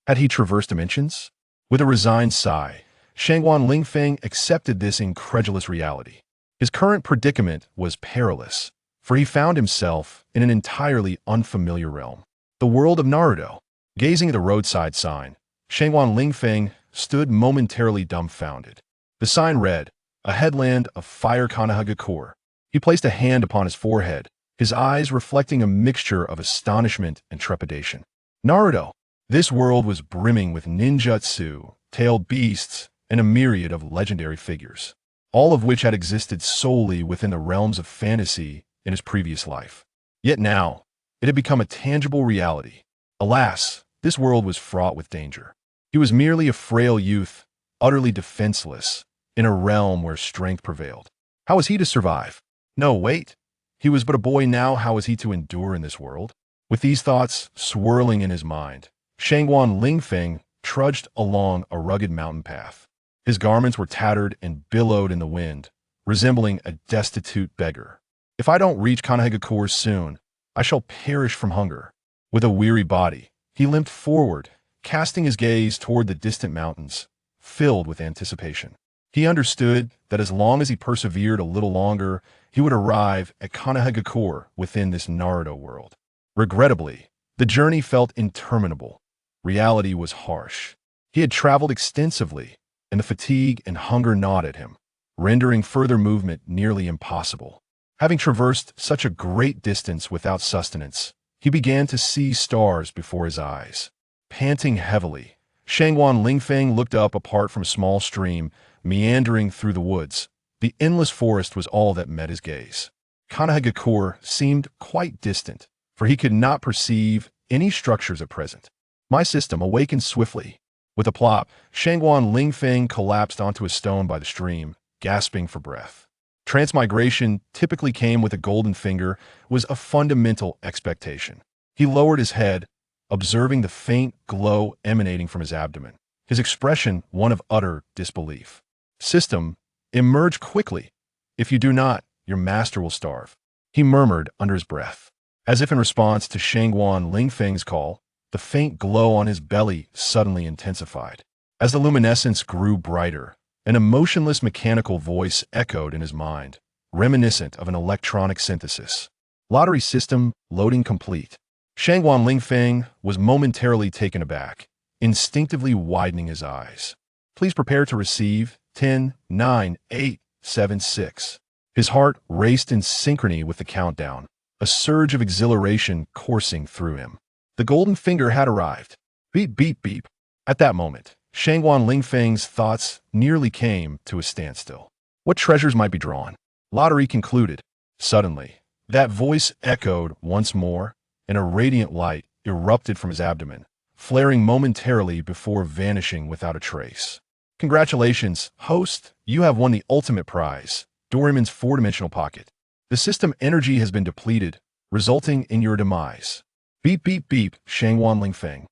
Had he traversed dimensions? With a resigned sigh, Shangguan Lingfeng accepted this incredulous reality. His current predicament was perilous, for he found himself in an entirely unfamiliar realm. The world of Naruto. Gazing at the roadside sign, Shangguan Lingfeng stood momentarily dumbfounded. The sign read, "A headland of fire Konohagakure." He placed a hand upon his forehead, his eyes reflecting a mixture of astonishment and trepidation. Naruto! This world was brimming with ninjutsu, tailed beasts, and a myriad of legendary figures, all of which had existed solely within the realms of fantasy in his previous life. Yet now, it had become a tangible reality. Alas, this world was fraught with danger. He was merely a frail youth, utterly defenseless, in a realm where strength prevailed. How was he to survive? No, wait. He was but a boy now. How was he to endure in this world? With these thoughts swirling in his mind, Shangguan Lingfeng trudged along a rugged mountain path. His garments were tattered and billowed in the wind, resembling a destitute beggar. If I don't reach Konohagakure soon, I shall perish from hunger. With a weary body, he limped forward, casting his gaze toward the distant mountains, filled with anticipation. He understood that as long as he persevered a little longer, he would arrive at Konohagakure within this Naruto world. Regrettably, the journey felt interminable. Reality was harsh. He had traveled extensively, and the fatigue and hunger gnawed at him, rendering further movement nearly impossible. Having traversed such a great distance without sustenance, he began to see stars before his eyes. Panting heavily, Shangguan Lingfeng looked up apart from a small stream meandering through the woods. The endless forest was all that met his gaze. Konohagakure seemed quite distant, for he could not perceive any structures at present. My system awakened swiftly. With a plop, Shangguan Lingfeng collapsed onto a stone by the stream, gasping for breath. Transmigration typically came with a golden finger, was a fundamental expectation. He lowered his head, observing the faint glow emanating from his abdomen, his expression one of utter disbelief. System, emerge quickly. If you do not, your master will starve, he murmured under his breath. As if in response to Shangguan Lingfeng's call, the faint glow on his belly suddenly intensified. As the luminescence grew brighter, an emotionless mechanical voice echoed in his mind, reminiscent of an electronic synthesis. Lottery system loading complete. Shangguan Lingfeng was momentarily taken aback, instinctively widening his eyes. Please prepare to receive 10, 9, 8, 7, 6. His heart raced in synchrony with the countdown, a surge of exhilaration coursing through him. The golden finger had arrived. Beep, beep, beep. At that moment, Shangguan Lingfeng's thoughts nearly came to a standstill. What treasures might be drawn? Lottery concluded. Suddenly, that voice echoed once more, and a radiant light erupted from his abdomen, flaring momentarily before vanishing without a trace. Congratulations, host, you have won the ultimate prize, Doraemon's four-dimensional pocket. The system energy has been depleted, resulting in your demise. Beep, beep, beep, Shangguan Lingfeng.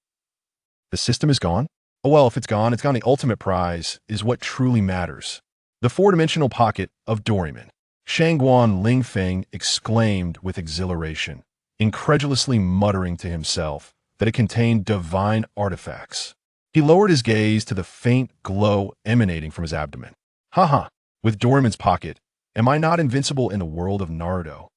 The system is gone? Oh well, if it's gone. The ultimate prize is what truly matters. The four-dimensional pocket of Doraemon. Shangguan Lingfeng exclaimed with exhilaration, incredulously muttering to himself that it contained divine artifacts. He lowered his gaze to the faint glow emanating from his abdomen. Haha, with Doraemon's pocket, am I not invincible in the world of Naruto?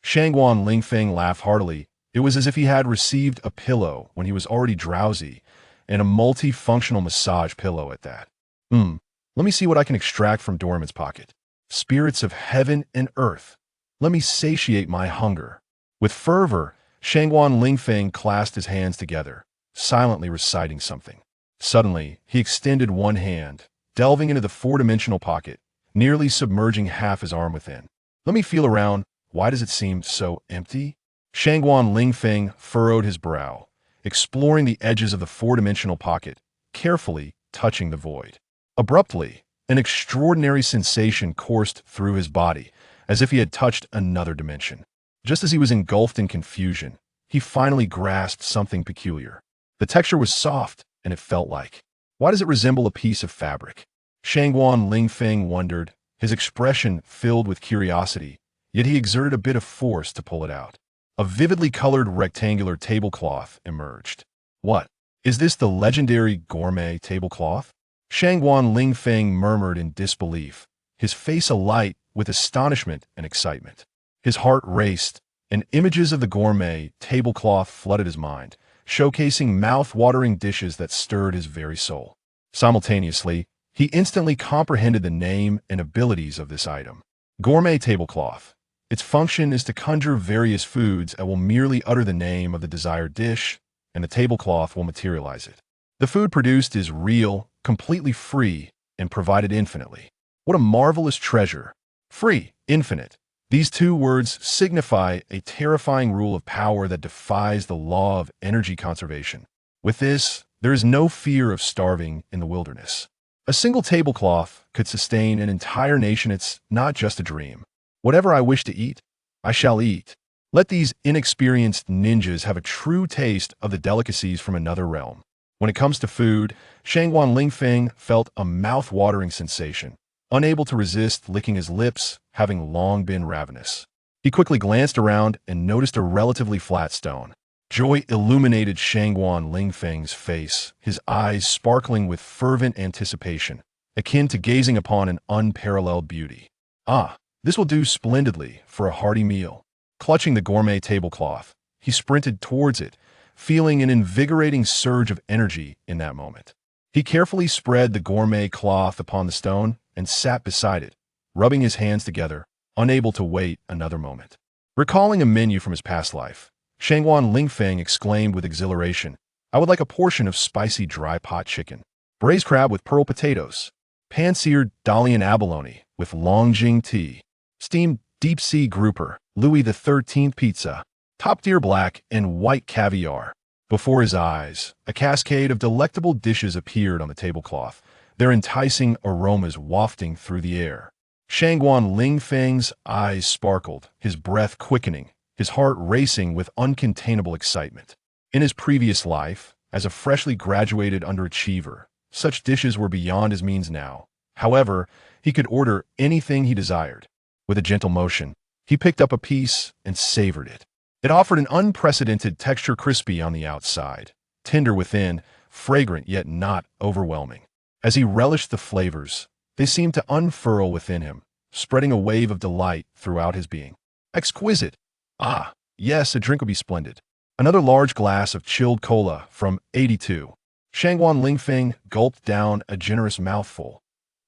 Shangguan Lingfeng laughed heartily. It was as if he had received a pillow when he was already drowsy, and a multifunctional massage pillow at that. Let me see what I can extract from Doraemon's pocket. Spirits of heaven and earth, let me satiate my hunger. With fervor, Shangguan Lingfeng clasped his hands together, silently reciting something. Suddenly, he extended one hand, delving into the four-dimensional pocket, nearly submerging half his arm within. Let me feel around. Why does it seem so empty? Shangguan Lingfeng furrowed his brow, exploring the edges of the four-dimensional pocket, carefully touching the void. Abruptly, an extraordinary sensation coursed through his body, as if he had touched another dimension. Just as he was engulfed in confusion, he finally grasped something peculiar. The texture was soft, and it felt like. Why does it resemble a piece of fabric? Shangguan Lingfeng wondered, his expression filled with curiosity, yet he exerted a bit of force to pull it out. A vividly colored rectangular tablecloth emerged. What? Is this the legendary gourmet tablecloth? Shangguan Lingfeng murmured in disbelief, his face alight with astonishment and excitement. His heart raced, and images of the gourmet tablecloth flooded his mind, showcasing mouth-watering dishes that stirred his very soul. Simultaneously, he instantly comprehended the name and abilities of this item. Gourmet tablecloth. Its function is to conjure various foods that will merely utter the name of the desired dish, and the tablecloth will materialize it. The food produced is real, completely free, and provided infinitely. What a marvelous treasure! Free, infinite. These two words signify a terrifying rule of power that defies the law of energy conservation. With this, there is no fear of starving in the wilderness. A single tablecloth could sustain an entire nation. It's not just a dream. Whatever I wish to eat, I shall eat. Let these inexperienced ninjas have a true taste of the delicacies from another realm. When it comes to food, Shangguan Lingfeng felt a mouth-watering sensation, unable to resist licking his lips, having long been ravenous. He quickly glanced around and noticed a relatively flat stone. Joy illuminated Shangguan Lingfeng's face, his eyes sparkling with fervent anticipation, akin to gazing upon an unparalleled beauty. Ah, this will do splendidly for a hearty meal. Clutching the gourmet tablecloth, he sprinted towards it, feeling an invigorating surge of energy in that moment. He carefully spread the gourmet cloth upon the stone and sat beside it, rubbing his hands together, unable to wait another moment. Recalling a menu from his past life, Shangguan Lingfeng exclaimed with exhilaration, "I would like a portion of spicy dry pot chicken, braised crab with pearl potatoes, pan-seared Dalian abalone with Longjing tea, steamed deep-sea grouper, Louis XIII pizza, top-tier black and white caviar." Before his eyes, a cascade of delectable dishes appeared on the tablecloth, their enticing aromas wafting through the air. Shangguan Lingfeng's eyes sparkled, his breath quickening, his heart racing with uncontainable excitement. In his previous life, as a freshly graduated underachiever, such dishes were beyond his means now. However, he could order anything he desired. With a gentle motion, he picked up a piece and savored it. It offered an unprecedented texture, crispy on the outside, tender within, fragrant yet not overwhelming. As he relished the flavors, they seemed to unfurl within him, spreading a wave of delight throughout his being. Exquisite! Ah, yes, a drink would be splendid. Another large glass of chilled cola from 82. Shangguan Lingfeng gulped down a generous mouthful.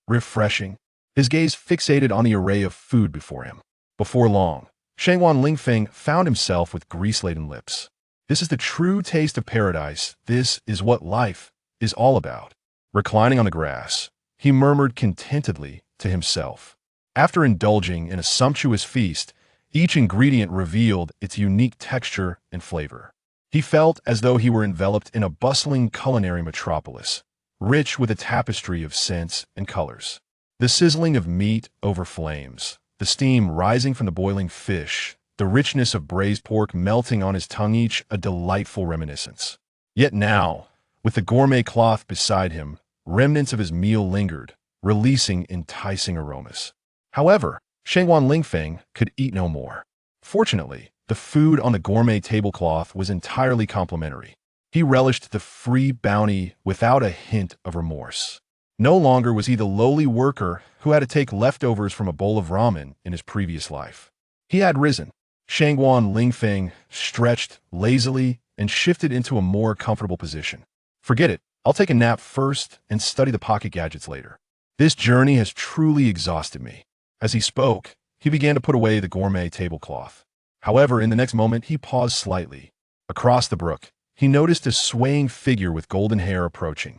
Refreshing. His gaze fixated on the array of food before him. Before long, Shangguan Lingfeng found himself with grease-laden lips. This is the true taste of paradise. This is what life is all about. Reclining on the grass, he murmured contentedly to himself. After indulging in a sumptuous feast, each ingredient revealed its unique texture and flavor. He felt as though he were enveloped in a bustling culinary metropolis, rich with a tapestry of scents and colors. The sizzling of meat over flames, the steam rising from the boiling fish, the richness of braised pork melting on his tongue, each a delightful reminiscence. Yet now, with the gourmet cloth beside him, remnants of his meal lingered, releasing enticing aromas. However, Shangguan Lingfeng could eat no more. Fortunately, the food on the gourmet tablecloth was entirely complimentary. He relished the free bounty without a hint of remorse. No longer was he the lowly worker who had to take leftovers from a bowl of ramen in his previous life. He had risen. Shangguan Lingfeng stretched lazily and shifted into a more comfortable position. Forget it. I'll take a nap first and study the pocket gadgets later. This journey has truly exhausted me. As he spoke, he began to put away the gourmet tablecloth. However, in the next moment, he paused slightly. Across the brook, he noticed a swaying figure with golden hair approaching.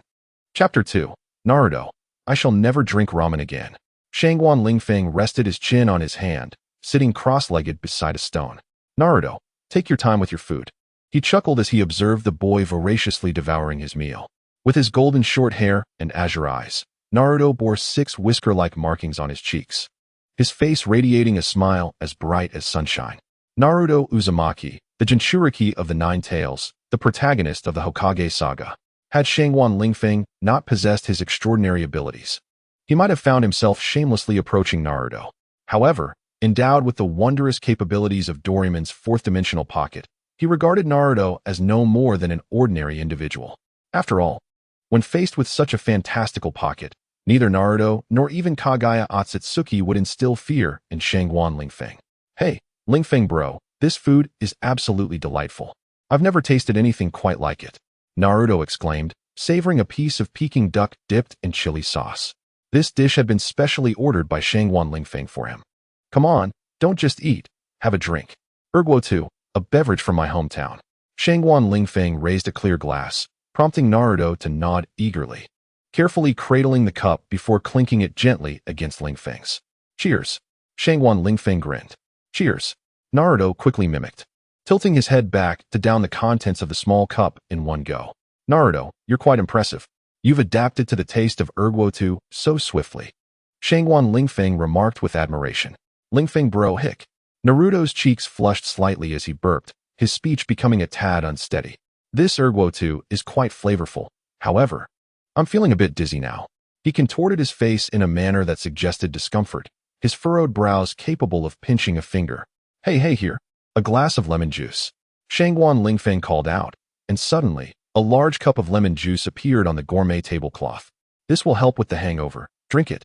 Chapter 2. Naruto. I shall never drink ramen again. Shangguan Lingfeng rested his chin on his hand, sitting cross-legged beside a stone. Naruto, take your time with your food. He chuckled as he observed the boy voraciously devouring his meal. With his golden short hair and azure eyes, Naruto bore 6 whisker-like markings on his cheeks, his face radiating a smile as bright as sunshine. Naruto Uzumaki, the Jinchuriki of the Nine Tails, the protagonist of the Hokage saga. Had Shangguan Lingfeng not possessed his extraordinary abilities, he might have found himself shamelessly approaching Naruto. However, endowed with the wondrous capabilities of Doraemon's fourth-dimensional pocket, he regarded Naruto as no more than an ordinary individual. After all, when faced with such a fantastical pocket, neither Naruto nor even Kagaya Otsutsuki would instill fear in Shangguan Lingfeng. Hey, Lingfeng bro, this food is absolutely delightful. I've never tasted anything quite like it, Naruto exclaimed, savoring a piece of Peking duck dipped in chili sauce. This dish had been specially ordered by Shangguan Lingfeng for him. Come on, don't just eat, have a drink. Erguo too, a beverage from my hometown. Shangguan Lingfeng raised a clear glass, prompting Naruto to nod eagerly, carefully cradling the cup before clinking it gently against Lingfeng's. Cheers. Shangguan Lingfeng grinned. Cheers. Naruto quickly mimicked, tilting his head back to down the contents of the small cup in one go. Naruto, you're quite impressive. You've adapted to the taste of Erguo too so swiftly. Shangguan Lingfeng remarked with admiration. Lingfeng bro hick. Naruto's cheeks flushed slightly as he burped, his speech becoming a tad unsteady. This Erguo too is quite flavorful. However, I'm feeling a bit dizzy now. He contorted his face in a manner that suggested discomfort, his furrowed brows capable of pinching a finger. Hey here, a glass of lemon juice. Shangguan Lingfeng called out, and suddenly, a large cup of lemon juice appeared on the gourmet tablecloth. This will help with the hangover. Drink it.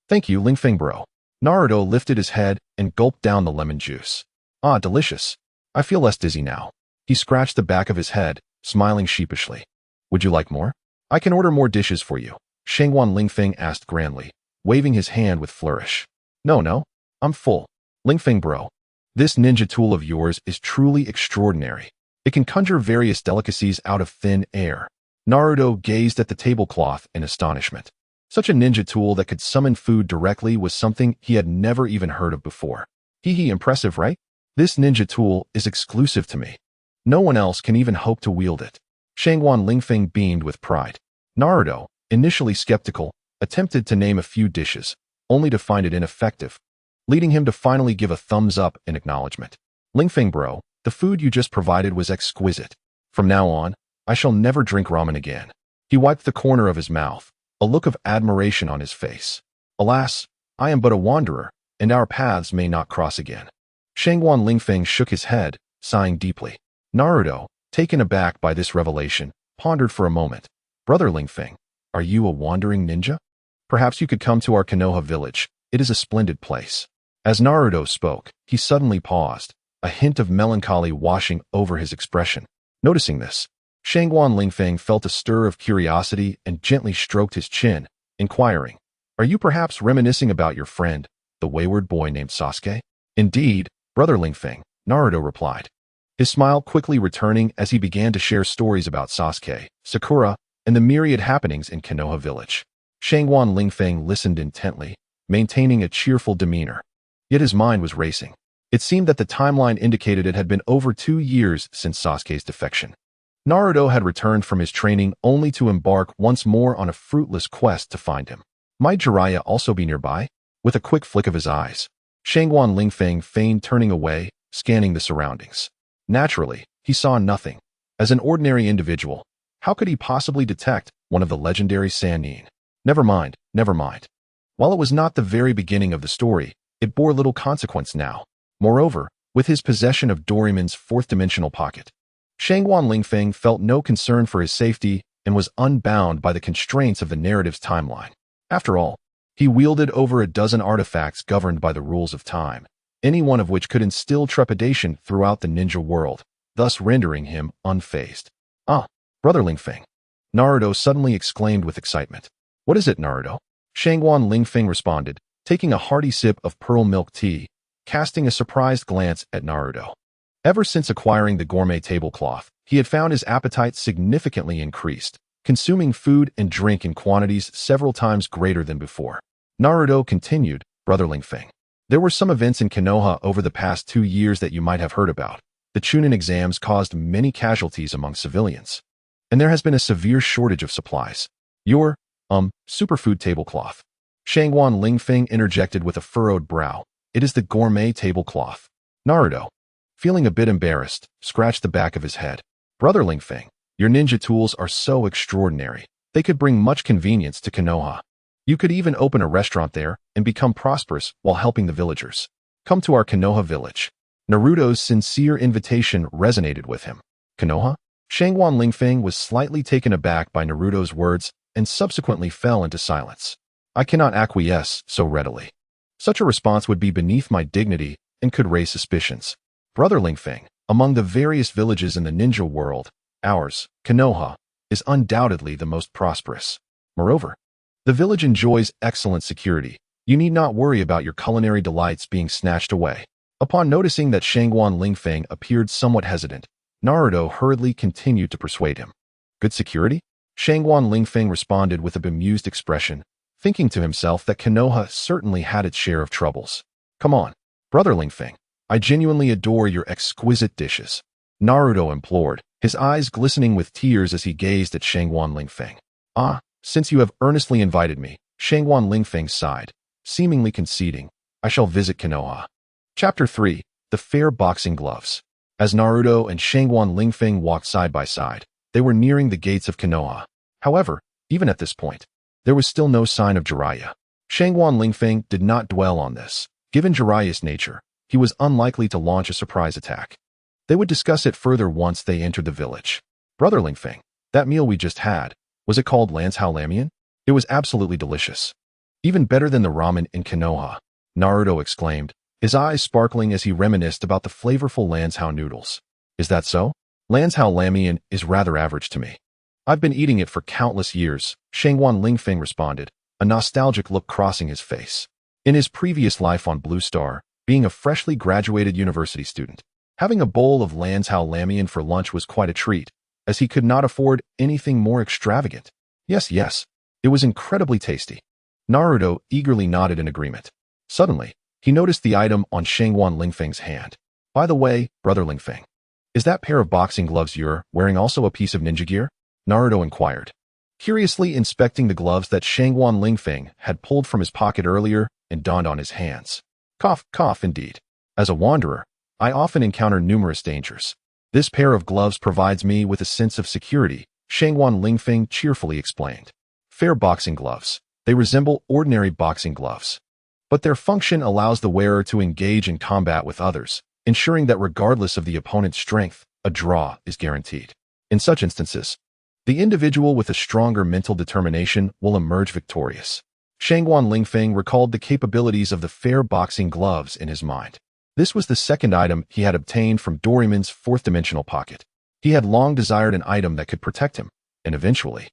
Thank you, Lingfeng bro. Naruto lifted his head and gulped down the lemon juice. Ah, delicious. I feel less dizzy now. He scratched the back of his head, smiling sheepishly. Would you like more? I can order more dishes for you, Shangguan Lingfeng asked grandly, waving his hand with flourish. No, I'm full. Lingfeng bro, this ninja tool of yours is truly extraordinary. It can conjure various delicacies out of thin air. Naruto gazed at the tablecloth in astonishment. Such a ninja tool that could summon food directly was something he had never even heard of before. Impressive, right? This ninja tool is exclusive to me. No one else can even hope to wield it. Shangguan Lingfeng beamed with pride. Naruto, initially skeptical, attempted to name a few dishes, only to find it ineffective, leading him to finally give a thumbs up in acknowledgement. Lingfeng bro, the food you just provided was exquisite. From now on, I shall never drink ramen again. He wiped the corner of his mouth, a look of admiration on his face. Alas, I am but a wanderer, and our paths may not cross again. Shangguan Lingfeng shook his head, sighing deeply. Naruto, taken aback by this revelation, pondered for a moment. Brother Lingfeng, are you a wandering ninja? Perhaps you could come to our Konoha village. It is a splendid place. As Naruto spoke, he suddenly paused, a hint of melancholy washing over his expression. Noticing this, Shangguan Lingfeng felt a stir of curiosity and gently stroked his chin, inquiring, Are you perhaps reminiscing about your friend, the wayward boy named Sasuke? Indeed, Brother Lingfeng, Naruto replied, his smile quickly returning as he began to share stories about Sasuke, Sakura, and the myriad happenings in Konoha village. Shangguan Lingfeng listened intently, maintaining a cheerful demeanor. Yet his mind was racing. It seemed that the timeline indicated it had been over 2 years since Sasuke's defection. Naruto had returned from his training only to embark once more on a fruitless quest to find him. Might Jiraiya also be nearby? With a quick flick of his eyes, Shangguan Lingfeng feigned turning away, scanning the surroundings. Naturally, he saw nothing. As an ordinary individual, how could he possibly detect one of the legendary Sannin? Never mind. While it was not the very beginning of the story, it bore little consequence now. Moreover, with his possession of Doraemon's fourth-dimensional pocket, Shangguan Lingfeng felt no concern for his safety and was unbound by the constraints of the narrative's timeline. After all, he wielded over a dozen artifacts governed by the rules of time, any one of which could instill trepidation throughout the ninja world, thus rendering him unfazed. Ah, Brother Lingfeng, Naruto suddenly exclaimed with excitement. What is it, Naruto? Shangguan Lingfeng responded, taking a hearty sip of pearl milk tea, casting a surprised glance at Naruto. Ever since acquiring the gourmet tablecloth, he had found his appetite significantly increased, consuming food and drink in quantities several times greater than before. Naruto continued, Brother Lingfeng. There were some events in Konoha over the past 2 years that you might have heard about. The Chunin exams caused many casualties among civilians, and there has been a severe shortage of supplies. Your, superfood tablecloth. Shangguan Lingfeng interjected with a furrowed brow. It is the gourmet tablecloth. Naruto, feeling a bit embarrassed, scratched the back of his head. Brother Lingfeng, your ninja tools are so extraordinary. They could bring much convenience to Konoha. You could even open a restaurant there and become prosperous while helping the villagers. Come to our Konoha village. Naruto's sincere invitation resonated with him. Konoha? Shangguan Lingfeng was slightly taken aback by Naruto's words and subsequently fell into silence. I cannot acquiesce so readily. Such a response would be beneath my dignity and could raise suspicions. Brother Lingfeng, among the various villages in the ninja world, ours, Konoha, is undoubtedly the most prosperous. Moreover, the village enjoys excellent security. You need not worry about your culinary delights being snatched away. Upon noticing that Shangguan Lingfeng appeared somewhat hesitant, Naruto hurriedly continued to persuade him. Good security? Shangguan Lingfeng responded with a bemused expression, thinking to himself that Konoha certainly had its share of troubles. Come on, Brother Lingfeng, I genuinely adore your exquisite dishes. Naruto implored, his eyes glistening with tears as he gazed at Shangguan Lingfeng. Ah, since you have earnestly invited me, Shangguan Lingfeng sighed, seemingly conceding, I shall visit Konoha. Chapter 3. The Fair Boxing Gloves. As Naruto and Shangguan Lingfeng walked side by side, they were nearing the gates of Konoha. However, even at this point, there was still no sign of Jiraiya. Shangguan Lingfeng did not dwell on this. Given Jiraiya's nature, he was unlikely to launch a surprise attack. They would discuss it further once they entered the village. Brother Lingfeng, that meal we just had, was it called Lanzhou Lamian? It was absolutely delicious. Even better than the ramen in Konoha, Naruto exclaimed, his eyes sparkling as he reminisced about the flavorful Lanzhou noodles. Is that so? Lanzhou Lamian is rather average to me. I've been eating it for countless years, Shangguan Lingfeng responded, a nostalgic look crossing his face. In his previous life on Blue Star, being a freshly graduated university student, having a bowl of Lanzhou Lamian for lunch was quite a treat, as he could not afford anything more extravagant. Yes, it was incredibly tasty. Naruto eagerly nodded in agreement. Suddenly, he noticed the item on Shangguan Lingfeng's hand. By the way, Brother Lingfeng, is that pair of boxing gloves you're wearing also a piece of ninja gear? Naruto inquired, curiously inspecting the gloves that Shangguan Lingfeng had pulled from his pocket earlier and donned on his hands. Cough, indeed. As a wanderer, I often encounter numerous dangers. This pair of gloves provides me with a sense of security, Shangguan Lingfeng cheerfully explained. Fair boxing gloves. They resemble ordinary boxing gloves, but their function allows the wearer to engage in combat with others, ensuring that regardless of the opponent's strength, a draw is guaranteed. In such instances, the individual with a stronger mental determination will emerge victorious. Shangguan Lingfeng recalled the capabilities of the fair boxing gloves in his mind. This was the second item he had obtained from Doraemon's fourth-dimensional pocket. He had long desired an item that could protect him, and eventually,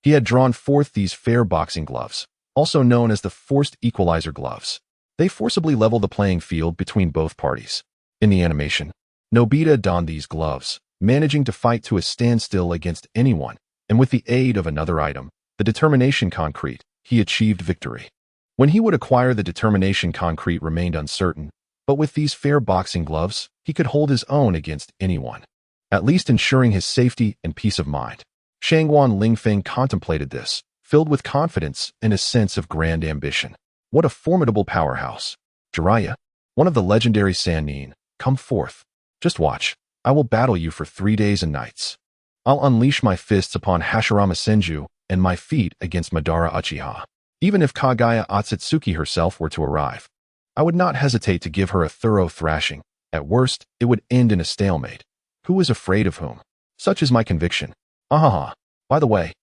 he had drawn forth these fair boxing gloves, also known as the forced equalizer gloves. They forcibly level the playing field between both parties. In the animation, Nobita donned these gloves, managing to fight to a standstill against anyone, and with the aid of another item, the determination concrete, he achieved victory. When he would acquire the determination concrete remained uncertain, but with these fair boxing gloves, he could hold his own against anyone, at least ensuring his safety and peace of mind. Shangguan Lingfeng contemplated this, filled with confidence and a sense of grand ambition. What a formidable powerhouse. Jiraiya, one of the legendary Sannin, come forth. Just watch. I will battle you for 3 days and nights. I'll unleash my fists upon Hashirama Senju and my feet against Madara Uchiha. Even if Kagaya Otsutsuki herself were to arrive, I would not hesitate to give her a thorough thrashing. At worst, it would end in a stalemate. Who is afraid of whom? Such is my conviction. Ahaha. By the way,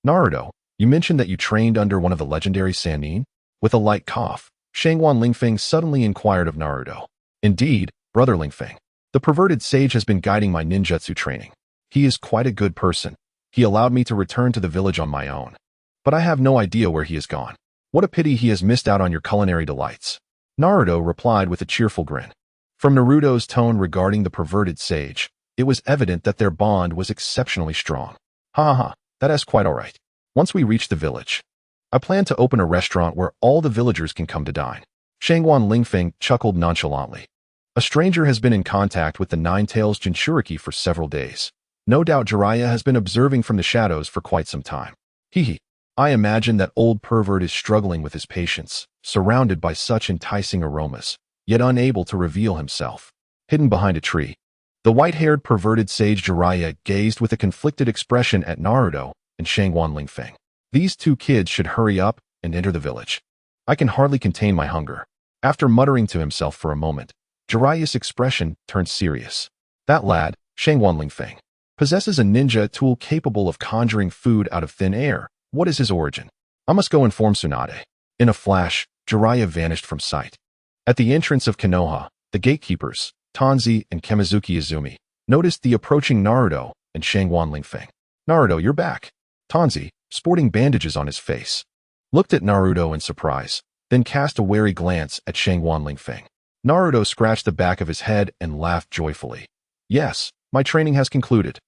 Naruto, you mentioned that you trained under one of the legendary Sannin? With a light cough, Shangguan Lingfeng suddenly inquired of Naruto. Indeed, Brother Lingfeng, the perverted sage has been guiding my ninjutsu training. He is quite a good person. He allowed me to return to the village on my own. But I have no idea where he has gone. What a pity he has missed out on your culinary delights. Naruto replied with a cheerful grin. From Naruto's tone regarding the perverted sage, it was evident that their bond was exceptionally strong. That is quite all right. Once we reach the village, I plan to open a restaurant where all the villagers can come to dine. Shangguan Lingfeng chuckled nonchalantly. A stranger has been in contact with the Nine-Tails Jinchuriki for several days. No doubt Jiraiya has been observing from the shadows for quite some time. I imagine that old pervert is struggling with his patience, surrounded by such enticing aromas, yet unable to reveal himself. Hidden behind a tree, the white-haired perverted sage Jiraiya gazed with a conflicted expression at Naruto and Shangguan Lingfeng. These two kids should hurry up and enter the village. I can hardly contain my hunger. After muttering to himself for a moment, Jiraiya's expression turned serious. That lad, Shangguan Lingfeng, possesses a ninja tool capable of conjuring food out of thin air. What is his origin? I must go inform Tsunade. In a flash, Jiraiya vanished from sight. At the entrance of Konoha, the gatekeepers, Tanzi and Kamizuki Izumi, noticed the approaching Naruto and Shangwan Lingfeng. Naruto, you're back. Tanzi, sporting bandages on his face, looked at Naruto in surprise, then cast a wary glance at Shangwan Lingfeng. Naruto scratched the back of his head and laughed joyfully. Yes, my training has concluded.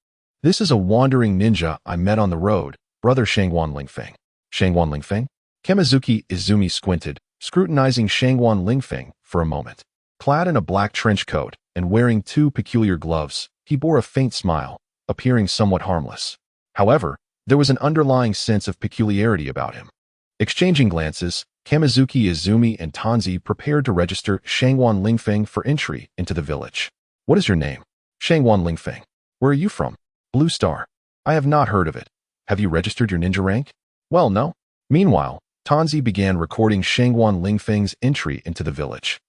This is a wandering ninja I met on the road, brother Shangwan Lingfeng. Shangwan Lingfeng? Kamizuki Izumi squinted, scrutinizing Shangwan Lingfeng for a moment. Clad in a black trench coat and wearing two peculiar gloves, he bore a faint smile, appearing somewhat harmless. However, there was an underlying sense of peculiarity about him. Exchanging glances, Kamizuki Izumi and Tanzi prepared to register Shangwan Lingfeng for entry into the village. What is your name? Shangwan Lingfeng. Where are you from? Blue Star. I have not heard of it. Have you registered your ninja rank? Well, no. Meanwhile, Tanzi began recording Shangwan Lingfeng's entry into the village,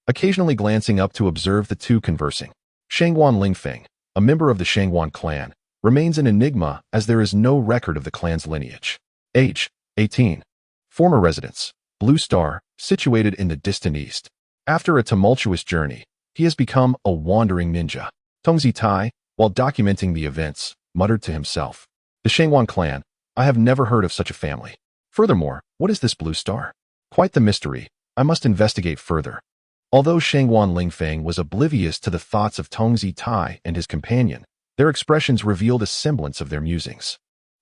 occasionally glancing up to observe the two conversing. Shangwan Lingfeng, a member of the Shangwan clan, remains an enigma as there is no record of the clan's lineage. Age, 18. Former residence, Blue Star, situated in the distant east. After a tumultuous journey, he has become a wandering ninja. Tongzi Tai, while documenting the events, muttered to himself, the Shangwan clan, I have never heard of such a family. Furthermore, what is this Blue Star? Quite the mystery. I must investigate further. Although Shangwan Lingfeng was oblivious to the thoughts of Tongzi Tai and his companion, their expressions revealed a semblance of their musings.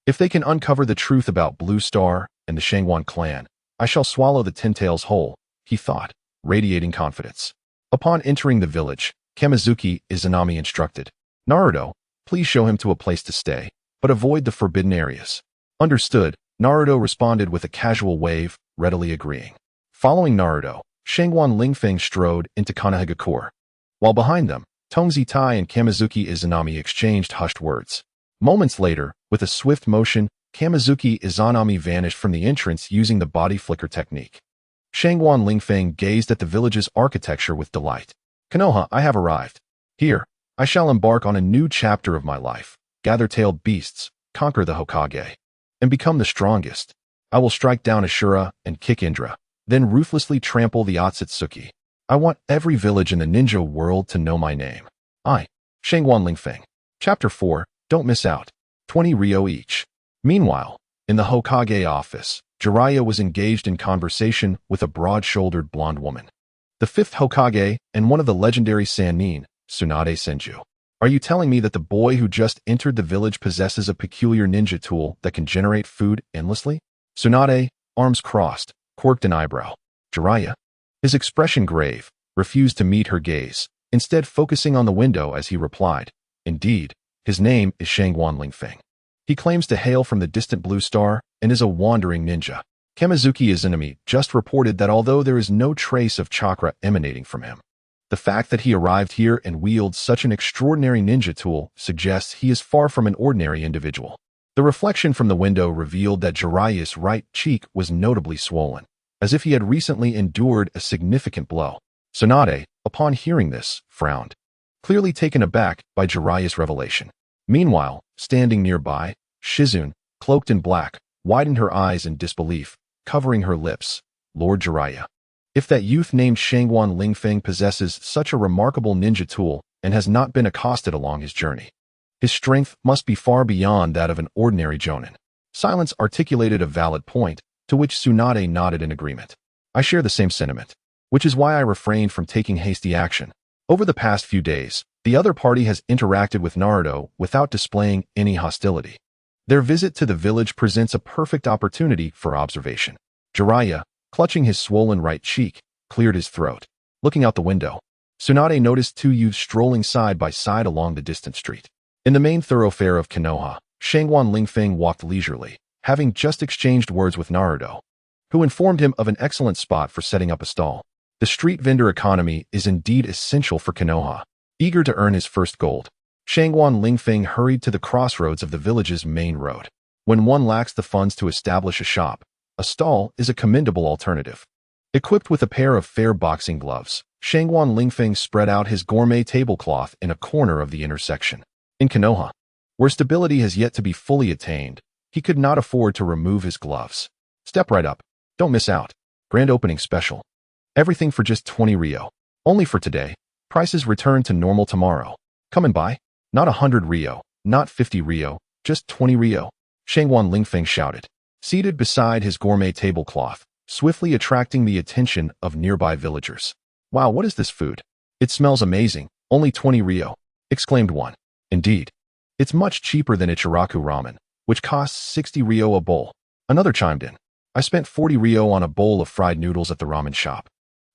If they can uncover the truth about Blue Star and the Shangwan clan, I shall swallow the 10 tails whole, he thought, radiating confidence. Upon entering the village, Kamizuki Izanami instructed, Naruto, please show him to a place to stay, but avoid the forbidden areas. Understood, Naruto responded with a casual wave, readily agreeing. Following Naruto, Shangwan Lingfeng strode into Kanahagakure. While behind them, Tongzi Tai and Kamizuki Izanami exchanged hushed words. Moments later, with a swift motion, Kamizuki Izanami vanished from the entrance using the body flicker technique. Shangwan Lingfeng gazed at the village's architecture with delight. Konoha, I have arrived. Here, I shall embark on a new chapter of my life, gather tailed beasts, conquer the Hokage, and become the strongest. I will strike down Ashura and kick Indra, then ruthlessly trample the Otsutsuki. I want every village in the ninja world to know my name. I, Shangwan Lingfeng. Chapter 4, Don't Miss Out. 20 Ryo each. Meanwhile, in the Hokage office, Jiraiya was engaged in conversation with a broad-shouldered blonde woman. The fifth Hokage and one of the legendary Sannin, Tsunade Senju. Are you telling me that the boy who just entered the village possesses a peculiar ninja tool that can generate food endlessly? Tsunade, arms crossed, quirked an eyebrow. Jiraiya, his expression grave, refused to meet her gaze, instead focusing on the window as he replied, indeed, his name is Shangwan Lingfeng. He claims to hail from the distant Blue Star and is a wandering ninja. Kamizuki Izanami just reported that although there is no trace of chakra emanating from him, the fact that he arrived here and wields such an extraordinary ninja tool suggests he is far from an ordinary individual. The reflection from the window revealed that Jiraiya's right cheek was notably swollen, as if he had recently endured a significant blow. Tsunade, upon hearing this, frowned, clearly taken aback by Jiraiya's revelation. Meanwhile, standing nearby, Shizune, cloaked in black, widened her eyes in disbelief, covering her lips. Lord Jiraiya. If that youth named Shangwan Lingfeng possesses such a remarkable ninja tool and has not been accosted along his journey, his strength must be far beyond that of an ordinary jonin. Silence articulated a valid point, to which Tsunade nodded in agreement. I share the same sentiment, which is why I refrained from taking hasty action. Over the past few days, the other party has interacted with Naruto without displaying any hostility. Their visit to the village presents a perfect opportunity for observation. Jiraiya, clutching his swollen right cheek, cleared his throat. Looking out the window, Tsunade noticed two youths strolling side by side along the distant street. In the main thoroughfare of Konoha, Shangwan Lingfeng walked leisurely, having just exchanged words with Naruto, who informed him of an excellent spot for setting up a stall. The street vendor economy is indeed essential for Konoha. Eager to earn his first gold, Shangwan Lingfeng hurried to the crossroads of the village's main road. When one lacks the funds to establish a shop, a stall is a commendable alternative. Equipped with a pair of fair boxing gloves, Shangwan Lingfeng spread out his gourmet tablecloth in a corner of the intersection. In Konoha, Where stability has yet to be fully attained, he could not afford to remove his gloves. Step right up. Don't miss out. Grand opening special. Everything for just 20 Rio. Only for today. Prices return to normal tomorrow. Come and buy. Not 100 Rio, not 50 Rio, just 20 Rio. Shangwan Lingfeng shouted, seated beside his gourmet tablecloth, swiftly attracting the attention of nearby villagers. Wow, what is this food? It smells amazing. Only 20 Rio, exclaimed one. Indeed. It's much cheaper than Ichiraku ramen, which costs 60 Rio a bowl. Another chimed in. I spent 40 Rio on a bowl of fried noodles at the ramen shop.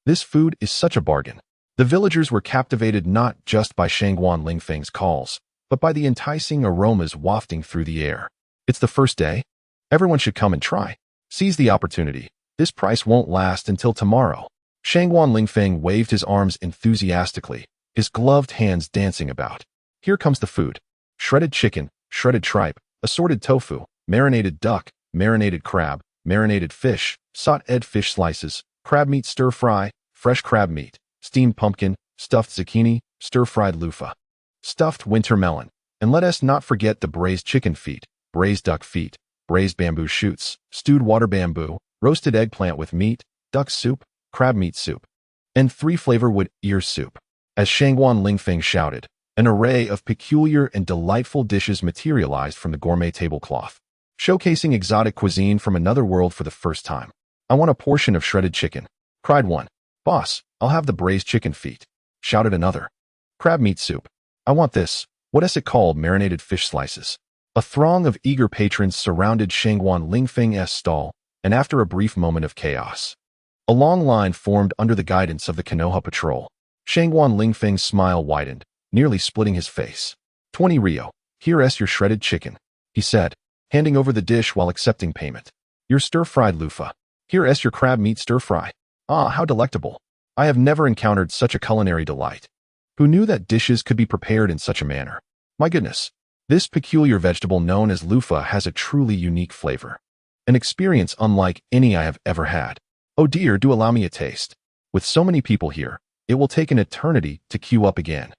This food is such a bargain. The villagers were captivated not just by Shangwan Lingfeng's calls, but by the enticing aromas wafting through the air. It's the first day. Everyone should come and try. Seize the opportunity. This price won't last until tomorrow. Shangwan Lingfeng waved his arms enthusiastically, his gloved hands dancing about. Here comes the food. Shredded chicken, shredded tripe, assorted tofu, marinated duck, marinated crab, marinated fish, sautéed fish slices, crab meat stir-fry, fresh crab meat, steamed pumpkin, stuffed zucchini, stir-fried loofah, stuffed winter melon, and let us not forget the braised chicken feet, braised duck feet, braised bamboo shoots, stewed water bamboo, roasted eggplant with meat, duck soup, crab meat soup, and 3-flavor wood ear soup. As Shangwan Lingfeng shouted, an array of peculiar and delightful dishes materialized from the gourmet tablecloth, showcasing exotic cuisine from another world for the first time. I want a portion of shredded chicken, cried one. Boss, I'll have the braised chicken feet, shouted another. Crab meat soup. I want this. What is it called? Marinated fish slices. A throng of eager patrons surrounded Shangwan Lingfeng's stall, and after a brief moment of chaos, a long line formed under the guidance of the Konoha patrol. Shangwan Lingfeng's smile widened, nearly splitting his face. 20 Rio. Here's your shredded chicken, he said, handing over the dish while accepting payment. Your stir-fried loofah. Here's your crab meat stir-fry. Ah, how delectable. I have never encountered such a culinary delight. Who knew that dishes could be prepared in such a manner? My goodness. This peculiar vegetable known as loofah has a truly unique flavor. An experience unlike any I have ever had. Oh dear, do allow me a taste. With so many people here, it will take an eternity to queue up again.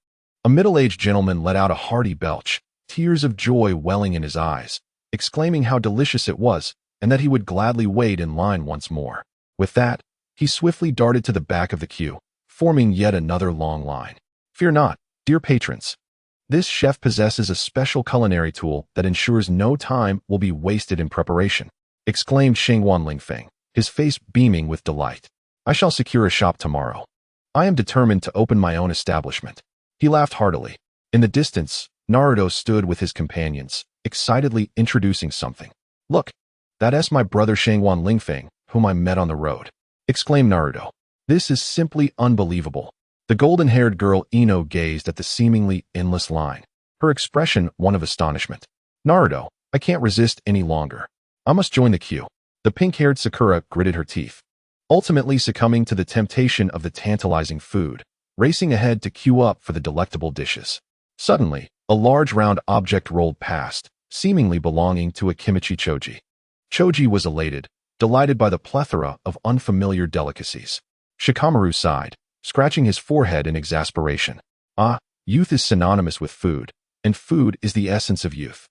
A middle-aged gentleman let out a hearty belch, tears of joy welling in his eyes, exclaiming how delicious it was and that he would gladly wait in line once more. With that, he swiftly darted to the back of the queue, forming yet another long line. Fear not, dear patrons. This chef possesses a special culinary tool that ensures no time will be wasted in preparation, exclaimed Shangwan Lingfeng, his face beaming with delight. I shall secure a shop tomorrow. I am determined to open my own establishment. He laughed heartily. In the distance, Naruto stood with his companions, excitedly introducing something. Look, that's my brother Shangwan Lingfeng, whom I met on the road, exclaimed Naruto. This is simply unbelievable. The golden-haired girl Ino gazed at the seemingly endless line, her expression one of astonishment. Naruto, I can't resist any longer. I must join the queue. The pink-haired Sakura gritted her teeth, ultimately succumbing to the temptation of the tantalizing food, racing ahead to queue up for the delectable dishes. Suddenly, a large round object rolled past, seemingly belonging to a kimchi choji. Choji was elated, delighted by the plethora of unfamiliar delicacies. Shikamaru sighed, scratching his forehead in exasperation. Ah, youth is synonymous with food, and food is the essence of youth.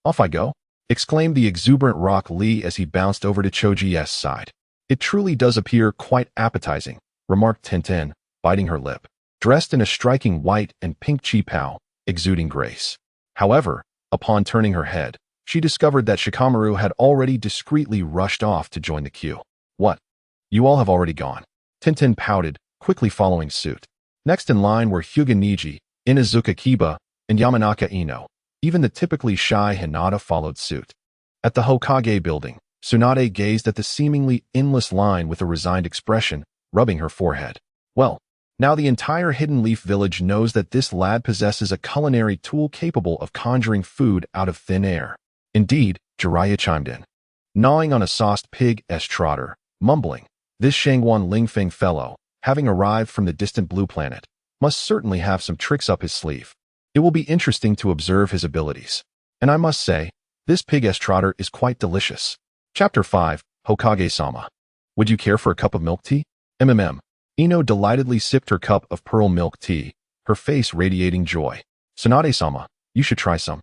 Off I go, exclaimed the exuberant Rock Lee as he bounced over to Choji's side. It truly does appear quite appetizing, remarked Tenten, biting her lip, dressed in a striking white and pink chi-pao, exuding grace. However, upon turning her head, she discovered that Shikamaru had already discreetly rushed off to join the queue. What? You all have already gone. Tenten pouted, quickly following suit. Next in line were Hyuga Niji, Inazuka Kiba, and Yamanaka Ino. Even the typically shy Hinata followed suit. At the Hokage building, Tsunade gazed at the seemingly endless line with a resigned expression, rubbing her forehead. Well, now the entire Hidden Leaf village knows that this lad possesses a culinary tool capable of conjuring food out of thin air. Indeed, Jiraiya chimed in, gnawing on a sauced pig's trotter, mumbling, this Shangwan Lingfeng fellow, having arrived from the distant blue planet, must certainly have some tricks up his sleeve. It will be interesting to observe his abilities. And I must say, this pig's trotter is quite delicious. Chapter 5, Hokage-sama. Would you care for a cup of milk tea? Ino delightedly sipped her cup of pearl milk tea, her face radiating joy. Tsunade-sama, you should try some.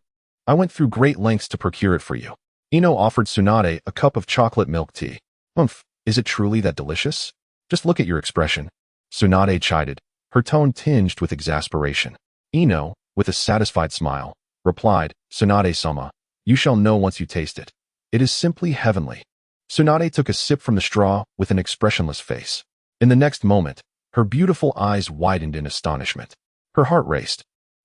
I went through great lengths to procure it for you. Ino offered Tsunade a cup of chocolate milk tea. Humph, is it truly that delicious? Just look at your expression. Tsunade chided, her tone tinged with exasperation. Ino, with a satisfied smile, replied, Tsunade-sama, you shall know once you taste it. It is simply heavenly. Tsunade took a sip from the straw with an expressionless face. In the next moment, her beautiful eyes widened in astonishment. Her heart raced,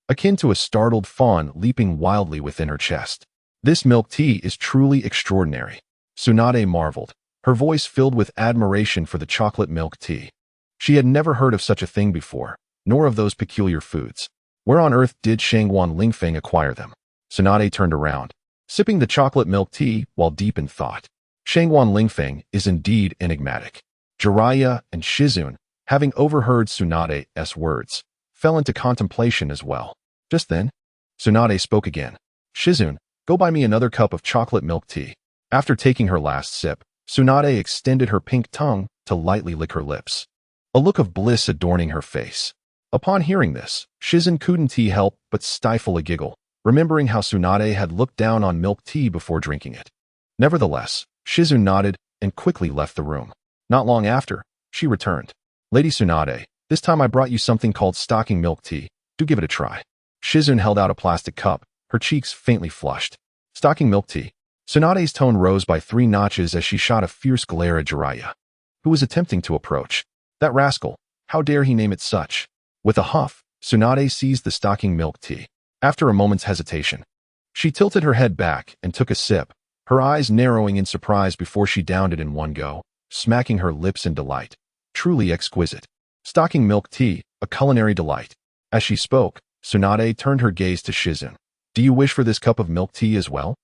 akin to a startled fawn leaping wildly within her chest. This milk tea is truly extraordinary. Tsunade marveled, her voice filled with admiration for the chocolate milk tea. She had never heard of such a thing before, nor of those peculiar foods. Where on earth did Shangguan Lingfeng acquire them? Tsunade turned around, sipping the chocolate milk tea while deep in thought. Shangguan Lingfeng is indeed enigmatic. Jiraiya and Shizune, having overheard Tsunade's words, fell into contemplation as well. Just then, Tsunade spoke again. Shizune, go buy me another cup of chocolate milk tea. After taking her last sip, Tsunade extended her pink tongue to lightly lick her lips, a look of bliss adorning her face. Upon hearing this, Shizune couldn't help but stifle a giggle, remembering how Tsunade had looked down on milk tea before drinking it. Nevertheless, Shizune nodded and quickly left the room. Not long after, she returned. Lady Tsunade, this time I brought you something called stocking milk tea. Do give it a try. Shizune held out a plastic cup, her cheeks faintly flushed. Stocking milk tea. Tsunade's tone rose by 3 notches as she shot a fierce glare at Jiraiya, who was attempting to approach. That rascal, how dare he name it such? With a huff, Tsunade seized the stocking milk tea. After a moment's hesitation, she tilted her head back and took a sip, her eyes narrowing in surprise before she downed it in one go, smacking her lips in delight. Truly exquisite. Stocking milk tea, a culinary delight. As she spoke, Tsunade turned her gaze to Shizune. Do you wish for this cup of milk tea as well?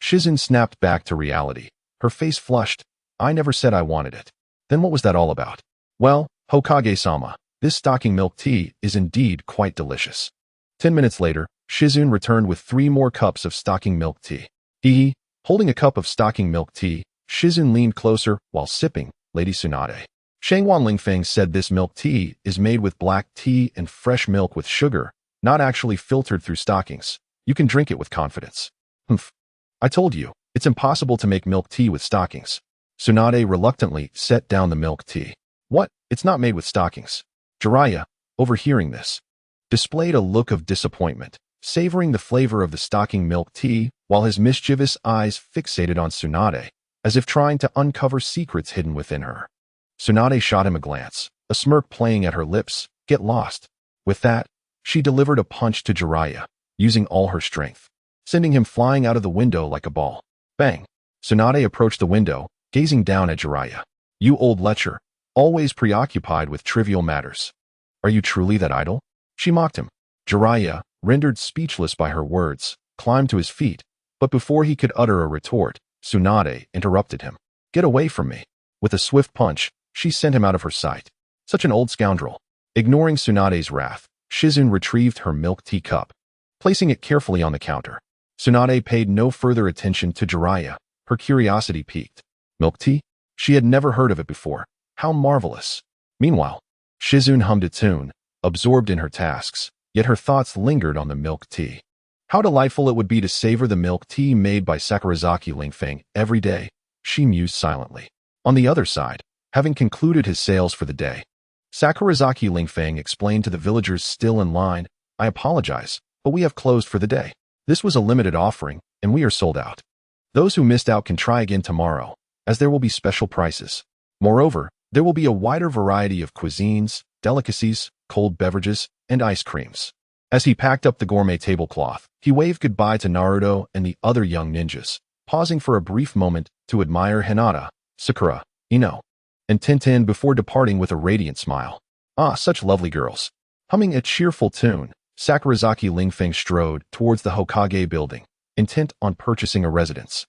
Shizune snapped back to reality, her face flushed. I never said I wanted it. Then what was that all about? Well, Hokage-sama, this stocking milk tea is indeed quite delicious. 10 minutes later, Shizune returned with 3 more cups of stocking milk tea. Holding a cup of stocking milk tea, Shizune leaned closer while sipping. Lady Tsunade, Shangguan Lingfeng said this milk tea is made with black tea and fresh milk with sugar, not actually filtered through stockings. You can drink it with confidence. Humph. I told you, it's impossible to make milk tea with stockings. Tsunade reluctantly set down the milk tea. What? It's not made with stockings. Jiraiya, overhearing this, displayed a look of disappointment, savoring the flavor of the stocking milk tea while his mischievous eyes fixated on Tsunade, as if trying to uncover secrets hidden within her. Tsunade shot him a glance, a smirk playing at her lips. Get lost. With that, she delivered a punch to Jiraiya, using all her strength, sending him flying out of the window like a ball. Bang! Tsunade approached the window, gazing down at Jiraiya. You old lecher, always preoccupied with trivial matters. Are you truly that idle? She mocked him. Jiraiya, rendered speechless by her words, climbed to his feet, but before he could utter a retort, Tsunade interrupted him. Get away from me. With a swift punch, she sent him out of her sight. Such an old scoundrel. Ignoring Tsunade's wrath, Shizune retrieved her milk tea cup, placing it carefully on the counter. Tsunade paid no further attention to Jiraiya, her curiosity piqued. Milk tea? She had never heard of it before. How marvelous. Meanwhile, Shizune hummed a tune, absorbed in her tasks, yet her thoughts lingered on the milk tea. How delightful it would be to savor the milk tea made by Sakurazaki Lingfeng every day, she mused silently. On the other side, having concluded his sales for the day, Sakurazaki Lingfeng explained to the villagers still in line, I apologize, but we have closed for the day. This was a limited offering, and we are sold out. Those who missed out can try again tomorrow, as there will be special prices. Moreover, there will be a wider variety of cuisines, delicacies, cold beverages, and ice creams. As he packed up the gourmet tablecloth, he waved goodbye to Naruto and the other young ninjas, pausing for a brief moment to admire Hinata, Sakura, Ino, and Tintin before departing with a radiant smile. Ah, such lovely girls. Humming a cheerful tune, Sakurazaki Lingfeng strode towards the Hokage building, intent on purchasing a residence.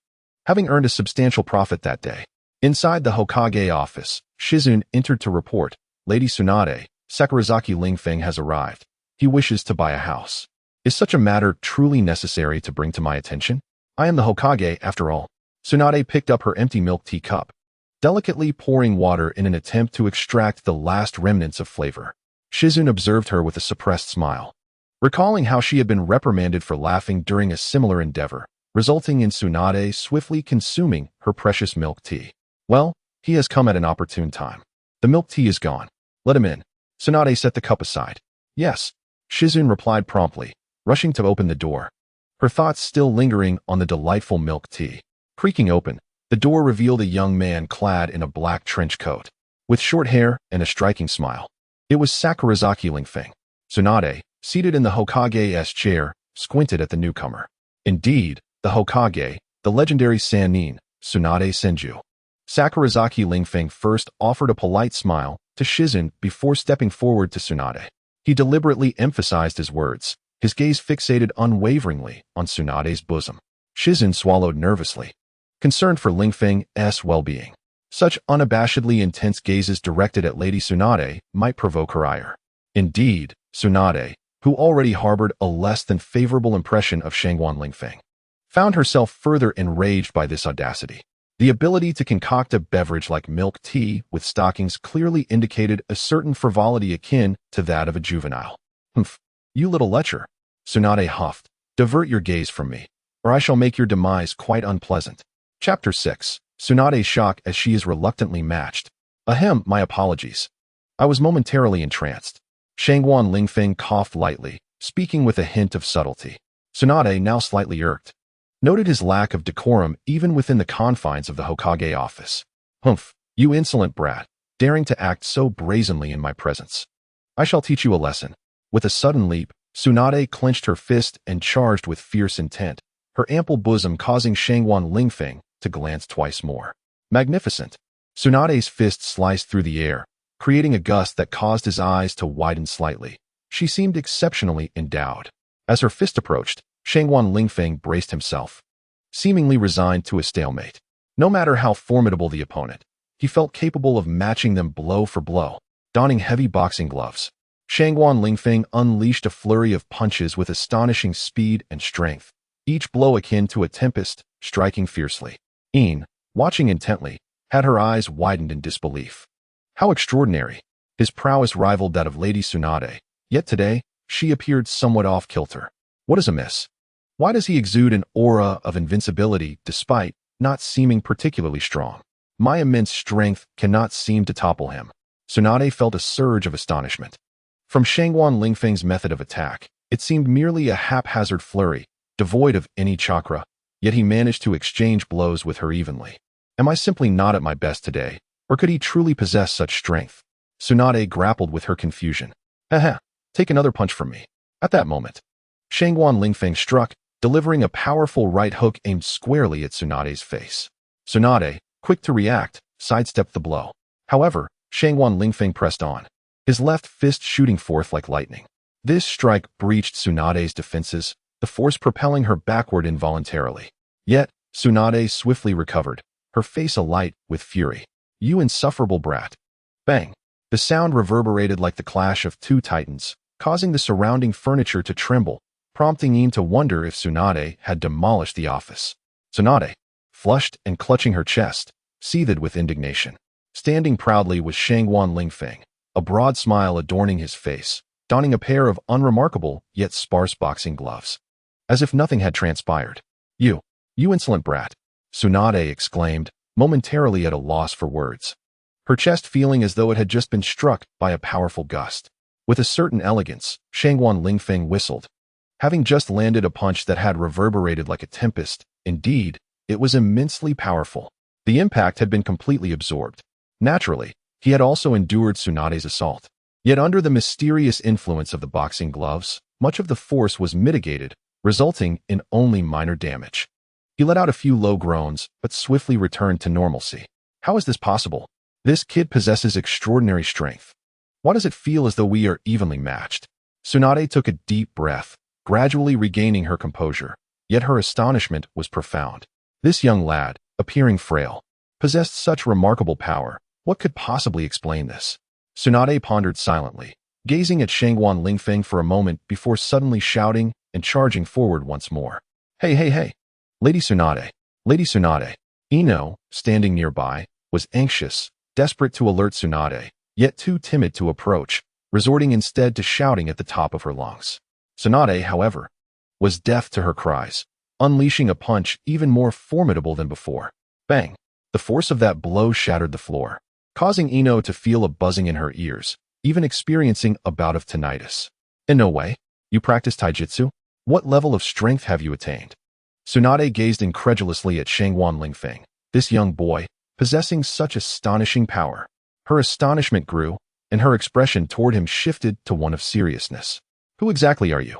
Having earned a substantial profit that day, inside the Hokage office, Shizune entered to report, Lady Tsunade, Sakurazaki Lingfeng has arrived. He wishes to buy a house. Is such a matter truly necessary to bring to my attention? I am the Hokage, after all. Tsunade picked up her empty milk tea cup, delicately pouring water in an attempt to extract the last remnants of flavor. Shizune observed her with a suppressed smile. recalling how she had been reprimanded for laughing during a similar endeavor, resulting in Tsunade swiftly consuming her precious milk tea. Well, he has come at an opportune time. The milk tea is gone. Let him in. Tsunade set the cup aside. Yes, Shizune replied promptly, rushing to open the door, her thoughts still lingering on the delightful milk tea. Creaking open, the door revealed a young man clad in a black trench coat, with short hair and a striking smile. It was Sakurazaki Lingfeng. Tsunade, seated in the Hokage's chair, squinted at the newcomer. Indeed, the Hokage, the legendary Sannin, Tsunade Senju. Sakurazaki Lingfeng first offered a polite smile to Shizune before stepping forward to Tsunade. He deliberately emphasized his words, his gaze fixated unwaveringly on Tsunade's bosom. Shizune swallowed nervously, concerned for Lingfeng's well-being. Such unabashedly intense gazes directed at Lady Tsunade might provoke her ire. Indeed, Tsunade, who already harbored a less than favorable impression of Shangwan Lingfeng, found herself further enraged by this audacity. The ability to concoct a beverage like milk tea with stockings clearly indicated a certain frivolity akin to that of a juvenile. Humph, you little lecher, Tsunade huffed, divert your gaze from me, or I shall make your demise quite unpleasant. Chapter 6. Tsunade's shock as she is reluctantly matched. Ahem, my apologies. I was momentarily entranced. Shangwan Lingfeng coughed lightly, speaking with a hint of subtlety. Tsunade, now slightly irked, noted his lack of decorum even within the confines of the Hokage office. Humph, you insolent brat, daring to act so brazenly in my presence. I shall teach you a lesson. With a sudden leap, Tsunade clenched her fist and charged with fierce intent, her ample bosom causing Shangwan Lingfeng to glance twice more. Magnificent. Tsunade's fist sliced through the air, creating a gust that caused his eyes to widen slightly. She seemed exceptionally endowed. As her fist approached, Shangwan Lingfeng braced himself, seemingly resigned to a stalemate. No matter how formidable the opponent, he felt capable of matching them blow for blow. Donning heavy boxing gloves, Shangwan Lingfeng unleashed a flurry of punches with astonishing speed and strength, each blow akin to a tempest, striking fiercely. Een, watching intently, had her eyes widened in disbelief. How extraordinary! His prowess rivaled that of Lady Tsunade, yet today, she appeared somewhat off-kilter. What is amiss? Why does he exude an aura of invincibility despite not seeming particularly strong? My immense strength cannot seem to topple him. Tsunade felt a surge of astonishment. From Shangwan Lingfeng's method of attack, it seemed merely a haphazard flurry, devoid of any chakra, yet he managed to exchange blows with her evenly. Am I simply not at my best today, or could he truly possess such strength? Tsunade grappled with her confusion. Haha, take another punch from me. At that moment, Shangwan Lingfeng struck, delivering a powerful right hook aimed squarely at Tsunade's face. Tsunade, quick to react, sidestepped the blow. However, Shangwan Lingfeng pressed on, his left fist shooting forth like lightning. This strike breached Tsunade's defenses, the force propelling her backward involuntarily. Yet, Tsunade swiftly recovered, her face alight with fury. You insufferable brat. Bang! The sound reverberated like the clash of two titans, causing the surrounding furniture to tremble, prompting Een to wonder if Tsunade had demolished the office. Tsunade, flushed and clutching her chest, seethed with indignation. Standing proudly was Shangwan Lingfeng, a broad smile adorning his face, donning a pair of unremarkable yet sparse boxing gloves. As if nothing had transpired. You insolent brat, Tsunade exclaimed, momentarily at a loss for words, her chest feeling as though it had just been struck by a powerful gust. With a certain elegance, Shangwan Lingfeng whistled, having just landed a punch that had reverberated like a tempest. Indeed, it was immensely powerful. The impact had been completely absorbed. Naturally, he had also endured Tsunade's assault. Yet under the mysterious influence of the boxing gloves, much of the force was mitigated, resulting in only minor damage. He let out a few low groans, but swiftly returned to normalcy. How is this possible? This kid possesses extraordinary strength. Why does it feel as though we are evenly matched? Tsunade took a deep breath, gradually regaining her composure, yet her astonishment was profound. This young lad, appearing frail, possessed such remarkable power. What could possibly explain this? Tsunade pondered silently, gazing at Shangwan Lingfeng for a moment before suddenly shouting and charging forward once more. Hey! Lady Tsunade! Lady Tsunade! Ino, standing nearby, was anxious, desperate to alert Tsunade, yet too timid to approach, resorting instead to shouting at the top of her lungs. Tsunade, however, was deaf to her cries, unleashing a punch even more formidable than before. Bang! The force of that blow shattered the floor, causing Ino to feel a buzzing in her ears, even experiencing a bout of tinnitus. In no way. You practice taijutsu? What level of strength have you attained? Tsunade gazed incredulously at Shangwan Lingfeng, this young boy, possessing such astonishing power. Her astonishment grew, and her expression toward him shifted to one of seriousness. Who exactly are you?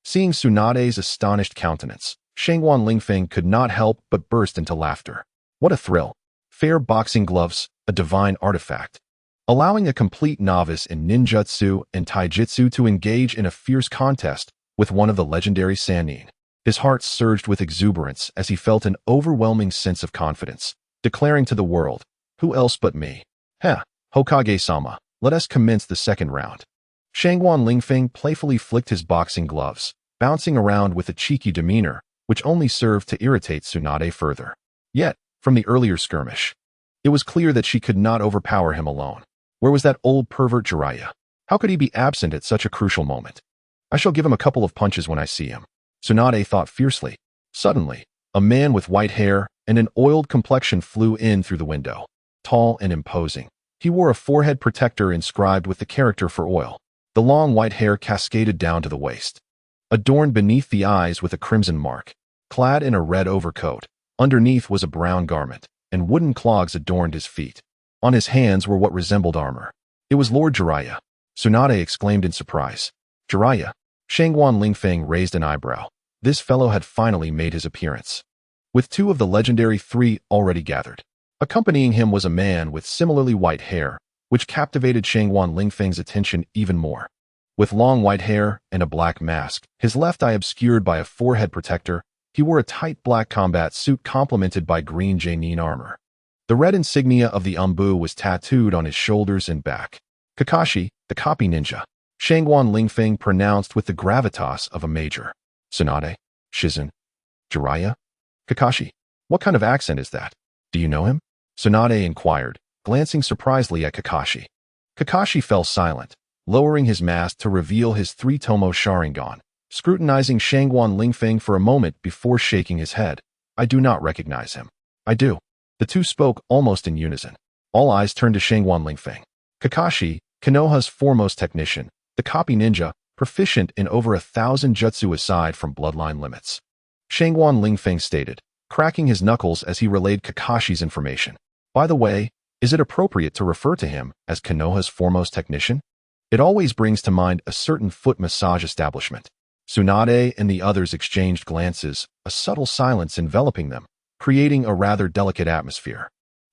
Seeing Tsunade's astonished countenance, Shangwan Lingfeng could not help but burst into laughter. What a thrill! Fair boxing gloves, a divine artifact. Allowing a complete novice in ninjutsu and taijutsu to engage in a fierce contest with one of the legendary Sannin. His heart surged with exuberance as he felt an overwhelming sense of confidence, declaring to the world, "Who else but me? Heh, Hokage-sama, let us commence the second round." Shangwan Lingfeng playfully flicked his boxing gloves, bouncing around with a cheeky demeanor, which only served to irritate Tsunade further. Yet, from the earlier skirmish, it was clear that she could not overpower him alone. Where was that old pervert Jiraiya? How could he be absent at such a crucial moment? I shall give him a couple of punches when I see him, Tsunade thought fiercely. Suddenly, a man with white hair and an oiled complexion flew in through the window. Tall and imposing, he wore a forehead protector inscribed with the character for oil. The long white hair cascaded down to the waist, adorned beneath the eyes with a crimson mark. Clad in a red overcoat, underneath was a brown garment, and wooden clogs adorned his feet. On his hands were what resembled armor. It was Lord Jiraiya. Tsunade exclaimed in surprise. Jiraiya? Shangwan Lingfeng raised an eyebrow. This fellow had finally made his appearance, with two of the legendary three already gathered. Accompanying him was a man with similarly white hair, which captivated Shangwan Lingfeng's attention even more. With long white hair and a black mask, his left eye obscured by a forehead protector, he wore a tight black combat suit complemented by green Jainin armor. The red insignia of the Umbu was tattooed on his shoulders and back. Kakashi, the copy ninja, Shangwan Lingfeng pronounced with the gravitas of a major. Tsunade, Shizen, Jiraiya, Kakashi. What kind of accent is that? Do you know him? Tsunade inquired, glancing surprisedly at Kakashi. Kakashi fell silent, lowering his mask to reveal his three-tomo Sharingan, scrutinizing Shangwan Lingfeng for a moment before shaking his head. I do not recognize him. I do. The two spoke almost in unison. All eyes turned to Shangwan Lingfeng. Kakashi, Konoha's foremost technician, the copy ninja, proficient in over 1,000 jutsu aside from bloodline limits. Shangwan Lingfeng stated, cracking his knuckles as he relayed Kakashi's information. By the way, is it appropriate to refer to him as Konoha's foremost technician? It always brings to mind a certain foot massage establishment. Tsunade and the others exchanged glances, a subtle silence enveloping them, creating a rather delicate atmosphere.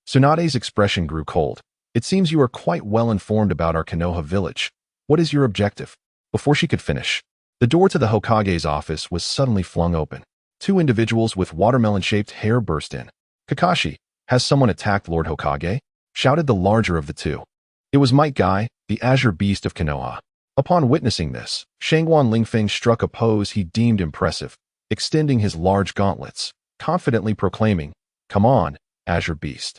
Tsunade's expression grew cold. It seems you are quite well informed about our Konoha village. What is your objective? Before she could finish, the door to the Hokage's office was suddenly flung open. Two individuals with watermelon-shaped hair burst in. Kakashi, has someone attacked Lord Hokage? Shouted the larger of the two. It was Might Guy, the azure beast of Konoha. Upon witnessing this, Shangwan Lingfeng struck a pose he deemed impressive, extending his large gauntlets, confidently proclaiming, "Come on, Azure Beast.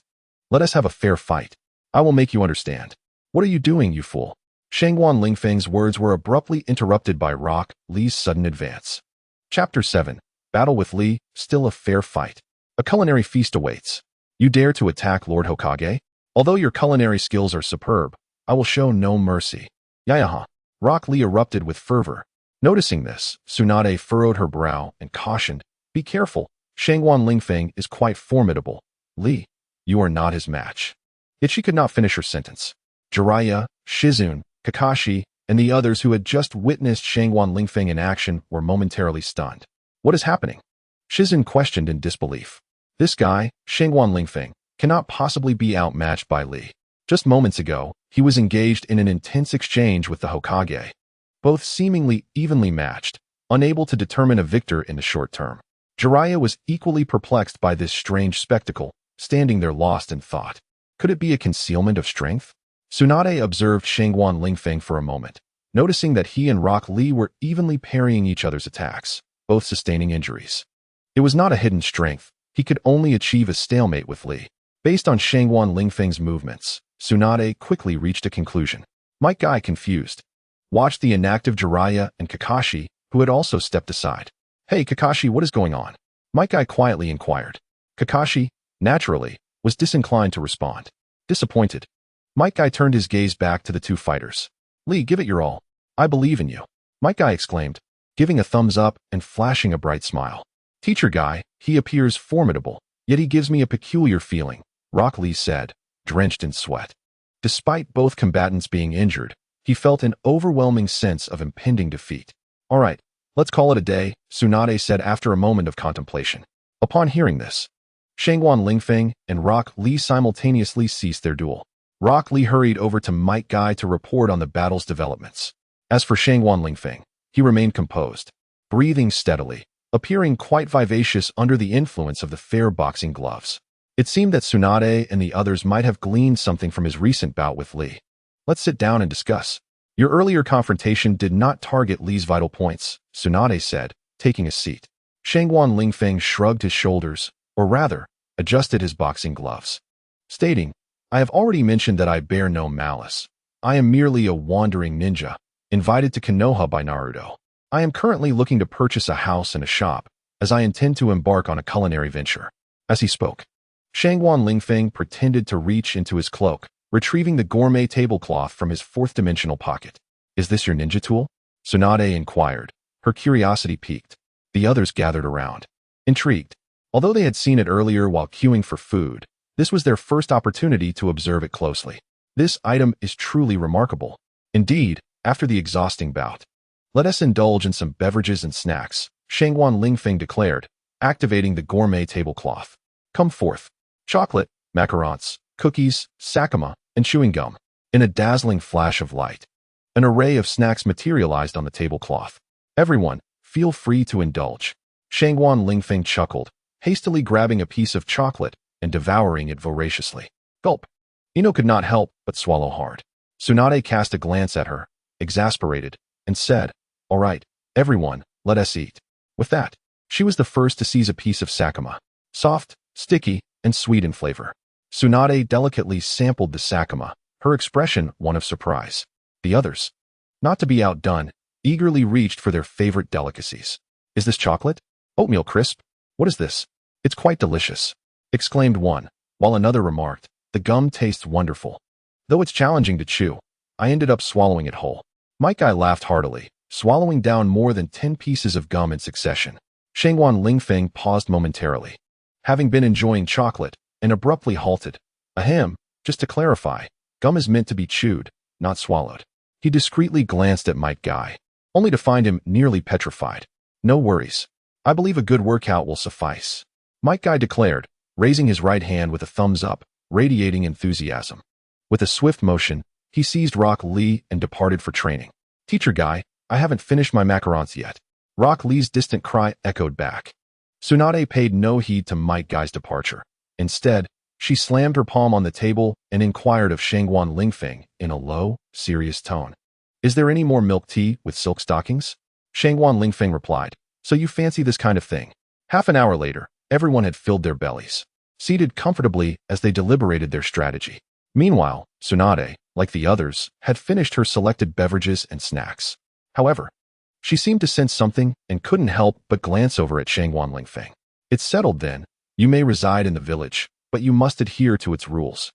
Let us have a fair fight. I will make you understand." "What are you doing, you fool?" Shangwan Lingfeng's words were abruptly interrupted by Rock Lee's sudden advance. Chapter 7. Battle with Lee, still a fair fight. A culinary feast awaits. You dare to attack Lord Hokage? Although your culinary skills are superb, I will show no mercy. Yayaha. Rock Lee erupted with fervor. Noticing this, Tsunade furrowed her brow and cautioned, "Be careful. Shangwan Lingfeng is quite formidable. Lee, you are not his match." Yet she could not finish her sentence. Jiraiya, Shizune, Kakashi, and the others who had just witnessed Shangwan Lingfeng in action were momentarily stunned. What is happening? Shizune questioned in disbelief. This guy, Shangwan Lingfeng, cannot possibly be outmatched by Lee. Just moments ago, he was engaged in an intense exchange with the Hokage. Both seemingly evenly matched, unable to determine a victor in the short term. Jiraiya was equally perplexed by this strange spectacle, standing there lost in thought. Could it be a concealment of strength? Tsunade observed Shangwan Lingfeng for a moment, noticing that he and Rock Lee were evenly parrying each other's attacks, both sustaining injuries. It was not a hidden strength. He could only achieve a stalemate with Lee. Based on Shangwan Lingfeng's movements, Tsunade quickly reached a conclusion. Might Guy, confused, watched the inactive Jiraiya and Kakashi, who had also stepped aside. "Hey, Kakashi, what is going on?" Might Guy quietly inquired. Kakashi, naturally, was disinclined to respond. Disappointed, Might Guy turned his gaze back to the two fighters. "Lee, give it your all. I believe in you," Might Guy exclaimed, giving a thumbs up and flashing a bright smile. "Teacher Guy, he appears formidable, yet he gives me a peculiar feeling," Rock Lee said, drenched in sweat. Despite both combatants being injured, he felt an overwhelming sense of impending defeat. "All right, let's call it a day," Tsunade said after a moment of contemplation. Upon hearing this, Shangguan Lingfeng and Rock Lee simultaneously ceased their duel. Rock Lee hurried over to Might Guy to report on the battle's developments. As for Shangguan Lingfeng, he remained composed, breathing steadily, appearing quite vivacious under the influence of the fair boxing gloves. It seemed that Tsunade and the others might have gleaned something from his recent bout with Lee. "Let's sit down and discuss. Your earlier confrontation did not target Lee's vital points," Tsunade said, taking a seat. Shangguan Lingfeng shrugged his shoulders, or rather, adjusted his boxing gloves, stating, "I have already mentioned that I bear no malice. I am merely a wandering ninja, invited to Konoha by Naruto. I am currently looking to purchase a house and a shop, as I intend to embark on a culinary venture." As he spoke, Shangguan Lingfeng pretended to reach into his cloak, retrieving the gourmet tablecloth from his fourth-dimensional pocket. "Is this your ninja tool?" Tsunade inquired, her curiosity piqued. The others gathered around, intrigued. Although they had seen it earlier while queuing for food, this was their first opportunity to observe it closely. "This item is truly remarkable. Indeed, after the exhausting bout, let us indulge in some beverages and snacks," Shangguan Lingfeng declared, activating the gourmet tablecloth. "Come forth. Chocolate, macarons, cookies, sakama, and chewing gum." In a dazzling flash of light, an array of snacks materialized on the tablecloth. "Everyone, feel free to indulge." Shangguan Lingfeng chuckled, hastily grabbing a piece of chocolate and devouring it voraciously. Gulp. Ino could not help but swallow hard. Tsunade cast a glance at her, exasperated, and said, "All right, everyone, let us eat." With that, she was the first to seize a piece of sakama. Soft, sticky, and sweet in flavor. Tsunade delicately sampled the sakama, her expression one of surprise. The others, not to be outdone, eagerly reached for their favorite delicacies. "Is this chocolate? Oatmeal crisp? What is this? It's quite delicious," exclaimed one, while another remarked, "The gum tastes wonderful. Though it's challenging to chew, I ended up swallowing it whole." Might Guy laughed heartily, swallowing down more than 10 pieces of gum in succession. Shangguan Lingfeng paused momentarily, having been enjoying chocolate, and abruptly halted. "Ahem, just to clarify, gum is meant to be chewed, not swallowed." He discreetly glanced at Might Guy, only to find him nearly petrified. "No worries. I believe a good workout will suffice," Might Guy declared, raising his right hand with a thumbs up, radiating enthusiasm. With a swift motion, he seized Rock Lee and departed for training. "Teacher Guy, I haven't finished my macarons yet." Rock Lee's distant cry echoed back. Tsunade paid no heed to Might Guy's departure. Instead, she slammed her palm on the table and inquired of Shangguan Lingfeng in a low, serious tone. "Is there any more milk tea with silk stockings?" Shangguan Lingfeng replied, "So you fancy this kind of thing?" Half an hour later, everyone had filled their bellies, seated comfortably as they deliberated their strategy. Meanwhile, Tsunade, like the others, had finished her selected beverages and snacks. However, she seemed to sense something and couldn't help but glance over at Shangguan Lingfeng. "It's settled then. You may reside in the village, but you must adhere to its rules.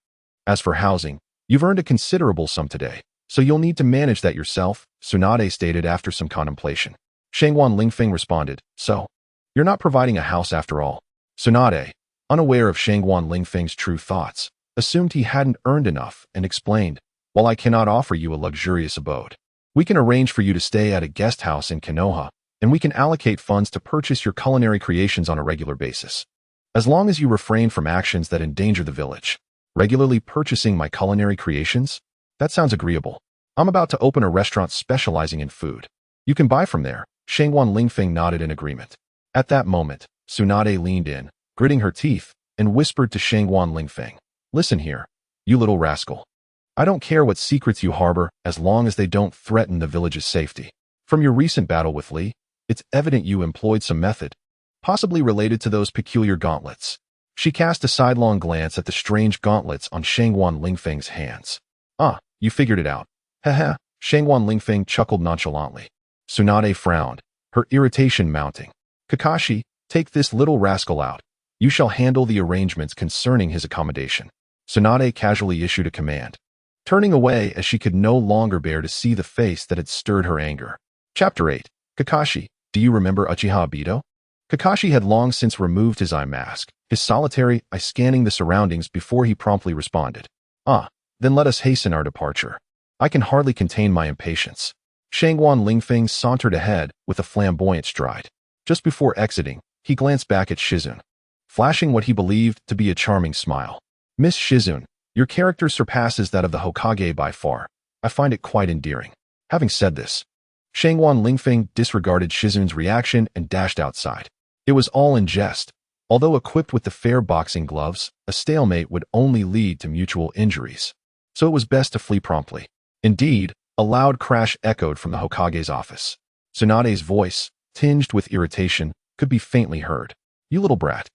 As for housing, you've earned a considerable sum today, so you'll need to manage that yourself," Tsunade stated after some contemplation. Shangguan Lingfeng responded, "So, you're not providing a house after all." Tsunade, unaware of Shangguan Lingfeng's true thoughts, assumed he hadn't earned enough and explained, "While I cannot offer you a luxurious abode, we can arrange for you to stay at a guest house in Konoha, and we can allocate funds to purchase your culinary creations on a regular basis. As long as you refrain from actions that endanger the village." "Regularly purchasing my culinary creations? That sounds agreeable. I'm about to open a restaurant specializing in food. You can buy from there." Shangguan Lingfeng nodded in agreement. At that moment, Tsunade leaned in, gritting her teeth, and whispered to Shangguan Lingfeng, "Listen here, you little rascal. I don't care what secrets you harbor as long as they don't threaten the village's safety. From your recent battle with Lee, it's evident you employed some method, possibly related to those peculiar gauntlets." She cast a sidelong glance at the strange gauntlets on Shangguan Lingfeng's hands. "Ah, you figured it out. Haha," Shangguan Lingfeng chuckled nonchalantly. Tsunade frowned, her irritation mounting. Kakashi, take this little rascal out. You shall handle the arrangements concerning his accommodation. Tsunade casually issued a command, turning away as she could no longer bear to see the face that had stirred her anger. Chapter 8. Kakashi, do you remember Uchiha Obito? Kakashi had long since removed his eye mask, his solitary eye scanning the surroundings before he promptly responded. Then let us hasten our departure. I can hardly contain my impatience. Shangguan Lingfeng sauntered ahead with a flamboyant stride. Just before exiting, he glanced back at Shizune, flashing what he believed to be a charming smile. Miss Shizune, your character surpasses that of the Hokage by far. I find it quite endearing. Having said this, Shangguan Lingfeng disregarded Shizune's reaction and dashed outside. It was all in jest. Although equipped with the fair boxing gloves, a stalemate would only lead to mutual injuries. So it was best to flee promptly. Indeed, a loud crash echoed from the Hokage's office. Tsunade's voice, tinged with irritation, could be faintly heard. You little brat.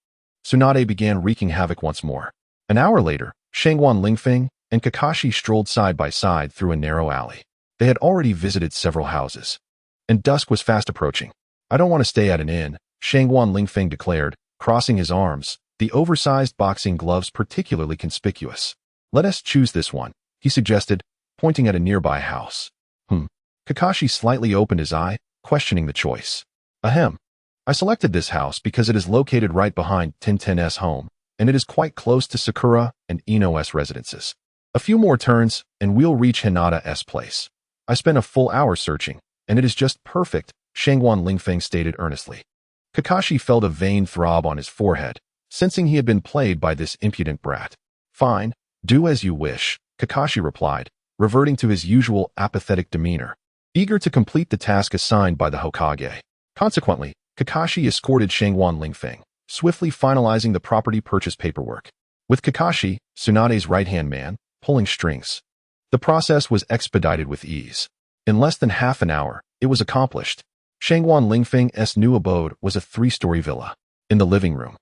Tsunade began wreaking havoc once more. An hour later, Shangguan Lingfeng and Kakashi strolled side by side through a narrow alley. They had already visited several houses, and dusk was fast approaching. I don't want to stay at an inn, Shangguan Lingfeng declared, crossing his arms, the oversized boxing gloves particularly conspicuous. Let us choose this one, he suggested, pointing at a nearby house. Kakashi slightly opened his eye, questioning the choice. Ahem. I selected this house because it is located right behind Tinten's home, and it is quite close to Sakura and Ino's residences. A few more turns, and we'll reach Hinata's place. I spent a full hour searching, and it is just perfect, Shangguan Lingfeng stated earnestly. Kakashi felt a vain throb on his forehead, sensing he had been played by this impudent brat. Fine, do as you wish, Kakashi replied, reverting to his usual apathetic demeanor, eager to complete the task assigned by the Hokage. Consequently, Kakashi escorted Shangguan Lingfeng, swiftly finalizing the property purchase paperwork. With Kakashi, Tsunade's right-hand man, pulling strings, the process was expedited with ease. In less than half an hour, it was accomplished. Shangguan Lingfeng's new abode was a 3-story villa. In the living room,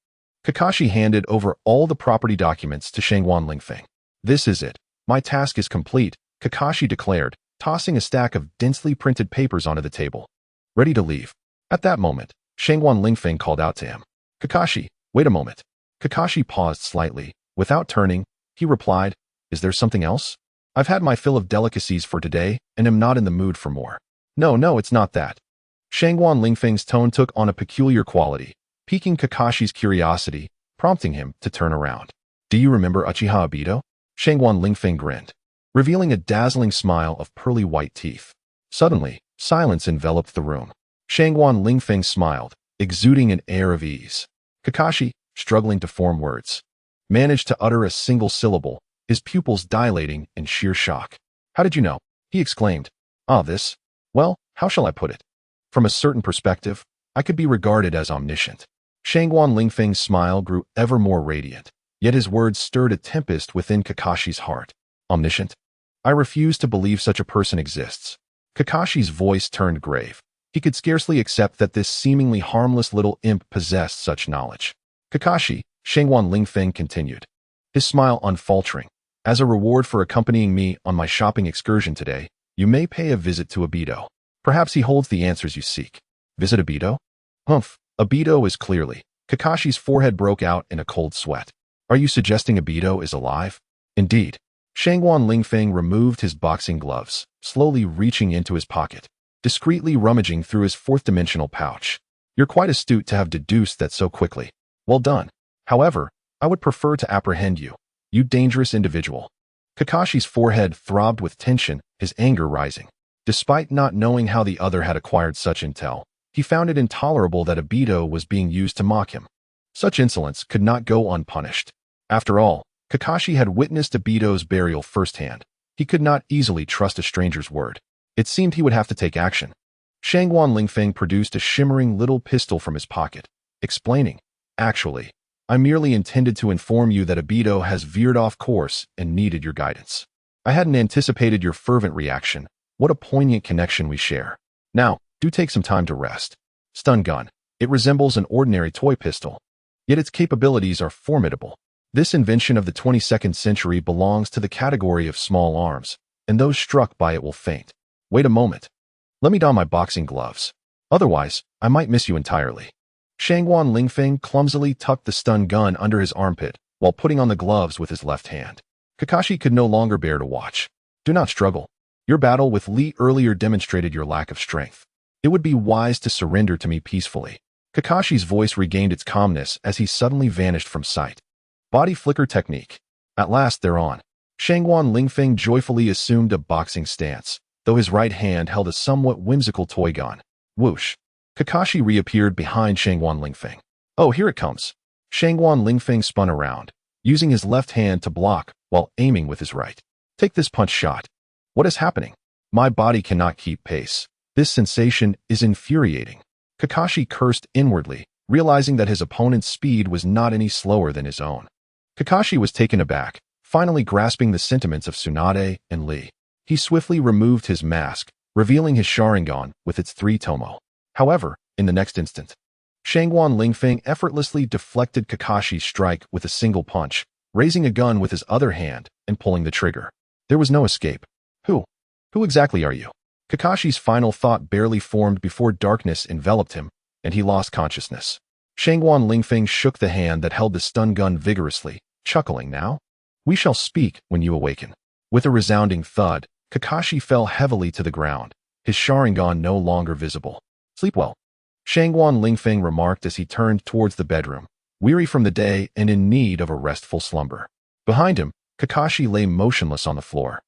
Kakashi handed over all the property documents to Shangguan Lingfeng. This is it. My task is complete, Kakashi declared, tossing a stack of densely printed papers onto the table. Ready to leave. At that moment, Shangguan Lingfeng called out to him. Kakashi, wait a moment. Kakashi paused slightly. Without turning, he replied, Is there something else? I've had my fill of delicacies for today and am not in the mood for more. No, it's not that. Shangguan Lingfeng's tone took on a peculiar quality, piquing Kakashi's curiosity, prompting him to turn around. Do you remember Uchiha Obito? Shangguan Lingfeng grinned, revealing a dazzling smile of pearly white teeth. Suddenly, silence enveloped the room. Shangguan Lingfeng smiled, exuding an air of ease. Kakashi, struggling to form words, managed to utter a single syllable, his pupils dilating in sheer shock. How did you know? He exclaimed. This? Well, how shall I put it? From a certain perspective, I could be regarded as omniscient. Shangguan Lingfeng's smile grew ever more radiant, yet his words stirred a tempest within Kakashi's heart. Omniscient? I refuse to believe such a person exists. Kakashi's voice turned grave. He could scarcely accept that this seemingly harmless little imp possessed such knowledge. Kakashi, Shangguan Lingfeng continued, his smile unfaltering. As a reward for accompanying me on my shopping excursion today, you may pay a visit to Obito. Perhaps he holds the answers you seek. Visit Obito? Humph, Obito is clearly. Kakashi's forehead broke out in a cold sweat. Are you suggesting Obito is alive? Indeed. Shangguan Lingfeng removed his boxing gloves, slowly reaching into his pocket, discreetly rummaging through his fourth-dimensional pouch. You're quite astute to have deduced that so quickly. Well done. However, I would prefer to apprehend you, you dangerous individual. Kakashi's forehead throbbed with tension, his anger rising. Despite not knowing how the other had acquired such intel, he found it intolerable that Obito was being used to mock him. Such insolence could not go unpunished. After all, Kakashi had witnessed Obito's burial firsthand. He could not easily trust a stranger's word. It seemed he would have to take action. Shangguan Lingfeng produced a shimmering little pistol from his pocket, explaining, Actually, I merely intended to inform you that Obito has veered off course and needed your guidance. I hadn't anticipated your fervent reaction. What a poignant connection we share. Now, do take some time to rest. Stun gun. It resembles an ordinary toy pistol, yet its capabilities are formidable. This invention of the 22nd century belongs to the category of small arms, and those struck by it will faint. Wait a moment. Let me don my boxing gloves. Otherwise, I might miss you entirely. Shangguan Lingfeng clumsily tucked the stun gun under his armpit while putting on the gloves with his left hand. Kakashi could no longer bear to watch. Do not struggle. Your battle with Li earlier demonstrated your lack of strength. It would be wise to surrender to me peacefully. Kakashi's voice regained its calmness as he suddenly vanished from sight. Body flicker technique. At last they're on. Shangguan Lingfeng joyfully assumed a boxing stance, though his right hand held a somewhat whimsical toy gun. Whoosh. Kakashi reappeared behind Shangguan Lingfeng. Oh, here it comes. Shangguan Lingfeng spun around, using his left hand to block while aiming with his right. Take this punch shot. What is happening? My body cannot keep pace. This sensation is infuriating. Kakashi cursed inwardly, realizing that his opponent's speed was not any slower than his own. Kakashi was taken aback, finally grasping the sentiments of Tsunade and Lee. He swiftly removed his mask, revealing his Sharingan with its 3 tomo. However, in the next instant, Shangguan Lingfeng effortlessly deflected Kakashi's strike with a single punch, raising a gun with his other hand and pulling the trigger. There was no escape. Who exactly are you? Kakashi's final thought barely formed before darkness enveloped him, and he lost consciousness. Shangguan Lingfeng shook the hand that held the stun gun vigorously, chuckling now. We shall speak when you awaken. With a resounding thud, Kakashi fell heavily to the ground, his Sharingan no longer visible. Sleep well. Shangguan Lingfeng remarked as he turned towards the bedroom, weary from the day and in need of a restful slumber. Behind him, Kakashi lay motionless on the floor.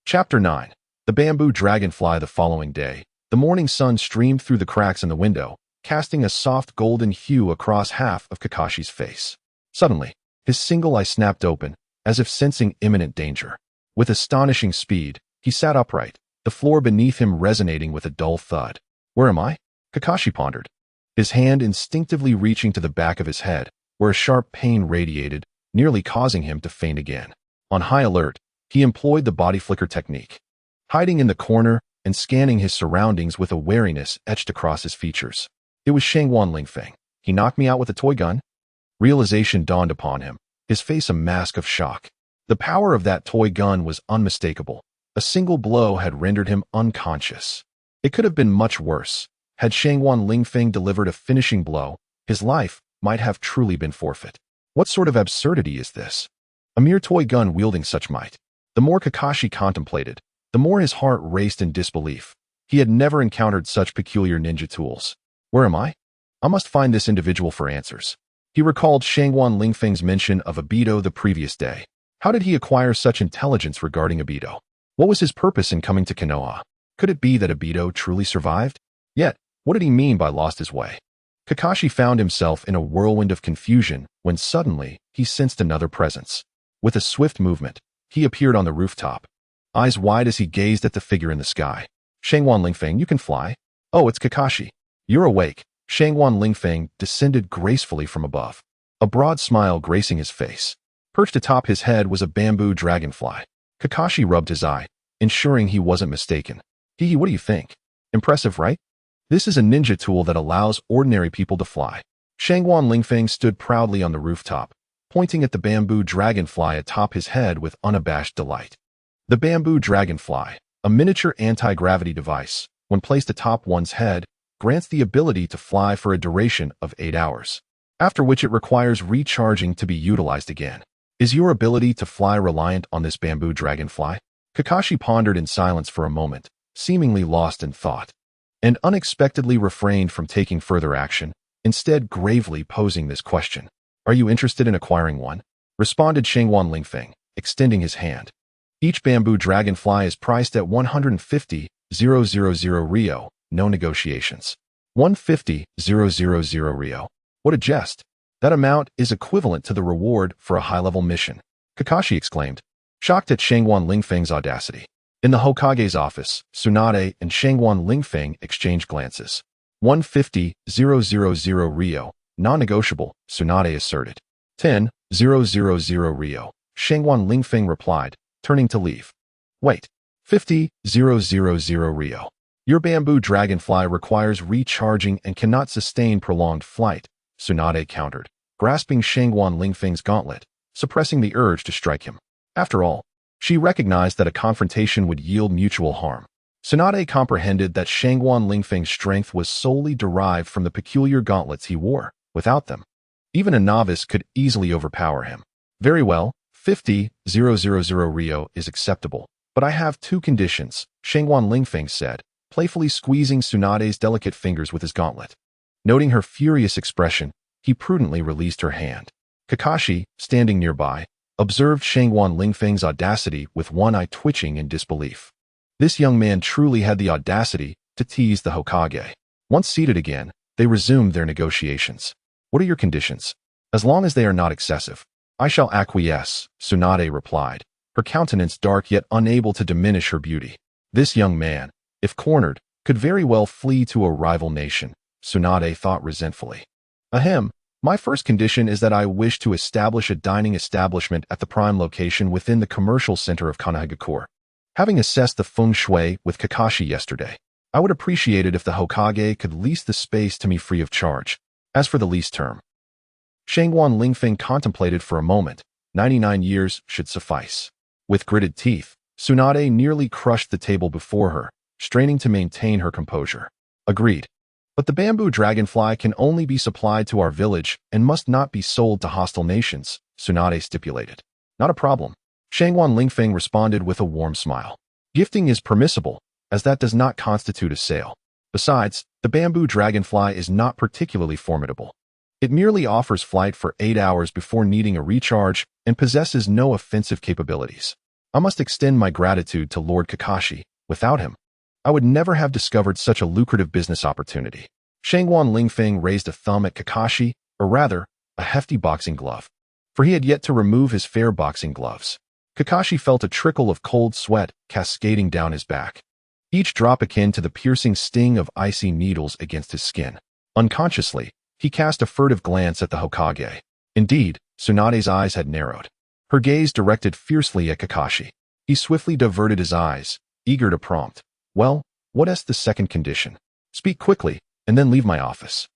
Chapter 9. The Bamboo Dragonfly. The following day, the morning sun streamed through the cracks in the window, casting a soft golden hue across half of Kakashi's face. Suddenly, his single eye snapped open, as if sensing imminent danger. With astonishing speed, he sat upright, the floor beneath him resonating with a dull thud. Where am I? Kakashi pondered, his hand instinctively reaching to the back of his head, where a sharp pain radiated, nearly causing him to faint again. On high alert, he employed the body flicker technique, hiding in the corner and scanning his surroundings with a wariness etched across his features. It was Shangguan Lingfeng. He knocked me out with a toy gun? Realization dawned upon him, his face a mask of shock. The power of that toy gun was unmistakable. A single blow had rendered him unconscious. It could have been much worse. Had Shangguan Lingfeng delivered a finishing blow, his life might have truly been forfeit. What sort of absurdity is this? A mere toy gun wielding such might. The more Kakashi contemplated, the more his heart raced in disbelief. He had never encountered such peculiar ninja tools. Where am I? I must find this individual for answers. He recalled Shangguan Lingfeng's mention of Obito the previous day. How did he acquire such intelligence regarding Obito? What was his purpose in coming to Konoha? Could it be that Obito truly survived? Yet, what did he mean by lost his way? Kakashi found himself in a whirlwind of confusion when suddenly he sensed another presence. With a swift movement, he appeared on the rooftop, eyes wide as he gazed at the figure in the sky. Shangguan Lingfeng, you can fly. Oh, it's Kakashi. You're awake. Shangguan Lingfeng descended gracefully from above, a broad smile gracing his face. Perched atop his head was a bamboo dragonfly. Kakashi rubbed his eye, ensuring he wasn't mistaken. What do you think? Impressive, right? This is a ninja tool that allows ordinary people to fly. Shangguan Lingfeng stood proudly on the rooftop, pointing at the bamboo dragonfly atop his head with unabashed delight. The bamboo dragonfly, a miniature anti-gravity device, when placed atop one's head, grants the ability to fly for a duration of 8 hours, after which it requires recharging to be utilized again. Is your ability to fly reliant on this bamboo dragonfly? Kakashi pondered in silence for a moment, seemingly lost in thought, and unexpectedly refrained from taking further action, instead gravely posing this question. Are you interested in acquiring one? Responded Shangguan Lingfeng, extending his hand. Each bamboo dragonfly is priced at 150,000 Rio, no negotiations. 150,000 Rio. What a jest. That amount is equivalent to the reward for a high-level mission, Kakashi exclaimed, shocked at Shangguan Lingfeng's audacity. In the Hokage's office, Tsunade and Shangguan Lingfeng exchanged glances. 150,000 Rio, non-negotiable, Tsunade asserted. 10,000 Rio, Shangguan Lingfeng replied, turning to leave. Wait, 50,000 Rio. Your bamboo dragonfly requires recharging and cannot sustain prolonged flight, Tsunade countered, grasping Shangguan Lingfeng's gauntlet, suppressing the urge to strike him. After all, she recognized that a confrontation would yield mutual harm. Tsunade comprehended that Shangguan Lingfeng's strength was solely derived from the peculiar gauntlets he wore. Without them, even a novice could easily overpower him. Very well, 50,000 Rio is acceptable. But I have two conditions, Shangguan Lingfeng said, playfully squeezing Tsunade's delicate fingers with his gauntlet. Noting her furious expression, he prudently released her hand. Kakashi, standing nearby, observed Shangguan Lingfeng's audacity with one eye twitching in disbelief. This young man truly had the audacity to tease the Hokage. Once seated again, they resumed their negotiations. What are your conditions? As long as they are not excessive, I shall acquiesce, Tsunade replied, her countenance dark yet unable to diminish her beauty. This young man, if cornered, could very well flee to a rival nation, Tsunade thought resentfully. Ahem, my first condition is that I wish to establish a dining establishment at the prime location within the commercial center of Konohagakure. Having assessed the feng shui with Kakashi yesterday, I would appreciate it if the Hokage could lease the space to me free of charge. As for the lease term, Shangguan Lingfeng contemplated for a moment. 99 years should suffice. With gritted teeth, Tsunade nearly crushed the table before her, straining to maintain her composure. Agreed. But the bamboo dragonfly can only be supplied to our village and must not be sold to hostile nations, Tsunade stipulated. Not a problem. Shangguan Lingfeng responded with a warm smile. Gifting is permissible, as that does not constitute a sale. Besides, the bamboo dragonfly is not particularly formidable. It merely offers flight for 8 hours before needing a recharge and possesses no offensive capabilities. I must extend my gratitude to Lord Kakashi. Without him, I would never have discovered such a lucrative business opportunity. Shangguan Lingfeng raised a thumb at Kakashi, or rather, a hefty boxing glove, for he had yet to remove his fair boxing gloves. Kakashi felt a trickle of cold sweat cascading down his back, each drop akin to the piercing sting of icy needles against his skin. Unconsciously, he cast a furtive glance at the Hokage. Indeed, Tsunade's eyes had narrowed, her gaze directed fiercely at Kakashi. He swiftly diverted his eyes, eager to prompt. Well, what is the second condition? Speak quickly, and then leave my office.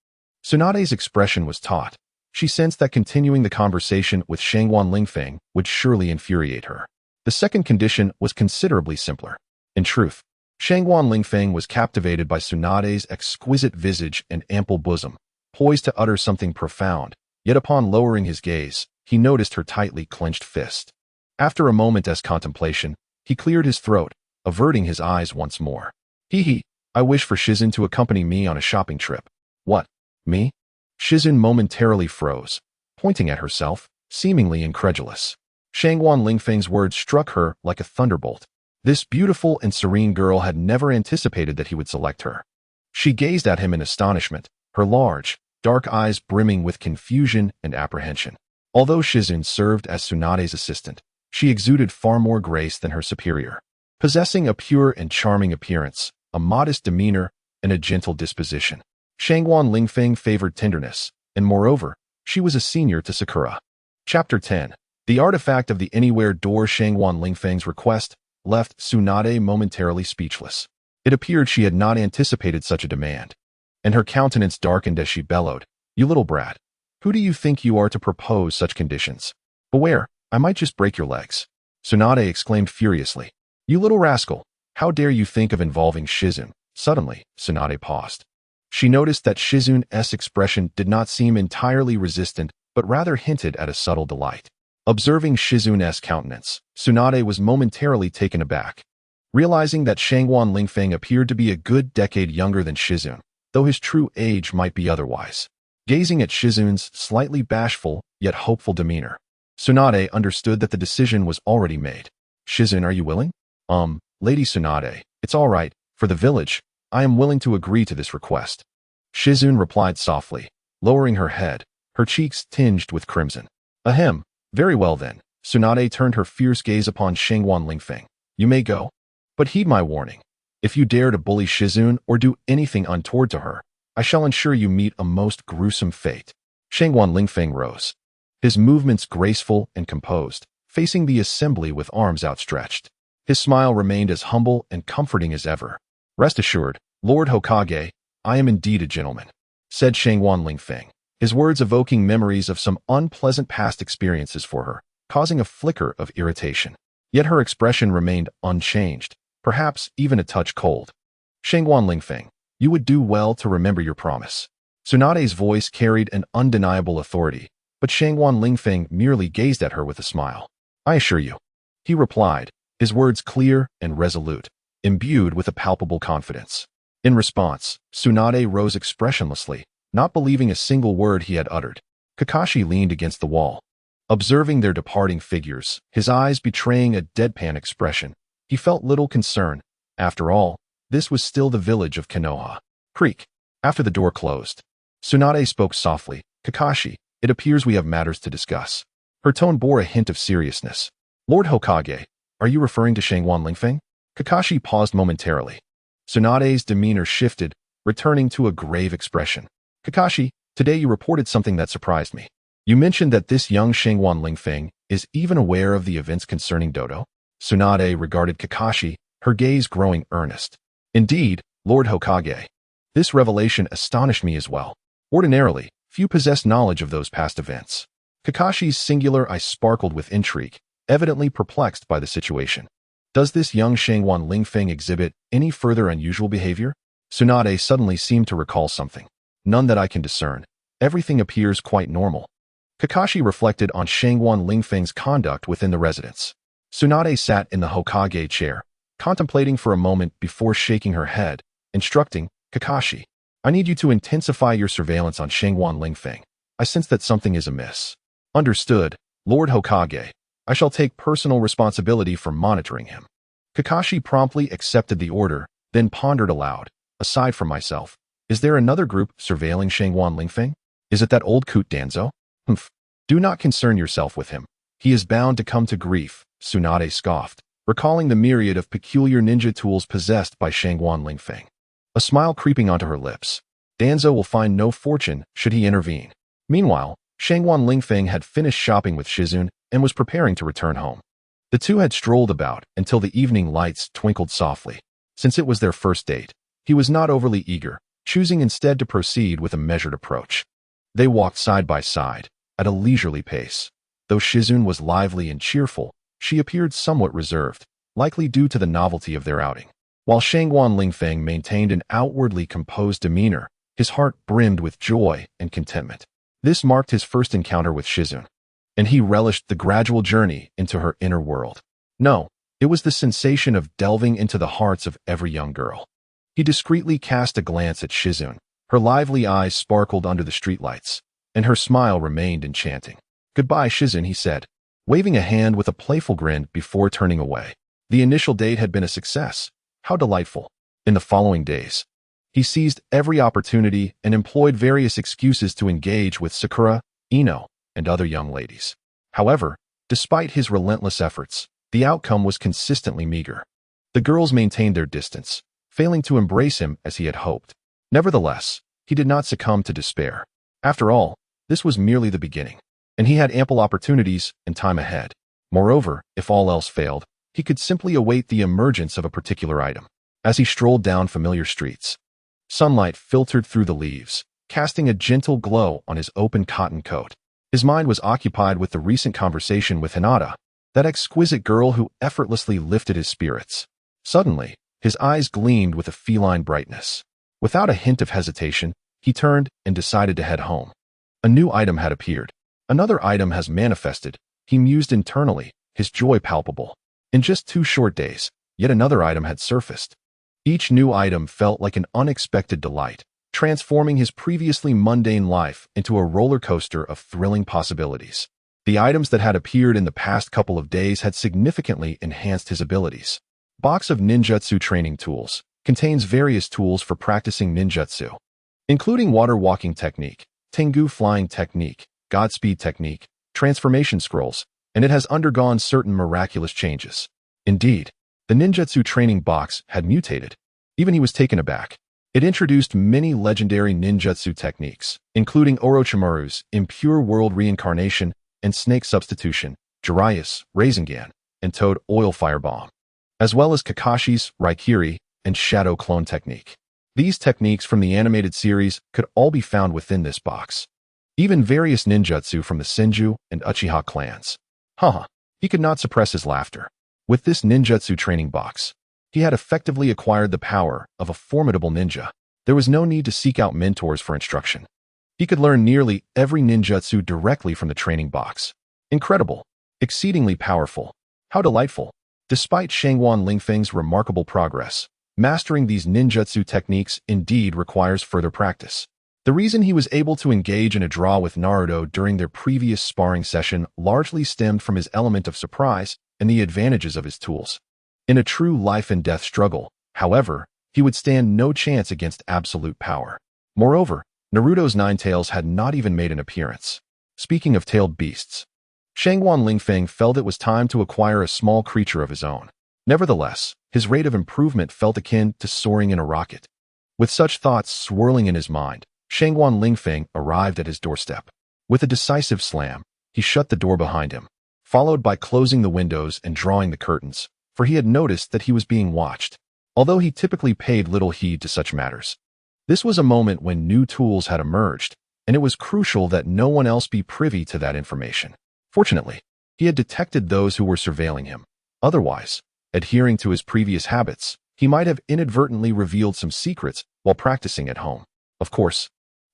Tsunade's expression was taut. She sensed that continuing the conversation with Shangguan Lingfeng would surely infuriate her. The second condition was considerably simpler. In truth, Shangguan Lingfeng was captivated by Tsunade's exquisite visage and ample bosom, poised to utter something profound, yet upon lowering his gaze, he noticed her tightly clenched fist. After a moment's contemplation, he cleared his throat, averting his eyes once more. Hee, I wish for Shizun to accompany me on a shopping trip. What? Me? Shizun momentarily froze, pointing at herself, seemingly incredulous. Shangguan Lingfeng's words struck her like a thunderbolt. This beautiful and serene girl had never anticipated that he would select her. She gazed at him in astonishment, her large, dark eyes brimming with confusion and apprehension. Although Shizun served as Tsunade's assistant, she exuded far more grace than her superior, possessing a pure and charming appearance, a modest demeanor, and a gentle disposition. Shangguan Lingfeng favored tenderness, and moreover, she was a senior to Sakura. Chapter 10. The artifact of the anywhere door. Shangguan Lingfeng's request left Tsunade momentarily speechless. It appeared she had not anticipated such a demand, and her countenance darkened as she bellowed, You little brat, who do you think you are to propose such conditions? Beware, I might just break your legs. Tsunade exclaimed furiously. You little rascal, how dare you think of involving Shizun? Suddenly, Tsunade paused. She noticed that Shizun's expression did not seem entirely resistant, but rather hinted at a subtle delight. Observing Shizun's countenance, Tsunade was momentarily taken aback, realizing that Shangguan Lingfeng appeared to be a good decade younger than Shizun, though his true age might be otherwise. Gazing at Shizun's slightly bashful, yet hopeful demeanor, Tsunade understood that the decision was already made. Shizun, are you willing? Lady Tsunade, it's all right. For the village, I am willing to agree to this request. Shizun replied softly, lowering her head, her cheeks tinged with crimson. Ahem, very well then. Tsunade turned her fierce gaze upon Shangguan Lingfeng. You may go. But heed my warning. If you dare to bully Shizun or do anything untoward to her, I shall ensure you meet a most gruesome fate. Shangguan Lingfeng rose, his movements graceful and composed, facing the assembly with arms outstretched. His smile remained as humble and comforting as ever. Rest assured, Lord Hokage, I am indeed a gentleman, said Shangguan Lingfeng, his words evoking memories of some unpleasant past experiences for her, causing a flicker of irritation. Yet her expression remained unchanged, perhaps even a touch cold. Shangguan Lingfeng, you would do well to remember your promise. Tsunade's voice carried an undeniable authority, but Shangguan Lingfeng merely gazed at her with a smile. I assure you, he replied, his words clear and resolute, imbued with a palpable confidence. In response, Tsunade rose expressionlessly, not believing a single word he had uttered. Kakashi leaned against the wall, observing their departing figures, his eyes betraying a deadpan expression. He felt little concern. After all, this was still the village of Konoha. Creak. After the door closed, Tsunade spoke softly. Kakashi, it appears we have matters to discuss. Her tone bore a hint of seriousness. Lord Hokage, are you referring to Shangguan Lingfeng? Kakashi paused momentarily. Tsunade's demeanor shifted, returning to a grave expression. Kakashi, today you reported something that surprised me. You mentioned that this young Shangguan Lingfeng is even aware of the events concerning Dodo. Tsunade regarded Kakashi, her gaze growing earnest. Indeed, Lord Hokage. This revelation astonished me as well. Ordinarily, few possess knowledge of those past events. Kakashi's singular eye sparkled with intrigue, evidently perplexed by the situation. Does this young Shangguan Lingfeng exhibit any further unusual behavior? Tsunade suddenly seemed to recall something. None that I can discern. Everything appears quite normal. Kakashi reflected on Shangguan Lingfeng's conduct within the residence. Tsunade sat in the Hokage chair, contemplating for a moment before shaking her head, instructing, Kakashi, I need you to intensify your surveillance on Shangguan Lingfeng. I sense that something is amiss. Understood, Lord Hokage. I shall take personal responsibility for monitoring him. Kakashi promptly accepted the order, then pondered aloud. Aside from myself, is there another group surveilling Shangguan Lingfeng? Is it that old coot Danzo? Humph. Do not concern yourself with him. He is bound to come to grief, Tsunade scoffed, recalling the myriad of peculiar ninja tools possessed by Shangguan Lingfeng. A smile creeping onto her lips. Danzo will find no fortune should he intervene. Meanwhile, Shangguan Lingfeng had finished shopping with Shizune and was preparing to return home. The two had strolled about until the evening lights twinkled softly. Since it was their first date, he was not overly eager, choosing instead to proceed with a measured approach. They walked side by side, at a leisurely pace. Though Shizune was lively and cheerful, she appeared somewhat reserved, likely due to the novelty of their outing. While Shangguan Lingfeng maintained an outwardly composed demeanor, his heart brimmed with joy and contentment. This marked his first encounter with Shizune, and he relished the gradual journey into her inner world. No, it was the sensation of delving into the hearts of every young girl. He discreetly cast a glance at Shizune. Her lively eyes sparkled under the streetlights, and her smile remained enchanting. Goodbye, Shizune, he said, waving a hand with a playful grin before turning away. The initial date had been a success. How delightful. In the following days, he seized every opportunity and employed various excuses to engage with Sakura, Ino, and other young ladies. However, despite his relentless efforts, the outcome was consistently meager. The girls maintained their distance, failing to embrace him as he had hoped. Nevertheless, he did not succumb to despair. After all, this was merely the beginning, and he had ample opportunities and time ahead. Moreover, if all else failed, he could simply await the emergence of a particular item. As he strolled down familiar streets, sunlight filtered through the leaves, casting a gentle glow on his open cotton coat. His mind was occupied with the recent conversation with Hinata, that exquisite girl who effortlessly lifted his spirits. Suddenly, his eyes gleamed with a feline brightness. Without a hint of hesitation, he turned and decided to head home. A new item had appeared. Another item has manifested, he mused internally, his joy palpable. In just 2 short days, yet another item had surfaced. Each new item felt like an unexpected delight, transforming his previously mundane life into a roller coaster of thrilling possibilities. The items that had appeared in the past couple of days had significantly enhanced his abilities. Box of ninjutsu training tools contains various tools for practicing ninjutsu, including water walking technique, Tengo flying technique, Godspeed technique, transformation scrolls, and it has undergone certain miraculous changes. Indeed, the ninjutsu training box had mutated. Even he was taken aback. It introduced many legendary ninjutsu techniques, including Orochimaru's impure world reincarnation and snake substitution, Jiraiya's Rasengan, and Toad oil firebomb, as well as Kakashi's Raikiri and shadow clone technique. These techniques from the animated series could all be found within this box. Even various ninjutsu from the Senju and Uchiha clans. Haha, he could not suppress his laughter. With this ninjutsu training box, He had effectively acquired the power of a formidable ninja. There was no need to seek out mentors for instruction. He could learn nearly every ninjutsu directly from the training box. Incredible. Exceedingly powerful. How delightful. Despite Shangguan Lingfeng's remarkable progress, mastering these ninjutsu techniques indeed requires further practice. The reason he was able to engage in a draw with Naruto during their previous sparring session largely stemmed from his element of surprise and the advantages of his tools. In a true life-and-death struggle, however, he would stand no chance against absolute power. Moreover, Naruto's nine tails had not even made an appearance. Speaking of tailed beasts, Shangguan Lingfeng felt it was time to acquire a small creature of his own. Nevertheless, his rate of improvement felt akin to soaring in a rocket. With such thoughts swirling in his mind, Shangguan Lingfeng arrived at his doorstep. With a decisive slam, he shut the door behind him, followed by closing the windows and drawing the curtains, for he had noticed that he was being watched, although he typically paid little heed to such matters. This was a moment when new tools had emerged, and it was crucial that no one else be privy to that information. Fortunately, he had detected those who were surveilling him. Otherwise, adhering to his previous habits, he might have inadvertently revealed some secrets while practicing at home. Of course,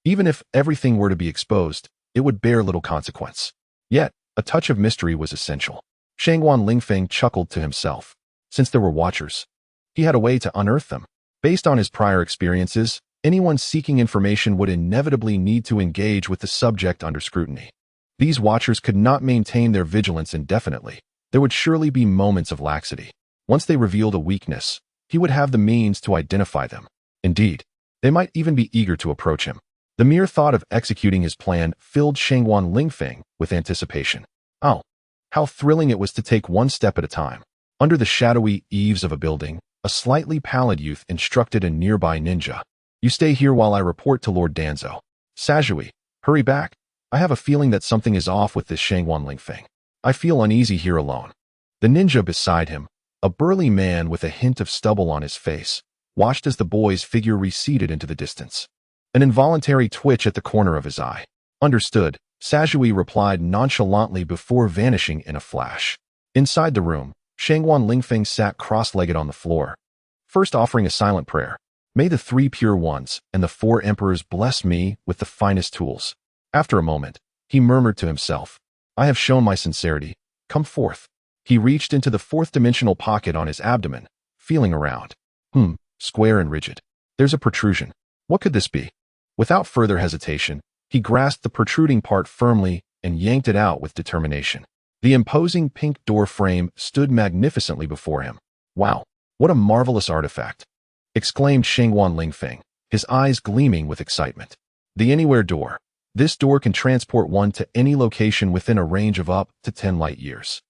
even if everything were to be exposed, it would bear little consequence. Yet, a touch of mystery was essential. Shangguan Lingfeng chuckled to himself. Since there were watchers, he had a way to unearth them. Based on his prior experiences, anyone seeking information would inevitably need to engage with the subject under scrutiny. These watchers could not maintain their vigilance indefinitely. There would surely be moments of laxity. Once they revealed a weakness, he would have the means to identify them. Indeed, they might even be eager to approach him. The mere thought of executing his plan filled Shangguan Lingfeng with anticipation. Oh, how thrilling it was to take one step at a time. Under the shadowy eaves of a building, a slightly pallid youth instructed a nearby ninja. You stay here while I report to Lord Danzo. Sajui, hurry back. I have a feeling that something is off with this Shangguan Lingfeng. I feel uneasy here alone. The ninja beside him, a burly man with a hint of stubble on his face, watched as the boy's figure receded into the distance. An involuntary twitch at the corner of his eye. Understood, Sajui replied nonchalantly before vanishing in a flash. Inside the room, Shangguan Lingfeng sat cross-legged on the floor, first offering a silent prayer. May the three pure ones and the four emperors bless me with the finest tools. After a moment, he murmured to himself, I have shown my sincerity. Come forth. He reached into the fourth-dimensional pocket on his abdomen, feeling around. Square and rigid. There's a protrusion. What could this be? Without further hesitation, he grasped the protruding part firmly and yanked it out with determination. The imposing pink door frame stood magnificently before him. Wow, what a marvelous artifact! Exclaimed Shangguan Lingfeng, his eyes gleaming with excitement. The Anywhere Door. This door can transport one to any location within a range of up to 10 light years.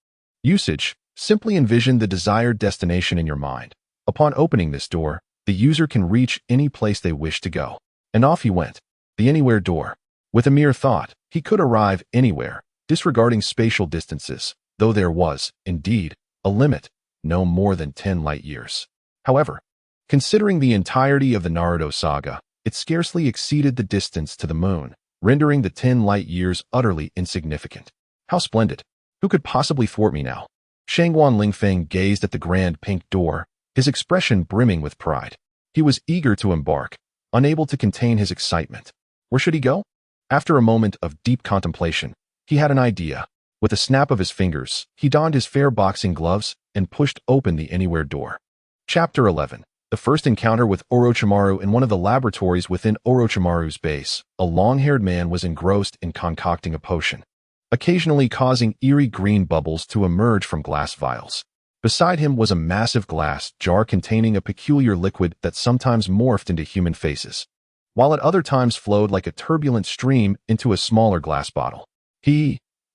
Usage. Simply envision the desired destination in your mind. Upon opening this door, the user can reach any place they wish to go. And off he went. The Anywhere Door. With a mere thought, he could arrive anywhere, disregarding spatial distances, though there was, indeed, a limit, no more than 10 light years. However, considering the entirety of the Naruto saga, it scarcely exceeded the distance to the moon, rendering the 10 light years utterly insignificant. How splendid! Who could possibly thwart me now? Shangguan Lingfeng gazed at the grand pink door, his expression brimming with pride. He was eager to embark, unable to contain his excitement. Where should he go? After a moment of deep contemplation, he had an idea. With a snap of his fingers, he donned his fair boxing gloves and pushed open the Anywhere Door. Chapter 11. The first encounter with Orochimaru. In one of the laboratories within Orochimaru's base, a long-haired man was engrossed in concocting a potion, occasionally causing eerie green bubbles to emerge from glass vials. Beside him was a massive glass jar containing a peculiar liquid that sometimes morphed into human faces, while at other times flowed like a turbulent stream into a smaller glass bottle.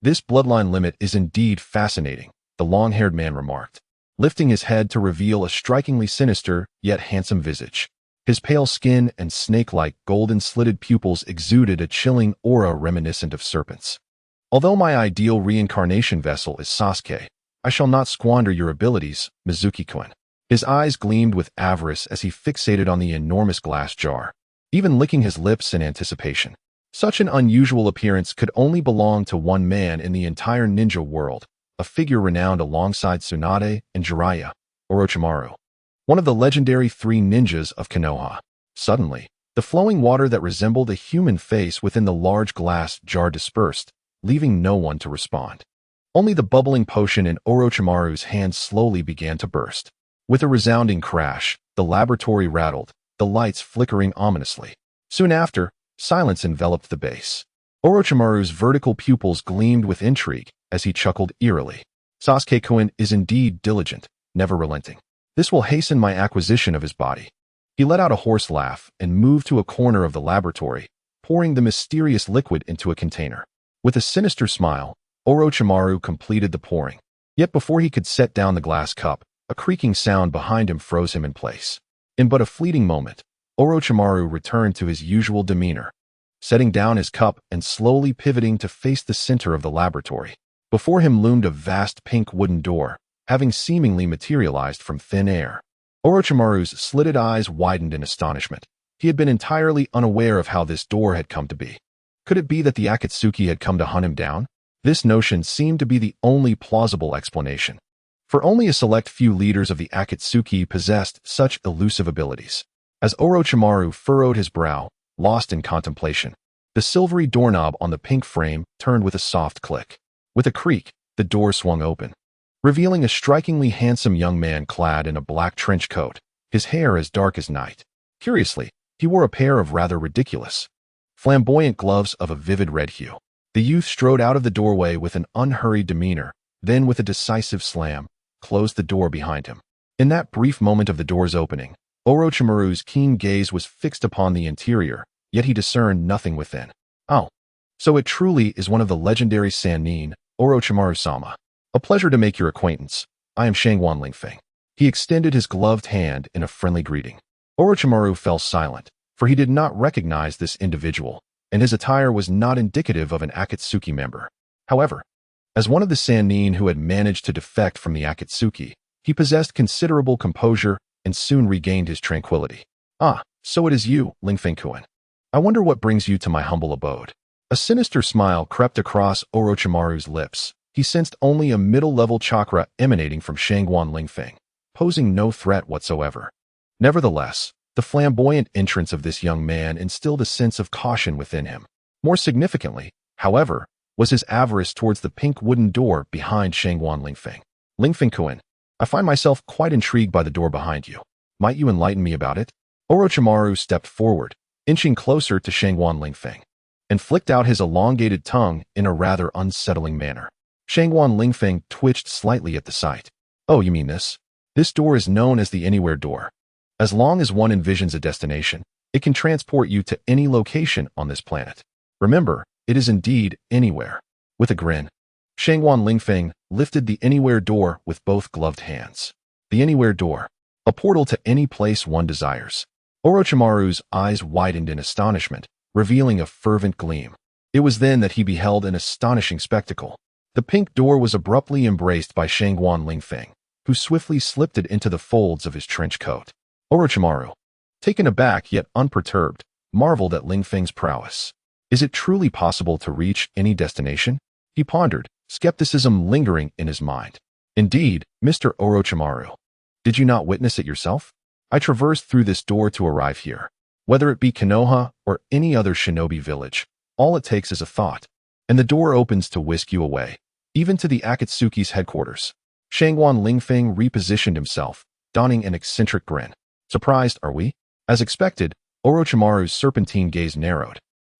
This bloodline limit is indeed fascinating, the long-haired man remarked, lifting his head to reveal a strikingly sinister yet handsome visage. His pale skin and snake-like golden-slitted pupils exuded a chilling aura reminiscent of serpents. Although my ideal reincarnation vessel is Sasuke, I shall not squander your abilities, Mizuki-kun. His eyes gleamed with avarice as he fixated on the enormous glass jar, even licking his lips in anticipation. Such an unusual appearance could only belong to one man in the entire ninja world, a figure renowned alongside Tsunade and Jiraiya, Orochimaru. one of the legendary three ninjas of Konoha. Suddenly, the flowing water that resembled a human face within the large glass jar dispersed, leaving no one to respond. Only the bubbling potion in Orochimaru's hand slowly began to burst. With a resounding crash, the laboratory rattled, the lights flickering ominously. Soon after, silence enveloped the base. Orochimaru's vertical pupils gleamed with intrigue as he chuckled eerily. Sasuke-kun is indeed diligent, never relenting. This will hasten my acquisition of his body. He let out a hoarse laugh and moved to a corner of the laboratory, pouring the mysterious liquid into a container. With a sinister smile, Orochimaru completed the pouring. Yet before he could set down the glass cup, a creaking sound behind him froze him in place. In but a fleeting moment, Orochimaru returned to his usual demeanor, setting down his cup and slowly pivoting to face the center of the laboratory. Before him loomed a vast pink wooden door, having seemingly materialized from thin air. Orochimaru's slitted eyes widened in astonishment. He had been entirely unaware of how this door had come to be. Could it be that the Akatsuki had come to hunt him down? This notion seemed to be the only plausible explanation, for only a select few leaders of the Akatsuki possessed such elusive abilities. As Orochimaru furrowed his brow, lost in contemplation, the silvery doorknob on the pink frame turned with a soft click. With a creak, the door swung open, revealing a strikingly handsome young man clad in a black trench coat, his hair as dark as night. Curiously, he wore a pair of rather ridiculous, flamboyant gloves of a vivid red hue. The youth strode out of the doorway with an unhurried demeanor, then with a decisive slam, closed the door behind him. In that brief moment of the door's opening, Orochimaru's keen gaze was fixed upon the interior, yet he discerned nothing within. Oh, so it truly is one of the legendary Sannin, Orochimaru-sama. A pleasure to make your acquaintance. I am Shangwan Lingfeng. He extended his gloved hand in a friendly greeting. Orochimaru fell silent, for he did not recognize this individual, and his attire was not indicative of an Akatsuki member. However, as one of the Sannin who had managed to defect from the Akatsuki, he possessed considerable composure and soon regained his tranquility. Ah, so it is you, Lingfeng-kun. I wonder what brings you to my humble abode. A sinister smile crept across Orochimaru's lips. He sensed only a middle-level chakra emanating from Shangwan Lingfeng, posing no threat whatsoever. Nevertheless, the flamboyant entrance of this young man instilled a sense of caution within him. More significantly, however, was his avarice towards the pink wooden door behind Shangwan Lingfeng. Lingfeng-kun, I find myself quite intrigued by the door behind you. Might you enlighten me about it? Orochimaru stepped forward, inching closer to Shangwan Lingfeng, and flicked out his elongated tongue in a rather unsettling manner. Shangwan Lingfeng twitched slightly at the sight. Oh, you mean this? This door is known as the Anywhere Door. As long as one envisions a destination, it can transport you to any location on this planet. Remember, it is indeed anywhere. With a grin, Shangwan Lingfeng lifted the Anywhere Door with both gloved hands. The Anywhere Door, a portal to any place one desires. Orochimaru's eyes widened in astonishment, revealing a fervent gleam. It was then that he beheld an astonishing spectacle. The pink door was abruptly embraced by Shangwan Lingfeng, who swiftly slipped it into the folds of his trench coat. Orochimaru, taken aback yet unperturbed, marveled at Lingfeng's prowess. Is it truly possible to reach any destination? He pondered, skepticism lingering in his mind. Indeed, Mr. Orochimaru. Did you not witness it yourself? I traversed through this door to arrive here. Whether it be Konoha or any other shinobi village, all it takes is a thought, and the door opens to whisk you away, even to the Akatsuki's headquarters. Shangwan Lingfeng repositioned himself, donning an eccentric grin. Surprised, are we? As expected, Orochimaru's serpentine gaze narrowed.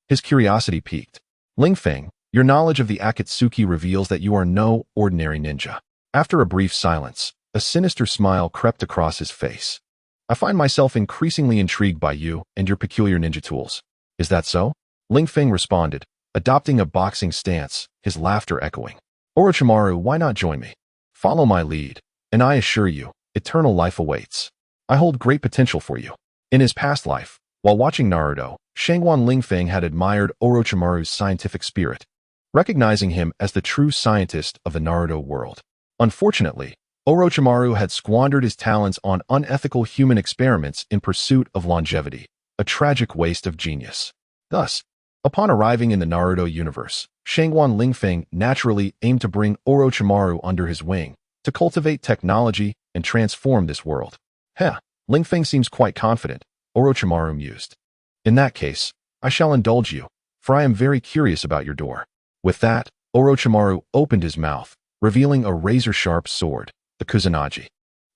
His curiosity piqued. Lingfeng, your knowledge of the Akatsuki reveals that you are no ordinary ninja. After a brief silence, a sinister smile crept across his face. I find myself increasingly intrigued by you and your peculiar ninja tools. Is that so? Lingfeng responded, adopting a boxing stance, his laughter echoing. Orochimaru, why not join me? Follow my lead, and I assure you, eternal life awaits. I hold great potential for you. In his past life, while watching Naruto, Shangwan Lingfeng had admired Orochimaru's scientific spirit, recognizing him as the true scientist of the Naruto world. Unfortunately, Orochimaru had squandered his talents on unethical human experiments in pursuit of longevity, a tragic waste of genius. Thus, upon arriving in the Naruto universe, Shangwan Lingfeng naturally aimed to bring Orochimaru under his wing, to cultivate technology and transform this world. Heh, Ling Feng seems quite confident, Orochimaru mused. In that case, I shall indulge you, for I am very curious about your door. With that, Orochimaru opened his mouth, revealing a razor-sharp sword, the Kusanagi.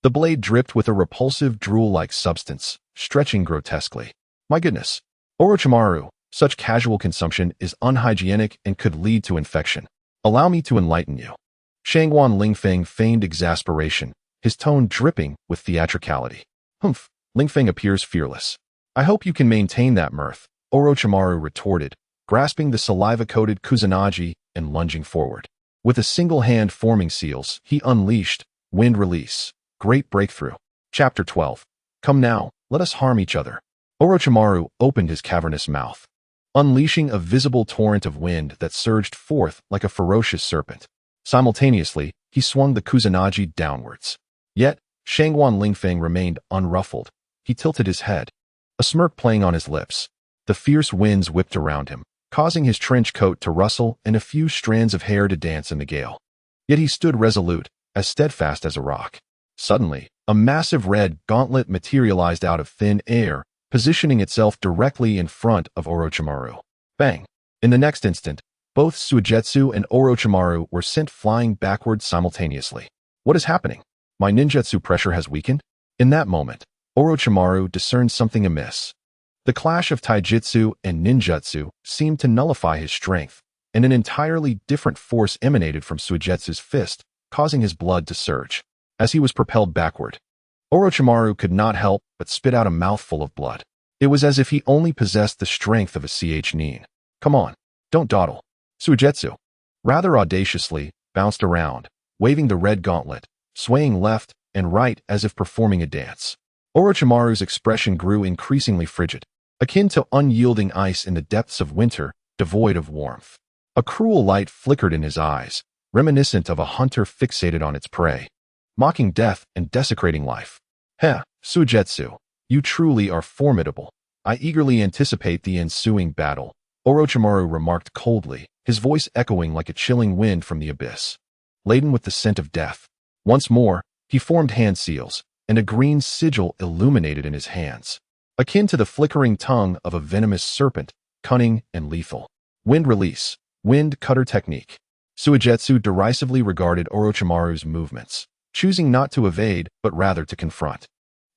The blade dripped with a repulsive drool-like substance, stretching grotesquely. My goodness. Orochimaru, such casual consumption is unhygienic and could lead to infection. Allow me to enlighten you. Shangwan Lingfeng feigned exasperation, his tone dripping with theatricality. Humph, Lingfeng appears fearless. I hope you can maintain that mirth, Orochimaru retorted, grasping the saliva-coated Kusanagi and lunging forward. With a single hand forming seals, he unleashed wind release. Great breakthrough. Chapter 12. Come now, let us harm each other. Orochimaru opened his cavernous mouth, unleashing a visible torrent of wind that surged forth like a ferocious serpent. Simultaneously, he swung the Kusanagi downwards. Yet, Shangwan Lingfeng remained unruffled. He tilted his head, a smirk playing on his lips. The fierce winds whipped around him, causing his trench coat to rustle and a few strands of hair to dance in the gale. Yet he stood resolute, as steadfast as a rock. Suddenly, a massive red gauntlet materialized out of thin air, positioning itself directly in front of Orochimaru. Bang! In the next instant, both Suigetsu and Orochimaru were sent flying backward simultaneously. What is happening? My ninjutsu pressure has weakened? In that moment, Orochimaru discerned something amiss. The clash of taijutsu and ninjutsu seemed to nullify his strength, and an entirely different force emanated from Suigetsu's fist, causing his blood to surge. As he was propelled backward, Orochimaru could not help but spit out a mouthful of blood. It was as if he only possessed the strength of a nin. Come on, don't dawdle. Suigetsu, rather audaciously, bounced around, waving the red gauntlet, swaying left and right as if performing a dance. Orochimaru's expression grew increasingly frigid, akin to unyielding ice in the depths of winter, devoid of warmth. A cruel light flickered in his eyes, reminiscent of a hunter fixated on its prey, mocking death and desecrating life. Heh, Suigetsu, you truly are formidable. I eagerly anticipate the ensuing battle, Orochimaru remarked coldly, his voice echoing like a chilling wind from the abyss, laden with the scent of death. Once more, he formed hand seals, and a green sigil illuminated in his hands, akin to the flickering tongue of a venomous serpent, cunning and lethal. Wind release, wind cutter technique. Suigetsu derisively regarded Orochimaru's movements, choosing not to evade but rather to confront.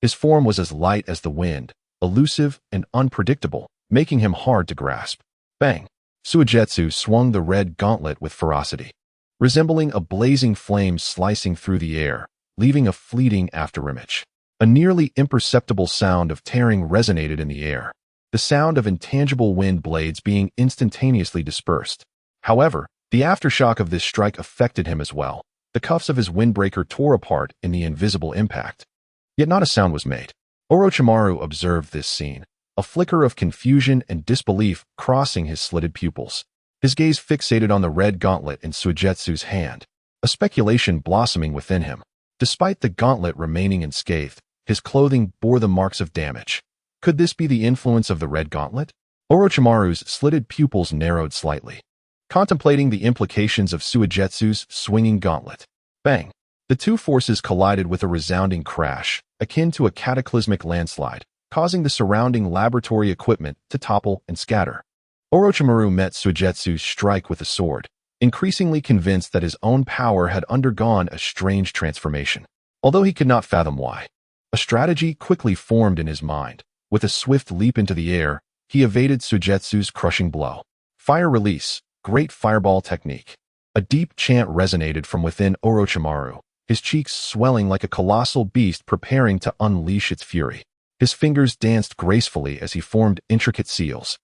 His form was as light as the wind, elusive and unpredictable, making him hard to grasp. Bang! Suigetsu swung the red gauntlet with ferocity, resembling a blazing flame slicing through the air, leaving a fleeting afterimage. A nearly imperceptible sound of tearing resonated in the air, the sound of intangible wind blades being instantaneously dispersed. However, the aftershock of this strike affected him as well. The cuffs of his windbreaker tore apart in the invisible impact. Yet not a sound was made. Orochimaru observed this scene, a flicker of confusion and disbelief crossing his slitted pupils. His gaze fixated on the red gauntlet in Suigetsu's hand, a speculation blossoming within him. Despite the gauntlet remaining unscathed, his clothing bore the marks of damage. Could this be the influence of the red gauntlet? Orochimaru's slitted pupils narrowed slightly, contemplating the implications of Suigetsu's swinging gauntlet. Bang! The two forces collided with a resounding crash, akin to a cataclysmic landslide, causing the surrounding laboratory equipment to topple and scatter. Orochimaru met Suigetsu's strike with a sword, increasingly convinced that his own power had undergone a strange transformation. Although he could not fathom why, a strategy quickly formed in his mind. With a swift leap into the air, he evaded Suigetsu's crushing blow. Fire release, great fireball technique. A deep chant resonated from within Orochimaru, his cheeks swelling like a colossal beast preparing to unleash its fury. His fingers danced gracefully as he formed intricate seals,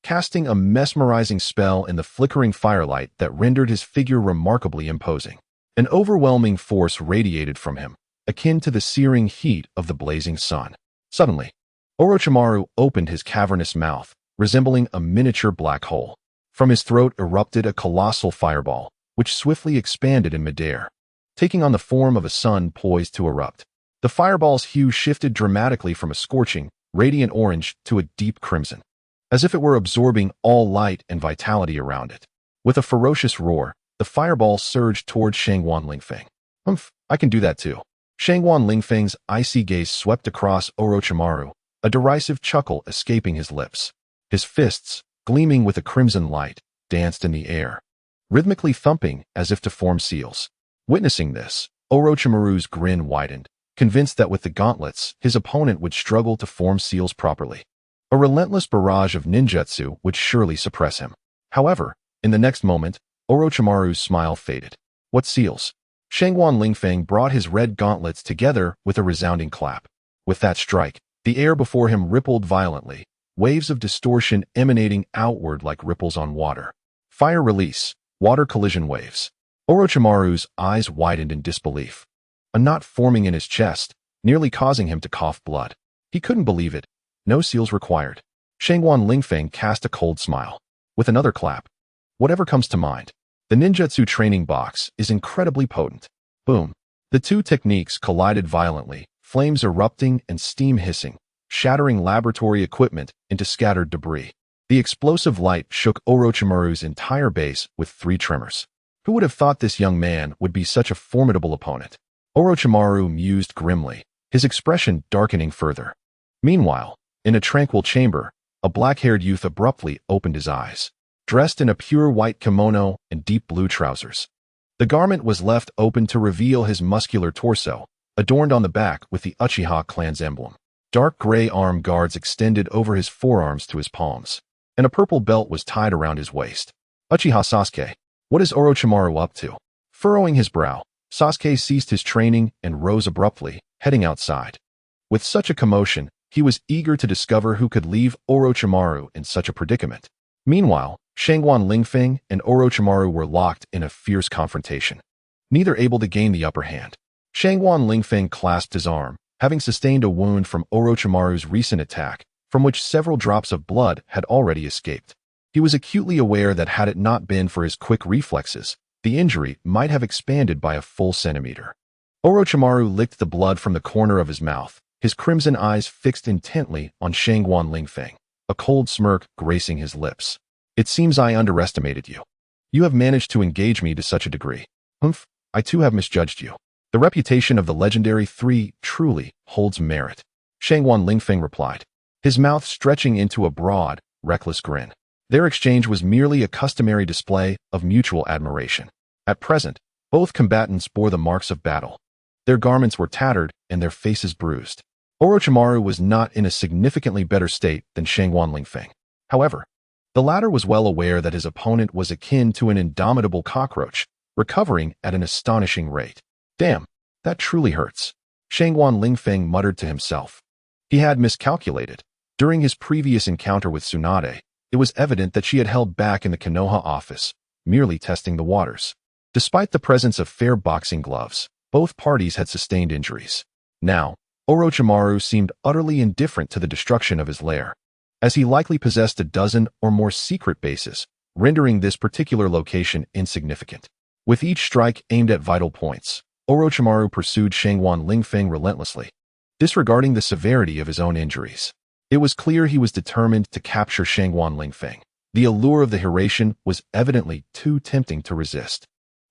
casting a mesmerizing spell in the flickering firelight that rendered his figure remarkably imposing. An overwhelming force radiated from him, akin to the searing heat of the blazing sun. Suddenly, Orochimaru opened his cavernous mouth, resembling a miniature black hole. From his throat erupted a colossal fireball, which swiftly expanded in midair, taking on the form of a sun poised to erupt. The fireball's hue shifted dramatically from a scorching, radiant orange to a deep crimson, as if it were absorbing all light and vitality around it. With a ferocious roar, the fireball surged toward Shangwan Lingfeng. Humph, I can do that too. Shangguan Lingfeng's icy gaze swept across Orochimaru, a derisive chuckle escaping his lips. His fists, gleaming with a crimson light, danced in the air, rhythmically thumping as if to form seals. Witnessing this, Orochimaru's grin widened, convinced that with the gauntlets, his opponent would struggle to form seals properly. A relentless barrage of ninjutsu would surely suppress him. However, in the next moment, Orochimaru's smile faded. What seals? Shangguan Lingfeng brought his red gauntlets together with a resounding clap. With that strike, the air before him rippled violently, waves of distortion emanating outward like ripples on water. Fire release, water collision waves. Orochimaru's eyes widened in disbelief. A knot forming in his chest, nearly causing him to cough blood. He couldn't believe it. No seals required. Shangguan Lingfeng cast a cold smile. With another clap. Whatever comes to mind. The ninjutsu training box is incredibly potent. Boom. The two techniques collided violently, flames erupting and steam hissing, shattering laboratory equipment into scattered debris. The explosive light shook Orochimaru's entire base with 3 tremors. Who would have thought this young man would be such a formidable opponent? Orochimaru mused grimly, his expression darkening further. Meanwhile, in a tranquil chamber, a black-haired youth abruptly opened his eyes. Dressed in a pure white kimono and deep blue trousers. The garment was left open to reveal his muscular torso, adorned on the back with the Uchiha clan's emblem. Dark gray arm guards extended over his forearms to his palms, and a purple belt was tied around his waist. Uchiha Sasuke, what is Orochimaru up to? Furrowing his brow, Sasuke ceased his training and rose abruptly, heading outside. With such a commotion, he was eager to discover who could leave Orochimaru in such a predicament. Meanwhile, Shangguan Lingfeng and Orochimaru were locked in a fierce confrontation, neither able to gain the upper hand. Shangguan Lingfeng clasped his arm, having sustained a wound from Orochimaru's recent attack, from which several drops of blood had already escaped. He was acutely aware that had it not been for his quick reflexes, the injury might have expanded by a full centimeter. Orochimaru licked the blood from the corner of his mouth, his crimson eyes fixed intently on Shangguan Lingfeng, a cold smirk gracing his lips. It seems I underestimated you. You have managed to engage me to such a degree. Humph, I too have misjudged you. The reputation of the legendary 3 truly holds merit. Shangguan Lingfeng replied, his mouth stretching into a broad, reckless grin. Their exchange was merely a customary display of mutual admiration. At present, both combatants bore the marks of battle. Their garments were tattered and their faces bruised. Orochimaru was not in a significantly better state than Shangguan Lingfeng. However, the latter was well aware that his opponent was akin to an indomitable cockroach, recovering at an astonishing rate. Damn, that truly hurts. Shangguan Lingfeng muttered to himself. He had miscalculated. During his previous encounter with Tsunade, it was evident that she had held back in the Konoha office, merely testing the waters. Despite the presence of fair boxing gloves, both parties had sustained injuries. Now, Orochimaru seemed utterly indifferent to the destruction of his lair, as he likely possessed a dozen or more secret bases, rendering this particular location insignificant. With each strike aimed at vital points, Orochimaru pursued Shangguan Lingfeng relentlessly, disregarding the severity of his own injuries. It was clear he was determined to capture Shangguan Lingfeng. The allure of the Hiratian was evidently too tempting to resist.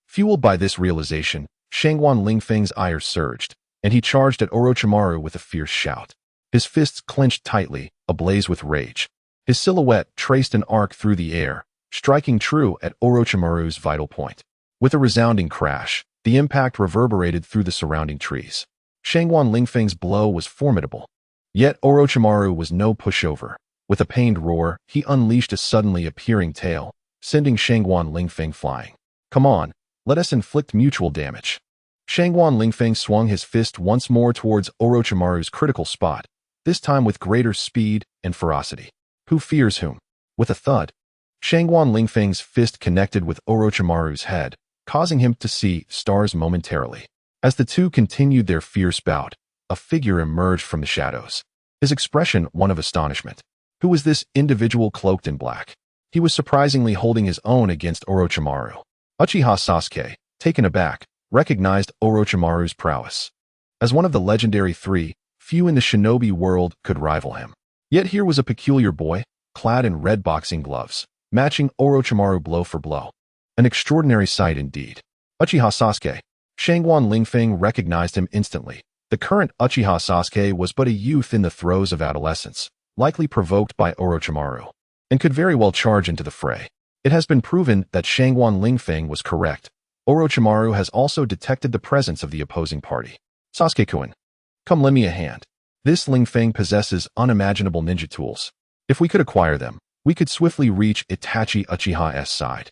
Fueled by this realization, Shangguan Lingfeng's ire surged, and he charged at Orochimaru with a fierce shout. His fists clenched tightly, ablaze with rage. His silhouette traced an arc through the air, striking true at Orochimaru's vital point. With a resounding crash, the impact reverberated through the surrounding trees. Shangguan Lingfeng's blow was formidable. Yet Orochimaru was no pushover. With a pained roar, he unleashed a suddenly appearing tail, sending Shangguan Lingfeng flying. Come on, let us inflict mutual damage. Shangguan Lingfeng swung his fist once more towards Orochimaru's critical spot, this time with greater speed and ferocity. Who fears whom? With a thud, Shangguan Lingfeng's fist connected with Orochimaru's head, causing him to see stars momentarily. As the two continued their fierce bout, a figure emerged from the shadows, his expression one of astonishment. Who was this individual cloaked in black? He was surprisingly holding his own against Orochimaru. Uchiha Sasuke, taken aback, recognized Orochimaru's prowess. As one of the legendary 3, few in the shinobi world could rival him. Yet here was a peculiar boy, clad in red boxing gloves, matching Orochimaru blow for blow. An extraordinary sight indeed. Uchiha Sasuke, Shangguan Lingfeng recognized him instantly. The current Uchiha Sasuke was but a youth in the throes of adolescence, likely provoked by Orochimaru, and could very well charge into the fray. It has been proven that Shangguan Lingfeng was correct. Orochimaru has also detected the presence of the opposing party. Sasuke-kun, come lend me a hand. This Lingfeng possesses unimaginable ninja tools. If we could acquire them, we could swiftly reach Itachi Uchiha's side.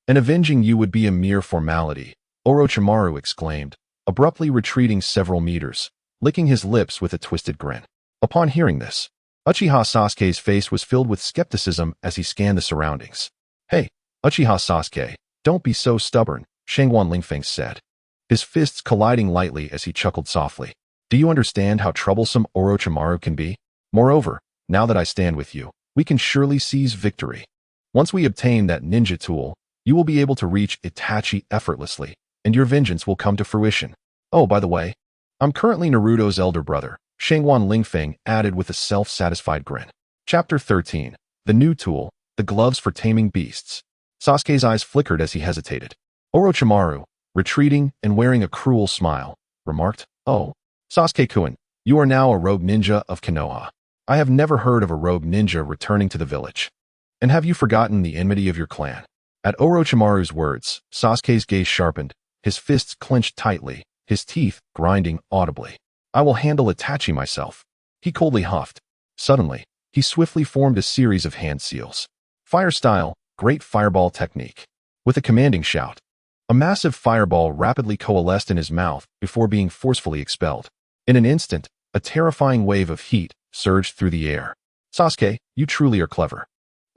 And avenging you would be a mere formality, Orochimaru exclaimed, abruptly retreating several meters, licking his lips with a twisted grin. Upon hearing this, Uchiha Sasuke's face was filled with skepticism as he scanned the surroundings. Hey, Uchiha Sasuke, don't be so stubborn, Shangguan Lingfeng said, his fists colliding lightly as he chuckled softly. Do you understand how troublesome Orochimaru can be? Moreover, now that I stand with you, we can surely seize victory. Once we obtain that ninja tool, you will be able to reach Itachi effortlessly, and your vengeance will come to fruition. Oh, by the way, I'm currently Naruto's elder brother, Shangguan Lingfeng added with a self-satisfied grin. Chapter 13. The New Tool, the Gloves for Taming Beasts. Sasuke's eyes flickered as he hesitated. Orochimaru, retreating and wearing a cruel smile, remarked, "Oh, Sasuke-kun, you are now a rogue ninja of Konoha. I have never heard of a rogue ninja returning to the village. And have you forgotten the enmity of your clan?" At Orochimaru's words, Sasuke's gaze sharpened, his fists clenched tightly, his teeth grinding audibly. "I will handle Itachi myself," he coldly huffed. Suddenly, he swiftly formed a series of hand seals. Fire style, great fireball technique. With a commanding shout, a massive fireball rapidly coalesced in his mouth before being forcefully expelled. In an instant, a terrifying wave of heat surged through the air. "Sasuke, you truly are clever,"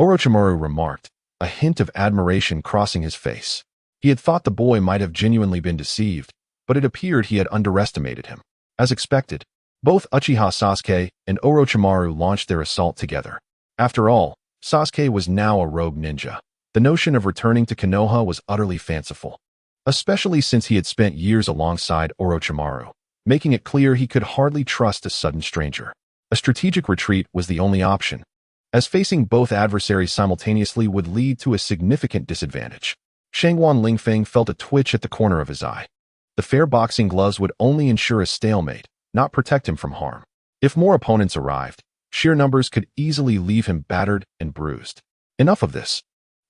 Orochimaru remarked, a hint of admiration crossing his face. He had thought the boy might have genuinely been deceived, but it appeared he had underestimated him. As expected, both Uchiha Sasuke and Orochimaru launched their assault together. After all, Sasuke was now a rogue ninja. The notion of returning to Konoha was utterly fanciful, especially since he had spent years alongside Orochimaru, making it clear he could hardly trust a sudden stranger. A strategic retreat was the only option, as facing both adversaries simultaneously would lead to a significant disadvantage. Shangguan Lingfeng felt a twitch at the corner of his eye. The fair boxing gloves would only ensure a stalemate, not protect him from harm. If more opponents arrived, sheer numbers could easily leave him battered and bruised. Enough of this.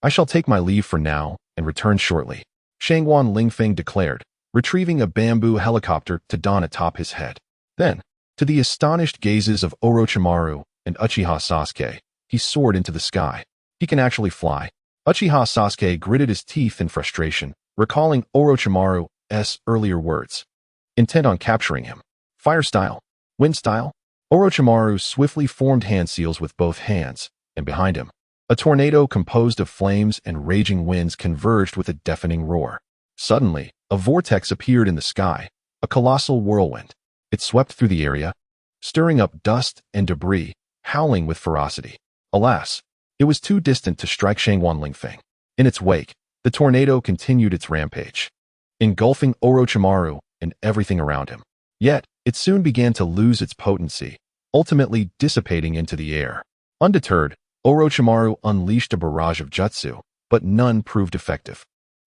I shall take my leave for now and return shortly, Shangguan Lingfeng declared, retrieving a bamboo helicopter to don atop his head. Then, to the astonished gazes of Orochimaru and Uchiha Sasuke, he soared into the sky. He can actually fly. Uchiha Sasuke gritted his teeth in frustration, recalling Orochimaru's earlier words, intent on capturing him. Fire style, wind style. Orochimaru swiftly formed hand seals with both hands, and behind him, a tornado composed of flames and raging winds converged with a deafening roar. Suddenly, a vortex appeared in the sky, a colossal whirlwind. It swept through the area, stirring up dust and debris, howling with ferocity. Alas, it was too distant to strike Shangguan Lingfeng. In its wake, the tornado continued its rampage, engulfing Orochimaru and everything around him. Yet, it soon began to lose its potency, ultimately dissipating into the air. Undeterred, Orochimaru unleashed a barrage of jutsu, but none proved effective.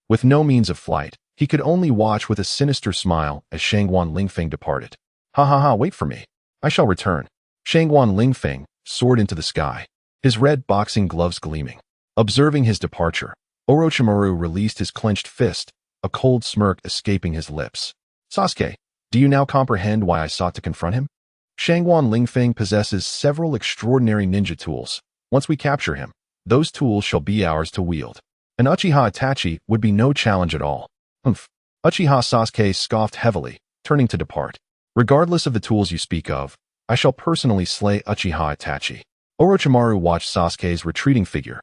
With no means of flight, he could only watch with a sinister smile as Shangguan Lingfeng departed. "Ha ha ha, wait for me. I shall return." Shangguan Lingfeng soared into the sky, his red boxing gloves gleaming. Observing his departure, Orochimaru released his clenched fist, a cold smirk escaping his lips. "Sasuke, do you now comprehend why I sought to confront him? Shangguan Lingfeng possesses several extraordinary ninja tools. Once we capture him, those tools shall be ours to wield. And Uchiha Itachi would be no challenge at all." "Humph." Uchiha Sasuke scoffed heavily, turning to depart. "Regardless of the tools you speak of, I shall personally slay Uchiha Itachi." Orochimaru watched Sasuke's retreating figure,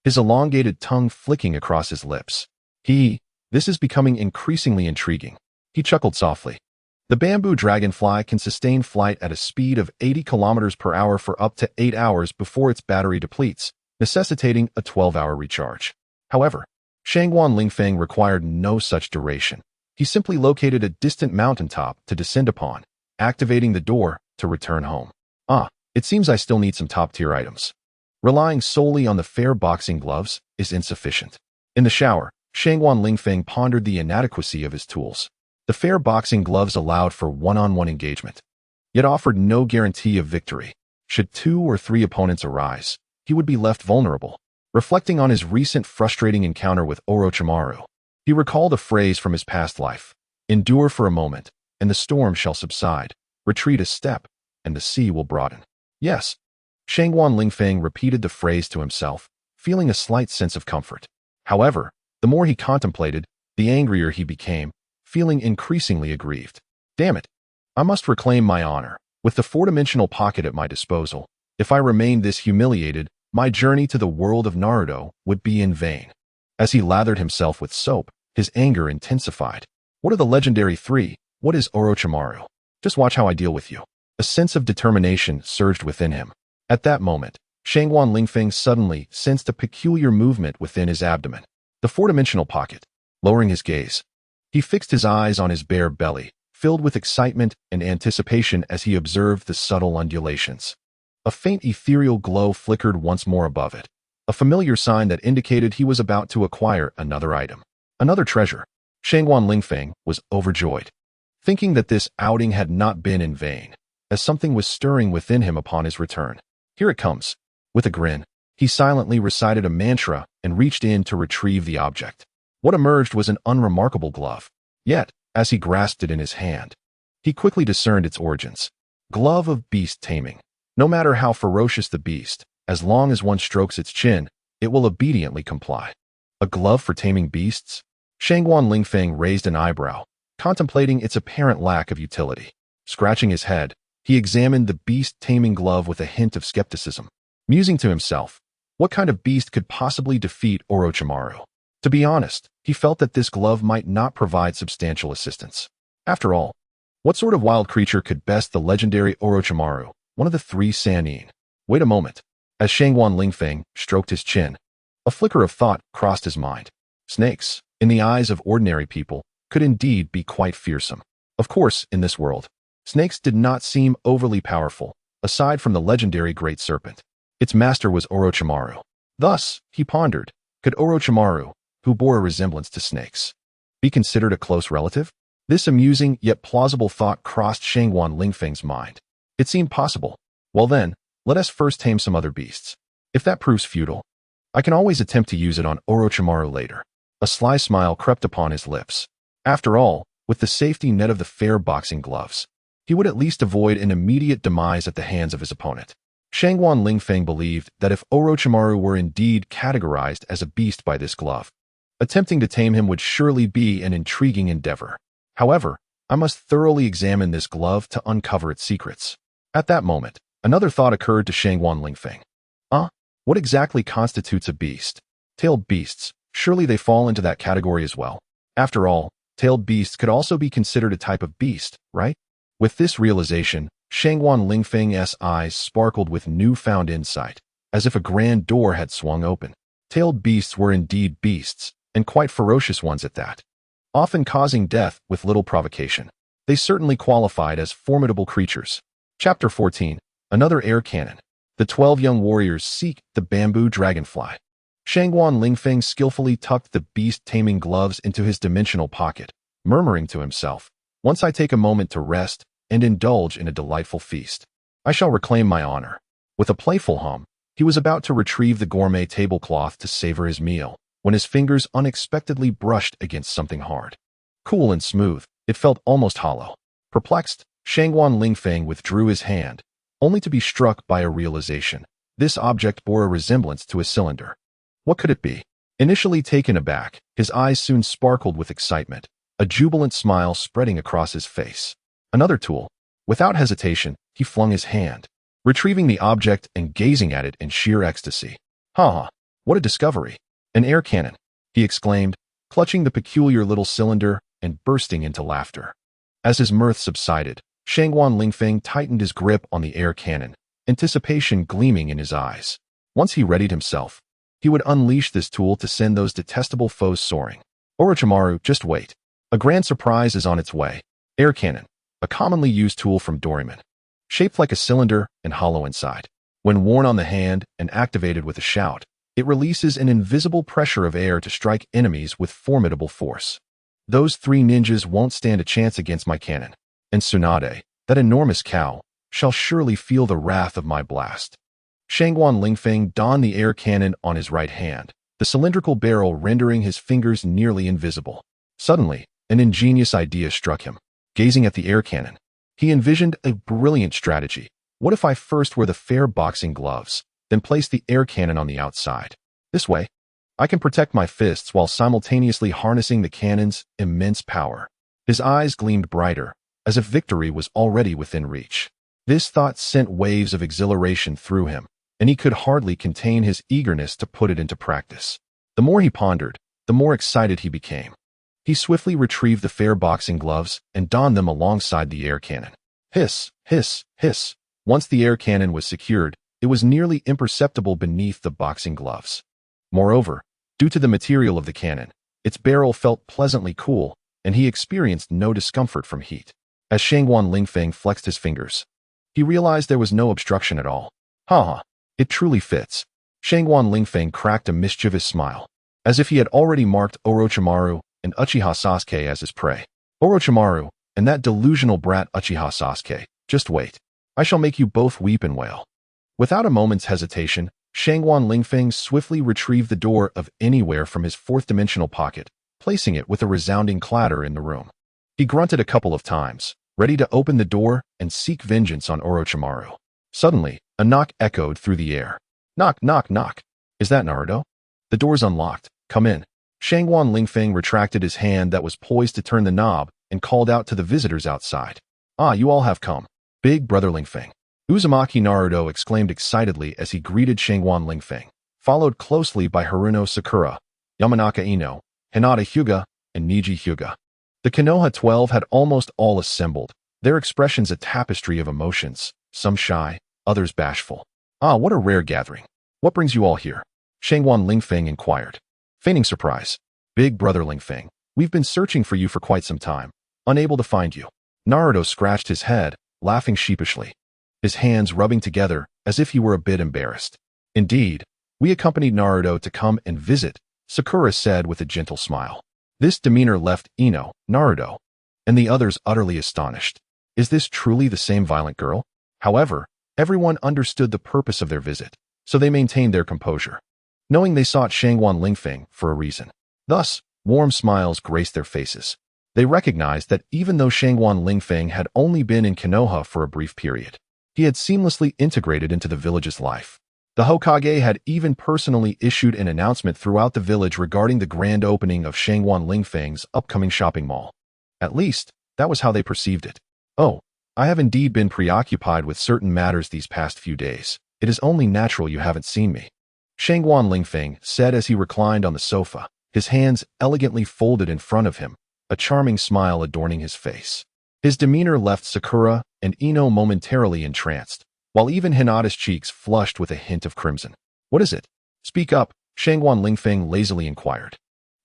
his elongated tongue flicking across his lips. This is becoming increasingly intriguing. He chuckled softly. The bamboo dragonfly can sustain flight at a speed of 80 kilometers per hour for up to 8 hours before its battery depletes, necessitating a 12-hour recharge. However, Shangguan Lingfeng required no such duration. He simply located a distant mountaintop to descend upon, activating the door to return home. It seems I still need some top-tier items. Relying solely on the fair boxing gloves is insufficient. In the shower, Shangguan Lingfeng pondered the inadequacy of his tools. The fair boxing gloves allowed for one-on-one engagement, yet offered no guarantee of victory. Should 2 or 3 opponents arise, he would be left vulnerable. Reflecting on his recent frustrating encounter with Orochimaru, he recalled a phrase from his past life: "Endure for a moment, and the storm shall subside. Retreat a step, and the sea will broaden." Yes, Shangguan Lingfeng repeated the phrase to himself, feeling a slight sense of comfort. However, the more he contemplated, the angrier he became, feeling increasingly aggrieved. Damn it! I must reclaim my honor. With the 4-dimensional pocket at my disposal, if I remained this humiliated, my journey to the world of Naruto would be in vain. As he lathered himself with soap, his anger intensified. What are the legendary 3? What is Orochimaru? Just watch how I deal with you. A sense of determination surged within him. At that moment, Shangguan Lingfeng suddenly sensed a peculiar movement within his abdomen. The 4-dimensional pocket. Lowering his gaze, he fixed his eyes on his bare belly, filled with excitement and anticipation as he observed the subtle undulations. A faint ethereal glow flickered once more above it, a familiar sign that indicated he was about to acquire another item, another treasure. Shangguan Lingfeng was overjoyed, thinking that this outing had not been in vain, as something was stirring within him upon his return. Here it comes. With a grin, he silently recited a mantra and reached in to retrieve the object. What emerged was an unremarkable glove. Yet, as he grasped it in his hand, he quickly discerned its origins. Glove of beast taming. No matter how ferocious the beast, as long as one strokes its chin, it will obediently comply. A glove for taming beasts? Shangguan Lingfeng raised an eyebrow, contemplating its apparent lack of utility. Scratching his head, he examined the beast-taming glove with a hint of skepticism. Musing to himself, what kind of beast could possibly defeat Orochimaru? To be honest, he felt that this glove might not provide substantial assistance. After all, what sort of wild creature could best the legendary Orochimaru, one of the 3 Sannin? Wait a moment. As Shangguan Lingfeng stroked his chin, a flicker of thought crossed his mind. Snakes, in the eyes of ordinary people, could indeed be quite fearsome. Of course, in this world, snakes did not seem overly powerful, aside from the legendary Great Serpent. Its master was Orochimaru. Thus, he pondered, could Orochimaru, who bore a resemblance to snakes, be considered a close relative? This amusing yet plausible thought crossed Shangguan Lingfeng's mind. It seemed possible. Well then, let us first tame some other beasts. If that proves futile, I can always attempt to use it on Orochimaru later. A sly smile crept upon his lips. After all, with the safety net of the fair boxing gloves, he would at least avoid an immediate demise at the hands of his opponent. Shangguan Lingfeng believed that if Orochimaru were indeed categorized as a beast by this glove, attempting to tame him would surely be an intriguing endeavor. However, I must thoroughly examine this glove to uncover its secrets. At that moment, another thought occurred to Shangguan Lingfeng. What exactly constitutes a beast? Tailed beasts, surely they fall into that category as well. After all, tailed beasts could also be considered a type of beast, right? With this realization, Shangguan Lingfeng's eyes sparkled with newfound insight, as if a grand door had swung open. Tailed beasts were indeed beasts, and quite ferocious ones at that, often causing death with little provocation. They certainly qualified as formidable creatures. Chapter 14. Another air cannon. The 12 young warriors seek the bamboo dragonfly. Shangguan Lingfeng skillfully tucked the beast-taming gloves into his dimensional pocket, murmuring to himself, "Once I take a moment to rest and indulge in a delightful feast, I shall reclaim my honor." With a playful hum, he was about to retrieve the gourmet tablecloth to savor his meal, when his fingers unexpectedly brushed against something hard. Cool and smooth, it felt almost hollow. Perplexed, Shangguan Lingfeng withdrew his hand, only to be struck by a realization. This object bore a resemblance to a cylinder. What could it be? Initially taken aback, his eyes soon sparkled with excitement, a jubilant smile spreading across his face. Another tool. Without hesitation, he flung his hand, retrieving the object and gazing at it in sheer ecstasy. "Ha! What a discovery! An air cannon!" he exclaimed, clutching the peculiar little cylinder and bursting into laughter. As his mirth subsided, Shangguan Lingfeng tightened his grip on the air cannon, anticipation gleaming in his eyes. Once he readied himself, he would unleash this tool to send those detestable foes soaring. Orochimaru, just wait. A grand surprise is on its way. Air cannon, a commonly used tool from Doraemon. Shaped like a cylinder and hollow inside. When worn on the hand and activated with a shout, it releases an invisible pressure of air to strike enemies with formidable force. Those 3 ninjas won't stand a chance against my cannon. And Tsunade, that enormous cow, shall surely feel the wrath of my blast. Shangguan Lingfeng donned the air cannon on his right hand, the cylindrical barrel rendering his fingers nearly invisible. Suddenly, an ingenious idea struck him. Gazing at the air cannon, he envisioned a brilliant strategy. What if I first wear the fair boxing gloves, then place the air cannon on the outside? This way, I can protect my fists while simultaneously harnessing the cannon's immense power. His eyes gleamed brighter, as if victory was already within reach. This thought sent waves of exhilaration through him, and he could hardly contain his eagerness to put it into practice. The more he pondered, the more excited he became. He swiftly retrieved the fair boxing gloves and donned them alongside the air cannon. Hiss, hiss, hiss. Once the air cannon was secured, it was nearly imperceptible beneath the boxing gloves. Moreover, due to the material of the cannon, its barrel felt pleasantly cool, and he experienced no discomfort from heat. As Shangguan Lingfeng flexed his fingers, he realized there was no obstruction at all. Ha! It truly fits. Shangguan Lingfeng cracked a mischievous smile, as if he had already marked Orochimaru and Uchiha Sasuke as his prey. Orochimaru, and that delusional brat Uchiha Sasuke, just wait. I shall make you both weep and wail. Without a moment's hesitation, Shangguan Lingfeng swiftly retrieved the door of anywhere from his fourth-dimensional pocket, placing it with a resounding clatter in the room. He grunted a couple of times, ready to open the door and seek vengeance on Orochimaru. Suddenly, a knock echoed through the air. Knock, knock, knock. Is that Naruto? The door's unlocked. Come in. Shangguan Lingfeng retracted his hand that was poised to turn the knob and called out to the visitors outside. Ah, you all have come. Big brother Lingfeng. Uzumaki Naruto exclaimed excitedly as he greeted Shangguan Lingfeng, followed closely by Haruno Sakura, Yamanaka Ino, Hinata Hyuga, and Niji Hyuga. The Konoha 12 had almost all assembled, their expressions a tapestry of emotions, some shy, others bashful. Ah, what a rare gathering. What brings you all here? Shangguan Lingfeng inquired. Feigning surprise. Big brother Lingfeng, we've been searching for you for quite some time, unable to find you. Naruto scratched his head, laughing sheepishly, his hands rubbing together as if he were a bit embarrassed. Indeed, we accompanied Naruto to come and visit, Sakura said with a gentle smile. This demeanor left Ino, Naruto, and the others utterly astonished. Is this truly the same violent girl? However, everyone understood the purpose of their visit, so they maintained their composure, knowing they sought Shangguan Lingfeng for a reason. Thus, warm smiles graced their faces. They recognized that even though Shangguan Lingfeng had only been in Konoha for a brief period, he had seamlessly integrated into the village's life. The Hokage had even personally issued an announcement throughout the village regarding the grand opening of Shangguan Lingfeng's upcoming shopping mall. At least, that was how they perceived it. Oh, I have indeed been preoccupied with certain matters these past few days. It is only natural you haven't seen me. Shangguan Lingfeng said as he reclined on the sofa, his hands elegantly folded in front of him, a charming smile adorning his face. His demeanor left Sakura and Ino momentarily entranced, while even Hinata's cheeks flushed with a hint of crimson. What is it? Speak up, Shangguan Lingfeng lazily inquired.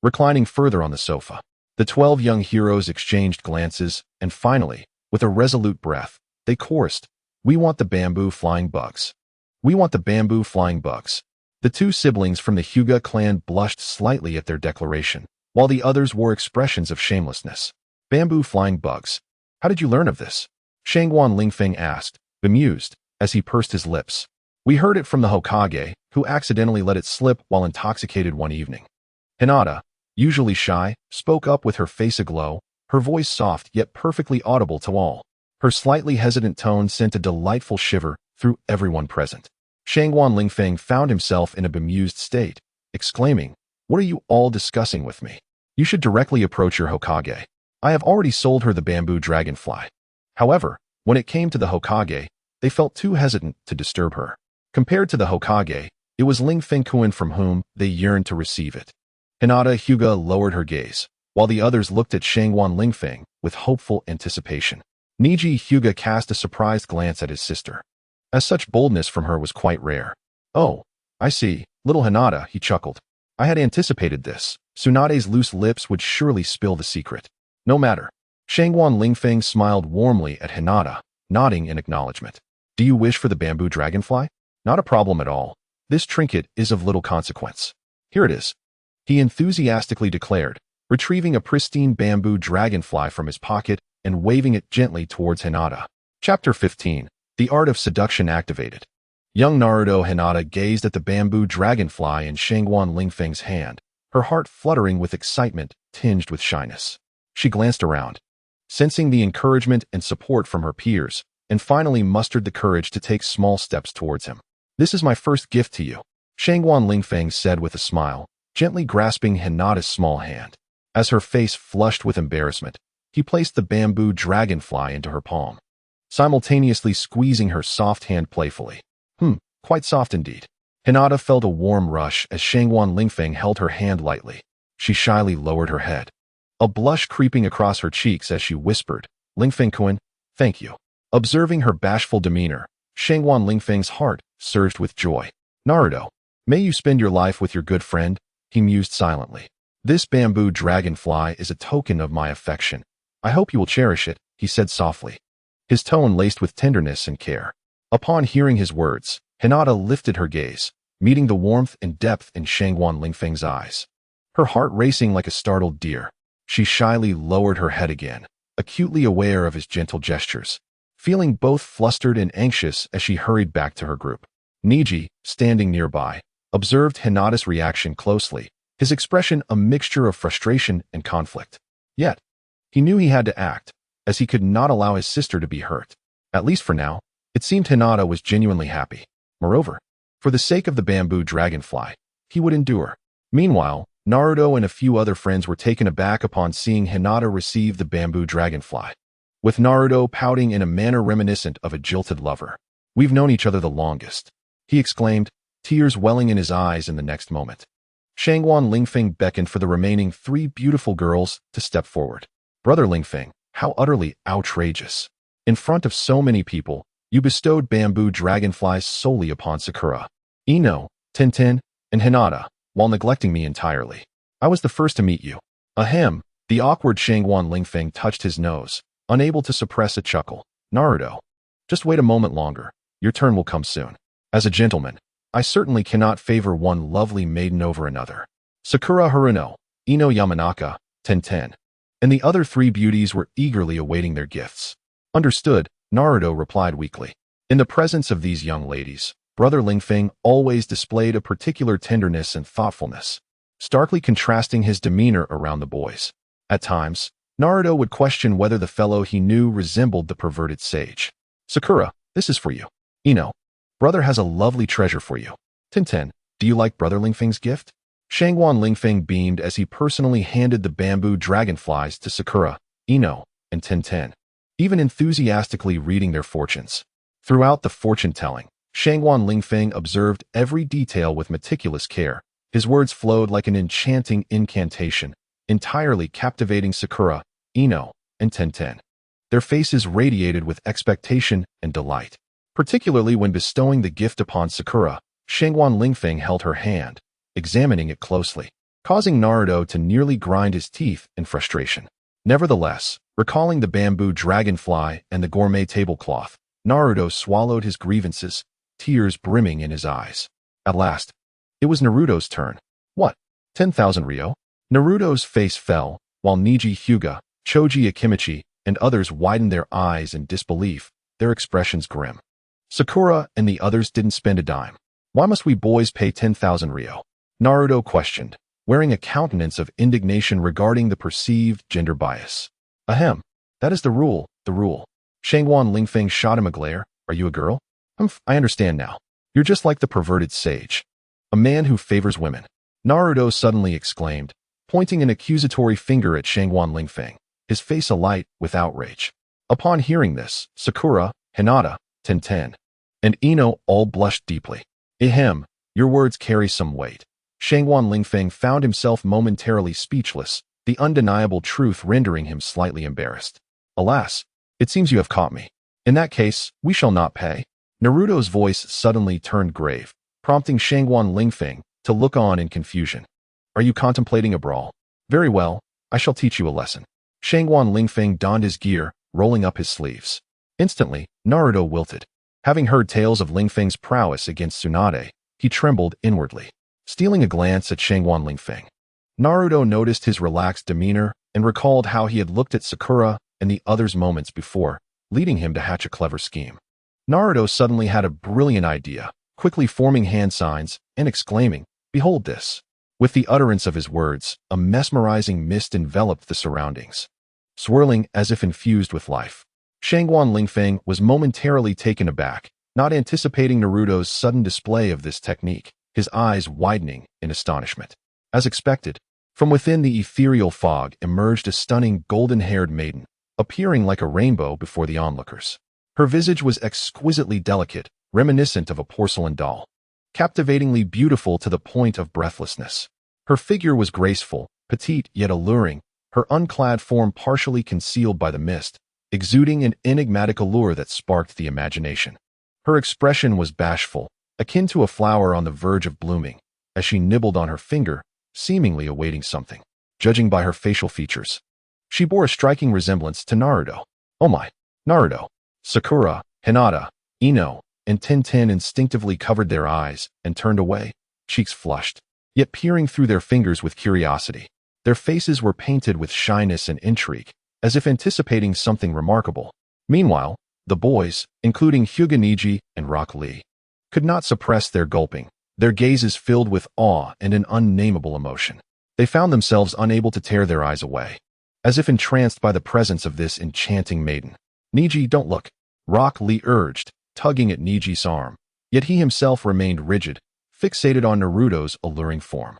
Reclining further on the sofa, the 12 young heroes exchanged glances, and finally, with a resolute breath, they chorused, We want the bamboo flying bugs. We want the bamboo flying bugs. The 2 siblings from the Hyuga clan blushed slightly at their declaration, while the others wore expressions of shamelessness. Bamboo flying bugs. How did you learn of this? Shangguan Lingfeng asked, bemused, as he pursed his lips. We heard it from the Hokage, who accidentally let it slip while intoxicated one evening. Hinata, usually shy, spoke up with her face aglow, her voice soft yet perfectly audible to all. Her slightly hesitant tone sent a delightful shiver through everyone present. Shangguan Lingfeng found himself in a bemused state, exclaiming, What are you all discussing with me? You should directly approach your Hokage. I have already sold her the bamboo dragonfly. However, when it came to the Hokage, they felt too hesitant to disturb her. Compared to the Hokage, it was Lingfeng Kuan from whom they yearned to receive it. Hinata Hyuga lowered her gaze, while the others looked at Shangguan Lingfeng with hopeful anticipation. Niji Hyuga cast a surprised glance at his sister, as such boldness from her was quite rare. Oh, I see, little Hinata, he chuckled. I had anticipated this. Tsunade's loose lips would surely spill the secret. No matter. Shangguan Lingfeng smiled warmly at Hinata, nodding in acknowledgement. Do you wish for the bamboo dragonfly? Not a problem at all. This trinket is of little consequence. Here it is. He enthusiastically declared, retrieving a pristine bamboo dragonfly from his pocket and waving it gently towards Hinata. Chapter 15. The Art of Seduction Activated. Young Naruto Hinata gazed at the bamboo dragonfly in Shangguan Lingfeng's hand, her heart fluttering with excitement tinged with shyness. She glanced around, sensing the encouragement and support from her peers, and finally mustered the courage to take small steps towards him. "This is my first gift to you," Shangguan Lingfeng said with a smile, gently grasping Hinata's small hand. As her face flushed with embarrassment, he placed the bamboo dragonfly into her palm, simultaneously squeezing her soft hand playfully. Quite soft indeed. Hinata felt a warm rush as Shangguan Lingfeng held her hand lightly. She shyly lowered her head, a blush creeping across her cheeks as she whispered, "Lingfeng-kun, thank you." Observing her bashful demeanor, Shangguan Lingfeng's heart surged with joy. "Naruto, may you spend your life with your good friend," he mused silently. "This bamboo dragonfly is a token of my affection. I hope you will cherish it," he said softly, his tone laced with tenderness and care. Upon hearing his words, Hinata lifted her gaze, meeting the warmth and depth in Shangguan Lingfeng's eyes. Her heart racing like a startled deer, she shyly lowered her head again, acutely aware of his gentle gestures, feeling both flustered and anxious as she hurried back to her group. Niji, standing nearby, observed Hinata's reaction closely, his expression a mixture of frustration and conflict. Yet, he knew he had to act, as he could not allow his sister to be hurt. At least for now, it seemed Hinata was genuinely happy. Moreover, for the sake of the bamboo dragonfly, he would endure. Meanwhile, Naruto and a few other friends were taken aback upon seeing Hinata receive the bamboo dragonfly, with Naruto pouting in a manner reminiscent of a jilted lover. "We've known each other the longest," he exclaimed, tears welling in his eyes in the next moment. Shangguan Lingfeng beckoned for the remaining 3 beautiful girls to step forward. "Brother Lingfeng, how utterly outrageous. In front of so many people, you bestowed bamboo dragonflies solely upon Sakura, Ino, Tenten, and Hinata, while neglecting me entirely. I was the first to meet you." Ahem. The awkward Shangguan Lingfeng touched his nose, unable to suppress a chuckle. "Naruto, just wait a moment longer. Your turn will come soon. As a gentleman, I certainly cannot favor one lovely maiden over another." Sakura Haruno, Ino Yamanaka, Tenten, and the other 3 beauties were eagerly awaiting their gifts. "Understood," Naruto replied weakly. In the presence of these young ladies, Brother Lingfeng always displayed a particular tenderness and thoughtfulness, starkly contrasting his demeanor around the boys. At times, Naruto would question whether the fellow he knew resembled the perverted sage. "Sakura, this is for you. Ino, brother has a lovely treasure for you. Tenten, do you like Brother Lingfeng's gift?" Shangguan Lingfeng beamed as he personally handed the bamboo dragonflies to Sakura, Ino, and Tenten, even enthusiastically reading their fortunes. Throughout the fortune-telling, Shangguan Lingfeng observed every detail with meticulous care. His words flowed like an enchanting incantation, entirely captivating Sakura, Ino, and Tenten. Their faces radiated with expectation and delight. Particularly when bestowing the gift upon Sakura, Shangguan Lingfeng held her hand, examining it closely, causing Naruto to nearly grind his teeth in frustration. Nevertheless, recalling the bamboo dragonfly and the gourmet tablecloth, Naruto swallowed his grievances, tears brimming in his eyes. At last, it was Naruto's turn. "What? 10,000 ryo?" Naruto's face fell, while Niji Hyuga, Choji Akimichi, and others widened their eyes in disbelief, their expressions grim. "Sakura and the others didn't spend a dime. Why must we boys pay 10,000 ryo?" Naruto questioned, wearing a countenance of indignation regarding the perceived gender bias. "Ahem. That is the rule, the rule." Shangguan Lingfeng shot him a glare. "Are you a girl? I understand now. You're just like the perverted sage. A man who favors women." Naruto suddenly exclaimed, pointing an accusatory finger at Shangguan Lingfeng, his face alight with outrage. Upon hearing this, Sakura, Hinata, Tenten, and Ino all blushed deeply. "Ahem, your words carry some weight." Shangguan Lingfeng found himself momentarily speechless, the undeniable truth rendering him slightly embarrassed. "Alas, it seems you have caught me. In that case, we shall not pay." Naruto's voice suddenly turned grave, prompting Shangguan Lingfeng to look on in confusion. "Are you contemplating a brawl? Very well, I shall teach you a lesson." Shangguan Lingfeng donned his gear, rolling up his sleeves. Instantly, Naruto wilted. Having heard tales of Lingfeng's prowess against Tsunade, he trembled inwardly. Stealing a glance at Shangguan Lingfeng, Naruto noticed his relaxed demeanor and recalled how he had looked at Sakura and the others moments before, leading him to hatch a clever scheme. Naruto suddenly had a brilliant idea, quickly forming hand signs and exclaiming, "Behold this!" With the utterance of his words, a mesmerizing mist enveloped the surroundings, swirling as if infused with life. Shangguan Lingfeng was momentarily taken aback, not anticipating Naruto's sudden display of this technique, his eyes widening in astonishment. As expected, from within the ethereal fog emerged a stunning golden-haired maiden, appearing like a rainbow before the onlookers. Her visage was exquisitely delicate, reminiscent of a porcelain doll, captivatingly beautiful to the point of breathlessness. Her figure was graceful, petite yet alluring, her unclad form partially concealed by the mist, exuding an enigmatic allure that sparked the imagination. Her expression was bashful, akin to a flower on the verge of blooming, as she nibbled on her finger, seemingly awaiting something. Judging by her facial features, she bore a striking resemblance to Naruto. Oh my! Naruto! Sakura, Hinata, Ino, and Tintin instinctively covered their eyes and turned away, cheeks flushed, yet peering through their fingers with curiosity. Their faces were painted with shyness and intrigue, as if anticipating something remarkable. Meanwhile, the boys, including Hyuga Neji and Rock Lee, could not suppress their gulping, their gazes filled with awe and an unnameable emotion. They found themselves unable to tear their eyes away, as if entranced by the presence of this enchanting maiden. "Neji, don't look," Rock Lee urged, tugging at Neji's arm, yet he himself remained rigid, fixated on Naruto's alluring form.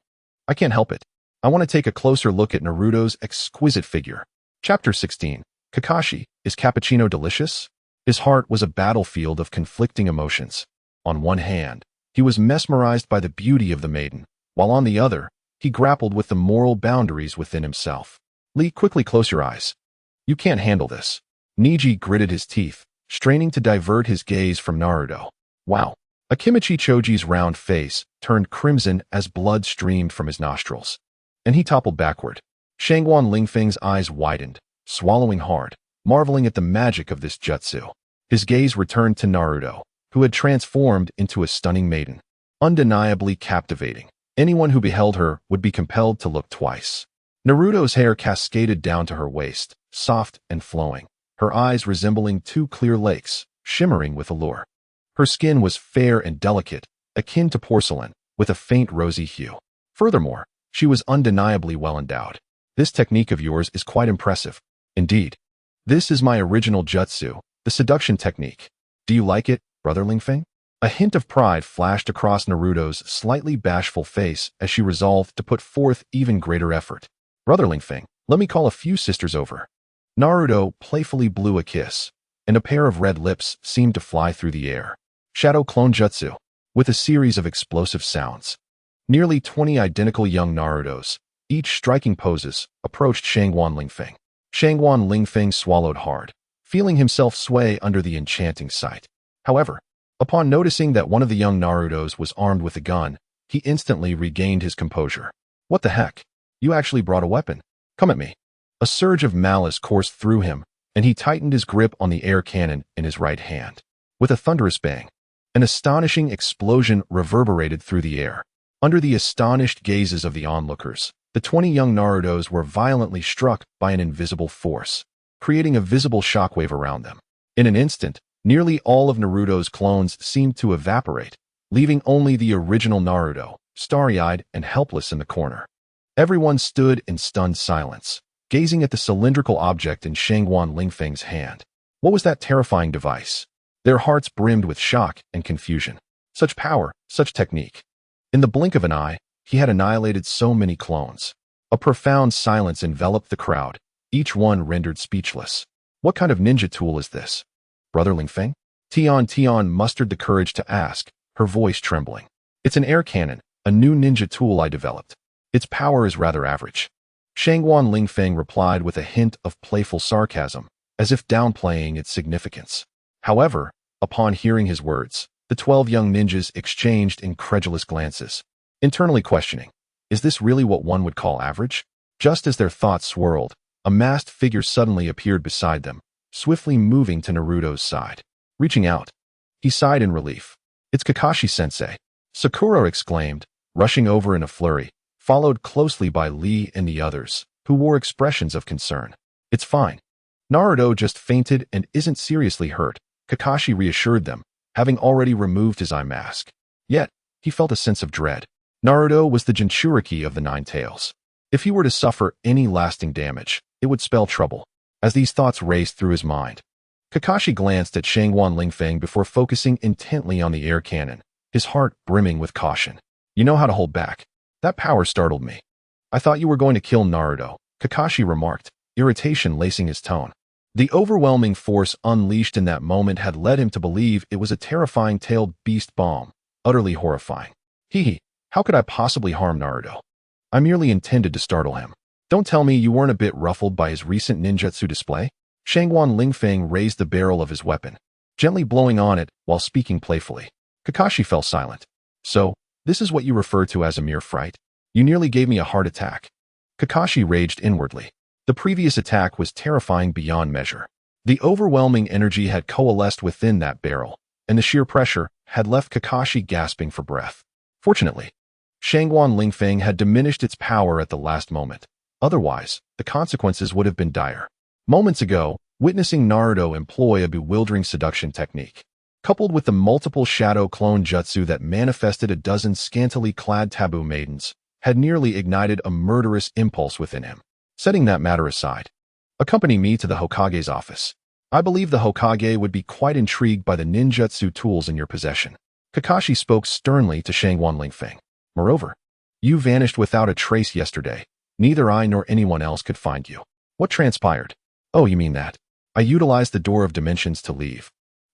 "I can't help it. I want to take a closer look at Naruto's exquisite figure." Chapter 16. Kakashi, is cappuccino delicious? His heart was a battlefield of conflicting emotions. On one hand, he was mesmerized by the beauty of the maiden, while on the other, he grappled with the moral boundaries within himself. "Lee, quickly close your eyes. You can't handle this." Neji gritted his teeth, straining to divert his gaze from Naruto. Wow! Akimichi Choji's round face turned crimson as blood streamed from his nostrils, and he toppled backward. Shangguan Lingfeng's eyes widened, swallowing hard, marveling at the magic of this jutsu. His gaze returned to Naruto, who had transformed into a stunning maiden, undeniably captivating. Anyone who beheld her would be compelled to look twice. Naruto's hair cascaded down to her waist, soft and flowing, her eyes resembling two clear lakes, shimmering with allure. Her skin was fair and delicate, akin to porcelain, with a faint rosy hue. Furthermore, she was undeniably well endowed. "This technique of yours is quite impressive. Indeed. This is my original jutsu, the seduction technique. Do you like it, Brother Lingfeng?" A hint of pride flashed across Naruto's slightly bashful face as she resolved to put forth even greater effort. "Brother Lingfeng, let me call a few sisters over." Naruto playfully blew a kiss, and a pair of red lips seemed to fly through the air. Shadow Clone Jutsu, with a series of explosive sounds. Nearly 20 identical young Narutos, each striking poses, approached Shangguan Lingfeng. Shangguan Lingfeng swallowed hard, feeling himself sway under the enchanting sight. However, upon noticing that one of the young Narutos was armed with a gun, he instantly regained his composure. "What the heck? You actually brought a weapon. Come at me." A surge of malice coursed through him, and he tightened his grip on the air cannon in his right hand. With a thunderous bang, an astonishing explosion reverberated through the air. Under the astonished gazes of the onlookers, the 20 young Narutos were violently struck by an invisible force, creating a visible shockwave around them. In an instant, nearly all of Naruto's clones seemed to evaporate, leaving only the original Naruto, starry-eyed and helpless in the corner. Everyone stood in stunned silence, gazing at the cylindrical object in Shangguan Lingfeng's hand. What was that terrifying device? Their hearts brimmed with shock and confusion. Such power, such technique. In the blink of an eye, he had annihilated so many clones. A profound silence enveloped the crowd, each one rendered speechless. "What kind of ninja tool is this, Brother Lingfeng?" Tian mustered the courage to ask, her voice trembling. "It's an air cannon, a new ninja tool I developed. Its power is rather average." Shangguan Lingfeng replied with a hint of playful sarcasm, as if downplaying its significance. However, upon hearing his words, the 12 young ninjas exchanged incredulous glances, internally questioning, is this really what one would call average? Just as their thoughts swirled, a masked figure suddenly appeared beside them, swiftly moving to Naruto's side. Reaching out, he sighed in relief. "It's Kakashi-sensei," Sakura exclaimed, rushing over in a flurry, followed closely by Lee and the others, who wore expressions of concern. It's fine. Naruto just fainted and isn't seriously hurt, Kakashi reassured them, having already removed his eye mask. Yet, he felt a sense of dread. Naruto was the Jinchuriki of the Nine Tails. If he were to suffer any lasting damage, it would spell trouble. As these thoughts raced through his mind, Kakashi glanced at Shangwan Lingfeng before focusing intently on the air cannon, his heart brimming with caution. You know how to hold back. That power startled me. I thought you were going to kill Naruto, Kakashi remarked, irritation lacing his tone. The overwhelming force unleashed in that moment had led him to believe it was a terrifying tailed beast bomb, utterly horrifying. Hee, how could I possibly harm Naruto? I merely intended to startle him. Don't tell me you weren't a bit ruffled by his recent ninjutsu display? Shangwan Lingfeng raised the barrel of his weapon, gently blowing on it while speaking playfully. Kakashi fell silent. So, this is what you refer to as a mere fright? You nearly gave me a heart attack. Kakashi raged inwardly. The previous attack was terrifying beyond measure. The overwhelming energy had coalesced within that barrel, and the sheer pressure had left Kakashi gasping for breath. Fortunately, Shangwan Lingfeng had diminished its power at the last moment. Otherwise, the consequences would have been dire. Moments ago, witnessing Naruto employ a bewildering seduction technique, coupled with the multiple shadow clone jutsu that manifested a dozen scantily clad taboo maidens, had nearly ignited a murderous impulse within him. Setting that matter aside, accompany me to the Hokage's office. I believe the Hokage would be quite intrigued by the ninjutsu tools in your possession. Kakashi spoke sternly to Shangwan Lingfeng. Moreover, you vanished without a trace yesterday. Neither I nor anyone else could find you. What transpired? Oh, you mean that? I utilized the Door of Dimensions to leave.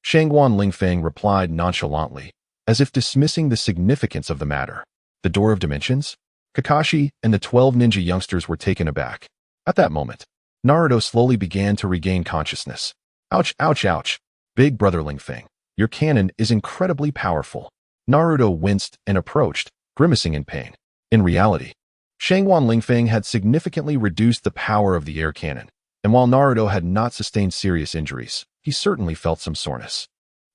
Shangwan Lingfeng replied nonchalantly, as if dismissing the significance of the matter. The Door of Dimensions? Kakashi and the 12 ninja youngsters were taken aback. At that moment, Naruto slowly began to regain consciousness. Ouch, ouch, ouch. Big brother Lingfeng, your cannon is incredibly powerful. Naruto winced and approached, grimacing in pain. In reality, Shangwan Lingfeng had significantly reduced the power of the air cannon, and while Naruto had not sustained serious injuries, he certainly felt some soreness.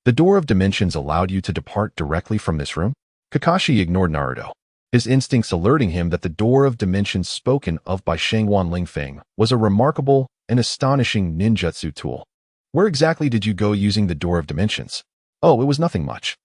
The Door of Dimensions allowed you to depart directly from this room? Kakashi ignored Naruto, his instincts alerting him that the Door of Dimensions spoken of by Shangwan Lingfeng was a remarkable and astonishing ninjutsu tool. Where exactly did you go using the Door of Dimensions? Oh, it was nothing much.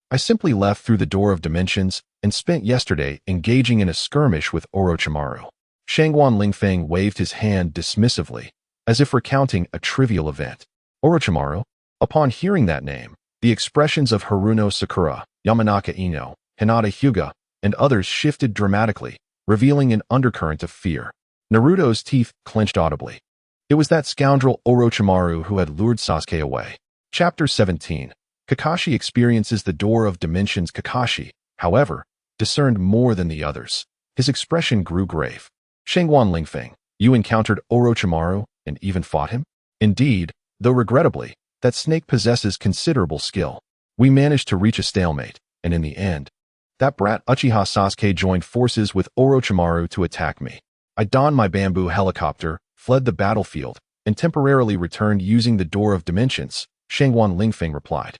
I simply left through the Door of Dimensions and spent yesterday engaging in a skirmish with Orochimaru. Shangwan Lingfeng waved his hand dismissively, as if recounting a trivial event. Orochimaru? Upon hearing that name, the expressions of Haruno Sakura, Yamanaka Ino, Hinata Hyuga, and others shifted dramatically, revealing an undercurrent of fear. Naruto's teeth clenched audibly. It was that scoundrel Orochimaru who had lured Sasuke away. Chapter 17. Kakashi experiences the Door of Dimensions. Kakashi, however, discerned more than the others. His expression grew grave. Shangwan Lingfeng, you encountered Orochimaru and even fought him? Indeed, though regrettably, that snake possesses considerable skill. We managed to reach a stalemate, and in the end, that brat Uchiha Sasuke joined forces with Orochimaru to attack me. I donned my bamboo helicopter, fled the battlefield, and temporarily returned using the Door of Dimensions, Shangwan Lingfeng replied,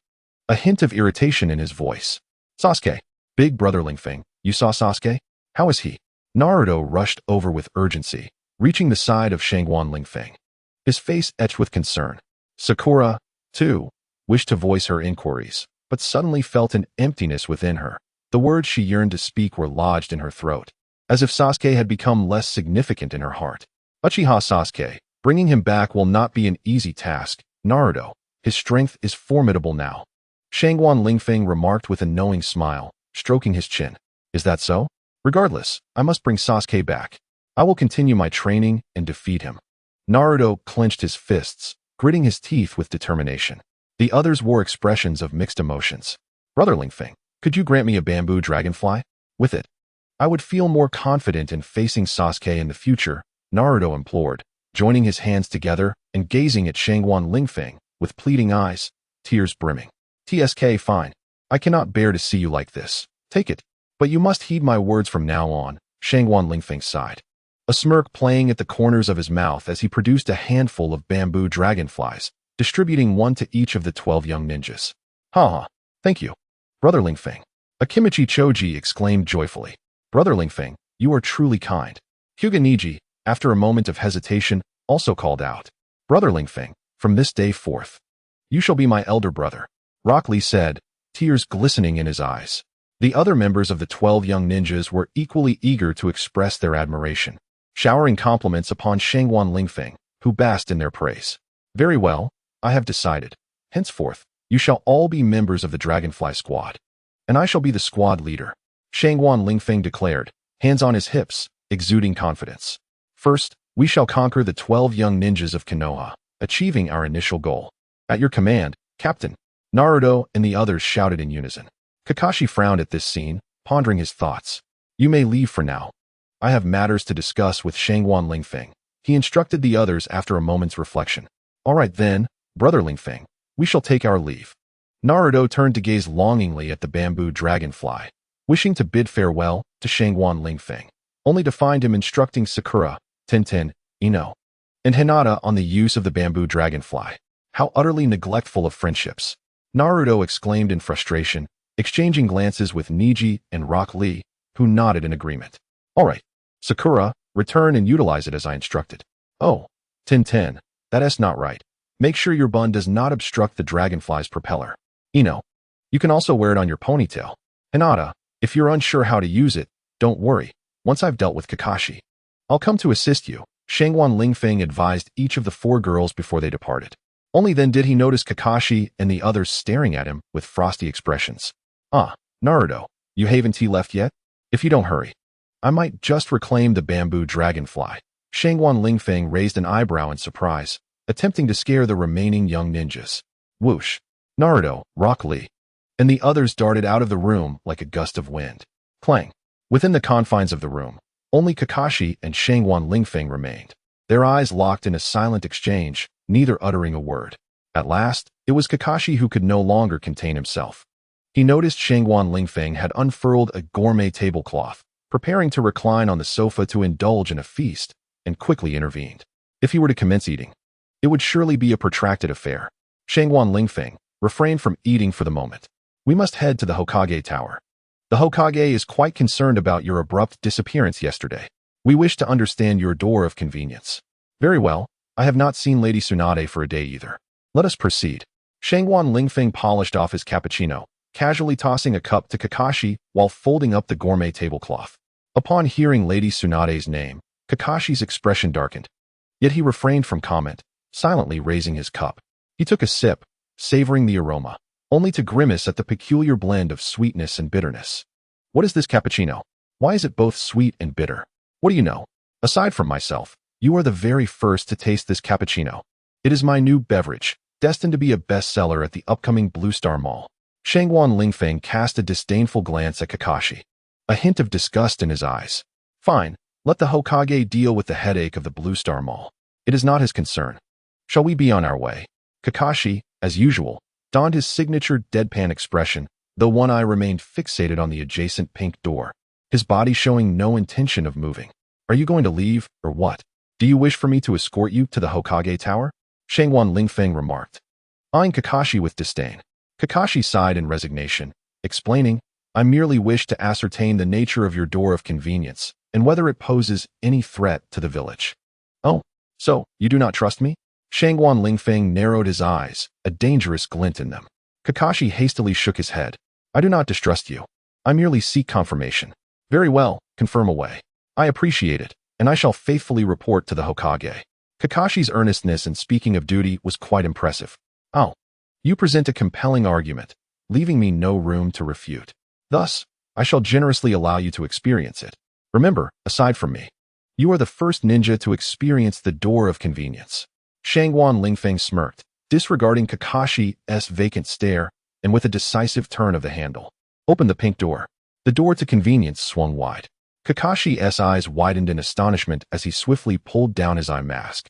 a hint of irritation in his voice. Sasuke, big brother Lingfeng, you saw Sasuke? How is he? Naruto rushed over with urgency, reaching the side of Shangwan Lingfeng, his face etched with concern. Sakura, too, wished to voice her inquiries, but suddenly felt an emptiness within her. The words she yearned to speak were lodged in her throat, as if Sasuke had become less significant in her heart. Uchiha Sasuke, bringing him back will not be an easy task. Naruto, his strength is formidable now. Shangwan Lingfeng remarked with a knowing smile, stroking his chin. Is that so? Regardless, I must bring Sasuke back. I will continue my training and defeat him. Naruto clenched his fists, gritting his teeth with determination. The others wore expressions of mixed emotions. Brother Lingfeng, could you grant me a bamboo dragonfly? With it, I would feel more confident in facing Sasuke in the future, Naruto implored, joining his hands together and gazing at Shangwan Lingfeng with pleading eyes, tears brimming. TSK, fine. I cannot bear to see you like this. Take it. But you must heed my words from now on, Shangwan Lingfeng sighed, a smirk playing at the corners of his mouth as he produced a handful of bamboo dragonflies, distributing one to each of the 12 young ninjas. Ha, thank you. Brother Lingfeng. Akimichi Choji exclaimed joyfully. Brother Lingfeng, You are truly kind. Hyuga Niji, after a moment of hesitation, also called out. Brother Lingfeng, from this day forth, you shall be my elder brother. Rock Lee said, tears glistening in his eyes. The other members of the 12 young ninjas were equally eager to express their admiration, showering compliments upon Shangwan Lingfeng, who basked in their praise. Very well, I have decided. Henceforth, you shall all be members of the Dragonfly Squad. And I shall be the squad leader. Shangwan Lingfeng declared, hands on his hips, exuding confidence. First, we shall conquer the 12 young ninjas of Konoha, achieving our initial goal. At your command, Captain. Naruto and the others shouted in unison. Kakashi frowned at this scene, pondering his thoughts. You may leave for now. I have matters to discuss with Shangwan Lingfeng. He instructed the others after a moment's reflection. All right then, Brother Lingfeng, we shall take our leave. Naruto turned to gaze longingly at the bamboo dragonfly, wishing to bid farewell to Shangwan Lingfeng, only to find him instructing Sakura, Tenten, Ino, and Hinata on the use of the bamboo dragonfly. How utterly neglectful of friendships! Naruto exclaimed in frustration, exchanging glances with Niji and Rock Lee, who nodded in agreement. All right, Sakura, return and utilize it as I instructed. Oh, Tenten, that's not right. Make sure your bun does not obstruct the dragonfly's propeller. Ino, you can also wear it on your ponytail. Hinata, if you're unsure how to use it, don't worry. Once I've dealt with Kakashi, I'll come to assist you. Shangwan Lingfeng advised each of the 4 girls before they departed. Only then did he notice Kakashi and the others staring at him with frosty expressions. Ah, Naruto, you haven't tea left yet? If you don't hurry, I might just reclaim the bamboo dragonfly. Shangwan Lingfeng raised an eyebrow in surprise, attempting to scare the remaining young ninjas. Whoosh! Naruto, Rock Lee, and the others darted out of the room like a gust of wind. Clang! Within the confines of the room, only Kakashi and Shangwan Lingfeng remained. Their eyes locked in a silent exchange, neither uttering a word. At last, it was Kakashi who could no longer contain himself. He noticed Shangwan Lingfeng had unfurled a gourmet tablecloth, preparing to recline on the sofa to indulge in a feast, and quickly intervened. If he were to commence eating, it would surely be a protracted affair. Shangwan Lingfeng, refrain from eating for the moment. We must head to the Hokage Tower. The Hokage is quite concerned about your abrupt disappearance yesterday. We wish to understand your door of convenience. Very well, I have not seen Lady Tsunade for a day either. Let us proceed. Shangwan Lingfeng polished off his cappuccino, casually tossing a cup to Kakashi while folding up the gourmet tablecloth. Upon hearing Lady Tsunade's name, Kakashi's expression darkened. Yet he refrained from comment, silently raising his cup. He took a sip, savoring the aroma, only to grimace at the peculiar blend of sweetness and bitterness. What is this cappuccino? Why is it both sweet and bitter? What do you know? Aside from myself, you are the very first to taste this cappuccino. It is my new beverage, destined to be a bestseller at the upcoming Blue Star Mall. Shangwan Lingfeng cast a disdainful glance at Kakashi, a hint of disgust in his eyes. Fine, let the Hokage deal with the headache of the Blue Star Mall. It is not his concern. Shall we be on our way? Kakashi, as usual, donned his signature deadpan expression, though one eye remained fixated on the adjacent pink door, his body showing no intention of moving. Are you going to leave, or what? Do you wish for me to escort you to the Hokage Tower? Shangwan Lingfeng remarked, eyeing Kakashi with disdain. Kakashi sighed in resignation, explaining, I merely wish to ascertain the nature of your door of convenience and whether it poses any threat to the village. Oh, so, you do not trust me? Shangwan Lingfeng narrowed his eyes, a dangerous glint in them. Kakashi hastily shook his head. I do not distrust you. I merely seek confirmation. Very well, confirm away. I appreciate it, and I shall faithfully report to the Hokage. Kakashi's earnestness in speaking of duty was quite impressive. Oh, you present a compelling argument, leaving me no room to refute. Thus, I shall generously allow you to experience it. Remember, aside from me, you are the first ninja to experience the door of convenience. Shangwan Lingfeng smirked, disregarding Kakashi's vacant stare, and with a decisive turn of the handle, opened the pink door. The door to convenience swung wide. Kakashi's eyes widened in astonishment as he swiftly pulled down his eye mask,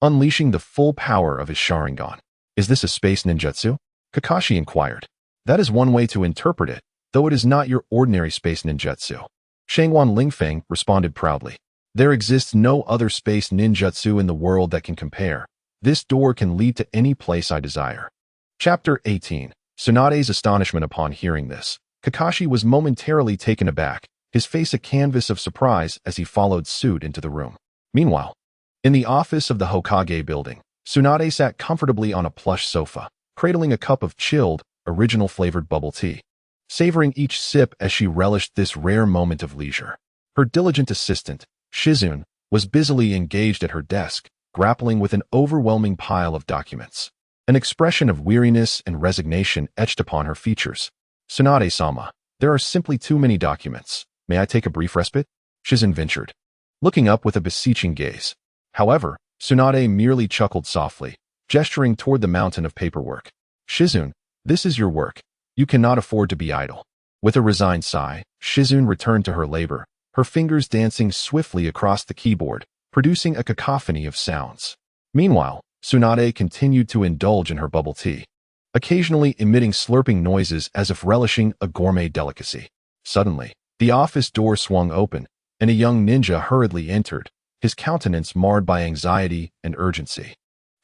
unleashing the full power of his Sharingan. Is this a space ninjutsu? Kakashi inquired. That is one way to interpret it, though it is not your ordinary space ninjutsu. Shangwan Lingfeng responded proudly. There exists no other space ninjutsu in the world that can compare. This door can lead to any place I desire. Chapter 18. Tsunade's astonishment upon hearing this. Kakashi was momentarily taken aback, his face a canvas of surprise as he followed suit into the room. Meanwhile, in the office of the Hokage building, Tsunade sat comfortably on a plush sofa, cradling a cup of chilled, original-flavored bubble tea, savoring each sip as she relished this rare moment of leisure. Her diligent assistant, Shizune, was busily engaged at her desk, grappling with an overwhelming pile of documents. An expression of weariness and resignation etched upon her features. "Tsunade-sama, there are simply too many documents. May I take a brief respite?" Shizune ventured, looking up with a beseeching gaze. However, Tsunade merely chuckled softly, gesturing toward the mountain of paperwork. "Shizune, this is your work. You cannot afford to be idle." With a resigned sigh, Shizune returned to her labor, her fingers dancing swiftly across the keyboard, producing a cacophony of sounds. Meanwhile, Tsunade continued to indulge in her bubble tea, occasionally emitting slurping noises as if relishing a gourmet delicacy. Suddenly, the office door swung open, and a young ninja hurriedly entered, his countenance marred by anxiety and urgency.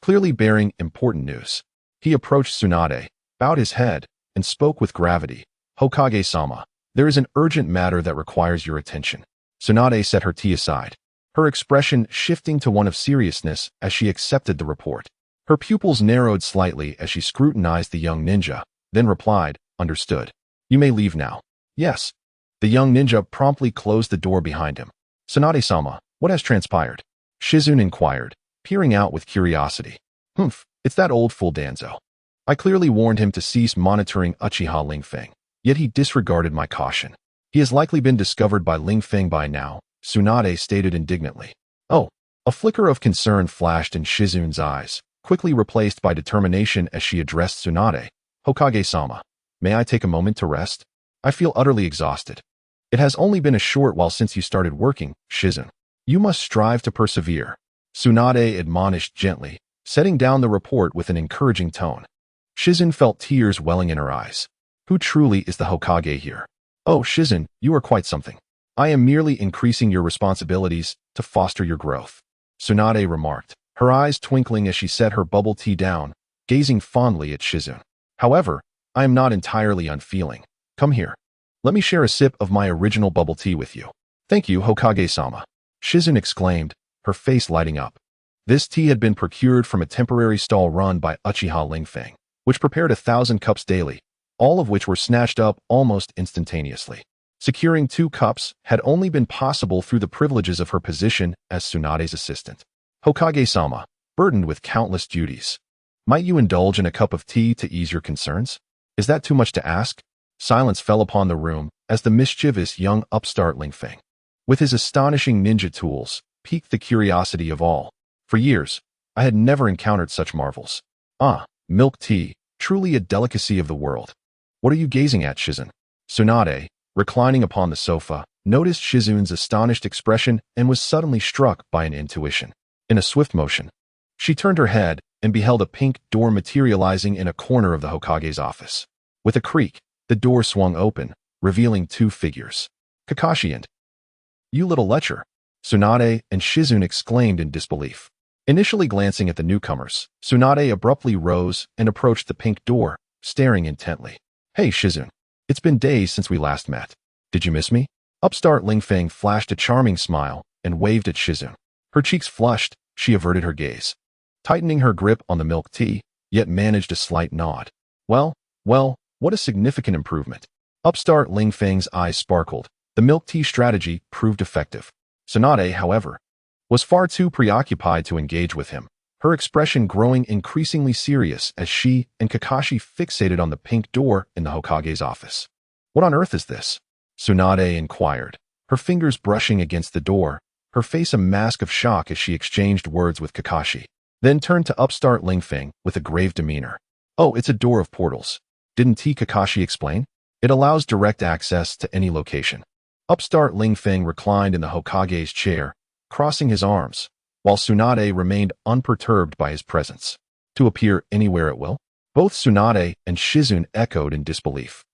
Clearly bearing important news, he approached Tsunade, bowed his head, and spoke with gravity. "Hokage-sama, there is an urgent matter that requires your attention." Tsunade set her tea aside, her expression shifting to one of seriousness as she accepted the report. Her pupils narrowed slightly as she scrutinized the young ninja, then replied, "Understood. You may leave now." "Yes." The young ninja promptly closed the door behind him. "Tsunade-sama, what has transpired?" Shizune inquired, peering out with curiosity. "Humph, it's that old fool Danzo. I clearly warned him to cease monitoring Uchiha Lingfeng, yet he disregarded my caution. He has likely been discovered by Lingfeng by now," Tsunade stated indignantly. "Oh." A flicker of concern flashed in Shizune's eyes, quickly replaced by determination as she addressed Tsunade. "Hokage-sama, may I take a moment to rest? I feel utterly exhausted." "It has only been a short while since you started working, Shizune. You must strive to persevere," Tsunade admonished gently, setting down the report with an encouraging tone. Shizune felt tears welling in her eyes. Who truly is the Hokage here? "Oh, Shizune, you are quite something. I am merely increasing your responsibilities to foster your growth," Tsunade remarked, her eyes twinkling as she set her bubble tea down, gazing fondly at Shizune. "However, I am not entirely unfeeling. Come here. Let me share a sip of my original bubble tea with you." "Thank you, Hokage-sama," Shizune exclaimed, her face lighting up. This tea had been procured from a temporary stall run by Uchiha Lingfeng, which prepared 1,000 cups daily, all of which were snatched up almost instantaneously. Securing 2 cups had only been possible through the privileges of her position as Tsunade's assistant. "Hokage-sama, burdened with countless duties, might you indulge in a cup of tea to ease your concerns? Is that too much to ask?" Silence fell upon the room as the mischievous young upstart Lingfeng, with his astonishing ninja tools, piqued the curiosity of all. For years, I had never encountered such marvels. "Ah, milk tea, truly a delicacy of the world. What are you gazing at, Shizune?" Tsunade, reclining upon the sofa, noticed Shizune's astonished expression and was suddenly struck by an intuition. In a swift motion, she turned her head and beheld a pink door materializing in a corner of the Hokage's office. With a creak, the door swung open, revealing 2 figures. "Kakashi and you little lecher!" Tsunade and Shizune exclaimed in disbelief. Initially glancing at the newcomers, Tsunade abruptly rose and approached the pink door, staring intently. "Hey, Shizune. It's been days since we last met. Did you miss me?" Upstart Lingfeng flashed a charming smile and waved at Shizune. Her cheeks flushed, she averted her gaze, tightening her grip on the milk tea, yet managed a slight nod. Well, what a significant improvement." Upstart Lingfeng's eyes sparkled. The milk tea strategy proved effective. Tsunade, however, was far too preoccupied to engage with him, her expression growing increasingly serious as she and Kakashi fixated on the pink door in the Hokage's office. "What on earth is this?" Tsunade inquired, her fingers brushing against the door, her face a mask of shock as she exchanged words with Kakashi, then turned to upstart Lingfeng with a grave demeanor. "Oh, it's a door of portals. Didn't Kakashi explain? It allows direct access to any location." Upstart Lingfeng reclined in the Hokage's chair, crossing his arms, while Tsunade remained unperturbed by his presence. "To appear anywhere at will?" Both Tsunade and Shizune echoed in disbelief.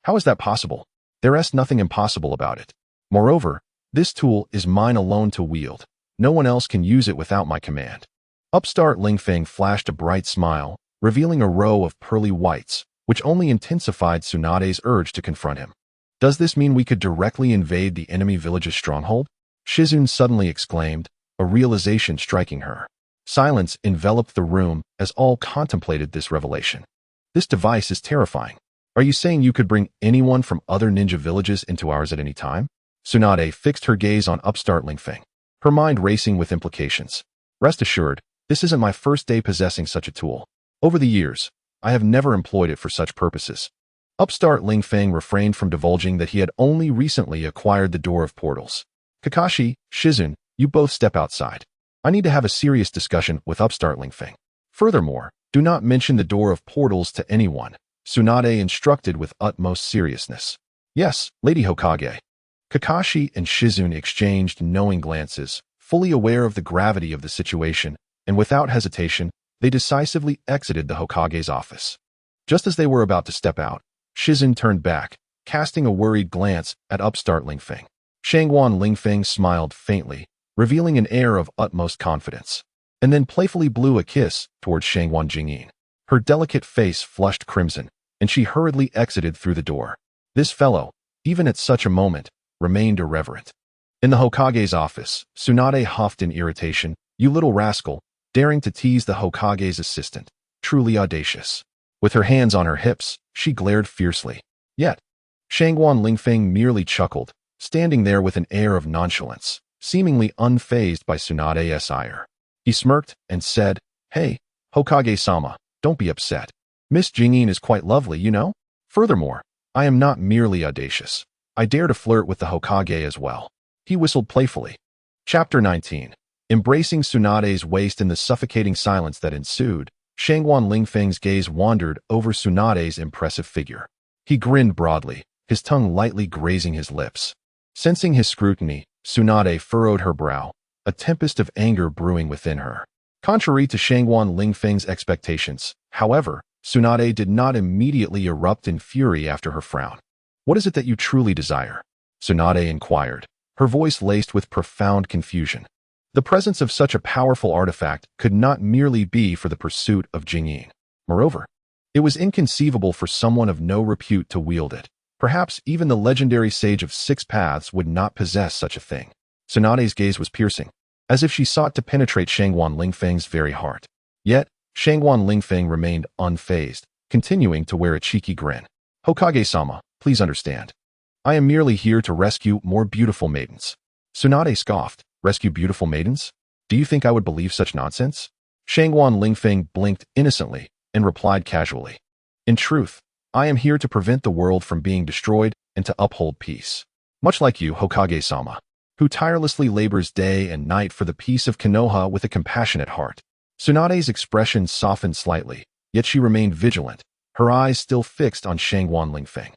"How is that possible? There is nothing impossible about it. Moreover, this tool is mine alone to wield. No one else can use it without my command." Upstart Lingfeng flashed a bright smile, revealing a row of pearly whites, which only intensified Tsunade's urge to confront him. Does this mean we could directly invade the enemy village's stronghold? Shizune suddenly exclaimed, a realization striking her. Silence enveloped the room as all contemplated this revelation. This device is terrifying. Are you saying you could bring anyone from other ninja villages into ours at any time? Tsunade fixed her gaze on upstart Lingfeng, her mind racing with implications. Rest assured, this isn't my first day possessing such a tool. Over the years, I have never employed it for such purposes. Upstart Lingfeng refrained from divulging that he had only recently acquired the Door of Portals. Kakashi, Shizune, you both step outside. I need to have a serious discussion with upstart Lingfeng. Furthermore, do not mention the Door of Portals to anyone, Tsunade instructed with utmost seriousness. Yes, Lady Hokage. Kakashi and Shizune exchanged knowing glances, fully aware of the gravity of the situation, and without hesitation, they decisively exited the Hokage's office. Just as they were about to step out, Shizune turned back, casting a worried glance at upstart Lingfeng. Shangwan Lingfeng smiled faintly, revealing an air of utmost confidence, and then playfully blew a kiss towards Shangwan Jingyin. Her delicate face flushed crimson, and she hurriedly exited through the door. This fellow, even at such a moment, remained irreverent. In the Hokage's office, Tsunade huffed in irritation, "You little rascal, daring to tease the Hokage's assistant. Truly audacious." With her hands on her hips, she glared fiercely. Yet, Shangwan Lingfeng merely chuckled, standing there with an air of nonchalance, seemingly unfazed by Tsunade's ire. He smirked and said, "Hey, Hokage-sama, don't be upset. Miss Jingyin is quite lovely, you know? Furthermore, I am not merely audacious. I dare to flirt with the Hokage as well." He whistled playfully. Chapter 19. Embracing Tsunade's waist in the suffocating silence that ensued, Shangwan Lingfeng's gaze wandered over Tsunade's impressive figure. He grinned broadly, his tongue lightly grazing his lips. Sensing his scrutiny, Tsunade furrowed her brow, a tempest of anger brewing within her. Contrary to Shangwan Lingfeng's expectations, however, Tsunade did not immediately erupt in fury after her frown. "What is it that you truly desire?" Tsunade inquired, her voice laced with profound confusion. The presence of such a powerful artifact could not merely be for the pursuit of Jingyin. Moreover, it was inconceivable for someone of no repute to wield it. Perhaps even the legendary sage of 6 paths would not possess such a thing. Tsunade's gaze was piercing, as if she sought to penetrate Shangwan Lingfeng's very heart. Yet, Shangwan Lingfeng remained unfazed, continuing to wear a cheeky grin. "Hokage-sama, please understand. I am merely here to rescue more beautiful maidens." Tsunade scoffed. "Rescue beautiful maidens? Do you think I would believe such nonsense?" Shangwan Lingfeng blinked innocently and replied casually. "In truth, I am here to prevent the world from being destroyed and to uphold peace. Much like you, Hokage-sama, who tirelessly labors day and night for the peace of Konoha with a compassionate heart." Tsunade's expression softened slightly, yet she remained vigilant, her eyes still fixed on Shangwan Lingfeng.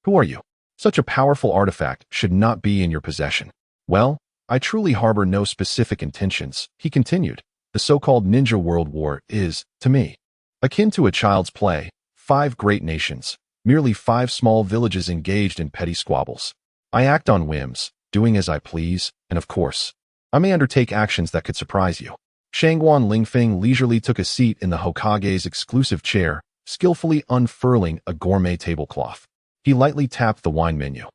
"Who are you? Such a powerful artifact should not be in your possession." "Well, I truly harbor no specific intentions," he continued. "The so-called Ninja World War is, to me, akin to a child's play. 5 great nations, merely 5 small villages engaged in petty squabbles. I act on whims, doing as I please, and of course, I may undertake actions that could surprise you." Shangwan Lingfeng leisurely took a seat in the Hokage's exclusive chair, skillfully unfurling a gourmet tablecloth. He lightly tapped the wine menu,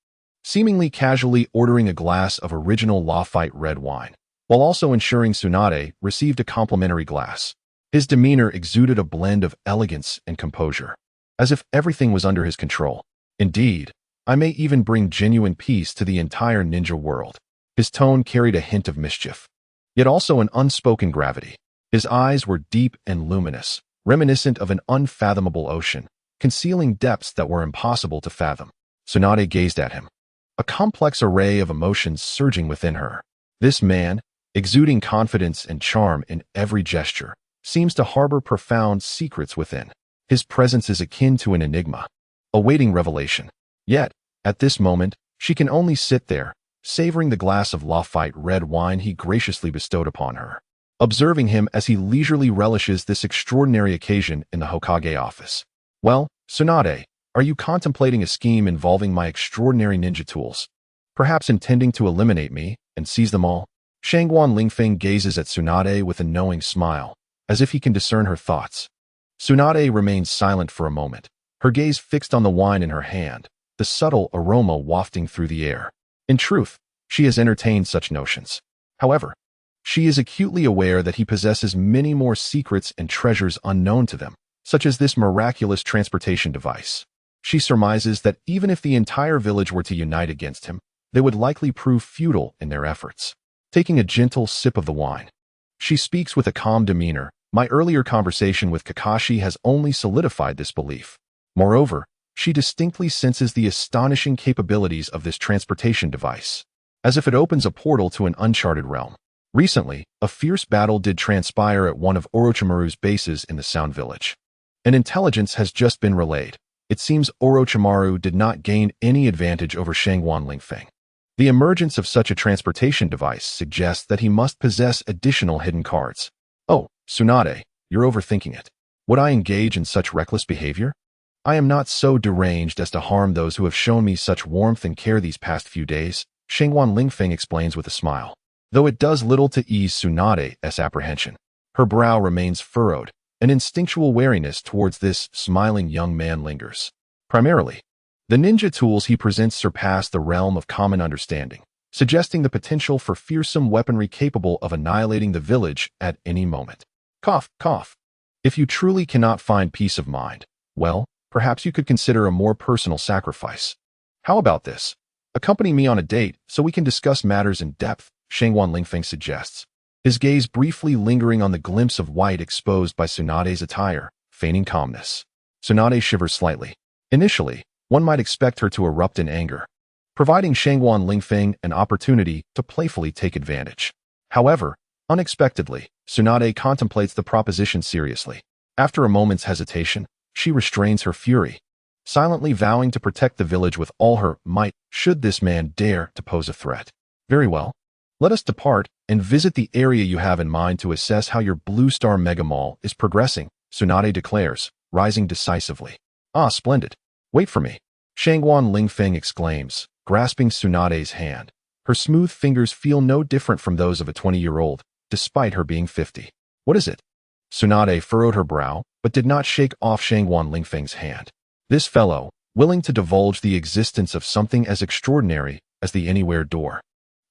seemingly casually ordering a glass of original Lafite red wine, while also ensuring Tsunade received a complimentary glass. His demeanor exuded a blend of elegance and composure, as if everything was under his control. "Indeed, I may even bring genuine peace to the entire ninja world." His tone carried a hint of mischief, yet also an unspoken gravity. His eyes were deep and luminous, reminiscent of an unfathomable ocean, concealing depths that were impossible to fathom. Tsunade gazed at him, a complex array of emotions surging within her. This man, exuding confidence and charm in every gesture, seems to harbor profound secrets within. His presence is akin to an enigma, awaiting revelation. Yet, at this moment, she can only sit there, savoring the glass of Lafite red wine he graciously bestowed upon her, observing him as he leisurely relishes this extraordinary occasion in the Hokage office. "Well, Tsunade, are you contemplating a scheme involving my extraordinary ninja tools? Perhaps intending to eliminate me and seize them all?" Shangwan Lingfeng gazes at Tsunade with a knowing smile, as if he can discern her thoughts. Tsunade remains silent for a moment, her gaze fixed on the wine in her hand, the subtle aroma wafting through the air. In truth, she has entertained such notions. However, she is acutely aware that he possesses many more secrets and treasures unknown to them, such as this miraculous transportation device. She surmises that even if the entire village were to unite against him, they would likely prove futile in their efforts. Taking a gentle sip of the wine, she speaks with a calm demeanor. My earlier conversation with Kakashi has only solidified this belief. Moreover, she distinctly senses the astonishing capabilities of this transportation device, as if it opens a portal to an uncharted realm. Recently, a fierce battle did transpire at one of Orochimaru's bases in the Sound Village. An intelligence has just been relayed. It seems Orochimaru did not gain any advantage over Shangwan Lingfeng. The emergence of such a transportation device suggests that he must possess additional hidden cards. Oh, Tsunade, you're overthinking it. Would I engage in such reckless behavior? I am not so deranged as to harm those who have shown me such warmth and care these past few days, Shangwan Lingfeng explains with a smile. Though it does little to ease Tsunade's apprehension, her brow remains furrowed. An instinctual wariness towards this smiling young man lingers. Primarily, the ninja tools he presents surpass the realm of common understanding, suggesting the potential for fearsome weaponry capable of annihilating the village at any moment. Cough, cough. If you truly cannot find peace of mind, well, perhaps you could consider a more personal sacrifice. How about this? Accompany me on a date so we can discuss matters in depth, Shangwan Lingfeng suggests, his gaze briefly lingering on the glimpse of white exposed by Tsunade's attire, feigning calmness. Tsunade shivers slightly. Initially, one might expect her to erupt in anger, providing Shangwan Lingfeng an opportunity to playfully take advantage. However, unexpectedly, Tsunade contemplates the proposition seriously. After a moment's hesitation, she restrains her fury, silently vowing to protect the village with all her might should this man dare to pose a threat. Very well. Let us depart and visit the area you have in mind to assess how your Blue Star Mega Mall is progressing, Tsunade declares, rising decisively. Ah, splendid. Wait for me, Shangwan Lingfeng exclaims, grasping Tsunade's hand. Her smooth fingers feel no different from those of a 20-year-old, despite her being 50. What is it? Tsunade furrowed her brow, but did not shake off Shangwan Lingfeng's hand. This fellow, willing to divulge the existence of something as extraordinary as the Anywhere door,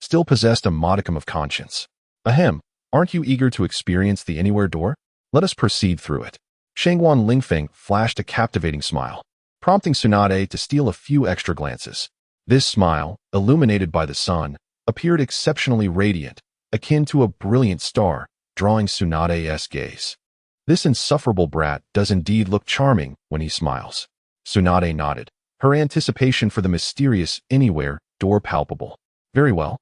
still possessed a modicum of conscience. Ahem, aren't you eager to experience the Anywhere door? Let us proceed through it. Shangwan Lingfeng flashed a captivating smile, prompting Tsunade to steal a few extra glances. This smile, illuminated by the sun, appeared exceptionally radiant, akin to a brilliant star, drawing Tsunade's gaze. This insufferable brat does indeed look charming when he smiles. Tsunade nodded, her anticipation for the mysterious Anywhere door palpable. Very well.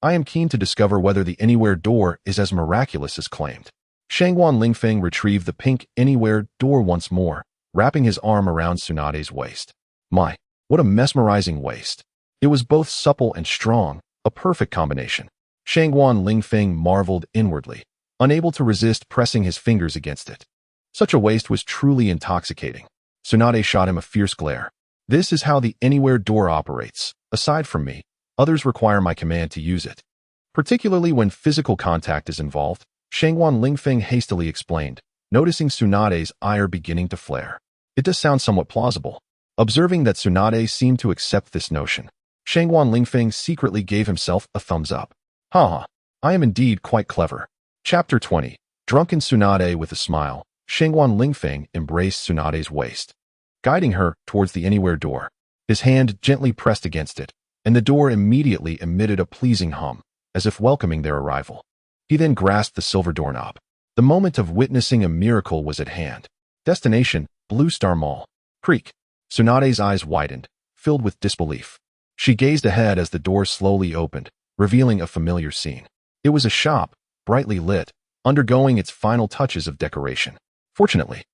I am keen to discover whether the Anywhere door is as miraculous as claimed. Shangwan Lingfeng retrieved the pink Anywhere door once more, wrapping his arm around Tsunade's waist. My, what a mesmerizing waist. It was both supple and strong, a perfect combination. Shangwan Lingfeng marveled inwardly, unable to resist pressing his fingers against it. Such a waist was truly intoxicating. Tsunade shot him a fierce glare. This is how the Anywhere door operates. Aside from me, others require my command to use it. Particularly when physical contact is involved, Shangwan Lingfeng hastily explained, noticing Tsunade's ire beginning to flare. It does sound somewhat plausible. Observing that Tsunade seemed to accept this notion, Shangwan Lingfeng secretly gave himself a thumbs up. Haha, I am indeed quite clever. Chapter 20. Drunken Tsunade. With a smile, Shangwan Lingfeng embraced Tsunade's waist, guiding her towards the Anywhere door. His hand gently pressed against it, and the door immediately emitted a pleasing hum, as if welcoming their arrival. He then grasped the silver doorknob. The moment of witnessing a miracle was at hand. Destination, Blue Star Mall. Creak. Tsunade's eyes widened, filled with disbelief. She gazed ahead as the door slowly opened, revealing a familiar scene. It was a shop, brightly lit, undergoing its final touches of decoration. Fortunately,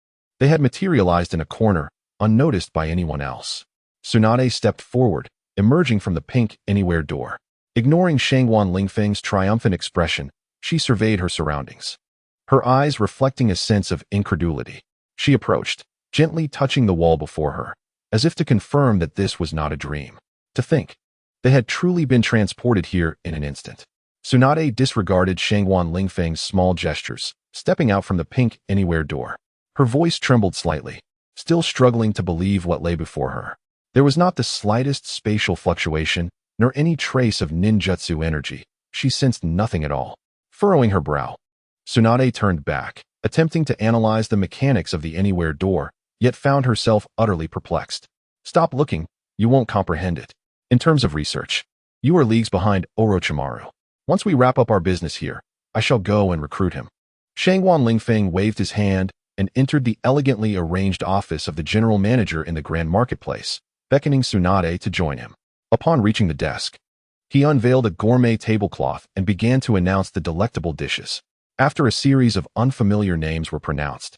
they had materialized in a corner, unnoticed by anyone else. Tsunade stepped forward, emerging from the pink Anywhere door. Ignoring Shangwan Lingfeng's triumphant expression, she surveyed her surroundings, her eyes reflecting a sense of incredulity. She approached, gently touching the wall before her, as if to confirm that this was not a dream. To think, they had truly been transported here in an instant. Tsunade disregarded Shangwan Lingfeng's small gestures, stepping out from the pink Anywhere door. Her voice trembled slightly, still struggling to believe what lay before her. There was not the slightest spatial fluctuation, nor any trace of ninjutsu energy. She sensed nothing at all. Furrowing her brow, Tsunade turned back, attempting to analyze the mechanics of the anywhere door, yet found herself utterly perplexed. Stop looking, you won't comprehend it. In terms of research, you are leagues behind Orochimaru. Once we wrap up our business here, I shall go and recruit him. Shangwan Lingfeng waved his hand and entered the elegantly arranged office of the general manager in the Grand Marketplace, beckoning Tsunade to join him. Upon reaching the desk, he unveiled a gourmet tablecloth and began to announce the delectable dishes. After a series of unfamiliar names were pronounced,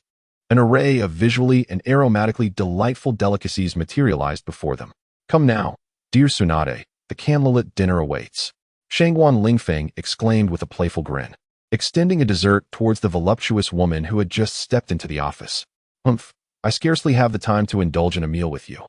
an array of visually and aromatically delightful delicacies materialized before them. Come now, dear Tsunade, the candlelit dinner awaits. Shangwan Lingfeng exclaimed with a playful grin, extending a dessert towards the voluptuous woman who had just stepped into the office. Humph, I scarcely have the time to indulge in a meal with you.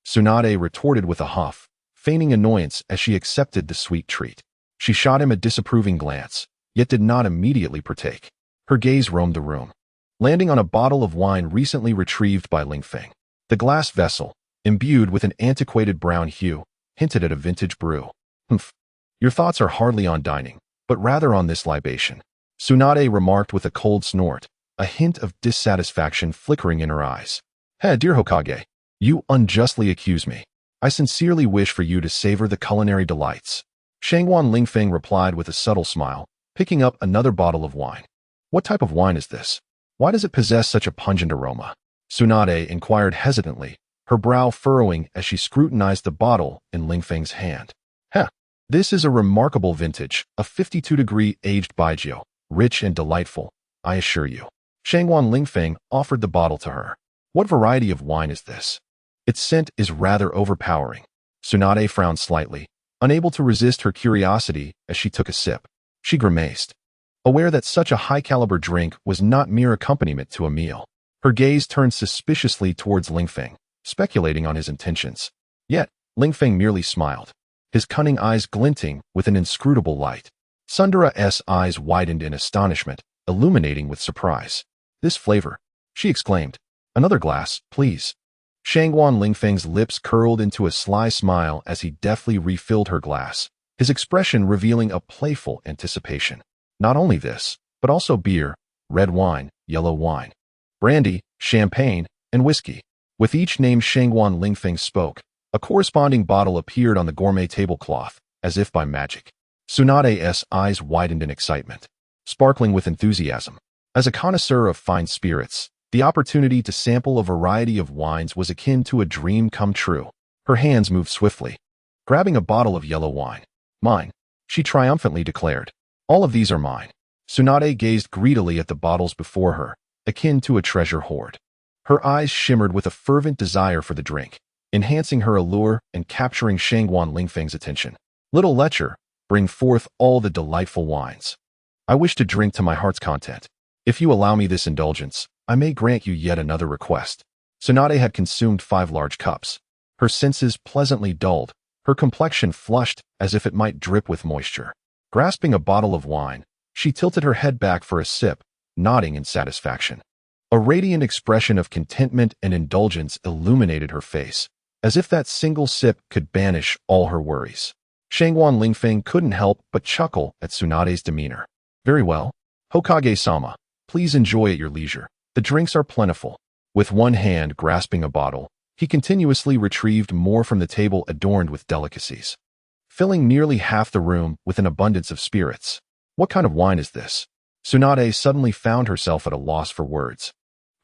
Tsunade retorted with a huff, feigning annoyance as she accepted the sweet treat. She shot him a disapproving glance, yet did not immediately partake. Her gaze roamed the room, landing on a bottle of wine recently retrieved by Lingfeng. The glass vessel, imbued with an antiquated brown hue, hinted at a vintage brew. Humph, your thoughts are hardly on dining, but rather on this libation, Tsunade remarked with a cold snort, a hint of dissatisfaction flickering in her eyes. Hey, dear Hokage, you unjustly accuse me. I sincerely wish for you to savor the culinary delights. Shangwan Lingfeng replied with a subtle smile, picking up another bottle of wine. What type of wine is this? Why does it possess such a pungent aroma? Tsunade inquired hesitantly, her brow furrowing as she scrutinized the bottle in Lingfeng's hand. This is a remarkable vintage, a 52-degree aged baijiu, rich and delightful, I assure you. Shangwan Lingfeng offered the bottle to her. What variety of wine is this? Its scent is rather overpowering. Tsunade frowned slightly, unable to resist her curiosity as she took a sip. She grimaced, aware that such a high-caliber drink was not mere accompaniment to a meal. Her gaze turned suspiciously towards Lingfeng, speculating on his intentions. Yet, Lingfeng merely smiled, his cunning eyes glinting with an inscrutable light. Sundara's eyes widened in astonishment, illuminating with surprise. This flavor, she exclaimed. Another glass, please. Shangwan Lingfeng's lips curled into a sly smile as he deftly refilled her glass, his expression revealing a playful anticipation. Not only this, but also beer, red wine, yellow wine, brandy, champagne, and whiskey. With each name Shangwan Lingfeng spoke, a corresponding bottle appeared on the gourmet tablecloth, as if by magic. Tsunade's eyes widened in excitement, sparkling with enthusiasm. As a connoisseur of fine spirits, the opportunity to sample a variety of wines was akin to a dream come true. Her hands moved swiftly, grabbing a bottle of yellow wine. Mine, she triumphantly declared. All of these are mine. Tsunade gazed greedily at the bottles before her, akin to a treasure hoard. Her eyes shimmered with a fervent desire for the drink, enhancing her allure and capturing Shangwan Lingfeng's attention. Little lecher, bring forth all the delightful wines. I wish to drink to my heart's content. If you allow me this indulgence, I may grant you yet another request. Tsunade had consumed 5 large cups. Her senses pleasantly dulled, her complexion flushed as if it might drip with moisture. Grasping a bottle of wine, she tilted her head back for a sip, nodding in satisfaction. A radiant expression of contentment and indulgence illuminated her face, as if that single sip could banish all her worries. Shangwan Lingfeng couldn't help but chuckle at Tsunade's demeanor. Very well. Hokage-sama, please enjoy at your leisure. The drinks are plentiful. With one hand grasping a bottle, he continuously retrieved more from the table adorned with delicacies, filling nearly half the room with an abundance of spirits. What kind of wine is this? Tsunade suddenly found herself at a loss for words,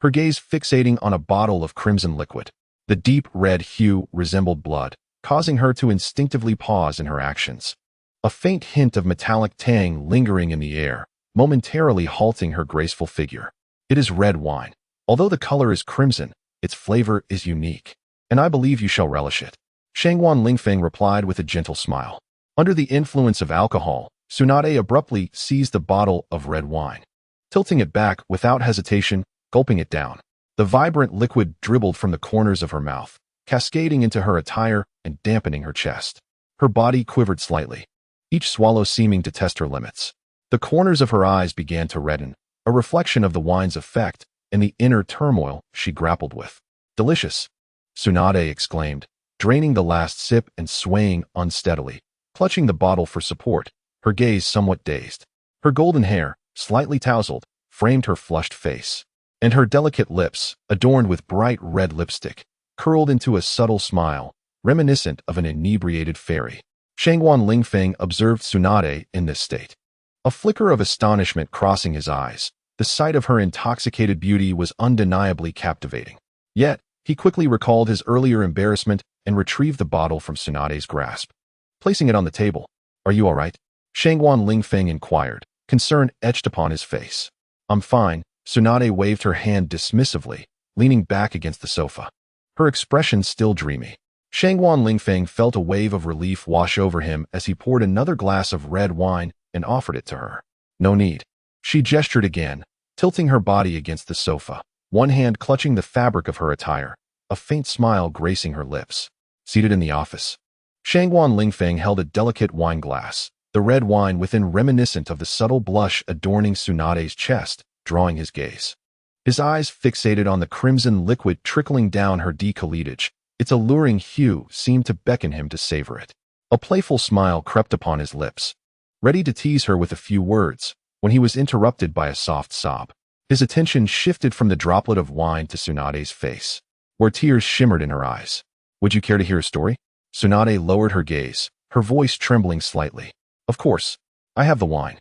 her gaze fixating on a bottle of crimson liquid. The deep red hue resembled blood, causing her to instinctively pause in her actions. A faint hint of metallic tang lingering in the air, momentarily halting her graceful figure. It is red wine. Although the color is crimson, its flavor is unique, and I believe you shall relish it. Shangwan Lingfeng replied with a gentle smile. Under the influence of alcohol, Tsunade abruptly seized the bottle of red wine, tilting it back without hesitation, gulping it down. The vibrant liquid dribbled from the corners of her mouth, cascading into her attire and dampening her chest. Her body quivered slightly, each swallow seeming to test her limits. The corners of her eyes began to redden, a reflection of the wine's effect and the inner turmoil she grappled with. Delicious, Tsunade exclaimed, draining the last sip and swaying unsteadily, clutching the bottle for support, her gaze somewhat dazed. Her golden hair, slightly tousled, framed her flushed face, and her delicate lips, adorned with bright red lipstick, curled into a subtle smile, reminiscent of an inebriated fairy. Shangguan Lingfeng observed Tsunade in this state. A flicker of astonishment crossing his eyes, the sight of her intoxicated beauty was undeniably captivating. Yet, he quickly recalled his earlier embarrassment and retrieved the bottle from Tsunade's grasp. Placing it on the table, "Are you all right?" Shangguan Lingfeng inquired, concern etched upon his face. "I'm fine," Tsunade waved her hand dismissively, leaning back against the sofa. Her expression still dreamy. Shangguan Lingfeng felt a wave of relief wash over him as he poured another glass of red wine and offered it to her. "No need." She gestured again, tilting her body against the sofa, one hand clutching the fabric of her attire, a faint smile gracing her lips. Seated in the office, Shangguan Lingfeng held a delicate wine glass, the red wine within reminiscent of the subtle blush adorning Tsunade's chest, drawing his gaze. His eyes fixated on the crimson liquid trickling down her décolletage. Its alluring hue seemed to beckon him to savor it. A playful smile crept upon his lips, ready to tease her with a few words, when he was interrupted by a soft sob. His attention shifted from the droplet of wine to Tsunade's face, where tears shimmered in her eyes. "Would you care to hear a story?" Tsunade lowered her gaze, her voice trembling slightly. "Of course. I have the wine.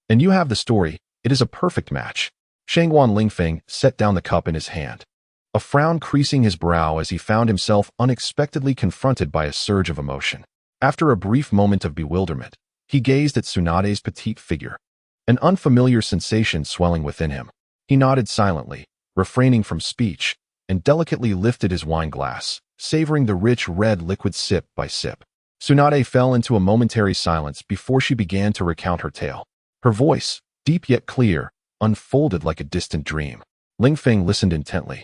And you have the story. It is a perfect match." Shangguan Lingfeng set down the cup in his hand, a frown creasing his brow as he found himself unexpectedly confronted by a surge of emotion. After a brief moment of bewilderment, he gazed at Tsunade's petite figure, an unfamiliar sensation swelling within him. He nodded silently, refraining from speech, and delicately lifted his wine glass, savoring the rich red liquid sip by sip. Tsunade fell into a momentary silence before she began to recount her tale. Her voice, deep yet clear, unfolded like a distant dream. Lingfeng listened intently,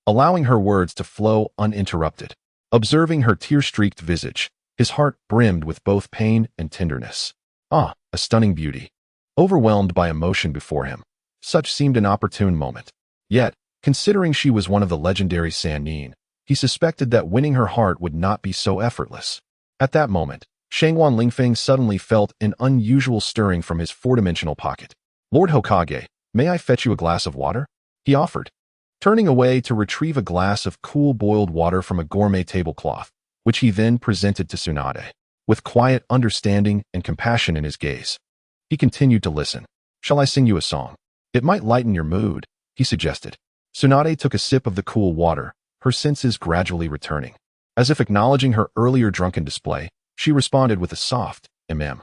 allowing her words to flow uninterrupted. Observing her tear-streaked visage, his heart brimmed with both pain and tenderness. A stunning beauty. Overwhelmed by emotion before him, such seemed an opportune moment. Yet, considering she was one of the legendary Sannin, he suspected that winning her heart would not be so effortless. At that moment, Shangguan Lingfeng suddenly felt an unusual stirring from his four-dimensional pocket. "Lord Hokage, may I fetch you a glass of water?" he offered, turning away to retrieve a glass of cool boiled water from a gourmet tablecloth, which he then presented to Tsunade. With quiet understanding and compassion in his gaze, he continued to listen. "Shall I sing you a song? It might lighten your mood," he suggested. Tsunade took a sip of the cool water, her senses gradually returning. As if acknowledging her earlier drunken display, she responded with a soft, "Mm."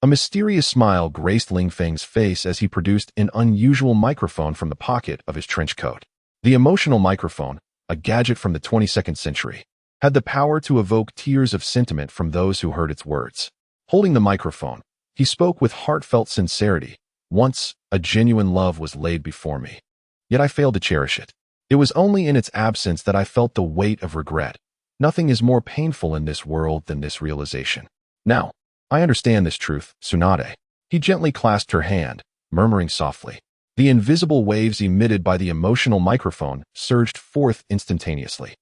A mysterious smile graced Lingfeng's face as he produced an unusual microphone from the pocket of his trench coat. The emotional microphone, a gadget from the 22nd century, had the power to evoke tears of sentiment from those who heard its words. Holding the microphone, he spoke with heartfelt sincerity. "Once, a genuine love was laid before me. Yet I failed to cherish it. It was only in its absence that I felt the weight of regret. Nothing is more painful in this world than this realization. Now, I understand this truth, Tsunade." He gently clasped her hand, murmuring softly. The invisible waves emitted by the emotional microphone surged forth instantaneously.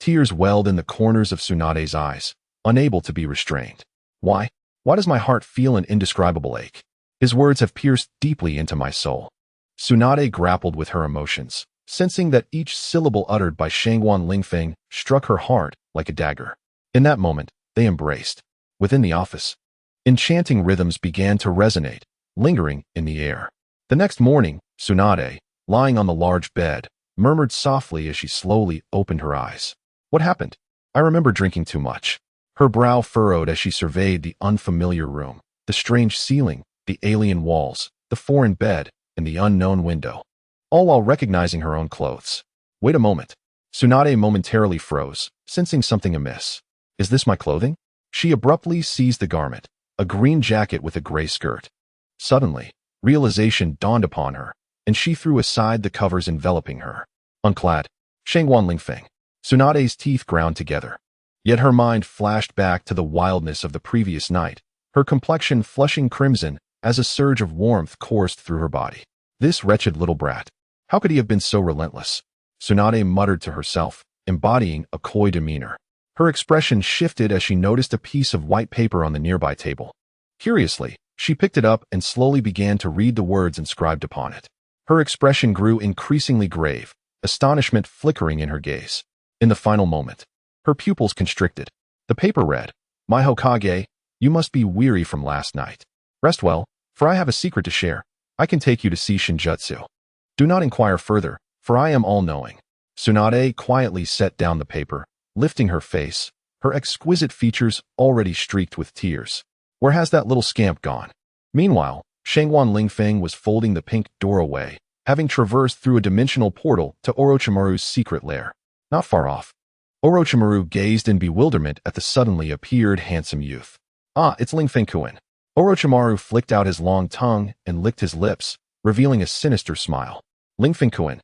Tears welled in the corners of Tsunade's eyes, unable to be restrained. Why does my heart feel an indescribable ache? His words have pierced deeply into my soul." Tsunade grappled with her emotions, sensing that each syllable uttered by Shangguan Lingfeng struck her heart like a dagger. In that moment, they embraced. Within the office, enchanting rhythms began to resonate, lingering in the air. The next morning, Tsunade, lying on the large bed, murmured softly as she slowly opened her eyes. "What happened? I remember drinking too much." Her brow furrowed as she surveyed the unfamiliar room, the strange ceiling, the alien walls, the foreign bed, and the unknown window, all while recognizing her own clothes. "Wait a moment." Tsunade momentarily froze, sensing something amiss. "Is this my clothing?" She abruptly seized the garment, a green jacket with a gray skirt. Suddenly, realization dawned upon her, and she threw aside the covers enveloping her. Unclad, Shangguan Lingfeng. Tsunade's teeth ground together. Yet her mind flashed back to the wildness of the previous night, her complexion flushing crimson as a surge of warmth coursed through her body. This wretched little brat. How could he have been so relentless? Tsunade muttered to herself, embodying a coy demeanor. Her expression shifted as she noticed a piece of white paper on the nearby table. Curiously, she picked it up and slowly began to read the words inscribed upon it. Her expression grew increasingly grave, astonishment flickering in her gaze. In the final moment, her pupils constricted. The paper read, "My Hokage, you must be weary from last night. Rest well, for I have a secret to share. I can take you to see Shinjutsu. Do not inquire further, for I am all-knowing." Tsunade quietly set down the paper, lifting her face, her exquisite features already streaked with tears. Where has that little scamp gone? Meanwhile, Shangwan Lingfeng was folding the pink door away, having traversed through a dimensional portal to Orochimaru's secret lair. Not far off, Orochimaru gazed in bewilderment at the suddenly appeared handsome youth. "Ah, it's Lingfeng-kun." Orochimaru flicked out his long tongue and licked his lips, revealing a sinister smile. "Lingfeng-kun,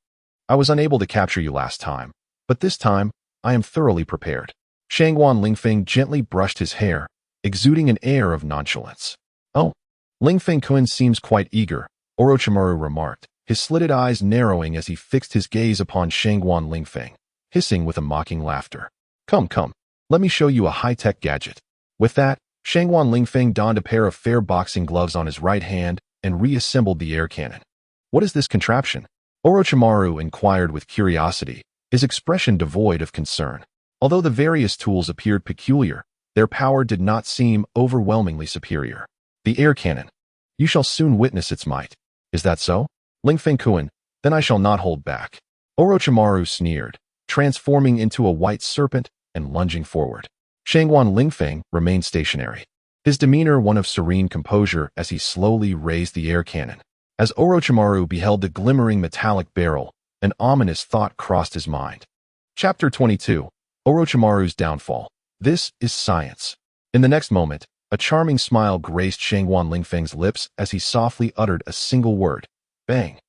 I was unable to capture you last time, but this time, I am thoroughly prepared." Shangwan Lingfeng gently brushed his hair, exuding an air of nonchalance. "Oh, Lingfeng-kun seems quite eager," Orochimaru remarked, his slitted eyes narrowing as he fixed his gaze upon Shangwan Lingfeng, hissing with a mocking laughter. Come, let me show you a high-tech gadget." With that, Shangwan Lingfeng donned a pair of fair boxing gloves on his right hand and reassembled the air cannon. "What is this contraption?" Orochimaru inquired with curiosity, his expression devoid of concern. Although the various tools appeared peculiar, their power did not seem overwhelmingly superior. "The air cannon. You shall soon witness its might." "Is that so? Lingfeng-kun, then I shall not hold back." Orochimaru sneered, transforming into a white serpent and lunging forward. Shangwan Lingfeng remained stationary, his demeanor one of serene composure as he slowly raised the air cannon. As Orochimaru beheld the glimmering metallic barrel, an ominous thought crossed his mind. Chapter 22. Orochimaru's Downfall. This is science. In the next moment, a charming smile graced Shangwan Lingfeng's lips as he softly uttered a single word. Bang!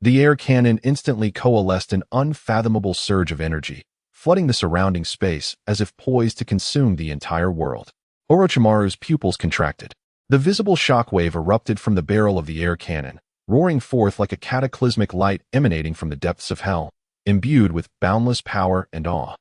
The air cannon instantly coalesced an unfathomable surge of energy, flooding the surrounding space as if poised to consume the entire world. Orochimaru's pupils contracted. The visible shockwave erupted from the barrel of the air cannon, roaring forth like a cataclysmic light emanating from the depths of hell, imbued with boundless power and awe.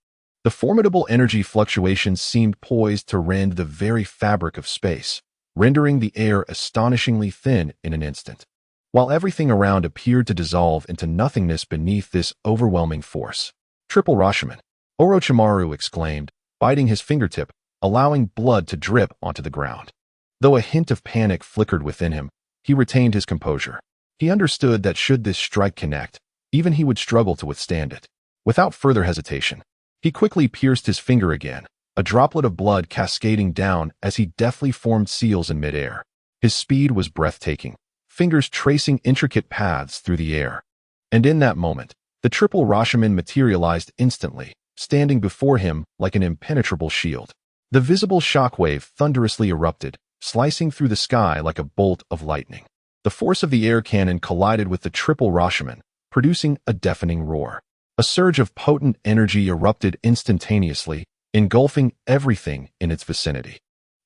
The formidable energy fluctuations seemed poised to rend the very fabric of space, rendering the air astonishingly thin in an instant, while everything around appeared to dissolve into nothingness beneath this overwhelming force. "Triple Rashomon," Orochimaru exclaimed, biting his fingertip, allowing blood to drip onto the ground. Though a hint of panic flickered within him, he retained his composure. He understood that should this strike connect, even he would struggle to withstand it. Without further hesitation, he quickly pierced his finger again, a droplet of blood cascading down as he deftly formed seals in midair. His speed was breathtaking, fingers tracing intricate paths through the air. And in that moment, the triple Rashomon materialized instantly, standing before him like an impenetrable shield. The visible shockwave thunderously erupted, slicing through the sky like a bolt of lightning. The force of the air cannon collided with the triple Rashomon, producing a deafening roar. A surge of potent energy erupted instantaneously, engulfing everything in its vicinity.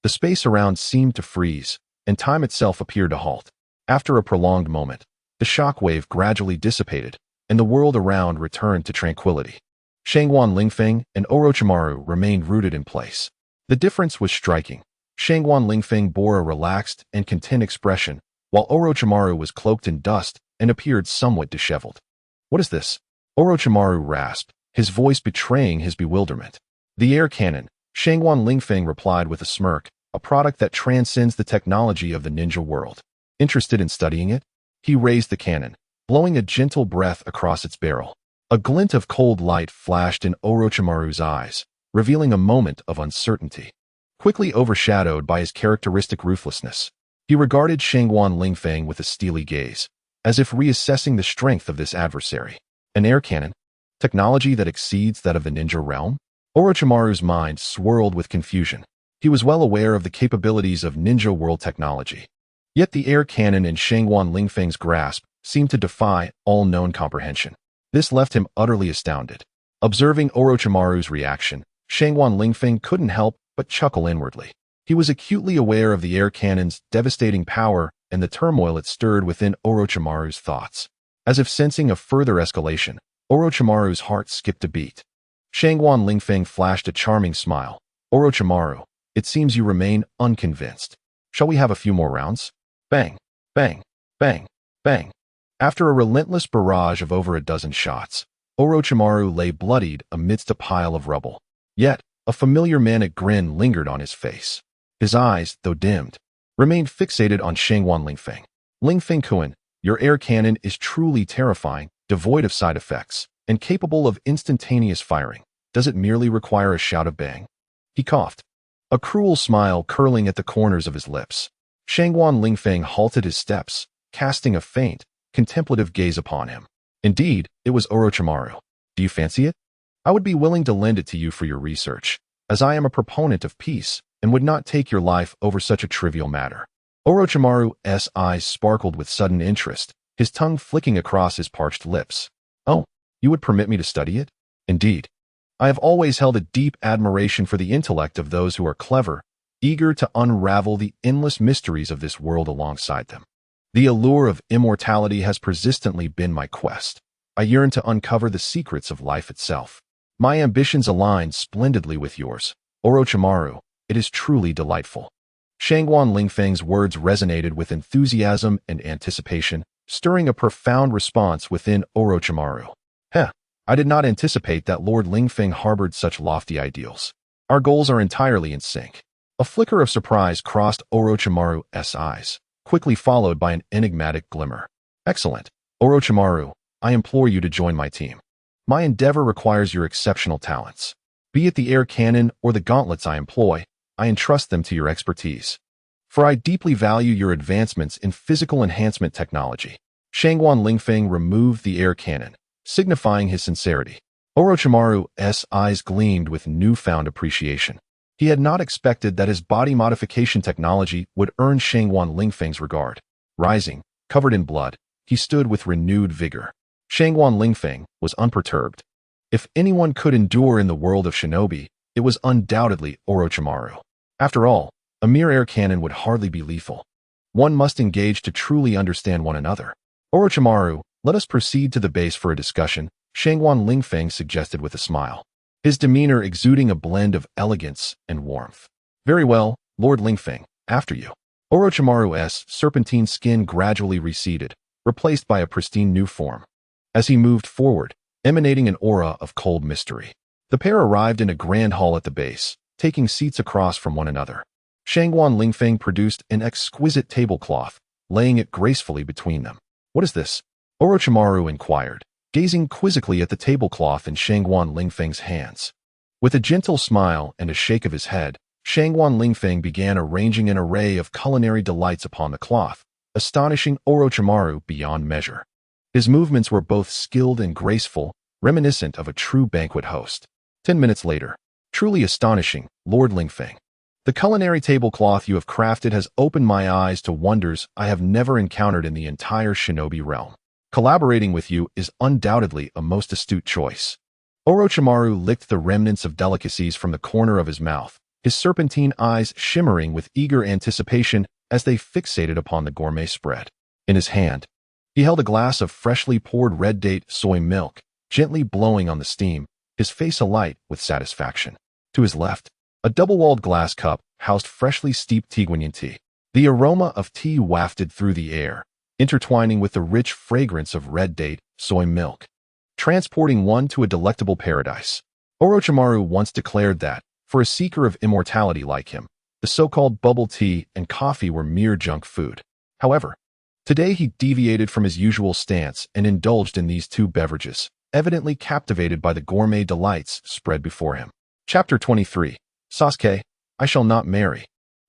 The space around seemed to freeze, and time itself appeared to halt. After a prolonged moment, the shockwave gradually dissipated, and the world around returned to tranquility. Shangwan Lingfeng and Orochimaru remained rooted in place. The difference was striking. Shangwan Lingfeng bore a relaxed and content expression, while Orochimaru was cloaked in dust and appeared somewhat disheveled. "What is this?" Orochimaru rasped, his voice betraying his bewilderment. "The air cannon," Shangwan Lingfeng replied with a smirk, "a product that transcends the technology of the ninja world." Interested in studying it? He raised the cannon, blowing a gentle breath across its barrel. A glint of cold light flashed in Orochimaru's eyes, revealing a moment of uncertainty. Quickly overshadowed by his characteristic ruthlessness, he regarded Shangwan Lingfeng with a steely gaze, as if reassessing the strength of this adversary. An air cannon? Technology that exceeds that of the ninja realm? Orochimaru's mind swirled with confusion. He was well aware of the capabilities of ninja world technology. Yet the air cannon in Shangwan Lingfeng's grasp seemed to defy all known comprehension. This left him utterly astounded. Observing Orochimaru's reaction, Shangwan Lingfeng couldn't help but chuckle inwardly. He was acutely aware of the air cannon's devastating power and the turmoil it stirred within Orochimaru's thoughts. As if sensing a further escalation, Orochimaru's heart skipped a beat. Shangguan Lingfeng flashed a charming smile. Orochimaru, it seems you remain unconvinced. Shall we have a few more rounds? Bang, bang, bang, bang. After a relentless barrage of over a dozen shots, Orochimaru lay bloodied amidst a pile of rubble. Yet, a familiar manic grin lingered on his face. His eyes, though dimmed, remained fixated on Shangguan Lingfeng. Lingfeng Kuan, your air cannon is truly terrifying, devoid of side effects, and capable of instantaneous firing. Does it merely require a shout of bang? He coughed, a cruel smile curling at the corners of his lips. Shangguan Lingfeng halted his steps, casting a faint, contemplative gaze upon him. Indeed, it was Orochimaru. Do you fancy it? I would be willing to lend it to you for your research, as I am a proponent of peace and would not take your life over such a trivial matter. Orochimaru's eyes sparkled with sudden interest, his tongue flicking across his parched lips. Oh, you would permit me to study it? Indeed. I have always held a deep admiration for the intellect of those who are clever, eager to unravel the endless mysteries of this world alongside them. The allure of immortality has persistently been my quest. I yearn to uncover the secrets of life itself. My ambitions align splendidly with yours. Orochimaru, it is truly delightful. Shangguan Lingfeng's words resonated with enthusiasm and anticipation, stirring a profound response within Orochimaru. I did not anticipate that Lord Lingfeng harbored such lofty ideals. Our goals are entirely in sync. A flicker of surprise crossed Orochimaru's eyes, quickly followed by an enigmatic glimmer. Excellent. Orochimaru, I implore you to join my team. My endeavor requires your exceptional talents. Be it the air cannon or the gauntlets I employ, I entrust them to your expertise. For I deeply value your advancements in physical enhancement technology. Shangguan Lingfeng removed the air cannon, signifying his sincerity. Orochimaru's eyes gleamed with newfound appreciation. He had not expected that his body modification technology would earn Shangguan Lingfeng's regard. Rising, covered in blood, he stood with renewed vigor. Shangguan Lingfeng was unperturbed. If anyone could endure in the world of shinobi, it was undoubtedly Orochimaru. After all, a mere air cannon would hardly be lethal. One must engage to truly understand one another. Orochimaru, let us proceed to the base for a discussion, Shangguan Lingfeng suggested with a smile, his demeanor exuding a blend of elegance and warmth. Very well, Lord Lingfeng, after you. Orochimaru's serpentine skin gradually receded, replaced by a pristine new form. As he moved forward, emanating an aura of cold mystery, the pair arrived in a grand hall at the base, taking seats across from one another. Shangguan Lingfeng produced an exquisite tablecloth, laying it gracefully between them. What is this? Orochimaru inquired, gazing quizzically at the tablecloth in Shangguan Lingfeng's hands. With a gentle smile and a shake of his head, Shangguan Lingfeng began arranging an array of culinary delights upon the cloth, astonishing Orochimaru beyond measure. His movements were both skilled and graceful, reminiscent of a true banquet host. 10 minutes later, truly astonishing, Lord Lingfeng. The culinary tablecloth you have crafted has opened my eyes to wonders I have never encountered in the entire shinobi realm. Collaborating with you is undoubtedly a most astute choice. Orochimaru licked the remnants of delicacies from the corner of his mouth, his serpentine eyes shimmering with eager anticipation as they fixated upon the gourmet spread. In his hand, he held a glass of freshly poured red date soy milk, gently blowing on the steam, his face alight with satisfaction. To his left, a double-walled glass cup housed freshly steeped Tiguanyin tea. The aroma of tea wafted through the air, intertwining with the rich fragrance of red date soy milk, transporting one to a delectable paradise. Orochimaru once declared that, for a seeker of immortality like him, the so-called bubble tea and coffee were mere junk food. However, today he deviated from his usual stance and indulged in these two beverages, evidently captivated by the gourmet delights spread before him. Chapter 23. Sasuke, I shall not marry.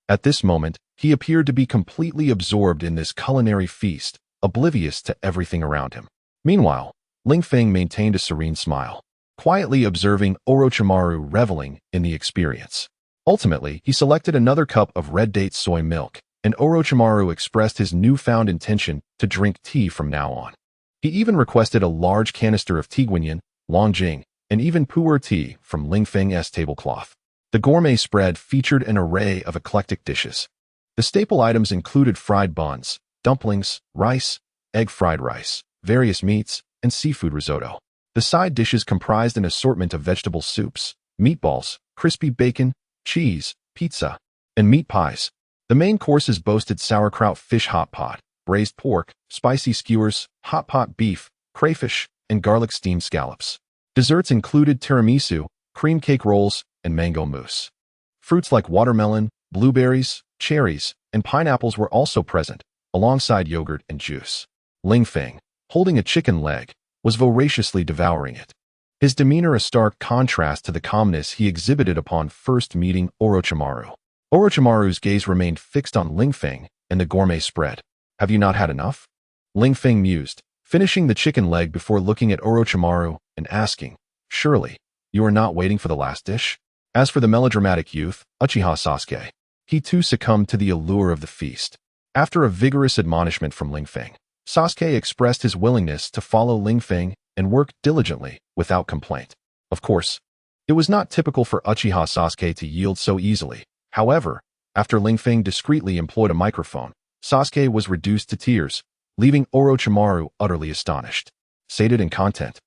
At this moment, he appeared to be completely absorbed in this culinary feast, oblivious to everything around him. Meanwhile, Lingfeng maintained a serene smile, quietly observing Orochimaru reveling in the experience. Ultimately, he selected another cup of red date soy milk, and Orochimaru expressed his newfound intention to drink tea from now on. He even requested a large canister of Tiguanyin, Longjing, and even pu'er tea from Lingfeng's tablecloth. The gourmet spread featured an array of eclectic dishes. The staple items included fried buns, dumplings, rice, egg fried rice, various meats, and seafood risotto. The side dishes comprised an assortment of vegetable soups, meatballs, crispy bacon, cheese, pizza, and meat pies. The main courses boasted sauerkraut fish hot pot, braised pork, spicy skewers, hot pot beef, crayfish, and garlic steamed scallops. Desserts included tiramisu, cream cake rolls, and mango mousse. Fruits like watermelon, blueberries, cherries, and pineapples were also present, alongside yogurt and juice. Ling Feng, holding a chicken leg, was voraciously devouring it. His demeanor a stark contrast to the calmness he exhibited upon first meeting Orochimaru. Orochimaru's gaze remained fixed on Ling Feng and the gourmet spread. "Have you not had enough?" Ling Feng mused, finishing the chicken leg before looking at Orochimaru and asking, "Surely, you are not waiting for the last dish?" As for the melodramatic youth, Uchiha Sasuke, he too succumbed to the allure of the feast. After a vigorous admonishment from Ling Feng, Sasuke expressed his willingness to follow Ling Feng and work diligently without complaint. Of course, it was not typical for Uchiha Sasuke to yield so easily. However, after Ling Feng discreetly employed a microphone, Sasuke was reduced to tears, leaving Orochimaru utterly astonished. Sated and content,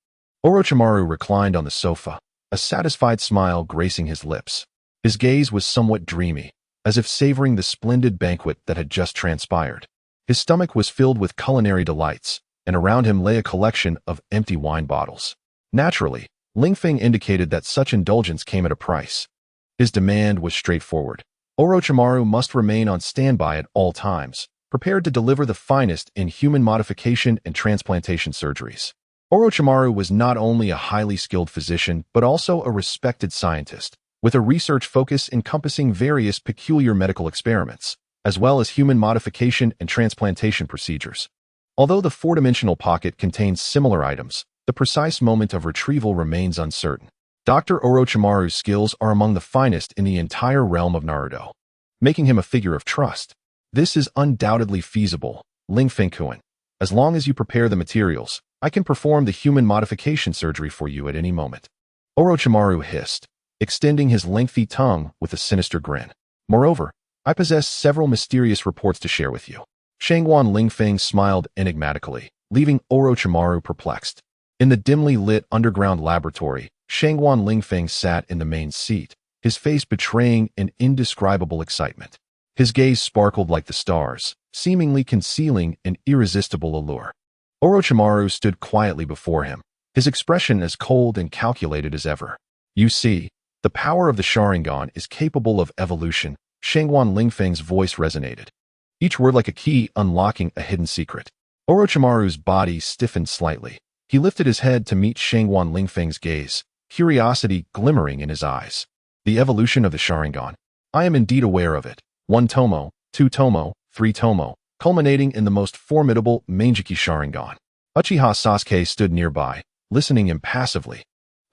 Orochimaru reclined on the sofa, a satisfied smile gracing his lips. His gaze was somewhat dreamy, as if savoring the splendid banquet that had just transpired. His stomach was filled with culinary delights, and around him lay a collection of empty wine bottles. Naturally, Ling Feng indicated that such indulgence came at a price. His demand was straightforward. Orochimaru must remain on standby at all times, prepared to deliver the finest in human modification and transplantation surgeries. Orochimaru was not only a highly skilled physician, but also a respected scientist, with a research focus encompassing various peculiar medical experiments, as well as human modification and transplantation procedures. Although the four-dimensional pocket contains similar items, the precise moment of retrieval remains uncertain. Dr. Orochimaru's skills are among the finest in the entire realm of Naruto, making him a figure of trust. "This is undoubtedly feasible, Ling Feng-kun. As long as you prepare the materials, I can perform the human modification surgery for you at any moment," Orochimaru hissed, extending his lengthy tongue with a sinister grin. "Moreover, I possess several mysterious reports to share with you." Shangwan Ling Feng smiled enigmatically, leaving Orochimaru perplexed. In the dimly lit underground laboratory, Shangwan Ling Feng sat in the main seat, his face betraying an indescribable excitement. His gaze sparkled like the stars, seemingly concealing an irresistible allure. Orochimaru stood quietly before him, his expression as cold and calculated as ever. "You see, the power of the Sharingan is capable of evolution," Shangwan Ling Feng's voice resonated, each word like a key unlocking a hidden secret. Orochimaru's body stiffened slightly. He lifted his head to meet Shangwan Ling Feng's gaze, curiosity glimmering in his eyes. "The evolution of the Sharingan. I am indeed aware of it. 1 tomo, 2 tomo, 3 tomo, culminating in the most formidable Manjiki Sharingan." Uchiha Sasuke stood nearby, listening impassively,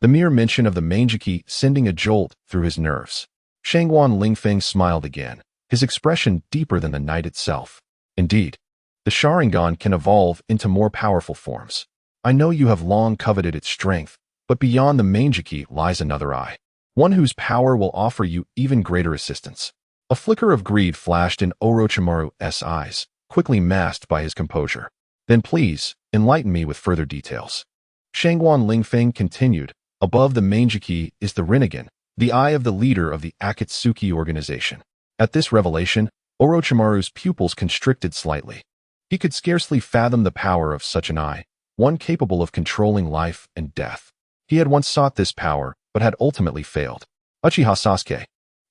the mere mention of the Manjiki sending a jolt through his nerves. Shangwan Ling Feng smiled again, his expression deeper than the night itself. "Indeed, the Sharingan can evolve into more powerful forms. I know you have long coveted its strength, but beyond the Manjiki lies another eye, one whose power will offer you even greater assistance." A flicker of greed flashed in Orochimaru's eyes, quickly masked by his composure. "Then please, enlighten me with further details." Shangwan Ling Feng continued, "Above the Manjiki is the Rinnegan, the eye of the leader of the Akatsuki organization." At this revelation, Orochimaru's pupils constricted slightly. He could scarcely fathom the power of such an eye, one capable of controlling life and death. He had once sought this power, but had ultimately failed. Uchiha Sasuke,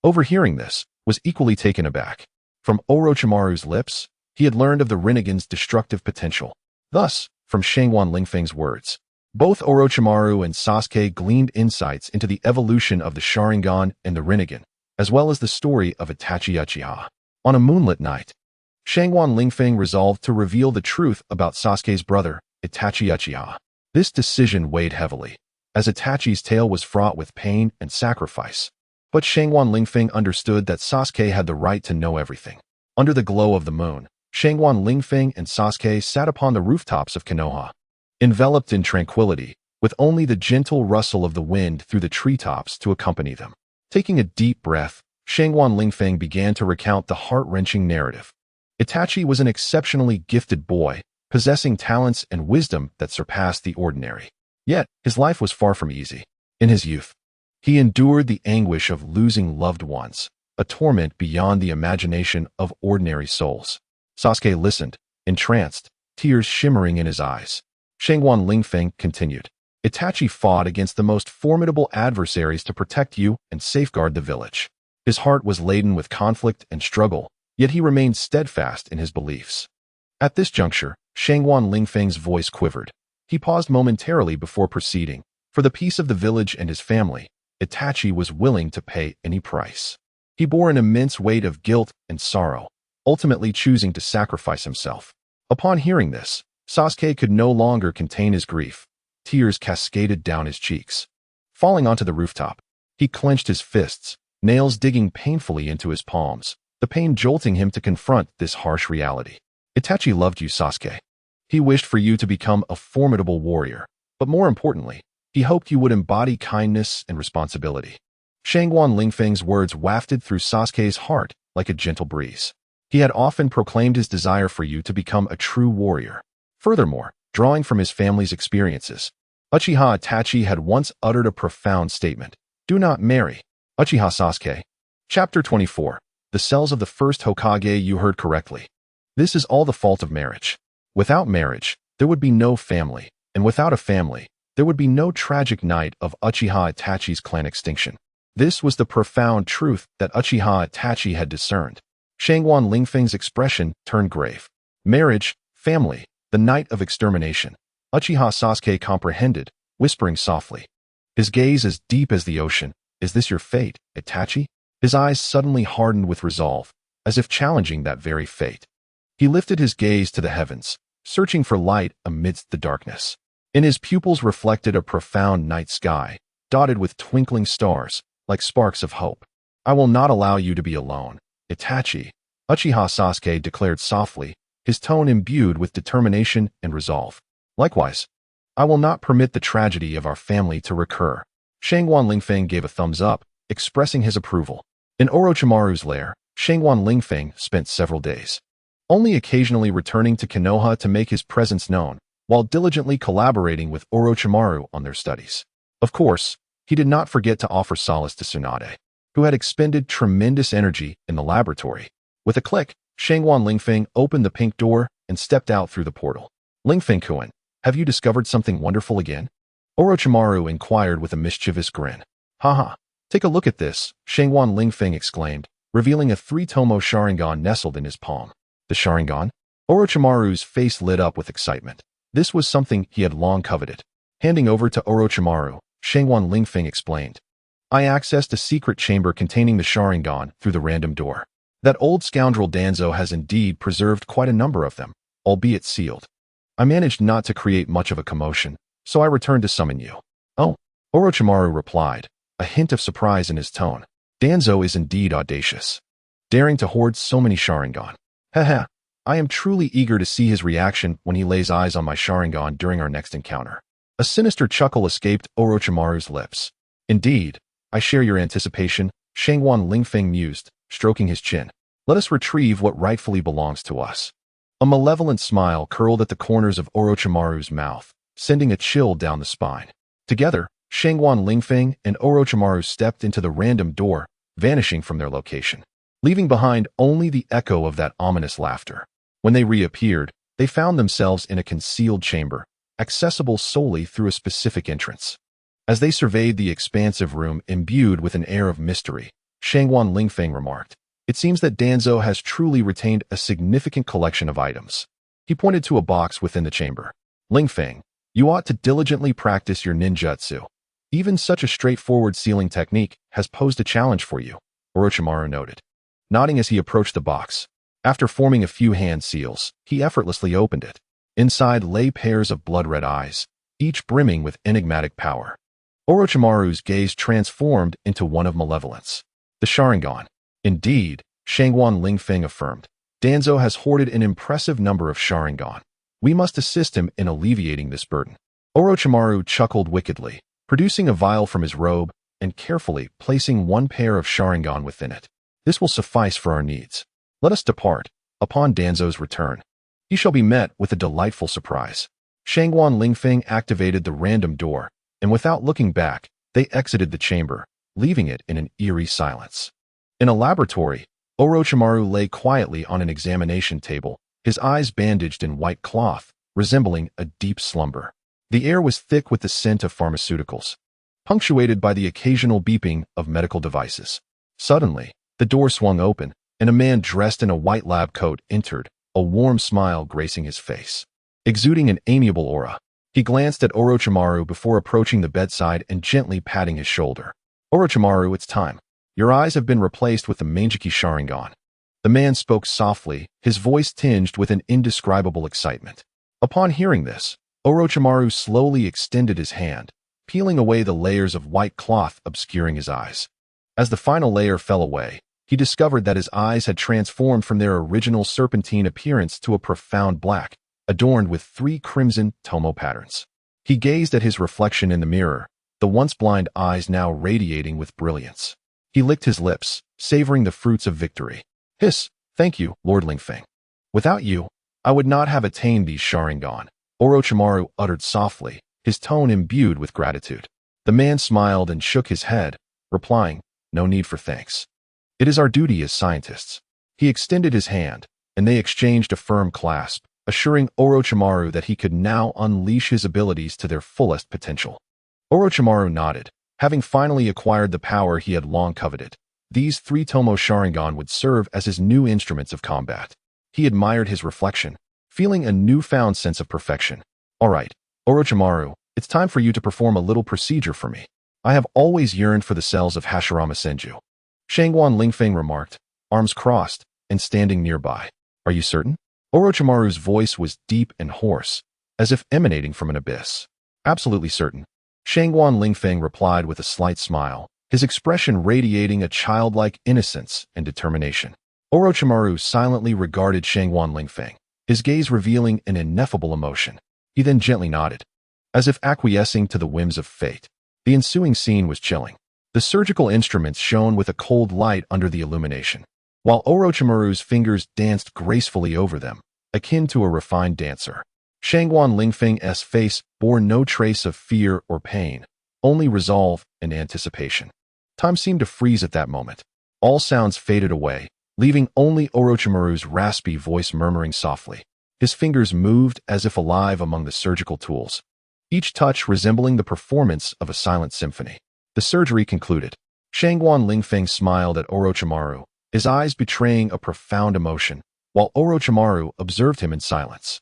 overhearing this, was equally taken aback. From Orochimaru's lips, he had learned of the Rinnegan's destructive potential. Thus, from Shangwan Ling Feng's words, both Orochimaru and Sasuke gleaned insights into the evolution of the Sharingan and the Rinnegan, as well as the story of Itachi Uchiha. On a moonlit night, Shangwan Ling Feng resolved to reveal the truth about Sasuke's brother, Itachi Uchiha. This decision weighed heavily, as Itachi's tale was fraught with pain and sacrifice. But Shangwan Ling Feng understood that Sasuke had the right to know everything. Under the glow of the moon, Shangwan Ling Feng and Sasuke sat upon the rooftops of Konoha, enveloped in tranquility, with only the gentle rustle of the wind through the treetops to accompany them. Taking a deep breath, Shangwan Ling Feng began to recount the heart-wrenching narrative. Itachi was an exceptionally gifted boy, possessing talents and wisdom that surpassed the ordinary. Yet, his life was far from easy. In his youth, he endured the anguish of losing loved ones, a torment beyond the imagination of ordinary souls. Sasuke listened, entranced, tears shimmering in his eyes. Shangwan Lingfeng continued. Itachi fought against the most formidable adversaries to protect you and safeguard the village. His heart was laden with conflict and struggle, yet he remained steadfast in his beliefs. At this juncture, Shangwan Lingfeng's voice quivered. He paused momentarily before proceeding. For the peace of the village and his family, Itachi was willing to pay any price. He bore an immense weight of guilt and sorrow, ultimately choosing to sacrifice himself. Upon hearing this, Sasuke could no longer contain his grief. Tears cascaded down his cheeks. Falling onto the rooftop, he clenched his fists, nails digging painfully into his palms, the pain jolting him to confront this harsh reality. Itachi loved you, Sasuke. He wished for you to become a formidable warrior, but more importantly, he hoped you would embody kindness and responsibility. Shangwan Lingfeng's words wafted through Sasuke's heart like a gentle breeze. He had often proclaimed his desire for you to become a true warrior. Furthermore, drawing from his family's experiences, Uchiha Itachi had once uttered a profound statement. Do not marry. Uchiha Sasuke. Chapter 24. The cells of the first Hokage. You heard correctly. This is all the fault of marriage. Without marriage, there would be no family, and without a family, there would be no tragic night of Uchiha Itachi's clan extinction. This was the profound truth that Uchiha Itachi had discerned. Shangwan Lingfeng's expression turned grave. Marriage, family, the night of extermination. Uchiha Sasuke comprehended, whispering softly. His gaze as deep as the ocean. Is this your fate, Itachi? His eyes suddenly hardened with resolve, as if challenging that very fate. He lifted his gaze to the heavens, searching for light amidst the darkness. In his pupils reflected a profound night sky, dotted with twinkling stars, like sparks of hope. I will not allow you to be alone, Itachi, Uchiha Sasuke declared softly, his tone imbued with determination and resolve. Likewise, I will not permit the tragedy of our family to recur. Shangwan Lingfeng gave a thumbs up, expressing his approval. In Orochimaru's lair, Shangwan Lingfeng spent several days, only occasionally returning to Konoha to make his presence known, while diligently collaborating with Orochimaru on their studies. Of course, he did not forget to offer solace to Tsunade, who had expended tremendous energy in the laboratory. With a click, Shangwan Lingfeng opened the pink door and stepped out through the portal. Lingfeng-kun, have you discovered something wonderful again? Orochimaru inquired with a mischievous grin. Haha, take a look at this, Shangwan Lingfeng exclaimed, revealing a 3-tomo Sharingan nestled in his palm. The Sharingan? Orochimaru's face lit up with excitement. This was something he had long coveted. Handing over to Orochimaru, Shangwan Lingfeng explained. I accessed a secret chamber containing the Sharingan through the random door. That old scoundrel Danzo has indeed preserved quite a number of them, albeit sealed. I managed not to create much of a commotion, so I returned to summon you. Oh, Orochimaru replied, a hint of surprise in his tone. Danzo is indeed audacious, daring to hoard so many Sharingan. Haha, I am truly eager to see his reaction when he lays eyes on my Sharingan during our next encounter. A sinister chuckle escaped Orochimaru's lips. Indeed, I share your anticipation, Shangwan Lingfeng mused, stroking his chin. Let us retrieve what rightfully belongs to us. A malevolent smile curled at the corners of Orochimaru's mouth, sending a chill down the spine. Together, Shangwan Lingfeng and Orochimaru stepped into the random door, vanishing from their location, leaving behind only the echo of that ominous laughter. When they reappeared, they found themselves in a concealed chamber, accessible solely through a specific entrance. As they surveyed the expansive room imbued with an air of mystery, Shangwan Lingfeng remarked, It seems that Danzo has truly retained a significant collection of items. He pointed to a box within the chamber. Lingfeng, you ought to diligently practice your ninjutsu. Even such a straightforward sealing technique has posed a challenge for you, Orochimaru noted, nodding as he approached the box. After forming a few hand seals, he effortlessly opened it. Inside lay pairs of blood-red eyes, each brimming with enigmatic power. Orochimaru's gaze transformed into one of malevolence. The Sharingan. Indeed, Shangwan Lingfeng affirmed. Danzo has hoarded an impressive number of Sharingan. We must assist him in alleviating this burden. Orochimaru chuckled wickedly, producing a vial from his robe and carefully placing one pair of Sharingan within it. This will suffice for our needs. Let us depart. Upon Danzo's return, he shall be met with a delightful surprise. Shangguan Lingfeng activated the random door, and without looking back, they exited the chamber, leaving it in an eerie silence. In a laboratory, Orochimaru lay quietly on an examination table, his eyes bandaged in white cloth, resembling a deep slumber. The air was thick with the scent of pharmaceuticals, punctuated by the occasional beeping of medical devices. Suddenly, the door swung open, and a man dressed in a white lab coat entered, a warm smile gracing his face. Exuding an amiable aura, he glanced at Orochimaru before approaching the bedside and gently patting his shoulder. "Orochimaru, it's time. Your eyes have been replaced with the Mangekyou Sharingan." The man spoke softly, his voice tinged with an indescribable excitement. Upon hearing this, Orochimaru slowly extended his hand, peeling away the layers of white cloth obscuring his eyes. As the final layer fell away, he discovered that his eyes had transformed from their original serpentine appearance to a profound black, adorned with 3 crimson tomo patterns. He gazed at his reflection in the mirror, the once blind eyes now radiating with brilliance. He licked his lips, savoring the fruits of victory. "Hiss, thank you, Lord Lingfeng. Without you, I would not have attained these Sharingan," Orochimaru uttered softly, his tone imbued with gratitude. The man smiled and shook his head, replying, "No need for thanks. It is our duty as scientists." He extended his hand, and they exchanged a firm clasp, assuring Orochimaru that he could now unleash his abilities to their fullest potential. Orochimaru nodded, having finally acquired the power he had long coveted. These 3 Tomo Sharingan would serve as his new instruments of combat. He admired his reflection, feeling a newfound sense of perfection. "All right, Orochimaru, it's time for you to perform a little procedure for me. I have always yearned for the cells of Hashirama Senju," Shangguan Lingfeng remarked, arms crossed, and standing nearby. "Are you certain?" Orochimaru's voice was deep and hoarse, as if emanating from an abyss. "Absolutely certain," Shangguan Lingfeng replied with a slight smile, his expression radiating a childlike innocence and determination. Orochimaru silently regarded Shangguan Lingfeng, his gaze revealing an ineffable emotion. He then gently nodded, as if acquiescing to the whims of fate. The ensuing scene was chilling. The surgical instruments shone with a cold light under the illumination, while Orochimaru's fingers danced gracefully over them, akin to a refined dancer. Shangguan Lingfeng's face bore no trace of fear or pain, only resolve and anticipation. Time seemed to freeze at that moment. All sounds faded away, leaving only Orochimaru's raspy voice murmuring softly. His fingers moved as if alive among the surgical tools, each touch resembling the performance of a silent symphony. The surgery concluded. Shangguan Lingfeng smiled at Orochimaru, his eyes betraying a profound emotion, while Orochimaru observed him in silence.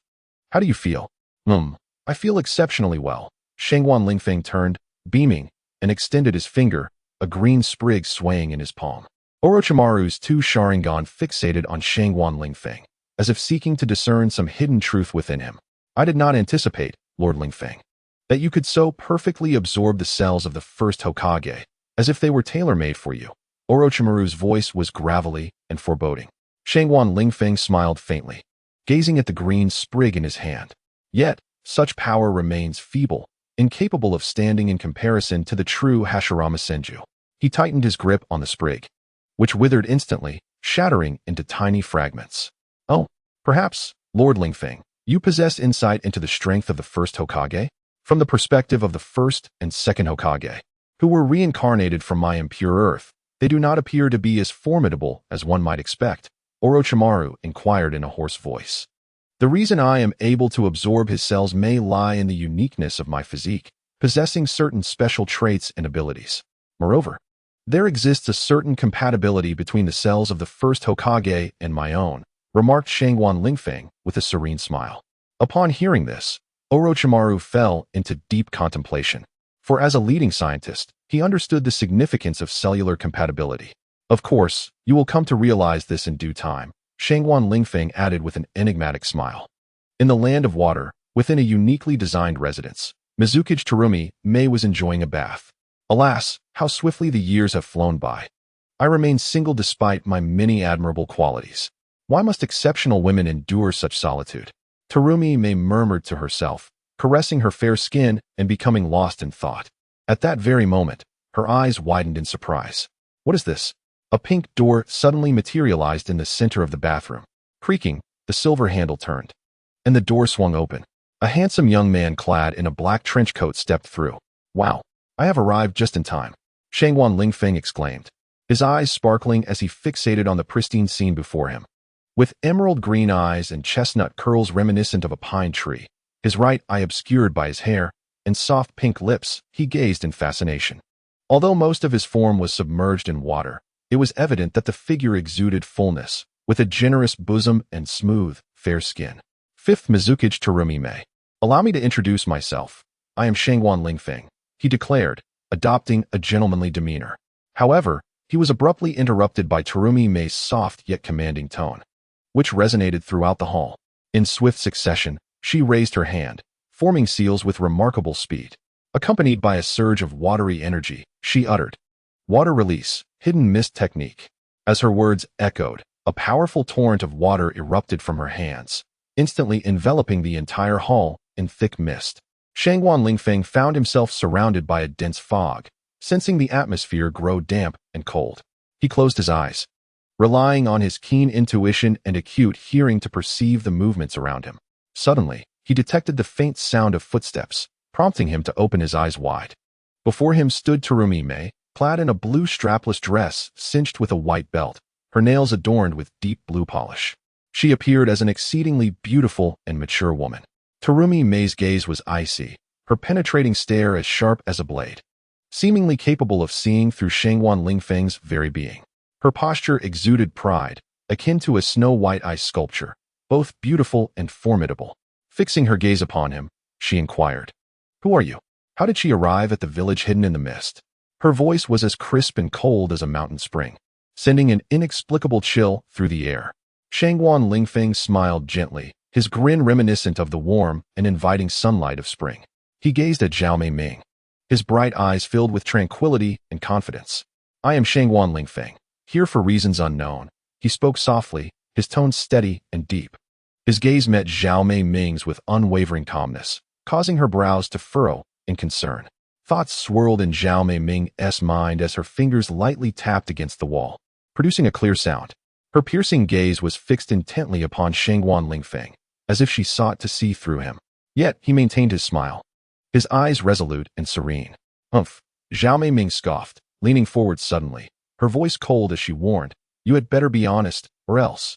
"How do you feel?" I feel exceptionally well." Shangguan Lingfeng turned, beaming, and extended his finger, a green sprig swaying in his palm. Orochimaru's 2 Sharingan fixated on Shangguan Lingfeng, as if seeking to discern some hidden truth within him. "I did not anticipate, Lord Lingfeng, that you could so perfectly absorb the cells of the first Hokage, as if they were tailor-made for you." Orochimaru's voice was gravelly and foreboding. Shangguan Lingfeng smiled faintly, gazing at the green sprig in his hand. Yet, such power remains feeble, incapable of standing in comparison to the true Hashirama Senju. He tightened his grip on the sprig, which withered instantly, shattering into tiny fragments. "Oh, perhaps, Lord Lingfeng, you possess insight into the strength of the first Hokage? From the perspective of the first and second Hokage, who were reincarnated from my impure earth, they do not appear to be as formidable as one might expect," Orochimaru inquired in a hoarse voice. "The reason I am able to absorb his cells may lie in the uniqueness of my physique, possessing certain special traits and abilities. Moreover, there exists a certain compatibility between the cells of the first Hokage and my own," remarked Shangguan Lingfeng with a serene smile. Upon hearing this, Orochimaru fell into deep contemplation, for as a leading scientist, he understood the significance of cellular compatibility. "Of course, you will come to realize this in due time," Shangguan Lingfeng added with an enigmatic smile. In the land of water, within a uniquely designed residence, Mizukage Terumi Mei was enjoying a bath. Alas, how swiftly the years have flown by. I remain single despite my many admirable qualities. Why must exceptional women endure such solitude? Terumi Mei murmured to herself, caressing her fair skin and becoming lost in thought. At that very moment, her eyes widened in surprise. What is this? A pink door suddenly materialized in the center of the bathroom. Creaking, the silver handle turned, and the door swung open. A handsome young man clad in a black trench coat stepped through. "Wow, I have arrived just in time," Shangwan Lingfeng exclaimed, his eyes sparkling as he fixated on the pristine scene before him. With emerald green eyes and chestnut curls reminiscent of a pine tree, his right eye obscured by his hair, and soft pink lips, he gazed in fascination. Although most of his form was submerged in water, it was evident that the figure exuded fullness, with a generous bosom and smooth, fair skin. Fifth Mizukage Terumime. "Allow me to introduce myself. I am Shangwan Lingfeng," he declared, adopting a gentlemanly demeanor. However, he was abruptly interrupted by Terumime's soft yet commanding tone, which resonated throughout the hall. In swift succession, she raised her hand, forming seals with remarkable speed. Accompanied by a surge of watery energy, she uttered, "Water release, hidden mist technique." As her words echoed, a powerful torrent of water erupted from her hands, instantly enveloping the entire hall in thick mist. Shangwan Lingfeng found himself surrounded by a dense fog, sensing the atmosphere grow damp and cold. He closed his eyes, relying on his keen intuition and acute hearing to perceive the movements around him. Suddenly, he detected the faint sound of footsteps, prompting him to open his eyes wide. Before him stood Terumime, clad in a blue strapless dress cinched with a white belt, her nails adorned with deep blue polish. She appeared as an exceedingly beautiful and mature woman. Terumime's gaze was icy, her penetrating stare as sharp as a blade, seemingly capable of seeing through Shangwan Lingfeng's very being. Her posture exuded pride, akin to a snow-white ice sculpture, both beautiful and formidable. Fixing her gaze upon him, she inquired, "Who are you? How did she arrive at the village hidden in the mist?" Her voice was as crisp and cold as a mountain spring, sending an inexplicable chill through the air. Shangwan Lingfeng smiled gently, his grin reminiscent of the warm and inviting sunlight of spring. He gazed at Zhao Mei, his bright eyes filled with tranquility and confidence. "I am Shangwan Lingfeng, here for reasons unknown." He spoke softly, his tone steady and deep. His gaze met Zhao Mei's with unwavering calmness, causing her brows to furrow in concern. Thoughts swirled in Zhao Mei's mind as her fingers lightly tapped against the wall, producing a clear sound. Her piercing gaze was fixed intently upon Shangwan Lingfeng, as if she sought to see through him. Yet he maintained his smile, his eyes resolute and serene. "Humph," Zhao Mei scoffed, leaning forward suddenly, her voice cold as she warned, "You had better be honest, or else."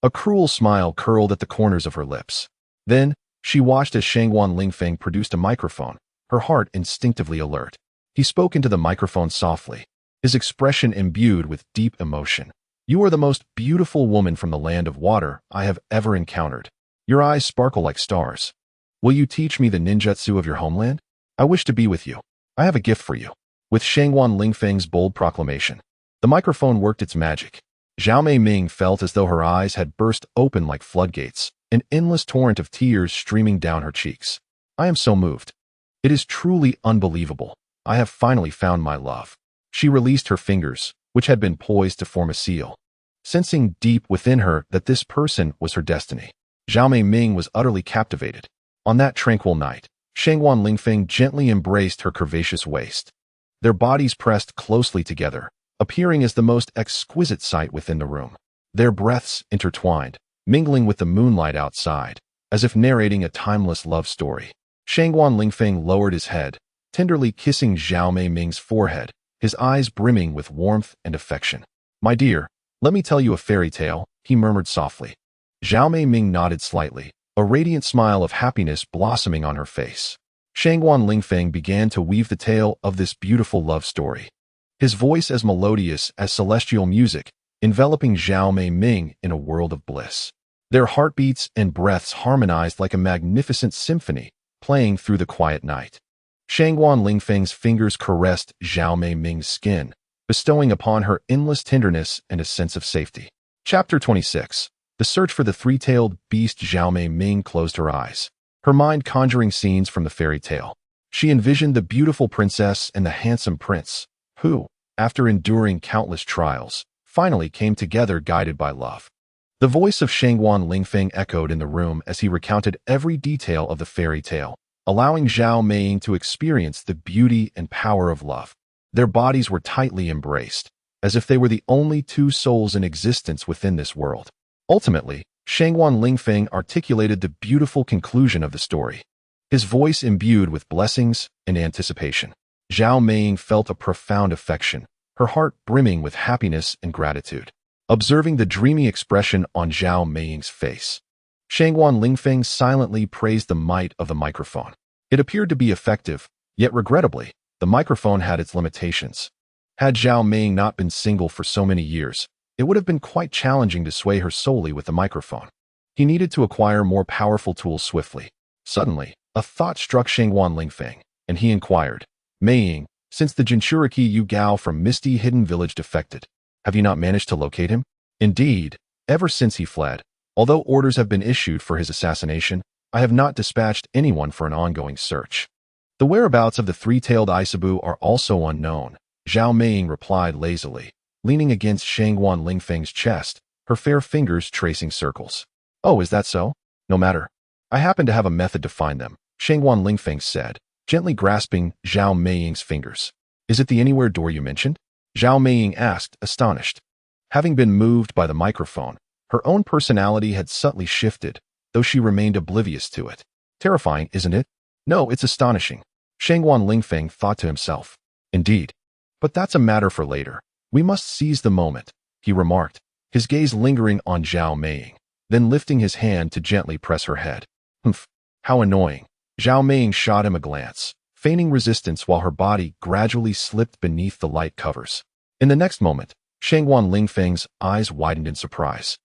A cruel smile curled at the corners of her lips. Then, she watched as Shangwan Lingfeng produced a microphone, her heart instinctively alert. He spoke into the microphone softly, his expression imbued with deep emotion. "You are the most beautiful woman from the land of water I have ever encountered. Your eyes sparkle like stars. Will you teach me the ninjutsu of your homeland? I wish to be with you. I have a gift for you." With Shangwan Lingfeng's bold proclamation, the microphone worked its magic. Zhao Mei felt as though her eyes had burst open like floodgates, an endless torrent of tears streaming down her cheeks. "I am so moved. It is truly unbelievable. I have finally found my love." She released her fingers, which had been poised to form a seal, sensing deep within her that this person was her destiny. Zhao Mei was utterly captivated. On that tranquil night, Shangwan Lingfeng gently embraced her curvaceous waist. Their bodies pressed closely together, appearing as the most exquisite sight within the room. Their breaths intertwined, mingling with the moonlight outside, as if narrating a timeless love story. Shangwan Lingfeng lowered his head, tenderly kissing Zhao Mei's forehead, his eyes brimming with warmth and affection. "My dear, let me tell you a fairy tale," he murmured softly. Zhao Mei nodded slightly, a radiant smile of happiness blossoming on her face. Shangwan Lingfeng began to weave the tale of this beautiful love story, his voice as melodious as celestial music, enveloping Zhao Mei in a world of bliss. Their heartbeats and breaths harmonized like a magnificent symphony, playing through the quiet night. Shangwan Lingfeng's fingers caressed Zhao Mei's skin, bestowing upon her endless tenderness and a sense of safety. Chapter 26. The Search for the Three-Tailed Beast. Zhao Mei closed her eyes, her mind conjuring scenes from the fairy tale. She envisioned the beautiful princess and the handsome prince, who, after enduring countless trials, finally came together guided by love. The voice of Shangwan Lingfeng echoed in the room as he recounted every detail of the fairy tale, allowing Zhao Mei to experience the beauty and power of love. Their bodies were tightly embraced, as if they were the only two souls in existence within this world. Ultimately, Shangguan Lingfeng articulated the beautiful conclusion of the story, his voice imbued with blessings and anticipation. Zhao Meiying felt a profound affection, her heart brimming with happiness and gratitude. Observing the dreamy expression on Zhao Meiying's face, Shangguan Lingfeng silently praised the might of the microphone. It appeared to be effective, yet regrettably, the microphone had its limitations. Had Zhao Meiying not been single for so many years, it would have been quite challenging to sway her solely with the microphone. He needed to acquire more powerful tools swiftly. Suddenly, a thought struck Shangguan Lingfeng, and he inquired, Meiying, since the Jinchuriki Yu Gao from Misty Hidden Village defected, have you not managed to locate him? Indeed, ever since he fled, although orders have been issued for his assassination, I have not dispatched anyone for an ongoing search. The whereabouts of the three-tailed Isabu are also unknown, Zhao Meiying replied lazily, leaning against Shangguan Lingfeng's chest, her fair fingers tracing circles. Oh, is that so? No matter. I happen to have a method to find them, Shangguan Lingfeng said, gently grasping Zhao Meiying's fingers. Is it the anywhere door you mentioned? Zhao Meiying asked, astonished. Having been moved by the microphone, her own personality had subtly shifted, though she remained oblivious to it. Terrifying, isn't it? No, it's astonishing, Shangguan Lingfeng thought to himself. Indeed. But that's a matter for later. We must seize the moment, he remarked, his gaze lingering on Zhao Meiying, then lifting his hand to gently press her head. Humph, how annoying. Zhao Meiying shot him a glance, feigning resistance while her body gradually slipped beneath the light covers. In the next moment, Shangguan Lingfeng's eyes widened in surprise.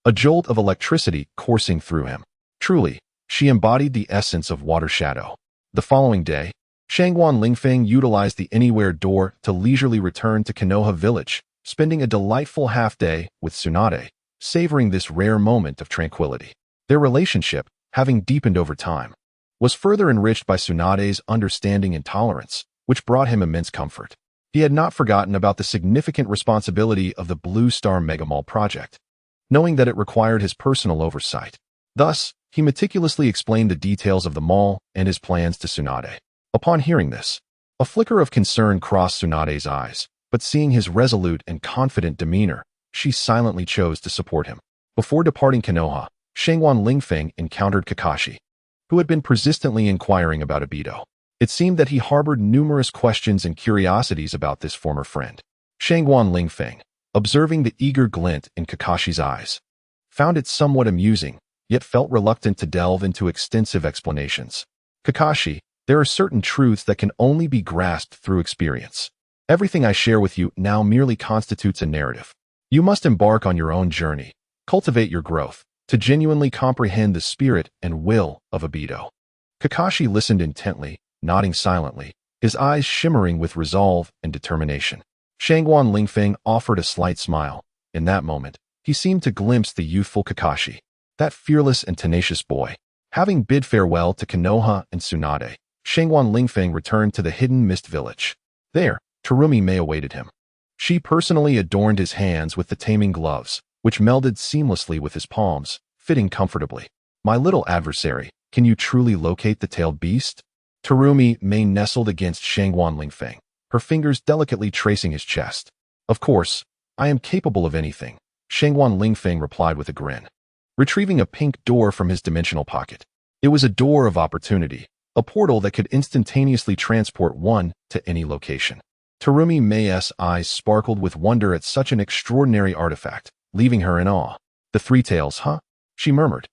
A jolt of electricity coursing through him. Truly, she embodied the essence of water shadow. The following day, Shangguan Lingfeng utilized the anywhere door to leisurely return to Konoha village, spending a delightful half-day with Tsunade, savoring this rare moment of tranquility. Their relationship, having deepened over time, was further enriched by Tsunade's understanding and tolerance, which brought him immense comfort. He had not forgotten about the significant responsibility of the Blue Star Mega Mall project, knowing that it required his personal oversight. Thus, he meticulously explained the details of the mall and his plans to Tsunade. Upon hearing this, a flicker of concern crossed Tsunade's eyes, but seeing his resolute and confident demeanor, she silently chose to support him. Before departing Konoha, Shangguan Lingfeng encountered Kakashi, who had been persistently inquiring about Obito. It seemed that he harbored numerous questions and curiosities about this former friend. Shangguan Lingfeng, observing the eager glint in Kakashi's eyes, found it somewhat amusing, yet felt reluctant to delve into extensive explanations. Kakashi, there are certain truths that can only be grasped through experience. Everything I share with you now merely constitutes a narrative. You must embark on your own journey, cultivate your growth, to genuinely comprehend the spirit and will of Obito. Kakashi listened intently, nodding silently, his eyes shimmering with resolve and determination. Shangguan Lingfeng offered a slight smile. In that moment, he seemed to glimpse the youthful Kakashi, that fearless and tenacious boy. Having bid farewell to Konoha and Tsunade, Shangguan Lingfeng returned to the Hidden Mist Village. There, Terumi Mei awaited him. She personally adorned his hands with the taming gloves, which melded seamlessly with his palms, fitting comfortably. My little adversary, can you truly locate the tailed beast? Terumi Mei nestled against Shangguan Lingfeng, her fingers delicately tracing his chest. Of course, I am capable of anything, Shangguan Lingfeng replied with a grin, retrieving a pink door from his dimensional pocket. It was a door of opportunity, a portal that could instantaneously transport one to any location. Terumi Mei's eyes sparkled with wonder at such an extraordinary artifact, leaving her in awe. The three tails, huh? She murmured,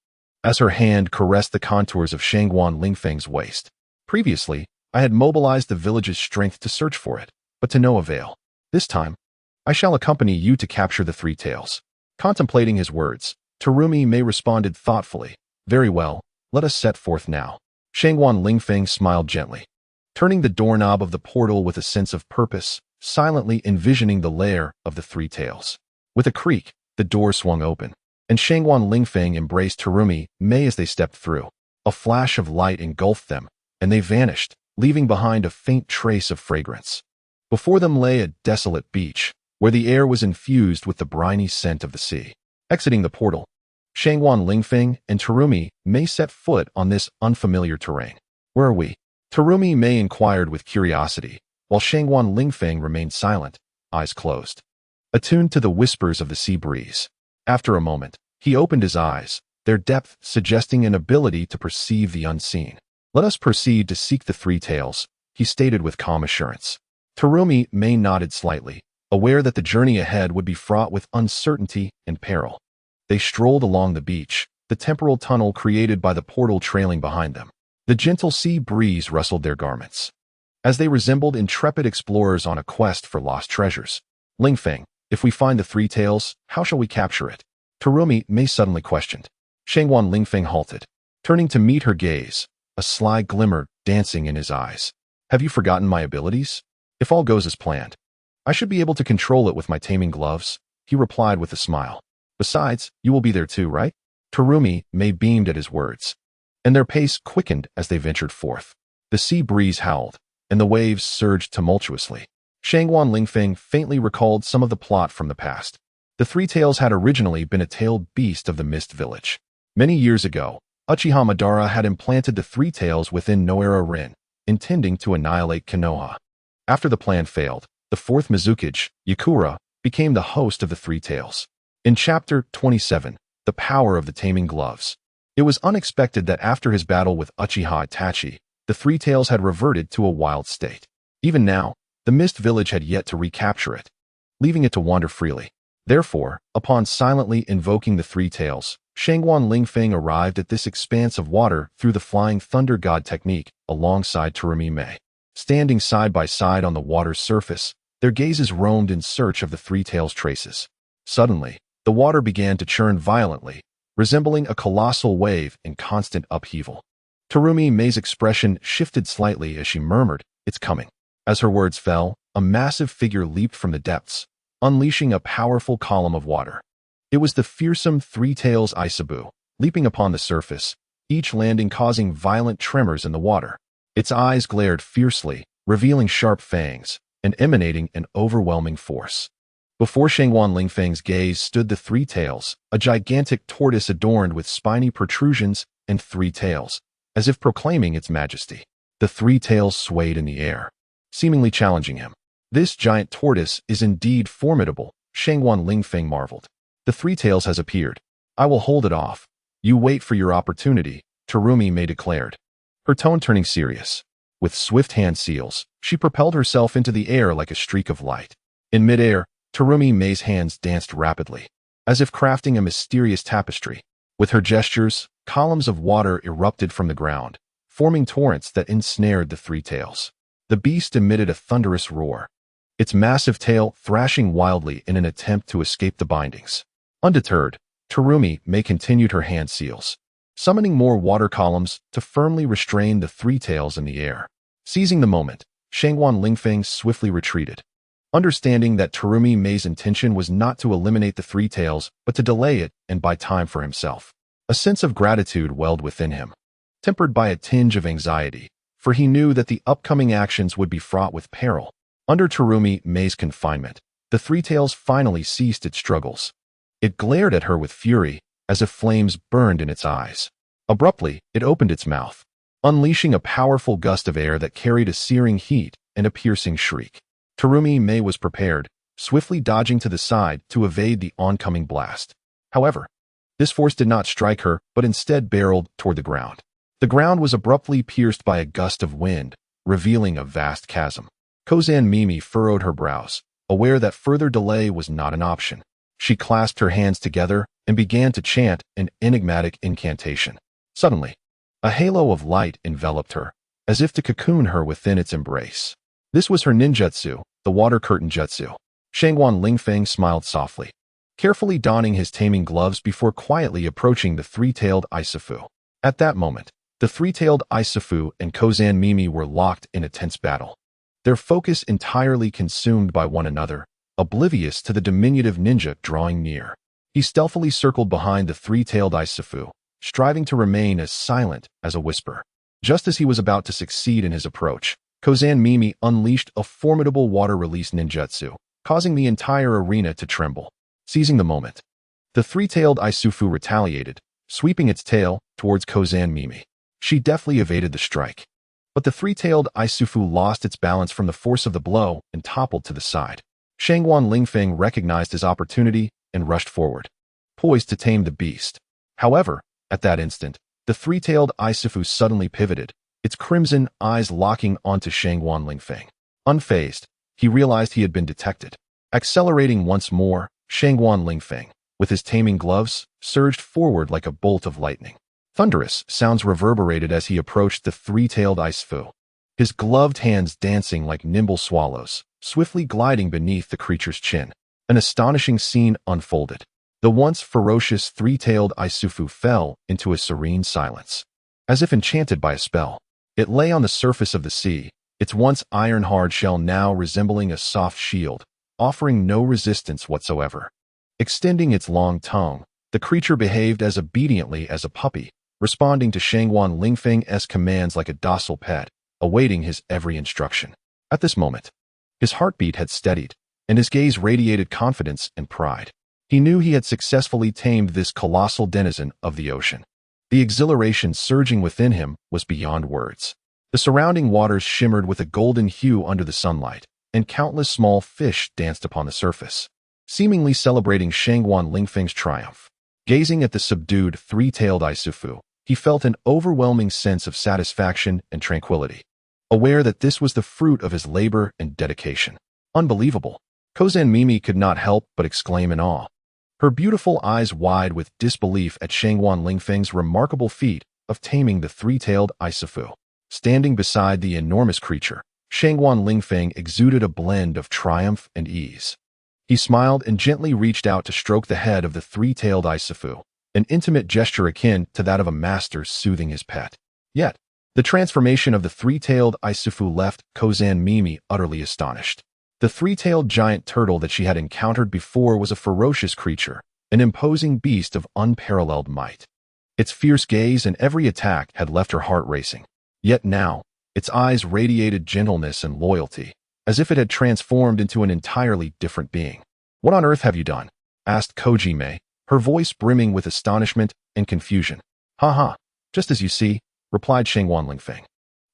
as her hand caressed the contours of Shangguan Lingfeng's waist. Previously, I had mobilized the village's strength to search for it, but to no avail. This time, I shall accompany you to capture the three tails. Contemplating his words, Terumi Mei responded thoughtfully, very well, let us set forth now. Shangguan Lingfeng smiled gently, turning the doorknob of the portal with a sense of purpose, silently envisioning the lair of the three tails. With a creak, the door swung open, and Shangguan Lingfeng embraced Terumi Mei as they stepped through. A flash of light engulfed them, and they vanished, leaving behind a faint trace of fragrance. Before them lay a desolate beach, where the air was infused with the briny scent of the sea. Exiting the portal, Shangguan Lingfeng and Terumi Mei set foot on this unfamiliar terrain. Where are we? Terumi Mei inquired with curiosity, while Shangguan Lingfeng remained silent, eyes closed, attuned to the whispers of the sea breeze. After a moment, He opened his eyes, their depth suggesting an ability to perceive the unseen. "Let us proceed to seek the three tails," he stated with calm assurance. Terumi May nodded slightly, aware that the journey ahead would be fraught with uncertainty and peril. They strolled along the beach, the temporal tunnel created by the portal trailing behind them. The gentle sea breeze rustled their garments, as they resembled intrepid explorers on a quest for lost treasures. "Lingfeng, if we find the three tails, how shall we capture it?" Terumi May suddenly questioned. Shangwan Lingfeng halted, turning to meet her gaze, a sly glimmer dancing in his eyes. "Have you forgotten my abilities? If all goes as planned, I should be able to control it with my taming gloves," he replied with a smile. "Besides, you will be there too, right?" Terumi May beamed at his words, and their pace quickened as they ventured forth. The sea breeze howled, and the waves surged tumultuously. Shangwan Lingfeng faintly recalled some of the plot from the past. The three tails had originally been a tailed beast of the Mist Village. Many years ago, Uchiha Madara had implanted the three tails within Noara Rin, intending to annihilate Konoha. After the plan failed, the fourth Mizukage, Yakura, became the host of the three tails. In Chapter 27, The Power of the Taming Gloves, it was unexpected that after his battle with Uchiha Itachi, the three tails had reverted to a wild state. Even now, the Mist Village had yet to recapture it, leaving it to wander freely. Therefore, upon silently invoking the three tails, Shangwan Lingfeng arrived at this expanse of water through the Flying Thunder God technique alongside Terumi May. Standing side by side on the water's surface, their gazes roamed in search of the three tails' traces. Suddenly, the water began to churn violently, resembling a colossal wave in constant upheaval. Terumi May's expression shifted slightly as she murmured, "It's coming." As her words fell, a massive figure leaped from the depths, unleashing a powerful column of water. It was the fearsome Three Tails Isabu, leaping upon the surface, each landing causing violent tremors in the water. Its eyes glared fiercely, revealing sharp fangs, and emanating an overwhelming force. Before Shangwan Lingfeng's gaze stood the three tails, a gigantic tortoise adorned with spiny protrusions and three tails, as if proclaiming its majesty. The three tails swayed in the air, seemingly challenging him. "This giant tortoise is indeed formidable," Shangwan Lingfeng marveled. "The three tails has appeared. I will hold it off. You wait for your opportunity," Terumi May declared, her tone turning serious. With swift hand seals, she propelled herself into the air like a streak of light. In midair, Terumi May's hands danced rapidly, as if crafting a mysterious tapestry. With her gestures, columns of water erupted from the ground, forming torrents that ensnared the three tails. The beast emitted a thunderous roar, its massive tail thrashing wildly in an attempt to escape the bindings. Undeterred, Terumi May continued her hand seals, summoning more water columns to firmly restrain the three tails in the air. Seizing the moment, Shangwan Lingfeng swiftly retreated, understanding that Terumi May's intention was not to eliminate the three tails, but to delay it and buy time for himself. A sense of gratitude welled within him, tempered by a tinge of anxiety, for he knew that the upcoming actions would be fraught with peril. Under Terumi May's confinement, the three tails finally ceased its struggles. It glared at her with fury, as if flames burned in its eyes. Abruptly, it opened its mouth, unleashing a powerful gust of air that carried a searing heat and a piercing shriek. Terumi May was prepared, swiftly dodging to the side to evade the oncoming blast. However, this force did not strike her, but instead barreled toward the ground. The ground was abruptly pierced by a gust of wind, revealing a vast chasm. Kozan Mimi furrowed her brows, aware that further delay was not an option. She clasped her hands together and began to chant an enigmatic incantation. Suddenly, a halo of light enveloped her, as if to cocoon her within its embrace. This was her ninjutsu, the water curtain jutsu. Shangwan Lingfeng smiled softly, carefully donning his taming gloves before quietly approaching the three-tailed Isafu. At that moment, the three-tailed Isafu and Kozan Mimi were locked in a tense battle, their focus entirely consumed by one another, oblivious to the diminutive ninja drawing near. He stealthily circled behind the three-tailed Isafu, striving to remain as silent as a whisper. Just as he was about to succeed in his approach, Kozan Mimi unleashed a formidable water-release ninjutsu, causing the entire arena to tremble. Seizing the moment, the three-tailed Isufu retaliated, sweeping its tail towards Kozan Mimi. She deftly evaded the strike, but the three-tailed Isufu lost its balance from the force of the blow and toppled to the side. Shangwan Lingfeng recognized his opportunity and rushed forward, poised to tame the beast. However, at that instant, the three-tailed Isifu suddenly pivoted, its crimson eyes locking onto Shangguan Lingfeng. Unfazed, he realized he had been detected. Accelerating once more, Shangguan Lingfeng, with his taming gloves, surged forward like a bolt of lightning. Thunderous sounds reverberated as he approached the three-tailed Isifu, his gloved hands dancing like nimble swallows, swiftly gliding beneath the creature's chin. An astonishing scene unfolded. The once ferocious three-tailed Isifu fell into a serene silence. As if enchanted by a spell, it lay on the surface of the sea, its once iron-hard shell now resembling a soft shield, offering no resistance whatsoever. Extending its long tongue, the creature behaved as obediently as a puppy, responding to Shangguan Lingfeng's commands like a docile pet, awaiting his every instruction. At this moment, his heartbeat had steadied, and his gaze radiated confidence and pride. He knew he had successfully tamed this colossal denizen of the ocean. The exhilaration surging within him was beyond words. The surrounding waters shimmered with a golden hue under the sunlight, and countless small fish danced upon the surface, seemingly celebrating Shangguan Lingfeng's triumph. Gazing at the subdued three-tailed Isifu, he felt an overwhelming sense of satisfaction and tranquility, aware that this was the fruit of his labor and dedication. Unbelievable! Kozan Mimi could not help but exclaim in awe, her beautiful eyes wide with disbelief at Shangguan Lingfeng's remarkable feat of taming the three-tailed Isifu. Standing beside the enormous creature, Shangguan Lingfeng exuded a blend of triumph and ease. He smiled and gently reached out to stroke the head of the three-tailed Isifu, an intimate gesture akin to that of a master soothing his pet. Yet, the transformation of the three-tailed Isifu left Kozan Mimi utterly astonished. The three-tailed giant turtle that she had encountered before was a ferocious creature, an imposing beast of unparalleled might. Its fierce gaze and every attack had left her heart racing. Yet now, its eyes radiated gentleness and loyalty, as if it had transformed into an entirely different being. "What on earth have you done?" asked Kojime, her voice brimming with astonishment and confusion. "Ha ha, just as you see," replied Shangguan Lingfeng,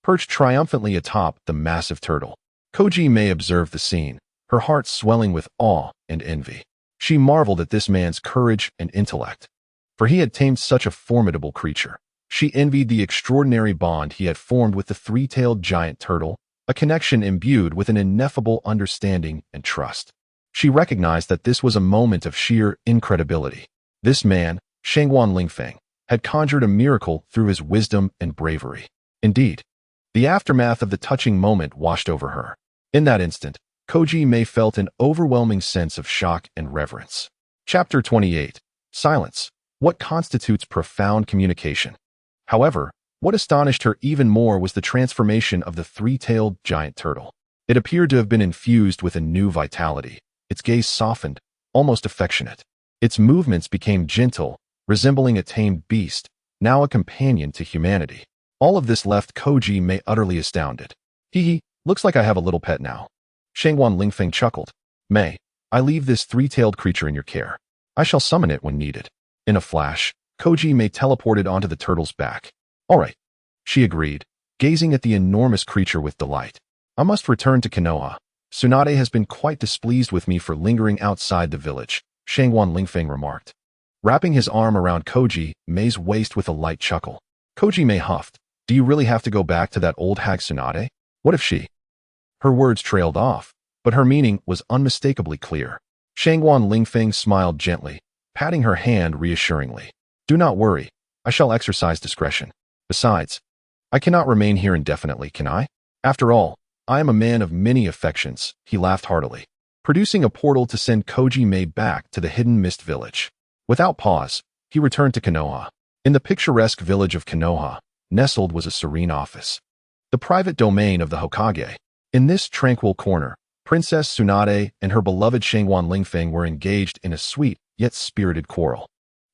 perched triumphantly atop the massive turtle. Kojime observed the scene, her heart swelling with awe and envy. She marveled at this man's courage and intellect, for he had tamed such a formidable creature. She envied the extraordinary bond he had formed with the three-tailed giant turtle, a connection imbued with an ineffable understanding and trust. She recognized that this was a moment of sheer incredibility. This man, Shangguan Lingfeng, had conjured a miracle through his wisdom and bravery. Indeed, the aftermath of the touching moment washed over her. In that instant, Kojime felt an overwhelming sense of shock and reverence. Chapter 28. Silence. What constitutes profound communication? However, what astonished her even more was the transformation of the three-tailed giant turtle. It appeared to have been infused with a new vitality. Its gaze softened, almost affectionate. Its movements became gentle, resembling a tamed beast, now a companion to humanity. All of this left Kojime utterly astounded. "Hee, looks like I have a little pet now." Shangguan Lingfeng chuckled. "May I leave this three-tailed creature in your care? I shall summon it when needed." In a flash, Kojime teleported onto the turtle's back. "All right," she agreed, gazing at the enormous creature with delight. "I must return to Konoha. Tsunade has been quite displeased with me for lingering outside the village," Shangguan Lingfeng remarked, wrapping his arm around Kojime's waist with a light chuckle. Kojime huffed. "Do you really have to go back to that old hag Tsunade? What if she—" Her words trailed off, but her meaning was unmistakably clear. Shangguan Lingfeng smiled gently, patting her hand reassuringly. "Do not worry, I shall exercise discretion. Besides, I cannot remain here indefinitely, can I? After all, I am a man of many affections." He laughed heartily, producing a portal to send Kojime back to the hidden mist village. Without pause, he returned to Konoha. In the picturesque village of Konoha, nestled was a serene office, the private domain of the Hokage. In this tranquil corner, Princess Tsunade and her beloved Shangguan Lingfeng were engaged in a sweet yet spirited quarrel.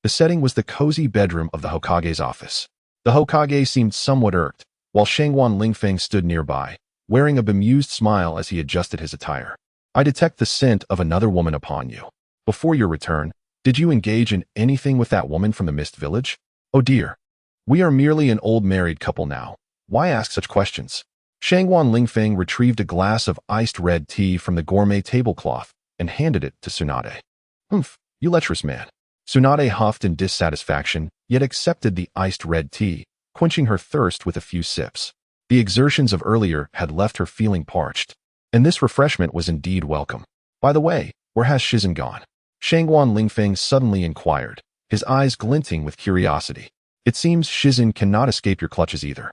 The setting was the cozy bedroom of the Hokage's office. The Hokage seemed somewhat irked, while Shangguan Lingfeng stood nearby, wearing a bemused smile as he adjusted his attire. "I detect the scent of another woman upon you. Before your return, did you engage in anything with that woman from the Mist Village?" "Oh dear. We are merely an old married couple now. Why ask such questions?" Shangguan Lingfeng retrieved a glass of iced red tea from the gourmet tablecloth and handed it to Tsunade. "Humph, you lecherous man. Tsunade huffed in dissatisfaction, yet accepted the iced red tea, quenching her thirst with a few sips. The exertions of earlier had left her feeling parched, and this refreshment was indeed welcome. By the way, where has Shizun gone? Shangguan Lingfeng suddenly inquired, his eyes glinting with curiosity. It seems Shizun cannot escape your clutches either.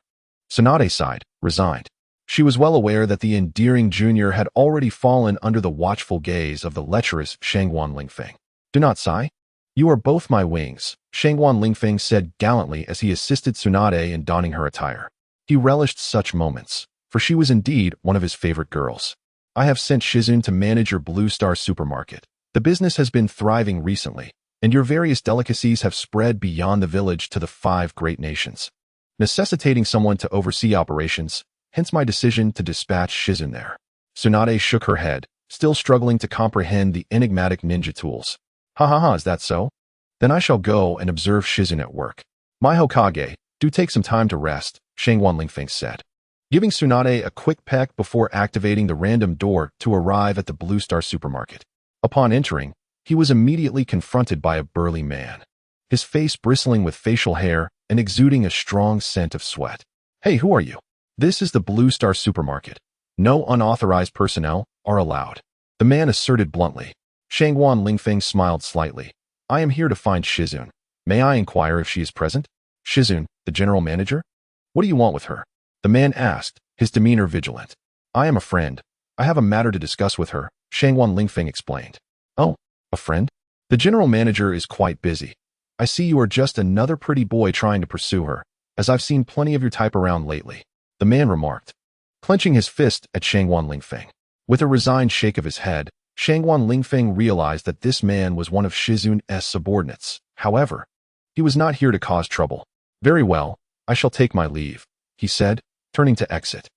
Tsunade sighed, resigned. She was well aware that the endearing junior had already fallen under the watchful gaze of the lecherous Shangguan Lingfeng. Do not sigh. You are both my wings, Shangguan Lingfeng said gallantly as he assisted Tsunade in donning her attire. He relished such moments, for she was indeed one of his favorite girls. I have sent Shizun to manage your Blue Star supermarket. The business has been thriving recently, and your various delicacies have spread beyond the village to the 5 great nations, necessitating someone to oversee operations, hence my decision to dispatch Shizun there. Tsunade shook her head, still struggling to comprehend the enigmatic ninja tools. Ha ha ha, is that so? Then I shall go and observe Shizun at work. My Hokage, do take some time to rest, Shangguan Lingfeng said, giving Tsunade a quick peck before activating the random door to arrive at the Blue Star supermarket. Upon entering, he was immediately confronted by a burly man, his face bristling with facial hair and exuding a strong scent of sweat. Hey, who are you? This is the Blue Star supermarket. No unauthorized personnel are allowed, the man asserted bluntly. Shangguan Lingfeng smiled slightly. I am here to find Shizun. May I inquire if she is present? Shizun, the general manager? What do you want with her? The man asked, his demeanor vigilant. I am a friend. I have a matter to discuss with her, Shangguan Lingfeng explained. Oh, a friend? The general manager is quite busy. I see you are just another pretty boy trying to pursue her, as I've seen plenty of your type around lately, the man remarked, clenching his fist at Shangguan Lingfeng. With a resigned shake of his head, Shangguan Lingfeng realized that this man was one of Shizun's subordinates. However, he was not here to cause trouble. Very well, I shall take my leave, he said, turning to exit.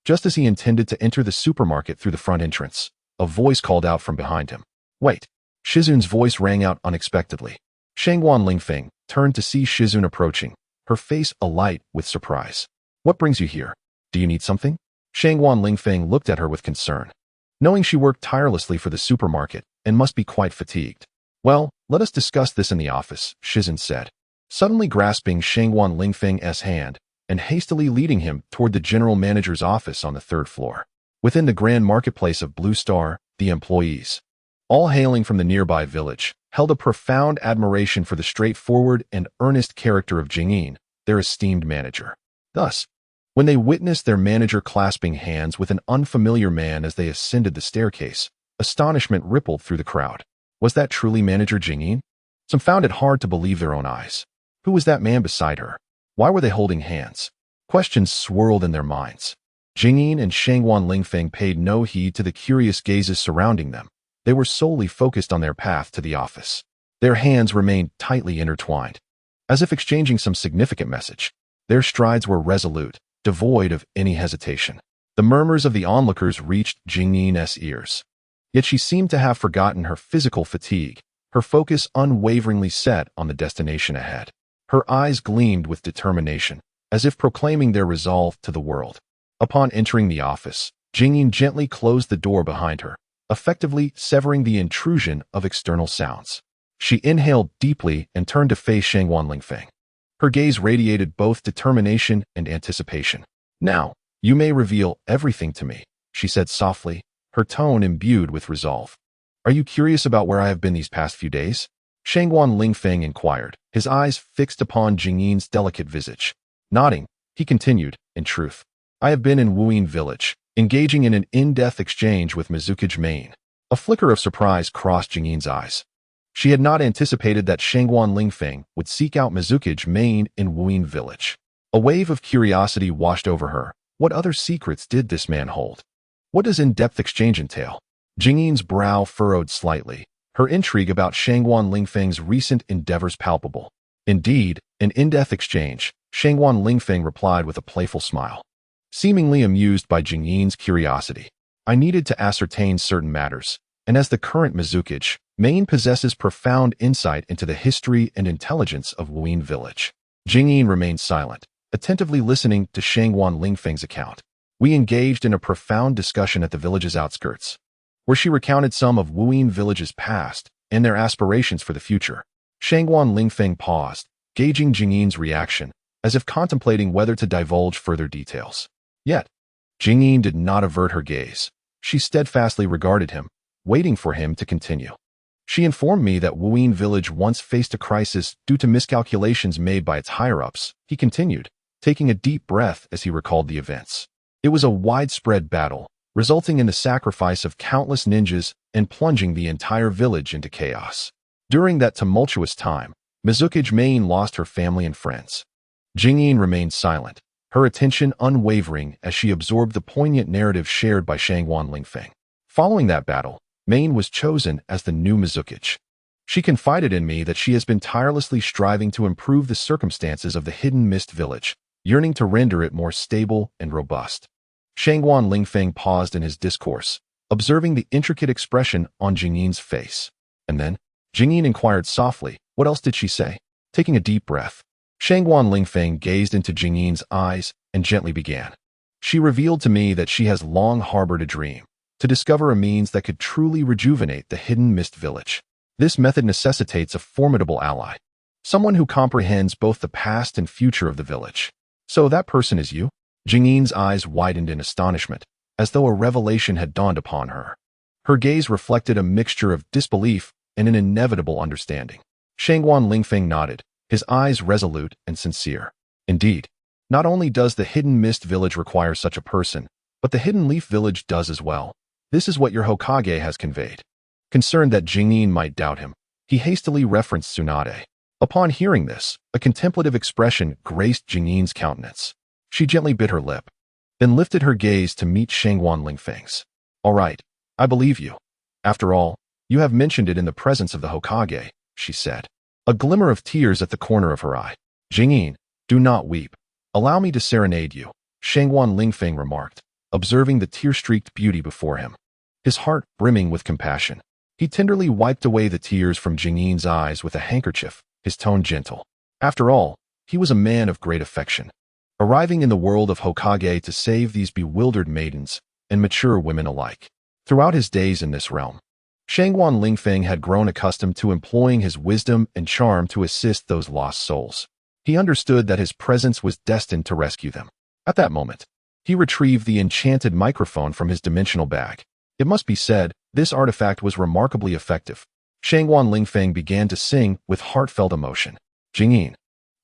Just as he intended to enter the supermarket through the front entrance, a voice called out from behind him. Wait! Shizun's voice rang out unexpectedly. Shangguan Lingfeng turned to see Shizun approaching, her face alight with surprise. What brings you here? Do you need something? Shangguan Lingfeng looked at her with concern, knowing she worked tirelessly for the supermarket and must be quite fatigued. Well, let us discuss this in the office, Shizun said, suddenly grasping Shangguan Lingfeng's hand and hastily leading him toward the general manager's office on the 3rd floor. Within the grand marketplace of Blue Star, the employees, all hailing from the nearby village, held a profound admiration for the straightforward and earnest character of Jingyin, their esteemed manager. Thus, when they witnessed their manager clasping hands with an unfamiliar man as they ascended the staircase, astonishment rippled through the crowd. Was that truly Manager Jingyin? Some found it hard to believe their own eyes. Who was that man beside her? Why were they holding hands? Questions swirled in their minds. Jingyin and Shangguan Lingfeng paid no heed to the curious gazes surrounding them. They were solely focused on their path to the office. Their hands remained tightly intertwined, as if exchanging some significant message. Their strides were resolute, devoid of any hesitation. The murmurs of the onlookers reached Jingyin's ears. Yet she seemed to have forgotten her physical fatigue, her focus unwaveringly set on the destination ahead. Her eyes gleamed with determination, as if proclaiming their resolve to the world. Upon entering the office, Jingyin gently closed the door behind her, effectively severing the intrusion of external sounds. She inhaled deeply and turned to face Shangguan Lingfeng. Her gaze radiated both determination and anticipation. Now, you may reveal everything to me, she said softly, her tone imbued with resolve. Are you curious about where I have been these past few days? Shangguan Lingfeng inquired, his eyes fixed upon Jingyin's delicate visage. Nodding, he continued, in truth, I have been in Wuyin village, engaging in an in-depth exchange with Mizukage Main. A flicker of surprise crossed Jingyin's eyes. She had not anticipated that Shangguan Lingfeng would seek out Mizukage Main in Wuyin village. A wave of curiosity washed over her. What other secrets did this man hold? What does in-depth exchange entail? Jingyin's brow furrowed slightly, her intrigue about Shangguan Lingfeng's recent endeavors palpable. Indeed, an in-depth exchange, Shangguan Lingfeng replied with a playful smile, seemingly amused by Jingyin's curiosity. I needed to ascertain certain matters, and as the current Mizukage, Main possesses profound insight into the history and intelligence of Wuyin village. Jingyin remained silent, attentively listening to Shangguan Lingfeng's account. We engaged in a profound discussion at the village's outskirts, where she recounted some of Wuyin village's past and their aspirations for the future. Shangguan Lingfeng paused, gauging Jingyin's reaction, as if contemplating whether to divulge further details. Yet, Jingyin did not avert her gaze. She steadfastly regarded him, waiting for him to continue. She informed me that Wuyin village once faced a crisis due to miscalculations made by its higher-ups, he continued, taking a deep breath as he recalled the events. It was a widespread battle, resulting in the sacrifice of countless ninjas and plunging the entire village into chaos. During that tumultuous time, Mizukage Main lost her family and friends. Jingyin remained silent, her attention unwavering as she absorbed the poignant narrative shared by Shangguan Lingfeng. Following that battle, Main was chosen as the new Mizukage. She confided in me that she has been tirelessly striving to improve the circumstances of the Hidden Mist village, yearning to render it more stable and robust. Shangguan Lingfeng paused in his discourse, observing the intricate expression on Jingyin's face. And then, Jingyin inquired softly, "What else did she say?" Taking a deep breath, Shangguan Lingfeng gazed into Jingyin's eyes and gently began. She revealed to me that she has long harbored a dream, to discover a means that could truly rejuvenate the Hidden Mist village. This method necessitates a formidable ally, someone who comprehends both the past and future of the village. So that person is you? Jingyin's eyes widened in astonishment, as though a revelation had dawned upon her. Her gaze reflected a mixture of disbelief and an inevitable understanding. Shangguan Lingfeng nodded, his eyes resolute and sincere. Indeed, not only does the Hidden Mist village require such a person, but the Hidden Leaf village does as well. This is what your Hokage has conveyed. Concerned that Jingyin might doubt him, he hastily referenced Tsunade. Upon hearing this, a contemplative expression graced Jingyin's countenance. She gently bit her lip, then lifted her gaze to meet Shangguan Lingfeng's. "All right, I believe you. After all, you have mentioned it in the presence of the Hokage," she said, a glimmer of tears at the corner of her eye. "Jingyin, do not weep. Allow me to serenade you," Shangguan Lingfeng remarked, observing the tear-streaked beauty before him. His heart brimming with compassion, he tenderly wiped away the tears from Jingyin's eyes with a handkerchief, his tone gentle. After all, he was a man of great affection, arriving in the world of Hokage to save these bewildered maidens and mature women alike. Throughout his days in this realm, Shangguan Lingfeng had grown accustomed to employing his wisdom and charm to assist those lost souls. He understood that his presence was destined to rescue them. At that moment, he retrieved the enchanted microphone from his dimensional bag. It must be said, this artifact was remarkably effective. Shangguan Lingfeng began to sing with heartfelt emotion. "Jingyin,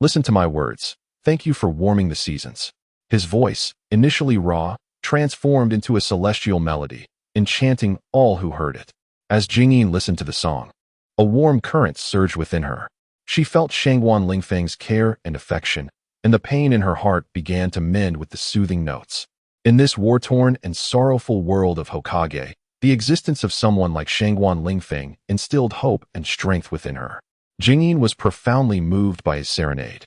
listen to my words. Thank you for warming the seasons." His voice, initially raw, transformed into a celestial melody, enchanting all who heard it. As Jingyin listened to the song, a warm current surged within her. She felt Shangguan Lingfeng's care and affection, and the pain in her heart began to mend with the soothing notes. In this war-torn and sorrowful world of Hokage, the existence of someone like Shangguan Lingfeng instilled hope and strength within her. Jingyin was profoundly moved by his serenade,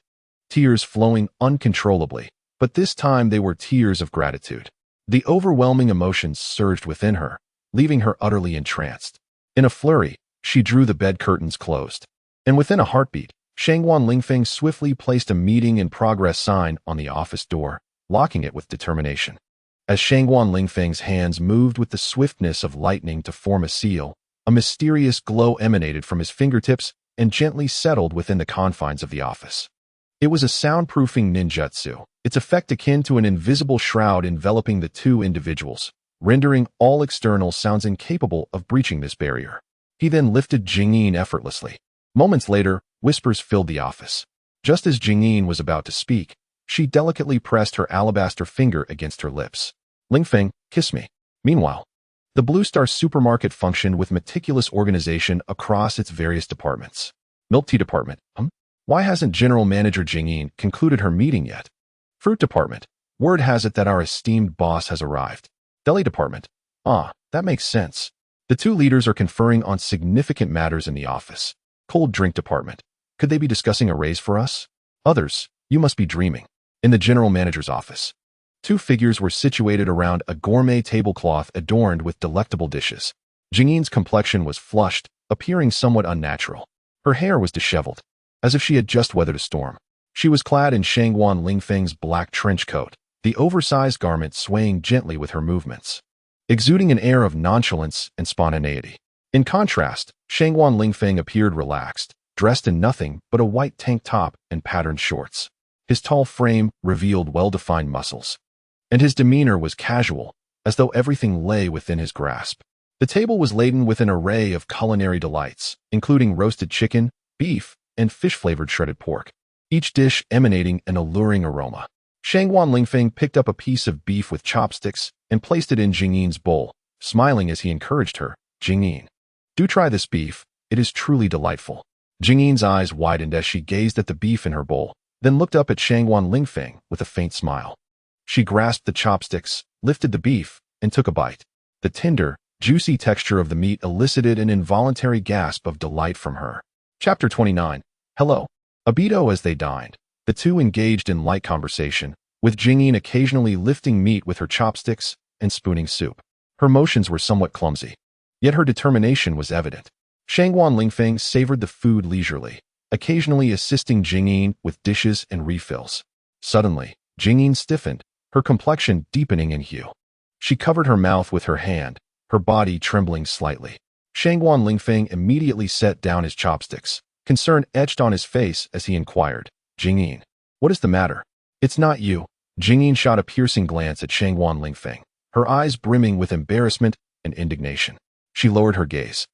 tears flowing uncontrollably, but this time they were tears of gratitude. The overwhelming emotions surged within her, leaving her utterly entranced. In a flurry, she drew the bed curtains closed, and within a heartbeat, Shangguan Lingfeng swiftly placed a meeting in progress sign on the office door, locking it with determination. As Shangguan Lingfeng's hands moved with the swiftness of lightning to form a seal, a mysterious glow emanated from his fingertips and gently settled within the confines of the office. It was a soundproofing ninjutsu, its effect akin to an invisible shroud enveloping the two individuals, rendering all external sounds incapable of breaching this barrier. He then lifted Jingyin effortlessly. Moments later, whispers filled the office. Just as Jingyin was about to speak, she delicately pressed her alabaster finger against her lips. "Lingfeng, kiss me." Meanwhile, the Blue Star supermarket functioned with meticulous organization across its various departments. Milk tea department, Why hasn't General Manager Jingyin concluded her meeting yet? Fruit department, word has it that our esteemed boss has arrived. Deli department, that makes sense. The two leaders are conferring on significant matters in the office. Cold drink department, could they be discussing a raise for us? Others, you must be dreaming. In the general manager's office, two figures were situated around a gourmet tablecloth adorned with delectable dishes. Jingyin's complexion was flushed, appearing somewhat unnatural. Her hair was disheveled, as if she had just weathered a storm. She was clad in Shangguan Lingfeng's black trench coat, the oversized garment swaying gently with her movements, exuding an air of nonchalance and spontaneity. In contrast, Shangguan Lingfeng appeared relaxed, dressed in nothing but a white tank top and patterned shorts. His tall frame revealed well-defined muscles, and his demeanor was casual, as though everything lay within his grasp. The table was laden with an array of culinary delights, including roasted chicken, beef, and fish-flavored shredded pork, each dish emanating an alluring aroma. Shangwan Lingfeng picked up a piece of beef with chopsticks and placed it in Jingyin's bowl, smiling as he encouraged her. Jingyin, do try this beef, it is truly delightful. Jingyin's eyes widened as she gazed at the beef in her bowl, then looked up at Shangwan Lingfeng with a faint smile. She grasped the chopsticks, lifted the beef, and took a bite. The tender, juicy texture of the meat elicited an involuntary gasp of delight from her. Chapter 29. Hello. Abito. As they dined, the two engaged in light conversation, with Jingyin occasionally lifting meat with her chopsticks and spooning soup. Her motions were somewhat clumsy, yet her determination was evident. Shangwan Lingfeng savored the food leisurely, occasionally assisting Jingyin with dishes and refills. Suddenly, Jingyin stiffened, her complexion deepening in hue. She covered her mouth with her hand, her body trembling slightly. Shangwan Lingfeng immediately set down his chopsticks, concern etched on his face as he inquired, Jingyin, what is the matter? It's not you. Jingyin shot a piercing glance at Shangwan Lingfeng, her eyes brimming with embarrassment and indignation. She lowered her gaze,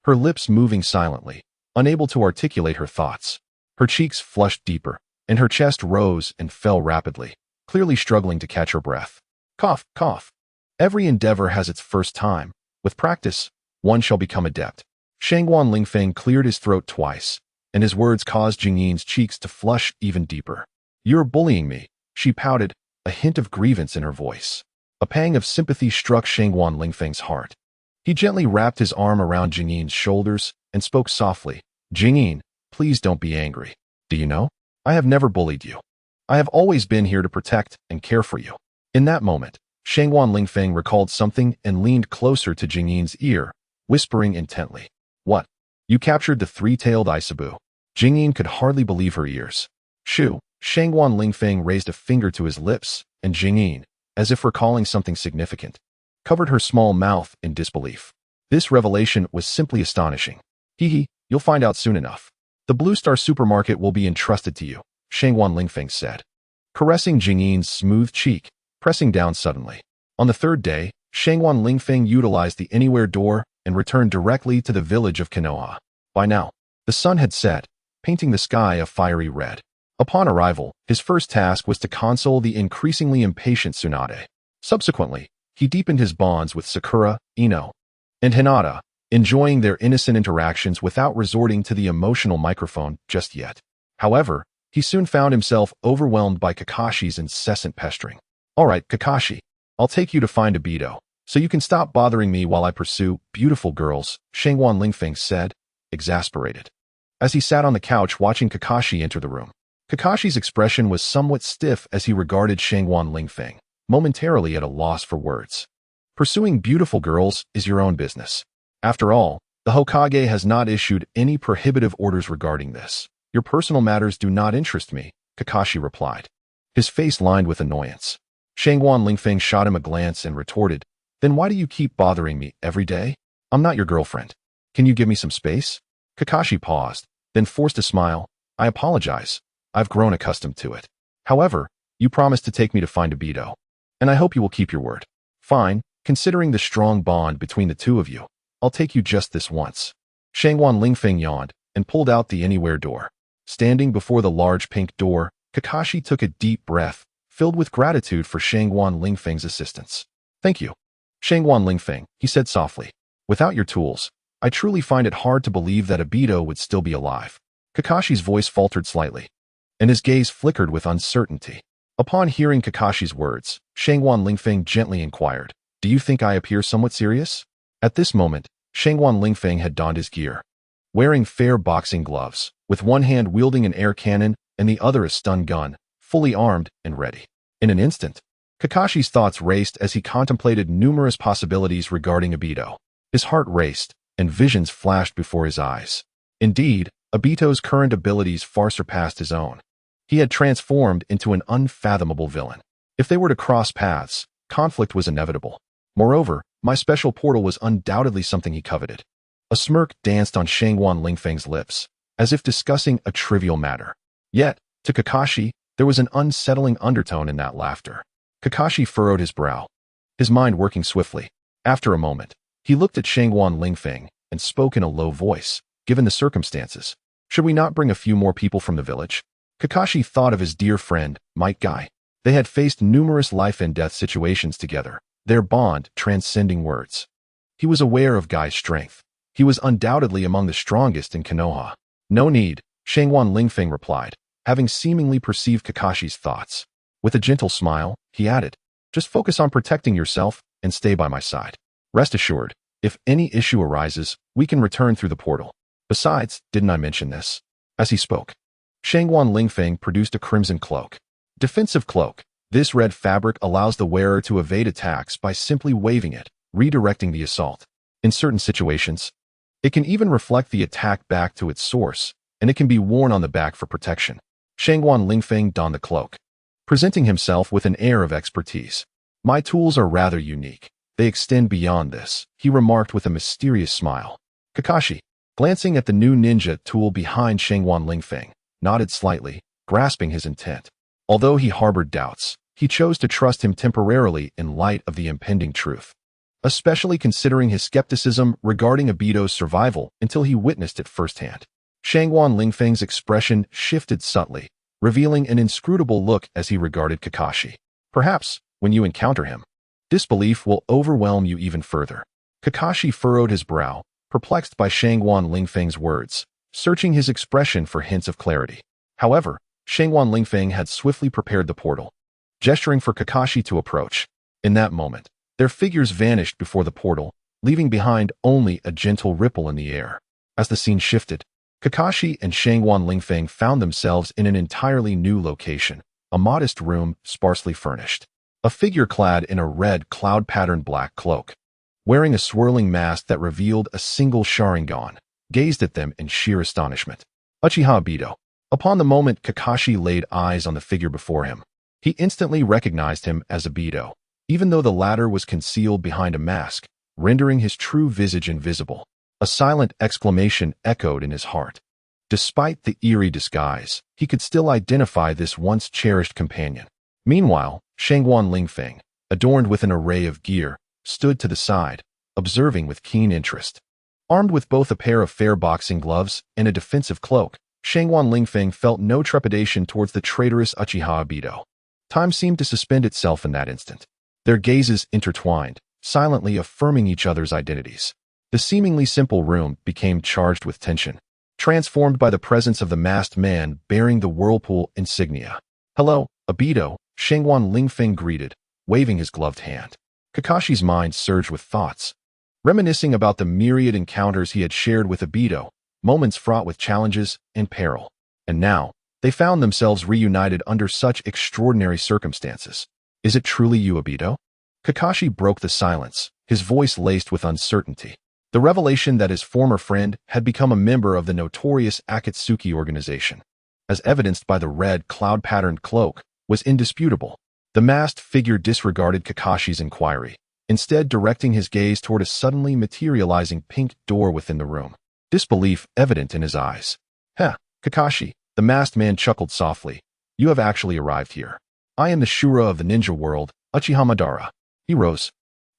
her lips moving silently, unable to articulate her thoughts. Her cheeks flushed deeper, and her chest rose and fell rapidly, clearly struggling to catch her breath. Cough, cough. Every endeavor has its first time. With practice, one shall become adept. Shangwan Lingfeng cleared his throat twice, and his words caused Jingyin's cheeks to flush even deeper. You're bullying me, she pouted, a hint of grievance in her voice. A pang of sympathy struck Shangwan Lingfeng's heart. He gently wrapped his arm around Jingyin's shoulders and spoke softly. Jingyin, please don't be angry. Do you know? I have never bullied you. I have always been here to protect and care for you. In that moment, Shangwan Lingfeng recalled something and leaned closer to Jingyin's ear, whispering intently. What? You captured the three-tailed Isabu. Jingyin could hardly believe her ears. Shoo! Shangwan Lingfeng raised a finger to his lips, and Jingyin, as if recalling something significant, covered her small mouth in disbelief. This revelation was simply astonishing. Hee, you'll find out soon enough. The Blue Star supermarket will be entrusted to you, Shangwan Lingfeng said, caressing Jingyin's smooth cheek, pressing down suddenly. On the third day, Shangwan Lingfeng utilized the anywhere door and returned directly to the village of Konoha. By now, the sun had set, painting the sky a fiery red. Upon arrival, his first task was to console the increasingly impatient Tsunade. Subsequently, he deepened his bonds with Sakura, Ino, and Hinata, enjoying their innocent interactions without resorting to the emotional microphone just yet. However, he soon found himself overwhelmed by Kakashi's incessant pestering. All right, Kakashi, I'll take you to find Abito, so you can stop bothering me while I pursue beautiful girls, Shangwan Lingfeng said, exasperated. As he sat on the couch watching Kakashi enter the room, Kakashi's expression was somewhat stiff as he regarded Shangwan Lingfeng, momentarily at a loss for words. Pursuing beautiful girls is your own business. After all, the Hokage has not issued any prohibitive orders regarding this. Your personal matters do not interest me, Kakashi replied, his face lined with annoyance. Shangwan Lingfeng shot him a glance and retorted, Then why do you keep bothering me every day? I'm not your girlfriend. Can you give me some space? Kakashi paused, then forced a smile. I apologize. I've grown accustomed to it. However, you promised to take me to find Abito, and I hope you will keep your word. Fine, considering the strong bond between the two of you, I'll take you just this once. Shangwan Lingfeng yawned and pulled out the anywhere door. Standing before the large pink door, Kakashi took a deep breath, filled with gratitude for Shangwan Lingfeng's assistance. Thank you. Shangwan Lingfeng, he said softly. Without your tools, I truly find it hard to believe that Abito would still be alive. Kakashi's voice faltered slightly, and his gaze flickered with uncertainty. Upon hearing Kakashi's words, Shangwan Lingfeng gently inquired, Do you think I appear somewhat serious? At this moment, Shangwan Lingfeng had donned his gear. Wearing fair boxing gloves, with one hand wielding an air cannon and the other a stun gun, fully armed and ready. In an instant, Kakashi's thoughts raced as he contemplated numerous possibilities regarding Abito. His heart raced, and visions flashed before his eyes. Indeed, Abito's current abilities far surpassed his own. He had transformed into an unfathomable villain. If they were to cross paths, conflict was inevitable. Moreover, my special portal was undoubtedly something he coveted. A smirk danced on Shangwan Lingfeng's lips, as if discussing a trivial matter. Yet, to Kakashi, there was an unsettling undertone in that laughter. Kakashi furrowed his brow, his mind working swiftly. After a moment, he looked at Shangguan Lingfeng and spoke in a low voice. Given the circumstances, should we not bring a few more people from the village? Kakashi thought of his dear friend, Might Guy. They had faced numerous life-and-death situations together, their bond transcending words. He was aware of Guy's strength. He was undoubtedly among the strongest in Konoha. No need, Shangguan Lingfeng replied, having seemingly perceived Kakashi's thoughts. With a gentle smile, he added, just focus on protecting yourself and stay by my side. Rest assured, if any issue arises, we can return through the portal. Besides, didn't I mention this? As he spoke, Shangguan Lingfeng produced a crimson cloak. Defensive cloak. This red fabric allows the wearer to evade attacks by simply waving it, redirecting the assault. In certain situations, it can even reflect the attack back to its source, and it can be worn on the back for protection. Shangguan Lingfeng donned the cloak, presenting himself with an air of expertise. My tools are rather unique. They extend beyond this, he remarked with a mysterious smile. Kakashi, glancing at the new ninja tool behind Shangguan Lingfeng, nodded slightly, grasping his intent. Although he harbored doubts, he chose to trust him temporarily in light of the impending truth, especially considering his skepticism regarding Obito's survival until he witnessed it firsthand. Shangguan Lingfeng's expression shifted subtly, revealing an inscrutable look as he regarded Kakashi. Perhaps, when you encounter him, disbelief will overwhelm you even further. Kakashi furrowed his brow, perplexed by Shangguan Lingfeng's words, searching his expression for hints of clarity. However, Shangguan Lingfeng had swiftly prepared the portal, gesturing for Kakashi to approach. In that moment, their figures vanished before the portal, leaving behind only a gentle ripple in the air. As the scene shifted, Kakashi and Shangguan Lingfeng found themselves in an entirely new location, a modest room sparsely furnished. A figure clad in a red cloud-patterned black cloak, wearing a swirling mask that revealed a single Sharingan, gazed at them in sheer astonishment. Uchiha Obito. Upon the moment Kakashi laid eyes on the figure before him, he instantly recognized him as Obito, even though the latter was concealed behind a mask, rendering his true visage invisible. A silent exclamation echoed in his heart. Despite the eerie disguise, he could still identify this once cherished companion. Meanwhile, Shangguan Lingfeng, adorned with an array of gear, stood to the side, observing with keen interest. Armed with both a pair of fair boxing gloves and a defensive cloak, Shangguan Lingfeng felt no trepidation towards the traitorous Uchiha Obito. Time seemed to suspend itself in that instant. Their gazes intertwined, silently affirming each other's identities. The seemingly simple room became charged with tension, transformed by the presence of the masked man bearing the whirlpool insignia. Hello, Obito, Shangguan Lingfeng greeted, waving his gloved hand. Kakashi's mind surged with thoughts, reminiscing about the myriad encounters he had shared with Obito, moments fraught with challenges and peril. And now, they found themselves reunited under such extraordinary circumstances. Is it truly you, Obito? Kakashi broke the silence, his voice laced with uncertainty. The revelation that his former friend had become a member of the notorious Akatsuki organization, as evidenced by the red cloud-patterned cloak, was indisputable. The masked figure disregarded Kakashi's inquiry, instead directing his gaze toward a suddenly materializing pink door within the room. Disbelief evident in his eyes. Kakashi, the masked man chuckled softly. You have actually arrived here. I am the Shura of the ninja world, Uchiha Madara. He rose,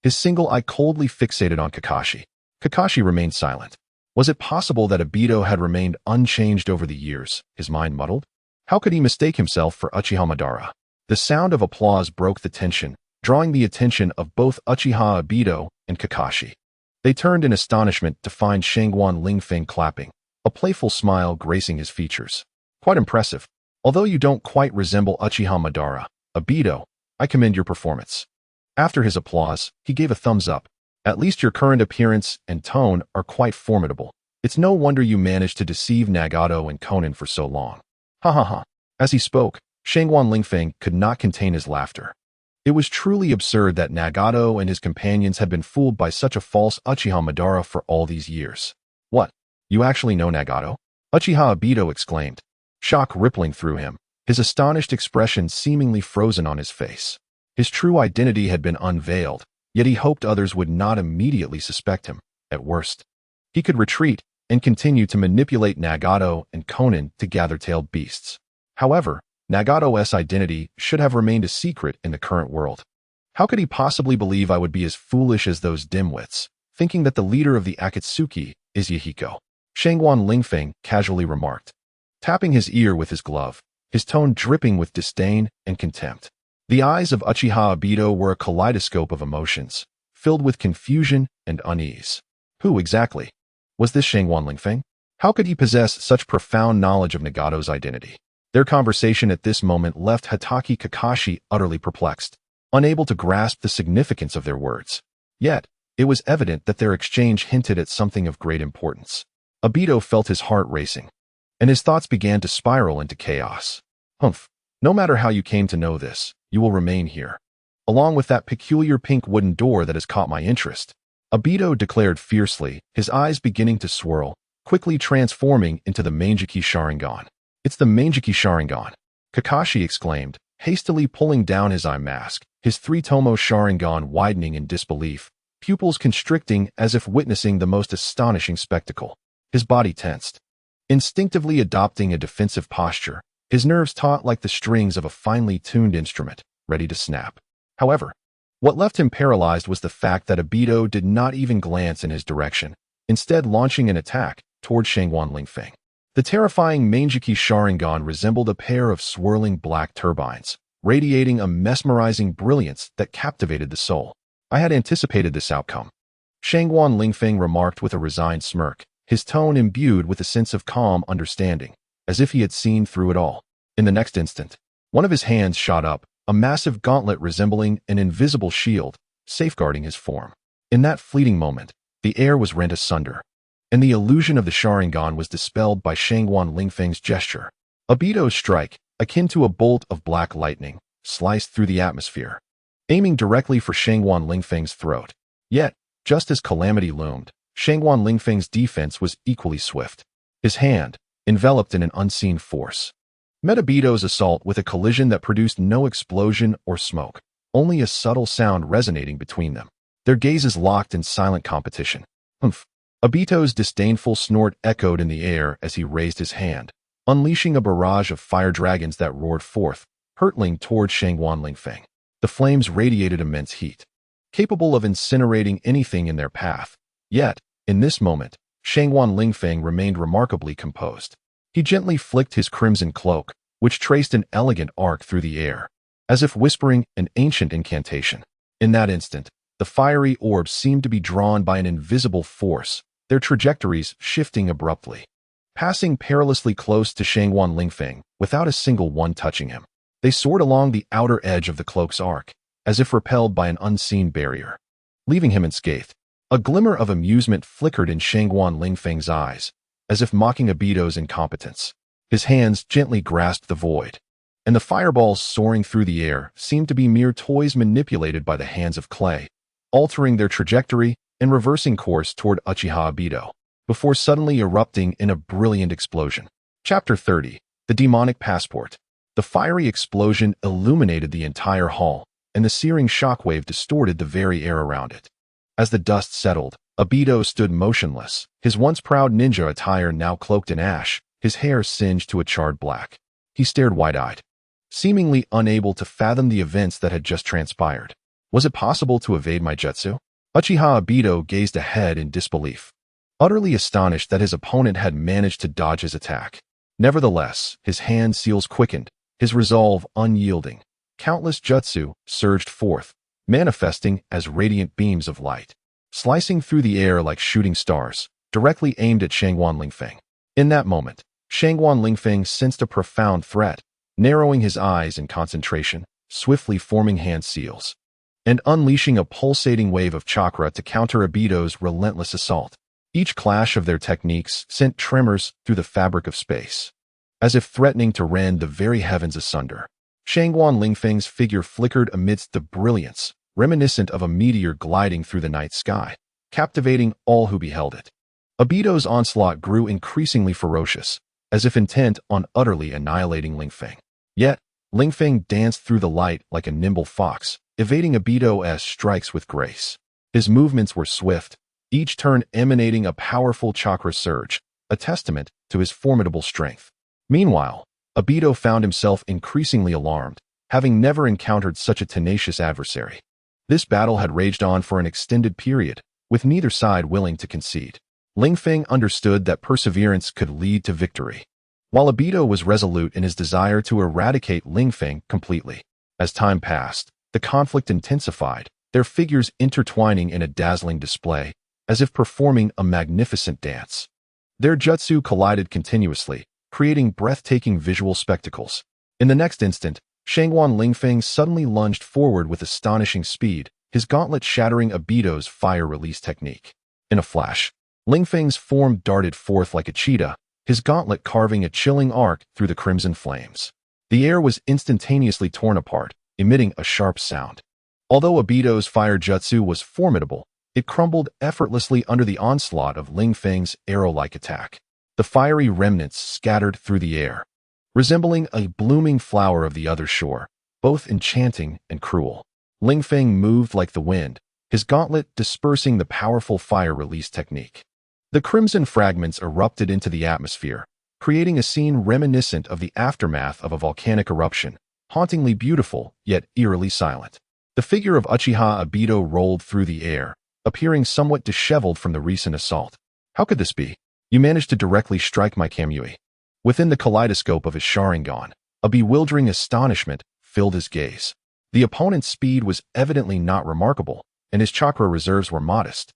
his single eye coldly fixated on Kakashi. Kakashi remained silent. Was it possible that Obito had remained unchanged over the years, his mind muddled? How could he mistake himself for Uchiha Madara? The sound of applause broke the tension, drawing the attention of both Uchiha Obito and Kakashi. They turned in astonishment to find Shangguan Lingfeng clapping, a playful smile gracing his features. Quite impressive. Although you don't quite resemble Uchiha Madara, Obito, I commend your performance. After his applause, he gave a thumbs up. At least your current appearance and tone are quite formidable. It's no wonder you managed to deceive Nagato and Konan for so long. Ha ha ha. As he spoke, Shangguan Lingfeng could not contain his laughter. It was truly absurd that Nagato and his companions had been fooled by such a false Uchiha Madara for all these years. What? You actually know Nagato? Uchiha Obito exclaimed, shock rippling through him, his astonished expression seemingly frozen on his face. His true identity had been unveiled, yet he hoped others would not immediately suspect him. At worst, he could retreat, and continued to manipulate Nagato and Conan to gather tailed beasts. However, Nagato's identity should have remained a secret in the current world. How could he possibly believe I would be as foolish as those dimwits, thinking that the leader of the Akatsuki is Yahiko? Shangguan Lingfeng casually remarked, tapping his ear with his glove, his tone dripping with disdain and contempt. The eyes of Uchiha Obito were a kaleidoscope of emotions, filled with confusion and unease. Who exactly was this Shangguan Lingfeng? How could he possess such profound knowledge of Nagato's identity? Their conversation at this moment left Hatake Kakashi utterly perplexed, unable to grasp the significance of their words. Yet, it was evident that their exchange hinted at something of great importance. Obito felt his heart racing, and his thoughts began to spiral into chaos. Humph, no matter how you came to know this, you will remain here, along with that peculiar pink wooden door that has caught my interest. Obito declared fiercely, his eyes beginning to swirl, quickly transforming into the Manjiki Sharingan. It's the Manjiki Sharingan, Kakashi exclaimed, hastily pulling down his eye mask, his three-tomo Sharingan widening in disbelief, pupils constricting as if witnessing the most astonishing spectacle. His body tensed, instinctively adopting a defensive posture, his nerves taut like the strings of a finely tuned instrument, ready to snap. However, what left him paralyzed was the fact that Obito did not even glance in his direction, instead launching an attack toward Shangguan Lingfeng. The terrifying Manjiki Sharingan resembled a pair of swirling black turbines, radiating a mesmerizing brilliance that captivated the soul. I had anticipated this outcome, Shangguan Lingfeng remarked with a resigned smirk, his tone imbued with a sense of calm understanding, as if he had seen through it all. In the next instant, one of his hands shot up, a massive gauntlet resembling an invisible shield, safeguarding his form. In that fleeting moment, the air was rent asunder, and the illusion of the Sharingan was dispelled by Shangguan Lingfeng's gesture. Obito's strike, akin to a bolt of black lightning, sliced through the atmosphere, aiming directly for Shangguan Lingfeng's throat. Yet, just as calamity loomed, Shangguan Lingfeng's defense was equally swift. His hand, enveloped in an unseen force, met Obito's assault with a collision that produced no explosion or smoke, only a subtle sound resonating between them. Their gazes locked in silent competition. Humph! Obito's disdainful snort echoed in the air as he raised his hand, unleashing a barrage of fire dragons that roared forth, hurtling toward Shangguan Lingfeng. The flames radiated immense heat, capable of incinerating anything in their path. Yet, in this moment, Shangguan Lingfeng remained remarkably composed. He gently flicked his crimson cloak, which traced an elegant arc through the air, as if whispering an ancient incantation. In that instant, the fiery orbs seemed to be drawn by an invisible force, their trajectories shifting abruptly, passing perilously close to Shangguan Lingfeng without a single one touching him. They soared along the outer edge of the cloak's arc, as if repelled by an unseen barrier, leaving him unscathed. A glimmer of amusement flickered in Shangguan Lingfeng's eyes, as if mocking Obito's incompetence. His hands gently grasped the void, and the fireballs soaring through the air seemed to be mere toys manipulated by the hands of clay, altering their trajectory and reversing course toward Uchiha Obito, before suddenly erupting in a brilliant explosion. Chapter 30. The Demonic Passport. The fiery explosion illuminated the entire hall, and the searing shockwave distorted the very air around it. As the dust settled, Obito stood motionless, his once proud ninja attire now cloaked in ash, his hair singed to a charred black. He stared wide-eyed, seemingly unable to fathom the events that had just transpired. Was it possible to evade my jutsu? Uchiha Obito gazed ahead in disbelief, utterly astonished that his opponent had managed to dodge his attack. Nevertheless, his hand seals quickened, his resolve unyielding. Countless jutsu surged forth, manifesting as radiant beams of light, slicing through the air like shooting stars, directly aimed at Shangguan Lingfeng. In that moment, Shangguan Lingfeng sensed a profound threat, narrowing his eyes in concentration, swiftly forming hand seals, and unleashing a pulsating wave of chakra to counter Obito's relentless assault. Each clash of their techniques sent tremors through the fabric of space, as if threatening to rend the very heavens asunder. Shangguan Lingfeng's figure flickered amidst the brilliance, reminiscent of a meteor gliding through the night sky, captivating all who beheld it. Obito's onslaught grew increasingly ferocious, as if intent on utterly annihilating Lingfeng. Yet, Lingfeng danced through the light like a nimble fox, evading Obito's strikes with grace. His movements were swift, each turn emanating a powerful chakra surge, a testament to his formidable strength. Meanwhile, Obito found himself increasingly alarmed, having never encountered such a tenacious adversary. This battle had raged on for an extended period, with neither side willing to concede. Ling Feng understood that perseverance could lead to victory, while Obito was resolute in his desire to eradicate Ling Feng completely. As time passed, the conflict intensified, their figures intertwining in a dazzling display, as if performing a magnificent dance. Their jutsu collided continuously, creating breathtaking visual spectacles. In the next instant, Shangguan Lingfeng suddenly lunged forward with astonishing speed, his gauntlet shattering Obito's fire release technique. In a flash, Lingfeng's form darted forth like a cheetah, his gauntlet carving a chilling arc through the crimson flames. The air was instantaneously torn apart, emitting a sharp sound. Although Obito's fire jutsu was formidable, it crumbled effortlessly under the onslaught of Ling Feng's arrow-like attack. The fiery remnants scattered through the air, resembling a blooming flower of the other shore, both enchanting and cruel. Ling Feng moved like the wind, his gauntlet dispersing the powerful fire release technique. The crimson fragments erupted into the atmosphere, creating a scene reminiscent of the aftermath of a volcanic eruption, hauntingly beautiful, yet eerily silent. The figure of Uchiha Obito rolled through the air, appearing somewhat disheveled from the recent assault. How could this be? You managed to directly strike my Kamui. Within the kaleidoscope of his Sharingan, a bewildering astonishment filled his gaze. The opponent's speed was evidently not remarkable, and his chakra reserves were modest.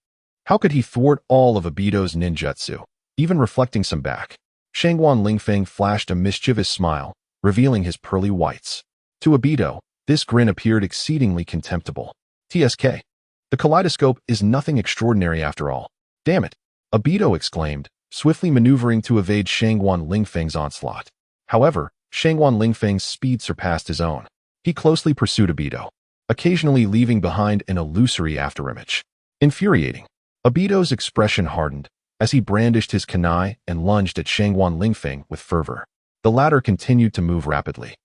How could he thwart all of Obito's ninjutsu, even reflecting some back? Shangguan Lingfeng flashed a mischievous smile, revealing his pearly whites. To Obito, this grin appeared exceedingly contemptible. TSK. The kaleidoscope is nothing extraordinary after all. Damn it, Obito exclaimed, swiftly maneuvering to evade Shangguan Lingfeng's onslaught. However, Shangguan Lingfeng's speed surpassed his own. He closely pursued Obito, occasionally leaving behind an illusory afterimage. Infuriating, Obito's expression hardened as he brandished his kunai and lunged at Shangguan Lingfeng with fervor. The latter continued to move rapidly,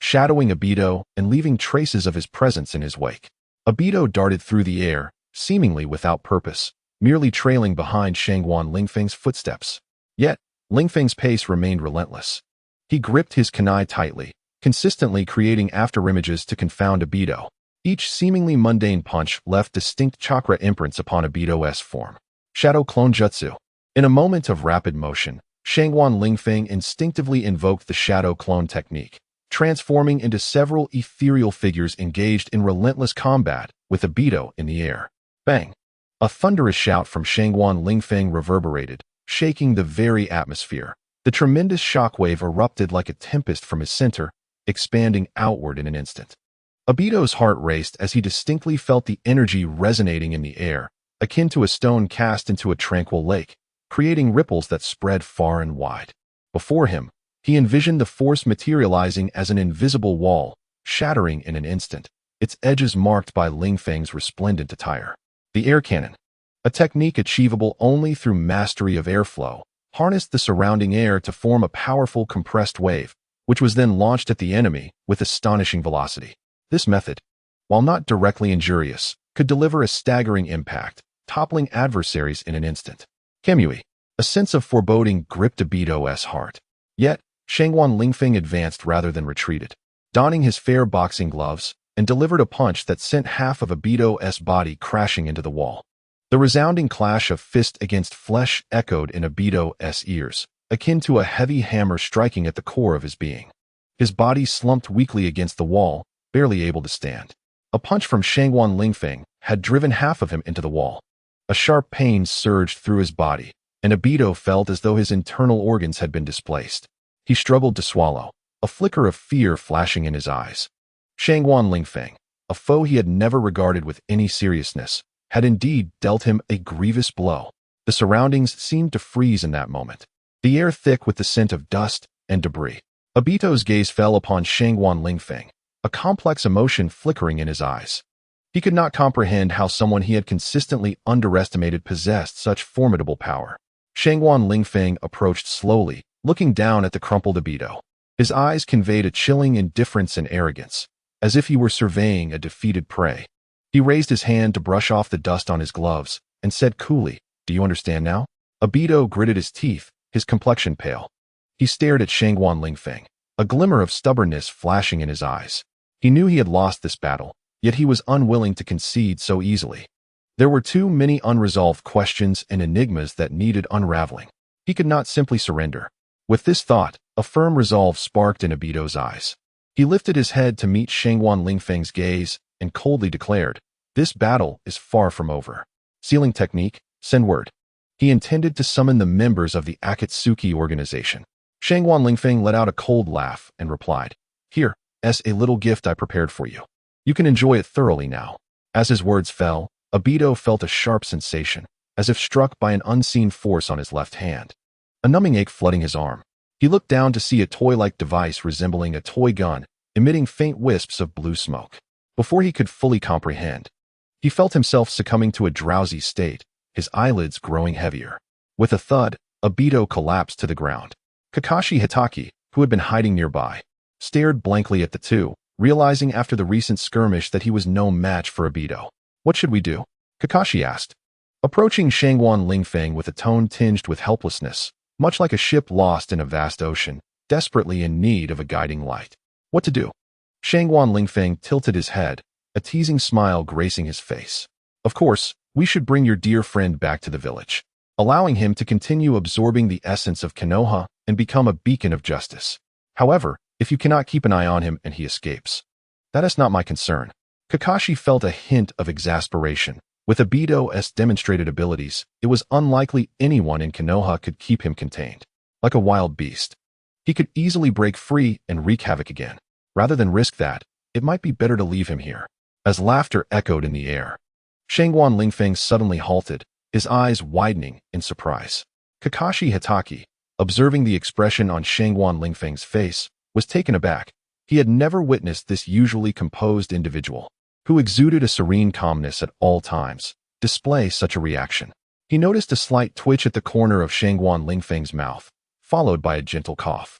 shadowing Obito and leaving traces of his presence in his wake. Obito darted through the air, seemingly without purpose, merely trailing behind Shangguan Lingfeng's footsteps. Yet, Lingfeng's pace remained relentless. He gripped his kunai tightly, consistently creating afterimages to confound Obito. Each seemingly mundane punch left distinct chakra imprints upon Obito's form. Shadow Clone Jutsu. In a moment of rapid motion, Shangguan Lingfeng instinctively invoked the Shadow Clone technique, transforming into several ethereal figures engaged in relentless combat with Obito in the air. Bang! A thunderous shout from Shangguan Lingfeng reverberated, shaking the very atmosphere. The tremendous shockwave erupted like a tempest from his center, expanding outward in an instant. Obito's heart raced as he distinctly felt the energy resonating in the air, akin to a stone cast into a tranquil lake, creating ripples that spread far and wide. Before him, he envisioned the force materializing as an invisible wall, shattering in an instant, its edges marked by Lingfeng's resplendent attire. The air cannon, a technique achievable only through mastery of airflow, harnessed the surrounding air to form a powerful compressed wave, which was then launched at the enemy with astonishing velocity. This method, while not directly injurious, could deliver a staggering impact, toppling adversaries in an instant. Kamui. A sense of foreboding gripped Obito's heart. Yet, Shangguan Lingfeng advanced rather than retreated, donning his fair boxing gloves, and delivered a punch that sent half of Obito's body crashing into the wall. The resounding clash of fist against flesh echoed in Obito's ears, akin to a heavy hammer striking at the core of his being. His body slumped weakly against the wall, barely able to stand. A punch from Shangguan Lingfeng had driven half of him into the wall. A sharp pain surged through his body, and Obito felt as though his internal organs had been displaced. He struggled to swallow, a flicker of fear flashing in his eyes. Shangguan Lingfeng, a foe he had never regarded with any seriousness, had indeed dealt him a grievous blow. The surroundings seemed to freeze in that moment, the air thick with the scent of dust and debris. Obito's gaze fell upon Shangguan Lingfeng, a complex emotion flickering in his eyes. He could not comprehend how someone he had consistently underestimated possessed such formidable power. Shangguan Lingfeng approached slowly, looking down at the crumpled Obito. His eyes conveyed a chilling indifference and arrogance, as if he were surveying a defeated prey. He raised his hand to brush off the dust on his gloves, and said coolly, "Do you understand now?" Abito gritted his teeth, his complexion pale. He stared at Shangguan Lingfeng, a glimmer of stubbornness flashing in his eyes. He knew he had lost this battle, yet he was unwilling to concede so easily. There were too many unresolved questions and enigmas that needed unraveling. He could not simply surrender. With this thought, a firm resolve sparked in Abito's eyes. He lifted his head to meet Shangguan Lingfeng's gaze and coldly declared, "This battle is far from over. Sealing technique, send word." He intended to summon the members of the Akatsuki organization. Shangguan Lingfeng let out a cold laugh and replied, "Here, as a little gift I prepared for you. You can enjoy it thoroughly now." As his words fell, Abito felt a sharp sensation, as if struck by an unseen force on his left hand. A numbing ache flooding his arm. He looked down to see a toy-like device resembling a toy gun, emitting faint wisps of blue smoke. Before he could fully comprehend, he felt himself succumbing to a drowsy state, his eyelids growing heavier. With a thud, Abito collapsed to the ground. Kakashi Hitaki, who had been hiding nearby, stared blankly at the two, realizing after the recent skirmish that he was no match for Abito. "What should we do?" Kakashi asked, approaching Shangguan Lingfeng with a tone tinged with helplessness, much like a ship lost in a vast ocean, desperately in need of a guiding light. "What to do?" Shangguan Lingfeng tilted his head, a teasing smile gracing his face. "Of course, we should bring your dear friend back to the village, allowing him to continue absorbing the essence of Konoha and become a beacon of justice. However, if you cannot keep an eye on him and he escapes, that is not my concern." Kakashi felt a hint of exasperation. With Abito's demonstrated abilities, it was unlikely anyone in Konoha could keep him contained. Like a wild beast, he could easily break free and wreak havoc again. Rather than risk that, it might be better to leave him here. As laughter echoed in the air, Shangguan Lingfeng suddenly halted, his eyes widening in surprise. Kakashi Hitaki, observing the expression on Shangguan Lingfeng's face, was taken aback. He had never witnessed this usually composed individual, who exuded a serene calmness at all times, display such a reaction. He noticed a slight twitch at the corner of Shangguan Lingfeng's mouth, followed by a gentle cough,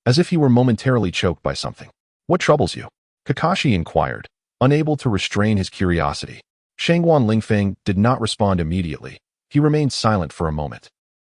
as if he were momentarily choked by something. "What troubles you?" Kakashi inquired, unable to restrain his curiosity. Shangguan Lingfeng did not respond immediately. He remained silent for a moment,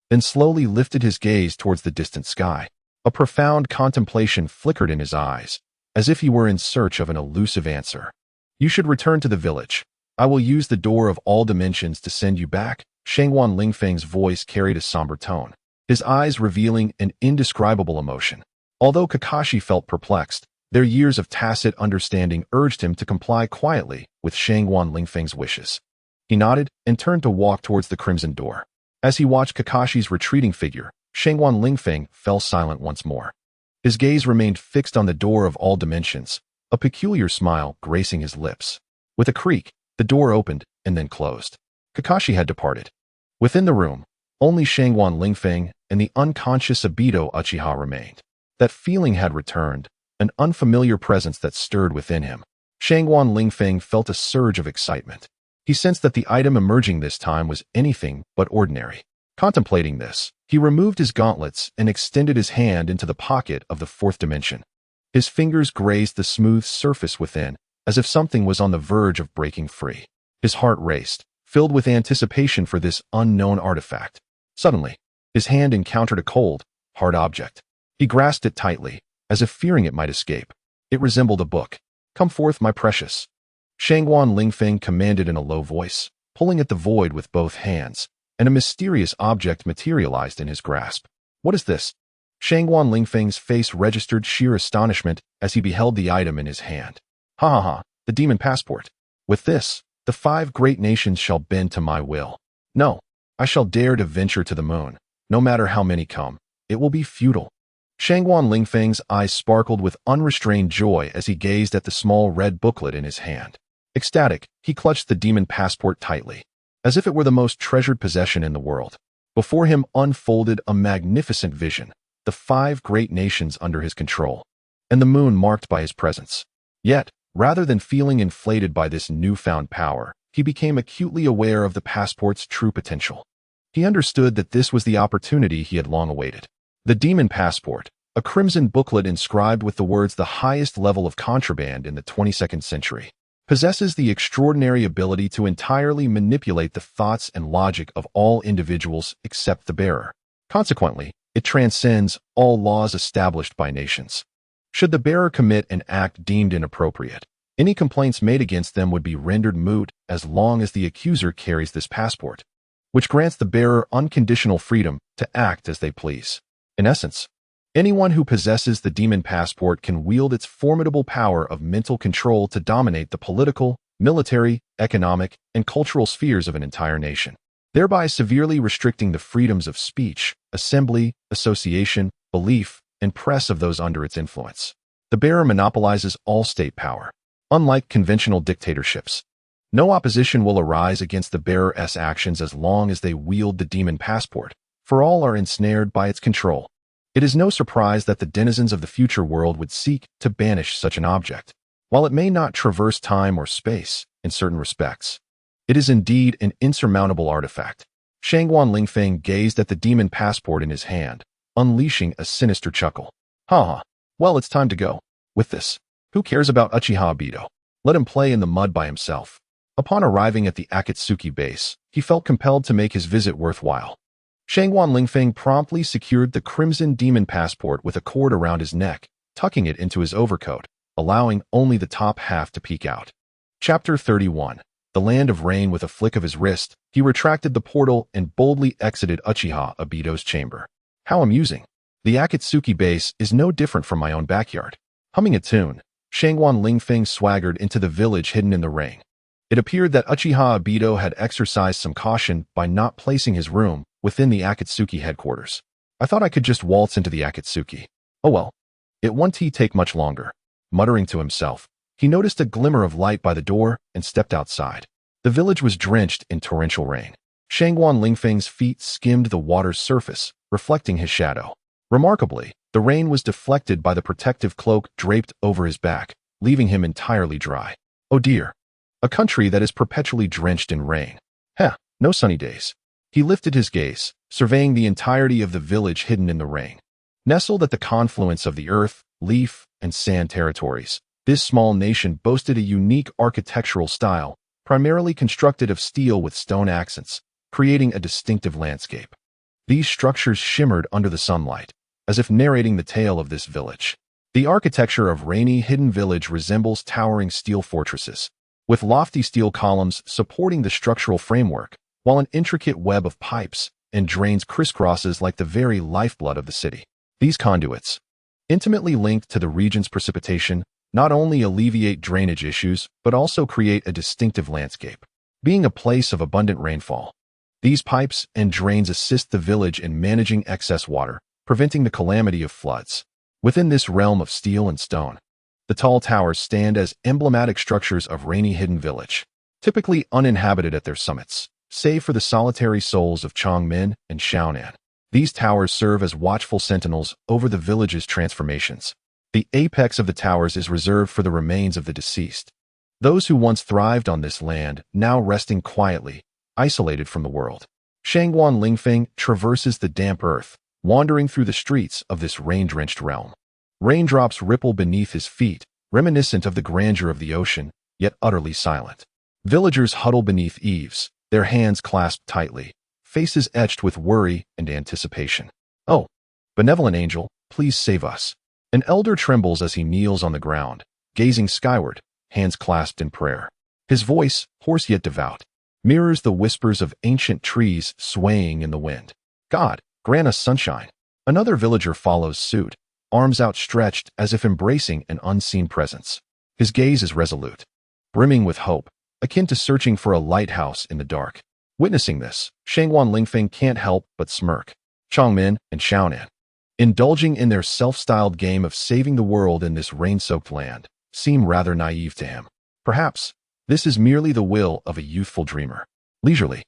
then slowly lifted his gaze towards the distant sky. A profound contemplation flickered in his eyes, as if he were in search of an elusive answer. "You should return to the village. I will use the door of all dimensions to send you back." Shangguan Lingfeng's voice carried a somber tone, his eyes revealing an indescribable emotion. Although Kakashi felt perplexed, their years of tacit understanding urged him to comply quietly with Shangguan Lingfeng's wishes. He nodded and turned to walk towards the crimson door. As he watched Kakashi's retreating figure, Shangguan Lingfeng fell silent once more. His gaze remained fixed on the door of all dimensions, a peculiar smile gracing his lips. With a creak, the door opened and then closed. Kakashi had departed. Within the room, only Shangguan Lingfeng and the unconscious Abito Uchiha remained. That feeling had returned, an unfamiliar presence that stirred within him. Shangguan Lingfeng felt a surge of excitement. He sensed that the item emerging this time was anything but ordinary. Contemplating this, he removed his gauntlets and extended his hand into the pocket of the fourth dimension. His fingers grazed the smooth surface within, as if something was on the verge of breaking free. His heart raced, filled with anticipation for this unknown artifact. Suddenly, his hand encountered a cold, hard object. He grasped it tightly, as if fearing it might escape. It resembled a book. "Come forth, my precious," Shangguan Lingfeng commanded in a low voice, pulling at the void with both hands, and a mysterious object materialized in his grasp. "What is this?" Shangguan Lingfeng's face registered sheer astonishment as he beheld the item in his hand. "Ha ha ha, the demon passport. With this, the 5 great nations shall bend to my will. No, I shall dare to venture to the moon. No matter how many come, it will be futile." Shangguan Lingfeng's eyes sparkled with unrestrained joy as he gazed at the small red booklet in his hand. Ecstatic, he clutched the demon passport tightly, as if it were the most treasured possession in the world. Before him unfolded a magnificent vision, the 5 great nations under his control, and the moon marked by his presence. Yet, rather than feeling inflated by this newfound power, he became acutely aware of the passport's true potential. He understood that this was the opportunity he had long awaited. The demon passport, a crimson booklet inscribed with the words "the highest level of contraband in the 22nd century," possesses the extraordinary ability to entirely manipulate the thoughts and logic of all individuals except the bearer. Consequently, it transcends all laws established by nations. Should the bearer commit an act deemed inappropriate, any complaints made against them would be rendered moot as long as the accuser carries this passport, which grants the bearer unconditional freedom to act as they please. In essence, anyone who possesses the demon passport can wield its formidable power of mental control to dominate the political, military, economic, and cultural spheres of an entire nation, thereby severely restricting the freedoms of speech, assembly, association, belief, and press of those under its influence. The bearer monopolizes all state power. Unlike conventional dictatorships, no opposition will arise against the bearer's actions as long as they wield the demon passport, for all are ensnared by its control. It is no surprise that the denizens of the future world would seek to banish such an object. While it may not traverse time or space in certain respects, it is indeed an insurmountable artifact. Shangguan Lingfeng gazed at the demon passport in his hand, unleashing a sinister chuckle. Ha! Well, it's time to go. With this, who cares about Uchiha Obito? Let him play in the mud by himself. Upon arriving at the Akatsuki base, he felt compelled to make his visit worthwhile. Shangguan Lingfeng promptly secured the crimson demon passport with a cord around his neck, tucking it into his overcoat, allowing only the top half to peek out. Chapter 31. The Land of Rain. With a flick of his wrist, he retracted the portal and boldly exited Uchiha Obito's chamber. How amusing. The Akatsuki base is no different from my own backyard. Humming a tune, Shangguan Lingfeng swaggered into the village hidden in the rain. It appeared that Uchiha Obito had exercised some caution by not placing his room within the Akatsuki headquarters. I thought I could just waltz into the Akatsuki. Oh well, it won't take much longer. Muttering to himself, he noticed a glimmer of light by the door and stepped outside. The village was drenched in torrential rain. Shangguan Lingfeng's feet skimmed the water's surface, reflecting his shadow. Remarkably, the rain was deflected by the protective cloak draped over his back, leaving him entirely dry. Oh dear. A country that is perpetually drenched in rain. No sunny days. He lifted his gaze, surveying the entirety of the village hidden in the rain. Nestled at the confluence of the earth, leaf, and sand territories, this small nation boasted a unique architectural style, primarily constructed of steel with stone accents, creating a distinctive landscape. These structures shimmered under the sunlight, as if narrating the tale of this village. The architecture of Rainy Hidden Village resembles towering steel fortresses, with lofty steel columns supporting the structural framework, while an intricate web of pipes and drains crisscrosses like the very lifeblood of the city. These conduits, intimately linked to the region's precipitation, not only alleviate drainage issues, but also create a distinctive landscape. Being a place of abundant rainfall, these pipes and drains assist the village in managing excess water, preventing the calamity of floods. Within this realm of steel and stone, the tall towers stand as emblematic structures of Rainy Hidden Village, typically uninhabited at their summits, save for the solitary souls of Chongmin and Xiaonan. These towers serve as watchful sentinels over the village's transformations. The apex of the towers is reserved for the remains of the deceased, those who once thrived on this land, now resting quietly, isolated from the world. Shangguan Lingfeng traverses the damp earth, wandering through the streets of this rain-drenched realm. Raindrops ripple beneath his feet, reminiscent of the grandeur of the ocean, yet utterly silent. Villagers huddle beneath eaves, their hands clasped tightly, faces etched with worry and anticipation. Oh, benevolent angel, please save us. An elder trembles as he kneels on the ground, gazing skyward, hands clasped in prayer. His voice, hoarse yet devout, mirrors the whispers of ancient trees swaying in the wind. God, grant us sunshine. Another villager follows suit, arms outstretched as if embracing an unseen presence. His gaze is resolute, brimming with hope, akin to searching for a lighthouse in the dark. Witnessing this, Shangguan Lingfeng can't help but smirk. Chongmin and Xiaonan, indulging in their self-styled game of saving the world in this rain-soaked land, seem rather naive to him. Perhaps this is merely the will of a youthful dreamer. Leisurely,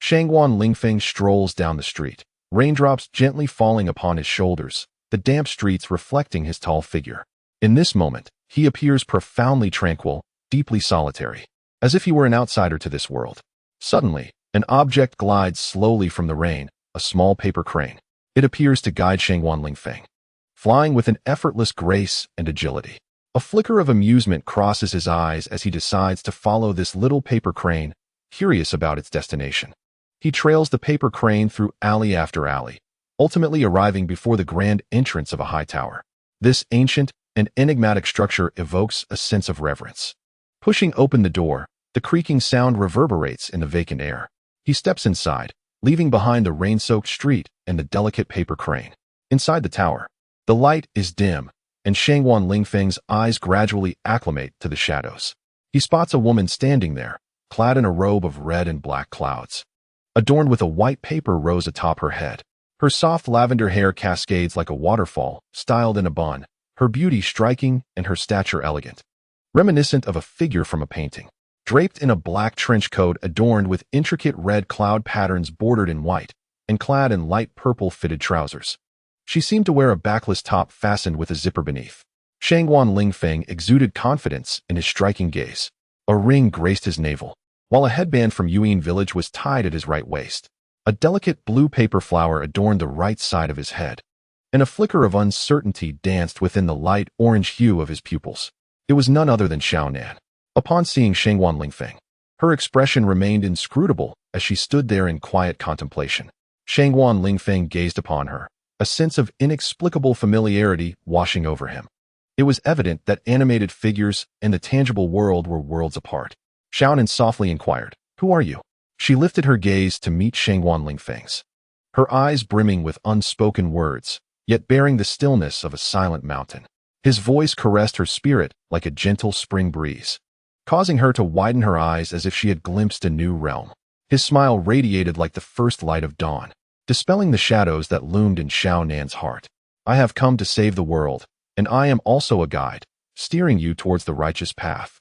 Shangguan Lingfeng strolls down the street, raindrops gently falling upon his shoulders, the damp streets reflecting his tall figure. In this moment, he appears profoundly tranquil, deeply solitary, as if he were an outsider to this world. Suddenly, an object glides slowly from the rain, a small paper crane. It appears to guide Shangguan Lingfeng, flying with an effortless grace and agility. A flicker of amusement crosses his eyes as he decides to follow this little paper crane, curious about its destination. He trails the paper crane through alley after alley, ultimately arriving before the grand entrance of a high tower. This ancient and enigmatic structure evokes a sense of reverence. Pushing open the door, the creaking sound reverberates in the vacant air. He steps inside, leaving behind the rain-soaked street and the delicate paper crane. Inside the tower, the light is dim, and Shangwan Lingfeng's eyes gradually acclimate to the shadows. He spots a woman standing there, clad in a robe of red and black clouds, adorned with a white paper rose atop her head. Her soft lavender hair cascades like a waterfall, styled in a bun, her beauty striking and her stature elegant, reminiscent of a figure from a painting. Draped in a black trench coat adorned with intricate red cloud patterns bordered in white, and clad in light purple fitted trousers. She seemed to wear a backless top fastened with a zipper beneath. Shangwan Lingfeng exuded confidence in his striking gaze. A ring graced his navel, while a headband from Yuan village was tied at his right waist. A delicate blue paper flower adorned the right side of his head, and a flicker of uncertainty danced within the light orange hue of his pupils. It was none other than Xiaonan. Upon seeing Shangwan Lingfeng, her expression remained inscrutable as she stood there in quiet contemplation. Shangwan Lingfeng gazed upon her, a sense of inexplicable familiarity washing over him. It was evident that animated figures and the tangible world were worlds apart. Xiaonan softly inquired, "Who are you?" She lifted her gaze to meet Shangwan Lingfeng's, her eyes brimming with unspoken words, yet bearing the stillness of a silent mountain. His voice caressed her spirit like a gentle spring breeze, causing her to widen her eyes as if she had glimpsed a new realm. His smile radiated like the first light of dawn, dispelling the shadows that loomed in Xiaonan's heart. "I have come to save the world, and I am also a guide, steering you towards the righteous path,"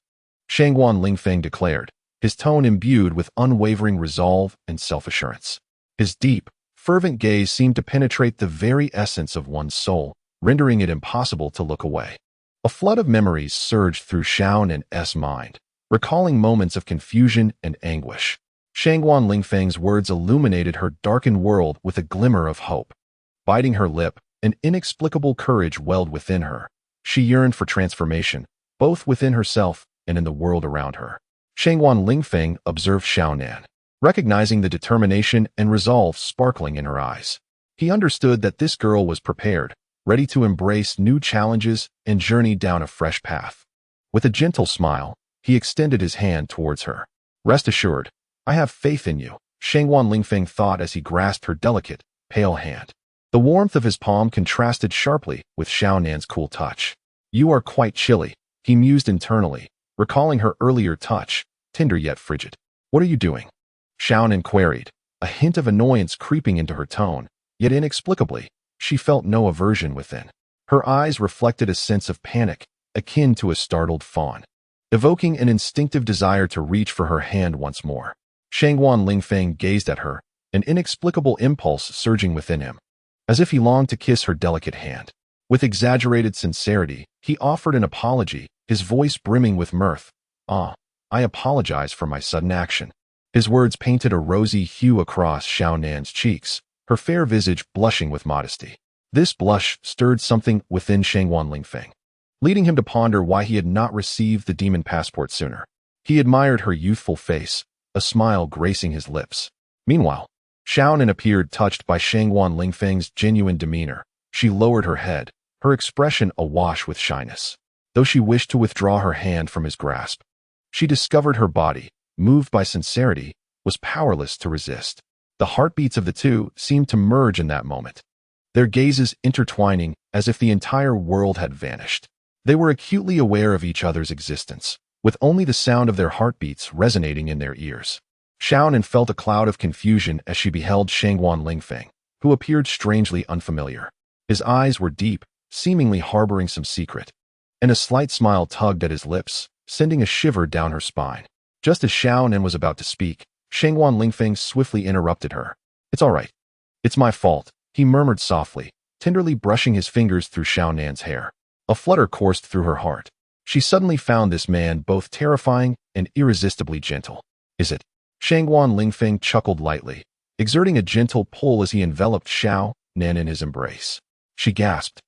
Shangwan Lingfeng declared, his tone imbued with unwavering resolve and self-assurance. His deep, fervent gaze seemed to penetrate the very essence of one's soul, rendering it impossible to look away. A flood of memories surged through Xiaonan's mind, recalling moments of confusion and anguish. Shangwan Lingfeng's words illuminated her darkened world with a glimmer of hope. Biting her lip, an inexplicable courage welled within her. She yearned for transformation, both within herself and in the world around her. Shangwan Lingfeng observed Xiaonan, recognizing the determination and resolve sparkling in her eyes. He understood that this girl was prepared, ready to embrace new challenges and journey down a fresh path. With a gentle smile, he extended his hand towards her. "Rest assured, I have faith in you," Shangwan Lingfeng thought as he grasped her delicate, pale hand. The warmth of his palm contrasted sharply with Xiaonan's cool touch. "You are quite chilly," he mused internally, recalling her earlier touch, tender yet frigid. "What are you doing?" Xiaonan queried, a hint of annoyance creeping into her tone, yet inexplicably, she felt no aversion within. Her eyes reflected a sense of panic, akin to a startled fawn, evoking an instinctive desire to reach for her hand once more. Shangwan Lingfeng gazed at her, an inexplicable impulse surging within him, as if he longed to kiss her delicate hand. With exaggerated sincerity, he offered an apology, his voice brimming with mirth. "Ah, I apologize for my sudden action." His words painted a rosy hue across Xiaonan's cheeks, her fair visage blushing with modesty. This blush stirred something within Shangwan Lingfeng, leading him to ponder why he had not received the demon passport sooner. He admired her youthful face, a smile gracing his lips. Meanwhile, Xiaonan appeared touched by Shangwan Lingfeng's genuine demeanor. She lowered her head, her expression awash with shyness. Though she wished to withdraw her hand from his grasp, she discovered her body, moved by sincerity, was powerless to resist. The heartbeats of the two seemed to merge in that moment, their gazes intertwining as if the entire world had vanished. They were acutely aware of each other's existence, with only the sound of their heartbeats resonating in their ears. Xiaonan felt a cloud of confusion as she beheld Shangwan Lingfeng, who appeared strangely unfamiliar. His eyes were deep, seemingly harboring some secret, and a slight smile tugged at his lips, sending a shiver down her spine. Just as Xiaonan was about to speak, Shangwan Lingfeng swiftly interrupted her. "It's all right. It's my fault," he murmured softly, tenderly brushing his fingers through Xiaonan's hair. A flutter coursed through her heart. She suddenly found this man both terrifying and irresistibly gentle. "Is it?" Shangwan Lingfeng chuckled lightly, exerting a gentle pull as he enveloped Xiaonan in his embrace. She gasped,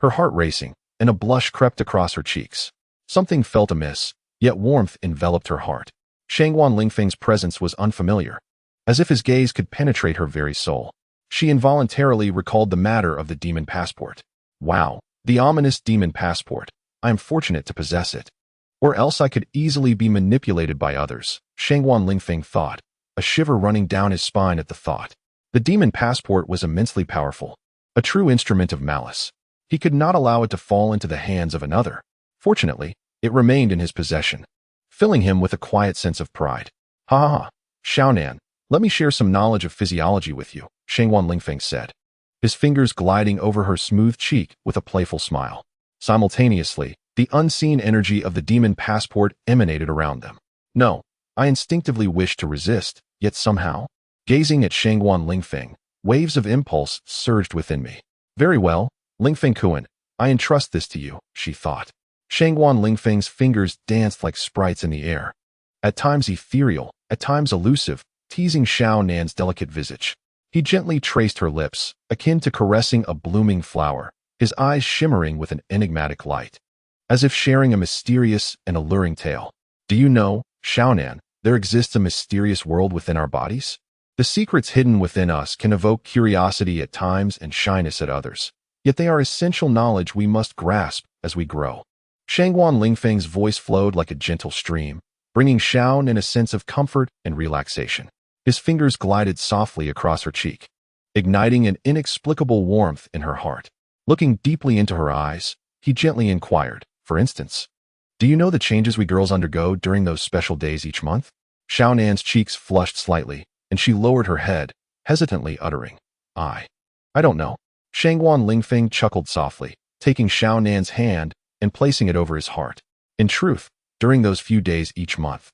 her heart racing, and a blush crept across her cheeks. Something felt amiss, yet warmth enveloped her heart. Shangguan Lingfeng's presence was unfamiliar, as if his gaze could penetrate her very soul. She involuntarily recalled the matter of the demon passport. Wow, the ominous demon passport. I am fortunate to possess it. Or else I could easily be manipulated by others, Shangguan Lingfeng thought, a shiver running down his spine at the thought. The demon passport was immensely powerful, a true instrument of malice. He could not allow it to fall into the hands of another. Fortunately, it remained in his possession, filling him with a quiet sense of pride. Ha ha ha, Xiaonan, let me share some knowledge of physiology with you, Shangguan Lingfeng said, his fingers gliding over her smooth cheek with a playful smile. Simultaneously, the unseen energy of the demon passport emanated around them. No, I instinctively wished to resist, yet somehow, gazing at Shangguan Lingfeng, waves of impulse surged within me. Very well, Lingfeng Kuan, I entrust this to you, she thought. Shangguan Lingfeng's fingers danced like sprites in the air, at times ethereal, at times elusive, teasing Xiao Nan's delicate visage. He gently traced her lips, akin to caressing a blooming flower, his eyes shimmering with an enigmatic light, as if sharing a mysterious and alluring tale. Do you know, Xiaonan, there exists a mysterious world within our bodies? The secrets hidden within us can evoke curiosity at times and shyness at others, yet they are essential knowledge we must grasp as we grow. Shangguan Lingfeng's voice flowed like a gentle stream, bringing Xiaonan a sense of comfort and relaxation. His fingers glided softly across her cheek, igniting an inexplicable warmth in her heart. Looking deeply into her eyes, he gently inquired, for instance, do you know the changes we girls undergo during those special days each month? Xiaonan's cheeks flushed slightly, and she lowered her head, hesitantly uttering, I don't know. Shangguan Lingfeng chuckled softly, taking Xiaonan's hand and placing it over his heart. In truth, during those few days each month,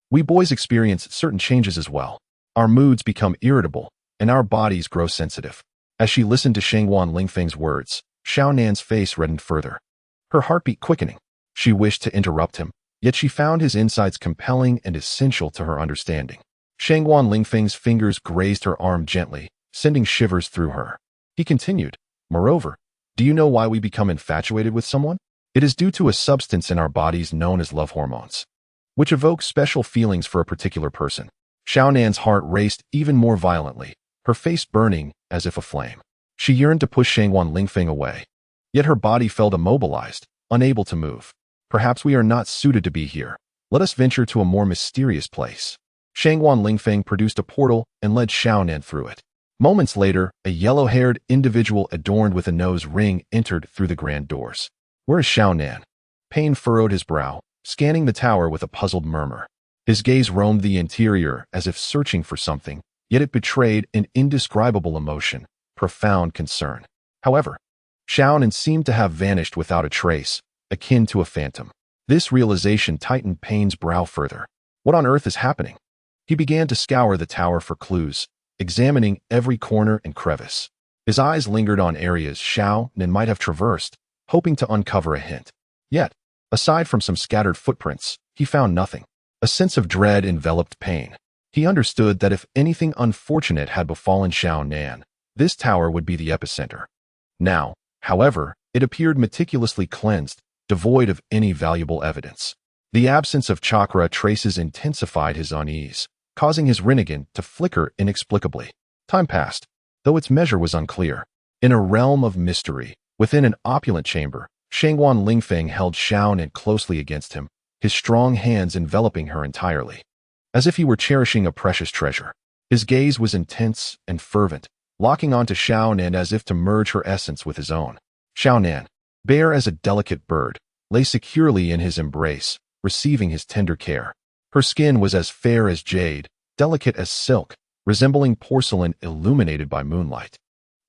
we boys experience certain changes as well. Our moods become irritable, and our bodies grow sensitive. As she listened to Shangguan Lingfeng's words, Xiaonan's face reddened further, her heartbeat quickening. She wished to interrupt him, yet she found his insights compelling and essential to her understanding. Shangguan Lingfeng's fingers grazed her arm gently, sending shivers through her. He continued, moreover, do you know why we become infatuated with someone? It is due to a substance in our bodies known as love hormones, which evoke special feelings for a particular person. Xiaonan's heart raced even more violently, her face burning as if aflame. She yearned to push Shangguan Lingfeng away, yet her body felt immobilized, unable to move. Perhaps we are not suited to be here. Let us venture to a more mysterious place. Shangguan Lingfeng produced a portal and led Xiaonan through it. Moments later, a yellow-haired individual adorned with a nose ring entered through the grand doors. Where is Xiaonan? Pain furrowed his brow, scanning the tower with a puzzled murmur. His gaze roamed the interior as if searching for something, yet it betrayed an indescribable emotion, profound concern. However, Xiaonan seemed to have vanished without a trace, akin to a phantom. This realization tightened Pain's brow further. What on earth is happening? He began to scour the tower for clues, examining every corner and crevice. His eyes lingered on areas Xiaonan might have traversed, hoping to uncover a hint. Yet, aside from some scattered footprints, he found nothing. A sense of dread enveloped Pain. He understood that if anything unfortunate had befallen Xiaonan, this tower would be the epicenter. Now, however, it appeared meticulously cleansed, devoid of any valuable evidence. The absence of chakra traces intensified his unease, causing his Rinnegan to flicker inexplicably. Time passed, though its measure was unclear. In a realm of mystery, within an opulent chamber, Shangguan Lingfeng held Xiaonan closely against him, his strong hands enveloping her entirely, as if he were cherishing a precious treasure. His gaze was intense and fervent, locking onto Xiaonan as if to merge her essence with his own. Xiaonan, bare as a delicate bird, lay securely in his embrace, receiving his tender care. Her skin was as fair as jade, delicate as silk, resembling porcelain illuminated by moonlight,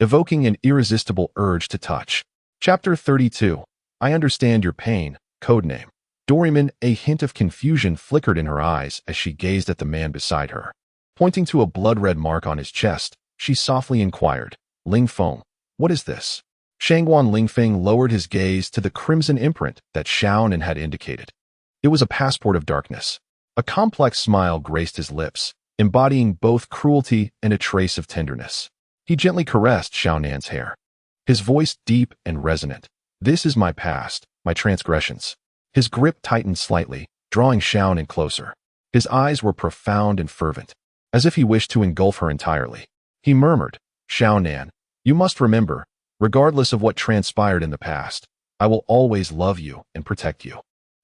evoking an irresistible urge to touch. Chapter 32. I Understand Your Pain, Codename. Doraemon, a hint of confusion flickered in her eyes as she gazed at the man beside her. Pointing to a blood-red mark on his chest, she softly inquired, Lingfeng, what is this? Shangguan Lingfeng lowered his gaze to the crimson imprint that Xiaonan had indicated. It was a passport of darkness. A complex smile graced his lips, embodying both cruelty and a trace of tenderness. He gently caressed Xiaonan's hair, his voice deep and resonant. This is my past, my transgressions. His grip tightened slightly, drawing Xiao Nan closer. His eyes were profound and fervent, as if he wished to engulf her entirely. He murmured, Xiao Nan, you must remember, regardless of what transpired in the past, I will always love you and protect you.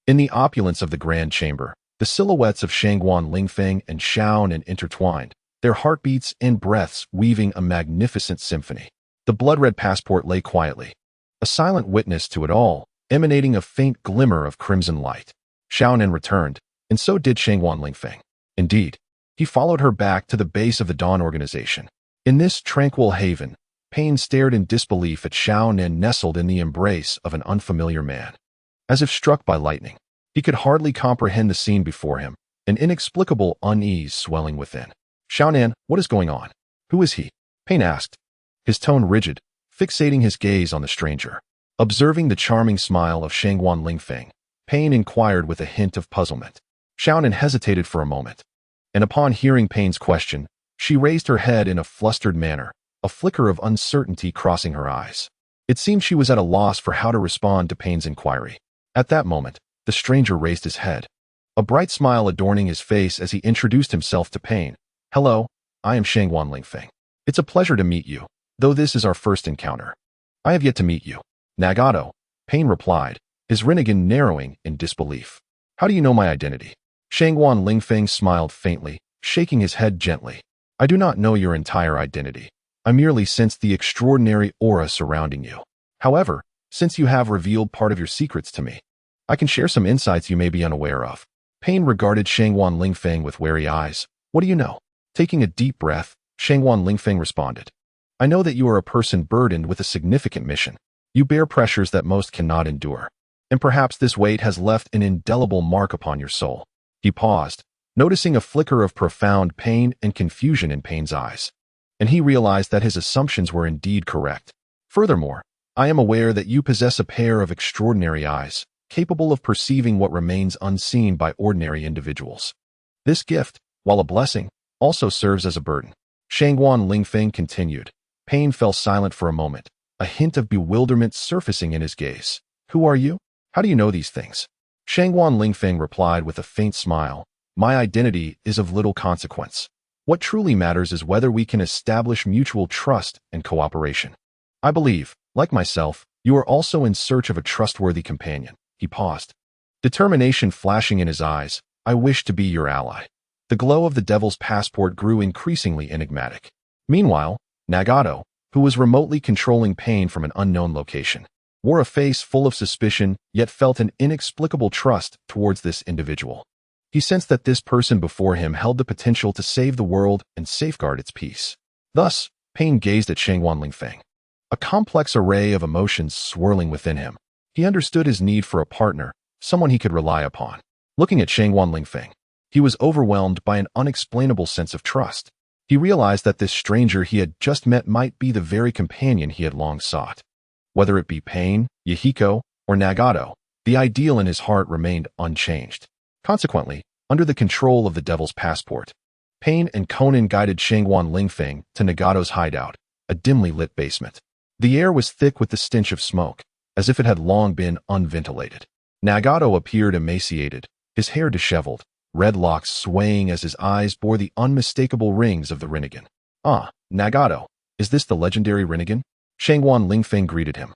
In the opulence of the grand chamber, the silhouettes of Shangguan Lingfeng and Xiao Nan intertwined, their heartbeats and breaths weaving a magnificent symphony. The blood-red passport lay quietly, a silent witness to it all, emanating a faint glimmer of crimson light. Xiao Nan returned, and so did Shangguan Lingfeng. Indeed, he followed her back to the base of the Dawn organization. In this tranquil haven, Pain stared in disbelief at Xiao Nan nestled in the embrace of an unfamiliar man. As if struck by lightning, he could hardly comprehend the scene before him, an inexplicable unease swelling within. Xiao Nan, what is going on? Who is he? Pain asked, his tone rigid, fixating his gaze on the stranger. Observing the charming smile of Shangguan Lingfeng, Pain inquired with a hint of puzzlement. Xiao Nan hesitated for a moment, and upon hearing Pain's question, she raised her head in a flustered manner, a flicker of uncertainty crossing her eyes. It seemed she was at a loss for how to respond to Pain's inquiry. At that moment, the stranger raised his head, a bright smile adorning his face as he introduced himself to Pain. Hello, I am Shangguan Lingfeng. It's a pleasure to meet you, though this is our first encounter. I have yet to meet you. Nagato, Pain replied, his rinnegan narrowing in disbelief. How do you know my identity? Shangguan Lingfeng smiled faintly, shaking his head gently. I do not know your entire identity. I merely sense the extraordinary aura surrounding you. However, since you have revealed part of your secrets to me, I can share some insights you may be unaware of. Pain regarded Shangguan Lingfeng with wary eyes. What do you know? Taking a deep breath, Shangguan Lingfeng responded. I know that you are a person burdened with a significant mission. You bear pressures that most cannot endure. And perhaps this weight has left an indelible mark upon your soul. He paused, noticing a flicker of profound pain and confusion in Pain's eyes. And he realized that his assumptions were indeed correct. Furthermore, I am aware that you possess a pair of extraordinary eyes, capable of perceiving what remains unseen by ordinary individuals. This gift, while a blessing, also serves as a burden. Shangguan Lingfeng continued. Pain fell silent for a moment, a hint of bewilderment surfacing in his gaze. Who are you? How do you know these things? Shangguan Lingfeng replied with a faint smile. My identity is of little consequence. What truly matters is whether we can establish mutual trust and cooperation. I believe, like myself, you are also in search of a trustworthy companion. He paused, determination flashing in his eyes. I wish to be your ally. The glow of the devil's passport grew increasingly enigmatic. Meanwhile, Nagato, who was remotely controlling Pain from an unknown location, wore a face full of suspicion, yet felt an inexplicable trust towards this individual. He sensed that this person before him held the potential to save the world and safeguard its peace. Thus, Pain gazed at Shangguan Lingfeng, a complex array of emotions swirling within him. He understood his need for a partner, someone he could rely upon. Looking at Shangguan Lingfeng, he was overwhelmed by an unexplainable sense of trust. He realized that this stranger he had just met might be the very companion he had long sought. Whether it be Pain, Yahiko, or Nagato, the ideal in his heart remained unchanged. Consequently, under the control of the devil's passport, Pain and Conan guided Shangguan Lingfeng to Nagato's hideout, a dimly lit basement. The air was thick with the stench of smoke, as if it had long been unventilated. Nagato appeared emaciated, his hair disheveled, red locks swaying as his eyes bore the unmistakable rings of the Rinnegan. Ah, Nagato, is this the legendary Rinnegan? Shangguan Lingfeng greeted him,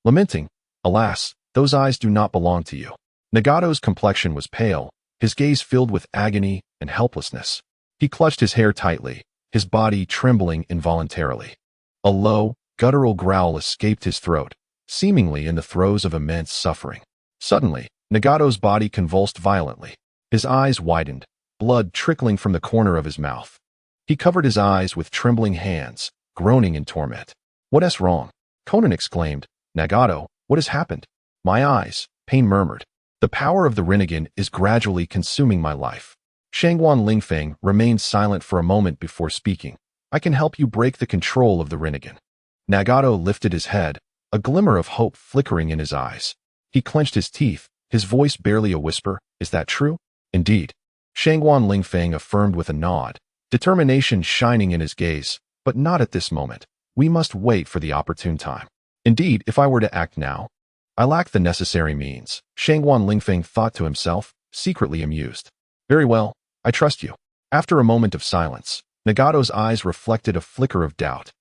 lamenting, alas, those eyes do not belong to you. Nagato's complexion was pale, his gaze filled with agony and helplessness. He clutched his hair tightly, his body trembling involuntarily. A low, guttural growl escaped his throat, seemingly in the throes of immense suffering. Suddenly, Nagato's body convulsed violently. His eyes widened, blood trickling from the corner of his mouth. He covered his eyes with trembling hands, groaning in torment. What is wrong? Conan exclaimed. Nagato, what has happened? My eyes, Pain murmured. The power of the Rinnegan is gradually consuming my life. Shangguan Lingfeng remained silent for a moment before speaking. I can help you break the control of the Rinnegan. Nagato lifted his head, a glimmer of hope flickering in his eyes. He clenched his teeth, his voice barely a whisper. Is that true? Indeed. Shangguan Lingfeng affirmed with a nod, determination shining in his gaze, but not at this moment. We must wait for the opportune time. Indeed, if I were to act now, I lack the necessary means, Shangguan Lingfeng thought to himself, secretly amused. Very well, I trust you. After a moment of silence, Nagato's eyes reflected a flicker of doubt.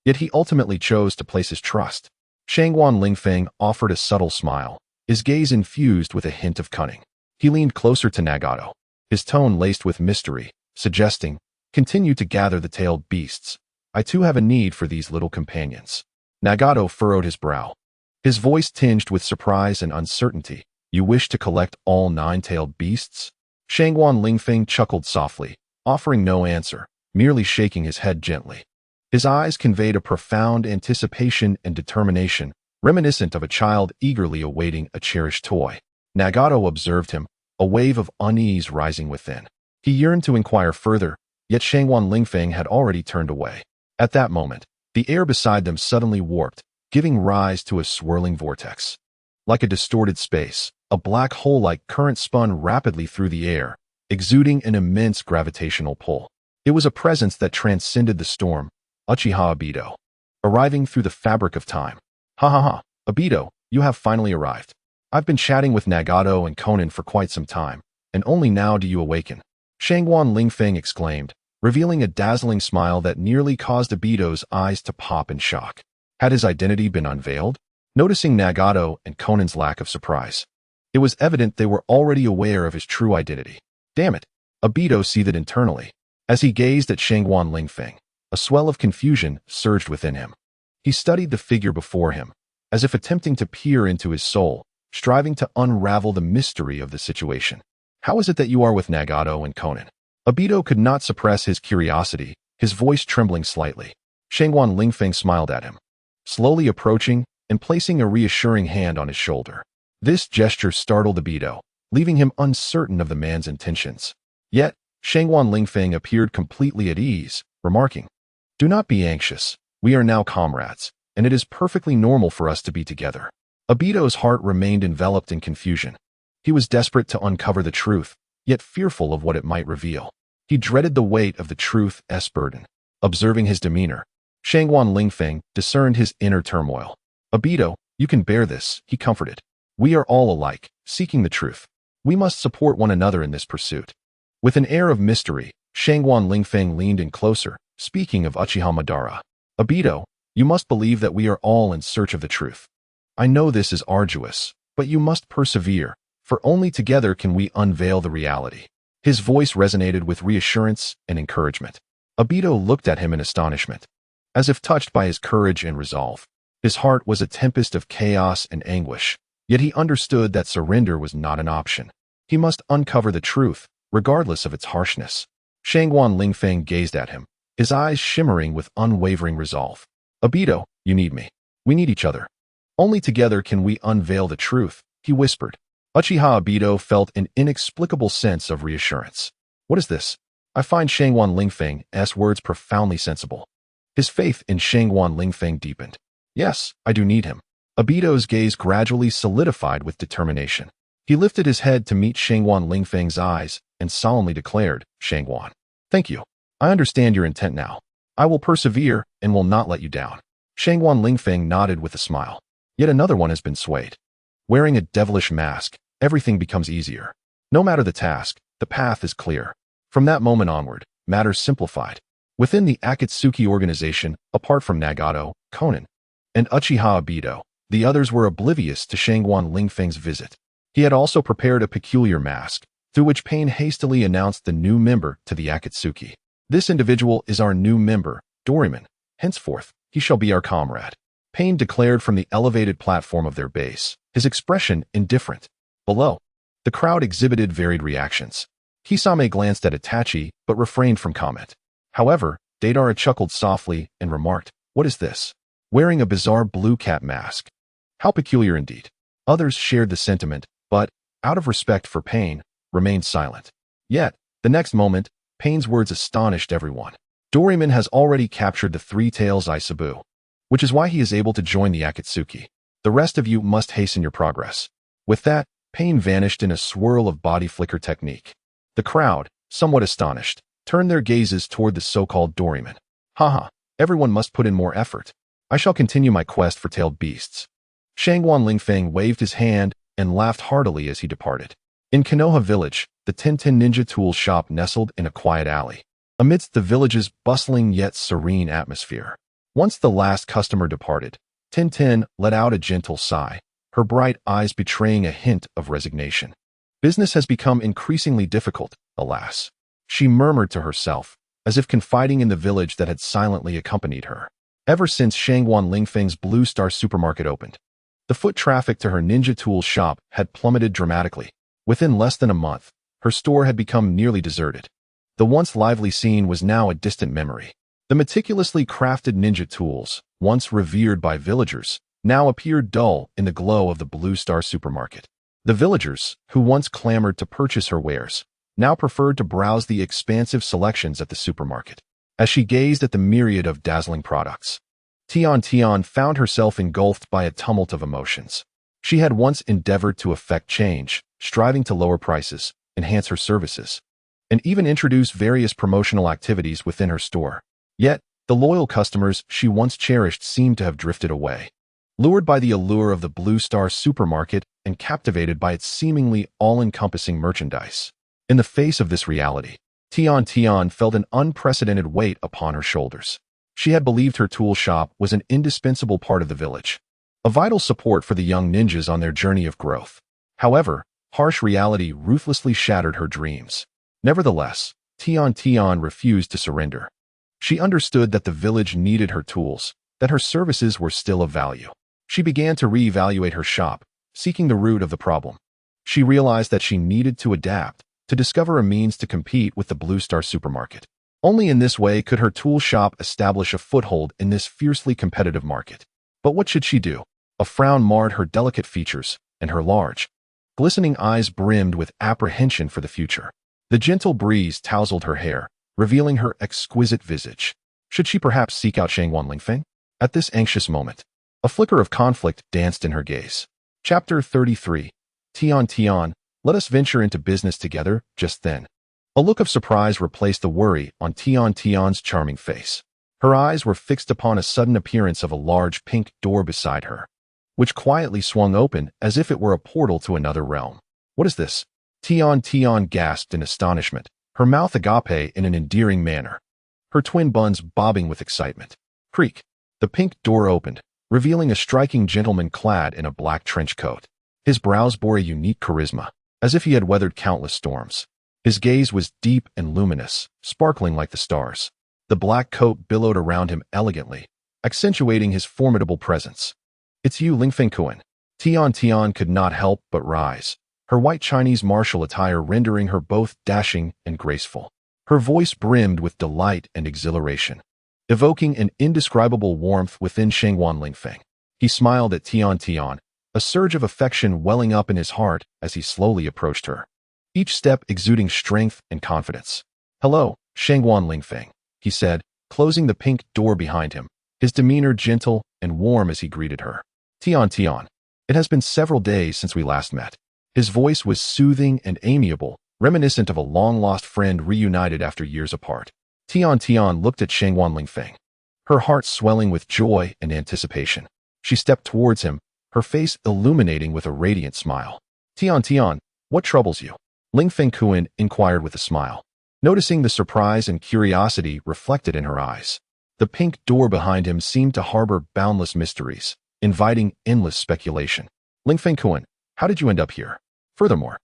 Yet he ultimately chose to place his trust. Shangguan Lingfeng offered a subtle smile, his gaze infused with a hint of cunning. He leaned closer to Nagato, his tone laced with mystery, suggesting, continue to gather the tailed beasts. I too have a need for these little companions. Nagato furrowed his brow, his voice tinged with surprise and uncertainty. You wish to collect all 9-tailed beasts? Shangguan Lingfeng chuckled softly, offering no answer, merely shaking his head gently. His eyes conveyed a profound anticipation and determination, reminiscent of a child eagerly awaiting a cherished toy. Nagato observed him, a wave of unease rising within. He yearned to inquire further, yet Shangguan Lingfeng had already turned away. At that moment, the air beside them suddenly warped, giving rise to a swirling vortex. Like a distorted space, a black hole-like current spun rapidly through the air, exuding an immense gravitational pull. It was a presence that transcended the storm, Uchiha Obito, arriving through the fabric of time. Ha ha ha, Obito, you have finally arrived. I've been chatting with Nagato and Conan for quite some time, and only now do you awaken. Shangguan Lingfeng exclaimed, revealing a dazzling smile that nearly caused Obito's eyes to pop in shock. Had his identity been unveiled? Noticing Nagato and Conan's lack of surprise, it was evident they were already aware of his true identity. Damn it, Obito seethed internally. As he gazed at Shangguan Lingfeng, a swell of confusion surged within him. He studied the figure before him, as if attempting to peer into his soul, striving to unravel the mystery of the situation. How is it that you are with Nagato and Conan? Obito could not suppress his curiosity, his voice trembling slightly. Shangguan Lingfeng smiled at him, slowly approaching and placing a reassuring hand on his shoulder. This gesture startled Obito, leaving him uncertain of the man's intentions. Yet, Shangguan Lingfeng appeared completely at ease, remarking, do not be anxious, we are now comrades, and it is perfectly normal for us to be together. Obito's heart remained enveloped in confusion. He was desperate to uncover the truth, yet fearful of what it might reveal. He dreaded the weight of the truth's burden. Observing his demeanor, Shangguan Lingfeng discerned his inner turmoil. Obito, you can bear this, he comforted. We are all alike, seeking the truth. We must support one another in this pursuit. With an air of mystery, Shangguan Lingfeng leaned in closer, speaking of Uchiha Madara. Obito, you must believe that we are all in search of the truth. I know this is arduous, but you must persevere, for only together can we unveil the reality. His voice resonated with reassurance and encouragement. Obito looked at him in astonishment, as if touched by his courage and resolve. His heart was a tempest of chaos and anguish, yet he understood that surrender was not an option. He must uncover the truth, regardless of its harshness. Shangguan Lingfeng gazed at him, his eyes shimmering with unwavering resolve. Obito, you need me. We need each other. Only together can we unveil the truth, he whispered. Uchiha Obito felt an inexplicable sense of reassurance. What is this? I find Shangguan Lingfeng's words profoundly sensible. His faith in Shangguan Lingfeng deepened. Yes, I do need him. Obito's gaze gradually solidified with determination. He lifted his head to meet Shangguan Lingfeng's eyes and solemnly declared, Shangguan, thank you. I understand your intent now. I will persevere and will not let you down. Shangguan Lingfeng nodded with a smile. Yet another one has been swayed. Wearing a devilish mask, everything becomes easier. No matter the task, the path is clear. From that moment onward, matters simplified. Within the Akatsuki organization, apart from Nagato, Conan, and Uchiha Obito, the others were oblivious to Shangguan Lingfeng's visit. He had also prepared a peculiar mask, through which Pain hastily announced the new member to the Akatsuki. This individual is our new member, Doraemon. Henceforth, he shall be our comrade. Pain declared from the elevated platform of their base, his expression indifferent. Below, the crowd exhibited varied reactions. Kisame glanced at Itachi, but refrained from comment. However, Deidara chuckled softly and remarked, what is this? Wearing a bizarre blue cat mask. How peculiar indeed. Others shared the sentiment, but, out of respect for Pain, remained silent. Yet, the next moment, Pain's words astonished everyone. Doraemon has already captured the Three Tails Isabu, which is why he is able to join the Akatsuki. The rest of you must hasten your progress. With that, Pain vanished in a swirl of body flicker technique. The crowd, somewhat astonished, turned their gazes toward the so-called Doraemon. Haha, everyone must put in more effort. I shall continue my quest for tailed beasts. Shangguan Lingfeng waved his hand and laughed heartily as he departed. In Konoha Village, the Tintin Ninja Tool shop nestled in a quiet alley, amidst the village's bustling yet serene atmosphere. Once the last customer departed, Tintin let out a gentle sigh, her bright eyes betraying a hint of resignation. Business has become increasingly difficult, alas, she murmured to herself, as if confiding in the village that had silently accompanied her. Ever since Shangguan Lingfeng's Blue Star supermarket opened, the foot traffic to her ninja tool shop had plummeted dramatically. Within less than a month, her store had become nearly deserted. The once lively scene was now a distant memory. The meticulously crafted ninja tools, once revered by villagers, now appeared dull in the glow of the Blue Star supermarket. The villagers, who once clamored to purchase her wares, now preferred to browse the expansive selections at the supermarket. As she gazed at the myriad of dazzling products, Tian found herself engulfed by a tumult of emotions. She had once endeavored to effect change, striving to lower prices, enhance her services, and even introduce various promotional activities within her store. Yet, the loyal customers she once cherished seemed to have drifted away. Lured by the allure of the Blue Star supermarket and captivated by its seemingly all-encompassing merchandise. In the face of this reality, Tian felt an unprecedented weight upon her shoulders. She had believed her tool shop was an indispensable part of the village, a vital support for the young ninjas on their journey of growth. However, harsh reality ruthlessly shattered her dreams. Nevertheless, Tian refused to surrender. She understood that the village needed her tools, that her services were still of value. She began to reevaluate her shop, seeking the root of the problem. She realized that she needed to adapt, to discover a means to compete with the Blue Star supermarket. Only in this way could her tool shop establish a foothold in this fiercely competitive market. But what should she do? A frown marred her delicate features, and her large, glistening eyes brimmed with apprehension for the future. The gentle breeze tousled her hair, revealing her exquisite visage. Should she perhaps seek out Shangguan Lingfeng? At this anxious moment, a flicker of conflict danced in her gaze. Chapter 33. Tian, let us venture into business together. Just then, a look of surprise replaced the worry on Tian's charming face. Her eyes were fixed upon a sudden appearance of a large pink door beside her, which quietly swung open as if it were a portal to another realm. What is this? Tian gasped in astonishment, her mouth agape in an endearing manner, her twin buns bobbing with excitement. Creak! The pink door opened, revealing a striking gentleman clad in a black trench coat. His brows bore a unique charisma, as if he had weathered countless storms. His gaze was deep and luminous, sparkling like the stars. The black coat billowed around him elegantly, accentuating his formidable presence. It's you, Lingfeng Kuan. Tian could not help but rise, her white Chinese martial attire rendering her both dashing and graceful. Her voice brimmed with delight and exhilaration, evoking an indescribable warmth within Shangguan Lingfeng. He smiled at Tian, a surge of affection welling up in his heart as he slowly approached her, each step exuding strength and confidence. Hello, Shangguan Lingfeng, he said, closing the pink door behind him, his demeanor gentle and warm as he greeted her. Tian, it has been several days since we last met. His voice was soothing and amiable, reminiscent of a long-lost friend reunited after years apart. Tian looked at Shangguan Lingfeng, her heart swelling with joy and anticipation. She stepped towards him, her face illuminating with a radiant smile. Tian, what troubles you? Lingfeng Kuan inquired with a smile, noticing the surprise and curiosity reflected in her eyes. The pink door behind him seemed to harbor boundless mysteries, inviting endless speculation. Lingfeng Kuan, how did you end up here? Furthermore,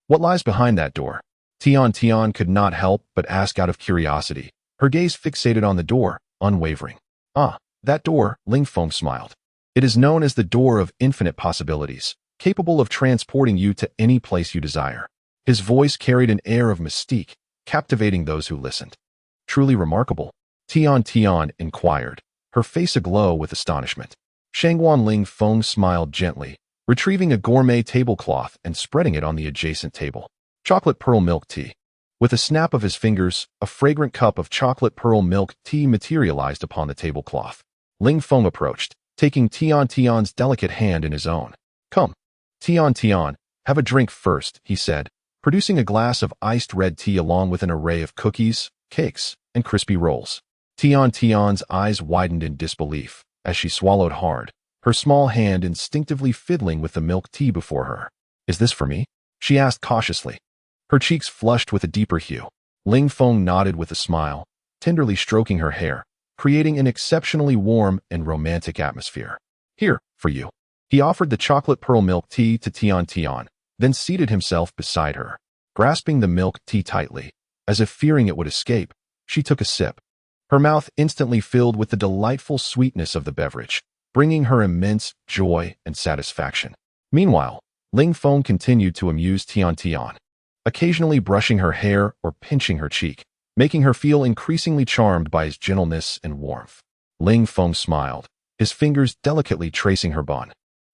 what lies behind that door? Tian could not help but ask out of curiosity, her gaze fixated on the door, unwavering. Ah, that door, Lingfeng smiled. It is known as the door of infinite possibilities, capable of transporting you to any place you desire. His voice carried an air of mystique, captivating those who listened. Truly remarkable, Tian inquired, her face aglow with astonishment. Shangguan Lingfeng smiled gently, retrieving a gourmet tablecloth and spreading it on the adjacent table. Chocolate pearl milk tea. With a snap of his fingers, a fragrant cup of chocolate pearl milk tea materialized upon the tablecloth. Lingfeng approached, taking Tian's delicate hand in his own. Come, Tian, have a drink first, he said, producing a glass of iced red tea along with an array of cookies, cakes, and crispy rolls. Tian's eyes widened in disbelief as she swallowed hard, her small hand instinctively fiddling with the milk tea before her. "Is this for me?" she asked cautiously. Her cheeks flushed with a deeper hue. Ling Feng nodded with a smile, tenderly stroking her hair, creating an exceptionally warm and romantic atmosphere. "Here, for you." He offered the chocolate pearl milk tea to Tian Tian, then seated himself beside her. Grasping the milk tea tightly, as if fearing it would escape, she took a sip. Her mouth instantly filled with the delightful sweetness of the beverage, bringing her immense joy and satisfaction. Meanwhile, Ling Feng continued to amuse Tian Tian, occasionally brushing her hair or pinching her cheek, making her feel increasingly charmed by his gentleness and warmth. Ling Feng smiled, his fingers delicately tracing her bun,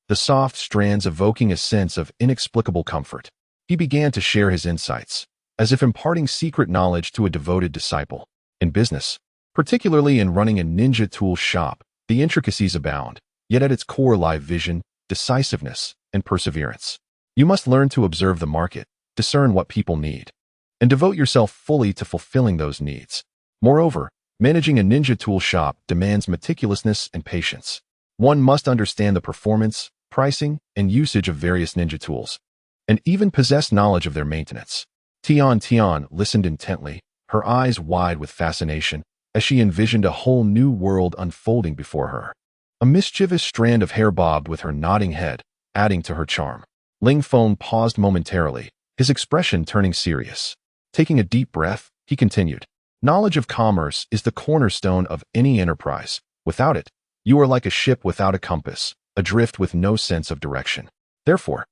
the soft strands evoking a sense of inexplicable comfort. He began to share his insights, as if imparting secret knowledge to a devoted disciple. In business, particularly in running a ninja tool shop, the intricacies abound, yet at its core lie vision, decisiveness, and perseverance. You must learn to observe the market, discern what people need, and devote yourself fully to fulfilling those needs. Moreover, managing a ninja tool shop demands meticulousness and patience. One must understand the performance, pricing, and usage of various ninja tools, and even possess knowledge of their maintenance. Tian Tian listened intently, her eyes wide with fascination, as she envisioned a whole new world unfolding before her. A mischievous strand of hair bobbed with her nodding head, adding to her charm. Ling Feng paused momentarily, his expression turning serious. Taking a deep breath, he continued, "Knowledge of commerce is the cornerstone of any enterprise. Without it, you are like a ship without a compass, adrift with no sense of direction. Therefore,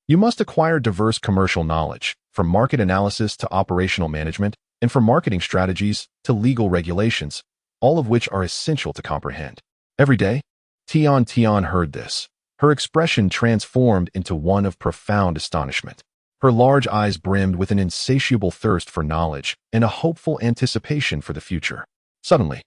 you must acquire diverse commercial knowledge, from market analysis to operational management, and from marketing strategies to legal regulations, all of which are essential to comprehend." Every day, Tian Tian heard this. Her expression transformed into one of profound astonishment. Her large eyes brimmed with an insatiable thirst for knowledge and a hopeful anticipation for the future. Suddenly,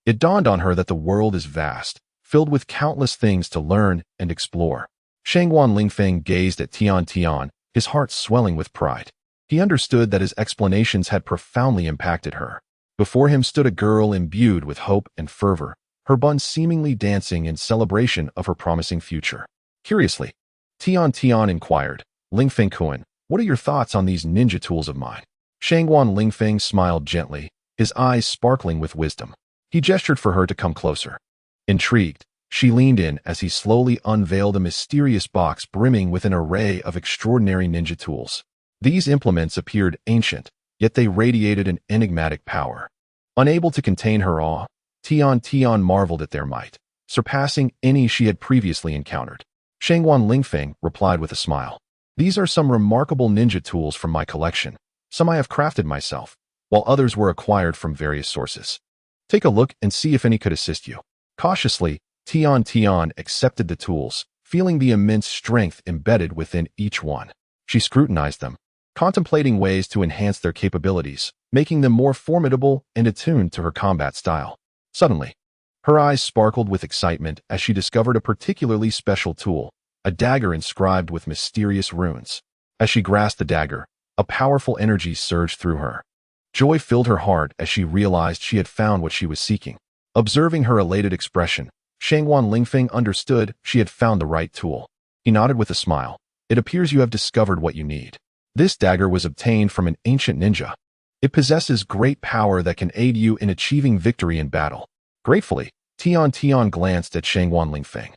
it dawned on her that the world is vast, filled with countless things to learn and explore. Shangguan Lingfeng gazed at Tian Tian, his heart swelling with pride. He understood that his explanations had profoundly impacted her. Before him stood a girl imbued with hope and fervor, her bun seemingly dancing in celebration of her promising future. Curiously, Tian Tian inquired, "Lingfeng Kuan, what are your thoughts on these ninja tools of mine?" Shangguan Lingfeng smiled gently, his eyes sparkling with wisdom. He gestured for her to come closer. Intrigued, she leaned in as he slowly unveiled a mysterious box brimming with an array of extraordinary ninja tools. These implements appeared ancient, yet they radiated an enigmatic power. Unable to contain her awe, Tian Tian marveled at their might, surpassing any she had previously encountered. Shangguan Lingfeng replied with a smile, "These are some remarkable ninja tools from my collection. Some I have crafted myself, while others were acquired from various sources. Take a look and see if any could assist you." Cautiously, Tian Tian accepted the tools, feeling the immense strength embedded within each one. She scrutinized them, contemplating ways to enhance their capabilities, making them more formidable and attuned to her combat style. Suddenly, her eyes sparkled with excitement as she discovered a particularly special tool, a dagger inscribed with mysterious runes. As she grasped the dagger, a powerful energy surged through her. Joy filled her heart as she realized she had found what she was seeking. Observing her elated expression, Shangguan Lingfeng understood she had found the right tool. He nodded with a smile. "It appears you have discovered what you need. This dagger was obtained from an ancient ninja. It possesses great power that can aid you in achieving victory in battle." Gratefully, Tian Tian glanced at Shangguan Lingfeng,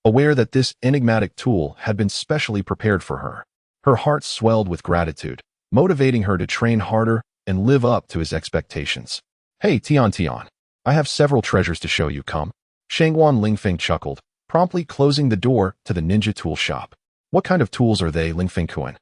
aware that this enigmatic tool had been specially prepared for her. Her heart swelled with gratitude, motivating her to train harder and live up to his expectations. "Hey, Tian Tian, I have several treasures to show you, come." Shangguan Lingfeng chuckled, promptly closing the door to the ninja tool shop. "What kind of tools are they, Lingfeng Kuan?"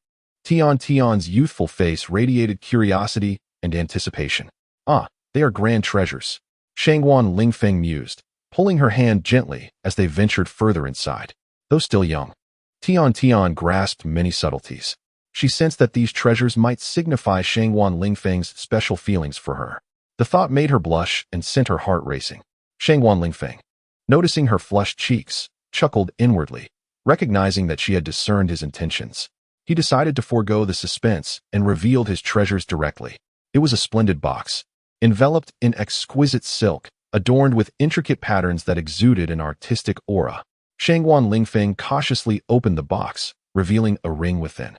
Tian Tian's youthful face radiated curiosity and anticipation. "Ah, they are grand treasures." Shangguan Lingfeng mused, pulling her hand gently as they ventured further inside. Though still young, Tian Tian grasped many subtleties. She sensed that these treasures might signify Shangguan Lingfeng's special feelings for her. The thought made her blush and sent her heart racing. Shangguan Lingfeng, noticing her flushed cheeks, chuckled inwardly, recognizing that she had discerned his intentions. He decided to forego the suspense and revealed his treasures directly. It was a splendid box, enveloped in exquisite silk, adorned with intricate patterns that exuded an artistic aura. Shangguan Lingfeng cautiously opened the box, revealing a ring within.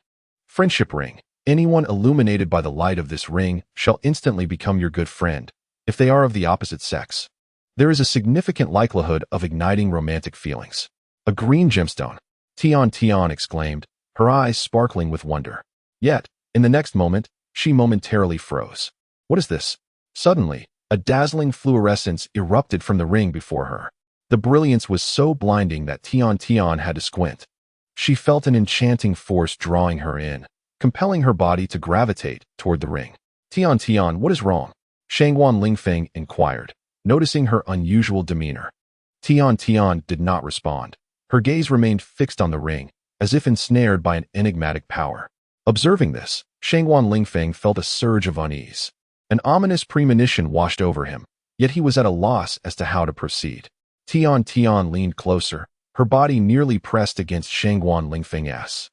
Friendship ring. Anyone illuminated by the light of this ring shall instantly become your good friend, if they are of the opposite sex. There is a significant likelihood of igniting romantic feelings. A green gemstone. Tian exclaimed, her eyes sparkling with wonder. Yet, in the next moment, she momentarily froze. What is this? Suddenly, a dazzling fluorescence erupted from the ring before her. The brilliance was so blinding that Tian had to squint. She felt an enchanting force drawing her in, compelling her body to gravitate toward the ring. Tian, what is wrong? Shangguan Lingfeng inquired, noticing her unusual demeanor. Tian did not respond. Her gaze remained fixed on the ring, as if ensnared by an enigmatic power. Observing this, Shangguan Lingfeng felt a surge of unease. An ominous premonition washed over him, yet he was at a loss as to how to proceed. Tian leaned closer, her body nearly pressed against Shangguan Lingfeng's.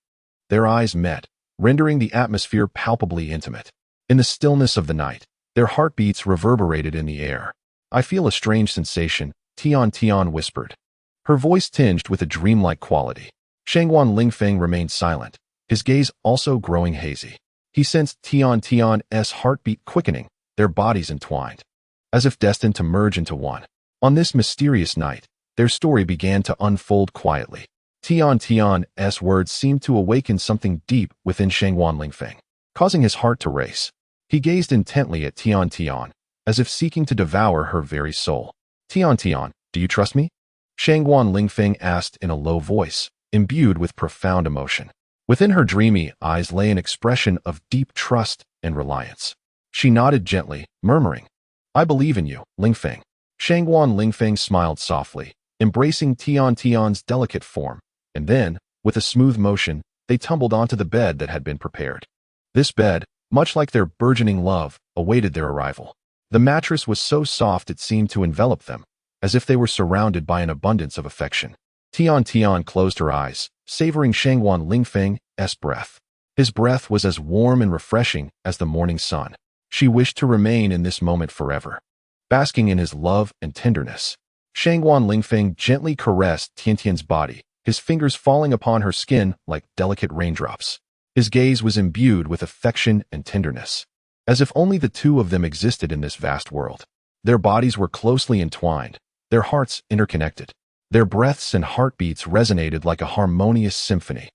Their eyes met, rendering the atmosphere palpably intimate. In the stillness of the night, their heartbeats reverberated in the air. I feel a strange sensation, Tian whispered. Her voice tinged with a dreamlike quality. Shangguan Lingfeng remained silent, his gaze also growing hazy. He sensed Tian's heartbeat quickening, their bodies entwined, as if destined to merge into one. On this mysterious night, their story began to unfold quietly. Tian's words seemed to awaken something deep within Shangguan Lingfeng, causing his heart to race. He gazed intently at Tian, as if seeking to devour her very soul. Tian, do you trust me? Shangguan Lingfeng asked in a low voice, imbued with profound emotion. Within her dreamy eyes lay an expression of deep trust and reliance. She nodded gently, murmuring, I believe in you, Lingfeng. Shangguan Lingfeng smiled softly, embracing Tian's delicate form, and then, with a smooth motion, they tumbled onto the bed that had been prepared. This bed, much like their burgeoning love, awaited their arrival. The mattress was so soft it seemed to envelop them, as if they were surrounded by an abundance of affection. Tian closed her eyes, savoring Shangguan Lingfeng's breath. His breath was as warm and refreshing as the morning sun. She wished to remain in this moment forever, basking in his love and tenderness. Shangguan Lingfeng gently caressed Tian's body, his fingers falling upon her skin like delicate raindrops. His gaze was imbued with affection and tenderness, as if only the two of them existed in this vast world. Their bodies were closely entwined, their hearts interconnected. Their breaths and heartbeats resonated like a harmonious symphony,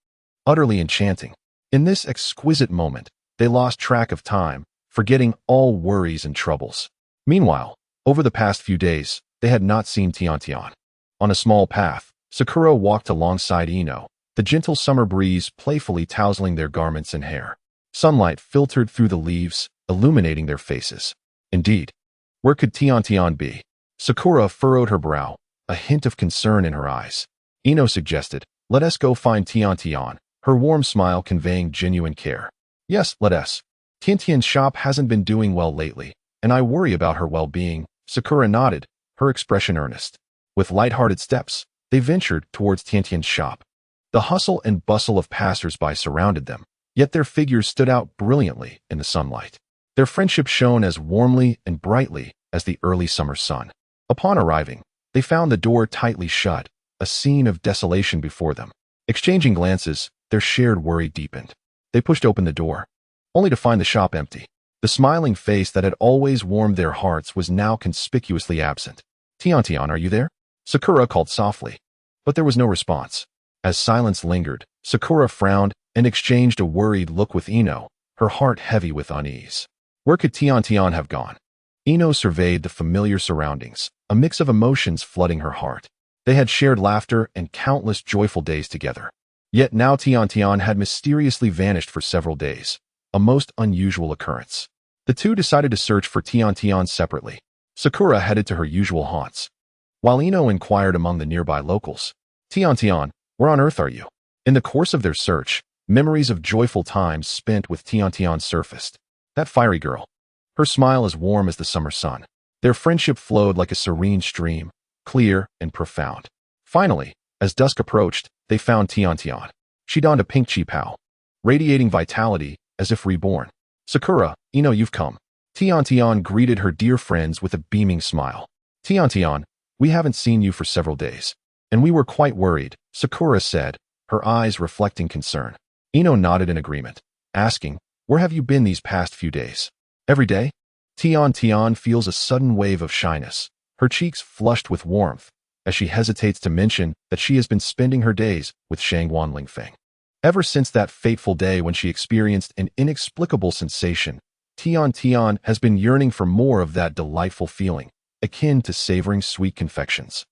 utterly enchanting. In this exquisite moment, they lost track of time, forgetting all worries and troubles. Meanwhile, over the past few days, they had not seen Tian. On a small path, Sakura walked alongside Ino, the gentle summer breeze playfully tousling their garments and hair. Sunlight filtered through the leaves, illuminating their faces. Indeed, where could Tian be? Sakura furrowed her brow, a hint of concern in her eyes. Ino suggested, let us go find Tian, her warm smile conveying genuine care. Yes, let us. Tian's shop hasn't been doing well lately, and I worry about her well-being. Sakura nodded, her expression earnest. With light-hearted steps, they ventured towards Tian's shop. The hustle and bustle of passers-by surrounded them, yet their figures stood out brilliantly in the sunlight. Their friendship shone as warmly and brightly as the early summer sun. Upon arriving, they found the door tightly shut, a scene of desolation before them. Exchanging glances, their shared worry deepened. They pushed open the door, only to find the shop empty. The smiling face that had always warmed their hearts was now conspicuously absent. Tian, are you there? Sakura called softly, but there was no response. As silence lingered, Sakura frowned and exchanged a worried look with Ino, her heart heavy with unease. Where could Tian have gone? Ino surveyed the familiar surroundings, a mix of emotions flooding her heart. They had shared laughter and countless joyful days together. Yet now Tian had mysteriously vanished for several days, a most unusual occurrence. The two decided to search for Tian separately. Sakura headed to her usual haunts, while Ino inquired among the nearby locals. Tian, where on earth are you? In the course of their search, memories of joyful times spent with Tian surfaced. That fiery girl. Her smile as warm as the summer sun. Their friendship flowed like a serene stream, clear and profound. Finally, as dusk approached, they found Tian. She donned a pink qipao, radiating vitality as if reborn. Sakura, Ino, you've come. Tian greeted her dear friends with a beaming smile. Tian, we haven't seen you for several days. And we were quite worried, Sakura said, her eyes reflecting concern. Ino nodded in agreement, asking, where have you been these past few days? Every day? Tian feels a sudden wave of shyness, her cheeks flushed with warmth, as she hesitates to mention that she has been spending her days with Shangwan Lingfeng. Ever since that fateful day when she experienced an inexplicable sensation, Tian has been yearning for more of that delightful feeling, akin to savoring sweet confections.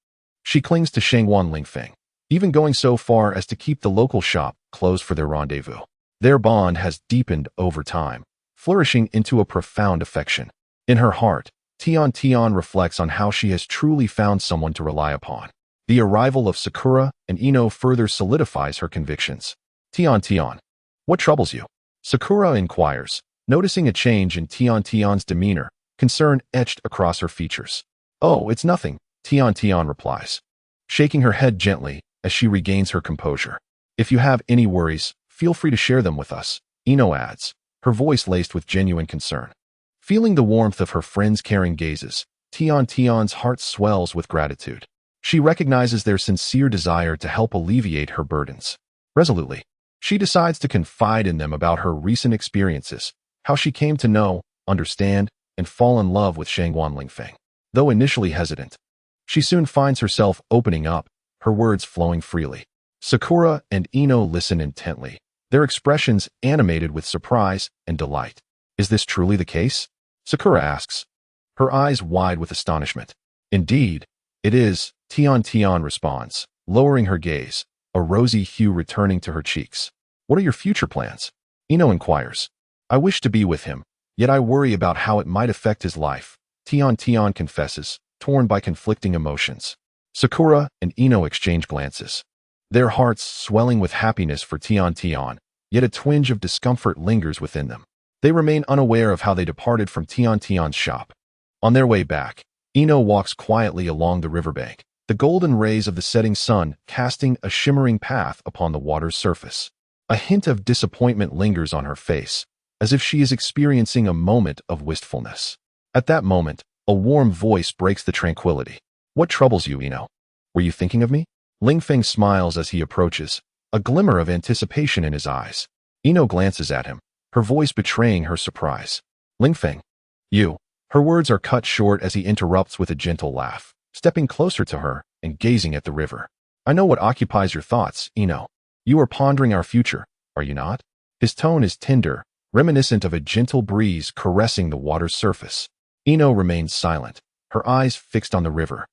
She clings to Shangwan Lingfeng, even going so far as to keep the local shop closed for their rendezvous. Their bond has deepened over time, flourishing into a profound affection. In her heart, Tian reflects on how she has truly found someone to rely upon. The arrival of Sakura and Ino further solidifies her convictions. Tian, what troubles you? Sakura inquires, noticing a change in Tian's demeanor, concern etched across her features. Oh, it's nothing, Tian replies, shaking her head gently as she regains her composure. If you have any worries, feel free to share them with us, Ino adds, her voice laced with genuine concern. Feeling the warmth of her friend's caring gazes, Tian's heart swells with gratitude. She recognizes their sincere desire to help alleviate her burdens. Resolutely, she decides to confide in them about her recent experiences, how she came to know, understand, and fall in love with Shangwan Lingfeng. Though initially hesitant, she soon finds herself opening up, her words flowing freely. Sakura and Ino listen intently, their expressions animated with surprise and delight. Is this truly the case? Sakura asks, her eyes wide with astonishment. Indeed, it is, Tian responds, lowering her gaze, a rosy hue returning to her cheeks. What are your future plans? Ino inquires. I wish to be with him, yet I worry about how it might affect his life, Tian confesses, torn by conflicting emotions. Sakura and Ino exchange glances, their hearts swelling with happiness for Tian, yet a twinge of discomfort lingers within them. They remain unaware of how they departed from Tian's shop. On their way back, Ino walks quietly along the riverbank, the golden rays of the setting sun casting a shimmering path upon the water's surface. A hint of disappointment lingers on her face, as if she is experiencing a moment of wistfulness. At that moment, a warm voice breaks the tranquility. What troubles you, Ino? Were you thinking of me? Lingfeng smiles as he approaches, a glimmer of anticipation in his eyes. Ino glances at him, her voice betraying her surprise. Lingfeng, you. Her words are cut short as he interrupts with a gentle laugh, stepping closer to her and gazing at the river. I know what occupies your thoughts, Ino. You are pondering our future, are you not? His tone is tender, reminiscent of a gentle breeze caressing the water's surface. Ino remains silent, her eyes fixed on the river,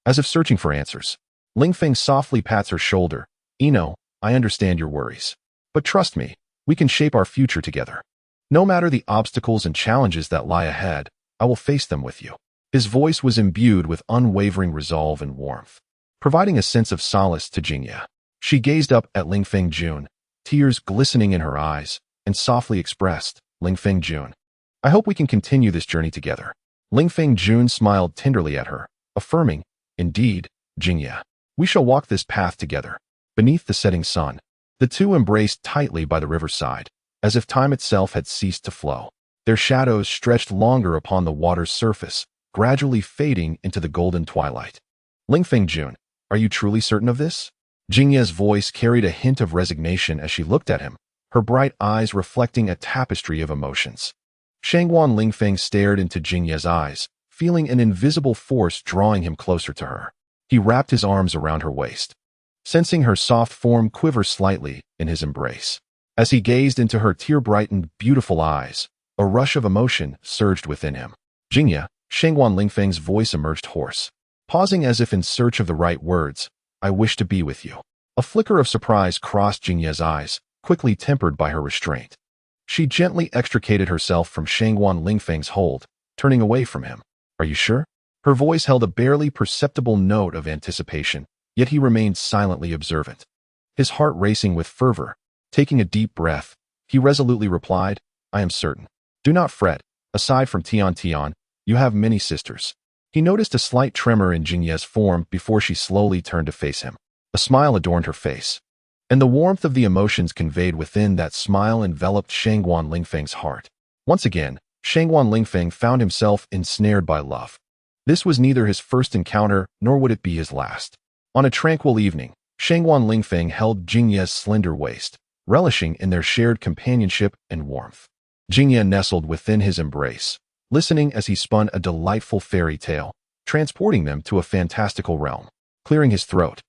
as if searching for answers. Lingfeng softly pats her shoulder. Ino, I understand your worries. But trust me, we can shape our future together. No matter the obstacles and challenges that lie ahead, I will face them with you. His voice was imbued with unwavering resolve and warmth, providing a sense of solace to Jingya. She gazed up at Lingfeng Jun, tears glistening in her eyes, and softly expressed, Lingfeng Jun, I hope we can continue this journey together. Lingfeng Jun smiled tenderly at her, affirming, Indeed, Jingya, we shall walk this path together. Beneath the setting sun, the two embraced tightly by the riverside, as if time itself had ceased to flow. Their shadows stretched longer upon the water's surface, gradually fading into the golden twilight. Lingfeng Jun, are you truly certain of this? Jingya's voice carried a hint of resignation as she looked at him, her bright eyes reflecting a tapestry of emotions. Shangwan Lingfeng stared into Jingya's eyes, feeling an invisible force drawing him closer to her. He wrapped his arms around her waist, sensing her soft form quiver slightly in his embrace. As he gazed into her tear-brightened, beautiful eyes, a rush of emotion surged within him. Jingya, Shangwan Lingfeng's voice emerged hoarse. Pausing as if in search of the right words, I wish to be with you. A flicker of surprise crossed Jingya's eyes, quickly tempered by her restraint. She gently extricated herself from Shangwan Lingfeng's hold, turning away from him. Are you sure? Her voice held a barely perceptible note of anticipation, yet he remained silently observant. His heart racing with fervor, taking a deep breath, he resolutely replied, I am certain. Do not fret, aside from Tian, you have many sisters. He noticed a slight tremor in Jingya's form before she slowly turned to face him. A smile adorned her face, and the warmth of the emotions conveyed within that smile enveloped Shangwan Lingfeng's heart. Once again, Shangwan Lingfeng found himself ensnared by love. This was neither his first encounter, nor would it be his last. On a tranquil evening, Shangguan Lingfeng held Jingye's slender waist, relishing in their shared companionship and warmth. Jingye nestled within his embrace, listening as he spun a delightful fairy tale, transporting them to a fantastical realm. Clearing his throat,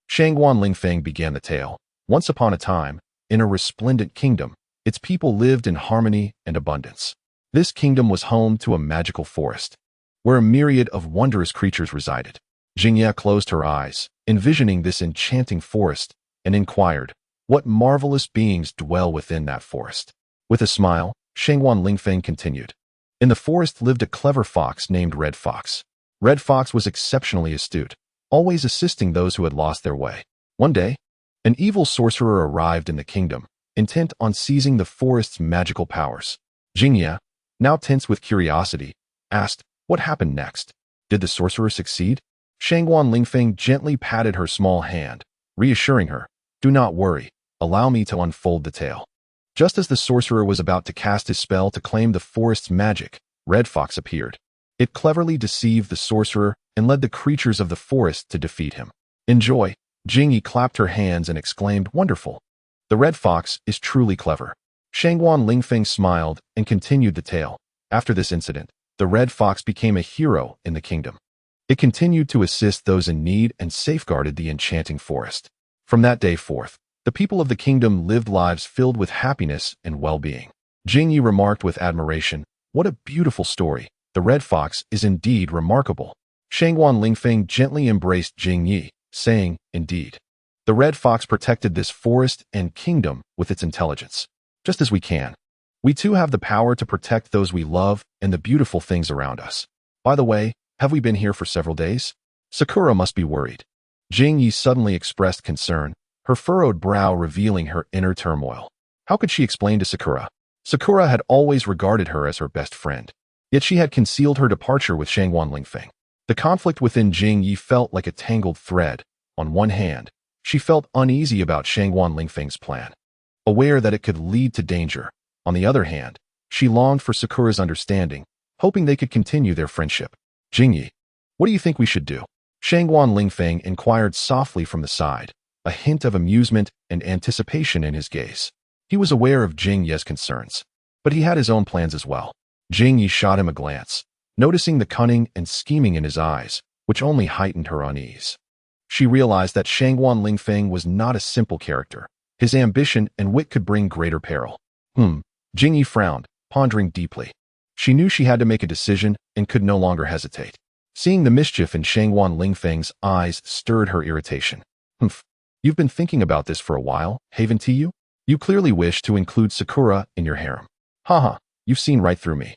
Shangguan Lingfeng began the tale. Once upon a time, in a resplendent kingdom, its people lived in harmony and abundance. This kingdom was home to a magical forest, where a myriad of wondrous creatures resided. Jingye closed her eyes, envisioning this enchanting forest, and inquired, what marvelous beings dwell within that forest? With a smile, Shangguan Lingfeng continued. In the forest lived a clever fox named Red Fox. Red Fox was exceptionally astute, always assisting those who had lost their way. One day, an evil sorcerer arrived in the kingdom, intent on seizing the forest's magical powers. Jingye, now tense with curiosity, asked, what happened next? Did the sorcerer succeed? Shangguan Lingfeng gently patted her small hand, reassuring her, do not worry, allow me to unfold the tale. Just as the sorcerer was about to cast his spell to claim the forest's magic, Red Fox appeared. It cleverly deceived the sorcerer and led the creatures of the forest to defeat him. In joy, Jingyi clapped her hands and exclaimed, wonderful. The Red Fox is truly clever. Shangguan Lingfeng smiled and continued the tale. After this incident, the Red Fox became a hero in the kingdom. It continued to assist those in need and safeguarded the enchanting forest. From that day forth, the people of the kingdom lived lives filled with happiness and well-being. Jingyi remarked with admiration, what a beautiful story. The Red Fox is indeed remarkable. Shangguan Lingfeng gently embraced Jingyi, saying, indeed. The Red Fox protected this forest and kingdom with its intelligence. Just as we can. We too have the power to protect those we love and the beautiful things around us. By the way, have we been here for several days? Sakura must be worried. Jingyi suddenly expressed concern, her furrowed brow revealing her inner turmoil. How could she explain to Sakura? Sakura had always regarded her as her best friend. Yet she had concealed her departure with Shangguan Lingfeng. The conflict within Jingyi felt like a tangled thread. On one hand, she felt uneasy about Shangguan Lingfeng's plan, aware that it could lead to danger. On the other hand, she longed for Sakura's understanding, hoping they could continue their friendship. Jingyi, what do you think we should do? Shangguan Lingfeng inquired softly from the side, a hint of amusement and anticipation in his gaze. He was aware of Jingye's concerns, but he had his own plans as well. Jingyi shot him a glance, noticing the cunning and scheming in his eyes, which only heightened her unease. She realized that Shangguan Lingfeng was not a simple character. His ambition and wit could bring greater peril. Jingyi frowned, pondering deeply. She knew she had to make a decision and could no longer hesitate. Seeing the mischief in Shangguan Lingfeng's eyes stirred her irritation. You've been thinking about this for a while, haven't you? You clearly wish to include Sakura in your harem. Haha, you've seen right through me.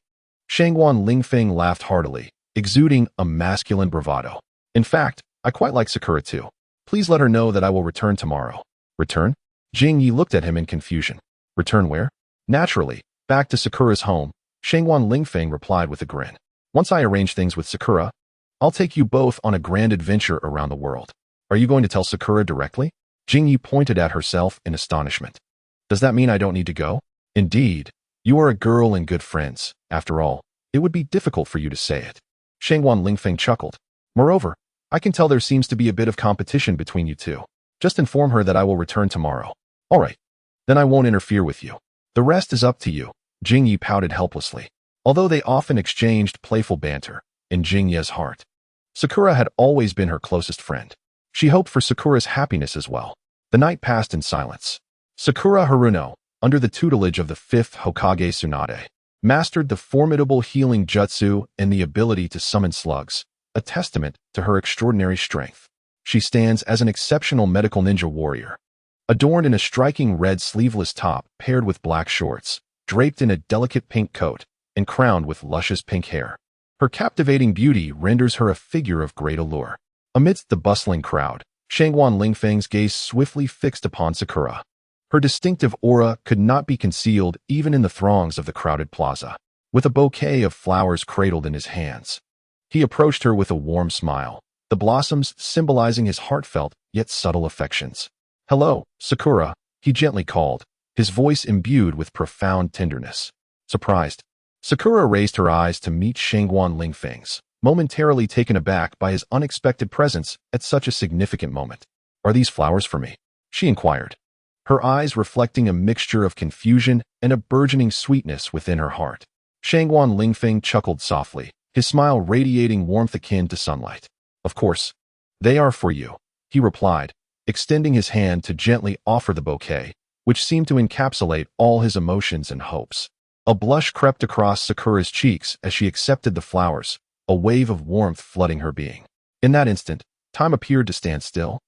Shangguan Lingfeng laughed heartily, exuding a masculine bravado. In fact, I quite like Sakura too. Please let her know that I will return tomorrow. Return? Jingyi looked at him in confusion. Return where? Naturally, back to Sakura's home, Shangguan Lingfeng replied with a grin. Once I arrange things with Sakura, I'll take you both on a grand adventure around the world. Are you going to tell Sakura directly? Jingyi pointed at herself in astonishment. Does that mean I don't need to go? Indeed, you are a girl and good friends. After all, it would be difficult for you to say it. Shangguan Lingfeng chuckled. Moreover, I can tell there seems to be a bit of competition between you two. Just inform her that I will return tomorrow. All right. Then I won't interfere with you. The rest is up to you. Jingyi pouted helplessly. Although they often exchanged playful banter, in Jingye's heart, Sakura had always been her closest friend. She hoped for Sakura's happiness as well. The night passed in silence. Sakura Haruno, under the tutelage of the 5th Hokage Tsunade, mastered the formidable healing jutsu and the ability to summon slugs, a testament to her extraordinary strength. She stands as an exceptional medical ninja warrior, adorned in a striking red sleeveless top paired with black shorts, draped in a delicate pink coat, and crowned with luscious pink hair. Her captivating beauty renders her a figure of great allure. Amidst the bustling crowd, Shangguan Lingfeng's gaze swiftly fixed upon Sakura. Her distinctive aura could not be concealed even in the throngs of the crowded plaza. With a bouquet of flowers cradled in his hands, he approached her with a warm smile, the blossoms symbolizing his heartfelt yet subtle affections. Hello, Sakura, he gently called, his voice imbued with profound tenderness. Surprised, Sakura raised her eyes to meet Shangguan Lingfeng's. momentarily taken aback by his unexpected presence at such a significant moment. "Are these flowers for me?" she inquired, her eyes reflecting a mixture of confusion and a burgeoning sweetness within her heart. Shangguan Lingfeng chuckled softly, his smile radiating warmth akin to sunlight. "Of course, they are for you," he replied, extending his hand to gently offer the bouquet, which seemed to encapsulate all his emotions and hopes. A blush crept across Sakura's cheeks as she accepted the flowers, a wave of warmth flooding her being. In that instant, time appeared to stand still,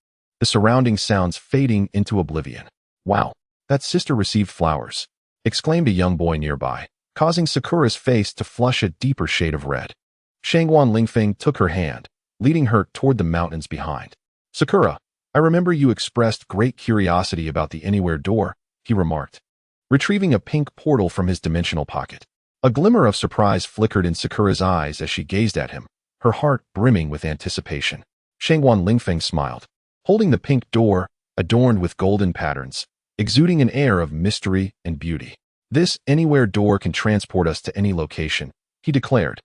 the surrounding sounds fading into oblivion. "Wow, that sister received flowers," exclaimed a young boy nearby, causing Sakura's face to flush a deeper shade of red. Shangguan Lingfeng took her hand, leading her toward the mountains behind. "Sakura, I remember you expressed great curiosity about the Anywhere door," he remarked, retrieving a pink portal from his dimensional pocket. A glimmer of surprise flickered in Sakura's eyes as she gazed at him, her heart brimming with anticipation. Shangguan Lingfeng smiled, holding the pink door, adorned with golden patterns, exuding an air of mystery and beauty. "This Anywhere door can transport us to any location," he declared,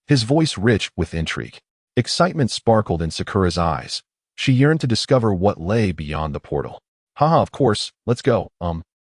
his voice rich with intrigue. Excitement sparkled in Sakura's eyes. She yearned to discover what lay beyond the portal. "Haha, of course, let's go."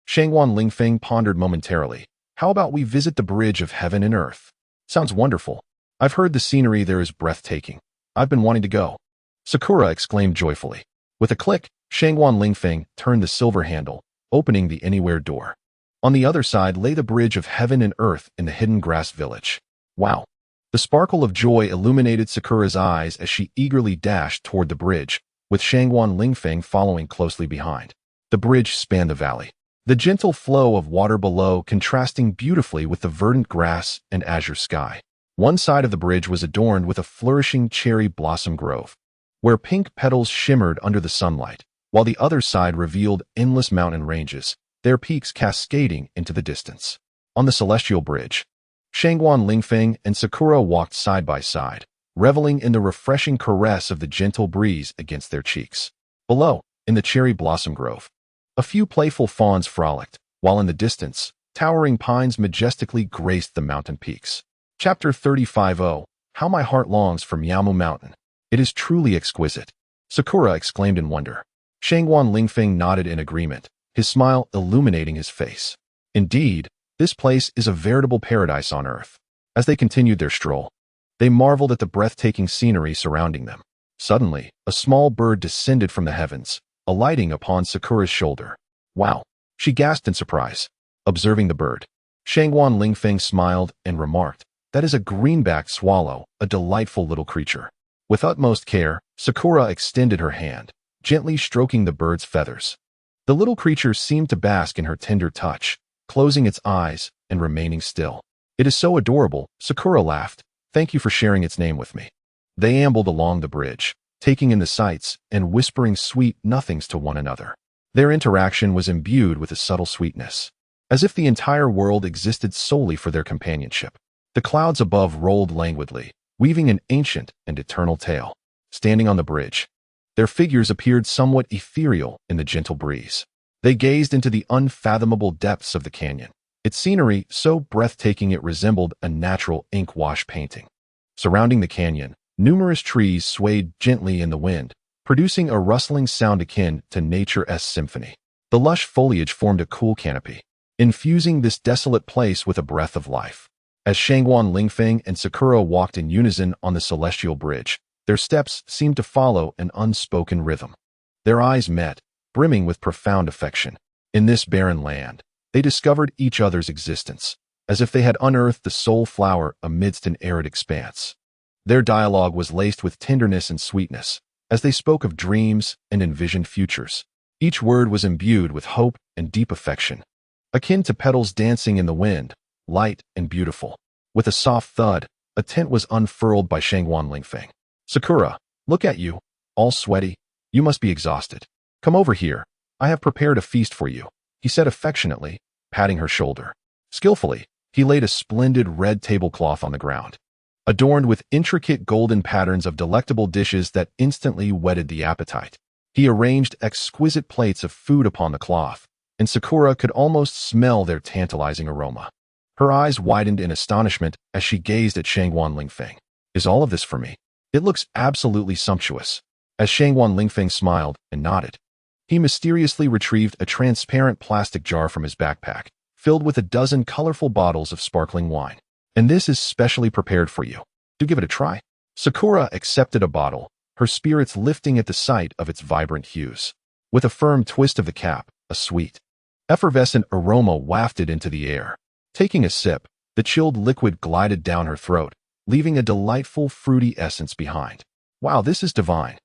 Shangguan Lingfeng pondered momentarily. "How about we visit the bridge of heaven and earth?" "Sounds wonderful. I've heard the scenery there is breathtaking. I've been wanting to go," Sakura exclaimed joyfully. With a click, Shangguan Lingfeng turned the silver handle, opening the Anywhere door. On the other side lay the bridge of heaven and earth in the hidden grass village. "Wow." The sparkle of joy illuminated Sakura's eyes as she eagerly dashed toward the bridge, with Shangguan Lingfeng following closely behind. The bridge spanned the valley, the gentle flow of water below contrasting beautifully with the verdant grass and azure sky. One side of the bridge was adorned with a flourishing cherry blossom grove, where pink petals shimmered under the sunlight, while the other side revealed endless mountain ranges, their peaks cascading into the distance. On the celestial bridge, Shangguan Lingfeng and Sakura walked side by side, reveling in the refreshing caress of the gentle breeze against their cheeks. Below, in the cherry blossom grove, a few playful fawns frolicked, while in the distance, towering pines majestically graced the mountain peaks. Chapter 35. How My Heart Longs for Miamu Mountain. "It is truly exquisite," Sakura exclaimed in wonder. Shangguan Lingfeng nodded in agreement, his smile illuminating his face. "Indeed, this place is a veritable paradise on earth." As they continued their stroll, they marveled at the breathtaking scenery surrounding them. Suddenly, a small bird descended from the heavens, alighting upon Sakura's shoulder. "Wow," she gasped in surprise, observing the bird. Shangguan Lingfeng smiled and remarked, "That is a greenback swallow, a delightful little creature." With utmost care, Sakura extended her hand, gently stroking the bird's feathers. The little creature seemed to bask in her tender touch, closing its eyes and remaining still. "It is so adorable," Sakura laughed. "Thank you for sharing its name with me." They ambled along the bridge, taking in the sights and whispering sweet nothings to one another. Their interaction was imbued with a subtle sweetness, as if the entire world existed solely for their companionship. The clouds above rolled languidly, weaving an ancient and eternal tale. Standing on the bridge, their figures appeared somewhat ethereal in the gentle breeze. They gazed into the unfathomable depths of the canyon, its scenery so breathtaking it resembled a natural ink-wash painting. Surrounding the canyon, numerous trees swayed gently in the wind, producing a rustling sound akin to nature's symphony. The lush foliage formed a cool canopy, infusing this desolate place with a breath of life. As Shangguan Lingfeng and Sakura walked in unison on the celestial bridge, their steps seemed to follow an unspoken rhythm. Their eyes met, brimming with profound affection. In this barren land, they discovered each other's existence, as if they had unearthed the soul flower amidst an arid expanse. Their dialogue was laced with tenderness and sweetness, as they spoke of dreams and envisioned futures. Each word was imbued with hope and deep affection, akin to petals dancing in the wind, light and beautiful. With a soft thud, a tent was unfurled by Shangguan Lingfeng. "Sakura, look at you, all sweaty. You must be exhausted. Come over here. I have prepared a feast for you," he said affectionately, patting her shoulder. Skillfully, he laid a splendid red tablecloth on the ground, adorned with intricate golden patterns of delectable dishes that instantly whetted the appetite. He arranged exquisite plates of food upon the cloth, and Sakura could almost smell their tantalizing aroma. Her eyes widened in astonishment as she gazed at Shangguan Lingfeng. Is all of this for me? It looks absolutely sumptuous. As Shangwan Lingfeng smiled and nodded, he mysteriously retrieved a transparent plastic jar from his backpack, filled with a dozen colorful bottles of sparkling wine. And this is specially prepared for you. Do give it a try. Sakura accepted a bottle, her spirits lifting at the sight of its vibrant hues. With a firm twist of the cap, a sweet, effervescent aroma wafted into the air. Taking a sip, the chilled liquid glided down her throat, leaving a delightful fruity essence behind. Wow, this is divine.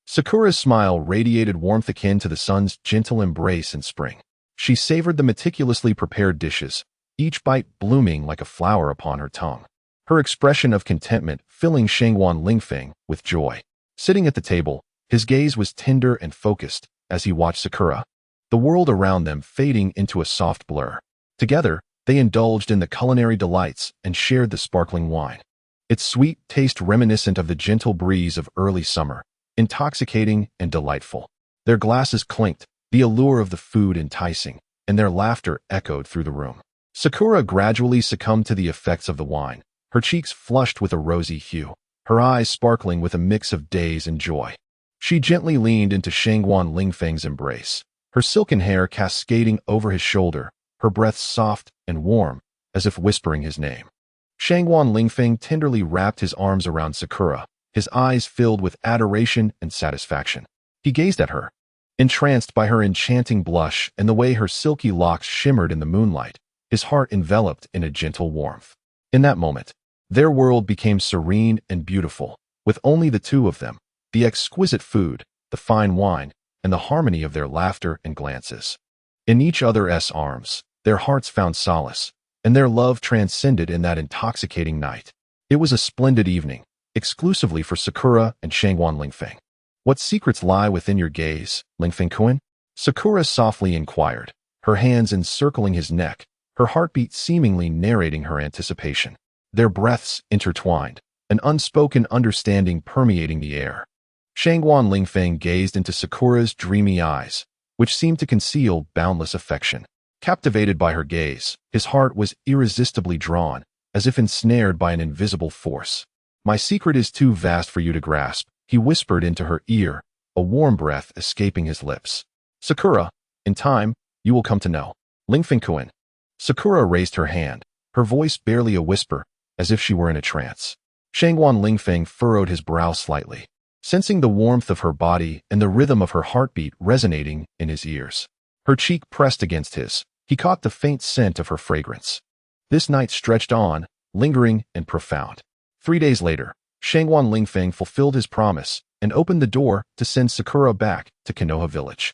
Sakura's smile radiated warmth akin to the sun's gentle embrace in spring. She savored the meticulously prepared dishes, each bite blooming like a flower upon her tongue. Her expression of contentment filling Shangwan Lingfeng with joy. Sitting at the table, his gaze was tender and focused as he watched Sakura, the world around them fading into a soft blur. Together, they indulged in the culinary delights and shared the sparkling wine. Its sweet taste reminiscent of the gentle breeze of early summer, intoxicating and delightful. Their glasses clinked, the allure of the food enticing, and their laughter echoed through the room. Sakura gradually succumbed to the effects of the wine, her cheeks flushed with a rosy hue, her eyes sparkling with a mix of daze and joy. She gently leaned into Shangwan Lingfeng's embrace, her silken hair cascading over his shoulder, her breath soft and warm, as if whispering his name. Shangwan Lingfeng tenderly wrapped his arms around Sakura, his eyes filled with adoration and satisfaction. He gazed at her, entranced by her enchanting blush and the way her silky locks shimmered in the moonlight, his heart enveloped in a gentle warmth. In that moment, their world became serene and beautiful, with only the two of them, the exquisite food, the fine wine, and the harmony of their laughter and glances. In each other's arms, their hearts found solace, and their love transcended in that intoxicating night. It was a splendid evening, exclusively for Sakura and Shangwan Lingfeng. What secrets lie within your gaze, Lingfeng-kun? Sakura softly inquired, her hands encircling his neck, her heartbeat seemingly narrating her anticipation. Their breaths intertwined, an unspoken understanding permeating the air. Shangwan Lingfeng gazed into Sakura's dreamy eyes, which seemed to conceal boundless affection. Captivated by her gaze, his heart was irresistibly drawn, as if ensnared by an invisible force. My secret is too vast for you to grasp, he whispered into her ear, a warm breath escaping his lips. Sakura, in time, you will come to know. Lingfeng-kun. Sakura raised her hand, her voice barely a whisper, as if she were in a trance. Shangwan Lingfeng furrowed his brow slightly, sensing the warmth of her body and the rhythm of her heartbeat resonating in his ears. Her cheek pressed against his, he caught the faint scent of her fragrance. This night stretched on, lingering and profound. 3 days later, Shangwan Lingfeng fulfilled his promise and opened the door to send Sakura back to Konoha village.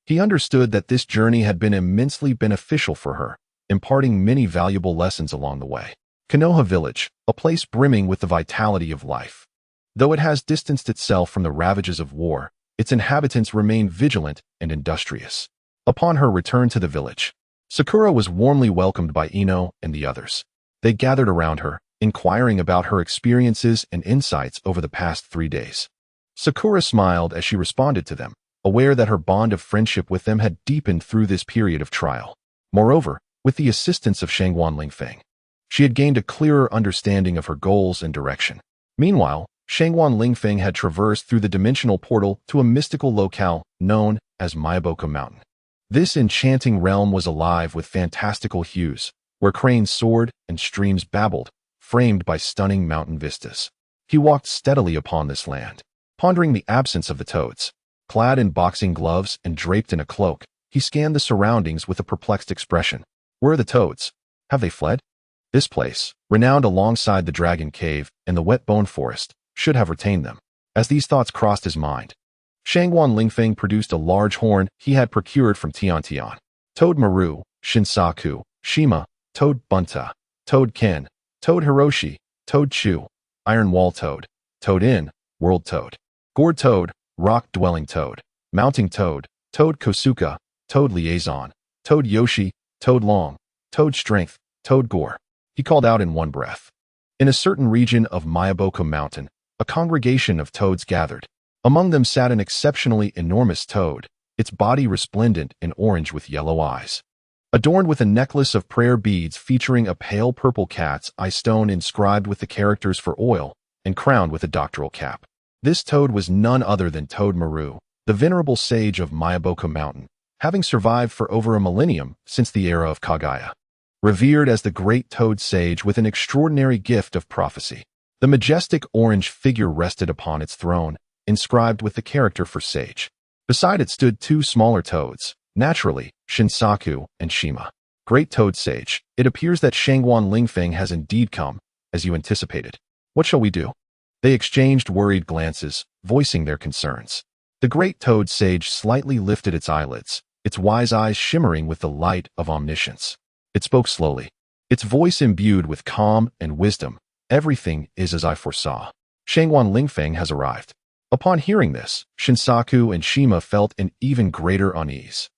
He understood that this journey had been immensely beneficial for her, imparting many valuable lessons along the way. Konoha village, a place brimming with the vitality of life. Though it has distanced itself from the ravages of war, its inhabitants remain vigilant and industrious. Upon her return to the village, Sakura was warmly welcomed by Ino and the others. They gathered around her, inquiring about her experiences and insights over the past 3 days. Sakura smiled as she responded to them, aware that her bond of friendship with them had deepened through this period of trial. Moreover, with the assistance of Shangwan Lingfeng, she had gained a clearer understanding of her goals and direction. Meanwhile, Shangwan Lingfeng had traversed through the dimensional portal to a mystical locale known as Mayaboka Mountain. This enchanting realm was alive with fantastical hues, where cranes soared and streams babbled, framed by stunning mountain vistas. He walked steadily upon this land, pondering the absence of the toads. Clad in boxing gloves and draped in a cloak, he scanned the surroundings with a perplexed expression. Where are the toads? Have they fled? This place, renowned alongside the Dragon Cave and the Wet Bone Forest, should have retained them. As these thoughts crossed his mind, Shangwan Lingfeng produced a large horn he had procured from Tiantian. Toad Maru, Shinsaku, Shima, Toad Bunta, Toad Ken, Toad Hiroshi, Toad Chu, Iron Wall Toad, Toad Inn, World Toad, Gourd Toad, Rock-Dwelling Toad, Mounting Toad, Toad Kosuka, Toad Liaison, Toad Yoshi, Toad Long, Toad Strength, Toad Gore. He called out in one breath. In a certain region of Mayaboka Mountain, a congregation of toads gathered. Among them sat an exceptionally enormous toad, its body resplendent in orange with yellow eyes. Adorned with a necklace of prayer beads featuring a pale purple cat's eye stone inscribed with the characters for oil and crowned with a doctoral cap. This toad was none other than Toad Maru, the venerable sage of Mayaboka Mountain, having survived for over a millennium since the era of Kagaya. Revered as the great toad sage with an extraordinary gift of prophecy, the majestic orange figure rested upon its throne, inscribed with the character for sage. Beside it stood two smaller toads, naturally, Shinsaku and Shima. Great toad sage, it appears that Shangguan Lingfeng has indeed come, as you anticipated. What shall we do? They exchanged worried glances, voicing their concerns. The great toad sage slightly lifted its eyelids, its wise eyes shimmering with the light of omniscience. It spoke slowly, its voice imbued with calm and wisdom. Everything is as I foresaw. Shangguan Lingfeng has arrived. Upon hearing this, Shinsaku and Shima felt an even greater unease.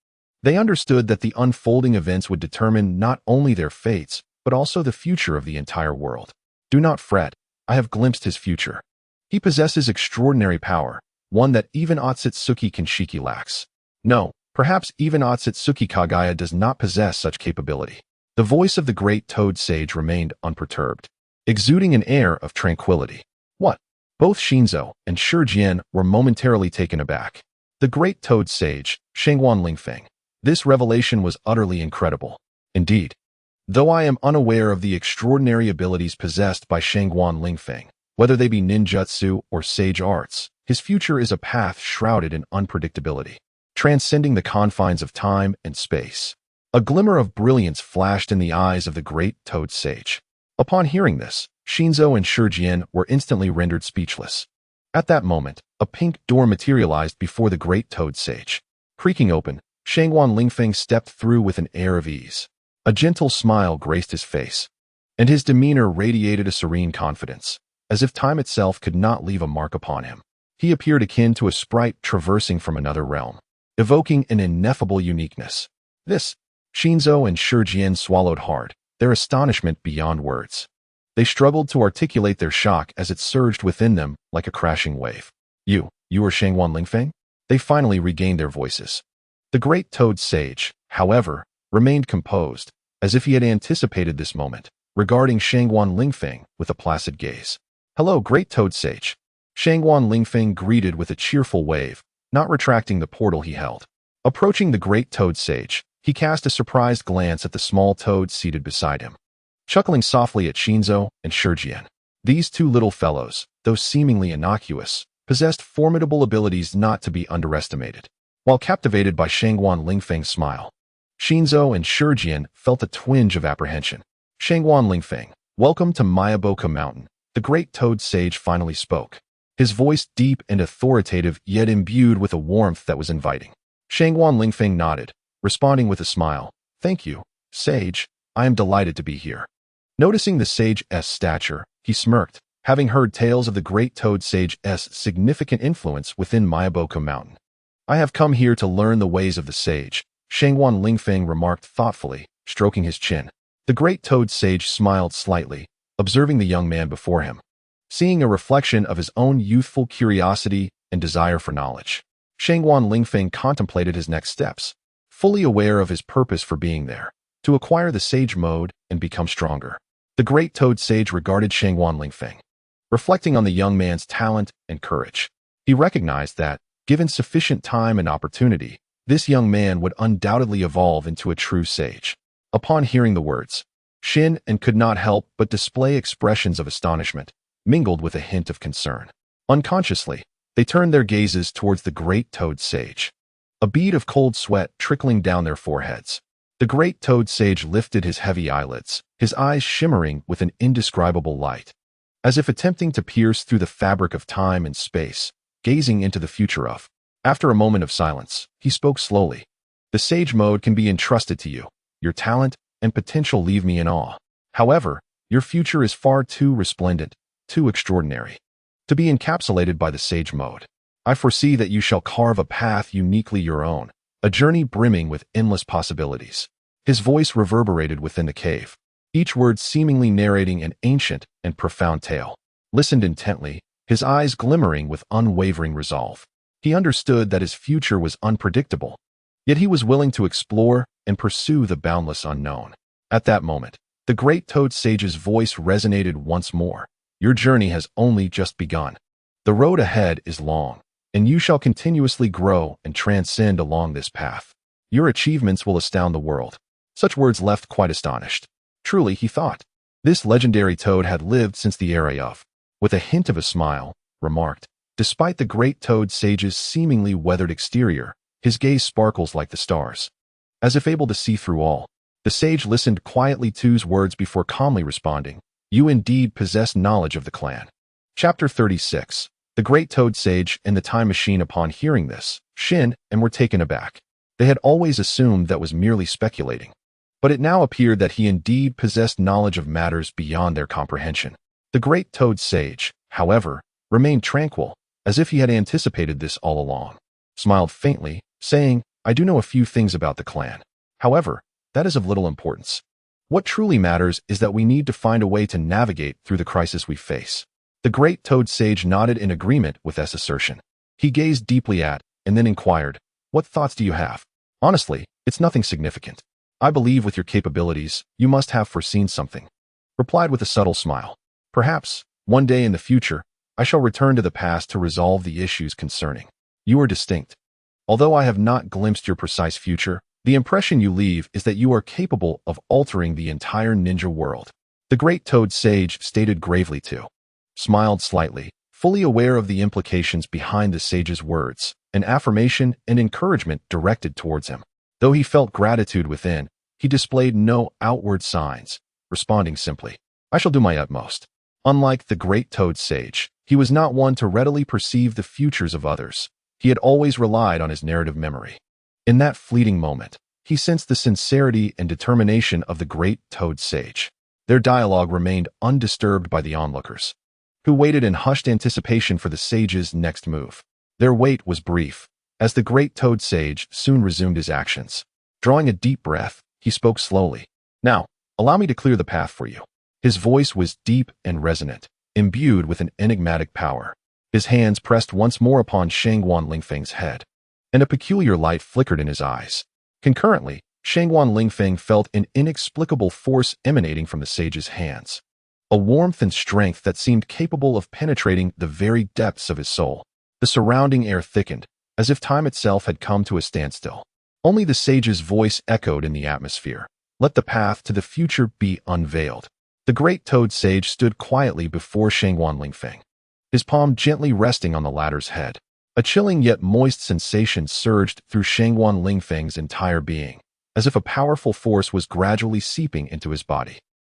They understood that the unfolding events would determine not only their fates, but also the future of the entire world. Do not fret, I have glimpsed his future. He possesses extraordinary power, one that even Otsutsuki Kanshiki lacks. No, perhaps even Otsutsuki Kagaya does not possess such capability. The voice of the great toad sage remained unperturbed, exuding an air of tranquility. What? Both Shinzo and Shijian were momentarily taken aback. The great toad sage, Shangguan Lingfeng. This revelation was utterly incredible. Indeed. Though I am unaware of the extraordinary abilities possessed by Shangguan Lingfeng, whether they be ninjutsu or sage arts, his future is a path shrouded in unpredictability, transcending the confines of time and space. A glimmer of brilliance flashed in the eyes of the great toad sage. Upon hearing this, Shinzo and Shijian were instantly rendered speechless. At that moment, a pink door materialized before the great toad sage. Creaking open, Shangguan Lingfeng stepped through with an air of ease. A gentle smile graced his face, and his demeanor radiated a serene confidence, as if time itself could not leave a mark upon him. He appeared akin to a sprite traversing from another realm, evoking an ineffable uniqueness. This, Shinzo and Shijian swallowed hard, their astonishment beyond words. They struggled to articulate their shock as it surged within them like a crashing wave. You are Shangguan Lingfeng? They finally regained their voices. The great toad sage, however, remained composed, as if he had anticipated this moment, regarding Shangguan Lingfeng with a placid gaze. Hello, great toad sage. Shangguan Lingfeng greeted with a cheerful wave, not retracting the portal he held. Approaching the great toad sage, he cast a surprised glance at the small toad seated beside him, chuckling softly at Shinzo and Shijian. These two little fellows, though seemingly innocuous, possessed formidable abilities not to be underestimated. While captivated by Shangguan Lingfeng's smile, Shinzo and Shijian felt a twinge of apprehension. Shangguan Lingfeng, welcome to Mayaboka Mountain, the great toad sage finally spoke, his voice deep and authoritative yet imbued with a warmth that was inviting. Shangguan Lingfeng nodded, responding with a smile. Thank you, sage, I am delighted to be here. Noticing the sage's stature, he smirked, having heard tales of the great toad sage's significant influence within Mayaboka Mountain. I have come here to learn the ways of the sage, Shangguan Lingfeng remarked thoughtfully, stroking his chin. The great toad sage smiled slightly, observing the young man before him, seeing a reflection of his own youthful curiosity and desire for knowledge. Shangguan Lingfeng contemplated his next steps, fully aware of his purpose for being there, to acquire the sage mode and become stronger. The great toad sage regarded Shangguan Lingfeng, reflecting on the young man's talent and courage. He recognized that, given sufficient time and opportunity, this young man would undoubtedly evolve into a true sage. Upon hearing the words, Shin and could not help but display expressions of astonishment, mingled with a hint of concern. Unconsciously, they turned their gazes towards the great toad sage, a bead of cold sweat trickling down their foreheads. The great toad sage lifted his heavy eyelids, his eyes shimmering with an indescribable light, as if attempting to pierce through the fabric of time and space, gazing into the future of. After a moment of silence, he spoke slowly. The sage mode can be entrusted to you. Your talent and potential leave me in awe. However, your future is far too resplendent, too extraordinary, to be encapsulated by the sage mode. I foresee that you shall carve a path uniquely your own, a journey brimming with endless possibilities. His voice reverberated within the cave, each word seemingly narrating an ancient and profound tale. Listened intently, his eyes glimmering with unwavering resolve. He understood that his future was unpredictable, yet he was willing to explore and pursue the boundless unknown. At that moment, the great toad sage's voice resonated once more, Your journey has only just begun. The road ahead is long, and you shall continuously grow and transcend along this path. Your achievements will astound the world." Such words left quite astonished. Truly, he thought, this legendary toad had lived since the era of, with a hint of a smile, remarked, "Despite the great toad sage's seemingly weathered exterior, his gaze sparkles like the stars." As if able to see through all, the sage listened quietly to his words before calmly responding, "You indeed possess knowledge of the clan." Chapter 36. The Great Toad Sage and the Time Machine. Upon hearing this, Shin and were taken aback. They had always assumed that was merely speculating. But it now appeared that he indeed possessed knowledge of matters beyond their comprehension. The Great Toad Sage, however, remained tranquil, as if he had anticipated this all along. Smiled faintly, saying, "I do know a few things about the clan. However, that is of little importance. What truly matters is that we need to find a way to navigate through the crisis we face." The Great Toad Sage nodded in agreement with this assertion. He gazed deeply at, and then inquired, "What thoughts do you have?" "Honestly, it's nothing significant. I believe with your capabilities, you must have foreseen something," replied with a subtle smile. "Perhaps, one day in the future, I shall return to the past to resolve the issues concerning. You are distinct. Although I have not glimpsed your precise future, the impression you leave is that you are capable of altering the entire ninja world." The Great Toad Sage stated gravely too. Smiled slightly, fully aware of the implications behind the sage's words, an affirmation and encouragement directed towards him. Though he felt gratitude within, he displayed no outward signs, responding simply, "I shall do my utmost." Unlike the Great Toad Sage, he was not one to readily perceive the futures of others. He had always relied on his narrative memory. In that fleeting moment, he sensed the sincerity and determination of the Great Toad Sage. Their dialogue remained undisturbed by the onlookers, who waited in hushed anticipation for the sage's next move. Their wait was brief, as the Great Toad Sage soon resumed his actions. Drawing a deep breath, he spoke slowly. "Now, allow me to clear the path for you." His voice was deep and resonant, imbued with an enigmatic power. His hands pressed once more upon Shangguan Lingfeng's head, and a peculiar light flickered in his eyes. Concurrently, Shangguan Lingfeng felt an inexplicable force emanating from the sage's hands, a warmth and strength that seemed capable of penetrating the very depths of his soul. The surrounding air thickened, as if time itself had come to a standstill. Only the sage's voice echoed in the atmosphere. "Let the path to the future be unveiled." The Great Toad Sage stood quietly before Shangguan Lingfeng, his palm gently resting on the latter's head. A chilling yet moist sensation surged through Shangguan Lingfeng's entire being, as if a powerful force was gradually seeping into his body.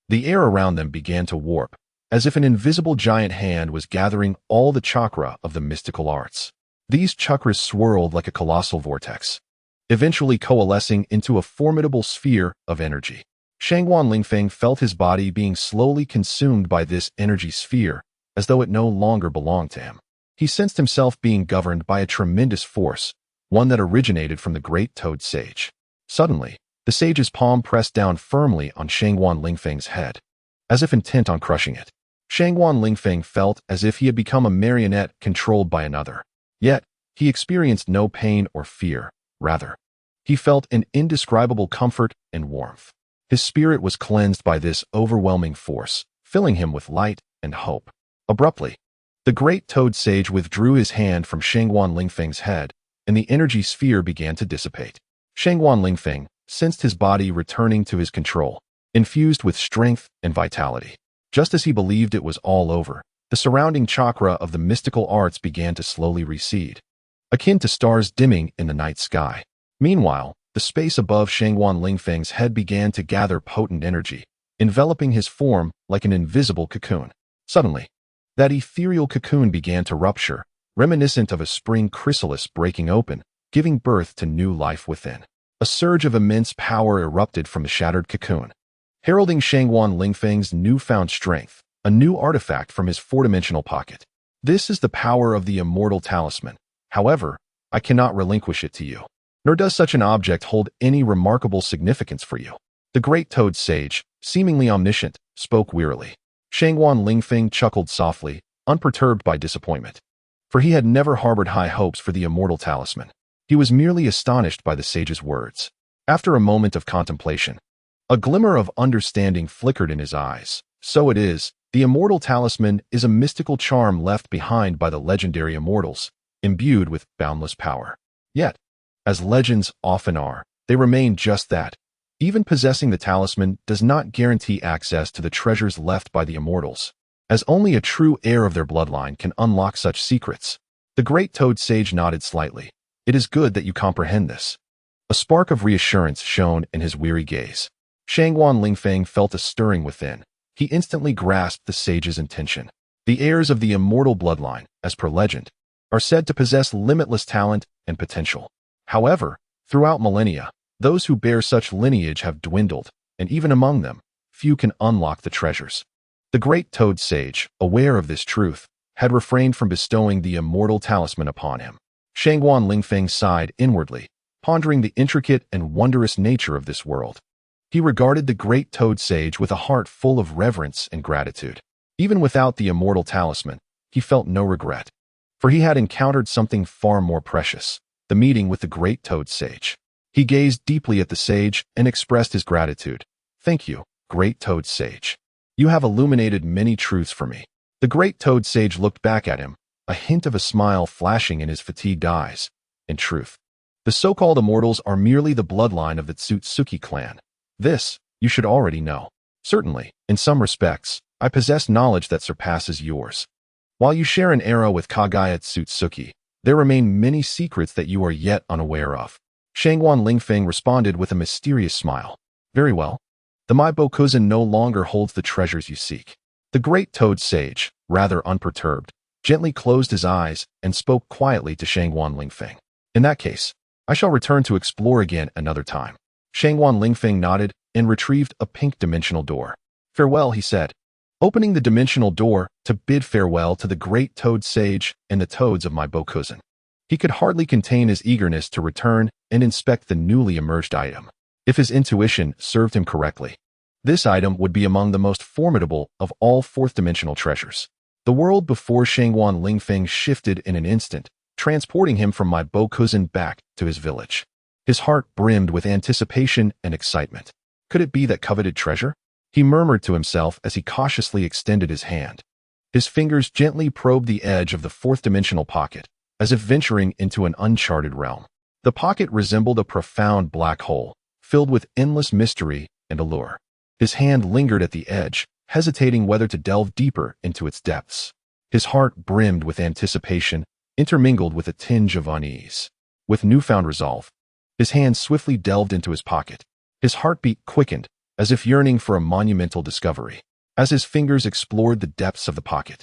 The air around them began to warp, as if an invisible giant hand was gathering all the chakra of the mystical arts. These chakras swirled like a colossal vortex, eventually coalescing into a formidable sphere of energy. Shangguan Lingfeng felt his body being slowly consumed by this energy sphere, as though it no longer belonged to him. He sensed himself being governed by a tremendous force, one that originated from the Great Toad Sage. Suddenly, the sage's palm pressed down firmly on Shangguan Lingfeng's head, as if intent on crushing it. Shangguan Lingfeng felt as if he had become a marionette controlled by another. Yet, he experienced no pain or fear. Rather, he felt an indescribable comfort and warmth. His spirit was cleansed by this overwhelming force, filling him with light and hope. Abruptly, the Great Toad Sage withdrew his hand from Shangguan Lingfeng's head, and the energy sphere began to dissipate. Shangguan Lingfeng sensed his body returning to his control, infused with strength and vitality. Just as he believed it was all over, the surrounding chakra of the mystical arts began to slowly recede, akin to stars dimming in the night sky. Meanwhile, the space above Shangguan Lingfeng's head began to gather potent energy, enveloping his form like an invisible cocoon. Suddenly, that ethereal cocoon began to rupture, reminiscent of a spring chrysalis breaking open, giving birth to new life within. A surge of immense power erupted from the shattered cocoon, heralding Shangguan Lingfeng's newfound strength, a new artifact from his four-dimensional pocket. "This is the power of the immortal talisman. However, I cannot relinquish it to you. Nor does such an object hold any remarkable significance for you." The Great Toad Sage, seemingly omniscient, spoke wearily. Shangguan Lingfeng chuckled softly, unperturbed by disappointment, for he had never harbored high hopes for the immortal talisman. He was merely astonished by the sage's words. After a moment of contemplation, a glimmer of understanding flickered in his eyes. "So it is, The immortal talisman is a mystical charm left behind by the legendary immortals, imbued with boundless power. Yet, as legends often are, they remain just that. Even possessing the talisman does not guarantee access to the treasures left by the immortals, as only a true heir of their bloodline can unlock such secrets. The great toad sage nodded slightly. It is good that you comprehend this. A spark of reassurance shone in his weary gaze. Shangguan Lingfeng felt a stirring within. He instantly grasped the sage's intention. The heirs of the immortal bloodline, as per legend, are said to possess limitless talent and potential. However, throughout millennia, those who bear such lineage have dwindled, and even among them, few can unlock the treasures. The great toad sage, aware of this truth, had refrained from bestowing the immortal talisman upon him. Shangguan Lingfeng sighed inwardly, pondering the intricate and wondrous nature of this world. He regarded the great toad sage with a heart full of reverence and gratitude. Even without the immortal talisman, he felt no regret, for he had encountered something far more precious, the meeting with the great toad sage. He gazed deeply at the sage and expressed his gratitude. "Thank you, great toad sage. You have illuminated many truths for me." The great toad sage looked back at him, a hint of a smile flashing in his fatigued eyes. In truth, the so-called immortals are merely the bloodline of the Tsutsuki clan. This, you should already know. Certainly, in some respects, I possess knowledge that surpasses yours. While you share an era with Kagaya Tsutsuki, there remain many secrets that you are yet unaware of. Shangguan Lingfeng responded with a mysterious smile. Very well. The My Bokuzen no longer holds the treasures you seek. The great toad sage, rather unperturbed, gently closed his eyes and spoke quietly to Shangguan Lingfeng. In that case, I shall return to explore again another time. Shangguan Lingfeng nodded and retrieved a pink dimensional door. Farewell, he said, opening the dimensional door to bid farewell to the great toad sage and the toads of My Bokuzen. He could hardly contain his eagerness to return and inspect the newly emerged item. If his intuition served him correctly, this item would be among the most formidable of all fourth-dimensional treasures. The world before Shangguan Lingfeng shifted in an instant, transporting him from My Bokuzen back to his village. His heart brimmed with anticipation and excitement. Could it be that coveted treasure? He murmured to himself as he cautiously extended his hand. His fingers gently probed the edge of the fourth-dimensional pocket, as if venturing into an uncharted realm. The pocket resembled a profound black hole, filled with endless mystery and allure. His hand lingered at the edge, hesitating whether to delve deeper into its depths. His heart brimmed with anticipation, intermingled with a tinge of unease. With newfound resolve, his hand swiftly delved into his pocket. His heartbeat quickened, as if yearning for a monumental discovery. As his fingers explored the depths of the pocket,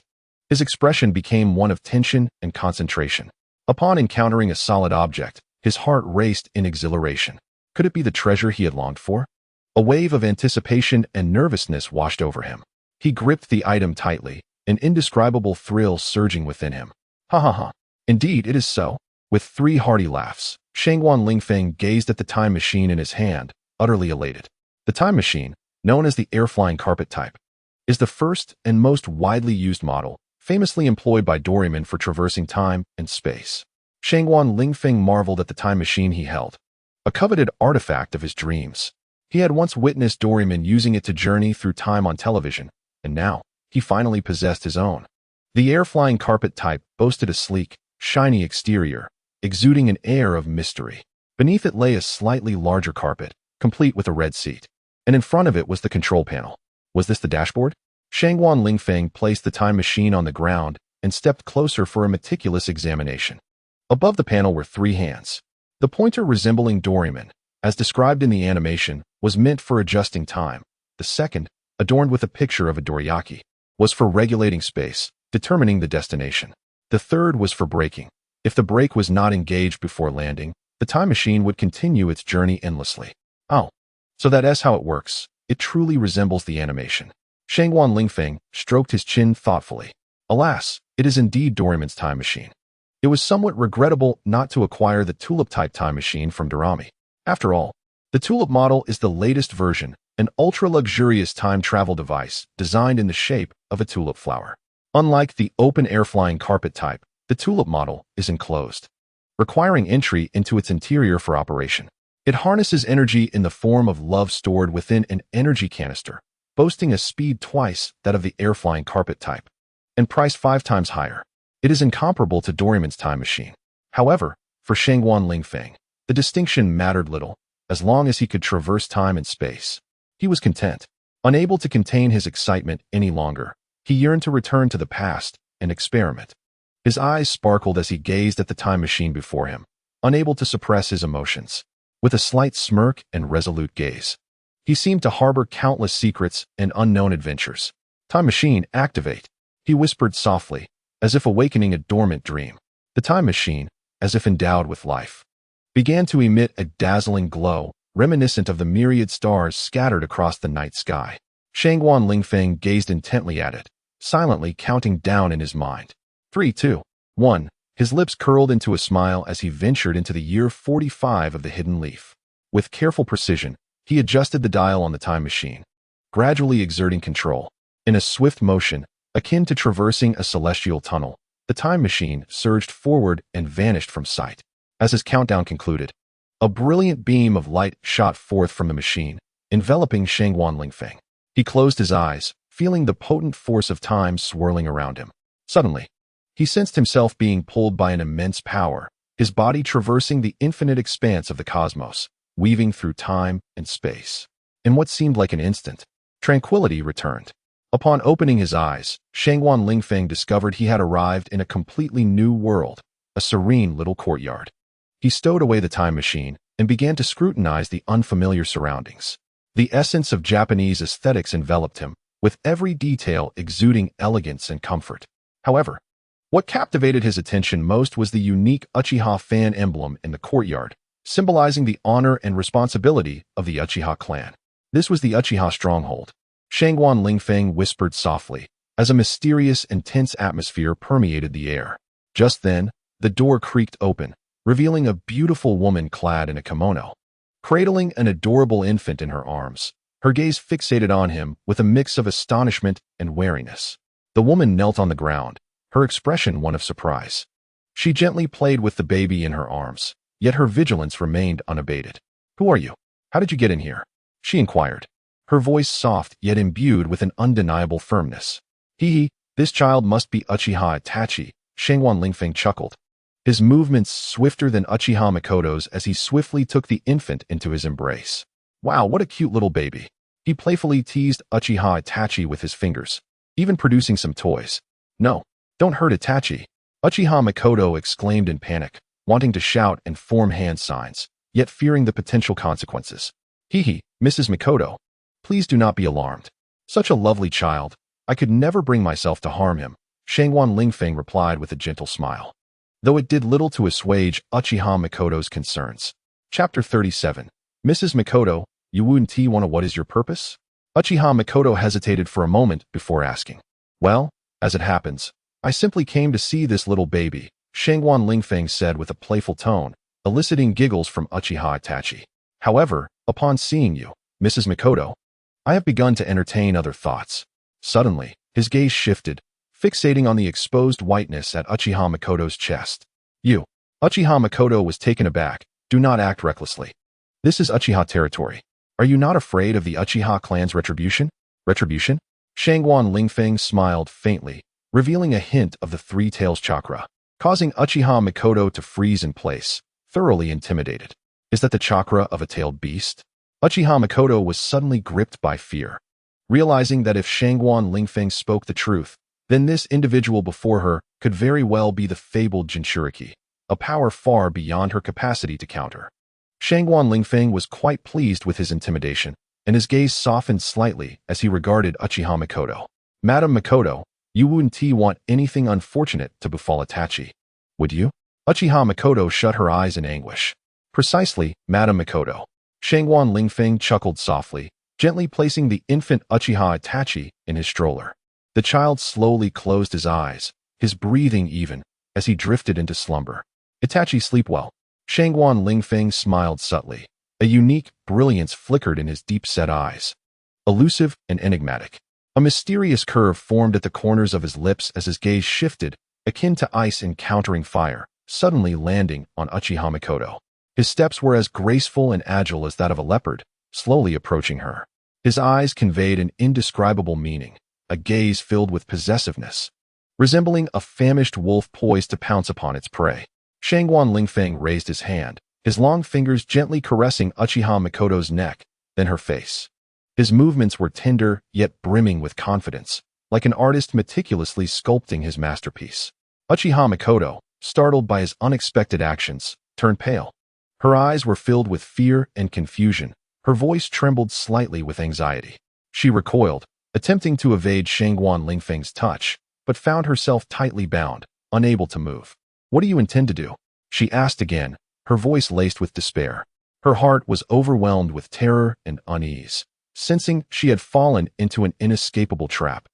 his expression became one of tension and concentration. Upon encountering a solid object, his heart raced in exhilaration. Could it be the treasure he had longed for? A wave of anticipation and nervousness washed over him. He gripped the item tightly, an indescribable thrill surging within him. Ha ha ha. Indeed, it is so. With 3 hearty laughs, Shangguan Lingfeng gazed at the time machine in his hand, utterly elated. The time machine, known as the air-flying carpet type, is the first and most widely used model, famously employed by Doraemon for traversing time and space. Shangguan Lingfeng marveled at the time machine he held, a coveted artifact of his dreams. He had once witnessed Doraemon using it to journey through time on television, and now he finally possessed his own. The air-flying carpet type boasted a sleek, shiny exterior, exuding an air of mystery. Beneath it lay a slightly larger carpet, complete with a red seat, and in front of it was the control panel. Was this the dashboard? Shangguan Lingfeng placed the time machine on the ground and stepped closer for a meticulous examination. Above the panel were 3 hands. The pointer resembling Doraemon, as described in the animation, was meant for adjusting time. The second, adorned with a picture of a dorayaki, was for regulating space, determining the destination. The third was for braking. If the brake was not engaged before landing, the time machine would continue its journey endlessly. Oh, so that's how it works. It truly resembles the animation. Shangguan Lingfeng stroked his chin thoughtfully. Alas, it is indeed Doraemon's time machine. It was somewhat regrettable not to acquire the tulip-type time machine from Dorami. After all, the tulip model is the latest version, an ultra-luxurious time travel device designed in the shape of a tulip flower. Unlike the open-air flying carpet type, the tulip model is enclosed, requiring entry into its interior for operation. It harnesses energy in the form of love stored within an energy canister, boasting a speed twice that of the air-flying carpet type, and priced 5 times higher. It is incomparable to Doraemon's time machine. However, for Shangguan Lingfeng, the distinction mattered little, as long as he could traverse time and space. He was content. Unable to contain his excitement any longer, he yearned to return to the past and experiment. His eyes sparkled as he gazed at the time machine before him, unable to suppress his emotions. With a slight smirk and resolute gaze, he seemed to harbor countless secrets and unknown adventures. Time machine, activate, he whispered softly, as if awakening a dormant dream. The time machine, as if endowed with life, began to emit a dazzling glow, reminiscent of the myriad stars scattered across the night sky. Shangguan Lingfeng gazed intently at it, silently counting down in his mind. 3, 2, 1. His lips curled into a smile as he ventured into the year 45 of the hidden leaf. With careful precision, he adjusted the dial on the time machine, gradually exerting control. In a swift motion, akin to traversing a celestial tunnel, the time machine surged forward and vanished from sight. As his countdown concluded, a brilliant beam of light shot forth from the machine, enveloping Shangguan Lingfeng. He closed his eyes, feeling the potent force of time swirling around him. Suddenly, he sensed himself being pulled by an immense power, his body traversing the infinite expanse of the cosmos, weaving through time and space. In what seemed like an instant, tranquility returned. Upon opening his eyes, Shangguan Lingfeng discovered he had arrived in a completely new world, a serene little courtyard. He stowed away the time machine and began to scrutinize the unfamiliar surroundings. The essence of Japanese aesthetics enveloped him, with every detail exuding elegance and comfort. However, what captivated his attention most was the unique Uchiha fan emblem in the courtyard, symbolizing the honor and responsibility of the Uchiha clan. This was the Uchiha stronghold. Shangguan Lingfeng whispered softly, as a mysterious and tense atmosphere permeated the air. Just then, the door creaked open, revealing a beautiful woman clad in a kimono. Cradling an adorable infant in her arms, her gaze fixated on him with a mix of astonishment and wariness. The woman knelt on the ground, her expression one of surprise. She gently played with the baby in her arms, yet her vigilance remained unabated. "Who are you? How did you get in here?" she inquired, her voice soft yet imbued with an undeniable firmness. This child must be Uchiha Itachi," Shangguan Lingfeng chuckled, his movements swifter than Uchiha Makoto's as he swiftly took the infant into his embrace. "Wow, what a cute little baby." He playfully teased Uchiha Itachi with his fingers, even producing some toys. "No, don't hurt Itachi," Uchiha Makoto exclaimed in panic, wanting to shout and form hand signs, yet fearing the potential consequences. Mrs. Makoto, please do not be alarmed. Such a lovely child, I could never bring myself to harm him," Shangguan Lingfeng replied with a gentle smile, though it did little to assuage Uchiha Makoto's concerns. Chapter 37. "Mrs. Makoto, you wouldn't want to what is your purpose?" Uchiha Makoto hesitated for a moment before asking. "Well, as it happens, I simply came to see this little baby," Shangguan Lingfeng said with a playful tone, eliciting giggles from Uchiha Itachi. "However, upon seeing you, Mrs. Makoto, I have begun to entertain other thoughts." Suddenly, his gaze shifted, fixating on the exposed whiteness at Uchiha Makoto's chest. "You." Uchiha Makoto was taken aback. "Do not act recklessly. This is Uchiha territory. Are you not afraid of the Uchiha clan's retribution?" "Retribution?" Shangguan Lingfeng smiled faintly, revealing a hint of the Three Tails chakra, causing Uchiha Makoto to freeze in place, thoroughly intimidated. "Is that the chakra of a tailed beast?" Uchiha Makoto was suddenly gripped by fear, realizing that if Shangguan Lingfeng spoke the truth, then this individual before her could very well be the fabled Jinchuriki, a power far beyond her capacity to counter. Shangguan Lingfeng was quite pleased with his intimidation, and his gaze softened slightly as he regarded Uchiha Makoto. "Madam Makoto, you wouldn't want anything unfortunate to befall Itachi, would you?" Uchiha Makoto shut her eyes in anguish. "Precisely, Madam Makoto." Shangguan Lingfeng chuckled softly, gently placing the infant Uchiha Itachi in his stroller. The child slowly closed his eyes, his breathing even, as he drifted into slumber. "Itachi, sleep well." Shangguan Lingfeng smiled subtly. A unique brilliance flickered in his deep-set eyes, elusive and enigmatic. A mysterious curve formed at the corners of his lips as his gaze shifted, akin to ice encountering fire, suddenly landing on Uchiha Makoto. His steps were as graceful and agile as that of a leopard, slowly approaching her. His eyes conveyed an indescribable meaning, a gaze filled with possessiveness, resembling a famished wolf poised to pounce upon its prey. Shangguan Lingfeng raised his hand, his long fingers gently caressing Uchiha Makoto's neck, then her face. His movements were tender, yet brimming with confidence, like an artist meticulously sculpting his masterpiece. Uchiha Makoto, startled by his unexpected actions, turned pale. Her eyes were filled with fear and confusion, her voice trembled slightly with anxiety. She recoiled, attempting to evade Shangguan Lingfeng's touch, but found herself tightly bound, unable to move. "What do you intend to do?" she asked again, her voice laced with despair. Her heart was overwhelmed with terror and unease, sensing she had fallen into an inescapable trap.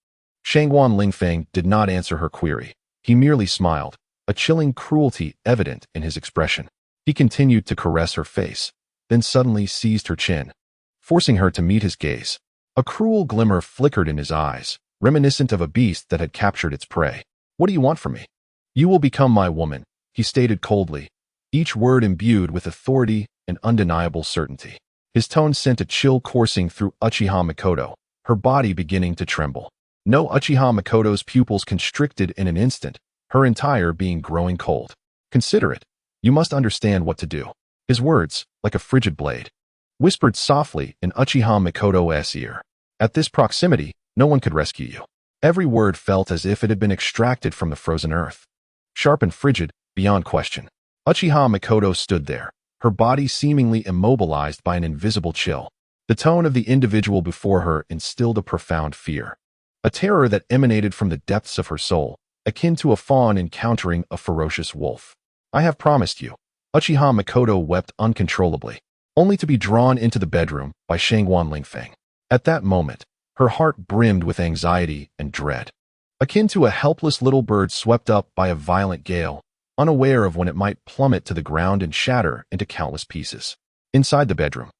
Shangguan Lingfeng did not answer her query. He merely smiled, a chilling cruelty evident in his expression. He continued to caress her face, then suddenly seized her chin, forcing her to meet his gaze. A cruel glimmer flickered in his eyes, reminiscent of a beast that had captured its prey. "What do you want from me?" "You will become my woman," he stated coldly, each word imbued with authority and undeniable certainty. His tone sent a chill coursing through Uchiha Makoto, her body beginning to tremble. No, Uchiha Makoto's pupils constricted in an instant, her entire being growing cold. "Consider it. You must understand what to do." His words, like a frigid blade, whispered softly in Uchiha Makoto's ear. "At this proximity, no one could rescue you." Every word felt as if it had been extracted from the frozen earth. Sharp and frigid, beyond question. Uchiha Makoto stood there, her body seemingly immobilized by an invisible chill. The tone of the individual before her instilled a profound fear, a terror that emanated from the depths of her soul, akin to a fawn encountering a ferocious wolf. "I have promised you." Uchiha Makoto wept uncontrollably, only to be drawn into the bedroom by Shangguan Lingfeng. At that moment, her heart brimmed with anxiety and dread, akin to a helpless little bird swept up by a violent gale, unaware of when it might plummet to the ground and shatter into countless pieces. Inside the bedroom,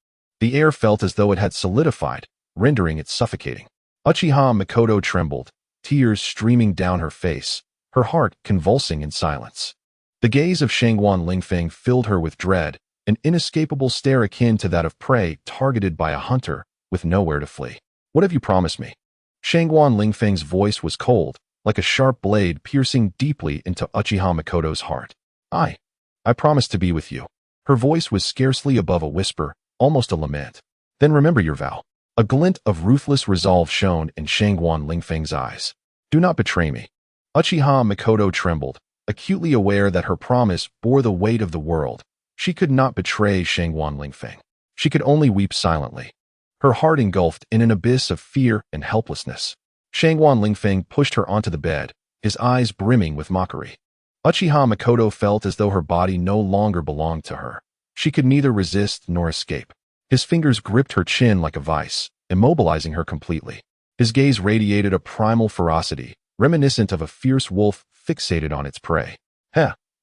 the air felt as though it had solidified, rendering it suffocating. Uchiha Makoto trembled, tears streaming down her face, her heart convulsing in silence. The gaze of Shangguan Lingfeng filled her with dread, an inescapable stare akin to that of prey targeted by a hunter with nowhere to flee. "What have you promised me?" Shangguan Lingfeng's voice was cold, like a sharp blade piercing deeply into Uchiha Makoto's heart. I promised to be with you." Her voice was scarcely above a whisper, almost a lament. "Then remember your vow." A glint of ruthless resolve shone in Shangguan Lingfeng's eyes. "Do not betray me." Uchiha Makoto trembled, acutely aware that her promise bore the weight of the world. She could not betray Shangguan Lingfeng. She could only weep silently, her heart engulfed in an abyss of fear and helplessness. Shangguan Lingfeng pushed her onto the bed, his eyes brimming with mockery. Uchiha Makoto felt as though her body no longer belonged to her. She could neither resist nor escape. His fingers gripped her chin like a vice, immobilizing her completely. His gaze radiated a primal ferocity, reminiscent of a fierce wolf fixated on its prey.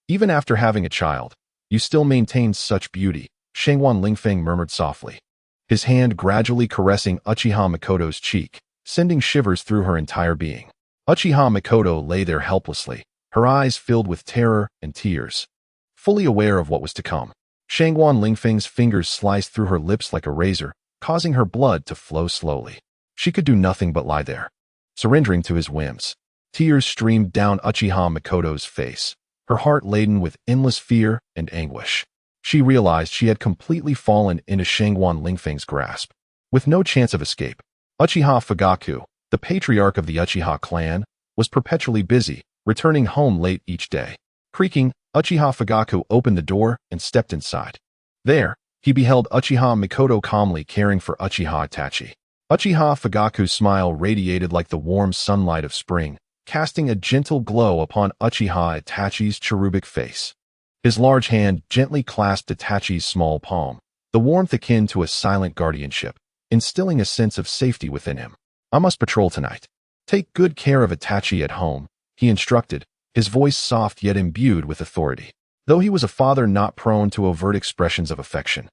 Even after having a child, you still maintain such beauty," Shangguan Lingfeng murmured softly, his hand gradually caressing Uchiha Makoto's cheek, sending shivers through her entire being. Uchiha Makoto lay there helplessly, her eyes filled with terror and tears, fully aware of what was to come. Shangguan Lingfeng's fingers sliced through her lips like a razor, causing her blood to flow slowly. She could do nothing but lie there, surrendering to his whims. Tears streamed down Uchiha Makoto's face, her heart laden with endless fear and anguish. She realized she had completely fallen into Shangguan Lingfeng's grasp, with no chance of escape. Uchiha Fugaku, the patriarch of the Uchiha clan, was perpetually busy, returning home late each day. Creaking, Uchiha Fugaku opened the door and stepped inside. There, he beheld Uchiha Makoto calmly caring for Uchiha Itachi. Uchiha Fugaku's smile radiated like the warm sunlight of spring, casting a gentle glow upon Uchiha Itachi's cherubic face. His large hand gently clasped Itachi's small palm, the warmth akin to a silent guardianship, instilling a sense of safety within him. "I must patrol tonight. Take good care of Itachi at home," he instructed, his voice soft yet imbued with authority. Though he was a father not prone to overt expressions of affection,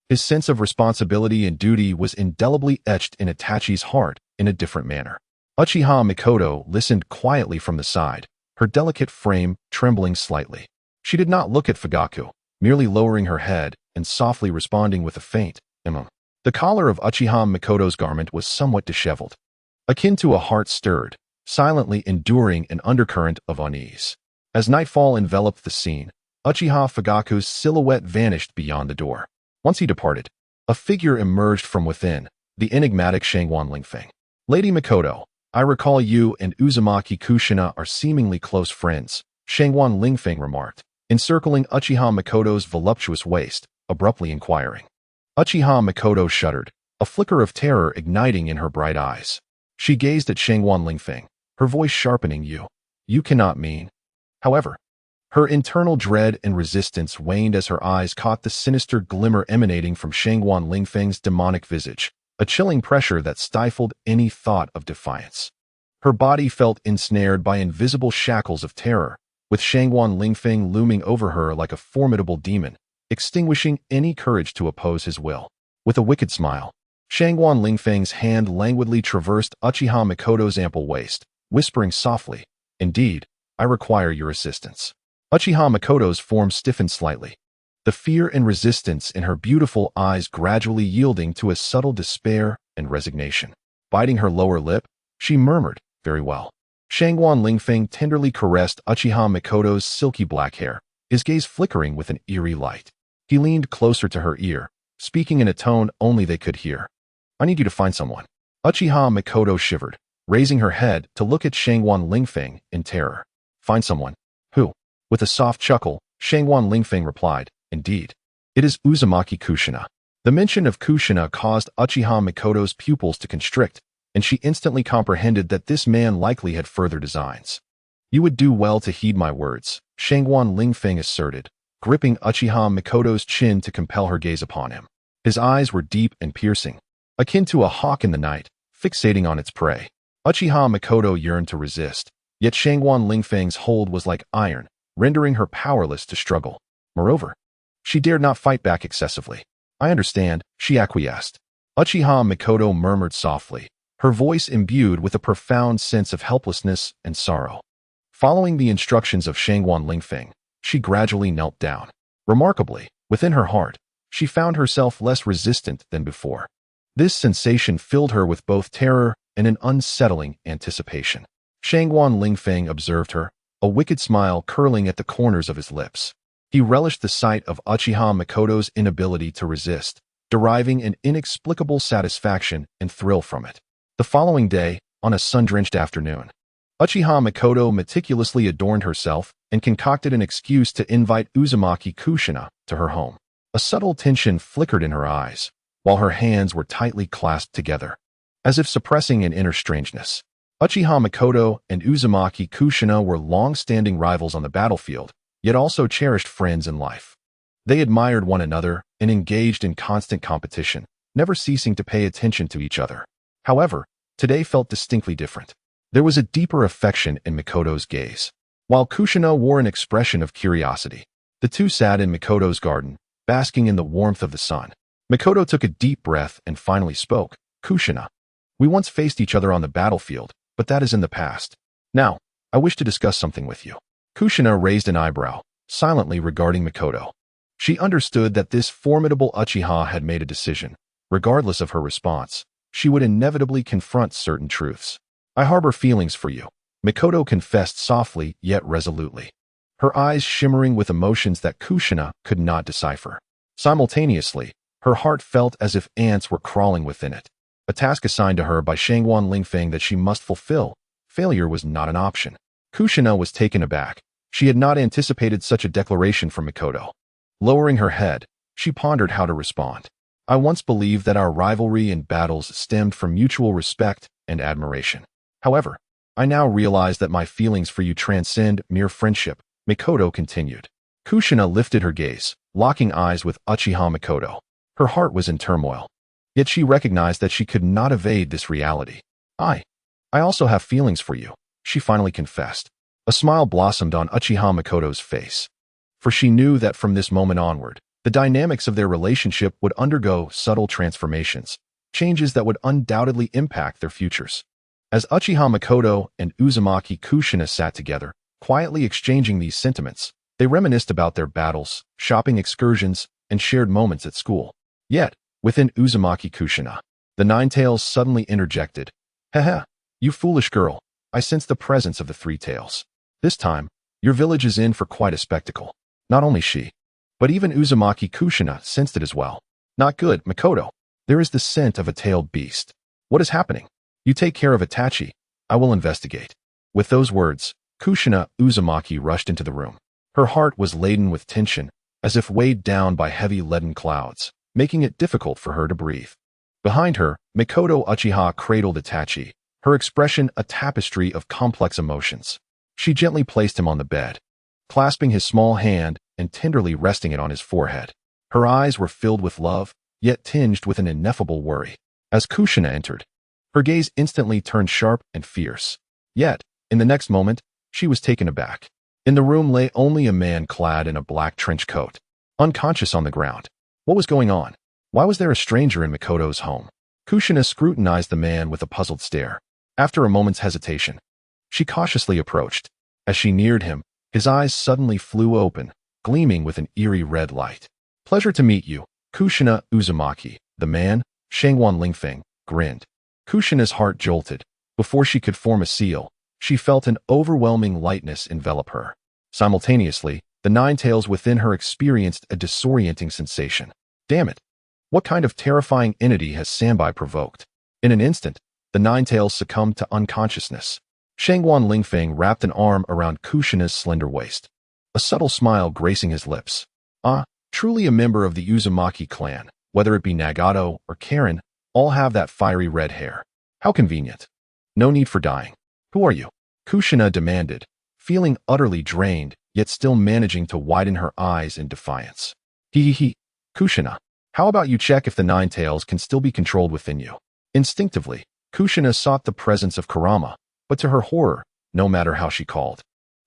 his sense of responsibility and duty was indelibly etched in Itachi's heart in a different manner. Uchiha Makoto listened quietly from the side, her delicate frame trembling slightly. She did not look at Fugaku, merely lowering her head and softly responding with a faint, The collar of Uchiha Mikoto's garment was somewhat disheveled, akin to a heart stirred, silently enduring an undercurrent of unease. As nightfall enveloped the scene, Uchiha Fugaku's silhouette vanished beyond the door. Once he departed, a figure emerged from within, the enigmatic Shangwan Lingfeng. Lady Mikoto, I recall you and Uzumaki Kushina are seemingly close friends, Shangwan Lingfeng remarked, encircling Uchiha Mikoto's voluptuous waist, abruptly inquiring. Uchiha Mikoto shuddered, a flicker of terror igniting in her bright eyes. She gazed at Shangwan Lingfeng, her voice sharpening. You cannot mean. However, her internal dread and resistance waned as her eyes caught the sinister glimmer emanating from Shangwan Lingfeng's demonic visage, a chilling pressure that stifled any thought of defiance. Her body felt ensnared by invisible shackles of terror, with Shangwan Lingfeng looming over her like a formidable demon, extinguishing any courage to oppose his will. With a wicked smile, Shangwan Lingfeng's hand languidly traversed Uchiha Mikoto's ample waist, whispering softly, Indeed, I require your assistance. Uchiha Mikoto's form stiffened slightly, the fear and resistance in her beautiful eyes gradually yielding to a subtle despair and resignation. Biting her lower lip, she murmured, Very well. Shangwan Lingfeng tenderly caressed Uchiha Mikoto's silky black hair, his gaze flickering with an eerie light. He leaned closer to her ear, speaking in a tone only they could hear. I need you to find someone. Uchiha Mikoto shivered, raising her head to look at Shangwan Lingfeng in terror. Find someone? Who? With a soft chuckle, Shangwan Lingfeng replied, Indeed. It is Uzumaki Kushina. The mention of Kushina caused Uchiha Mikoto's pupils to constrict, and she instantly comprehended that this man likely had further designs. You would do well to heed my words, Shangwan Lingfeng asserted, gripping Uchiha Mikoto's chin to compel her gaze upon him. His eyes were deep and piercing, akin to a hawk in the night, fixating on its prey. Uchiha Mikoto yearned to resist, yet Shangwan Lingfeng's hold was like iron, rendering her powerless to struggle. Moreover, she dared not fight back excessively. I understand, she acquiesced. Uchiha Mikoto murmured softly, her voice imbued with a profound sense of helplessness and sorrow. Following the instructions of Shangwan Lingfeng, she gradually knelt down. Remarkably, within her heart, she found herself less resistant than before. This sensation filled her with both terror and an unsettling anticipation. Shangwan Lingfeng observed her, a wicked smile curling at the corners of his lips. He relished the sight of Uchiha Mikoto's inability to resist, deriving an inexplicable satisfaction and thrill from it. The following day, on a sun-drenched afternoon, Uchiha Mikoto meticulously adorned herself and concocted an excuse to invite Uzumaki Kushina to her home. A subtle tension flickered in her eyes, while her hands were tightly clasped together, as if suppressing an inner strangeness. Uchiha Mikoto and Uzumaki Kushina were long-standing rivals on the battlefield, yet also cherished friends in life. They admired one another and engaged in constant competition, never ceasing to pay attention to each other. However, today felt distinctly different. There was a deeper affection in Mikoto's gaze. While Kushina wore an expression of curiosity, the two sat in Mikoto's garden, basking in the warmth of the sun. Mikoto took a deep breath and finally spoke. Kushina, we once faced each other on the battlefield, but that is in the past. Now, I wish to discuss something with you. Kushina raised an eyebrow, silently regarding Mikoto. She understood that this formidable Uchiha had made a decision. Regardless of her response, she would inevitably confront certain truths. I harbor feelings for you, Mikoto confessed softly yet resolutely, her eyes shimmering with emotions that Kushina could not decipher. Simultaneously, her heart felt as if ants were crawling within it. A task assigned to her by Shangwan Lingfeng that she must fulfill. Failure was not an option. Kushina was taken aback. She had not anticipated such a declaration from Mikoto. Lowering her head, she pondered how to respond. I once believed that our rivalry in battles stemmed from mutual respect and admiration. However, I now realize that my feelings for you transcend mere friendship, Mikoto continued. Kushina lifted her gaze, locking eyes with Uchiha Mikoto. Her heart was in turmoil. Yet she recognized that she could not evade this reality. I also have feelings for you, she finally confessed. A smile blossomed on Uchiha Mikoto's face. For she knew that from this moment onward, the dynamics of their relationship would undergo subtle transformations, changes that would undoubtedly impact their futures. As Uchiha Mikoto and Uzumaki Kushina sat together, quietly exchanging these sentiments, they reminisced about their battles, shopping excursions, and shared moments at school. Yet, Within Uzumaki Kushina, the Nine-Tails suddenly interjected. Haha, you foolish girl, I sense the presence of the Three Tails. This time, your village is in for quite a spectacle. Not only she, but even Uzumaki Kushina sensed it as well. Not good, Makoto. There is the scent of a tailed beast. What is happening? You take care of Itachi. I will investigate. With those words, Kushina Uzumaki rushed into the room. Her heart was laden with tension, as if weighed down by heavy leaden clouds, making it difficult for her to breathe. Behind her, Makoto Uchiha cradled Itachi, her expression a tapestry of complex emotions. She gently placed him on the bed, clasping his small hand and tenderly resting it on his forehead. Her eyes were filled with love, yet tinged with an ineffable worry. As Kushina entered, her gaze instantly turned sharp and fierce. Yet, in the next moment, she was taken aback. In the room lay only a man clad in a black trench coat, unconscious on the ground. What was going on? Why was there a stranger in Makoto's home? Kushina scrutinized the man with a puzzled stare. After a moment's hesitation, she cautiously approached. As she neared him, his eyes suddenly flew open, gleaming with an eerie red light. Pleasure to meet you, Kushina Uzumaki. The man, Shangwan Lingfeng, grinned. Kushina's heart jolted. Before she could form a seal, she felt an overwhelming lightness envelop her. Simultaneously, the Nine Tails within her experienced a disorienting sensation. Damn it! What kind of terrifying entity has Sanbai provoked? In an instant, the Nine Tails succumbed to unconsciousness. Shangwan Lingfeng wrapped an arm around Kushina's slender waist, a subtle smile gracing his lips. Ah, truly a member of the Uzumaki clan, whether it be Nagato or Karen, all have that fiery red hair. How convenient. No need for dying. Who are you? Kushina demanded, feeling utterly drained, yet still managing to widen her eyes in defiance. Hee. Kushina, how about you check if the Nine Tails can still be controlled within you? Instinctively, Kushina sought the presence of Kurama, but to her horror, no matter how she called,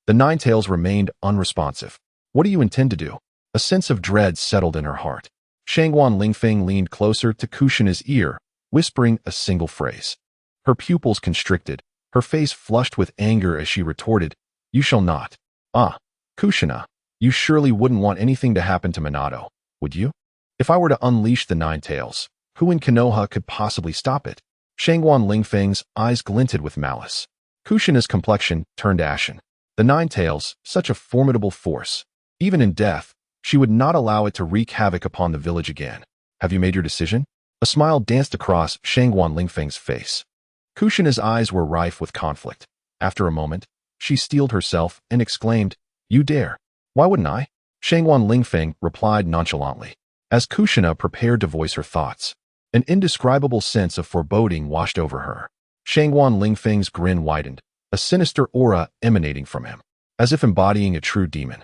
the Nine Tails remained unresponsive. What do you intend to do? A sense of dread settled in her heart. Shangwan Lingfeng leaned closer to Kushina's ear, whispering a single phrase. Her pupils constricted, her face flushed with anger as she retorted, You shall not. Ah, Kushina, you surely wouldn't want anything to happen to Minato, would you? If I were to unleash the Nine Tails, who in Konoha could possibly stop it? Shangwan Lingfeng's eyes glinted with malice. Kushina's complexion turned ashen. The Nine Tails, such a formidable force. Even in death, she would not allow it to wreak havoc upon the village again. Have you made your decision? A smile danced across Shangwan Lingfeng's face. Kushina's eyes were rife with conflict. After a moment, she steeled herself and exclaimed, You dare. Why wouldn't I? Shangwan Lingfeng replied nonchalantly. As Kushina prepared to voice her thoughts, an indescribable sense of foreboding washed over her. Shangwan Lingfeng's grin widened, a sinister aura emanating from him, as if embodying a true demon.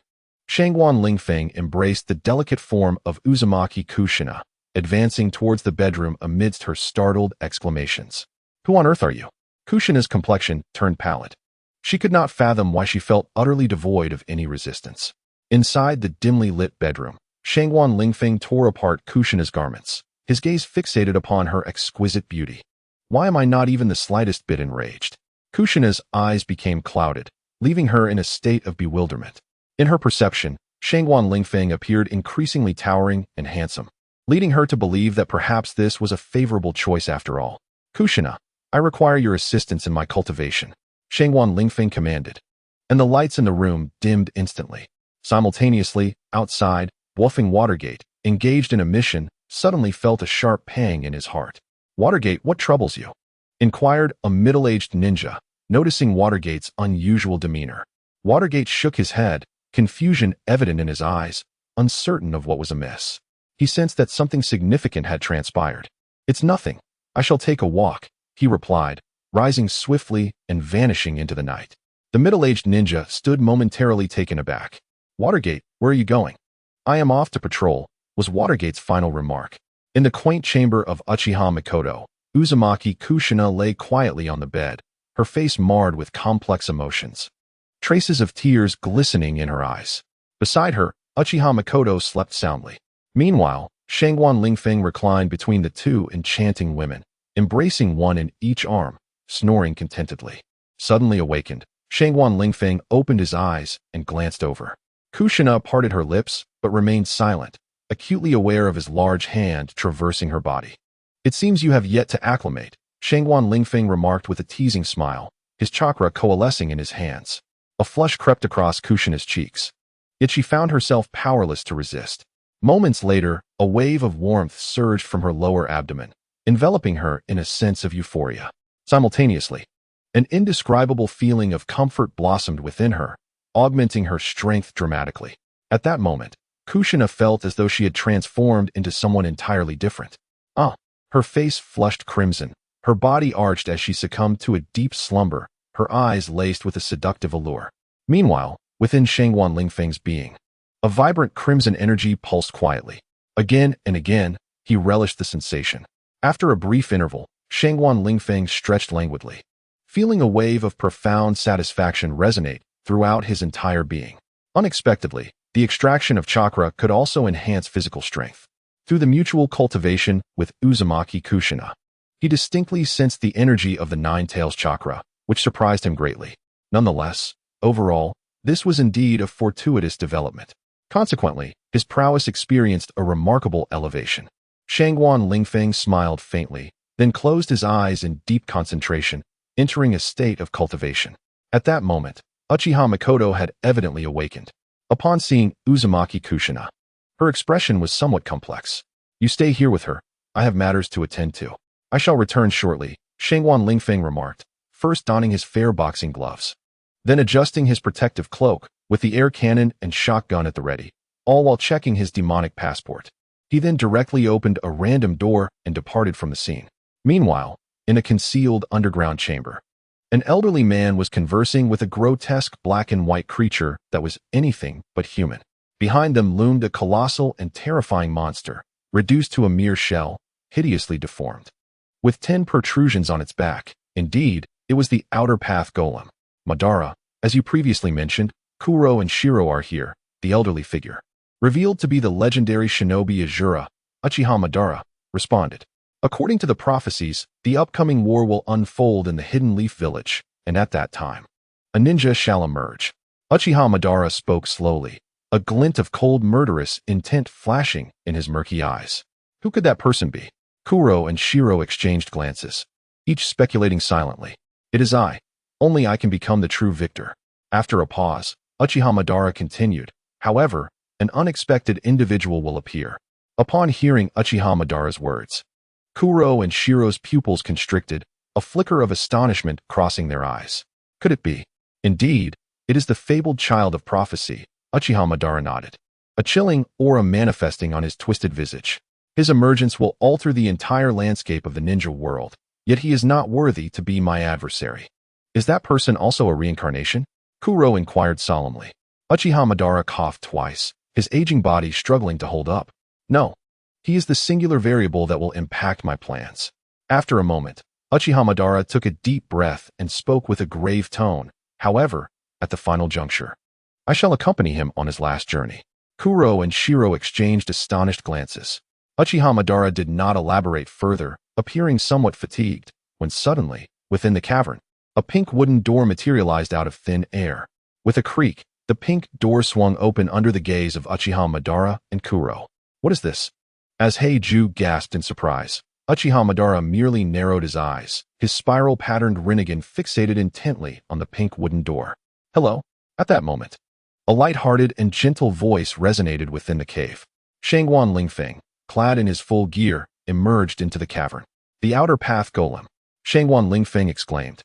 Shangwan Lingfeng embraced the delicate form of Uzumaki Kushina, advancing towards the bedroom amidst her startled exclamations. Who on earth are you? Kushina's complexion turned pallid. She could not fathom why she felt utterly devoid of any resistance. Inside the dimly lit bedroom, Shangwan Lingfeng tore apart Kushina's garments, his gaze fixated upon her exquisite beauty. Why am I not even the slightest bit enraged? Kushina's eyes became clouded, leaving her in a state of bewilderment. In her perception, Shangwan Lingfeng appeared increasingly towering and handsome, leading her to believe that perhaps this was a favorable choice after all. Kushina, I require your assistance in my cultivation, Shangwan Lingfeng commanded. And the lights in the room dimmed instantly. Simultaneously, outside, Wolfing Watergate, engaged in a mission, suddenly felt a sharp pang in his heart. Watergate, what troubles you? Inquired a middle-aged ninja, noticing Watergate's unusual demeanor. Watergate shook his head, confusion evident in his eyes, uncertain of what was amiss. He sensed that something significant had transpired. It's nothing. I shall take a walk, he replied, rising swiftly and vanishing into the night. The middle-aged ninja stood momentarily taken aback. Watergate, where are you going? I am off to patrol, was Watergate's final remark. In the quaint chamber of Uchiha Makoto, Uzumaki Kushina lay quietly on the bed, her face marred with complex emotions, traces of tears glistening in her eyes. Beside her, Uchiha Makoto slept soundly. Meanwhile, Shangwan Lingfeng reclined between the two enchanting women, embracing one in each arm, snoring contentedly. Suddenly awakened, Shangwan Lingfeng opened his eyes and glanced over. Kushina parted her lips, but remained silent, acutely aware of his large hand traversing her body. "It seems you have yet to acclimate," Shangguan Lingfeng remarked with a teasing smile, his chakra coalescing in his hands. A flush crept across Kushina's cheeks. Yet she found herself powerless to resist. Moments later, a wave of warmth surged from her lower abdomen, enveloping her in a sense of euphoria. Simultaneously, an indescribable feeling of comfort blossomed within her, augmenting her strength dramatically. At that moment, Kushina felt as though she had transformed into someone entirely different. Her face flushed crimson, her body arched as she succumbed to a deep slumber, her eyes laced with a seductive allure. Meanwhile, within Shangguan Lingfeng's being, a vibrant crimson energy pulsed quietly. Again and again, he relished the sensation. After a brief interval, Shangguan Lingfeng stretched languidly, feeling a wave of profound satisfaction resonate throughout his entire being. Unexpectedly, the extraction of chakra could also enhance physical strength. Through the mutual cultivation with Uzumaki Kushina, he distinctly sensed the energy of the Nine Tails chakra, which surprised him greatly. Nonetheless, overall, this was indeed a fortuitous development. Consequently, his prowess experienced a remarkable elevation. Shangguan Lingfeng smiled faintly, then closed his eyes in deep concentration, entering a state of cultivation. At that moment, Uchiha Makoto had evidently awakened. Upon seeing Uzumaki Kushina, her expression was somewhat complex. "You stay here with her. I have matters to attend to. I shall return shortly," Shangguan Lingfeng remarked, first donning his fair boxing gloves, then adjusting his protective cloak, with the air cannon and shotgun at the ready, all while checking his demonic passport. He then directly opened a random door and departed from the scene. Meanwhile, in a concealed underground chamber, an elderly man was conversing with a grotesque black and white creature that was anything but human. Behind them loomed a colossal and terrifying monster, reduced to a mere shell, hideously deformed, with 10 protrusions on its back. Indeed, it was the Outer Path Golem. "Madara, as you previously mentioned, Kuro and Shiro are here," the elderly figure, revealed to be the legendary shinobi Azura, Uchiha Madara, responded. "According to the prophecies, the upcoming war will unfold in the Hidden Leaf Village, and at that time, a ninja shall emerge." Uchiha Madara spoke slowly, a glint of cold murderous intent flashing in his murky eyes. Who could that person be? Kuro and Shiro exchanged glances, each speculating silently. "It is I. Only I can become the true victor." After a pause, Uchiha Madara continued, "However, an unexpected individual will appear." Upon hearing Uchiha Madara's words, Kuro and Shiro's pupils constricted, a flicker of astonishment crossing their eyes. Could it be? Indeed, it is the fabled child of prophecy. Uchiha Madara nodded, a chilling aura manifesting on his twisted visage. His emergence will alter the entire landscape of the ninja world, yet he is not worthy to be my adversary. Is that person also a reincarnation? Kuro inquired solemnly. Uchiha Madara coughed twice, his aging body struggling to hold up. No, he is the singular variable that will impact my plans. After a moment, Uchiha Madara took a deep breath and spoke with a grave tone. However, at the final juncture, I shall accompany him on his last journey. Kuro and Shiro exchanged astonished glances. Uchiha Madara did not elaborate further, appearing somewhat fatigued, when suddenly, within the cavern, a pink wooden door materialized out of thin air. With a creak, the pink door swung open under the gaze of Uchiha Madara and Kuro. "What is this?" As Heiju gasped in surprise, Uchiha Madara merely narrowed his eyes, his spiral-patterned Rinnegan fixated intently on the pink wooden door. "Hello." At that moment, a light-hearted and gentle voice resonated within the cave. Shangguan Lingfeng, clad in his full gear, emerged into the cavern. "The Outer Path Golem," Shangguan Lingfeng exclaimed,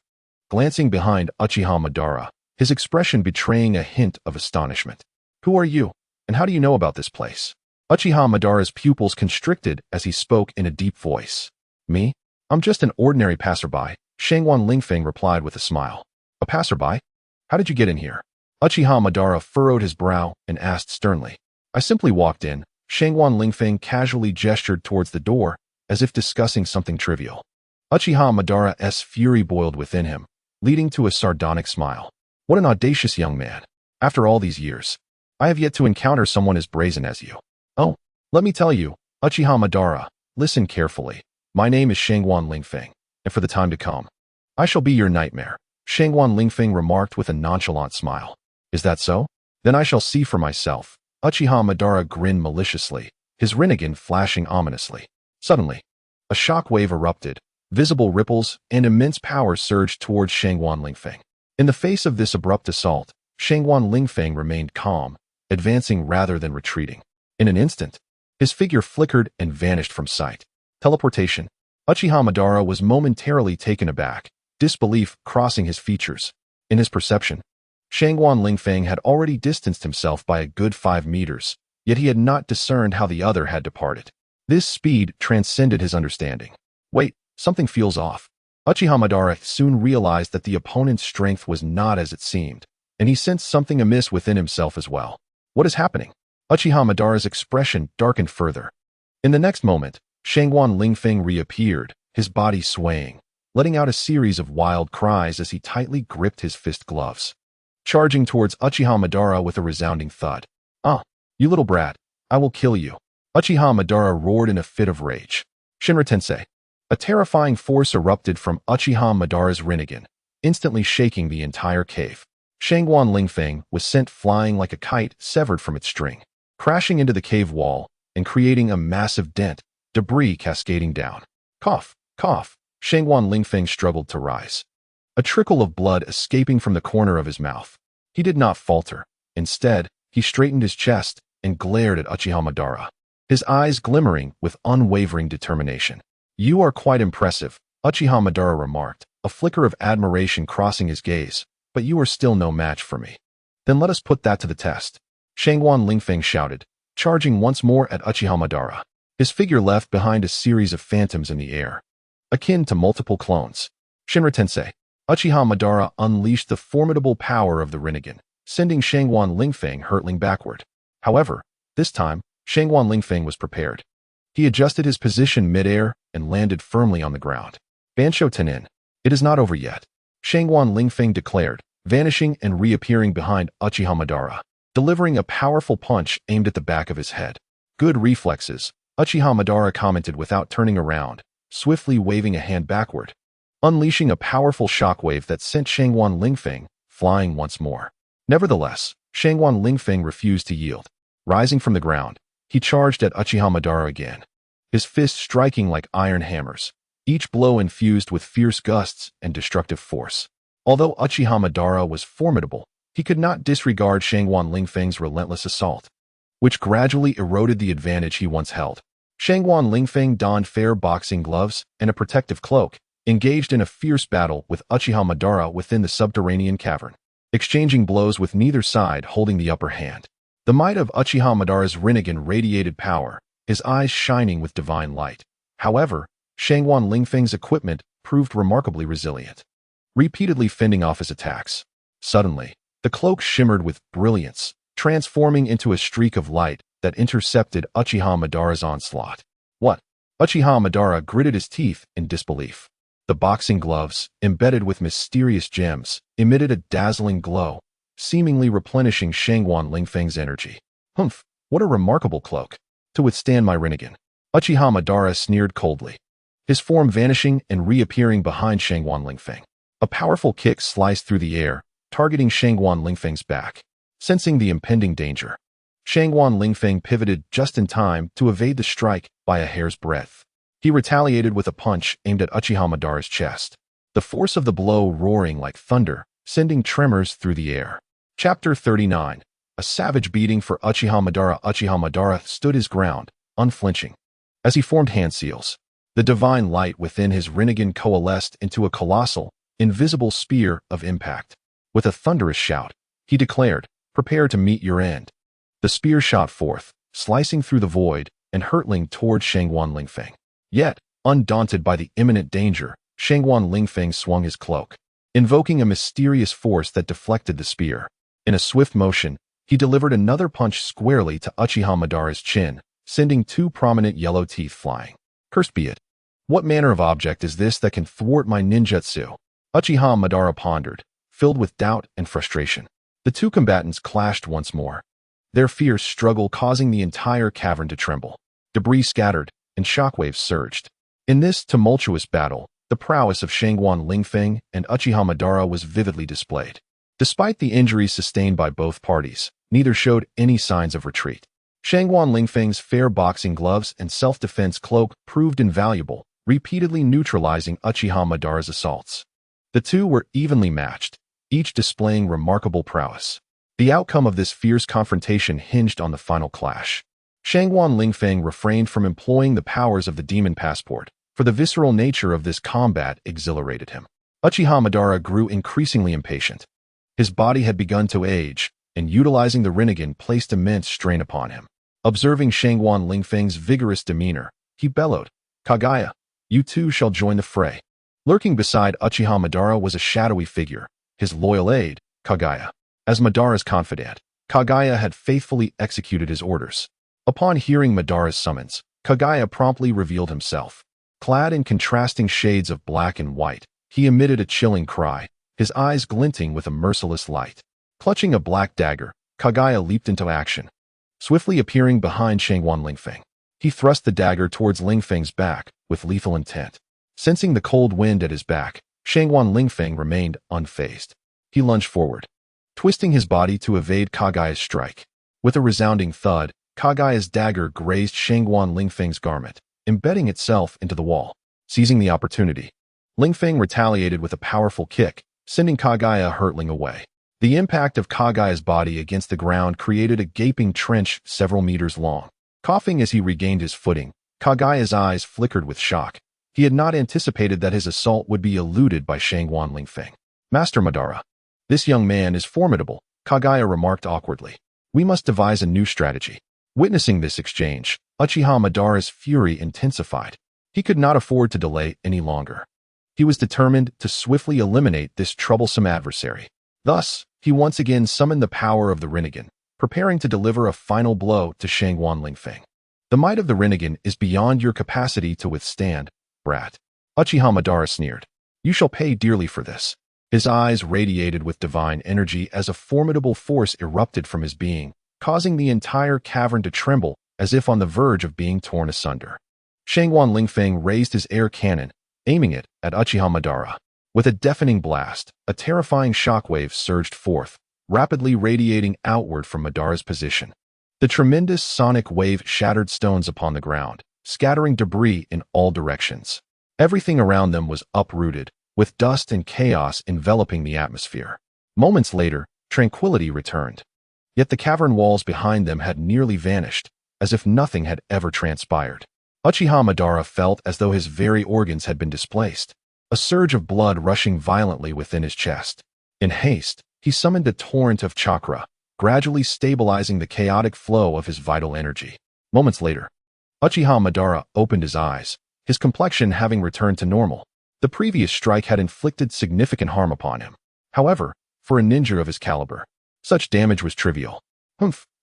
glancing behind Uchiha Madara, his expression betraying a hint of astonishment. "Who are you, and how do you know about this place?" Uchiha Madara's pupils constricted as he spoke in a deep voice. "Me? I'm just an ordinary passerby," Shangguan Lingfeng replied with a smile. "A passerby? How did you get in here?" Uchiha Madara furrowed his brow and asked sternly. "I simply walked in." Shangguan Lingfeng casually gestured towards the door, as if discussing something trivial. Uchiha Madara's fury boiled within him, leading to a sardonic smile. What an audacious young man. After all these years, I have yet to encounter someone as brazen as you. "Oh, let me tell you, Uchiha Madara, listen carefully. My name is Shangguan Lingfeng, and for the time to come, I shall be your nightmare," Shangguan Lingfeng remarked with a nonchalant smile. "Is that so? Then I shall see for myself." Uchiha Madara grinned maliciously, his Rinnegan flashing ominously. Suddenly, a shock wave erupted, visible ripples and immense power surged towards Shangguan Lingfeng. In the face of this abrupt assault, Shangguan Lingfeng remained calm, advancing rather than retreating. In an instant, his figure flickered and vanished from sight. Teleportation. Uchiha Madara was momentarily taken aback, disbelief crossing his features. In his perception, Shangguan Lingfeng had already distanced himself by a good 5 meters, yet he had not discerned how the other had departed. This speed transcended his understanding. Wait, something feels off. Uchiha Madara soon realized that the opponent's strength was not as it seemed, and he sensed something amiss within himself as well. What is happening? Uchiha Madara's expression darkened further. In the next moment, Shangguan Lingfeng reappeared, his body swaying, letting out a series of wild cries as he tightly gripped his fist gloves, charging towards Uchiha Madara with a resounding thud. "Ah, you little brat, I will kill you." Uchiha Madara roared in a fit of rage. Shinra Tensei. A terrifying force erupted from Uchiha Madara's Rinnegan, instantly shaking the entire cave. Shangguan Lingfeng was sent flying like a kite severed from its string, crashing into the cave wall and creating a massive dent, debris cascading down. Cough, cough. Shangguan Lingfeng struggled to rise, a trickle of blood escaping from the corner of his mouth. He did not falter. Instead, he straightened his chest and glared at Uchiha Madara, his eyes glimmering with unwavering determination. "You are quite impressive," Uchiha Madara remarked, a flicker of admiration crossing his gaze, "but you are still no match for me." "Then let us put that to the test," Shangguan Lingfeng shouted, charging once more at Uchiha Madara. His figure left behind a series of phantoms in the air, akin to multiple clones. Shinra Tensei. Uchiha Madara unleashed the formidable power of the Rinnegan, sending Shangguan Lingfeng hurtling backward. However, this time, Shangguan Lingfeng was prepared. He adjusted his position midair and landed firmly on the ground. "Bansho Tenin, it is not over yet," Shangguan Lingfeng declared, vanishing and reappearing behind Uchiha Madara, delivering a powerful punch aimed at the back of his head. "Good reflexes," Uchiha Madara commented without turning around, swiftly waving a hand backward, unleashing a powerful shockwave that sent Shangguan Lingfeng flying once more. Nevertheless, Shangguan Lingfeng refused to yield. Rising from the ground, he charged at Uchiha Madara again, his fists striking like iron hammers, each blow infused with fierce gusts and destructive force. Although Uchiha Madara was formidable, he could not disregard Shangguan Lingfeng's relentless assault, which gradually eroded the advantage he once held. Shangguan Lingfeng donned fair boxing gloves and a protective cloak, engaged in a fierce battle with Uchiha Madara within the subterranean cavern, exchanging blows with neither side holding the upper hand. The might of Uchiha Madara's Rinnegan radiated power, his eyes shining with divine light. However, Shangguan Lingfeng's equipment proved remarkably resilient, repeatedly fending off his attacks. Suddenly, the cloak shimmered with brilliance, transforming into a streak of light that intercepted Uchiha Madara's onslaught. "What?" Uchiha Madara gritted his teeth in disbelief. The boxing gloves, embedded with mysterious gems, emitted a dazzling glow, seemingly replenishing Shangguan Lingfeng's energy. "Humph, what a remarkable cloak to withstand my Rinnegan," Uchiha Madara sneered coldly, his form vanishing and reappearing behind Shangguan Lingfeng. A powerful kick sliced through the air, targeting Shangguan Lingfeng's back. Sensing the impending danger, Shangguan Lingfeng pivoted just in time to evade the strike by a hair's breadth. He retaliated with a punch aimed at Uchiha Madara's chest, the force of the blow roaring like thunder, sending tremors through the air. Chapter 39. A savage beating for Uchiha Madara. Uchiha Madara stood his ground, unflinching. As he formed hand seals, the divine light within his Rinnegan coalesced into a colossal, invisible spear of impact. With a thunderous shout, he declared, "Prepare to meet your end." The spear shot forth, slicing through the void and hurtling toward Shangguan Lingfeng. Yet, undaunted by the imminent danger, Shangguan Lingfeng swung his cloak, invoking a mysterious force that deflected the spear. In a swift motion, he delivered another punch squarely to Uchiha Madara's chin, sending 2 prominent yellow teeth flying. "Cursed be it. What manner of object is this that can thwart my ninjutsu?" Uchiha Madara pondered, filled with doubt and frustration. The 2 combatants clashed once more, their fierce struggle causing the entire cavern to tremble. Debris scattered, and shockwaves surged. In this tumultuous battle, the prowess of Shangguan Lingfeng and Uchiha Madara was vividly displayed. Despite the injuries sustained by both parties, neither showed any signs of retreat. Shangguan Lingfeng's fair boxing gloves and self-defense cloak proved invaluable, repeatedly neutralizing Uchiha Madara's assaults. The two were evenly matched, each displaying remarkable prowess. The outcome of this fierce confrontation hinged on the final clash. Shangguan Lingfeng refrained from employing the powers of the demon passport, for the visceral nature of this combat exhilarated him. Uchiha Madara grew increasingly impatient. His body had begun to age, and utilizing the Rinnegan placed immense strain upon him. Observing Shangguan Lingfeng's vigorous demeanor, he bellowed, "Kaguya, you too shall join the fray." Lurking beside Uchiha Madara was a shadowy figure, his loyal aide, Kaguya. As Madara's confidant, Kaguya had faithfully executed his orders. Upon hearing Madara's summons, Kaguya promptly revealed himself. Clad in contrasting shades of black and white, he emitted a chilling cry, his eyes glinting with a merciless light. Clutching a black dagger, Kaguya leaped into action. Swiftly appearing behind Shangguan Lingfeng, he thrust the dagger towards Lingfeng's back with lethal intent. Sensing the cold wind at his back, Shangguan Lingfeng remained unfazed. He lunged forward, twisting his body to evade Kaguya's strike. With a resounding thud, Kaguya's dagger grazed Shangguan Lingfeng's garment, embedding itself into the wall. Seizing the opportunity, Lingfeng retaliated with a powerful kick, sending Kaguya hurtling away. The impact of Kaguya's body against the ground created a gaping trench several meters long. Coughing as he regained his footing, Kaguya's eyes flickered with shock. He had not anticipated that his assault would be eluded by Shangguan Lingfeng. "Master Madara, this young man is formidable," Kaguya remarked awkwardly. "We must devise a new strategy." Witnessing this exchange, Uchiha Madara's fury intensified. He could not afford to delay any longer. He was determined to swiftly eliminate this troublesome adversary. Thus, he once again summoned the power of the Rinnegan, preparing to deliver a final blow to Shangguan Lingfeng. "The might of the Rinnegan is beyond your capacity to withstand, brat," Uchiha Madara sneered. "You shall pay dearly for this." His eyes radiated with divine energy as a formidable force erupted from his being, causing the entire cavern to tremble as if on the verge of being torn asunder. Shangguan Lingfeng raised his air cannon, aiming it at Uchiha Madara. With a deafening blast, a terrifying shockwave surged forth, rapidly radiating outward from Madara's position. The tremendous sonic wave shattered stones upon the ground, scattering debris in all directions. Everything around them was uprooted, with dust and chaos enveloping the atmosphere. Moments later, tranquility returned. Yet the cavern walls behind them had nearly vanished, as if nothing had ever transpired. Uchiha Madara felt as though his very organs had been displaced, a surge of blood rushing violently within his chest. In haste, he summoned a torrent of chakra, gradually stabilizing the chaotic flow of his vital energy. Moments later, Uchiha Madara opened his eyes, his complexion having returned to normal. The previous strike had inflicted significant harm upon him. However, for a ninja of his caliber, such damage was trivial.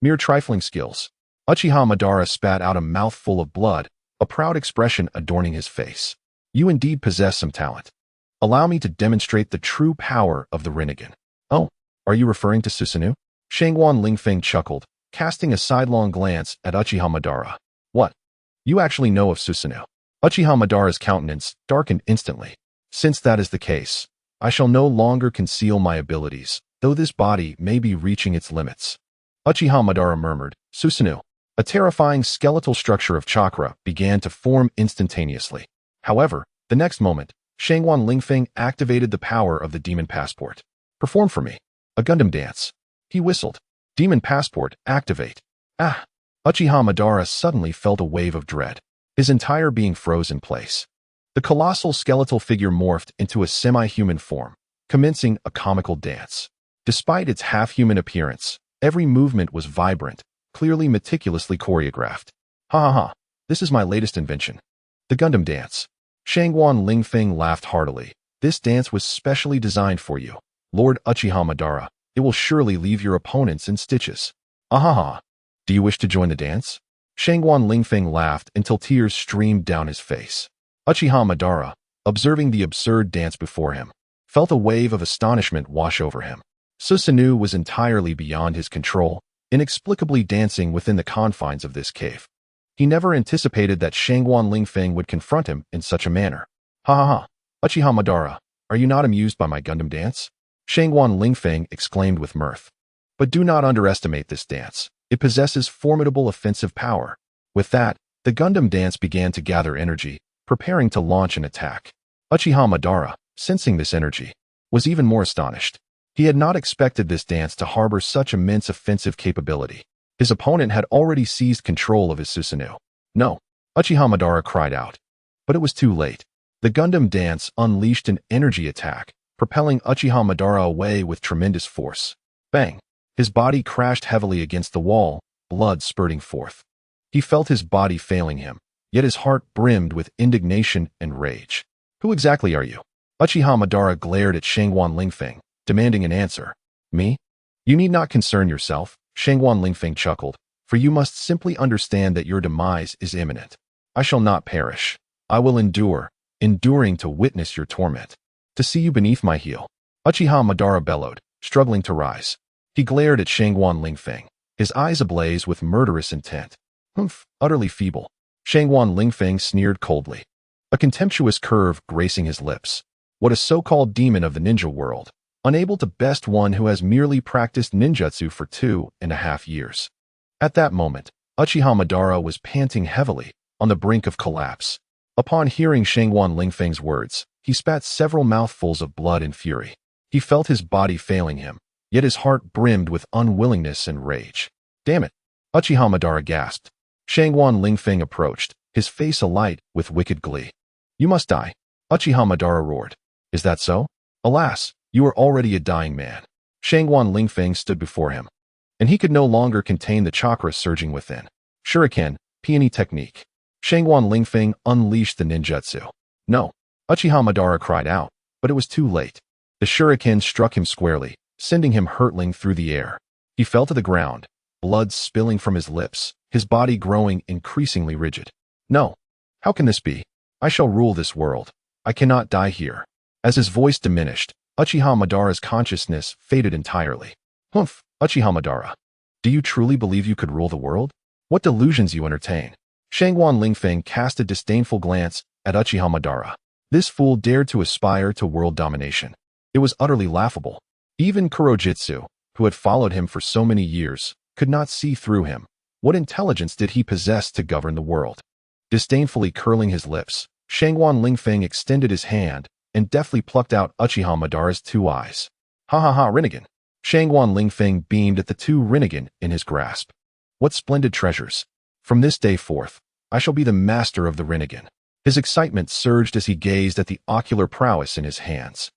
Mere trifling skills. Uchiha Madara spat out a mouthful of blood, a proud expression adorning his face. "You indeed possess some talent. Allow me to demonstrate the true power of the Rinnegan." "Oh, are you referring to Susanoo?" Shangguan Lingfeng chuckled, casting a sidelong glance at Uchiha Madara. "What? You actually know of Susanoo?" Uchiha Madara's countenance darkened instantly. "Since that is the case, I shall no longer conceal my abilities, though this body may be reaching its limits." Uchiha Madara murmured, "Susanoo." A terrifying skeletal structure of chakra began to form instantaneously. However, the next moment, Shangguan Lingfeng activated the power of the demon passport. "Perform for me a Gundam dance," he whistled. "Demon passport, activate." Ah! Uchiha Madara suddenly felt a wave of dread. His entire being froze in place. The colossal skeletal figure morphed into a semi-human form, commencing a comical dance. Despite its half-human appearance, every movement was vibrant, clearly meticulously choreographed. "Ha ha ha, this is my latest invention. The Gundam dance." Shangguan Lingfeng laughed heartily. "This dance was specially designed for you, Lord Uchiha Madara. It will surely leave your opponents in stitches." "Ahaha. Do you wish to join the dance?" Shangguan Lingfeng laughed until tears streamed down his face. Uchiha Madara, observing the absurd dance before him, felt a wave of astonishment wash over him. Susanoo was entirely beyond his control, inexplicably dancing within the confines of this cave. He never anticipated that Shangguan Lingfeng would confront him in such a manner. "Ha ha ha, Uchiha Madara, are you not amused by my Gundam dance?" Shangguan Lingfeng exclaimed with mirth. "But do not underestimate this dance. It possesses formidable offensive power. With that, the Gundam dance began to gather energy, preparing to launch an attack. Uchiha Madara, sensing this energy, was even more astonished. He had not expected this dance to harbor such immense offensive capability. His opponent had already seized control of his Susanoo. No, Uchiha Madara cried out. But it was too late. The Gundam dance unleashed an energy attack, propelling Uchiha Madara away with tremendous force. Bang! His body crashed heavily against the wall, blood spurting forth. He felt his body failing him, yet his heart brimmed with indignation and rage. Who exactly are you? Uchiha Madara glared at Shangwan Lingfeng, demanding an answer. Me? You need not concern yourself, Shangwan Lingfeng chuckled, for you must simply understand that your demise is imminent. I shall not perish. I will endure, enduring to witness your torment. To see you beneath my heel. Uchiha Madara bellowed, struggling to rise. He glared at Shangwan Lingfeng, his eyes ablaze with murderous intent. Humph, utterly feeble. Shangwan Lingfeng sneered coldly, a contemptuous curve gracing his lips. What a so-called demon of the ninja world, unable to best one who has merely practiced ninjutsu for 2.5 years. At that moment, Uchiha Madara was panting heavily, on the brink of collapse. Upon hearing Shangwan Lingfeng's words, he spat several mouthfuls of blood in fury. He felt his body failing him, yet his heart brimmed with unwillingness and rage. Damn it! Uchiha Madara gasped. Shangwan Lingfeng approached, his face alight with wicked glee. You must die, Uchiha Madara roared. Is that so? Alas, you are already a dying man. Shangwan Lingfeng stood before him, and he could no longer contain the chakra surging within. Shuriken, peony technique. Shangwan Lingfeng unleashed the ninjutsu. No, Uchiha Madara cried out, but it was too late. The shuriken struck him squarely, sending him hurtling through the air. He fell to the ground, blood spilling from his lips, his body growing increasingly rigid. No, how can this be? I shall rule this world. I cannot die here. As his voice diminished, Uchiha Madara's consciousness faded entirely. Humph, Uchiha Madara. Do you truly believe you could rule the world? What delusions you entertain. Shangwan Lingfeng cast a disdainful glance at Uchiha Madara. This fool dared to aspire to world domination. It was utterly laughable. Even Kurojitsu, who had followed him for so many years, could not see through him. What intelligence did he possess to govern the world? Disdainfully curling his lips, Shangwan Lingfeng extended his hand and deftly plucked out Uchiha Madara's 2 eyes. Ha ha ha, Rinnegan! Shangwan Lingfeng beamed at the 2 Rinnegan in his grasp. What splendid treasures! From this day forth, I shall be the master of the Rinnegan. His excitement surged as he gazed at the ocular prowess in his hands.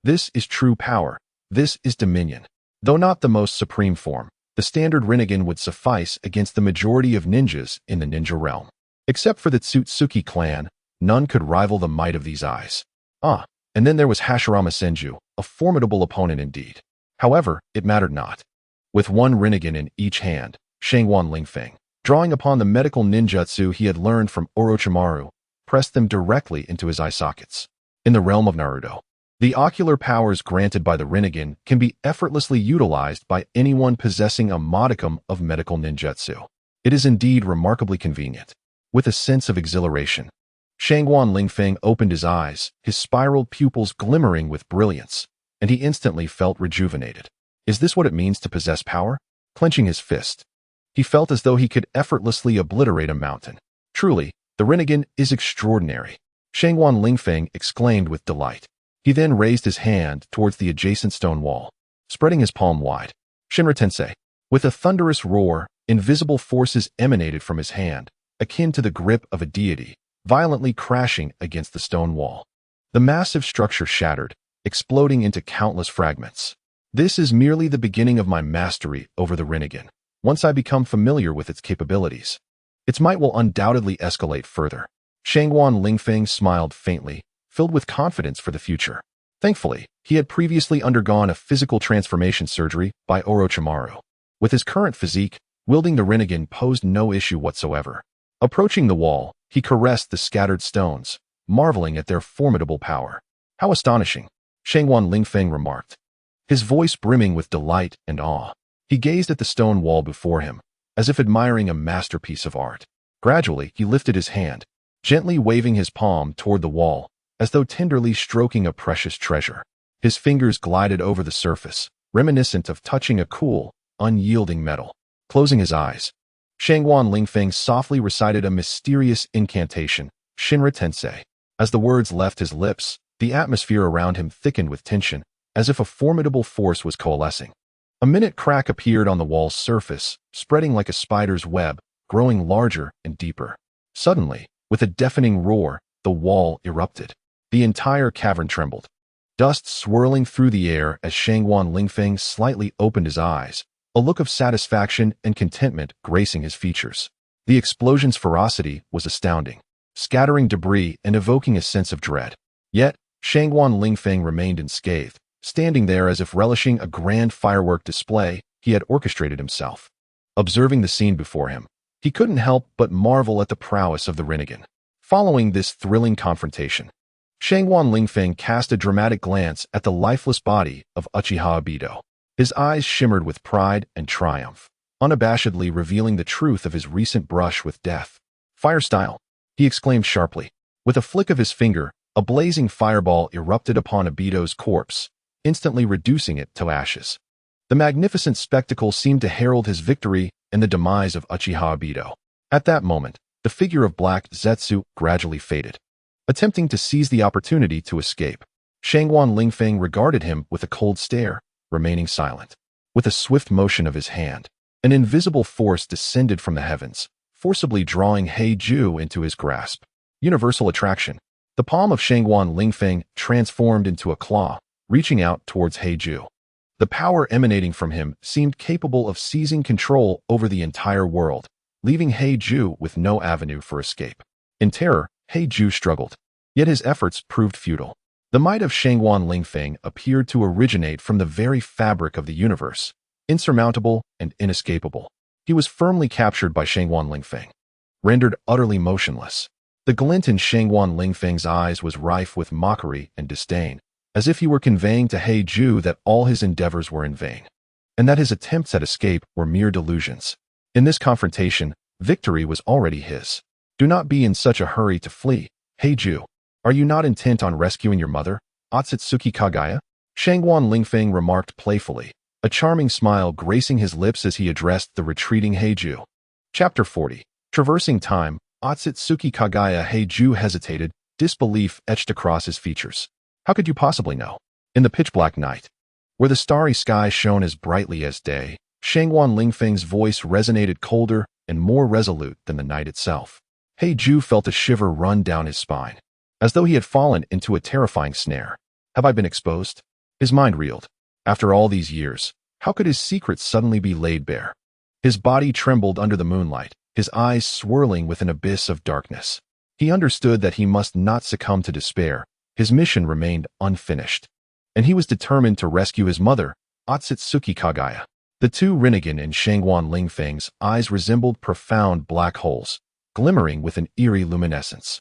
This is true power. This is dominion. Though not the most supreme form, the standard Rinnegan would suffice against the majority of ninjas in the ninja realm. Except for the Tsutsuki clan, none could rival the might of these eyes. Ah, and then there was Hashirama Senju, a formidable opponent indeed. However, it mattered not. With 1 Rinnegan in each hand, Shangwan Lingfeng, drawing upon the medical ninjutsu he had learned from Orochimaru, pressed them directly into his eye sockets. In the realm of Naruto, the ocular powers granted by the Rinnegan can be effortlessly utilized by anyone possessing a modicum of medical ninjutsu. It is indeed remarkably convenient. With a sense of exhilaration, Shangwan Lingfeng opened his eyes, his spiraled pupils glimmering with brilliance, and he instantly felt rejuvenated. Is this what it means to possess power? Clenching his fist, he felt as though he could effortlessly obliterate a mountain. Truly, the Rinnegan is extraordinary, Shangwan Lingfeng exclaimed with delight. He then raised his hand towards the adjacent stone wall, spreading his palm wide. Shinra Tensei. With a thunderous roar, invisible forces emanated from his hand, akin to the grip of a deity, violently crashing against the stone wall. The massive structure shattered, exploding into countless fragments. This is merely the beginning of my mastery over the Rinnegan. Once I become familiar with its capabilities, its might will undoubtedly escalate further. Shangwan Lingfeng smiled faintly, filled with confidence for the future. Thankfully, he had previously undergone a physical transformation surgery by Orochimaru. With his current physique, wielding the Rinnegan posed no issue whatsoever. Approaching the wall, he caressed the scattered stones, marveling at their formidable power. How astonishing, Shangwan Lingfeng remarked, his voice brimming with delight and awe. He gazed at the stone wall before him, as if admiring a masterpiece of art. Gradually, he lifted his hand, gently waving his palm toward the wall, as though tenderly stroking a precious treasure. His fingers glided over the surface, reminiscent of touching a cool, unyielding metal. Closing his eyes, Shangguan Lingfeng softly recited a mysterious incantation, Shinra Tensei. As the words left his lips, the atmosphere around him thickened with tension, as if a formidable force was coalescing. A minute crack appeared on the wall's surface, spreading like a spider's web, growing larger and deeper. Suddenly, with a deafening roar, the wall erupted. The entire cavern trembled. Dust swirling through the air as Shangguan Lingfeng slightly opened his eyes, a look of satisfaction and contentment gracing his features. The explosion's ferocity was astounding, scattering debris and evoking a sense of dread. Yet, Shangguan Lingfeng remained unscathed, standing there as if relishing a grand firework display he had orchestrated himself. Observing the scene before him, he couldn't help but marvel at the prowess of the Rinnegan. Following this thrilling confrontation, Shangguan Lingfeng cast a dramatic glance at the lifeless body of Uchiha Obito. His eyes shimmered with pride and triumph, unabashedly revealing the truth of his recent brush with death. "Fire style!" he exclaimed sharply. With a flick of his finger, a blazing fireball erupted upon Obito's corpse, instantly reducing it to ashes. The magnificent spectacle seemed to herald his victory and the demise of Uchiha Obito. At that moment, the figure of Black Zetsu gradually faded. Attempting to seize the opportunity to escape, Shangguan Lingfeng regarded him with a cold stare, remaining silent. With a swift motion of his hand, an invisible force descended from the heavens, forcibly drawing Heiju into his grasp. Universal attraction. The palm of Shangguan Lingfeng transformed into a claw, reaching out towards Heiju. The power emanating from him seemed capable of seizing control over the entire world, leaving Heiju with no avenue for escape. In terror, Heiju struggled, yet his efforts proved futile. The might of Shangguan Lingfeng appeared to originate from the very fabric of the universe, insurmountable and inescapable. He was firmly captured by Shangguan Lingfeng, rendered utterly motionless. The glint in Shangguan Lingfeng's eyes was rife with mockery and disdain, as if he were conveying to Heiju that all his endeavors were in vain, and that his attempts at escape were mere delusions. In this confrontation, victory was already his. "Do not be in such a hurry to flee, Heiju. Are you not intent on rescuing your mother, Otsutsuki Kagaya?" Shangguan Lingfeng remarked playfully, a charming smile gracing his lips as he addressed the retreating Heiju. Chapter 40. Traversing time, Otsutsuki Kagaya. Heiju hesitated, disbelief etched across his features. "How could you possibly know?" In the pitch-black night, where the starry sky shone as brightly as day, Shangguan Lingfeng's voice resonated colder and more resolute than the night itself. Heiju felt a shiver run down his spine, as though he had fallen into a terrifying snare. "Have I been exposed?" His mind reeled. After all these years, how could his secrets suddenly be laid bare? His body trembled under the moonlight, his eyes swirling with an abyss of darkness. He understood that he must not succumb to despair. His mission remained unfinished, and he was determined to rescue his mother, Otsutsuki Kagaya. The two Rinnegan in Shangguan Lingfeng's eyes resembled profound black holes, glimmering with an eerie luminescence.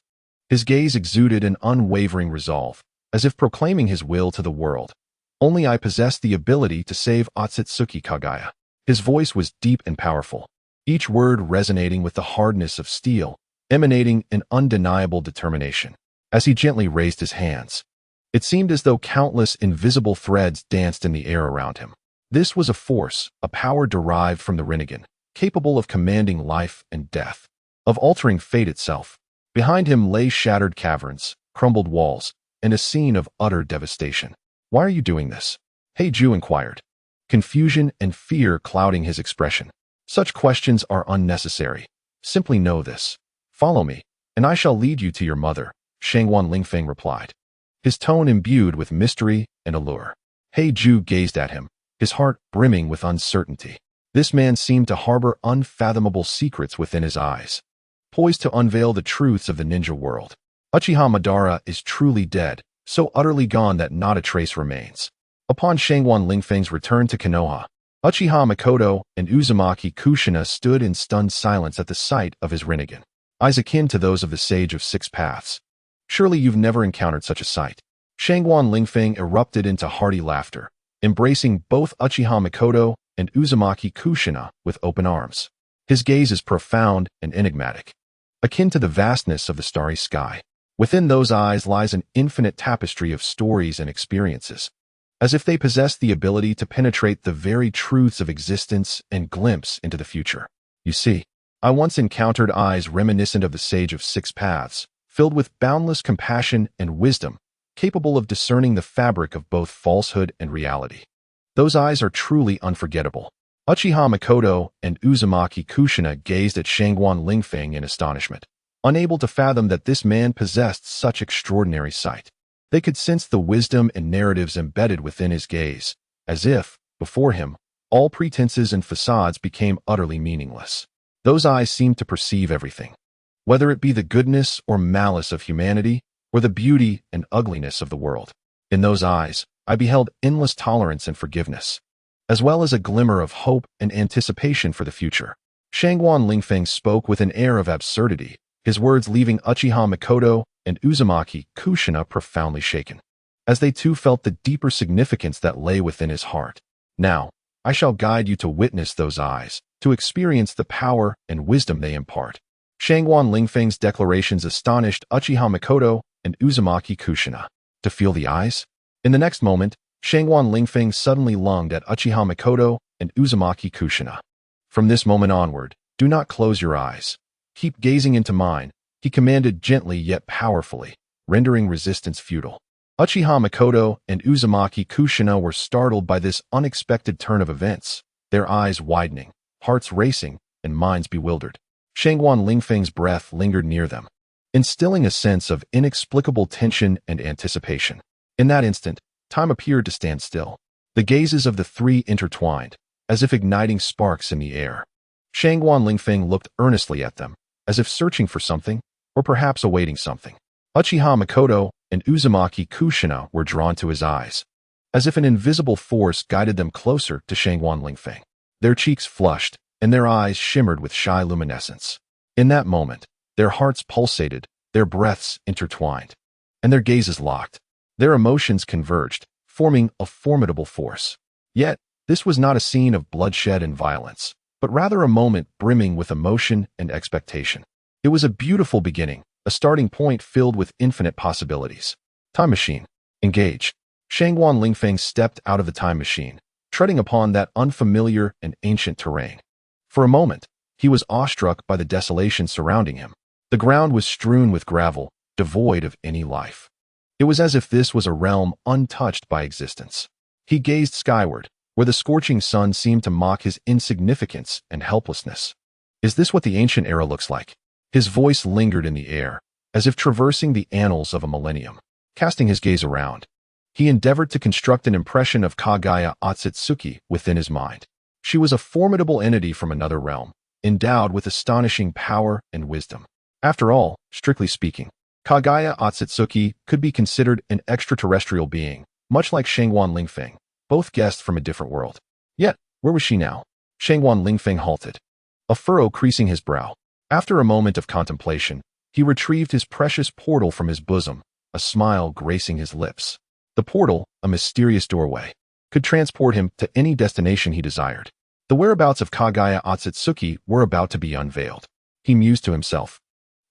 His gaze exuded an unwavering resolve, as if proclaiming his will to the world. "Only I possess the ability to save Otsutsuki Kagaya." His voice was deep and powerful, each word resonating with the hardness of steel, emanating an undeniable determination. As he gently raised his hands, it seemed as though countless invisible threads danced in the air around him. This was a force, a power derived from the Rinnegan, capable of commanding life and death, of altering fate itself. Behind him lay shattered caverns, crumbled walls, and a scene of utter devastation. "Why are you doing this?" Heiju inquired, confusion and fear clouding his expression. "Such questions are unnecessary. Simply know this. Follow me, and I shall lead you to your mother," Shangguan Lingfeng replied, his tone imbued with mystery and allure. Heiju gazed at him, his heart brimming with uncertainty. This man seemed to harbor unfathomable secrets within his eyes, poised to unveil the truths of the ninja world. Uchiha Madara is truly dead, so utterly gone that not a trace remains. Upon Shangguan Lingfeng's return to Konoha, Uchiha Makoto and Uzumaki Kushina stood in stunned silence at the sight of his Rinnegan, eyes akin to those of the Sage of Six Paths. "Surely you've never encountered such a sight." Shangguan Lingfeng erupted into hearty laughter, embracing both Uchiha Makoto and Uzumaki Kushina with open arms. His gaze is profound and enigmatic, akin to the vastness of the starry sky. Within those eyes lies an infinite tapestry of stories and experiences, as if they possessed the ability to penetrate the very truths of existence and glimpse into the future. You see, I once encountered eyes reminiscent of the Sage of Six Paths, filled with boundless compassion and wisdom, capable of discerning the fabric of both falsehood and reality. Those eyes are truly unforgettable. Uchiha Makoto and Uzumaki Kushina gazed at Shangguan Lingfeng in astonishment, unable to fathom that this man possessed such extraordinary sight. They could sense the wisdom and narratives embedded within his gaze, as if, before him, all pretenses and facades became utterly meaningless. Those eyes seemed to perceive everything, whether it be the goodness or malice of humanity, or the beauty and ugliness of the world. In those eyes, I beheld endless tolerance and forgiveness, as well as a glimmer of hope and anticipation for the future. Shangguan Lingfeng spoke with an air of absurdity, his words leaving Uchiha Makoto and Uzumaki Kushina profoundly shaken, as they too felt the deeper significance that lay within his heart. Now, I shall guide you to witness those eyes, to experience the power and wisdom they impart. Shangguan Lingfeng's declarations astonished Uchiha Makoto and Uzumaki Kushina. To feel the eyes? In the next moment, Shangguan Lingfeng suddenly lunged at Uchiha Makoto and Uzumaki Kushina. From this moment onward, do not close your eyes. Keep gazing into mine, he commanded gently yet powerfully, rendering resistance futile. Uchiha Makoto and Uzumaki Kushina were startled by this unexpected turn of events, their eyes widening, hearts racing, and minds bewildered. Shangguan Lingfeng's breath lingered near them, instilling a sense of inexplicable tension and anticipation. In that instant, time appeared to stand still. The gazes of the three intertwined, as if igniting sparks in the air. Shangguan Lingfeng looked earnestly at them, as if searching for something, or perhaps awaiting something. Uchiha Makoto and Uzumaki Kushina were drawn to his eyes, as if an invisible force guided them closer to Shangguan Lingfeng. Their cheeks flushed, and their eyes shimmered with shy luminescence. In that moment, their hearts pulsated, their breaths intertwined, and their gazes locked. Their emotions converged, forming a formidable force. Yet, this was not a scene of bloodshed and violence, but rather a moment brimming with emotion and expectation. It was a beautiful beginning, a starting point filled with infinite possibilities. Time machine. Engage. Shangguan Lingfeng stepped out of the time machine, treading upon that unfamiliar and ancient terrain. For a moment, he was awestruck by the desolation surrounding him. The ground was strewn with gravel, devoid of any life. It was as if this was a realm untouched by existence. He gazed skyward, where the scorching sun seemed to mock his insignificance and helplessness. Is this what the ancient era looks like? His voice lingered in the air, as if traversing the annals of a millennium. Casting his gaze around, he endeavored to construct an impression of Kagaya Otsutsuki within his mind. She was a formidable entity from another realm, endowed with astonishing power and wisdom. After all, strictly speaking, Kagaya Otsutsuki could be considered an extraterrestrial being, much like Shangguan Lingfeng, both guests from a different world. Yet, where was she now? Shangguan Lingfeng halted, a furrow creasing his brow. After a moment of contemplation, he retrieved his precious portal from his bosom, a smile gracing his lips. The portal, a mysterious doorway, could transport him to any destination he desired. The whereabouts of Kagaya Otsutsuki were about to be unveiled. He mused to himself,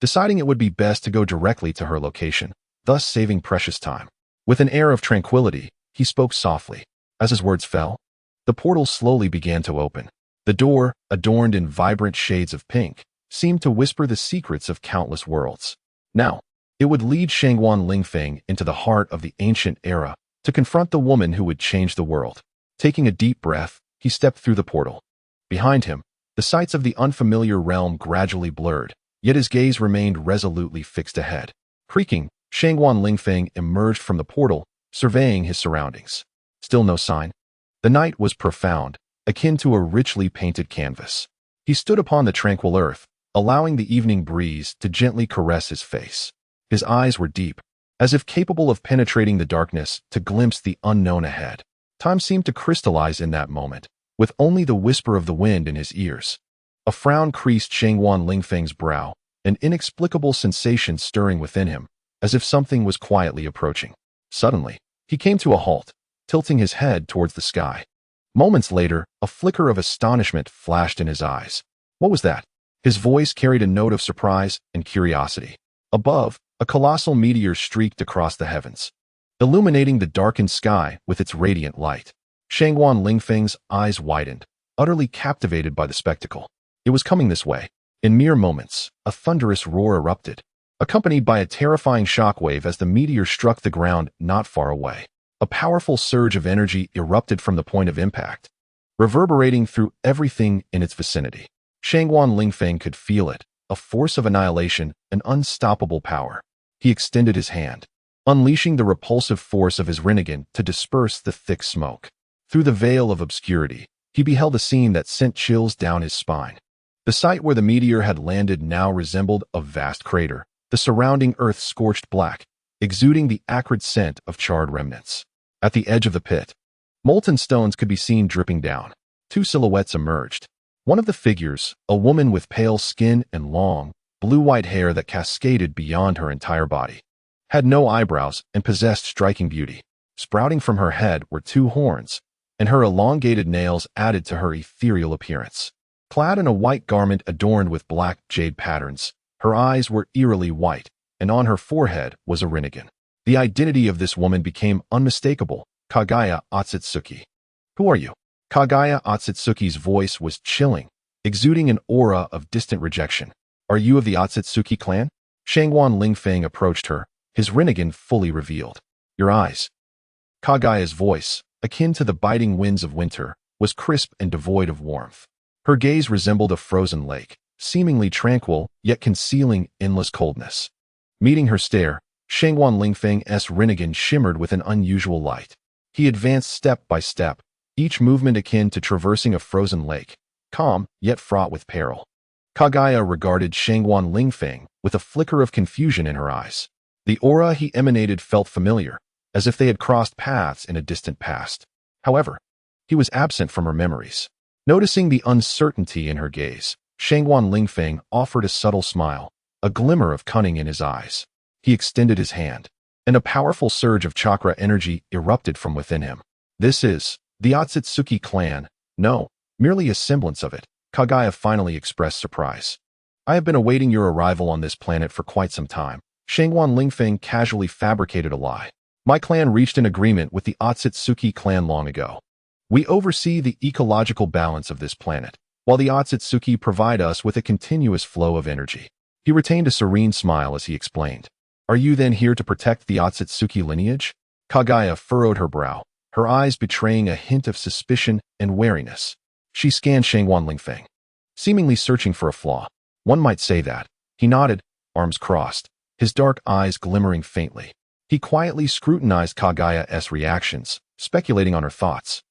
deciding it would be best to go directly to her location, thus saving precious time. With an air of tranquility, he spoke softly. As his words fell, the portal slowly began to open. The door, adorned in vibrant shades of pink, seemed to whisper the secrets of countless worlds. Now, it would lead Shangguan Lingfeng into the heart of the ancient era to confront the woman who would change the world. Taking a deep breath, he stepped through the portal. Behind him, the sights of the unfamiliar realm gradually blurred, yet his gaze remained resolutely fixed ahead. Creaking, Shangguan Lingfeng emerged from the portal, surveying his surroundings. Still no sign. The night was profound, akin to a richly painted canvas. He stood upon the tranquil earth, allowing the evening breeze to gently caress his face. His eyes were deep, as if capable of penetrating the darkness to glimpse the unknown ahead. Time seemed to crystallize in that moment, with only the whisper of the wind in his ears. A frown creased Shangguan Lingfeng's brow, an inexplicable sensation stirring within him, as if something was quietly approaching. Suddenly, he came to a halt, tilting his head towards the sky. Moments later, a flicker of astonishment flashed in his eyes. What was that? His voice carried a note of surprise and curiosity. Above, a colossal meteor streaked across the heavens. illuminating the darkened sky with its radiant light. Shangguan Lingfeng's eyes widened, utterly captivated by the spectacle. It was coming this way. In mere moments, a thunderous roar erupted, accompanied by a terrifying shockwave as the meteor struck the ground not far away. A powerful surge of energy erupted from the point of impact, reverberating through everything in its vicinity. Shangguan Lingfeng could feel it, a force of annihilation, an unstoppable power. He extended his hand, unleashing the repulsive force of his Rinnegan to disperse the thick smoke. Through the veil of obscurity, he beheld a scene that sent chills down his spine. The site where the meteor had landed now resembled a vast crater, the surrounding earth scorched black, exuding the acrid scent of charred remnants. At the edge of the pit, molten stones could be seen dripping down. Two silhouettes emerged. One of the figures, a woman with pale skin and long, blue-white hair that cascaded beyond her entire body, had no eyebrows and possessed striking beauty. Sprouting from her head were two horns, and her elongated nails added to her ethereal appearance. Clad in a white garment adorned with black jade patterns, her eyes were eerily white, and on her forehead was a Rinnegan. The identity of this woman became unmistakable: Kaguya Otsutsuki. "Who are you?" Kaguya Otsutsuki's voice was chilling, exuding an aura of distant rejection. "Are you of the Otsutsuki clan?" Shangguan Lingfeng approached her, his Rinnegan fully revealed. "Your eyes." Kaguya's voice, akin to the biting winds of winter, was crisp and devoid of warmth. Her gaze resembled a frozen lake, seemingly tranquil, yet concealing endless coldness. Meeting her stare, Shangguan Lingfeng's Rinnegan shimmered with an unusual light. He advanced step by step, each movement akin to traversing a frozen lake, calm, yet fraught with peril. Kaguya regarded Shangguan Lingfeng with a flicker of confusion in her eyes. The aura he emanated felt familiar, as if they had crossed paths in a distant past. However, he was absent from her memories. Noticing the uncertainty in her gaze, Shangguan Lingfeng offered a subtle smile, a glimmer of cunning in his eyes. He extended his hand, and a powerful surge of chakra energy erupted from within him. "This is the Otsutsuki clan." "No, merely a semblance of it," Kaguya finally expressed surprise. "I have been awaiting your arrival on this planet for quite some time." Shangguan Lingfeng casually fabricated a lie. "My clan reached an agreement with the Otsutsuki clan long ago. We oversee the ecological balance of this planet, while the Otsutsuki provide us with a continuous flow of energy." He retained a serene smile as he explained. "Are you then here to protect the Otsutsuki lineage?" Kaguya furrowed her brow, her eyes betraying a hint of suspicion and wariness. She scanned Shangguan Lingfeng, seemingly searching for a flaw. One might say that. He nodded, arms crossed, his dark eyes glimmering faintly. He quietly scrutinized Kaguya's reactions, speculating on her thoughts.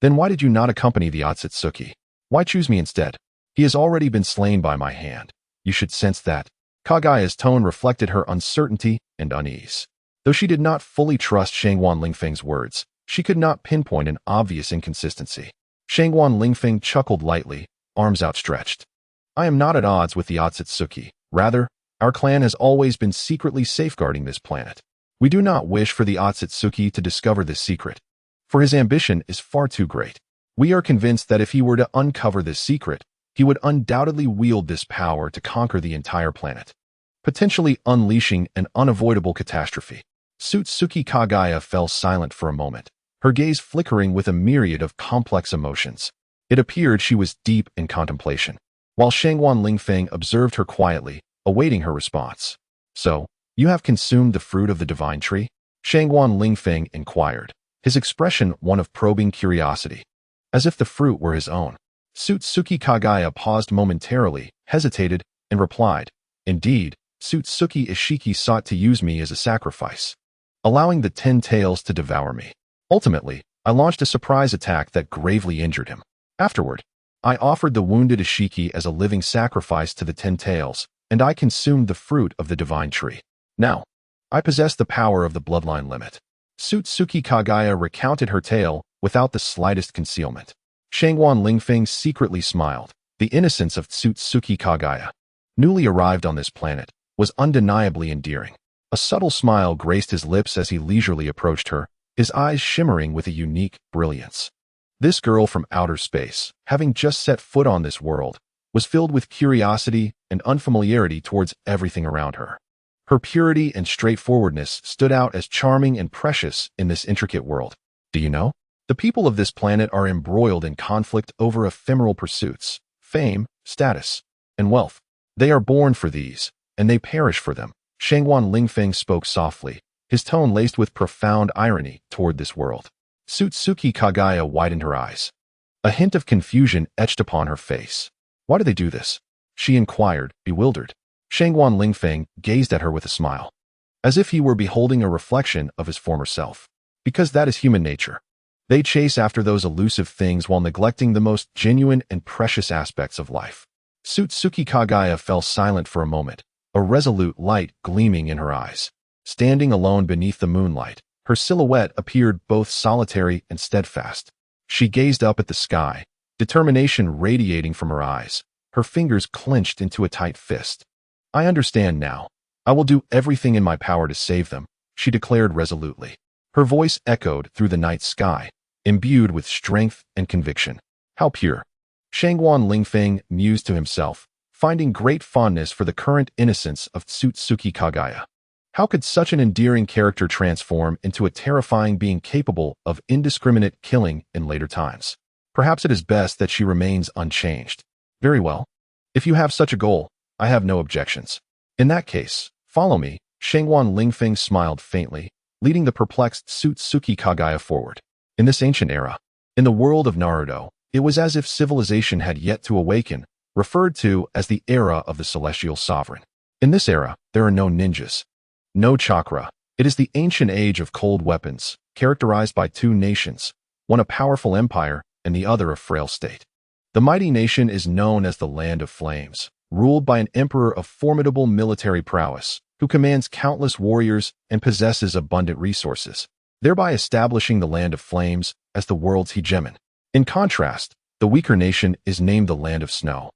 "Then why did you not accompany the Otsutsuki? Why choose me instead? He has already been slain by my hand. You should sense that." Kaguya's tone reflected her uncertainty and unease. Though she did not fully trust Shangguan Lingfeng's words, she could not pinpoint an obvious inconsistency. Shangguan Lingfeng chuckled lightly, arms outstretched. "I am not at odds with the Otsutsuki. Rather, our clan has always been secretly safeguarding this planet. We do not wish for the Otsutsuki to discover this secret, for his ambition is far too great. We are convinced that if he were to uncover this secret, he would undoubtedly wield this power to conquer the entire planet, potentially unleashing an unavoidable catastrophe." Otsutsuki Kaguya fell silent for a moment, her gaze flickering with a myriad of complex emotions. It appeared she was deep in contemplation, while Shangguan Lingfeng observed her quietly, awaiting her response. "So, you have consumed the fruit of the divine tree?" Shangguan Lingfeng inquired, his expression one of probing curiosity, as if the fruit were his own. Otsutsuki Kaguya paused momentarily, hesitated, and replied, "Indeed, Otsutsuki Ishiki sought to use me as a sacrifice, allowing the 10 tails to devour me. Ultimately, I launched a surprise attack that gravely injured him. Afterward, I offered the wounded Ishiki as a living sacrifice to the 10 tails, and I consumed the fruit of the divine tree. Now, I possess the power of the bloodline limit." Otsutsuki Kaguya recounted her tale without the slightest concealment. Shangguan Lingfeng secretly smiled. The innocence of Otsutsuki Kaguya, newly arrived on this planet, was undeniably endearing. A subtle smile graced his lips as he leisurely approached her, his eyes shimmering with a unique brilliance. This girl from outer space, having just set foot on this world, was filled with curiosity and unfamiliarity towards everything around her. Her purity and straightforwardness stood out as charming and precious in this intricate world. Do you know? The people of this planet are embroiled in conflict over ephemeral pursuits, fame, status, and wealth. They are born for these, and they perish for them. Shangwan Lingfeng spoke softly, his tone laced with profound irony toward this world. Tsutsuki Kagaya widened her eyes. A hint of confusion etched upon her face. Why do they do this? She inquired, bewildered. Shangwan Lingfeng gazed at her with a smile, as if he were beholding a reflection of his former self. Because that is human nature. They chase after those elusive things while neglecting the most genuine and precious aspects of life. Tsutsuki Kagaya fell silent for a moment, a resolute light gleaming in her eyes. Standing alone beneath the moonlight, her silhouette appeared both solitary and steadfast. She gazed up at the sky, determination radiating from her eyes, her fingers clenched into a tight fist. I understand now. I will do everything in my power to save them, she declared resolutely. Her voice echoed through the night sky, imbued with strength and conviction. How pure. Shangwan Lingfeng mused to himself, finding great fondness for the current innocence of Tsutsuki Kagaya. How could such an endearing character transform into a terrifying being capable of indiscriminate killing in later times? Perhaps it is best that she remains unchanged. Very well. If you have such a goal, I have no objections. In that case, follow me. Shangwan Lingfeng smiled faintly, leading the perplexed Tsutsuki Kagaya forward. In this ancient era, in the world of Naruto, it was as if civilization had yet to awaken, referred to as the era of the celestial sovereign. In this era, there are no ninjas, no chakra. It is the ancient age of cold weapons, characterized by two nations, one a powerful empire and the other a frail state. The mighty nation is known as the Land of Flames, ruled by an emperor of formidable military prowess, who commands countless warriors and possesses abundant resources, thereby establishing the Land of Flames as the world's hegemon. In contrast, the weaker nation is named the Land of Snow,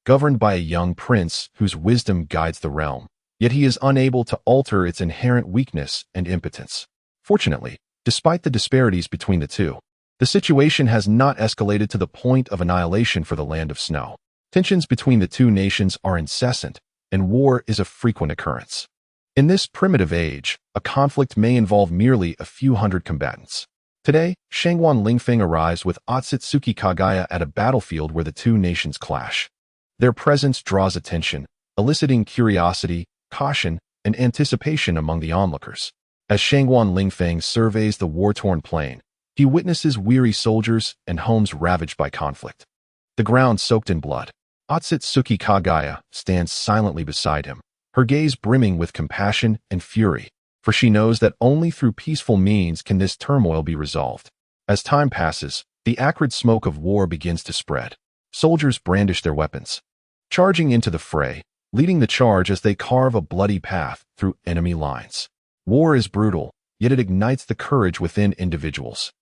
governed by a young prince whose wisdom guides the realm, yet he is unable to alter its inherent weakness and impotence. Fortunately, despite the disparities between the two, the situation has not escalated to the point of annihilation for the Land of Snow. Tensions between the two nations are incessant, and war is a frequent occurrence. In this primitive age, a conflict may involve merely a few hundred combatants. Today, Shangwan Lingfeng arrives with Otsutsuki Kagaya at a battlefield where the two nations clash. Their presence draws attention, eliciting curiosity, caution, and anticipation among the onlookers. As Shangwan Lingfeng surveys the war-torn plain, he witnesses weary soldiers and homes ravaged by conflict. The ground soaked in blood. Otsutsuki Kagaya stands silently beside him, her gaze brimming with compassion and fury, for she knows that only through peaceful means can this turmoil be resolved. As time passes, the acrid smoke of war begins to spread. Soldiers brandish their weapons, charging into the fray, leading the charge as they carve a bloody path through enemy lines. War is brutal, yet it ignites the courage within individuals.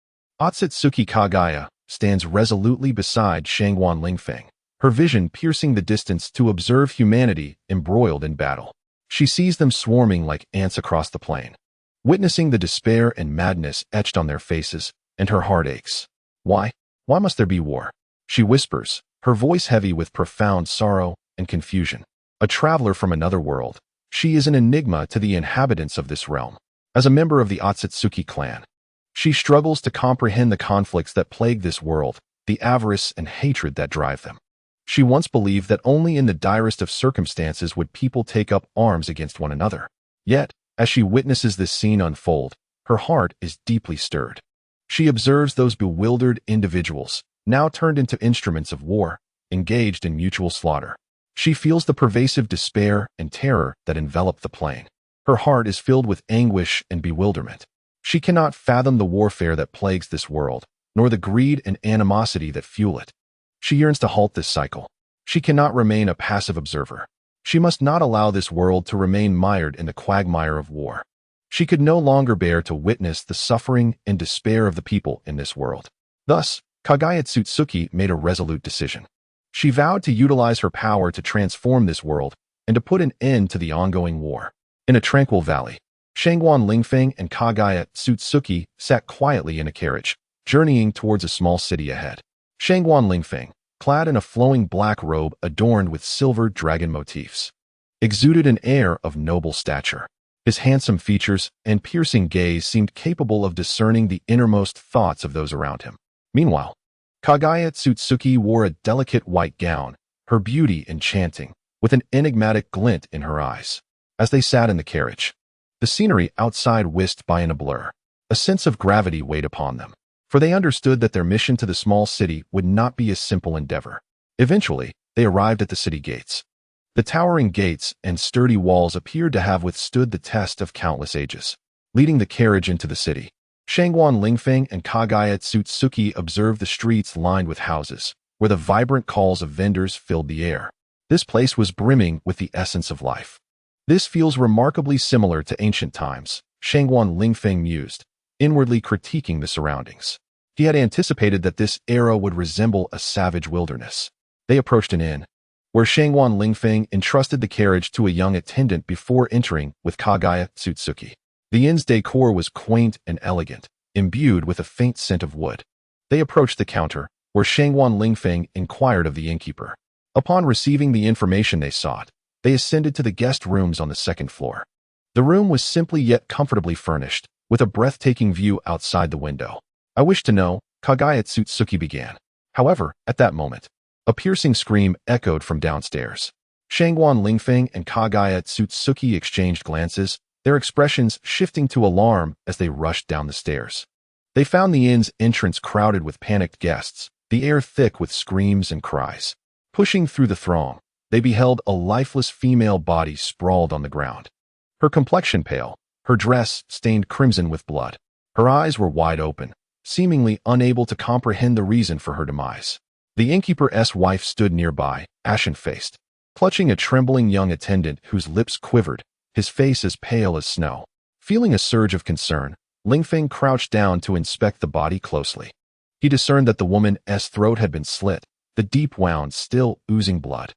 Otsutsuki Kagaya stands resolutely beside Shangwan Lingfeng, her vision piercing the distance to observe humanity embroiled in battle. She sees them swarming like ants across the plain, witnessing the despair and madness etched on their faces, and her heart aches. Why? Why must there be war? She whispers, her voice heavy with profound sorrow and confusion. A traveler from another world, she is an enigma to the inhabitants of this realm. As a member of the Otsutsuki clan, she struggles to comprehend the conflicts that plague this world, the avarice and hatred that drive them. She once believed that only in the direst of circumstances would people take up arms against one another. Yet, as she witnesses this scene unfold, her heart is deeply stirred. She observes those bewildered individuals, now turned into instruments of war, engaged in mutual slaughter. She feels the pervasive despair and terror that envelop the plain. Her heart is filled with anguish and bewilderment. She cannot fathom the warfare that plagues this world, nor the greed and animosity that fuel it. She yearns to halt this cycle. She cannot remain a passive observer. She must not allow this world to remain mired in the quagmire of war. She could no longer bear to witness the suffering and despair of the people in this world. Thus, Kagaya Tsutsuki made a resolute decision. She vowed to utilize her power to transform this world and to put an end to the ongoing war. In a tranquil valley, Shangwan Lingfeng and Kagaya Tsutsuki sat quietly in a carriage, journeying towards a small city ahead. Shangwan Lingfeng, clad in a flowing black robe adorned with silver dragon motifs, exuded an air of noble stature. His handsome features and piercing gaze seemed capable of discerning the innermost thoughts of those around him. Meanwhile, Kagaya Tsutsuki wore a delicate white gown, her beauty enchanting, with an enigmatic glint in her eyes. As they sat in the carriage, the scenery outside whisked by in a blur. A sense of gravity weighed upon them, for they understood that their mission to the small city would not be a simple endeavor. Eventually, they arrived at the city gates. The towering gates and sturdy walls appeared to have withstood the test of countless ages. Leading the carriage into the city, Shangguan Lingfeng and Kagaya Tsutsuki observed the streets lined with houses, where the vibrant calls of vendors filled the air. This place was brimming with the essence of life. This feels remarkably similar to ancient times, Shangguan Lingfeng mused, inwardly critiquing the surroundings. He had anticipated that this era would resemble a savage wilderness. They approached an inn, where Shangguan Lingfeng entrusted the carriage to a young attendant before entering with Kagaya Tsutsuki. The inn's decor was quaint and elegant, imbued with a faint scent of wood. They approached the counter, where Shangguan Lingfeng inquired of the innkeeper. Upon receiving the information they sought, they ascended to the guest rooms on the second floor. The room was simply yet comfortably furnished, with a breathtaking view outside the window. "I wish to know," Kagaya Tsutsuki began. However, at that moment, a piercing scream echoed from downstairs. Shangguan Lingfeng and Kagaya Tsutsuki exchanged glances, their expressions shifting to alarm as they rushed down the stairs. They found the inn's entrance crowded with panicked guests, the air thick with screams and cries. Pushing through the throng, they beheld a lifeless female body sprawled on the ground. Her complexion pale, her dress stained crimson with blood. Her eyes were wide open, seemingly unable to comprehend the reason for her demise. The innkeeper's wife stood nearby, ashen-faced, clutching a trembling young attendant whose lips quivered, his face as pale as snow. Feeling a surge of concern, Lingfeng crouched down to inspect the body closely. He discerned that the woman's throat had been slit, the deep wound still oozing blood.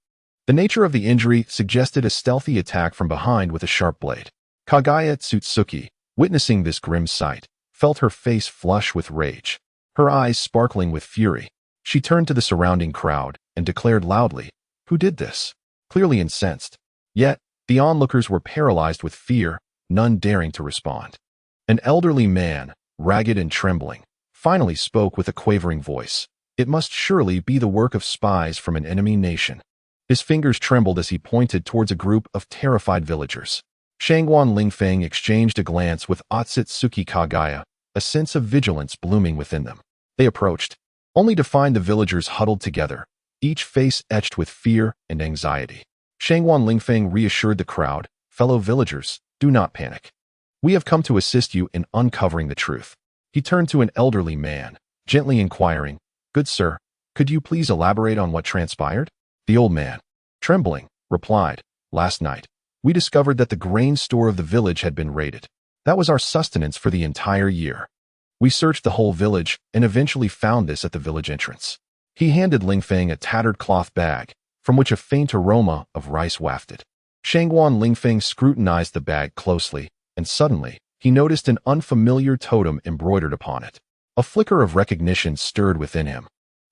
The nature of the injury suggested a stealthy attack from behind with a sharp blade. Kagaya Tsutsuki, witnessing this grim sight, felt her face flush with rage, her eyes sparkling with fury. She turned to the surrounding crowd and declared loudly, "Who did this?" Clearly incensed. Yet, the onlookers were paralyzed with fear, none daring to respond. An elderly man, ragged and trembling, finally spoke with a quavering voice. It must surely be the work of spies from an enemy nation. His fingers trembled as he pointed towards a group of terrified villagers. Shangguan Lingfeng exchanged a glance with Otsutsuki Kagaya, a sense of vigilance blooming within them. They approached, only to find the villagers huddled together, each face etched with fear and anxiety. Shangguan Lingfeng reassured the crowd, "Fellow villagers, do not panic. We have come to assist you in uncovering the truth." He turned to an elderly man, gently inquiring, "Good sir, could you please elaborate on what transpired?" The old man, trembling, replied, "Last night, we discovered that the grain store of the village had been raided. That was our sustenance for the entire year. We searched the whole village and eventually found this at the village entrance." He handed Lingfeng a tattered cloth bag, from which a faint aroma of rice wafted. Shangguan Lingfeng scrutinized the bag closely, and suddenly, he noticed an unfamiliar totem embroidered upon it. A flicker of recognition stirred within him.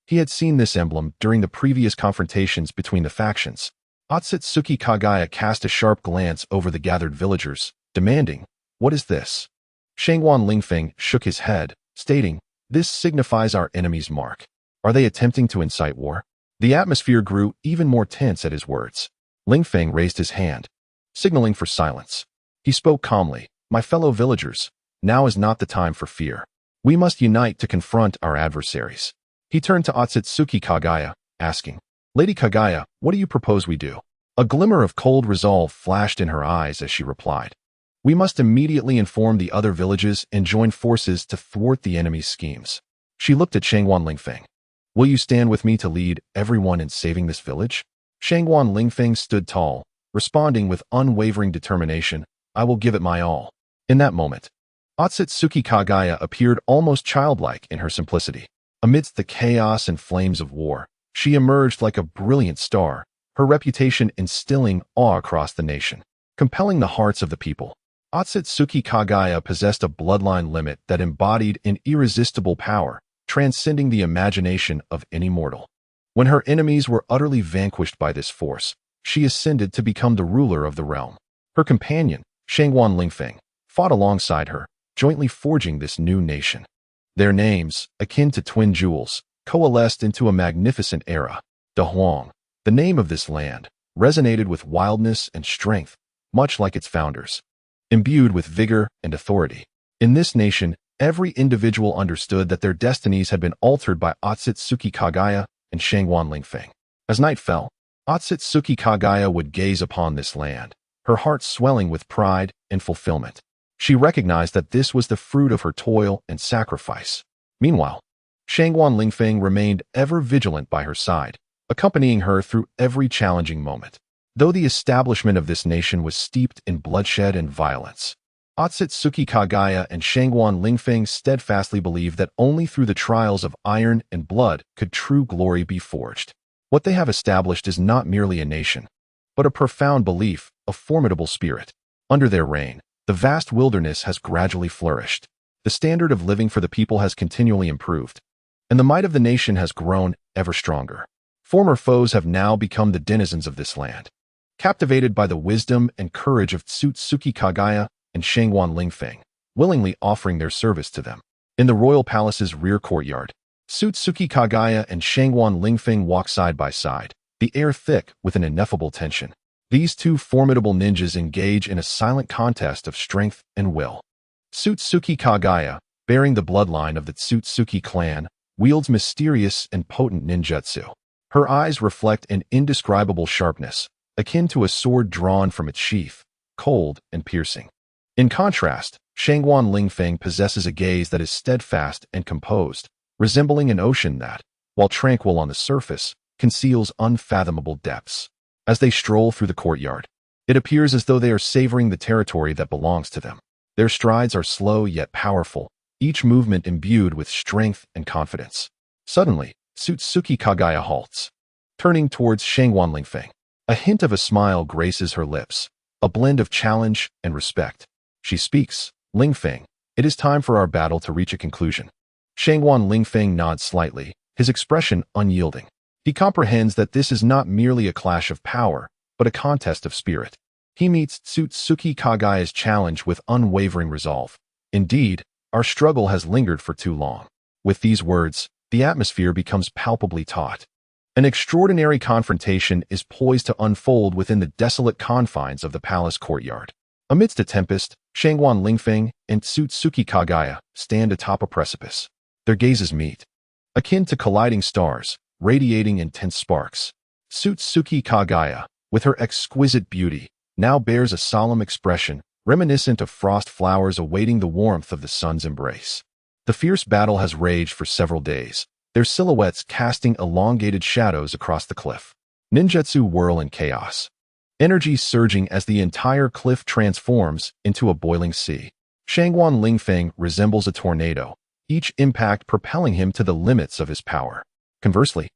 He had seen this emblem during the previous confrontations between the factions. Otsutsuki Kagaya cast a sharp glance over the gathered villagers, demanding, "What is this?" Shangguan Lingfeng shook his head, stating, "This signifies our enemy's mark. Are they attempting to incite war?" The atmosphere grew even more tense at his words. Lingfeng raised his hand, signaling for silence. He spoke calmly, "My fellow villagers, now is not the time for fear. We must unite to confront our adversaries." He turned to Otsutsuki Kagaya, asking, "Lady Kagaya, what do you propose we do?" A glimmer of cold resolve flashed in her eyes as she replied, "We must immediately inform the other villages and join forces to thwart the enemy's schemes." She looked at Shangguan Lingfeng. "Will you stand with me to lead everyone in saving this village?" Shangguan Lingfeng stood tall, responding with unwavering determination, "I will give it my all." In that moment, Otsutsuki Kagaya appeared almost childlike in her simplicity. Amidst the chaos and flames of war, she emerged like a brilliant star, her reputation instilling awe across the nation, compelling the hearts of the people. Otsutsuki Kagaya possessed a bloodline limit that embodied an irresistible power, transcending the imagination of any mortal. When her enemies were utterly vanquished by this force, she ascended to become the ruler of the realm. Her companion, Shangguan Lingfeng, fought alongside her, jointly forging this new nation. Their names, akin to twin jewels, coalesced into a magnificent era. De Huang, the name of this land, resonated with wildness and strength, much like its founders, imbued with vigor and authority. In this nation, every individual understood that their destinies had been altered by Otsutsuki Kagaya and Shangguan Lingfeng. As night fell, Otsutsuki Kagaya would gaze upon this land, her heart swelling with pride and fulfillment. She recognized that this was the fruit of her toil and sacrifice. Meanwhile, Shangguan Lingfeng remained ever vigilant by her side, accompanying her through every challenging moment. Though the establishment of this nation was steeped in bloodshed and violence, Otsutsuki Kagaya and Shangguan Lingfeng steadfastly believed that only through the trials of iron and blood could true glory be forged. What they have established is not merely a nation, but a profound belief, a formidable spirit. Under their reign, the vast wilderness has gradually flourished. The standard of living for the people has continually improved, and the might of the nation has grown ever stronger. Former foes have now become the denizens of this land, captivated by the wisdom and courage of Otsutsuki Kagaya and Shangguan Lingfeng, willingly offering their service to them. In the royal palace's rear courtyard, Otsutsuki Kagaya and Shangguan Lingfeng walk side by side, the air thick with an ineffable tension. These two formidable ninjas engage in a silent contest of strength and will. Otsutsuki Kagaya, bearing the bloodline of the Otsutsuki clan, wields mysterious and potent ninjutsu. Her eyes reflect an indescribable sharpness, akin to a sword drawn from its sheath, cold and piercing. In contrast, Shangguan Lingfeng possesses a gaze that is steadfast and composed, resembling an ocean that, while tranquil on the surface, conceals unfathomable depths. As they stroll through the courtyard, it appears as though they are savoring the territory that belongs to them. Their strides are slow yet powerful, each movement imbued with strength and confidence. Suddenly, Otsutsuki Kagaya halts, turning towards Shangguan Lingfeng. A hint of a smile graces her lips, a blend of challenge and respect. She speaks, "Lingfeng, it is time for our battle to reach a conclusion." Shangguan Lingfeng nods slightly, his expression unyielding. He comprehends that this is not merely a clash of power, but a contest of spirit. He meets Otsutsuki Kagaya's challenge with unwavering resolve. "Indeed, our struggle has lingered for too long." With these words, the atmosphere becomes palpably taut. An extraordinary confrontation is poised to unfold within the desolate confines of the palace courtyard. Amidst a tempest, Shangguan Lingfeng and Otsutsuki Kagaya stand atop a precipice. Their gazes meet, akin to colliding stars, radiating intense sparks. Otsutsuki Kagaya, with her exquisite beauty, now bears a solemn expression, reminiscent of frost flowers awaiting the warmth of the sun's embrace. The fierce battle has raged for several days, their silhouettes casting elongated shadows across the cliff. Ninjutsu whirl in chaos, energy surging as the entire cliff transforms into a boiling sea. Shangguan Lingfeng resembles a tornado, each impact propelling him to the limits of his power. Conversely,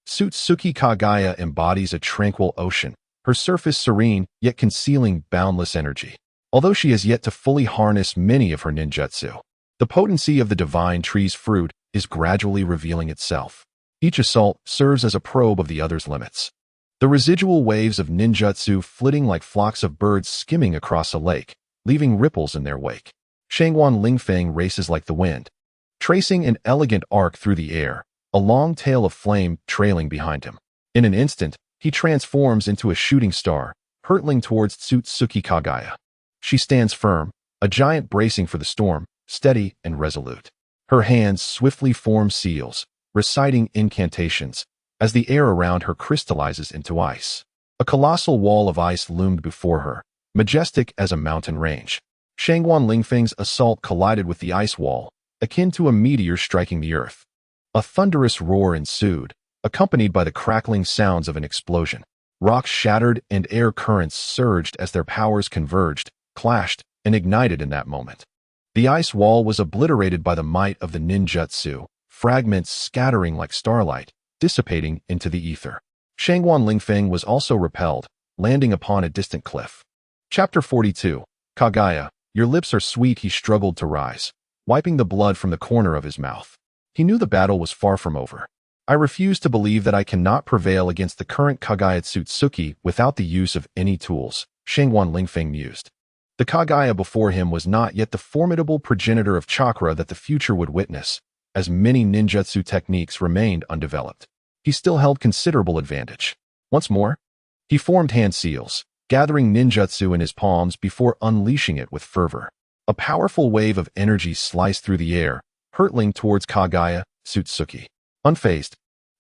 Otsutsuki Kagaya embodies a tranquil ocean, her surface serene yet concealing boundless energy. Although she has yet to fully harness many of her ninjutsu, the potency of the divine tree's fruit is gradually revealing itself. Each assault serves as a probe of the other's limits. The residual waves of ninjutsu flitting like flocks of birds skimming across a lake, leaving ripples in their wake. Shangguan Lingfeng races like the wind, tracing an elegant arc through the air, a long tail of flame trailing behind him. In an instant, he transforms into a shooting star, hurtling towards Otsutsuki Kagaya. She stands firm, a giant bracing for the storm, steady and resolute. Her hands swiftly form seals, reciting incantations, as the air around her crystallizes into ice. A colossal wall of ice loomed before her, majestic as a mountain range. Shangguan Lingfeng's assault collided with the ice wall, akin to a meteor striking the earth. A thunderous roar ensued, accompanied by the crackling sounds of an explosion. Rocks shattered and air currents surged as their powers converged, clashed, and ignited in that moment. The ice wall was obliterated by the might of the ninjutsu, fragments scattering like starlight, dissipating into the ether. Shangguan Lingfeng was also repelled, landing upon a distant cliff. Chapter 42. Kagaya, your lips are sweet. He struggled to rise, wiping the blood from the corner of his mouth. He knew the battle was far from over. I refuse to believe that I cannot prevail against the current Kagaya Tsutsuki without the use of any tools, Shangwan Lingfeng mused. The Kagaya before him was not yet the formidable progenitor of chakra that the future would witness, as many ninjutsu techniques remained undeveloped. He still held considerable advantage. Once more, he formed hand seals, gathering ninjutsu in his palms before unleashing it with fervor. A powerful wave of energy sliced through the air, hurtling towards Kagaya Tsutsuki. Unfazed,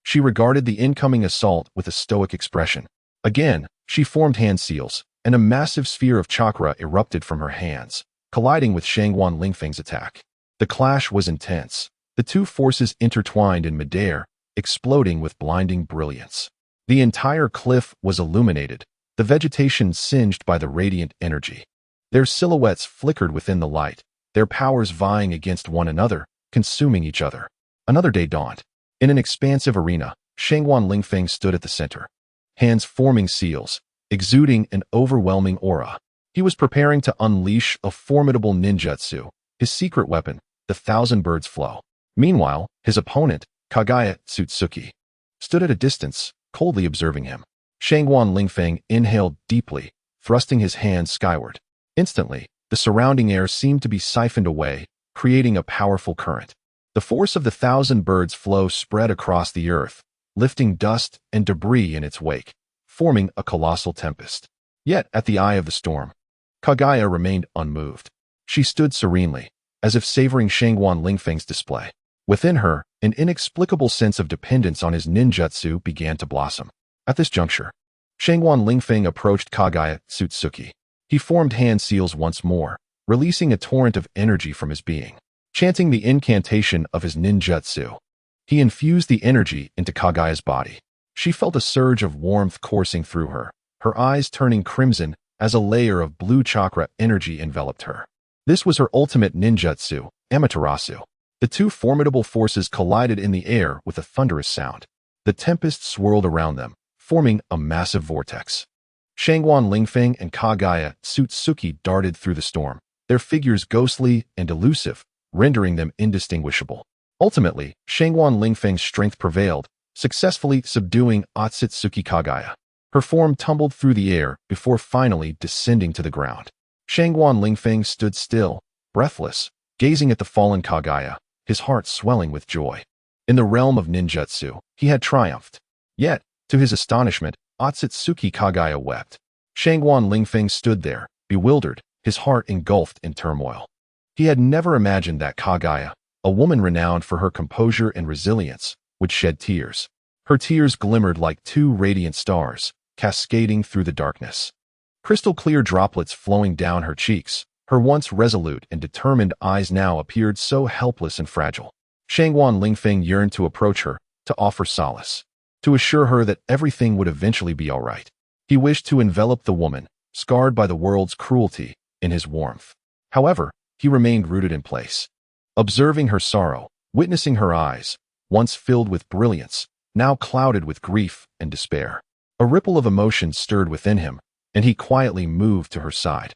she regarded the incoming assault with a stoic expression. Again, she formed hand seals, and a massive sphere of chakra erupted from her hands, colliding with Shangwan Lingfeng's attack. The clash was intense. The two forces intertwined in midair, exploding with blinding brilliance. The entire cliff was illuminated, the vegetation singed by the radiant energy. Their silhouettes flickered within the light, their powers vying against one another, consuming each other. Another day dawned. In an expansive arena, Shangwan Lingfeng stood at the center, hands forming seals, exuding an overwhelming aura. He was preparing to unleash a formidable ninjutsu, his secret weapon, the Thousand Birds Flow. Meanwhile, his opponent, Kagaya Tsutsuki, stood at a distance, coldly observing him. Shangwan Lingfeng inhaled deeply, thrusting his hands skyward. Instantly, the surrounding air seemed to be siphoned away, creating a powerful current. The force of the Thousand Birds Flow spread across the earth, lifting dust and debris in its wake, forming a colossal tempest. Yet, at the eye of the storm, Kagaya remained unmoved. She stood serenely, as if savoring Shangwan Lingfeng's display. Within her, an inexplicable sense of dependence on his ninjutsu began to blossom. At this juncture, Shangwan Lingfeng approached Kagaya Tsutsuki. He formed hand seals once more, releasing a torrent of energy from his being. Chanting the incantation of his ninjutsu, he infused the energy into Kagaya's body. She felt a surge of warmth coursing through her, her eyes turning crimson as a layer of blue chakra energy enveloped her. This was her ultimate ninjutsu, Amaterasu. The two formidable forces collided in the air with a thunderous sound. The tempest swirled around them, forming a massive vortex. Shangwan Lingfeng and Kagaya Tsutsuki darted through the storm, their figures ghostly and elusive, rendering them indistinguishable. Ultimately, Shangwan Lingfeng's strength prevailed, successfully subduing Otsutsuki Kagaya. Her form tumbled through the air before finally descending to the ground. Shangwan Lingfeng stood still, breathless, gazing at the fallen Kagaya, his heart swelling with joy. In the realm of ninjutsu, he had triumphed. Yet, to his astonishment, Otsutsuki Kagaya wept. Shangwan Lingfeng stood there, bewildered, his heart engulfed in turmoil. He had never imagined that Kagaya, a woman renowned for her composure and resilience, would shed tears. Her tears glimmered like two radiant stars, cascading through the darkness. Crystal-clear droplets flowing down her cheeks, her once resolute and determined eyes now appeared so helpless and fragile. Shangwan Lingfeng yearned to approach her, to offer solace, to assure her that everything would eventually be all right. He wished to envelop the woman, scarred by the world's cruelty, in his warmth. However, he remained rooted in place. Observing her sorrow, witnessing her eyes, once filled with brilliance, now clouded with grief and despair. A ripple of emotion stirred within him, and he quietly moved to her side,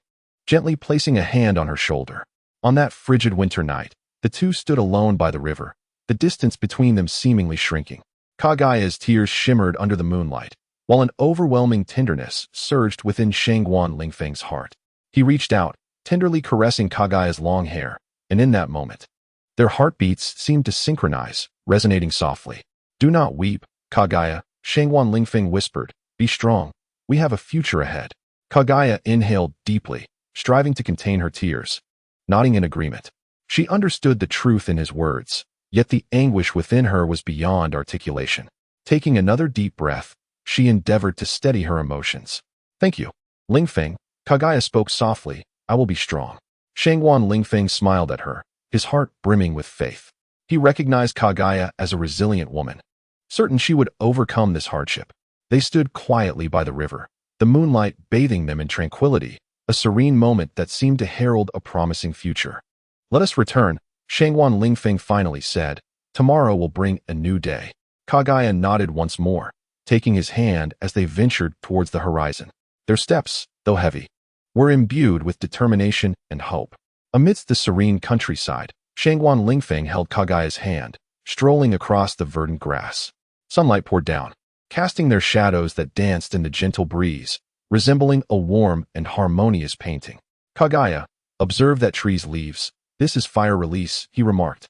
gently placing a hand on her shoulder. On that frigid winter night, the two stood alone by the river, the distance between them seemingly shrinking. Kagaya's tears shimmered under the moonlight, while an overwhelming tenderness surged within Shangwan Lingfeng's heart. He reached out, tenderly caressing Kagaya's long hair, and in that moment, their heartbeats seemed to synchronize, resonating softly. "Do not weep, Kagaya," Shangwan Lingfeng whispered. "Be strong. We have a future ahead." Kagaya inhaled deeply, striving to contain her tears, nodding in agreement. She understood the truth in his words, yet the anguish within her was beyond articulation. Taking another deep breath, she endeavored to steady her emotions. "Thank you, Lingfeng," Kagaya spoke softly. "I will be strong." Shangwan Lingfeng smiled at her, his heart brimming with faith. He recognized Kagaya as a resilient woman, certain she would overcome this hardship. They stood quietly by the river, the moonlight bathing them in tranquility, a serene moment that seemed to herald a promising future. "Let us return," Shangwan Lingfeng finally said. "Tomorrow will bring a new day." Kagaya nodded once more, taking his hand as they ventured towards the horizon. Their steps, though heavy, were imbued with determination and hope. Amidst the serene countryside, Shangwan Lingfeng held Kagaya's hand, strolling across the verdant grass. Sunlight poured down, casting their shadows that danced in the gentle breeze, resembling a warm and harmonious painting. Kaguya, observe that tree's leaves. This is fire release, he remarked.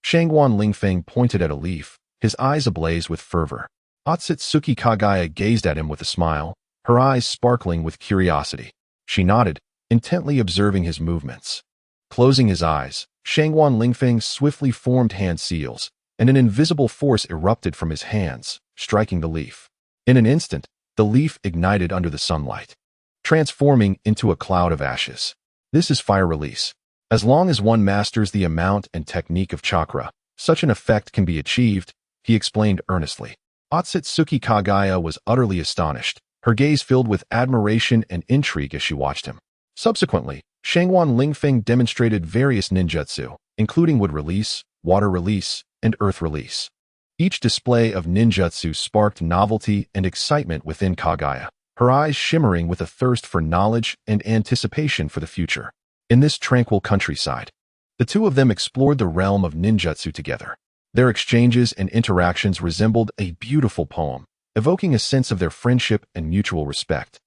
Shangguan Lingfeng pointed at a leaf, his eyes ablaze with fervor. Otsutsuki Kaguya gazed at him with a smile, her eyes sparkling with curiosity. She nodded, intently observing his movements. Closing his eyes, Shangguan Lingfeng swiftly formed hand seals, and an invisible force erupted from his hands, striking the leaf. In an instant, the leaf ignited under the sunlight, transforming into a cloud of ashes. This is fire release. As long as one masters the amount and technique of chakra, such an effect can be achieved, he explained earnestly. Otsutsuki Kaguya was utterly astonished, her gaze filled with admiration and intrigue as she watched him. Subsequently, Shangguan Lingfeng demonstrated various ninjutsu, including wood release, water release, and earth release. Each display of ninjutsu sparked novelty and excitement within Kaguya, her eyes shimmering with a thirst for knowledge and anticipation for the future. In this tranquil countryside, the two of them explored the realm of ninjutsu together. Their exchanges and interactions resembled a beautiful poem, evoking a sense of their friendship and mutual respect.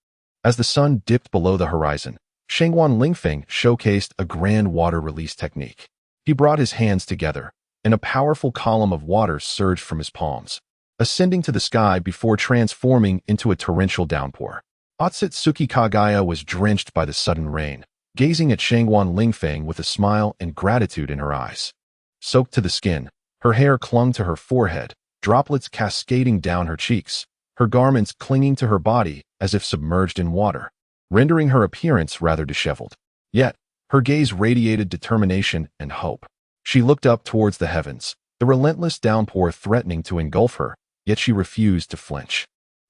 As the sun dipped below the horizon, Shangguan Lingfeng showcased a grand water release technique. He brought his hands together, and a powerful column of water surged from his palms, ascending to the sky before transforming into a torrential downpour. Otsutsuki Kaguya was drenched by the sudden rain, gazing at Shangguan Lingfeng with a smile and gratitude in her eyes. Soaked to the skin, her hair clung to her forehead, droplets cascading down her cheeks, her garments clinging to her body as if submerged in water, rendering her appearance rather disheveled. Yet, her gaze radiated determination and hope. She looked up towards the heavens, the relentless downpour threatening to engulf her, yet she refused to flinch.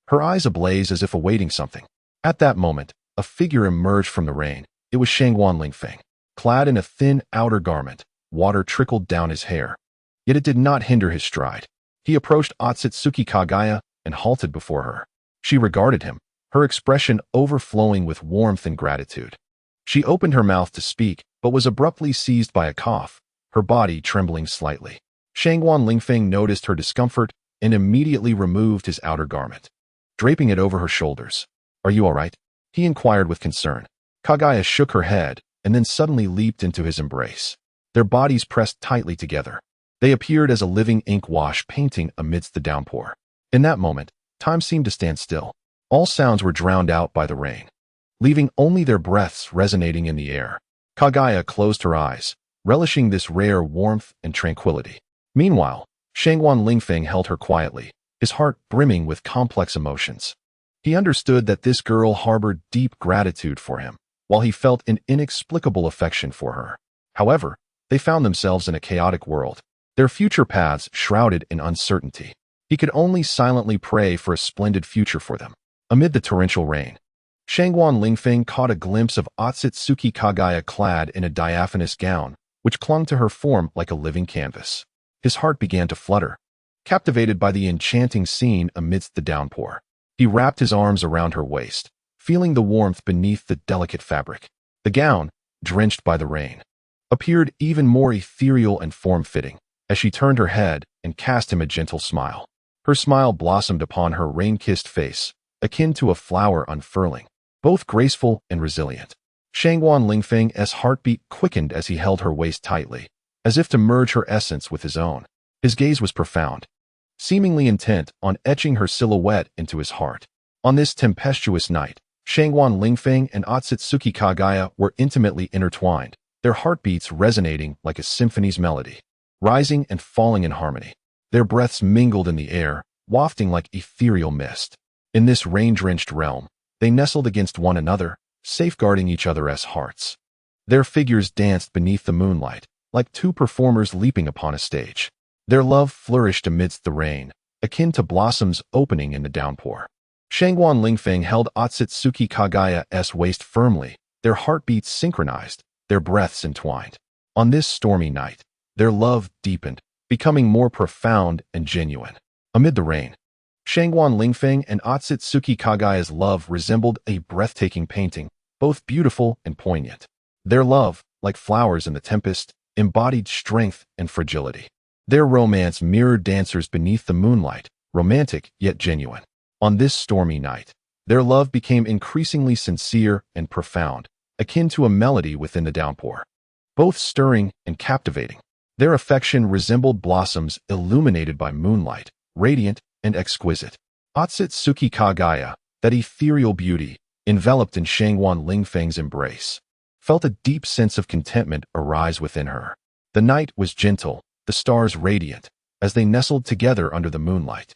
Her eyes ablaze as if awaiting something. At that moment, a figure emerged from the rain. It was Shangguan Lingfeng. Clad in a thin outer garment, water trickled down his hair. Yet it did not hinder his stride. He approached Otsutsuki Kaguya and halted before her. She regarded him, her expression overflowing with warmth and gratitude. She opened her mouth to speak, but was abruptly seized by a cough, her body trembling slightly. Shangguan Lingfeng noticed her discomfort and immediately removed his outer garment, draping it over her shoulders. "Are you all right?" he inquired with concern. Kaguya shook her head and then suddenly leaped into his embrace. Their bodies pressed tightly together. They appeared as a living ink wash painting amidst the downpour. In that moment, time seemed to stand still. All sounds were drowned out by the rain, leaving only their breaths resonating in the air. Kaguya closed her eyes, relishing this rare warmth and tranquility. Meanwhile, Shangguan Lingfeng held her quietly, his heart brimming with complex emotions. He understood that this girl harbored deep gratitude for him, while he felt an inexplicable affection for her. However, they found themselves in a chaotic world, their future paths shrouded in uncertainty. He could only silently pray for a splendid future for them. Amid the torrential rain, Shangguan Lingfeng caught a glimpse of Otsutsuki Kaguya clad in a diaphanous gown, which clung to her form like a living canvas. His heart began to flutter, captivated by the enchanting scene amidst the downpour. He wrapped his arms around her waist, feeling the warmth beneath the delicate fabric. The gown, drenched by the rain, appeared even more ethereal and form-fitting as she turned her head and cast him a gentle smile. Her smile blossomed upon her rain-kissed face, akin to a flower unfurling, both graceful and resilient. Shangguan Lingfeng's heartbeat quickened as he held her waist tightly, as if to merge her essence with his own. His gaze was profound, seemingly intent on etching her silhouette into his heart. On this tempestuous night, Shangguan Lingfeng and Otsutsuki Kaguya were intimately intertwined, their heartbeats resonating like a symphony's melody, rising and falling in harmony. Their breaths mingled in the air, wafting like ethereal mist. In this rain-drenched realm, they nestled against one another, safeguarding each other as hearts. Their figures danced beneath the moonlight, like two performers leaping upon a stage. Their love flourished amidst the rain, akin to blossoms opening in the downpour. Shangguan Lingfeng held Otsutsuki Kaguya's waist firmly, their heartbeats synchronized, their breaths entwined. On this stormy night, their love deepened, becoming more profound and genuine. Amid the rain, Shangguan Lingfeng and Otsutsuki Kaguya's love resembled a breathtaking painting, both beautiful and poignant. Their love, like flowers in the tempest, embodied strength and fragility. Their romance mirrored dancers beneath the moonlight, romantic yet genuine. On this stormy night, their love became increasingly sincere and profound, akin to a melody within the downpour. Both stirring and captivating, their affection resembled blossoms illuminated by moonlight, radiant and exquisite. Otsutsuki Kagaya, that ethereal beauty, enveloped in Shangwan Lingfeng's embrace, felt a deep sense of contentment arise within her. The night was gentle, the stars radiant, as they nestled together under the moonlight.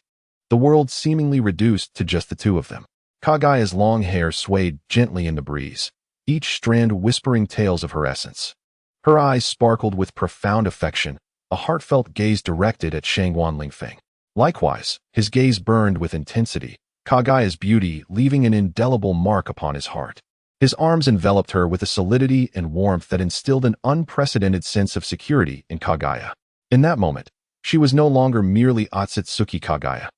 The world seemingly reduced to just the two of them. Kagaya's long hair swayed gently in the breeze, each strand whispering tales of her essence. Her eyes sparkled with profound affection, a heartfelt gaze directed at Shangwan Lingfeng. Likewise, his gaze burned with intensity, Kagaya's beauty leaving an indelible mark upon his heart. His arms enveloped her with a solidity and warmth that instilled an unprecedented sense of security in Kagaya. In that moment, she was no longer merely Otsutsuki Kagaya,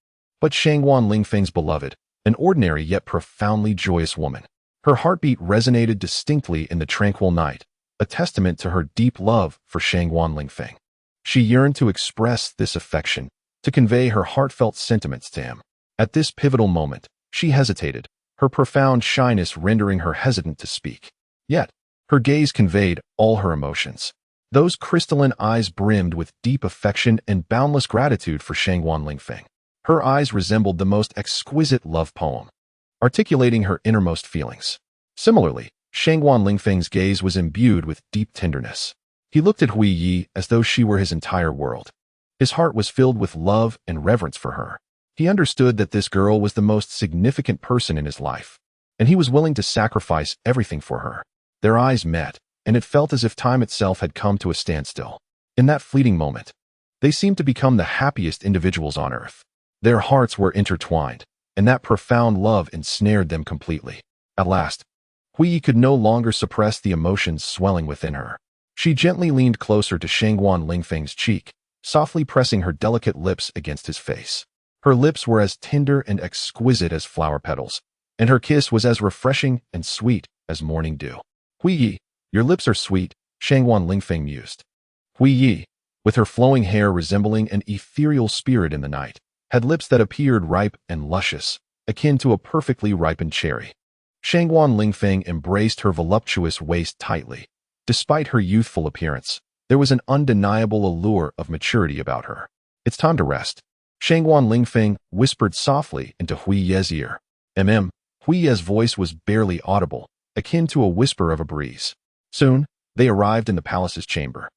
but Shangwan Lingfeng's beloved, an ordinary yet profoundly joyous woman. Her heartbeat resonated distinctly in the tranquil night, a testament to her deep love for Shangwan Lingfeng. She yearned to express this affection, to convey her heartfelt sentiments to him. At this pivotal moment, she hesitated, her profound shyness rendering her hesitant to speak. Yet, her gaze conveyed all her emotions. Those crystalline eyes brimmed with deep affection and boundless gratitude for Shangwan Lingfeng. Her eyes resembled the most exquisite love poem, articulating her innermost feelings. Similarly, Shangwan Lingfeng's gaze was imbued with deep tenderness. He looked at Hui Yi as though she were his entire world. His heart was filled with love and reverence for her. He understood that this girl was the most significant person in his life, and he was willing to sacrifice everything for her. Their eyes met, and it felt as if time itself had come to a standstill. In that fleeting moment, they seemed to become the happiest individuals on earth. Their hearts were intertwined, and that profound love ensnared them completely. At last, Hui Yi could no longer suppress the emotions swelling within her. She gently leaned closer to Shangwan Lingfeng's cheek, softly pressing her delicate lips against his face. Her lips were as tender and exquisite as flower petals, and her kiss was as refreshing and sweet as morning dew. Hui Yi, your lips are sweet, Shangwan Lingfeng mused. Hui Yi, with her flowing hair resembling an ethereal spirit in the night, had lips that appeared ripe and luscious, akin to a perfectly ripened cherry. Shangwan Lingfeng embraced her voluptuous waist tightly. Despite her youthful appearance, there was an undeniable allure of maturity about her. It's time to rest, Shangwan Lingfeng whispered softly into Hui Ye's ear. Hui Ye's voice was barely audible, akin to a whisper of a breeze. Soon, they arrived in the palace's chamber.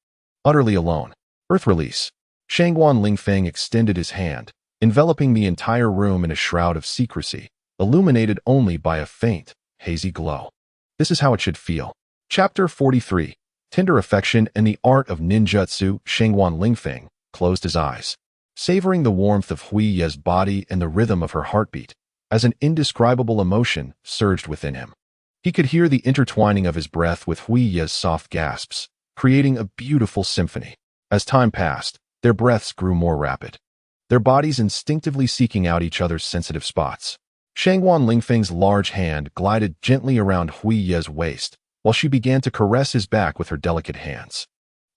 Utterly alone, Earth release. Shangwan Lingfeng extended his hand, enveloping the entire room in a shroud of secrecy, illuminated only by a faint, hazy glow. This is how it should feel. Chapter 43. Tender Affection and the Art of Ninjutsu. Shangwan Lingfeng closed his eyes, savoring the warmth of Hui Ye's body and the rhythm of her heartbeat, as an indescribable emotion surged within him. He could hear the intertwining of his breath with Hui Ye's soft gasps, creating a beautiful symphony. As time passed, their breaths grew more rapid, their bodies instinctively seeking out each other's sensitive spots. Shangwan Lingfeng's large hand glided gently around Hui Ye's waist, while she began to caress his back with her delicate hands.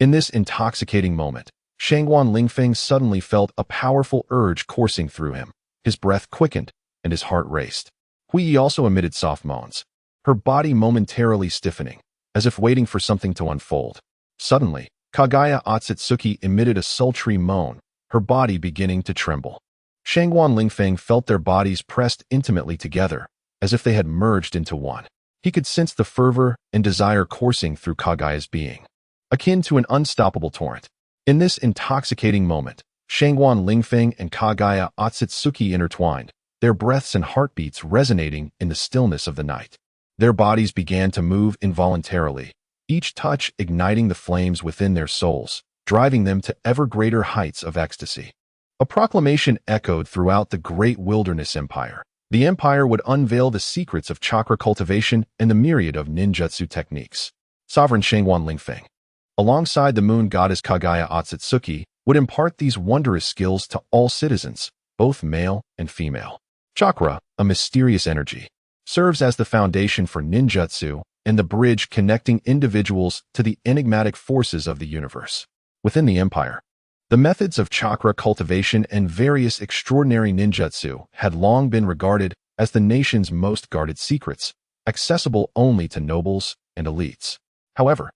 In this intoxicating moment, Shangwan Lingfeng suddenly felt a powerful urge coursing through him. His breath quickened, and his heart raced. Hui Yi also emitted soft moans, her body momentarily stiffening, as if waiting for something to unfold. Suddenly, Kagaya Otsutsuki emitted a sultry moan, her body beginning to tremble. Shangwan Lingfeng felt their bodies pressed intimately together, as if they had merged into one. He could sense the fervor and desire coursing through Kagaya's being, akin to an unstoppable torrent. In this intoxicating moment, Shangwan Lingfeng and Kagaya Otsutsuki intertwined, their breaths and heartbeats resonating in the stillness of the night. Their bodies began to move involuntarily, each touch igniting the flames within their souls, driving them to ever greater heights of ecstasy. A proclamation echoed throughout the great wilderness empire. The empire would unveil the secrets of chakra cultivation and the myriad of ninjutsu techniques. Sovereign Shangwan Lingfeng, alongside the moon goddess Kagaya Otsutsuki, would impart these wondrous skills to all citizens, both male and female. Chakra, a mysterious energy, serves as the foundation for ninjutsu and the bridge connecting individuals to the enigmatic forces of the universe. Within the empire, The methods of chakra cultivation and various extraordinary ninjutsu had long been regarded as the nation's most guarded secrets, accessible only to nobles and elites. However,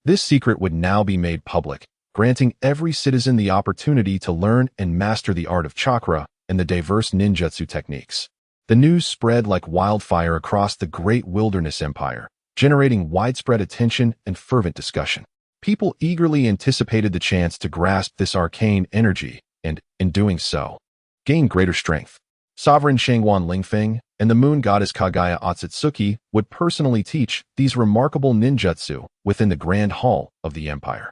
this secret would now be made public, granting every citizen the opportunity to learn and master the art of chakra and the diverse ninjutsu techniques. The news spread like wildfire across the great wilderness empire, generating widespread attention and fervent discussion. People eagerly anticipated the chance to grasp this arcane energy and, in doing so, gain greater strength. Sovereign Shangguan Lingfeng and the moon goddess Kagaya Otsutsuki would personally teach these remarkable ninjutsu within the grand hall of the empire,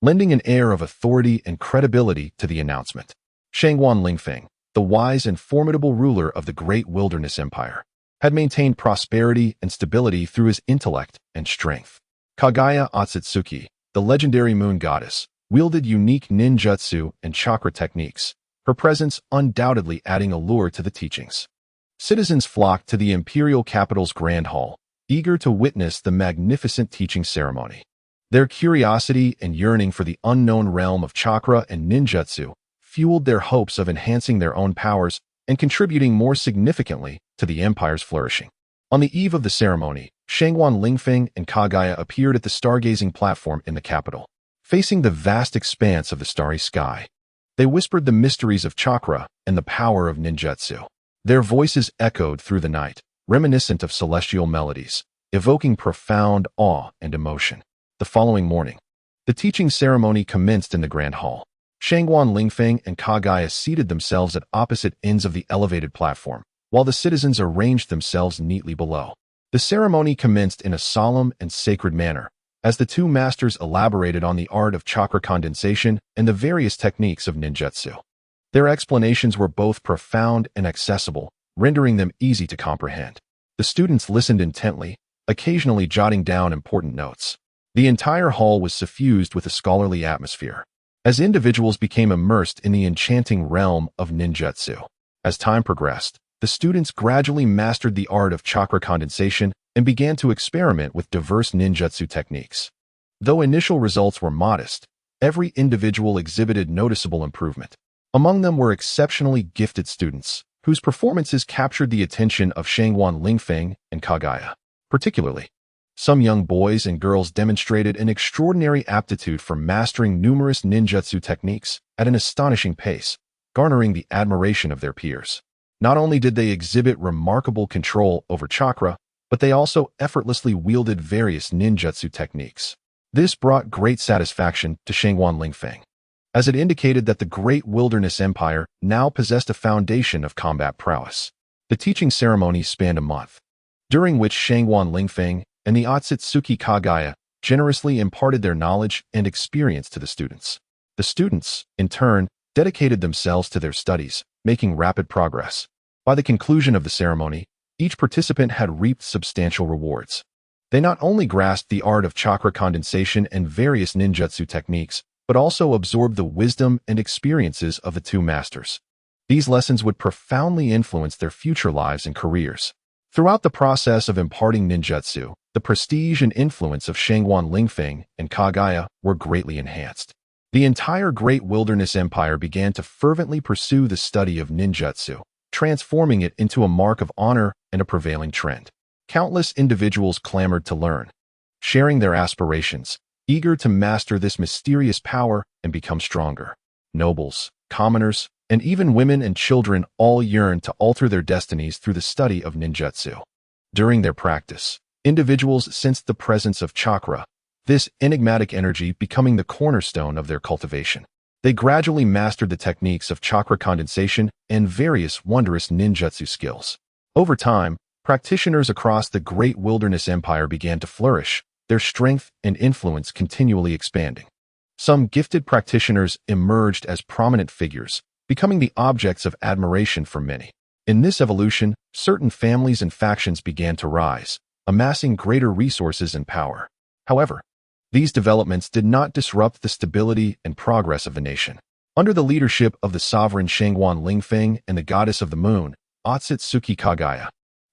lending an air of authority and credibility to the announcement. Shangguan Lingfeng, the wise and formidable ruler of the great wilderness empire, had maintained prosperity and stability through his intellect and strength. Kagaya Otsutsuki, the legendary moon goddess, wielded unique ninjutsu and chakra techniques, her presence undoubtedly adding allure to the teachings. Citizens flocked to the imperial capital's grand hall, eager to witness the magnificent teaching ceremony. Their curiosity and yearning for the unknown realm of chakra and ninjutsu fueled their hopes of enhancing their own powers and contributing more significantly to the empire's flourishing. On the eve of the ceremony, Shangguan Lingfeng and Kagaya appeared at the stargazing platform in the capital, facing the vast expanse of the starry sky. They whispered the mysteries of chakra and the power of ninjutsu. Their voices echoed through the night, reminiscent of celestial melodies, evoking profound awe and emotion. The following morning, the teaching ceremony commenced in the grand hall. Shangguan Lingfeng and Kagaya seated themselves at opposite ends of the elevated platform, while the citizens arranged themselves neatly below. The ceremony commenced in a solemn and sacred manner, as the two masters elaborated on the art of chakra condensation and the various techniques of ninjutsu. Their explanations were both profound and accessible, rendering them easy to comprehend. The students listened intently, occasionally jotting down important notes. The entire hall was suffused with a scholarly atmosphere, as individuals became immersed in the enchanting realm of ninjutsu. As time progressed, the students gradually mastered the art of chakra condensation and began to experiment with diverse ninjutsu techniques. Though initial results were modest, every individual exhibited noticeable improvement. Among them were exceptionally gifted students, whose performances captured the attention of Shangguan Lingfeng and Kagaya. Particularly, some young boys and girls demonstrated an extraordinary aptitude for mastering numerous ninjutsu techniques at an astonishing pace, garnering the admiration of their peers. Not only did they exhibit remarkable control over chakra, but they also effortlessly wielded various ninjutsu techniques. This brought great satisfaction to Shangguan Lingfeng, as it indicated that the great wilderness empire now possessed a foundation of combat prowess. The teaching ceremony spanned a month, during which Shangguan Lingfeng and the Otsutsuki Kagaya generously imparted their knowledge and experience to the students. The students, in turn, dedicated themselves to their studies, making rapid progress. By the conclusion of the ceremony, each participant had reaped substantial rewards. They not only grasped the art of chakra condensation and various ninjutsu techniques, but also absorbed the wisdom and experiences of the two masters. These lessons would profoundly influence their future lives and careers. Throughout the process of imparting ninjutsu, the prestige and influence of Shangguan Lingfeng and Kagaya were greatly enhanced. The entire great wilderness empire began to fervently pursue the study of ninjutsu, transforming it into a mark of honor and a prevailing trend. Countless individuals clamored to learn, sharing their aspirations, eager to master this mysterious power and become stronger. Nobles, commoners, and even women and children all yearned to alter their destinies through the study of ninjutsu. During their practice, individuals sensed the presence of chakra, this enigmatic energy becoming the cornerstone of their cultivation. They gradually mastered the techniques of chakra condensation and various wondrous ninjutsu skills. Over time, practitioners across the great wilderness empire began to flourish, their strength and influence continually expanding. Some gifted practitioners emerged as prominent figures, becoming the objects of admiration for many. In this evolution, certain families and factions began to rise, amassing greater resources and power. However, these developments did not disrupt the stability and progress of the nation. Under the leadership of the sovereign Shangguan Lingfeng and the goddess of the moon, Otsutsuki Kagaya,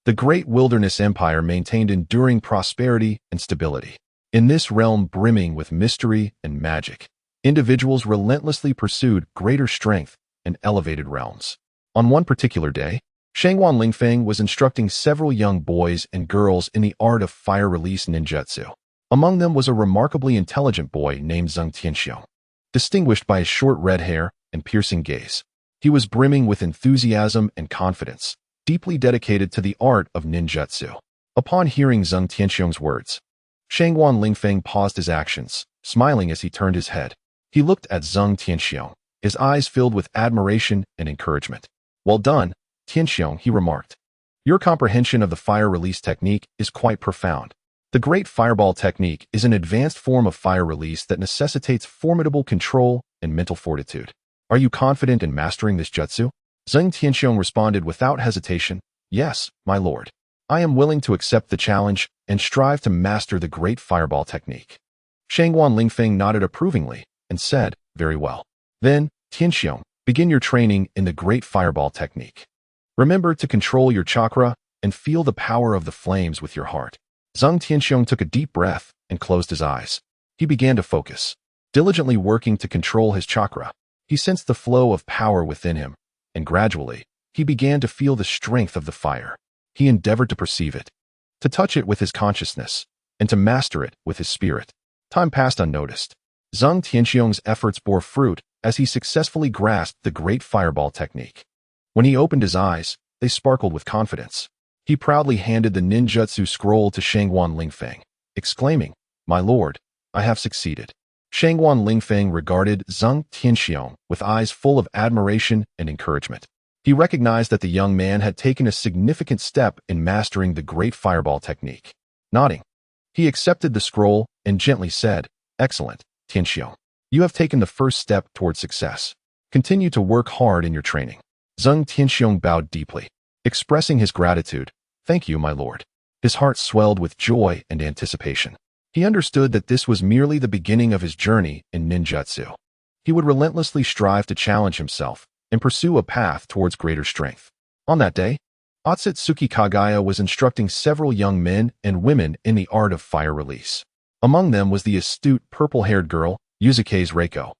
the great wilderness empire maintained enduring prosperity and stability. In this realm brimming with mystery and magic, individuals relentlessly pursued greater strength and elevated realms. On one particular day, Shangwan Lingfeng was instructing several young boys and girls in the art of fire release ninjutsu. Among them was a remarkably intelligent boy named Zheng Tianxiong. Distinguished by his short red hair and piercing gaze, he was brimming with enthusiasm and confidence, deeply dedicated to the art of ninjutsu. Upon hearing Zheng Tianxiong's words, Shangwan Lingfeng paused his actions, smiling as he turned his head. He looked at Zheng Tianxiong, his eyes filled with admiration and encouragement. "Well done, Tianxiong," he remarked. "Your comprehension of the fire release technique is quite profound. The Great Fireball technique is an advanced form of fire release that necessitates formidable control and mental fortitude. Are you confident in mastering this jutsu?" Zheng Tianxiong responded without hesitation, "Yes, my lord. I am willing to accept the challenge and strive to master the Great Fireball technique." Shangwan Lingfeng nodded approvingly and said, "Very well. Then, Tianxiong, begin your training in the Great Fireball technique. Remember to control your chakra and feel the power of the flames with your heart." Zheng Tianxiong took a deep breath and closed his eyes. He began to focus, diligently working to control his chakra. He sensed the flow of power within him, and gradually, he began to feel the strength of the fire. He endeavored to perceive it, to touch it with his consciousness, and to master it with his spirit. Time passed unnoticed. Zheng Tianxiong's efforts bore fruit as he successfully grasped the Great Fireball technique. When he opened his eyes, they sparkled with confidence. He proudly handed the ninjutsu scroll to Shangwan Lingfeng, exclaiming, "My lord, I have succeeded." Shangwan Lingfeng regarded Zheng Tianxiong with eyes full of admiration and encouragement. He recognized that the young man had taken a significant step in mastering the Great Fireball technique. Nodding, he accepted the scroll and gently said, "Excellent, Tianxiong. You have taken the first step toward success. Continue to work hard in your training." Zheng Tianxiong bowed deeply, expressing his gratitude. "Thank you, my lord." His heart swelled with joy and anticipation. He understood that this was merely the beginning of his journey in ninjutsu. He would relentlessly strive to challenge himself and pursue a path towards greater strength. On that day, Otsutsuki Kagaya was instructing several young men and women in the art of fire release. Among them was the astute purple-haired girl, Yuzuke's Reiko,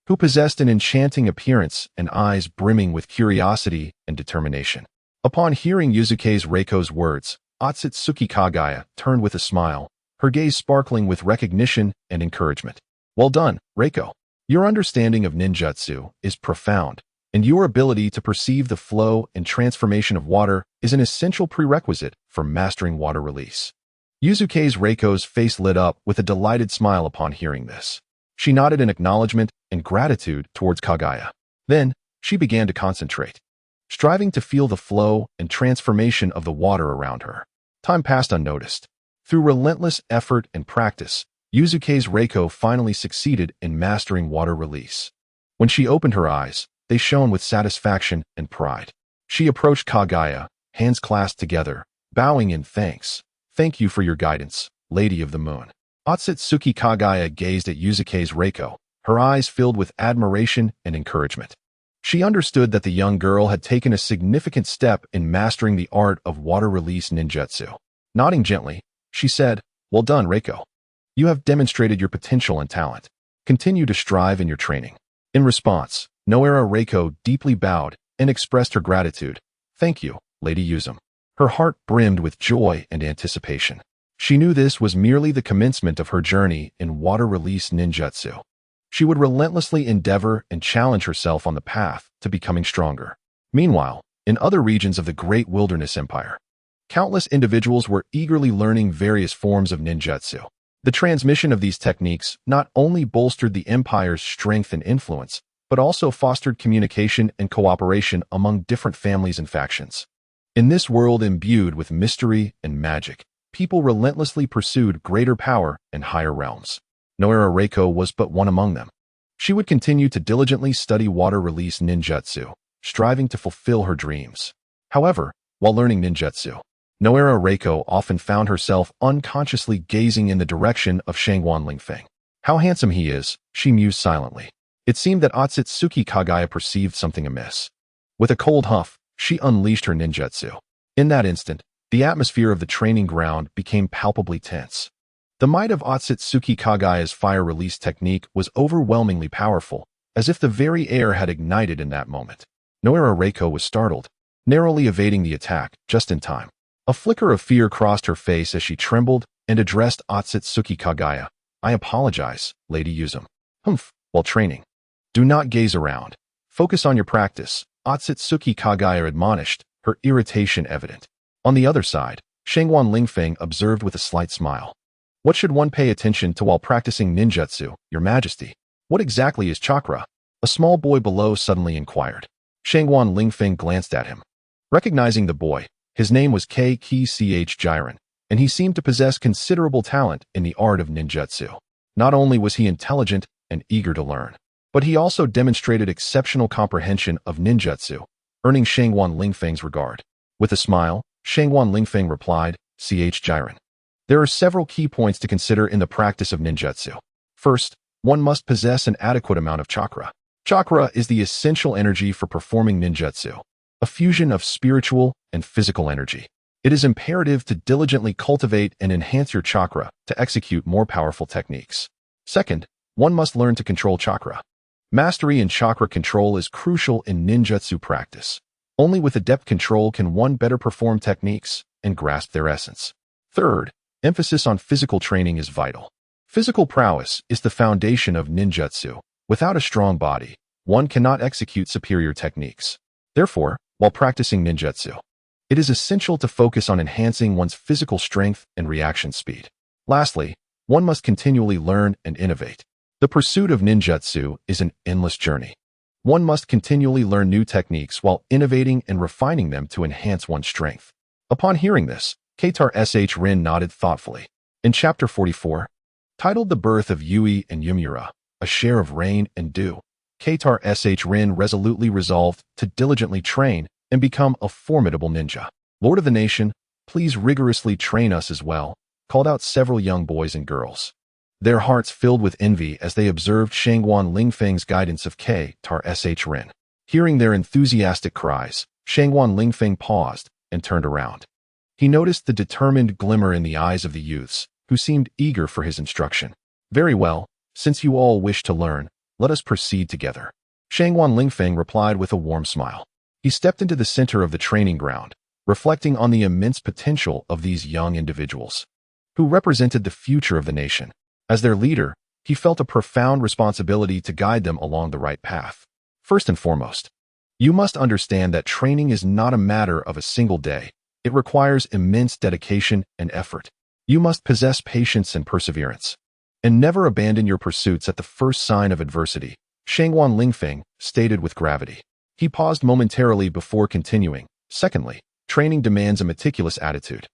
who possessed an enchanting appearance and eyes brimming with curiosity and determination. Upon hearing Yuzuke's Reiko's words, Otsutsuki Kagaya turned with a smile, her gaze sparkling with recognition and encouragement. "Well done, Reiko. Your understanding of ninjutsu is profound, and your ability to perceive the flow and transformation of water is an essential prerequisite for mastering water release." Yuzuke's Reiko's face lit up with a delighted smile upon hearing this. She nodded in acknowledgement and gratitude towards Kagaya. Then, she began to concentrate, striving to feel the flow and transformation of the water around her. Time passed unnoticed. Through relentless effort and practice, Yuzuke's Reiko finally succeeded in mastering water release. When she opened her eyes, they shone with satisfaction and pride. She approached Kagaya, hands clasped together, bowing in thanks. "Thank you for your guidance, Lady of the Moon." Otsutsuki Kagaya gazed at Yuzuke's Reiko, her eyes filled with admiration and encouragement. She understood that the young girl had taken a significant step in mastering the art of water release ninjutsu. Nodding gently, she said, "Well done, Reiko. You have demonstrated your potential and talent. Continue to strive in your training." In response, Noera Reiko deeply bowed and expressed her gratitude. "Thank you, Lady Yuzum." Her heart brimmed with joy and anticipation. She knew this was merely the commencement of her journey in water release ninjutsu. She would relentlessly endeavor and challenge herself on the path to becoming stronger. Meanwhile, in other regions of the Great Wilderness Empire, countless individuals were eagerly learning various forms of ninjutsu. The transmission of these techniques not only bolstered the empire's strength and influence, but also fostered communication and cooperation among different families and factions. In this world imbued with mystery and magic, people relentlessly pursued greater power and higher realms. Noera Reiko was but one among them. She would continue to diligently study water release ninjutsu, striving to fulfill her dreams. However, while learning ninjutsu, Noera Reiko often found herself unconsciously gazing in the direction of Shangwan Lingfeng. "How handsome he is," she mused silently. It seemed that Otsutsuki Kagaya perceived something amiss. With a cold huff, she unleashed her ninjutsu. In that instant, the atmosphere of the training ground became palpably tense. The might of Otsutsuki Kagaya's fire release technique was overwhelmingly powerful, as if the very air had ignited in that moment. Noera Reiko was startled, narrowly evading the attack just in time. A flicker of fear crossed her face as she trembled and addressed Otsutsuki Kagaya. "I apologize, Lady Yuzum." "Humph, while training. Do not gaze around. Focus on your practice," Otsutsuki Kagaya admonished, her irritation evident. On the other side, Shangwan Lingfeng observed with a slight smile. "What should one pay attention to while practicing ninjutsu, Your Majesty? What exactly is chakra?" A small boy below suddenly inquired. Shangwan Lingfeng glanced at him. Recognizing the boy, his name was Kch Jiren, and he seemed to possess considerable talent in the art of ninjutsu. Not only was he intelligent and eager to learn, but he also demonstrated exceptional comprehension of ninjutsu, earning Shangwan Lingfeng's regard. With a smile, Shangwan Lingfeng replied, "Ch Jiren. There are several key points to consider in the practice of ninjutsu. First, one must possess an adequate amount of chakra. Chakra is the essential energy for performing ninjutsu, a fusion of spiritual and physical energy. It is imperative to diligently cultivate and enhance your chakra to execute more powerful techniques. Second, one must learn to control chakra. Mastery in chakra control is crucial in ninjutsu practice. Only with adept control can one better perform techniques and grasp their essence. Third, emphasis on physical training is vital. Physical prowess is the foundation of ninjutsu. Without a strong body, one cannot execute superior techniques. Therefore, while practicing ninjutsu, it is essential to focus on enhancing one's physical strength and reaction speed. Lastly, one must continually learn and innovate. The pursuit of ninjutsu is an endless journey. One must continually learn new techniques while innovating and refining them to enhance one's strength." Upon hearing this, Keitar Sh Rin nodded thoughtfully. In Chapter 44, titled The Birth of Yui and Yumura, a share of rain and dew, Keitar Sh Rin resolutely resolved to diligently train and become a formidable ninja. "Lord of the nation, please rigorously train us as well," called out several young boys and girls. Their hearts filled with envy as they observed Shangwan Lingfeng's guidance of Keitar Sh Rin. Hearing their enthusiastic cries, Shangwan Lingfeng paused and turned around. He noticed the determined glimmer in the eyes of the youths, who seemed eager for his instruction. "Very well, since you all wish to learn, let us proceed together." Shangwan Lingfeng replied with a warm smile. He stepped into the center of the training ground, reflecting on the immense potential of these young individuals, who represented the future of the nation. As their leader, he felt a profound responsibility to guide them along the right path. First and foremost, you must understand that training is not a matter of a single day. It requires immense dedication and effort. You must possess patience and perseverance, and never abandon your pursuits at the first sign of adversity, Shangwan Lingfeng stated with gravity. He paused momentarily before continuing. Secondly, training demands a meticulous attitude.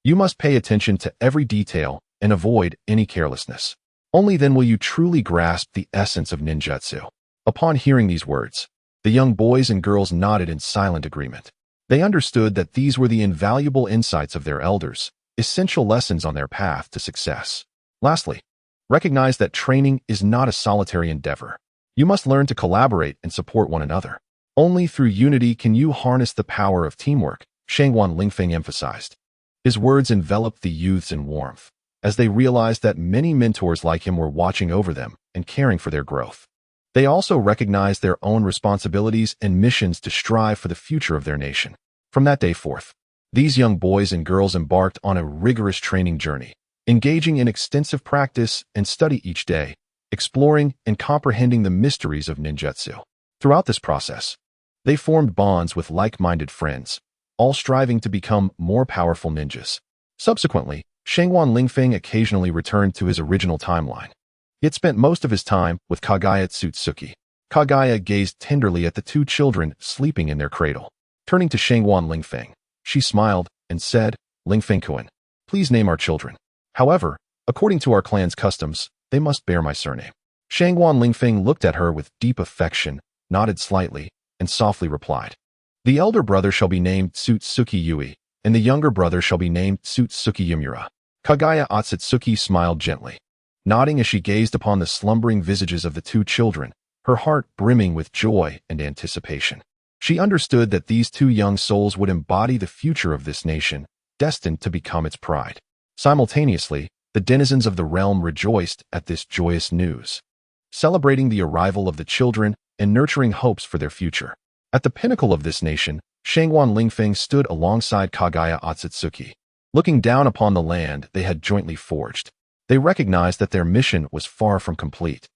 You must pay attention to every detail and avoid any carelessness. Only then will you truly grasp the essence of ninjutsu. Upon hearing these words, the young boys and girls nodded in silent agreement. They understood that these were the invaluable insights of their elders, essential lessons on their path to success. Lastly, recognize that training is not a solitary endeavor. You must learn to collaborate and support one another. Only through unity can you harness the power of teamwork, Shangwan Lingfeng emphasized. His words enveloped the youths in warmth, as they realized that many mentors like him were watching over them and caring for their growth. They also recognized their own responsibilities and missions to strive for the future of their nation. From that day forth, these young boys and girls embarked on a rigorous training journey, engaging in extensive practice and study each day, exploring and comprehending the mysteries of ninjutsu. Throughout this process, they formed bonds with like-minded friends, all striving to become more powerful ninjas. Subsequently, Shangwan Lingfeng occasionally returned to his original timeline. He had spent most of his time with Kagaya Tsutsuki. Kagaya gazed tenderly at the two children sleeping in their cradle. Turning to Shangwan Lingfeng, she smiled and said, "Lingfeng-kun, please name our children. However, according to our clan's customs, they must bear my surname." Shangwan Lingfeng looked at her with deep affection, nodded slightly, and softly replied, "The elder brother shall be named Tsutsuki Yui, and the younger brother shall be named Tsutsuki Yumura." Kagaya Otsutsuki smiled gently, nodding as she gazed upon the slumbering visages of the two children, her heart brimming with joy and anticipation. She understood that these two young souls would embody the future of this nation, destined to become its pride. Simultaneously, The denizens of the realm rejoiced at this joyous news, celebrating the arrival of the children and nurturing hopes for their future. At the pinnacle of this nation, Shangwan Lingfeng stood alongside Kagaya Otsutsuki. Looking down upon the land they had jointly forged, they recognized that their mission was far from complete.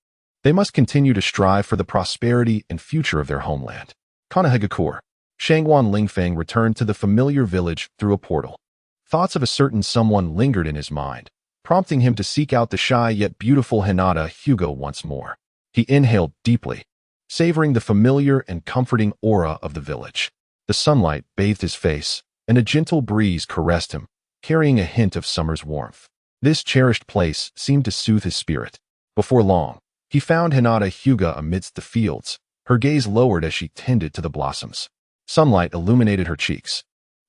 They must continue to strive for the prosperity and future of their homeland. Kanahegakure. Shangwan Lingfeng returned to the familiar village through a portal. Thoughts of a certain someone lingered in his mind, prompting him to seek out the shy yet beautiful Hinata Hugo once more. He inhaled deeply, savoring the familiar and comforting aura of the village. The sunlight bathed his face, and a gentle breeze caressed him, carrying a hint of summer's warmth. This cherished place seemed to soothe his spirit. Before long, he found Hinata Hugo amidst the fields, her gaze lowered as she tended to the blossoms. Sunlight illuminated her cheeks,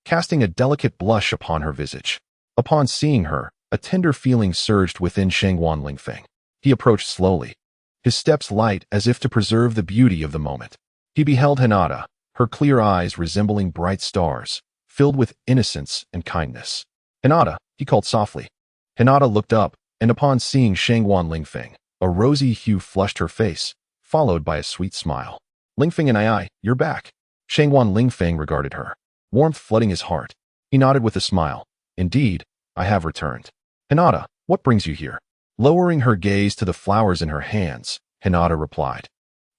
casting a delicate blush upon her visage. Upon seeing her, a tender feeling surged within Shangwan Lingfeng. He approached slowly, his steps light as if to preserve the beauty of the moment. He beheld Hinata, her clear eyes resembling bright stars, filled with innocence and kindness. "Hinata," he called softly. Hinata looked up, and upon seeing Shangwan Lingfeng, a rosy hue flushed her face, followed by a sweet smile. "Lingfeng and I, you're back." Shangwan Lingfeng regarded her, warmth flooding his heart. He nodded with a smile. "Indeed, I have returned." "Hinata, what brings you here?" Lowering her gaze to the flowers in her hands, Hinata replied,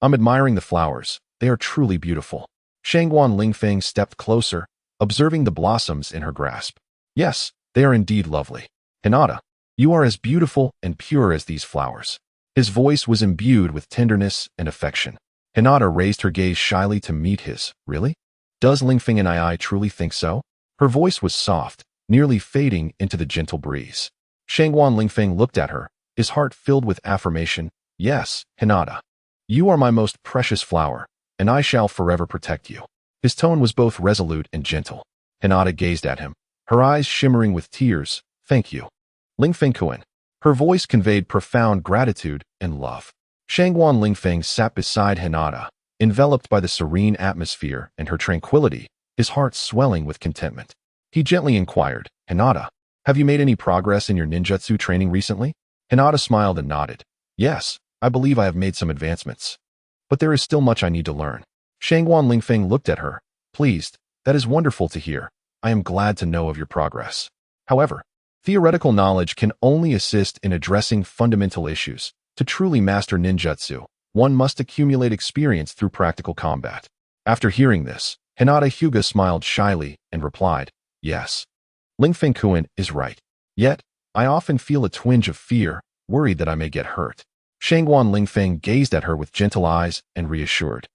"I'm admiring the flowers. They are truly beautiful." Shangwan Lingfeng stepped closer, observing the blossoms in her grasp. "Yes, they are indeed lovely. Hinata, you are as beautiful and pure as these flowers." His voice was imbued with tenderness and affection. Hinata raised her gaze shyly to meet his. "Really? Does Lingfeng and I truly think so?" Her voice was soft, nearly fading into the gentle breeze. Shangwan Lingfeng looked at her, his heart filled with affirmation. "Yes, Hinata. You are my most precious flower, and I shall forever protect you." His tone was both resolute and gentle. Hinata gazed at him, her eyes shimmering with tears. "Thank you, Lingfeng Kuan." Her voice conveyed profound gratitude and love. Shangwan Lingfeng sat beside Hinata, enveloped by the serene atmosphere and her tranquility, his heart swelling with contentment. He gently inquired, "Hinata, have you made any progress in your ninjutsu training recently?" Hinata smiled and nodded. "Yes, I believe I have made some advancements. But there is still much I need to learn." Shangwan Lingfeng looked at her, pleased. "That is wonderful to hear. I am glad to know of your progress. However, theoretical knowledge can only assist in addressing fundamental issues. To truly master ninjutsu, one must accumulate experience through practical combat." After hearing this, Hinata Hugo smiled shyly and replied, "Yes, Lingfeng Kuan is right. Yet, I often feel a twinge of fear, worried that I may get hurt." Shangwan Lingfeng gazed at her with gentle eyes and reassured.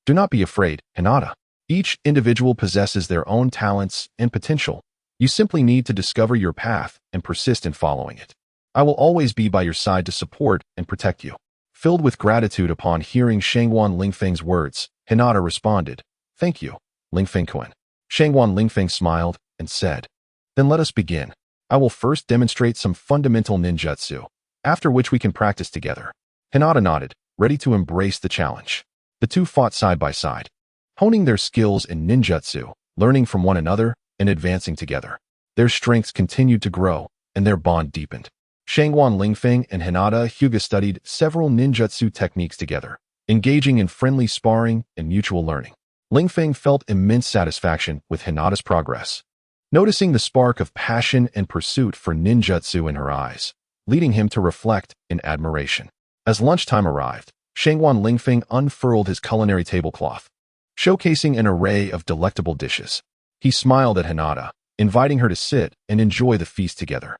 "Do not be afraid, Hinata. Each individual possesses their own talents and potential. You simply need to discover your path and persist in following it. I will always be by your side to support and protect you." Filled with gratitude upon hearing Shangwan Lingfeng's words, Hinata responded, "Thank you, Lingfeng Kuan." Shangwan Lingfeng smiled and said, "Then let us begin. I will first demonstrate some fundamental ninjutsu, after which we can practice together." Hinata nodded, ready to embrace the challenge. The two fought side by side, honing their skills in ninjutsu, learning from one another, and advancing together. Their strengths continued to grow, and their bond deepened. Shangwan Lingfeng and Hinata Hugo studied several ninjutsu techniques together, engaging in friendly sparring and mutual learning. Lingfeng felt immense satisfaction with Hinata's progress, noticing the spark of passion and pursuit for ninjutsu in her eyes, leading him to reflect in admiration. As lunchtime arrived, Shangwan Lingfeng unfurled his culinary tablecloth, showcasing an array of delectable dishes. He smiled at Hinata, inviting her to sit and enjoy the feast together.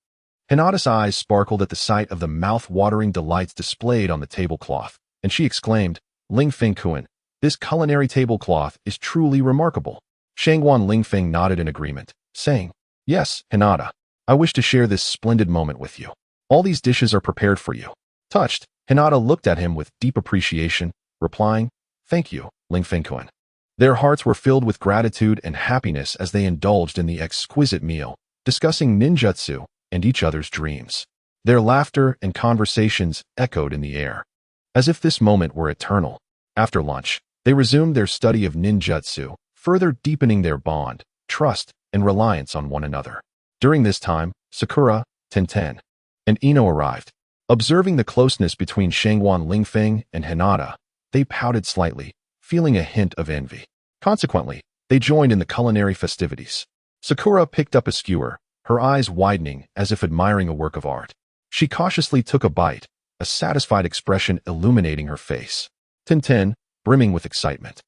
Hinata's eyes sparkled at the sight of the mouth-watering delights displayed on the tablecloth, and she exclaimed, "Lingfeng Kuan, this culinary tablecloth is truly remarkable." Shangwan Lingfeng nodded in agreement, saying, "Yes, Hinata, I wish to share this splendid moment with you. All these dishes are prepared for you." Touched, Hinata looked at him with deep appreciation, replying, "Thank you, Lingfeng Kuan." Their hearts were filled with gratitude and happiness as they indulged in the exquisite meal, discussing ninjutsu and each other's dreams. Their laughter and conversations echoed in the air, as if this moment were eternal. After lunch, they resumed their study of ninjutsu, further deepening their bond, trust, and reliance on one another. During this time, Sakura, Tenten, and Ino arrived. Observing the closeness between Shangguan Lingfeng and Hinata, they pouted slightly, feeling a hint of envy. Consequently, they joined in the culinary festivities. Sakura picked up a skewer, her eyes widening as if admiring a work of art. She cautiously took a bite, a satisfied expression illuminating her face. Tintin, brimming with excitement,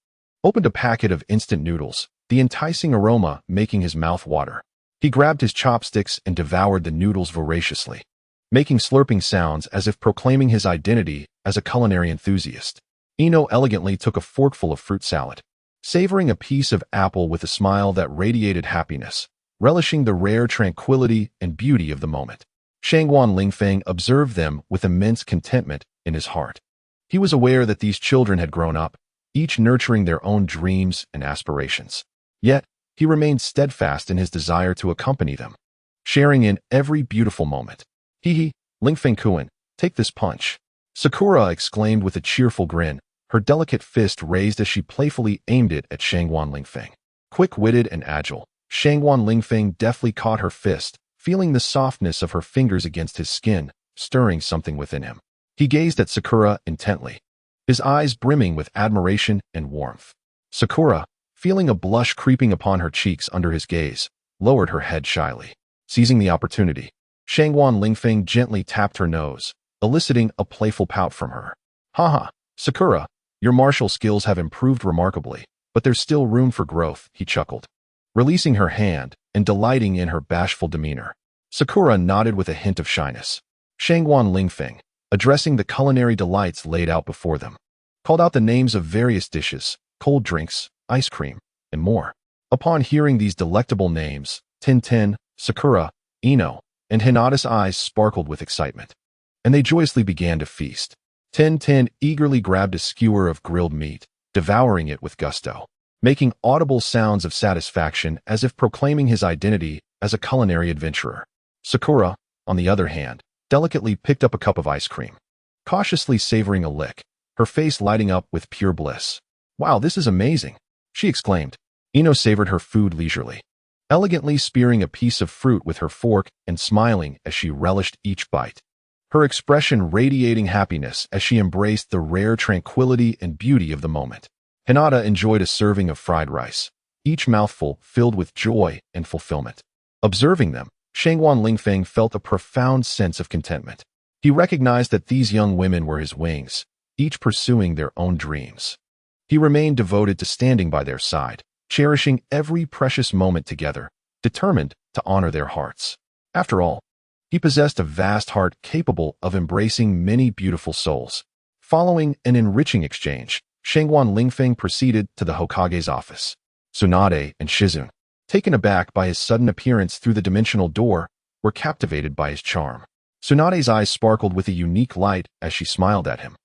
opened a packet of instant noodles, the enticing aroma making his mouth water. He grabbed his chopsticks and devoured the noodles voraciously, making slurping sounds as if proclaiming his identity as a culinary enthusiast. Ino elegantly took a forkful of fruit salad, savoring a piece of apple with a smile that radiated happiness, relishing the rare tranquility and beauty of the moment. Shangguan Lingfeng observed them with immense contentment in his heart. He was aware that these children had grown up, each nurturing their own dreams and aspirations. Yet, he remained steadfast in his desire to accompany them, sharing in every beautiful moment. Hee, Lingfeng-kun, take this punch. Sakura exclaimed with a cheerful grin, her delicate fist raised as she playfully aimed it at Shangguan Lingfeng. Quick-witted and agile, Shangguan Lingfeng deftly caught her fist, feeling the softness of her fingers against his skin, stirring something within him. He gazed at Sakura intently, his eyes brimming with admiration and warmth. Sakura, feeling a blush creeping upon her cheeks under his gaze, lowered her head shyly. Seizing the opportunity, Shangguan Lingfeng gently tapped her nose, eliciting a playful pout from her. Haha, Sakura, your martial skills have improved remarkably, but there's still room for growth, he chuckled, releasing her hand and delighting in her bashful demeanor. Sakura nodded with a hint of shyness. Shangguan Lingfeng, addressing the culinary delights laid out before them, called out the names of various dishes, cold drinks, ice cream, and more. Upon hearing these delectable names, Tintin, Sakura, Ino, and Hinata's eyes sparkled with excitement, and they joyously began to feast. Tintin eagerly grabbed a skewer of grilled meat, devouring it with gusto, making audible sounds of satisfaction as if proclaiming his identity as a culinary adventurer. Sakura, on the other hand, delicately picked up a cup of ice cream, cautiously savoring a lick, her face lighting up with pure bliss. Wow, this is amazing, she exclaimed. Ino savored her food leisurely, elegantly spearing a piece of fruit with her fork and smiling as she relished each bite, her expression radiating happiness as she embraced the rare tranquility and beauty of the moment. Hinata enjoyed a serving of fried rice, each mouthful filled with joy and fulfillment. Observing them, Shangguan Lingfeng felt a profound sense of contentment. He recognized that these young women were his wings, each pursuing their own dreams. He remained devoted to standing by their side, cherishing every precious moment together, determined to honor their hearts. After all, he possessed a vast heart capable of embracing many beautiful souls. Following an enriching exchange, Shangguan Lingfeng proceeded to the Hokage's office. Tsunade and Shizune, taken aback by his sudden appearance through the dimensional door, were captivated by his charm. Tsunade's eyes sparkled with a unique light as she smiled at him,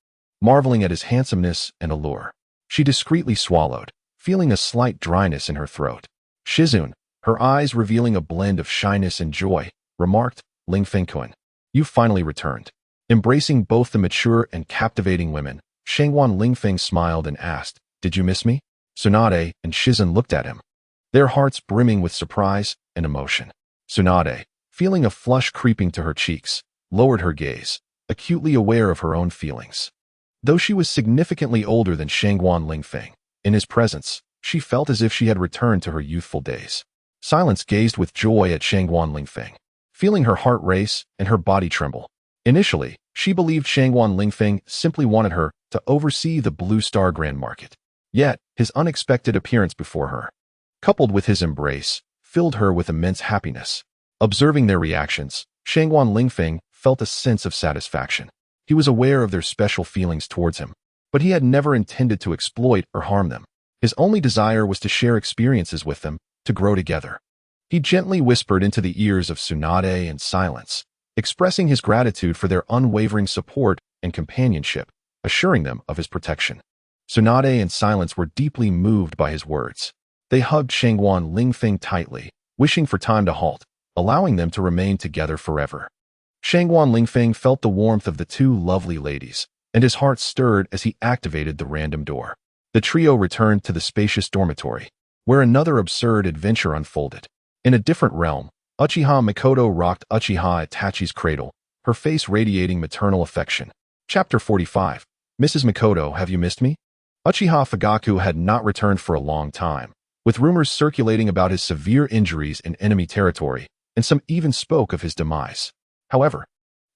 marveling at his handsomeness and allure. She discreetly swallowed, feeling a slight dryness in her throat. Shizune, her eyes revealing a blend of shyness and joy, remarked, Lingfeng-kun, you finally returned. Embracing both the mature and captivating women, Shangguan Lingfeng smiled and asked, did you miss me? Tsunade and Shizune looked at him, their hearts brimming with surprise and emotion. Tsunade, feeling a flush creeping to her cheeks, lowered her gaze, acutely aware of her own feelings. Though she was significantly older than Shangguan Lingfeng, in his presence, she felt as if she had returned to her youthful days. Silence gazed with joy at Shangguan Lingfeng, feeling her heart race and her body tremble. Initially, she believed Shangguan Lingfeng simply wanted her to oversee the Blue Star Grand Market. Yet, his unexpected appearance before her, coupled with his embrace, filled her with immense happiness. Observing their reactions, Shangguan Lingfeng felt a sense of satisfaction. He was aware of their special feelings towards him, but he had never intended to exploit or harm them. His only desire was to share experiences with them, to grow together. He gently whispered into the ears of Tsunade and Silence, expressing his gratitude for their unwavering support and companionship, assuring them of his protection. Tsunade and Silence were deeply moved by his words. They hugged Shangguan Lingfeng tightly, wishing for time to halt, allowing them to remain together forever. Shangguan Lingfeng felt the warmth of the two lovely ladies, and his heart stirred as he activated the random door. The trio returned to the spacious dormitory, where another absurd adventure unfolded. In a different realm, Uchiha Mikoto rocked Uchiha Itachi's cradle, her face radiating maternal affection. Chapter 45. Mrs. Makoto, have you missed me? Uchiha Fugaku had not returned for a long time, with rumors circulating about his severe injuries in enemy territory, and some even spoke of his demise. However,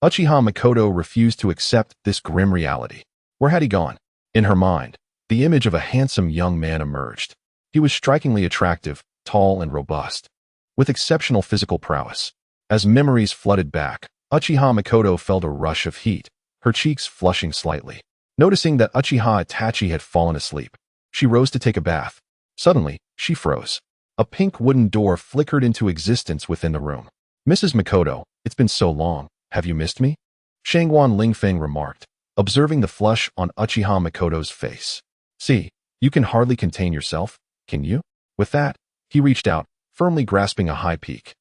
Uchiha Makoto refused to accept this grim reality. Where had he gone? In her mind, the image of a handsome young man emerged. He was strikingly attractive, tall and robust, with exceptional physical prowess. As memories flooded back, Uchiha Makoto felt a rush of heat, her cheeks flushing slightly. Noticing that Uchiha Itachi had fallen asleep, she rose to take a bath. Suddenly, she froze. A pink wooden door flickered into existence within the room. Mrs. Makoto, it's been so long. Have you missed me? Shangguan Lingfeng remarked, observing the flush on Uchiha Makoto's face. See, you can hardly contain yourself, can you? With that, he reached out, firmly grasping a high peak.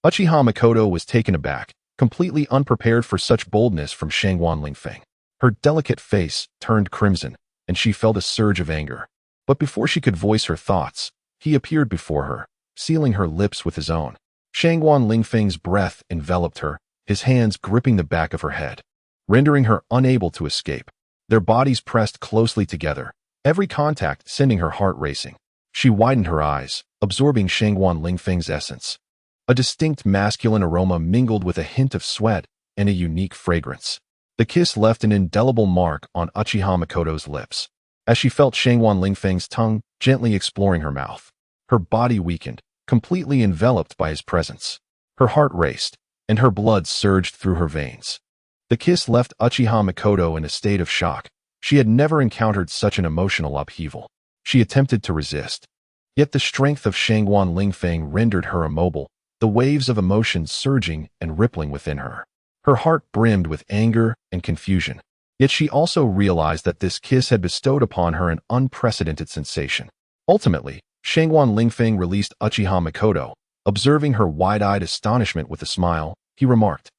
Uchiha Makoto was taken aback, completely unprepared for such boldness from Shangguan Lingfeng. Her delicate face turned crimson, and she felt a surge of anger. But before she could voice her thoughts, he appeared before her, sealing her lips with his own. Shangguan Lingfeng's breath enveloped her, his hands gripping the back of her head, rendering her unable to escape. Their bodies pressed closely together, every contact sending her heart racing. She widened her eyes, absorbing Shangguan Lingfeng's essence. A distinct masculine aroma mingled with a hint of sweat and a unique fragrance. The kiss left an indelible mark on Uchiha Makoto's lips, as she felt Shangguan Lingfeng's tongue gently exploring her mouth. Her body weakened, completely enveloped by his presence. Her heart raced, and her blood surged through her veins. The kiss left Uchiha Makoto in a state of shock. She had never encountered such an emotional upheaval. She attempted to resist. Yet the strength of Shangguan Lingfeng rendered her immobile, the waves of emotion surging and rippling within her. Her heart brimmed with anger and confusion. Yet she also realized that this kiss had bestowed upon her an unprecedented sensation. Ultimately, Shangguan Lingfeng released Uchiha Makoto. Observing her wide-eyed astonishment with a smile, he remarked,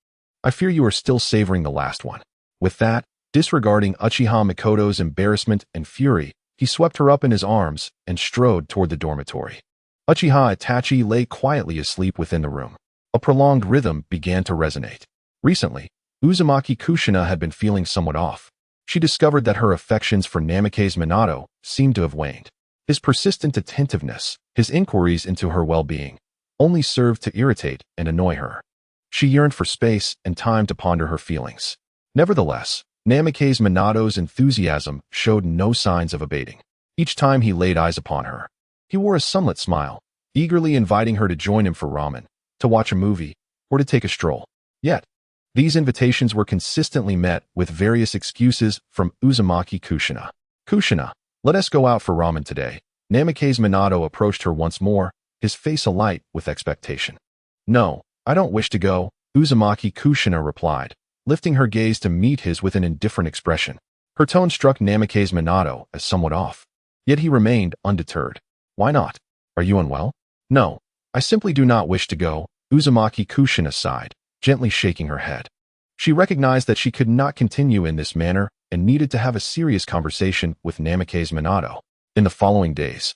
I fear you are still savoring the last one. With that, disregarding Uchiha Makoto's embarrassment and fury, he swept her up in his arms and strode toward the dormitory. Uchiha Itachi lay quietly asleep within the room. A prolonged rhythm began to resonate. Recently, Uzumaki Kushina had been feeling somewhat off. She discovered that her affections for Namikaze Minato seemed to have waned. His persistent attentiveness, his inquiries into her well-being, only served to irritate and annoy her. She yearned for space and time to ponder her feelings. Nevertheless, Namikaze Minato's enthusiasm showed no signs of abating. Each time he laid eyes upon her, he wore a sunlit smile, eagerly inviting her to join him for ramen, to watch a movie, or to take a stroll. Yet, these invitations were consistently met with various excuses from Uzumaki Kushina. Kushina, let us go out for ramen today. Namikaze Minato approached her once more, his face alight with expectation. No, I don't wish to go, Uzumaki Kushina replied, lifting her gaze to meet his with an indifferent expression. Her tone struck Namikaze Minato as somewhat off. Yet he remained undeterred. Why not? Are you unwell? No, I simply do not wish to go, Uzumaki Kushina sighed, gently shaking her head. She recognized that she could not continue in this manner and needed to have a serious conversation with Namikaze Minato. In the following days,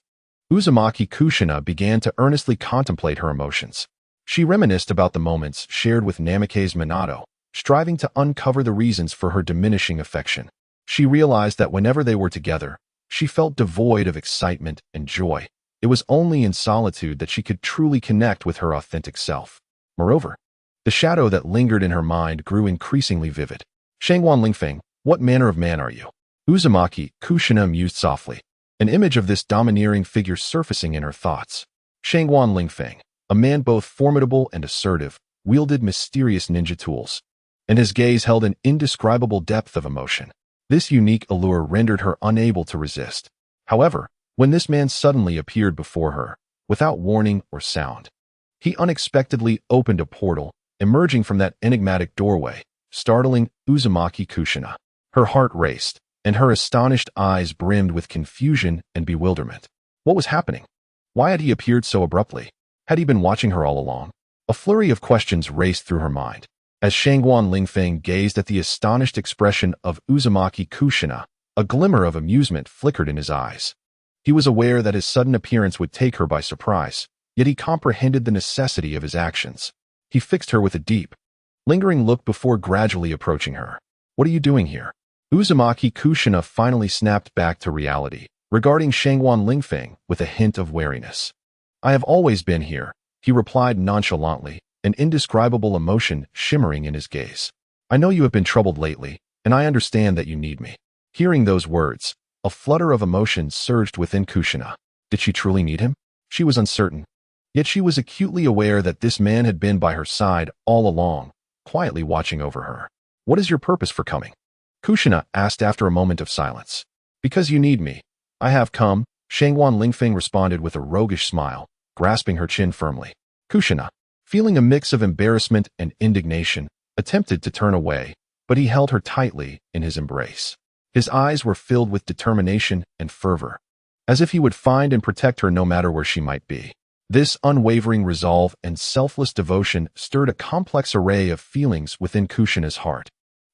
Uzumaki Kushina began to earnestly contemplate her emotions. She reminisced about the moments shared with Namikaze Minato, striving to uncover the reasons for her diminishing affection. She realized that whenever they were together, she felt devoid of excitement and joy. It was only in solitude that she could truly connect with her authentic self. Moreover, the shadow that lingered in her mind grew increasingly vivid. Shangguan Lingfeng, what manner of man are you? Uzumaki Kushina mused softly, an image of this domineering figure surfacing in her thoughts. Shangguan Lingfeng, a man both formidable and assertive, wielded mysterious ninja tools, and his gaze held an indescribable depth of emotion. This unique allure rendered her unable to resist. However, when this man suddenly appeared before her, without warning or sound, he unexpectedly opened a portal, emerging from that enigmatic doorway, startling Uzumaki Kushina. Her heart raced, and her astonished eyes brimmed with confusion and bewilderment. What was happening? Why had he appeared so abruptly? Had he been watching her all along? A flurry of questions raced through her mind. As Shangguan Lingfeng gazed at the astonished expression of Uzumaki Kushina, a glimmer of amusement flickered in his eyes. He was aware that his sudden appearance would take her by surprise, yet he comprehended the necessity of his actions. He fixed her with a deep, lingering look before gradually approaching her. What are you doing here? Uzumaki Kushina finally snapped back to reality, regarding Shangwan Lingfeng with a hint of wariness. I have always been here, he replied nonchalantly, an indescribable emotion shimmering in his gaze. I know you have been troubled lately, and I understand that you need me. Hearing those words, a flutter of emotion surged within Kushina. Did she truly need him? She was uncertain. Yet she was acutely aware that this man had been by her side all along, quietly watching over her. What is your purpose for coming? Kushina asked after a moment of silence. Because you need me. I have come, Shangwan Lingfeng responded with a roguish smile, grasping her chin firmly. Kushina, feeling a mix of embarrassment and indignation, attempted to turn away, but he held her tightly in his embrace. His eyes were filled with determination and fervor, as if he would find and protect her no matter where she might be. This unwavering resolve and selfless devotion stirred a complex array of feelings within Kushina's heart.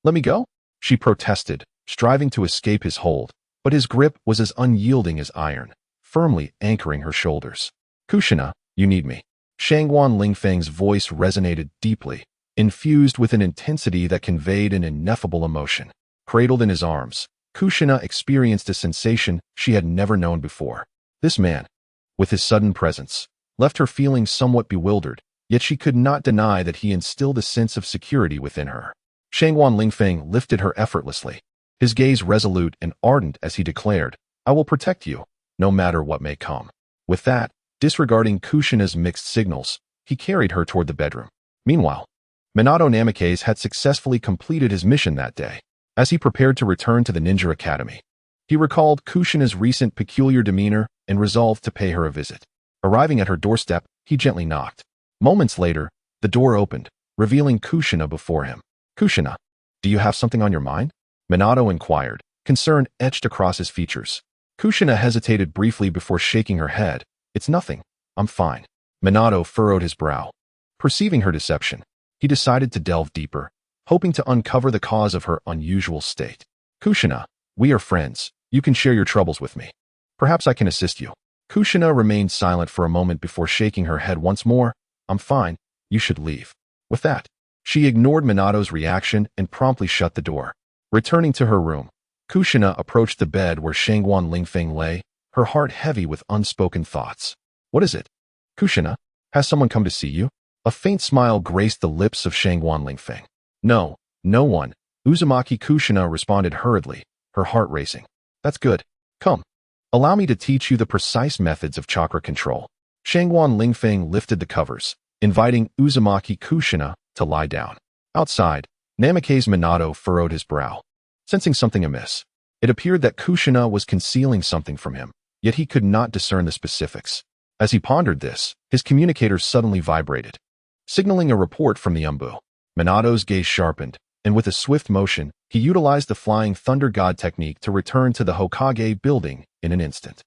Let me go? She protested, striving to escape his hold, but his grip was as unyielding as iron, firmly anchoring her shoulders. Kushina, you need me. Shangwan Lingfeng's voice resonated deeply, infused with an intensity that conveyed an ineffable emotion. Cradled in his arms, Kushina experienced a sensation she had never known before. This man, with his sudden presence, left her feeling somewhat bewildered, yet she could not deny that he instilled a sense of security within her. Shangwan Lingfeng lifted her effortlessly, his gaze resolute and ardent as he declared, I will protect you, no matter what may come. With that, disregarding Kushina's mixed signals, he carried her toward the bedroom. Meanwhile, Minato Namikaze had successfully completed his mission that day. As he prepared to return to the Ninja Academy, he recalled Kushina's recent peculiar demeanor and resolved to pay her a visit. Arriving at her doorstep, he gently knocked. Moments later, the door opened, revealing Kushina before him. Kushina, do you have something on your mind? Minato inquired, concern etched across his features. Kushina hesitated briefly before shaking her head. It's nothing. I'm fine. Minato furrowed his brow. Perceiving her deception, he decided to delve deeper, hoping to uncover the cause of her unusual state. Kushina, we are friends. You can share your troubles with me. Perhaps I can assist you. Kushina remained silent for a moment before shaking her head once more. I'm fine. You should leave. With that, she ignored Minato's reaction and promptly shut the door. Returning to her room, Kushina approached the bed where Shangwan Lingfeng lay, her heart heavy with unspoken thoughts. What is it? Kushina, has someone come to see you? A faint smile graced the lips of Shangwan Lingfeng. No, no one. Uzumaki Kushina responded hurriedly, her heart racing. That's good. Come. Allow me to teach you the precise methods of chakra control. Shangwan Lingfeng lifted the covers, inviting Uzumaki Kushina to lie down. Outside, Namikaze Minato furrowed his brow, sensing something amiss. It appeared that Kushina was concealing something from him, yet he could not discern the specifics. As he pondered this, his communicator suddenly vibrated, signaling a report from the Umbu. Minato's gaze sharpened, and with a swift motion, he utilized the Flying Thunder God technique to return to the Hokage building in an instant.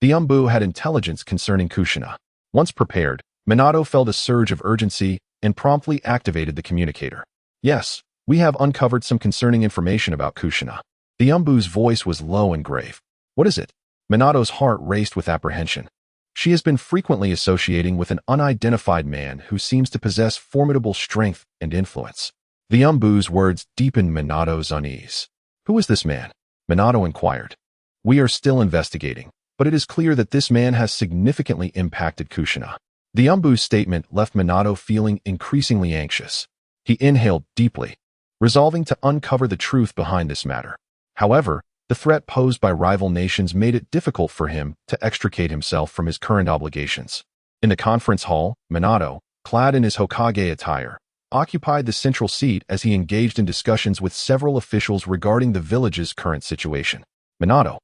The Umbu had intelligence concerning Kushina. Once prepared, Minato felt a surge of urgency and promptly activated the communicator. Yes, we have uncovered some concerning information about Kushina. The Umbu's voice was low and grave. What is it? Minato's heart raced with apprehension. She has been frequently associating with an unidentified man who seems to possess formidable strength and influence. The Umbu's words deepened Minato's unease. Who is this man? Minato inquired. We are still investigating, but it is clear that this man has significantly impacted Kushina. The Umbu's statement left Minato feeling increasingly anxious. He inhaled deeply, resolving to uncover the truth behind this matter. However, the threat posed by rival nations made it difficult for him to extricate himself from his current obligations. In the conference hall, Minato, clad in his Hokage attire, occupied the central seat as he engaged in discussions with several officials regarding the village's current situation. Minato,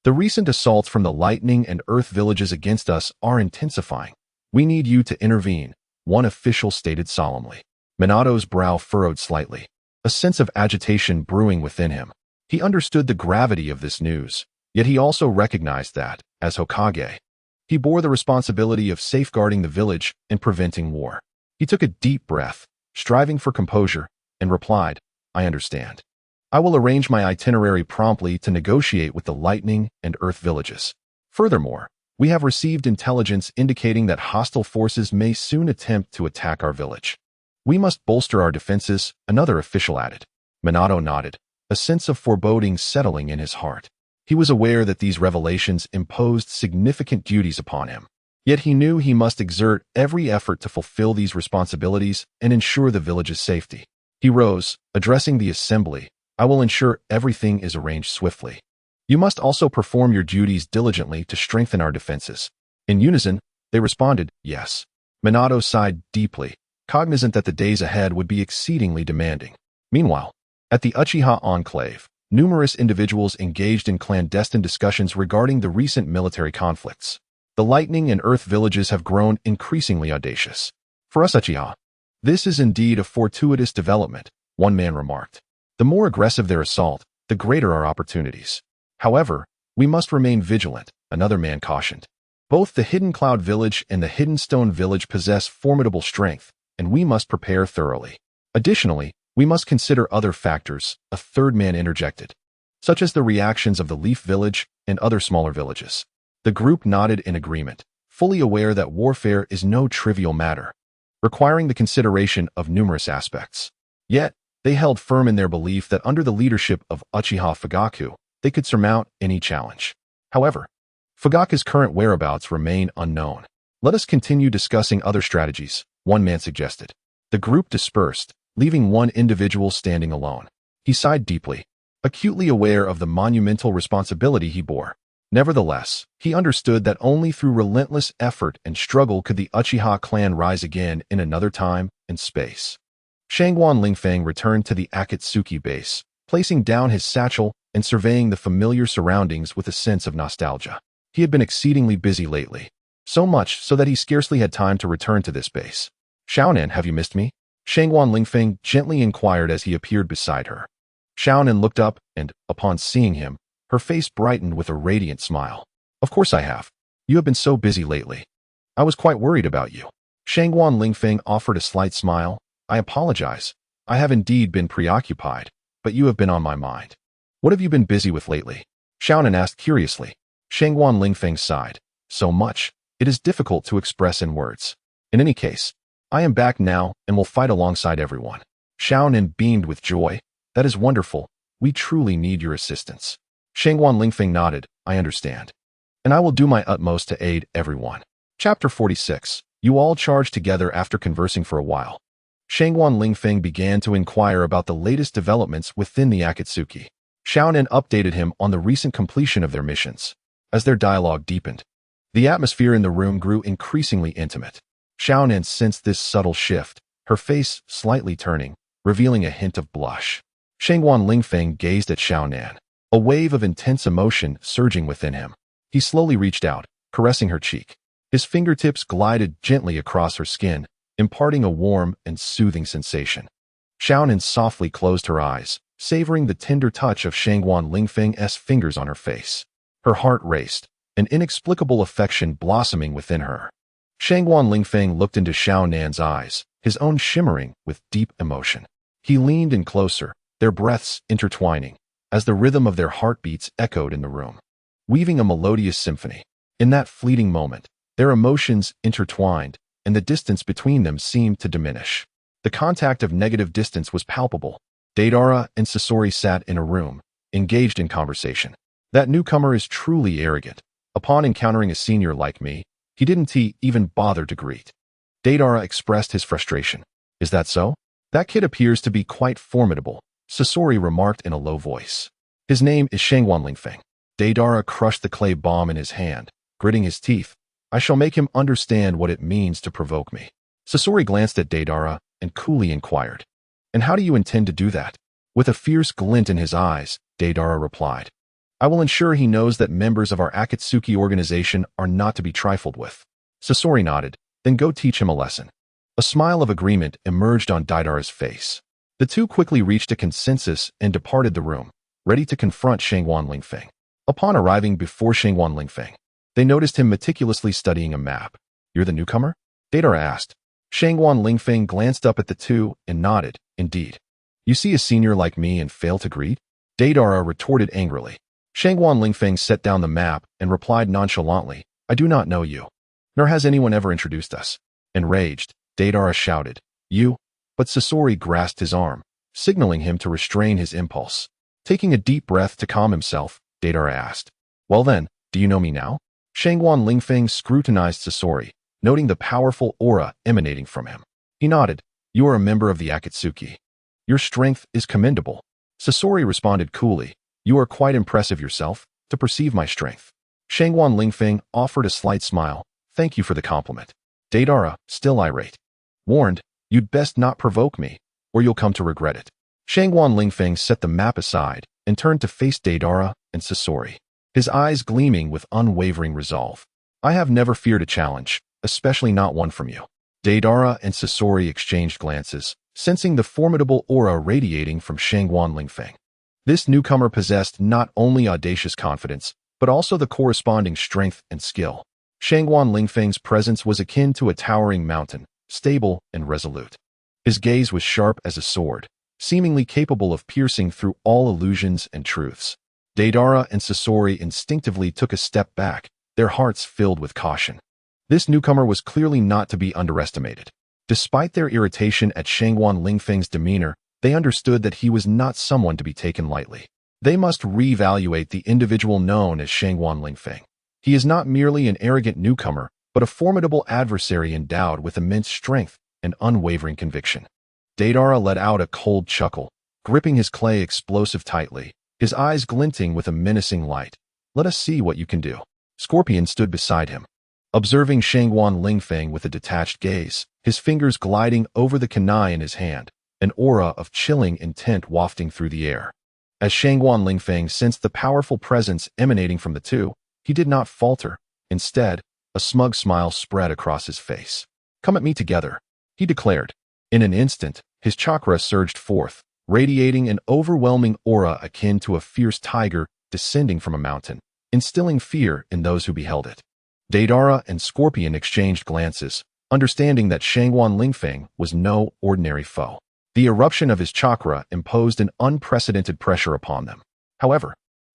the recent assaults from the Lightning and Earth villages against us are intensifying. We need you to intervene, one official stated solemnly. Minato's brow furrowed slightly, a sense of agitation brewing within him. He understood the gravity of this news, yet he also recognized that, as Hokage, he bore the responsibility of safeguarding the village and preventing war. He took a deep breath, striving for composure, and replied, I understand. I will arrange my itinerary promptly to negotiate with the Lightning and Earth villages. Furthermore, we have received intelligence indicating that hostile forces may soon attempt to attack our village. We must bolster our defenses, another official added. Minato nodded, a sense of foreboding settling in his heart. He was aware that these revelations imposed significant duties upon him. Yet he knew he must exert every effort to fulfill these responsibilities and ensure the village's safety. He rose, addressing the assembly. I will ensure everything is arranged swiftly. You must also perform your duties diligently to strengthen our defenses. In unison, they responded, yes. Minato sighed deeply, cognizant that the days ahead would be exceedingly demanding. Meanwhile, at the Uchiha Enclave, numerous individuals engaged in clandestine discussions regarding the recent military conflicts. The Lightning and Earth villages have grown increasingly audacious. For us Uchiha, this is indeed a fortuitous development, one man remarked. The more aggressive their assault, the greater our opportunities. However, we must remain vigilant, another man cautioned. Both the Hidden Cloud Village and the Hidden Stone Village possess formidable strength, and we must prepare thoroughly. Additionally, we must consider other factors, a third man interjected, such as the reactions of the Leaf Village and other smaller villages. The group nodded in agreement, fully aware that warfare is no trivial matter, requiring the consideration of numerous aspects. Yet, they held firm in their belief that under the leadership of Uchiha Fugaku, they could surmount any challenge. However, Fugaku's current whereabouts remain unknown. Let us continue discussing other strategies, one man suggested. The group dispersed, leaving one individual standing alone. He sighed deeply, acutely aware of the monumental responsibility he bore. Nevertheless, he understood that only through relentless effort and struggle could the Uchiha clan rise again in another time and space. Shangguan Lingfeng returned to the Akatsuki base, placing down his satchel and surveying the familiar surroundings with a sense of nostalgia. He had been exceedingly busy lately, so much so that he scarcely had time to return to this base. Xiaonan, have you missed me? Shangguan Lingfeng gently inquired as he appeared beside her. Xiaonan looked up and, upon seeing him, her face brightened with a radiant smile. Of course I have. You have been so busy lately. I was quite worried about you. Shangguan Lingfeng offered a slight smile. I apologize. I have indeed been preoccupied, but you have been on my mind. What have you been busy with lately? Xiaonan asked curiously. Shangguan Lingfeng sighed. So much, it is difficult to express in words. In any case, I am back now and will fight alongside everyone. Xiaonan beamed with joy. That is wonderful. We truly need your assistance. Shangguan Lingfeng nodded. I understand. And I will do my utmost to aid everyone. Chapter 46. You all charged together after conversing for a while. Shangguan Lingfeng began to inquire about the latest developments within the Akatsuki. Xiaonan updated him on the recent completion of their missions. As their dialogue deepened, the atmosphere in the room grew increasingly intimate. Xiaonan sensed this subtle shift, her face slightly turning, revealing a hint of blush. Shangguan Lingfeng gazed at Xiaonan, a wave of intense emotion surging within him. He slowly reached out, caressing her cheek. His fingertips glided gently across her skin, imparting a warm and soothing sensation. Xiaonan softly closed her eyes, savoring the tender touch of Shangguan Lingfeng's fingers on her face. Her heart raced, an inexplicable affection blossoming within her. Shangguan Lingfeng looked into Xiaonan's eyes, his own shimmering with deep emotion. He leaned in closer, their breaths intertwining, as the rhythm of their heartbeats echoed in the room, weaving a melodious symphony. In that fleeting moment, their emotions intertwined, and the distance between them seemed to diminish. The contact of negative distance was palpable. Deidara and Sasori sat in a room, engaged in conversation. That newcomer is truly arrogant. Upon encountering a senior like me, he didn't even bother to greet. Deidara expressed his frustration. Is that so? That kid appears to be quite formidable, Sasori remarked in a low voice. His name is Shangguan Lingfeng. Deidara crushed the clay bomb in his hand, gritting his teeth. I shall make him understand what it means to provoke me. Sasori glanced at Deidara and coolly inquired. And how do you intend to do that? With a fierce glint in his eyes, Deidara replied. I will ensure he knows that members of our Akatsuki organization are not to be trifled with. Sasori nodded, then go teach him a lesson. A smile of agreement emerged on Deidara's face. The two quickly reached a consensus and departed the room, ready to confront Shangguan Lingfeng. Upon arriving before Shangguan Lingfeng, they noticed him meticulously studying a map. You're the newcomer? Deidara asked. Shangguan Lingfeng glanced up at the two and nodded. Indeed. You see a senior like me and fail to greet? Deidara retorted angrily. Shangguan Lingfeng set down the map and replied nonchalantly, I do not know you, nor has anyone ever introduced us. Enraged, Deidara shouted, You? but Sasori grasped his arm, signaling him to restrain his impulse. Taking a deep breath to calm himself, Deidara asked, "Well then, do you know me now?" Shangguan Lingfeng scrutinized Sasori, noting the powerful aura emanating from him. He nodded. "You are a member of the Akatsuki. Your strength is commendable." Sasori responded coolly, "You are quite impressive yourself, to perceive my strength." Shangguan Lingfeng offered a slight smile. "Thank you for the compliment." Deidara, still irate, warned, "You'd best not provoke me, or you'll come to regret it." Shangguan Lingfeng set the map aside and turned to face Deidara and Sasori, his eyes gleaming with unwavering resolve. "I have never feared a challenge, especially not one from you." Deidara and Sasori exchanged glances, sensing the formidable aura radiating from Shangguan Lingfeng. This newcomer possessed not only audacious confidence, but also the corresponding strength and skill. Shangguan Lingfeng's presence was akin to a towering mountain, stable and resolute. His gaze was sharp as a sword, seemingly capable of piercing through all illusions and truths. Deidara and Sasori instinctively took a step back, their hearts filled with caution. This newcomer was clearly not to be underestimated. Despite their irritation at Shangguan Lingfeng's demeanor, they understood that he was not someone to be taken lightly. They must reevaluate the individual known as Shangguan Lingfeng. He is not merely an arrogant newcomer, but a formidable adversary endowed with immense strength and unwavering conviction. Deidara let out a cold chuckle, gripping his clay explosive tightly, his eyes glinting with a menacing light. "Let us see what you can do." Scorpion stood beside him, observing Shangguan Lingfeng with a detached gaze, his fingers gliding over the kunai in his hand, an aura of chilling intent wafting through the air. As Shangguan Lingfeng sensed the powerful presence emanating from the two, he did not falter. Instead, a smug smile spread across his face. "Come at me together," he declared. In an instant, his chakra surged forth, radiating an overwhelming aura akin to a fierce tiger descending from a mountain, instilling fear in those who beheld it. Deidara and Scorpion exchanged glances, understanding that Shangguan Lingfeng was no ordinary foe. The eruption of his chakra imposed an unprecedented pressure upon them. However,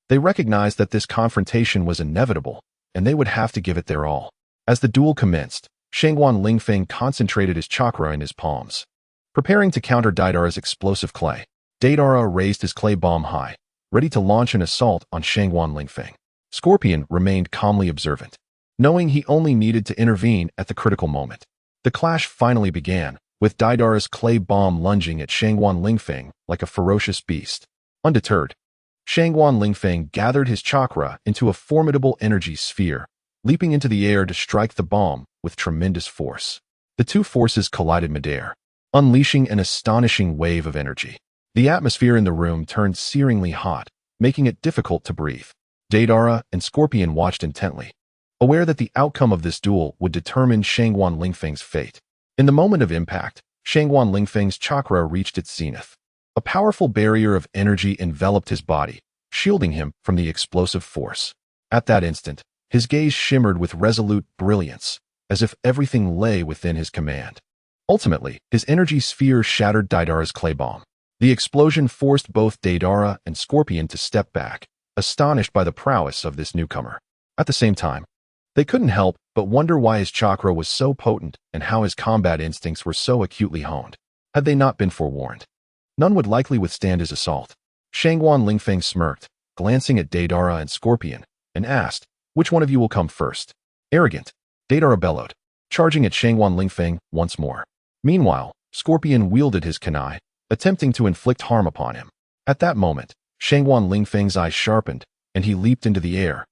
they recognized that this confrontation was inevitable, and they would have to give it their all. As the duel commenced, Shangguan Lingfeng concentrated his chakra in his palms, preparing to counter Deidara's explosive clay. Deidara raised his clay bomb high, ready to launch an assault on Shangguan Lingfeng. Scorpion remained calmly observant, knowing he only needed to intervene at the critical moment. The clash finally began, with Deidara's clay bomb lunging at Shangguan Lingfeng like a ferocious beast. Undeterred, Shangguan Lingfeng gathered his chakra into a formidable energy sphere, leaping into the air to strike the bomb with tremendous force. The two forces collided midair, unleashing an astonishing wave of energy. The atmosphere in the room turned searingly hot, making it difficult to breathe. Deidara and Scorpion watched intently, aware that the outcome of this duel would determine Shangguan Lingfeng's fate. In the moment of impact, Shangguan Lingfeng's chakra reached its zenith. A powerful barrier of energy enveloped his body, shielding him from the explosive force. At that instant, his gaze shimmered with resolute brilliance, as if everything lay within his command. Ultimately, his energy sphere shattered Deidara's clay bomb. The explosion forced both Deidara and Scorpion to step back, astonished by the prowess of this newcomer. At the same time, they couldn't help but wonder why his chakra was so potent and how his combat instincts were so acutely honed. Had they not been forewarned, none would likely withstand his assault. Shangguan Lingfeng smirked, glancing at Deidara and Scorpion, and asked, "Which one of you will come first?" "Arrogant," Deidara bellowed, charging at Shangguan Lingfeng once more. Meanwhile, Scorpion wielded his kunai, attempting to inflict harm upon him. At that moment, Shangguan Lingfeng's eyes sharpened, and he leaped into the air,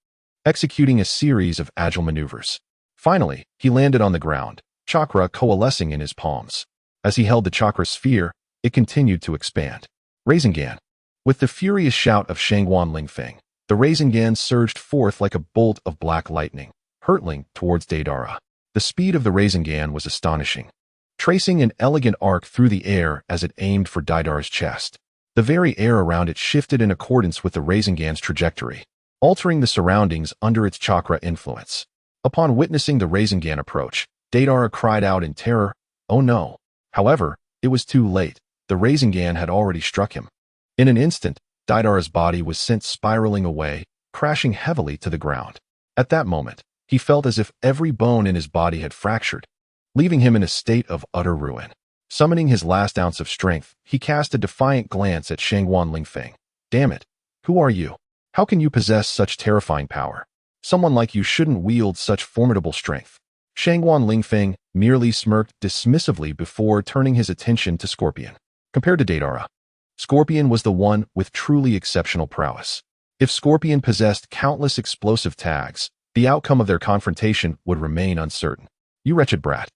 executing a series of agile maneuvers. Finally, he landed on the ground, chakra coalescing in his palms. As he held the chakra sphere, it continued to expand. Rasengan. With the furious shout of Shangguan Lingfeng, the Rasengan surged forth like a bolt of black lightning, hurtling towards Deidara. The speed of the Rasengan was astonishing, tracing an elegant arc through the air as it aimed for Deidara's chest. The very air around it shifted in accordance with the Rasengan's trajectory, altering the surroundings under its chakra influence. Upon witnessing the Rasengan approach, Deidara cried out in terror, "Oh no!" However, it was too late. The Rasengan had already struck him. In an instant, Deidara's body was sent spiraling away, crashing heavily to the ground. At that moment, he felt as if every bone in his body had fractured, leaving him in a state of utter ruin. Summoning his last ounce of strength, he cast a defiant glance at Shangguan Lingfeng. Damn it! Who are you? How can you possess such terrifying power? Someone like you shouldn't wield such formidable strength. Shangguan Lingfeng merely smirked dismissively before turning his attention to Scorpion. Compared to Datara, Scorpion was the one with truly exceptional prowess. If Scorpion possessed countless explosive tags, the outcome of their confrontation would remain uncertain. You wretched brat.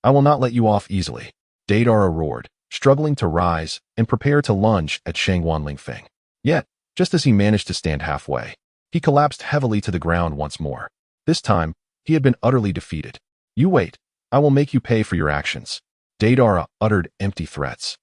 I will not let you off easily. Datara roared, struggling to rise and prepare to lunge at Shangguan Lingfeng. Yet, just as he managed to stand halfway, he collapsed heavily to the ground once more. This time, he had been utterly defeated. You wait. I will make you pay for your actions. Datara uttered empty threats.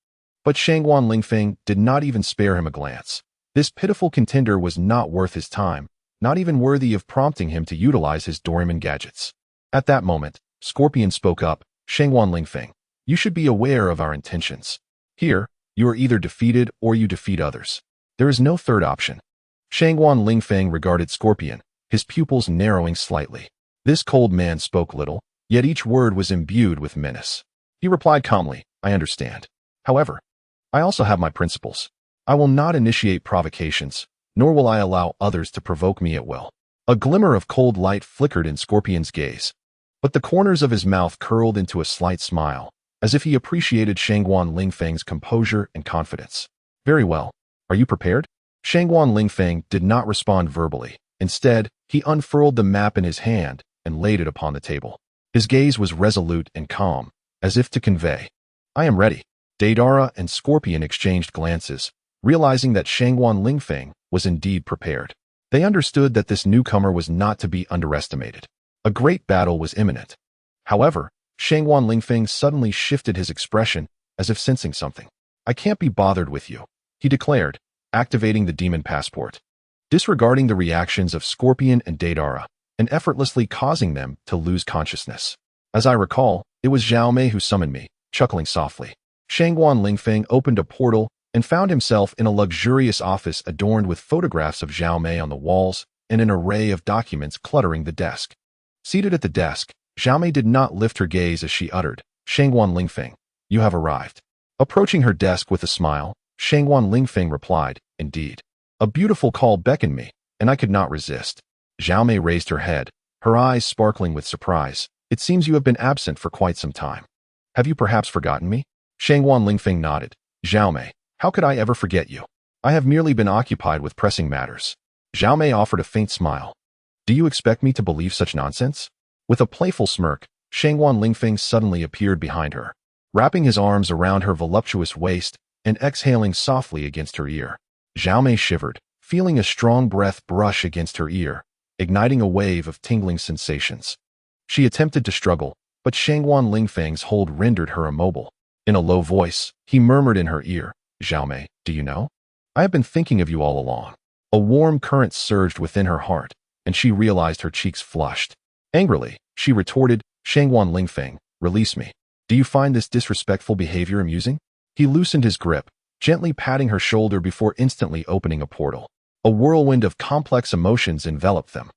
But Shangguan Lingfeng did not even spare him a glance. This pitiful contender was not worth his time, not even worthy of prompting him to utilize his Doraemon gadgets. At that moment, Scorpion spoke up. Shangguan Lingfeng, you should be aware of our intentions. Here, you are either defeated or you defeat others. There is no third option. Shangguan Lingfeng regarded Scorpion, his pupils narrowing slightly. This cold man spoke little, yet each word was imbued with menace. He replied calmly, I understand. However, I also have my principles. I will not initiate provocations, nor will I allow others to provoke me at will. A glimmer of cold light flickered in Scorpion's gaze, but the corners of his mouth curled into a slight smile, as if he appreciated Shangguan Lingfeng's composure and confidence. Very well. Are you prepared? Shangguan Lingfeng did not respond verbally. Instead, he unfurled the map in his hand and laid it upon the table. His gaze was resolute and calm, as if to convey, I am ready. Datara and Scorpion exchanged glances, realizing that Shangguan Lingfeng was indeed prepared. They understood that this newcomer was not to be underestimated. A great battle was imminent. However, Shangguan Lingfeng suddenly shifted his expression, as if sensing something. I can't be bothered with you, he declared, activating the demon passport. Disregarding the reactions of Scorpion and Datara, and effortlessly causing them to lose consciousness. As I recall, it was Zhao Mei who summoned me, chuckling softly. Shangguan Lingfeng opened a portal and found himself in a luxurious office adorned with photographs of Zhao Mei on the walls and an array of documents cluttering the desk. Seated at the desk, Zhao Mei did not lift her gaze as she uttered, Shangguan Lingfeng, you have arrived. Approaching her desk with a smile, Shangguan Lingfeng replied, indeed. A beautiful call beckoned me, and I could not resist. Zhao Mei raised her head, her eyes sparkling with surprise. It seems you have been absent for quite some time. Have you perhaps forgotten me? Shangguan Lingfeng nodded. Zhao Mei, how could I ever forget you? I have merely been occupied with pressing matters. Zhao Mei offered a faint smile. Do you expect me to believe such nonsense? With a playful smirk, Shangguan Lingfeng suddenly appeared behind her, wrapping his arms around her voluptuous waist and exhaling softly against her ear. Zhao Mei shivered, feeling a strong breath brush against her ear, igniting a wave of tingling sensations. She attempted to struggle, but Shangguan Lingfeng's hold rendered her immobile. In a low voice, he murmured in her ear, Zhao Mei, do you know? I have been thinking of you all along. A warm current surged within her heart, and she realized her cheeks flushed. Angrily, she retorted, Shangguan Lingfeng, release me. Do you find this disrespectful behavior amusing? He loosened his grip, gently patting her shoulder before instantly opening a portal. A whirlwind of complex emotions enveloped them.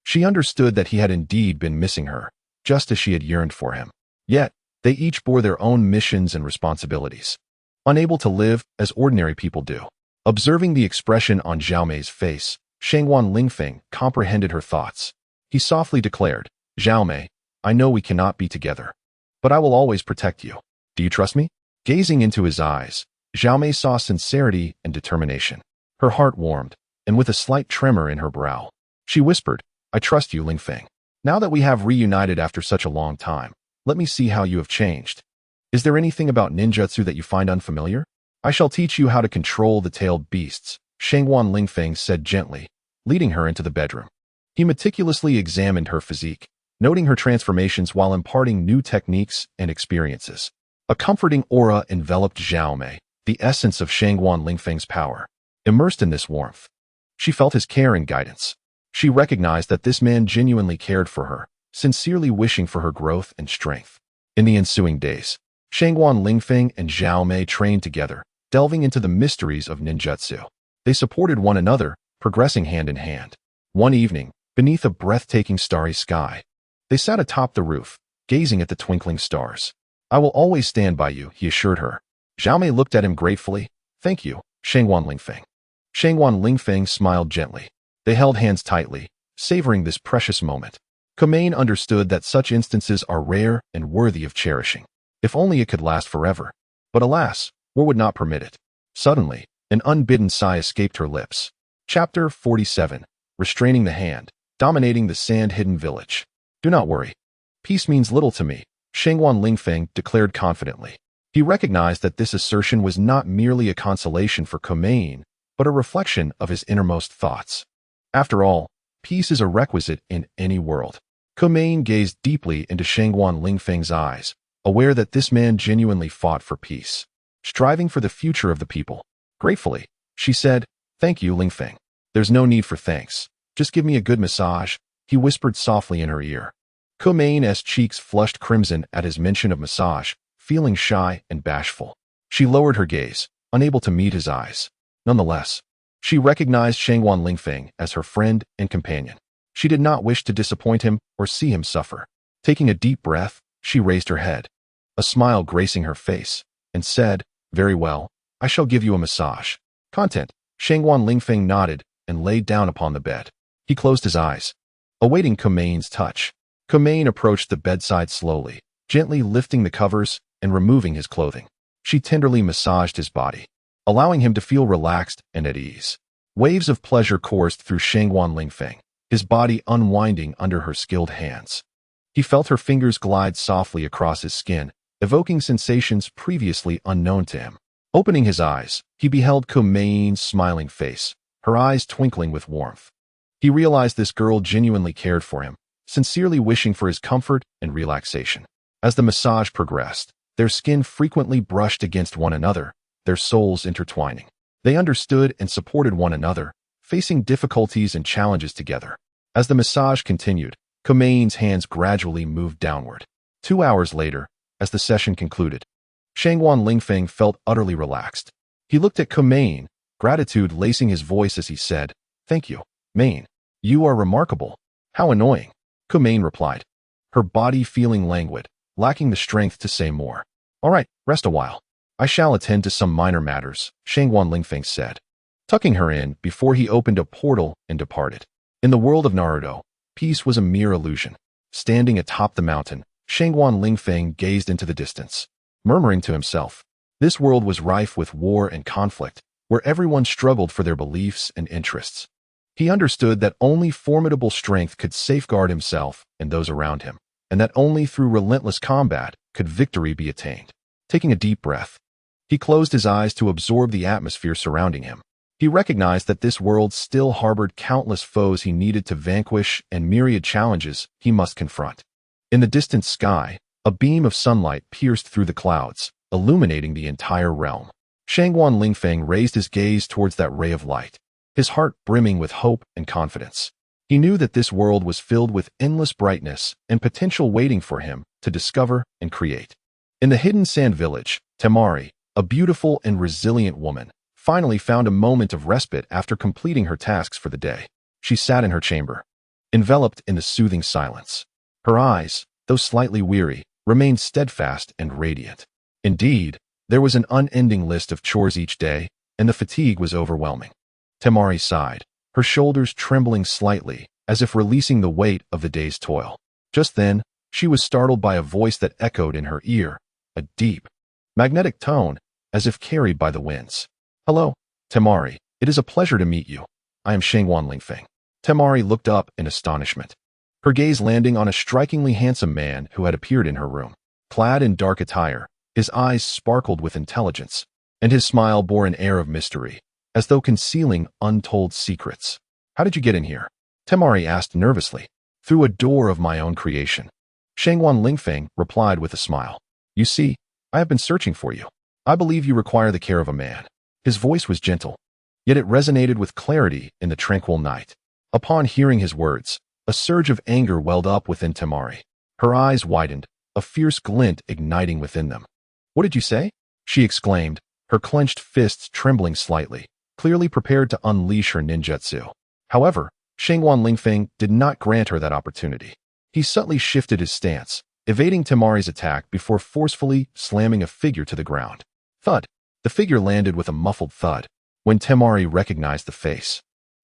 She understood that he had indeed been missing her, just as she had yearned for him. Yet, they each bore their own missions and responsibilities, unable to live as ordinary people do. Observing the expression on Zhao Mei's face, Shangguan Lingfeng comprehended her thoughts. He softly declared, Zhao Mei, I know we cannot be together, but I will always protect you. Do you trust me? Gazing into his eyes, Zhao Mei saw sincerity and determination. Her heart warmed, and with a slight tremor in her brow, she whispered, I trust you, Lingfeng. Now that we have reunited after such a long time, let me see how you have changed. Is there anything about ninjutsu that you find unfamiliar? I shall teach you how to control the tailed beasts, Shangguan Lingfeng said gently, leading her into the bedroom. He meticulously examined her physique, noting her transformations while imparting new techniques and experiences. A comforting aura enveloped Zhao Mei, the essence of Shangguan Lingfeng's power. Immersed in this warmth, she felt his care and guidance. She recognized that this man genuinely cared for her, sincerely wishing for her growth and strength. In the ensuing days, Shangguan Lingfeng and Zhao Mei trained together, delving into the mysteries of ninjutsu. They supported one another, progressing hand in hand. One evening, beneath a breathtaking starry sky, they sat atop the roof, gazing at the twinkling stars. I will always stand by you, he assured her. Zhao Mei looked at him gratefully. Thank you, Shangwan Lingfeng. Shangwan Lingfeng smiled gently. They held hands tightly, savoring this precious moment. Kumain understood that such instances are rare and worthy of cherishing. If only it could last forever. But alas, war would not permit it. Suddenly, an unbidden sigh escaped her lips. Chapter 47. Restraining the Hand, Dominating the Sand-Hidden Village. Do not worry. Peace means little to me, Shangwan Lingfeng declared confidently. He recognized that this assertion was not merely a consolation for Kumain, but a reflection of his innermost thoughts. After all, peace is a requisite in any world. Kumain gazed deeply into Shangwan Lingfeng's eyes, aware that this man genuinely fought for peace, striving for the future of the people. Gratefully, she said, Thank you, Lingfeng. There's no need for thanks. Just give me a good massage, he whispered softly in her ear. Kumain's cheeks flushed crimson at his mention of massage, feeling shy and bashful. She lowered her gaze, unable to meet his eyes. Nonetheless, she recognized Shangwan Lingfeng as her friend and companion. She did not wish to disappoint him or see him suffer. Taking a deep breath, she raised her head, a smile gracing her face, and said, Very well, I shall give you a massage. Content. Shangwan Lingfeng nodded and laid down upon the bed. He closed his eyes, awaiting Kumain's touch. Kumain approached the bedside slowly, gently lifting the covers and removing his clothing. She tenderly massaged his body, allowing him to feel relaxed and at ease. Waves of pleasure coursed through Shangwan Lingfeng, his body unwinding under her skilled hands. He felt her fingers glide softly across his skin, evoking sensations previously unknown to him. Opening his eyes, he beheld Kumain's smiling face, her eyes twinkling with warmth. He realized this girl genuinely cared for him, sincerely wishing for his comfort and relaxation. As the massage progressed, their skin frequently brushed against one another, their souls intertwining. They understood and supported one another, facing difficulties and challenges together. As the massage continued, Kumain's hands gradually moved downward. 2 hours later, as the session concluded, Shangwan Lingfeng felt utterly relaxed. He looked at Kumain, gratitude lacing his voice as he said, Thank you, Main. You are remarkable. How annoying. Kumain replied, her body feeling languid, lacking the strength to say more. All right, rest a while. I shall attend to some minor matters, Shangwan Lingfeng said, tucking her in before he opened a portal and departed. In the world of Naruto, peace was a mere illusion. Standing atop the mountain, Shangwan Lingfeng gazed into the distance, murmuring to himself. This world was rife with war and conflict, where everyone struggled for their beliefs and interests. He understood that only formidable strength could safeguard himself and those around him, and that only through relentless combat could victory be attained. Taking a deep breath, he closed his eyes to absorb the atmosphere surrounding him. He recognized that this world still harbored countless foes he needed to vanquish and myriad challenges he must confront. In the distant sky, a beam of sunlight pierced through the clouds, illuminating the entire realm. Shangwan Lingfeng raised his gaze towards that ray of light, his heart brimming with hope and confidence. He knew that this world was filled with endless brightness and potential waiting for him to discover and create. In the hidden sand village, Temari, a beautiful and resilient woman, finally found a moment of respite after completing her tasks for the day. She sat in her chamber, enveloped in the soothing silence. Her eyes, though slightly weary, remained steadfast and radiant. Indeed, there was an unending list of chores each day, and the fatigue was overwhelming. Temari sighed, her shoulders trembling slightly, as if releasing the weight of the day's toil. Just then, she was startled by a voice that echoed in her ear, a deep, magnetic tone, as if carried by the winds. Hello, Temari. It is a pleasure to meet you. I am Shangwan Lingfeng. Temari looked up in astonishment, her gaze landing on a strikingly handsome man who had appeared in her room. Clad in dark attire, his eyes sparkled with intelligence, and his smile bore an air of mystery, as though concealing untold secrets. How did you get in here? Temari asked nervously. Through a door of my own creation. Shangwan Lingfeng replied with a smile. You see, I have been searching for you. I believe you require the care of a man. His voice was gentle, yet it resonated with clarity in the tranquil night. Upon hearing his words, a surge of anger welled up within Temari. Her eyes widened, a fierce glint igniting within them. What did you say? She exclaimed, her clenched fists trembling slightly, clearly prepared to unleash her ninjutsu. However, Shangwan Lingfeng did not grant her that opportunity. He subtly shifted his stance, evading Temari's attack before forcefully slamming a figure to the ground. Thud. The figure landed with a muffled thud when Temari recognized the face.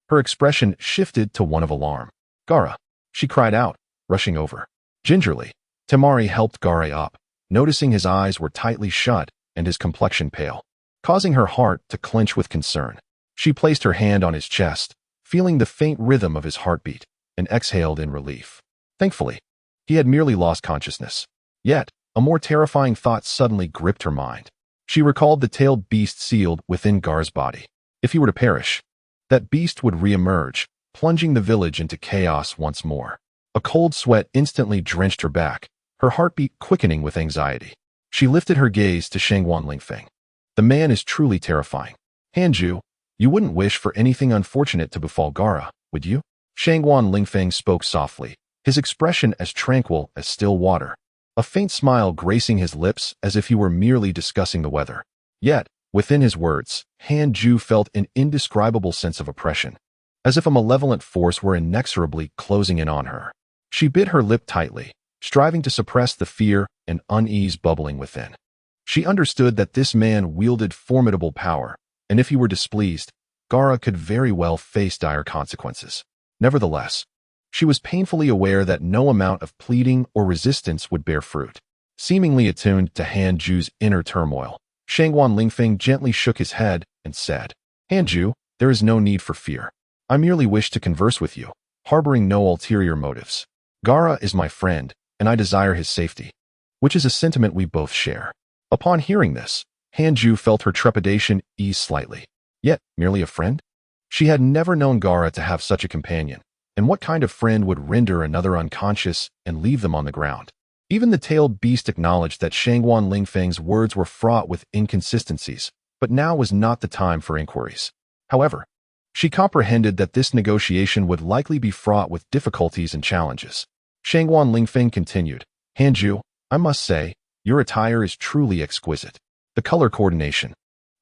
Her expression shifted to one of alarm. "Gaara!" she cried out, rushing over. Gingerly, Temari helped Gaara up, noticing his eyes were tightly shut and his complexion pale, causing her heart to clench with concern. She placed her hand on his chest, feeling the faint rhythm of his heartbeat, and exhaled in relief. Thankfully, he had merely lost consciousness. Yet, a more terrifying thought suddenly gripped her mind. She recalled the tailed beast sealed within Gaara's body. If he were to perish, that beast would re-emerge, plunging the village into chaos once more. A cold sweat instantly drenched her back, her heartbeat quickening with anxiety. She lifted her gaze to Shangwan Lingfeng. The man is truly terrifying. "Hanju, you wouldn't wish for anything unfortunate to befall Gaara, would you?" Shangwan Lingfeng spoke softly, his expression as tranquil as still water, a faint smile gracing his lips as if he were merely discussing the weather. Yet, within his words, Hanju felt an indescribable sense of oppression, as if a malevolent force were inexorably closing in on her. She bit her lip tightly, striving to suppress the fear and unease bubbling within. She understood that this man wielded formidable power, and if he were displeased, Gaara could very well face dire consequences. Nevertheless, she was painfully aware that no amount of pleading or resistance would bear fruit. Seemingly attuned to Hanju's inner turmoil, Shangwan Lingfeng gently shook his head and said, "Hanju, there is no need for fear. I merely wish to converse with you, harboring no ulterior motives. Gaara is my friend, and I desire his safety," which is a sentiment we both share. Upon hearing this, Hanju felt her trepidation ease slightly. Yet, merely a friend? She had never known Gaara to have such a companion, and what kind of friend would render another unconscious and leave them on the ground? Even the tailed beast acknowledged that Shangwan Lingfeng's words were fraught with inconsistencies, but now was not the time for inquiries. However, she comprehended that this negotiation would likely be fraught with difficulties and challenges. Shangwan Lingfeng continued, "Hanju, I must say, your attire is truly exquisite. The color coordination,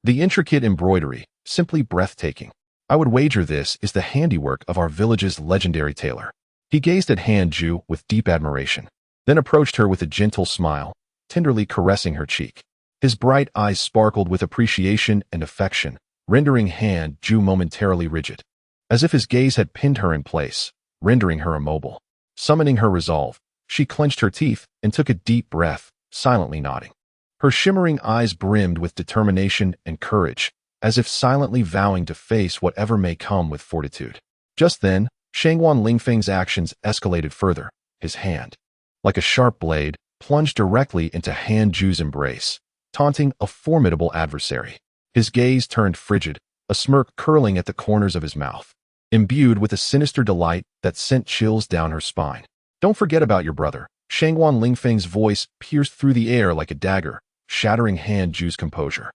the intricate embroidery, simply breathtaking. I would wager this is the handiwork of our village's legendary tailor." He gazed at Hanju with deep admiration, then approached her with a gentle smile, tenderly caressing her cheek. His bright eyes sparkled with appreciation and affection, rendering Hanju momentarily rigid, as if his gaze had pinned her in place, rendering her immobile. Summoning her resolve, she clenched her teeth and took a deep breath, silently nodding. Her shimmering eyes brimmed with determination and courage, as if silently vowing to face whatever may come with fortitude. Just then, Shangwan Lingfeng's actions escalated further. His hand, like a sharp blade, plunged directly into Hanju's embrace, taunting a formidable adversary. His gaze turned frigid, a smirk curling at the corners of his mouth, imbued with a sinister delight that sent chills down her spine. "Don't forget about your brother." Shangwan Lingfeng's voice pierced through the air like a dagger, shattering Hanju's composure.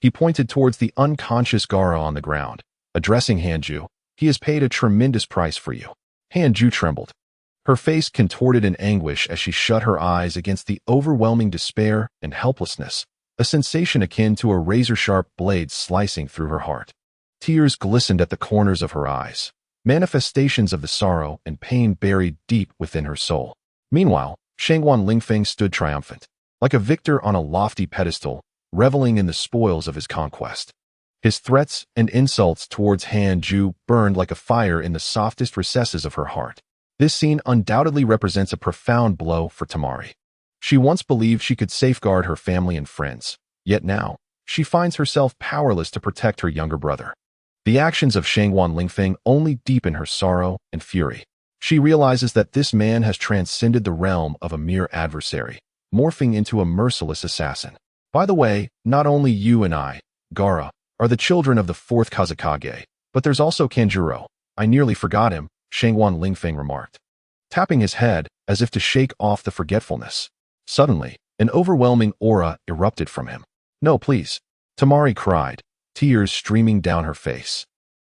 He pointed towards the unconscious Gaara on the ground, addressing Hanju. "He has paid a tremendous price for you." Hanju trembled. Her face contorted in anguish as she shut her eyes against the overwhelming despair and helplessness, a sensation akin to a razor-sharp blade slicing through her heart. Tears glistened at the corners of her eyes, manifestations of the sorrow and pain buried deep within her soul. Meanwhile, Shangwan Lingfeng stood triumphant, like a victor on a lofty pedestal, reveling in the spoils of his conquest. His threats and insults towards Hanju burned like a fire in the softest recesses of her heart. This scene undoubtedly represents a profound blow for Temari. She once believed she could safeguard her family and friends, yet now, she finds herself powerless to protect her younger brother. The actions of Shangwan Lingfeng only deepen her sorrow and fury. She realizes that this man has transcended the realm of a mere adversary, morphing into a merciless assassin. "By the way, not only you and I, Gaara, are the children of the fourth Kazekage, but there's also Kanjuro. I nearly forgot him," Shangwan Lingfeng remarked, tapping his head as if to shake off the forgetfulness. Suddenly, an overwhelming aura erupted from him. "No, please," Temari cried, tears streaming down her face.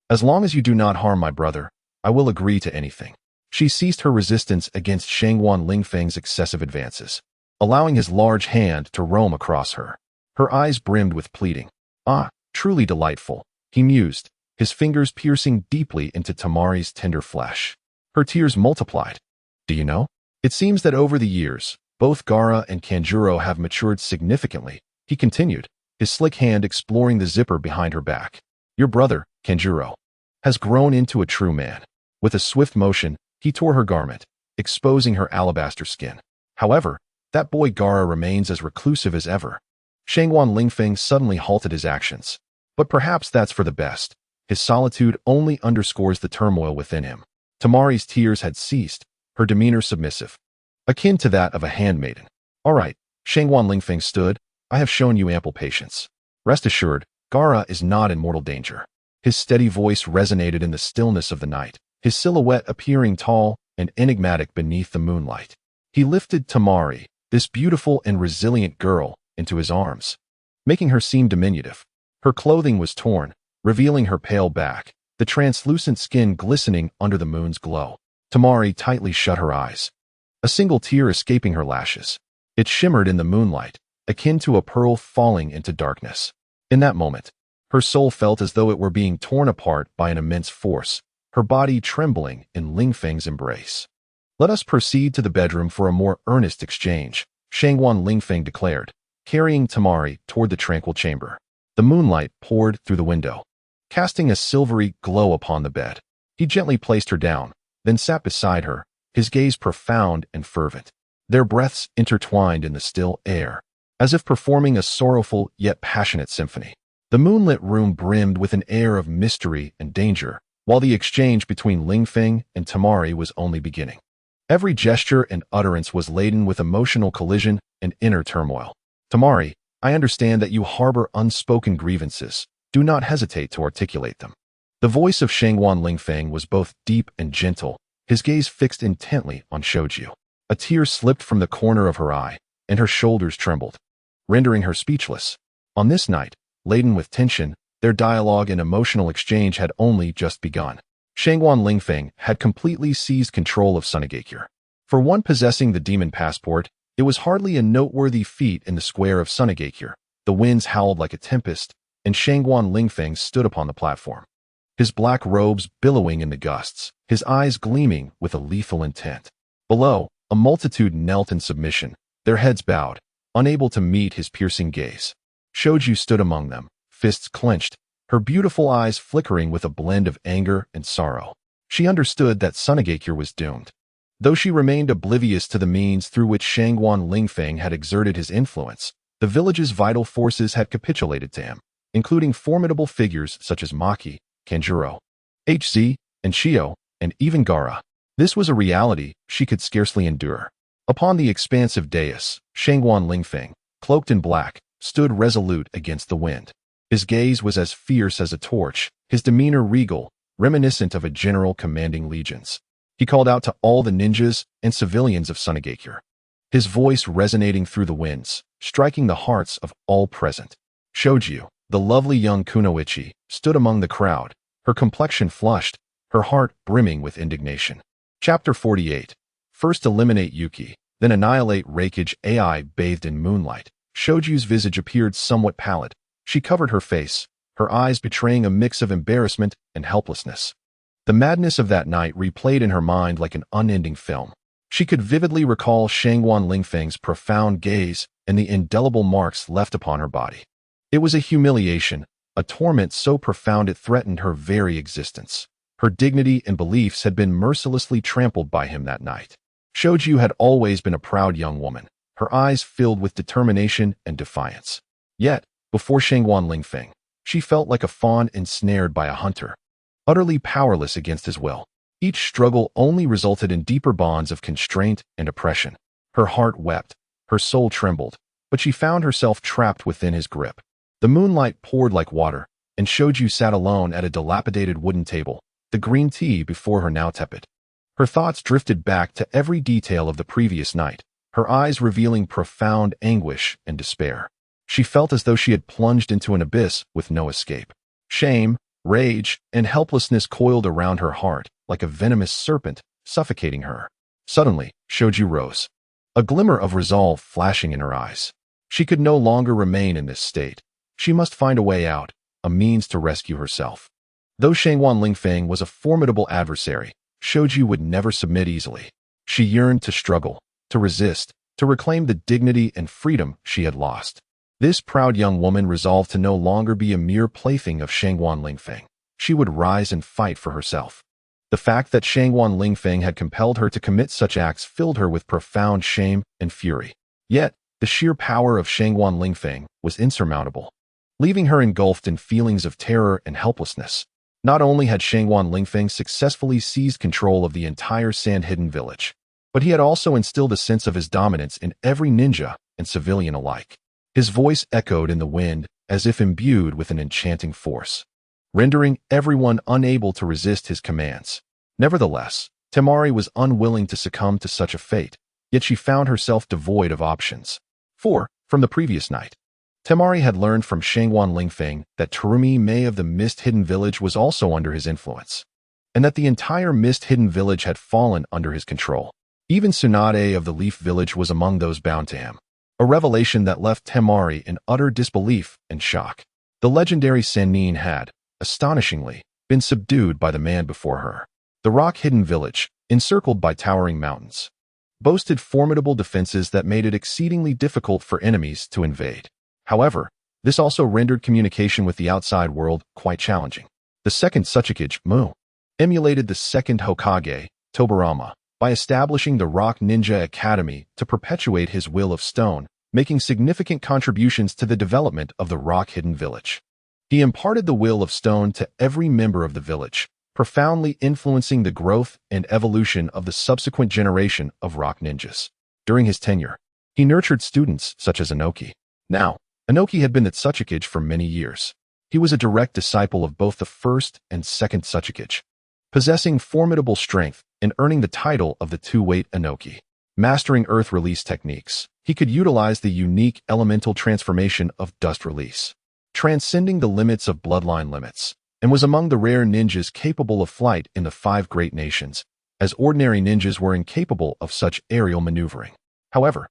"As long as you do not harm my brother, I will agree to anything." She ceased her resistance against Shangwan Lingfeng's excessive advances, allowing his large hand to roam across her. Her eyes brimmed with pleading. "Ah, truly delightful," he mused, his fingers piercing deeply into Temari's tender flesh. Her tears multiplied. "Do you know? It seems that over the years, Both Gaara and Kanjuro have matured significantly, he continued, his slick hand exploring the zipper behind her back. Your brother, Kanjuro, has grown into a true man. With a swift motion, he tore her garment, exposing her alabaster skin. However, that boy Gaara remains as reclusive as ever. Shangguan Lingfeng suddenly halted his actions. But perhaps that's for the best. His solitude only underscores the turmoil within him. Tamari's tears had ceased, her demeanor submissive, akin to that of a handmaiden. All right, Shangguan Lingfeng stood, I have shown you ample patience. Rest assured, Gaara is not in mortal danger. His steady voice resonated in the stillness of the night, his silhouette appearing tall and enigmatic beneath the moonlight. He lifted Tamari, this beautiful and resilient girl, into his arms, making her seem diminutive. Her clothing was torn, revealing her pale back, the translucent skin glistening under the moon's glow. Tamari tightly shut her eyes, a single tear escaping her lashes. It shimmered in the moonlight, akin to a pearl falling into darkness. In that moment, her soul felt as though it were being torn apart by an immense force, her body trembling in Lingfeng's embrace. Let us proceed to the bedroom for a more earnest exchange, Shangguan Lingfeng declared, carrying Tamari toward the tranquil chamber. The moonlight poured through the window, casting a silvery glow upon the bed. He gently placed her down, then sat beside her, his gaze profound and fervent. Their breaths intertwined in the still air, as if performing a sorrowful yet passionate symphony. The moonlit room brimmed with an air of mystery and danger, while the exchange between Lingfeng and Tamari was only beginning. Every gesture and utterance was laden with emotional collision and inner turmoil. Tamari, I understand that you harbor unspoken grievances. Do not hesitate to articulate them. The voice of Shangguan Lingfeng was both deep and gentle, his gaze fixed intently on Shoju. A tear slipped from the corner of her eye, and her shoulders trembled, rendering her speechless. On this night, laden with tension, their dialogue and emotional exchange had only just begun. Shangguan Lingfeng had completely seized control of Sunagakure. For one possessing the demon passport, it was hardly a noteworthy feat in the square of Sunagakure. The winds howled like a tempest, and Shangguan Lingfeng stood upon the platform, his black robes billowing in the gusts, his eyes gleaming with a lethal intent. Below, a multitude knelt in submission, their heads bowed, unable to meet his piercing gaze. Shoju stood among them, fists clenched, her beautiful eyes flickering with a blend of anger and sorrow. She understood that Sunagakure was doomed. Though she remained oblivious to the means through which Shangguan Lingfeng had exerted his influence, the village's vital forces had capitulated to him, including formidable figures such as Maki, Kanjuro, HC, and Shio, and even Gaara. This was a reality she could scarcely endure. Upon the expansive dais, Shangguan Lingfeng, cloaked in black, stood resolute against the wind. His gaze was as fierce as a torch, his demeanor regal, reminiscent of a general commanding legions. He called out to all the ninjas and civilians of Sunagakure, his voice resonating through the winds, striking the hearts of all present. Shoju, the lovely young kunoichi, stood among the crowd, her complexion flushed, her heart brimming with indignation. Chapter 48. First eliminate Yuki, then annihilate Reikage AI bathed in moonlight. Shoju's visage appeared somewhat pallid. She covered her face, her eyes betraying a mix of embarrassment and helplessness. The madness of that night replayed in her mind like an unending film. She could vividly recall Shangguan Lingfeng's profound gaze and the indelible marks left upon her body. It was a humiliation, a torment so profound it threatened her very existence. Her dignity and beliefs had been mercilessly trampled by him that night. Shoju had always been a proud young woman, her eyes filled with determination and defiance. Yet, before Shangguan Lingfeng, she felt like a fawn ensnared by a hunter, utterly powerless against his will. Each struggle only resulted in deeper bonds of constraint and oppression. Her heart wept, her soul trembled, but she found herself trapped within his grip. The moonlight poured like water, and Shoju sat alone at a dilapidated wooden table, the green tea before her now tepid. Her thoughts drifted back to every detail of the previous night, her eyes revealing profound anguish and despair. She felt as though she had plunged into an abyss with no escape. Shame, rage, and helplessness coiled around her heart like a venomous serpent, suffocating her. Suddenly, Shoju rose, a glimmer of resolve flashing in her eyes. She could no longer remain in this state. She must find a way out, a means to rescue herself. Though Shangguan Lingfeng was a formidable adversary, Shoju would never submit easily. She yearned to struggle, to resist, to reclaim the dignity and freedom she had lost. This proud young woman resolved to no longer be a mere plaything of Shangguan Lingfeng. She would rise and fight for herself. The fact that Shangguan Lingfeng had compelled her to commit such acts filled her with profound shame and fury. Yet, the sheer power of Shangguan Lingfeng was insurmountable, leaving her engulfed in feelings of terror and helplessness. Not only had Shangguan Lingfeng successfully seized control of the entire sand-hidden village, but he had also instilled a sense of his dominance in every ninja and civilian alike. His voice echoed in the wind as if imbued with an enchanting force, rendering everyone unable to resist his commands. Nevertheless, Temari was unwilling to succumb to such a fate, yet she found herself devoid of options. From the previous night, Temari had learned from Shangguan Lingfeng that Terumi Mei of the Mist-Hidden Village was also under his influence, and that the entire Mist-Hidden Village had fallen under his control. Even Tsunade of the Leaf Village was among those bound to him, a revelation that left Temari in utter disbelief and shock. The legendary Sannin had, astonishingly, been subdued by the man before her. The rock-hidden village, encircled by towering mountains, boasted formidable defenses that made it exceedingly difficult for enemies to invade. However, this also rendered communication with the outside world quite challenging. The second Tsuchikage, Mu, emulated the second Hokage, Tobirama, by establishing the Rock Ninja Academy to perpetuate his will of stone, making significant contributions to the development of the rock-hidden village. He imparted the will of stone to every member of the village, profoundly influencing the growth and evolution of the subsequent generation of rock ninjas. During his tenure, he nurtured students such as Inoki. Now, Inoki had been the Tsuchikage for many years. He was a direct disciple of both the first and second Tsuchikage, possessing formidable strength and earning the title of the two-weight Inoki. Mastering earth release techniques, he could utilize the unique elemental transformation of dust release, transcending the limits of bloodline limits, and was among the rare ninjas capable of flight in the 5 great nations, as ordinary ninjas were incapable of such aerial maneuvering. However,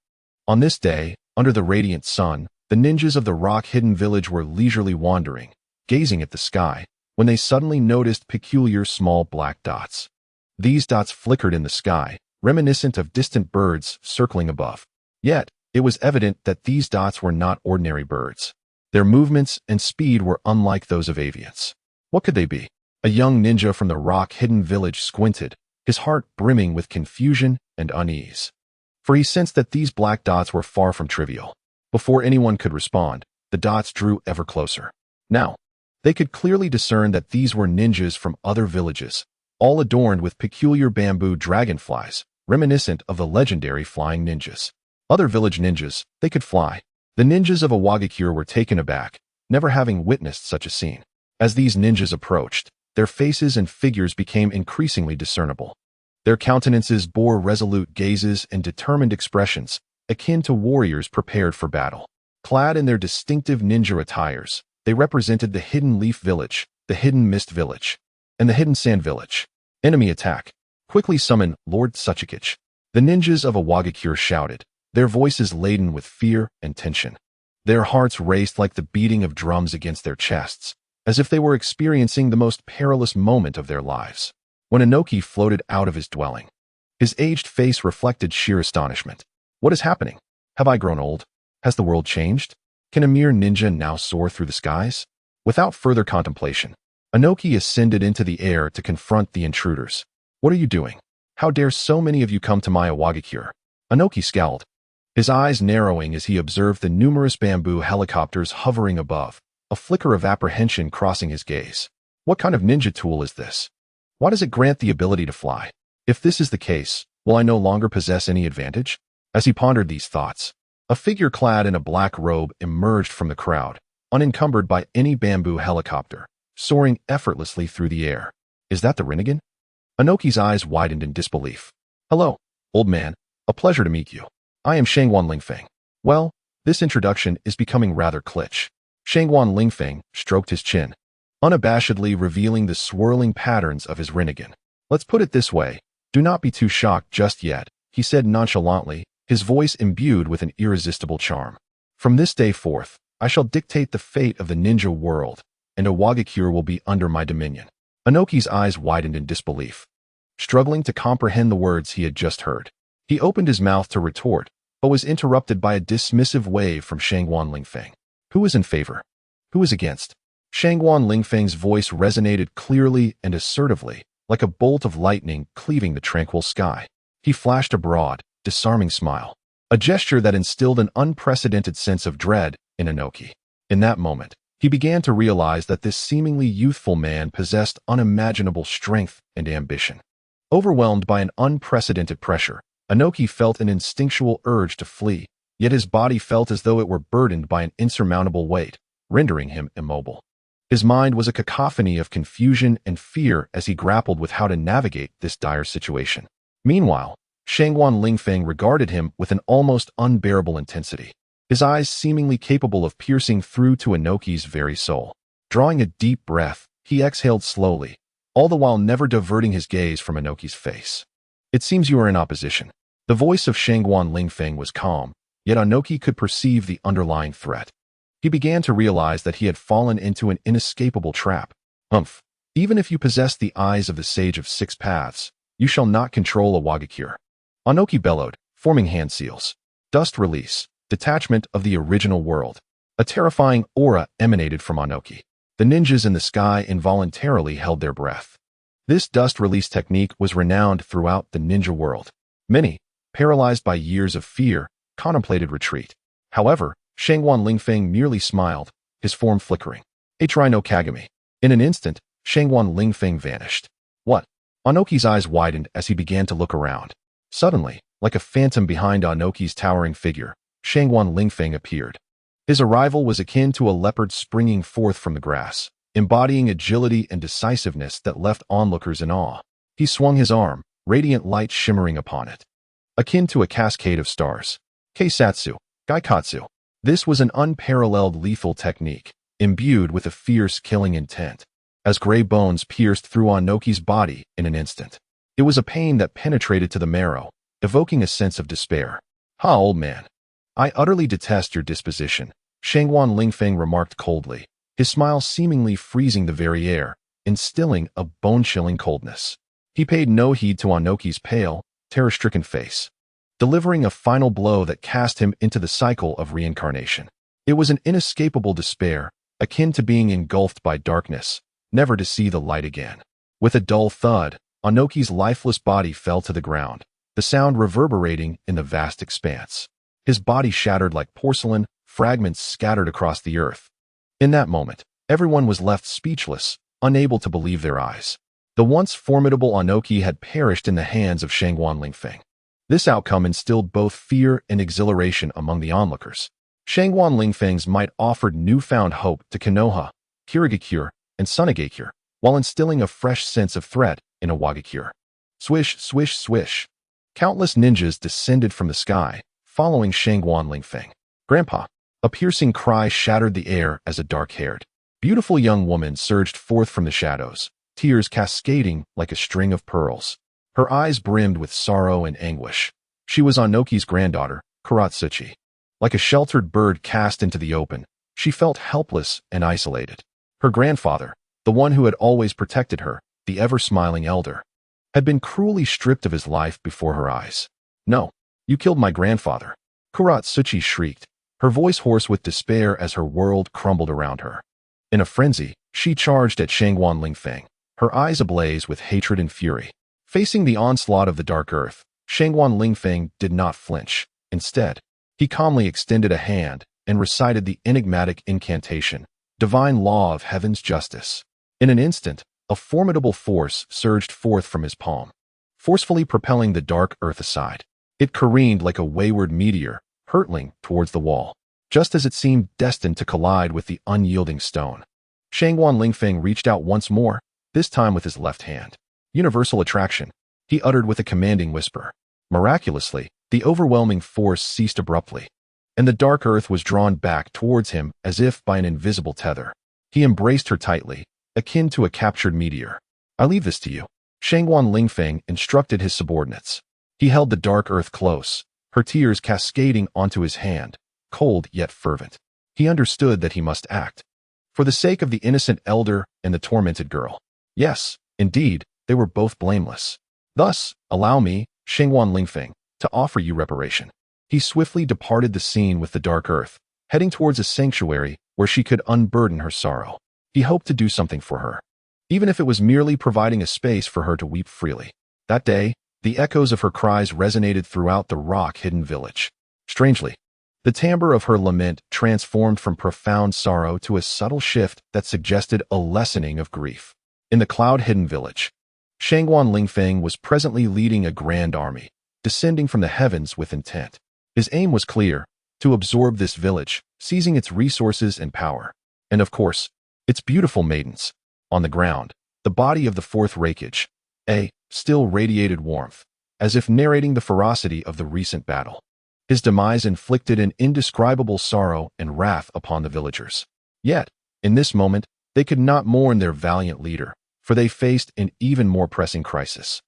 on this day, under the radiant sun, the ninjas of the rock-hidden village were leisurely wandering, gazing at the sky, when they suddenly noticed peculiar small black dots. These dots flickered in the sky, reminiscent of distant birds circling above. Yet, it was evident that these dots were not ordinary birds. Their movements and speed were unlike those of avians. What could they be? A young ninja from the rock-hidden village squinted, his heart brimming with confusion and unease. For he sensed that these black dots were far from trivial. Before anyone could respond, the dots drew ever closer. Now, they could clearly discern that these were ninjas from other villages, all adorned with peculiar bamboo dragonflies, reminiscent of the legendary flying ninjas. Other village ninjas, they could fly. The ninjas of Awagakure were taken aback, never having witnessed such a scene. As these ninjas approached, their faces and figures became increasingly discernible. Their countenances bore resolute gazes and determined expressions, akin to warriors prepared for battle. Clad in their distinctive ninja attires, they represented the Hidden Leaf Village, the Hidden Mist Village, and the Hidden Sand Village. Enemy attack. Quickly summon Lord Tsuchikage. The ninjas of Awagakure shouted, their voices laden with fear and tension. Their hearts raced like the beating of drums against their chests, as if they were experiencing the most perilous moment of their lives. When Inoki floated out of his dwelling, his aged face reflected sheer astonishment. What is happening? Have I grown old? Has the world changed? Can a mere ninja now soar through the skies? Without further contemplation, Inoki ascended into the air to confront the intruders. What are you doing? How dare so many of you come to my Awagakure? Inoki scowled, his eyes narrowing as he observed the numerous bamboo helicopters hovering above, a flicker of apprehension crossing his gaze. What kind of ninja tool is this? Why does it grant the ability to fly? If this is the case, will I no longer possess any advantage? As he pondered these thoughts, a figure clad in a black robe emerged from the crowd, unencumbered by any bamboo helicopter, soaring effortlessly through the air. Is that the Rinnegan? Inoki's eyes widened in disbelief. Hello, old man. A pleasure to meet you. I am Shangguan Lingfeng. Well, this introduction is becoming rather kitsch. Shangguan Lingfeng stroked his chin, unabashedly revealing the swirling patterns of his Rinnegan. Let's put it this way, do not be too shocked just yet, he said nonchalantly, his voice imbued with an irresistible charm. From this day forth, I shall dictate the fate of the ninja world, and Awagakure will be under my dominion. Inoki's eyes widened in disbelief, struggling to comprehend the words he had just heard. He opened his mouth to retort, but was interrupted by a dismissive wave from Shangguan Lingfeng. Who is in favor? Who is against? Shangguan Lingfeng's voice resonated clearly and assertively, like a bolt of lightning cleaving the tranquil sky. He flashed a broad, disarming smile, a gesture that instilled an unprecedented sense of dread in Inoki. In that moment, he began to realize that this seemingly youthful man possessed unimaginable strength and ambition. Overwhelmed by an unprecedented pressure, Inoki felt an instinctual urge to flee, yet his body felt as though it were burdened by an insurmountable weight, rendering him immobile. His mind was a cacophony of confusion and fear as he grappled with how to navigate this dire situation. Meanwhile, Shangguan Lingfeng regarded him with an almost unbearable intensity, his eyes seemingly capable of piercing through to Inoki's very soul. Drawing a deep breath, he exhaled slowly, all the while never diverting his gaze from Inoki's face. It seems you are in opposition. The voice of Shangguan Lingfeng was calm, yet Inoki could perceive the underlying threat. He began to realize that he had fallen into an inescapable trap. Even if you possess the eyes of the Sage of Six Paths, you shall not control a Wagakure. Inoki bellowed, forming hand seals. Dust release, detachment of the original world. A terrifying aura emanated from Inoki. The ninjas in the sky involuntarily held their breath. This dust release technique was renowned throughout the ninja world. Many, paralyzed by years of fear, contemplated retreat. However, Shangguan Lingfeng merely smiled, his form flickering. Atri no Kagami. In an instant, Shangguan Lingfeng vanished. What? Inoki's eyes widened as he began to look around. Suddenly, like a phantom behind Inoki's towering figure, Shangguan Lingfeng appeared. His arrival was akin to a leopard springing forth from the grass, embodying agility and decisiveness that left onlookers in awe. He swung his arm, radiant light shimmering upon it, akin to a cascade of stars. Keisatsu, Gaikatsu. This was an unparalleled lethal technique, imbued with a fierce killing intent, as gray bones pierced through Inoki's body in an instant. It was a pain that penetrated to the marrow, evoking a sense of despair. Ha, old man. I utterly detest your disposition, Shangguan Lingfeng remarked coldly, his smile seemingly freezing the very air, instilling a bone-chilling coldness. He paid no heed to Inoki's pale, terror-stricken face, delivering a final blow that cast him into the cycle of reincarnation. It was an inescapable despair, akin to being engulfed by darkness, never to see the light again. With a dull thud, Inoki's lifeless body fell to the ground, the sound reverberating in the vast expanse. His body shattered like porcelain, fragments scattered across the earth. In that moment, everyone was left speechless, unable to believe their eyes. The once formidable Inoki had perished in the hands of Shangguan Lingfeng. This outcome instilled both fear and exhilaration among the onlookers. Shangguan Lingfeng's might offered newfound hope to Konoha, Kirigakure, and Sunagakure, while instilling a fresh sense of threat in a Wagakure. Swish, swish, swish. Countless ninjas descended from the sky, following Shangguan Lingfeng. Grandpa! A piercing cry shattered the air as a dark-haired, beautiful young woman surged forth from the shadows, tears cascading like a string of pearls. Her eyes brimmed with sorrow and anguish. She was Inoki's granddaughter, Kuratsuchi. Like a sheltered bird cast into the open, she felt helpless and isolated. Her grandfather, the one who had always protected her, the ever-smiling elder, had been cruelly stripped of his life before her eyes. No, you killed my grandfather, Kuratsuchi shrieked, her voice hoarse with despair as her world crumbled around her. In a frenzy, she charged at Shangguan Lingfeng, her eyes ablaze with hatred and fury. Facing the onslaught of the dark earth, Shangguan Lingfeng did not flinch. Instead, he calmly extended a hand and recited the enigmatic incantation, divine law of heaven's justice. In an instant, a formidable force surged forth from his palm, forcefully propelling the dark earth aside. It careened like a wayward meteor, hurtling towards the wall, just as it seemed destined to collide with the unyielding stone. Shangguan Lingfeng reached out once more, this time with his left hand. Universal attraction, he uttered with a commanding whisper. Miraculously, the overwhelming force ceased abruptly, and the dark earth was drawn back towards him as if by an invisible tether. He embraced her tightly, akin to a captured meteor. I leave this to you, Shangguan Lingfeng instructed his subordinates. He held the dark earth close, her tears cascading onto his hand, cold yet fervent. He understood that he must act, for the sake of the innocent elder and the tormented girl. Yes, indeed, they were both blameless. Thus, allow me, Shangguan Lingfeng, to offer you reparation. He swiftly departed the scene with the dark earth, heading towards a sanctuary where she could unburden her sorrow. He hoped to do something for her, even if it was merely providing a space for her to weep freely. That day, the echoes of her cries resonated throughout the rock-hidden village. Strangely, the timbre of her lament transformed from profound sorrow to a subtle shift that suggested a lessening of grief. In the cloud-hidden village, Shangguan Lingfeng was presently leading a grand army, descending from the heavens with intent. His aim was clear: to absorb this village, seizing its resources and power. And of course, its beautiful maidens. On the ground, the body of the fourth Raikage, still radiated warmth, as if narrating the ferocity of the recent battle. His demise inflicted an indescribable sorrow and wrath upon the villagers. Yet, in this moment, they could not mourn their valiant leader, for they faced an even more pressing crisis.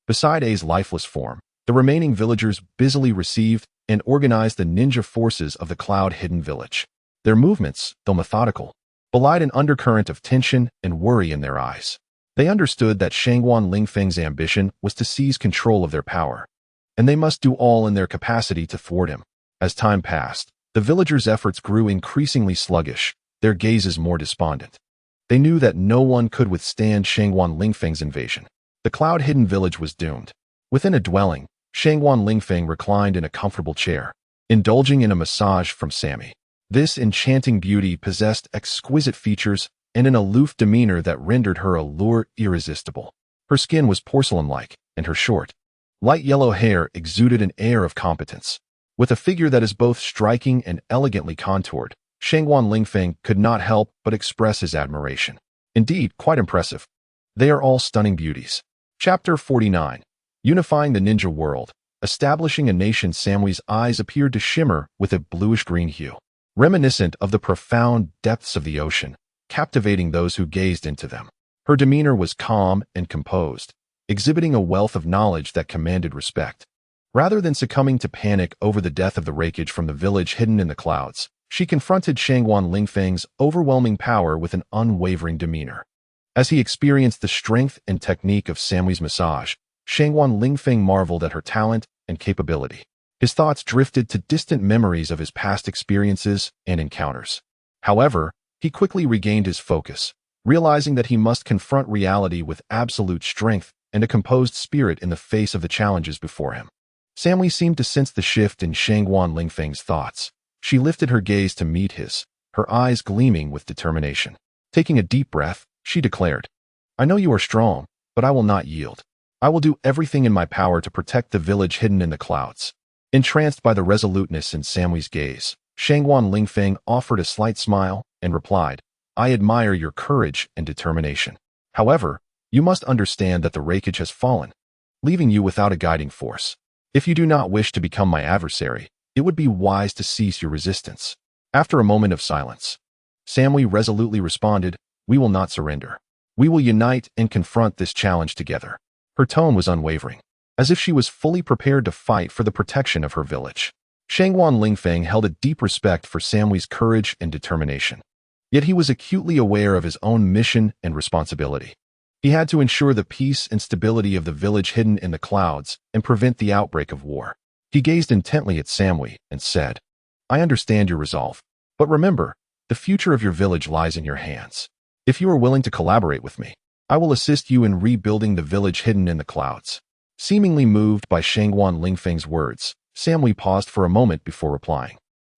Beside A's lifeless form, the remaining villagers busily received and organized the ninja forces of the cloud-hidden village. Their movements, though methodical, belied an undercurrent of tension and worry in their eyes. They understood that Shangguan Lingfeng's ambition was to seize control of their power, and they must do all in their capacity to thwart him. As time passed, the villagers' efforts grew increasingly sluggish, their gazes more despondent. They knew that no one could withstand Shangguan Lingfeng's invasion. The cloud-hidden village was doomed. Within a dwelling, Shangguan Lingfeng reclined in a comfortable chair, indulging in a massage from Sammy. This enchanting beauty possessed exquisite features and an aloof demeanor that rendered her allure irresistible. Her skin was porcelain-like, and her short, light yellow hair exuded an air of competence. With a figure that is both striking and elegantly contoured, Shangguan Lingfeng could not help but express his admiration. Indeed, quite impressive. They are all stunning beauties. Chapter 49. Unifying the ninja world. Establishing a nation. Samwy's eyes appeared to shimmer with a bluish-green hue, reminiscent of the profound depths of the ocean, captivating those who gazed into them. Her demeanor was calm and composed, exhibiting a wealth of knowledge that commanded respect. Rather than succumbing to panic over the death of the Raikage from the village hidden in the clouds, she confronted Shangguan Lingfeng's overwhelming power with an unwavering demeanor. As he experienced the strength and technique of Samwy's massage, Shangguan Lingfeng marveled at her talent and capability. His thoughts drifted to distant memories of his past experiences and encounters. However, he quickly regained his focus, realizing that he must confront reality with absolute strength and a composed spirit in the face of the challenges before him. Samwy seemed to sense the shift in Shangguan Lingfeng's thoughts. She lifted her gaze to meet his, her eyes gleaming with determination. Taking a deep breath, she declared, "I know you are strong, but I will not yield. I will do everything in my power to protect the village hidden in the clouds." Entranced by the resoluteness in Samwy's gaze, Shangguan Lingfeng offered a slight smile and replied, "I admire your courage and determination. However, you must understand that the Raikage has fallen, leaving you without a guiding force. If you do not wish to become my adversary, it would be wise to cease your resistance." After a moment of silence, Samwy resolutely responded, "We will not surrender. We will unite and confront this challenge together." Her tone was unwavering, as if she was fully prepared to fight for the protection of her village. Shangguan Lingfeng held a deep respect for Samwy's courage and determination. Yet he was acutely aware of his own mission and responsibility. He had to ensure the peace and stability of the village hidden in the clouds and prevent the outbreak of war. He gazed intently at Samwy and said, "I understand your resolve, but remember, the future of your village lies in your hands. If you are willing to collaborate with me, I will assist you in rebuilding the village hidden in the clouds." Seemingly moved by Shangguan Lingfeng's words, Samwy paused for a moment before replying,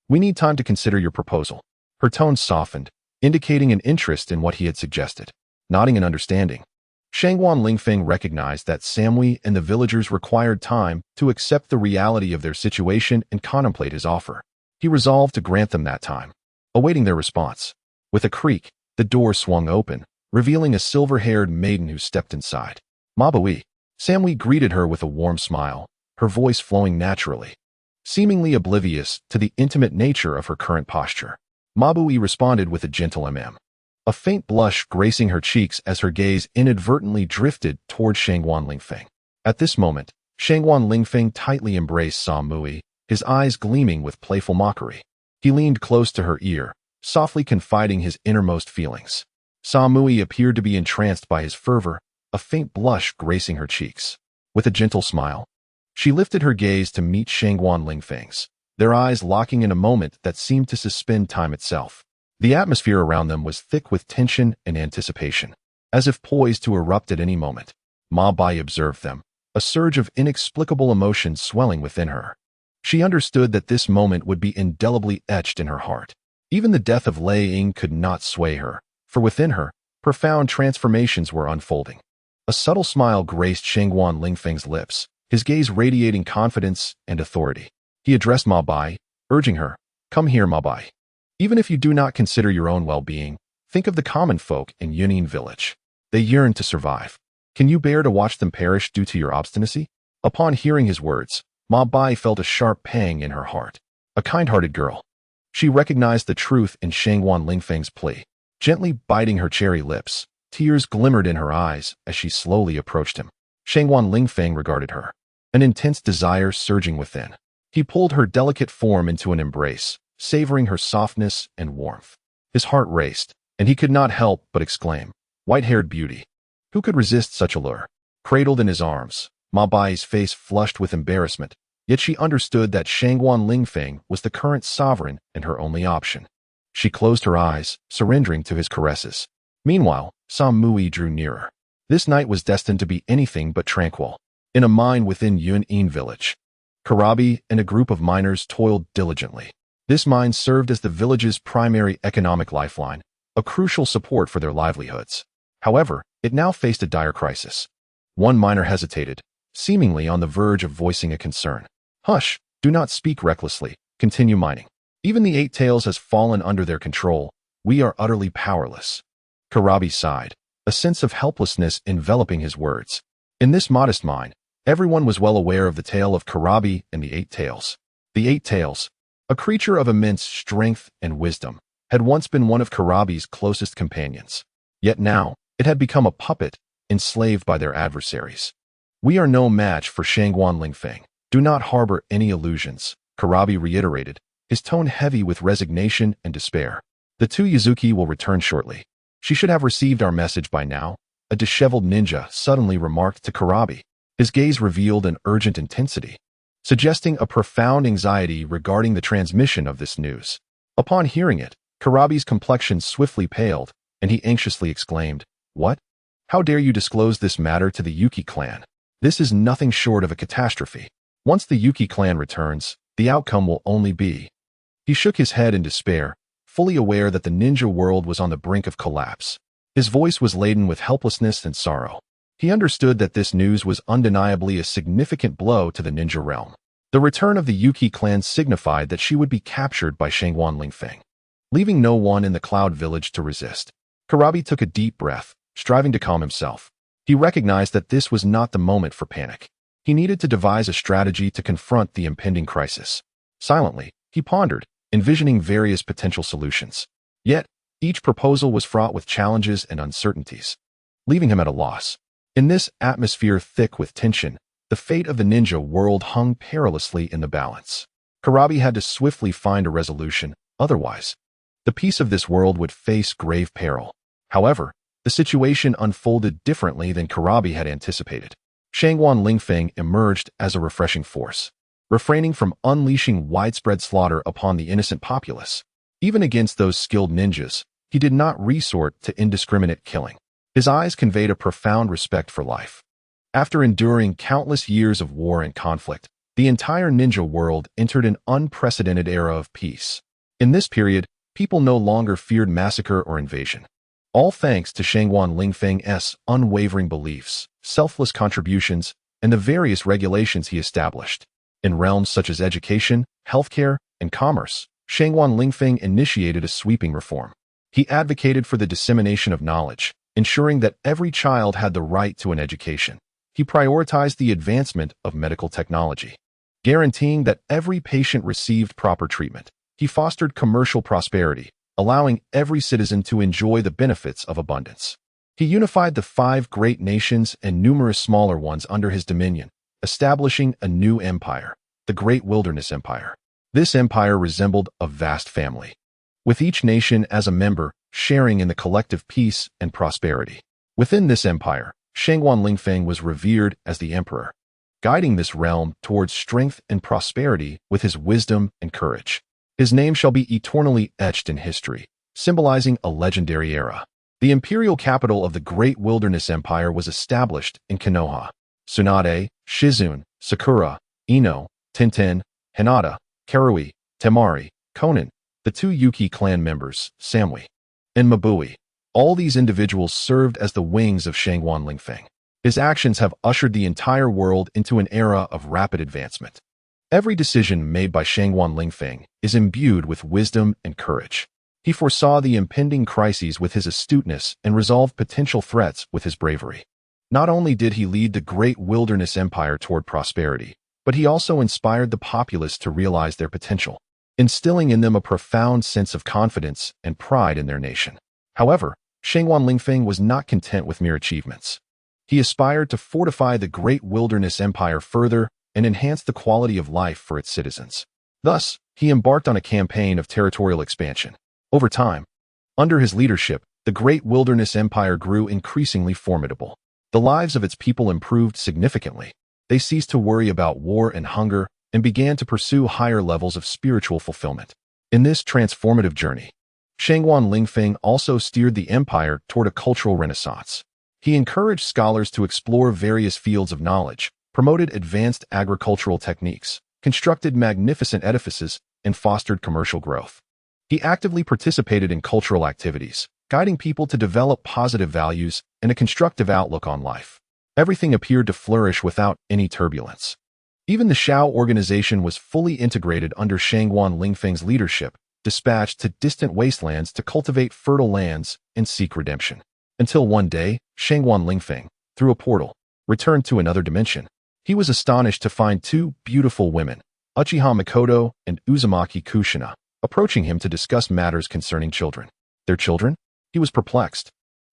"We need time to consider your proposal." Her tone softened, indicating an interest in what he had suggested. Nodding in understanding, Shangguan Lingfeng recognized that Samwy and the villagers required time to accept the reality of their situation and contemplate his offer. He resolved to grant them that time, awaiting their response. With a creak, the door swung open, revealing a silver-haired maiden who stepped inside. "Mabui." Samwy greeted her with a warm smile, her voice flowing naturally. Seemingly oblivious to the intimate nature of her current posture, Mabui responded with a gentle a faint blush gracing her cheeks as her gaze inadvertently drifted toward Shangguan Lingfeng. At this moment, Shangguan Lingfeng tightly embraced Samwy, his eyes gleaming with playful mockery. He leaned close to her ear, softly confiding his innermost feelings. Samwy appeared to be entranced by his fervor, a faint blush gracing her cheeks. With a gentle smile, She lifted her gaze to meet Shangguan Lingfeng's, their eyes locking in a moment that seemed to suspend time itself. The atmosphere around them was thick with tension and anticipation, as if poised to erupt at any moment. Ma Bai observed them, a surge of inexplicable emotion swelling within her. She understood that this moment would be indelibly etched in her heart. Even the death of Lei Ying could not sway her, for within her, profound transformations were unfolding. A subtle smile graced Shangguan Lingfeng's lips, his gaze radiating confidence and authority. He addressed Ma Bai, urging her, "Come here, Ma Bai. Even if you do not consider your own well-being, think of the common folk in Yunin village. They yearn to survive. Can you bear to watch them perish due to your obstinacy?" Upon hearing his words, Ma Bai felt a sharp pang in her heart. A kind-hearted girl. She recognized the truth in Shangguan Lingfeng's plea. Gently biting her cherry lips, tears glimmered in her eyes as she slowly approached him. Shangguan Lingfeng regarded her, an intense desire surging within. He pulled her delicate form into an embrace, savoring her softness and warmth. His heart raced, and he could not help but exclaim, "White-haired beauty! Who could resist such allure?" Cradled in his arms, Ma Bai's face flushed with embarrassment, yet she understood that Shangguan Lingfeng was the current sovereign and her only option. She closed her eyes, surrendering to his caresses. Meanwhile, Sam Mui drew nearer. This night was destined to be anything but tranquil. In a mine within Yunin village, Karabi and a group of miners toiled diligently. This mine served as the village's primary economic lifeline, a crucial support for their livelihoods. However, it now faced a dire crisis. One miner hesitated, seemingly on the verge of voicing a concern. "Hush, do not speak recklessly. Continue mining. Even the Eight Tails has fallen under their control. We are utterly powerless." Karabi sighed, a sense of helplessness enveloping his words. In this modest mine, everyone was well aware of the tale of Karabi and the Eight Tails. The Eight Tails, a creature of immense strength and wisdom, had once been one of Karabi's closest companions. Yet now, it had become a puppet, enslaved by their adversaries. "We are no match for Shangguan Lingfeng. Do not harbor any illusions," Karabi reiterated, his tone heavy with resignation and despair. "The two Yuzuki will return shortly. She should have received our message by now," a disheveled ninja suddenly remarked to Karabi. His gaze revealed an urgent intensity, suggesting a profound anxiety regarding the transmission of this news. Upon hearing it, Karabi's complexion swiftly paled, and he anxiously exclaimed, "What? How dare you disclose this matter to the Yuki clan? This is nothing short of a catastrophe. Once the Yuki clan returns, the outcome will only be..." He shook his head in despair, fully aware that the ninja world was on the brink of collapse. His voice was laden with helplessness and sorrow. He understood that this news was undeniably a significant blow to the ninja realm. The return of the Yuki clan signified that she would be captured by Shangguan Lingfeng, leaving no one in the Cloud Village to resist. Karabi took a deep breath, striving to calm himself. He recognized that this was not the moment for panic. He needed to devise a strategy to confront the impending crisis. Silently, he pondered, envisioning various potential solutions. Yet, each proposal was fraught with challenges and uncertainties, leaving him at a loss. In this atmosphere thick with tension, the fate of the ninja world hung perilously in the balance. Karabi had to swiftly find a resolution, otherwise, the peace of this world would face grave peril. However, the situation unfolded differently than Karabi had anticipated. Shangguan Lingfeng emerged as a refreshing force, refraining from unleashing widespread slaughter upon the innocent populace. Even against those skilled ninjas, he did not resort to indiscriminate killing. His eyes conveyed a profound respect for life. After enduring countless years of war and conflict, the entire ninja world entered an unprecedented era of peace. In this period, people no longer feared massacre or invasion. All thanks to Shangguan Lingfeng's unwavering beliefs, selfless contributions, and the various regulations he established. In realms such as education, healthcare, and commerce, Shangguan Lingfeng initiated a sweeping reform. He advocated for the dissemination of knowledge, ensuring that every child had the right to an education. He prioritized the advancement of medical technology, guaranteeing that every patient received proper treatment. He fostered commercial prosperity, allowing every citizen to enjoy the benefits of abundance. He unified the 5 great nations and numerous smaller ones under his dominion, establishing a new empire, the Great Wilderness Empire. This empire resembled a vast family, with each nation as a member sharing in the collective peace and prosperity. Within this empire, Shangguan Lingfeng was revered as the emperor, guiding this realm towards strength and prosperity with his wisdom and courage. His name shall be eternally etched in history, symbolizing a legendary era. The imperial capital of the Great Wilderness Empire was established in Konoha. Tsunade, Shizune, Sakura, Ino, Tintin, Hinata, Karui, Temari, Konan, the two Yuki clan members, Samui, and Mabui. All these individuals served as the wings of Shangguan Lingfeng. His actions have ushered the entire world into an era of rapid advancement. Every decision made by Shangguan Lingfeng is imbued with wisdom and courage. He foresaw the impending crises with his astuteness and resolved potential threats with his bravery. Not only did he lead the Great Wilderness Empire toward prosperity, but he also inspired the populace to realize their potential, instilling in them a profound sense of confidence and pride in their nation. However, Shangguan Lingfeng was not content with mere achievements. He aspired to fortify the Great Wilderness Empire further and enhance the quality of life for its citizens. Thus, he embarked on a campaign of territorial expansion. Over time, under his leadership, the Great Wilderness Empire grew increasingly formidable. The lives of its people improved significantly. They ceased to worry about war and hunger and began to pursue higher levels of spiritual fulfillment. In this transformative journey, Shangguan Lingfeng also steered the empire toward a cultural renaissance. He encouraged scholars to explore various fields of knowledge, promoted advanced agricultural techniques, constructed magnificent edifices, and fostered commercial growth. He actively participated in cultural activities, guiding people to develop positive values and a constructive outlook on life. Everything appeared to flourish without any turbulence. Even the Shao organization was fully integrated under Shangguan Lingfeng's leadership, dispatched to distant wastelands to cultivate fertile lands and seek redemption. Until one day, Shangguan Lingfeng, through a portal, returned to another dimension. He was astonished to find two beautiful women, Uchiha Mikoto and Uzumaki Kushina, approaching him to discuss matters concerning children. Their children? He was perplexed,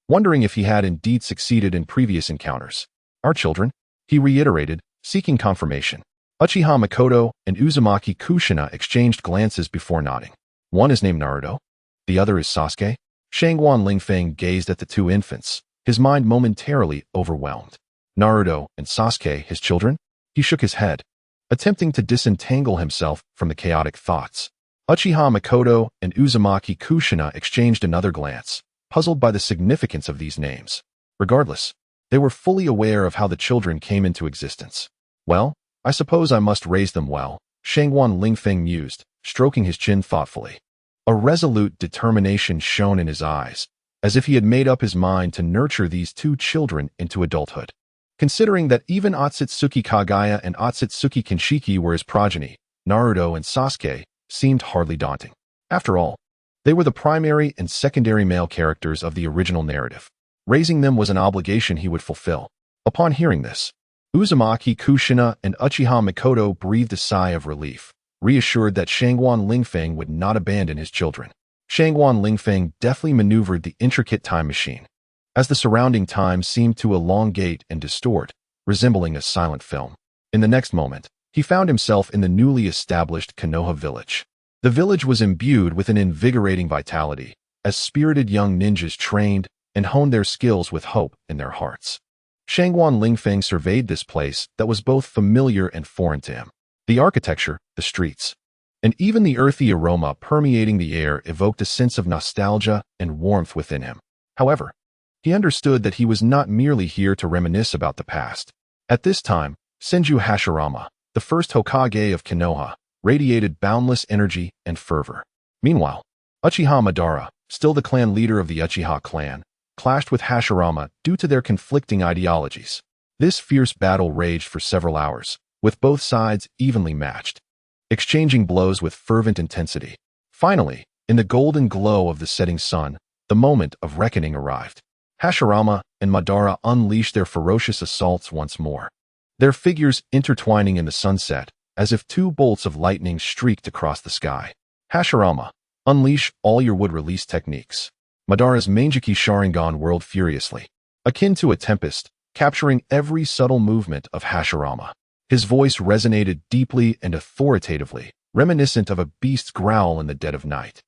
wondering if he had indeed succeeded in previous encounters. Our children? He reiterated, seeking confirmation. Uchiha Mikoto and Uzumaki Kushina exchanged glances before nodding. One is named Naruto. The other is Sasuke. Shangguan Lingfeng gazed at the two infants, his mind momentarily overwhelmed. Naruto and Sasuke, his children? He shook his head, attempting to disentangle himself from the chaotic thoughts. Uchiha Mikoto and Uzumaki Kushina exchanged another glance, puzzled by the significance of these names. Regardless, they were fully aware of how the children came into existence. Well, I suppose I must raise them well, Shangguan Lingfeng mused, stroking his chin thoughtfully. A resolute determination shone in his eyes, as if he had made up his mind to nurture these two children into adulthood. Considering that even Otsutsuki Kagaya and Otsutsuki Kinshiki were his progeny, Naruto and Sasuke seemed hardly daunting. After all, they were the primary and secondary male characters of the original narrative. Raising them was an obligation he would fulfill. Upon hearing this, Uzumaki Kushina and Uchiha Mikoto breathed a sigh of relief, reassured that Shangguan Lingfeng would not abandon his children. Shangguan Lingfeng deftly maneuvered the intricate time machine, as the surrounding time seemed to elongate and distort, resembling a silent film. In the next moment, he found himself in the newly established Konoha village. The village was imbued with an invigorating vitality, as spirited young ninjas trained and honed their skills with hope in their hearts. Shangguan Lingfeng surveyed this place that was both familiar and foreign to him. The architecture, the streets, and even the earthy aroma permeating the air evoked a sense of nostalgia and warmth within him. However, he understood that he was not merely here to reminisce about the past. At this time, Senju Hashirama, the first Hokage of Konoha, radiated boundless energy and fervor. Meanwhile, Uchiha Madara, still the clan leader of the Uchiha clan, clashed with Hashirama due to their conflicting ideologies. This fierce battle raged for several hours, with both sides evenly matched, exchanging blows with fervent intensity. Finally, in the golden glow of the setting sun, the moment of reckoning arrived. Hashirama and Madara unleashed their ferocious assaults once more, their figures intertwining in the sunset, as if two bolts of lightning streaked across the sky. Hashirama, unleash all your wood-release techniques. Madara's Mangeki Sharingan whirled furiously, akin to a tempest, capturing every subtle movement of Hashirama. His voice resonated deeply and authoritatively, reminiscent of a beast's growl in the dead of night,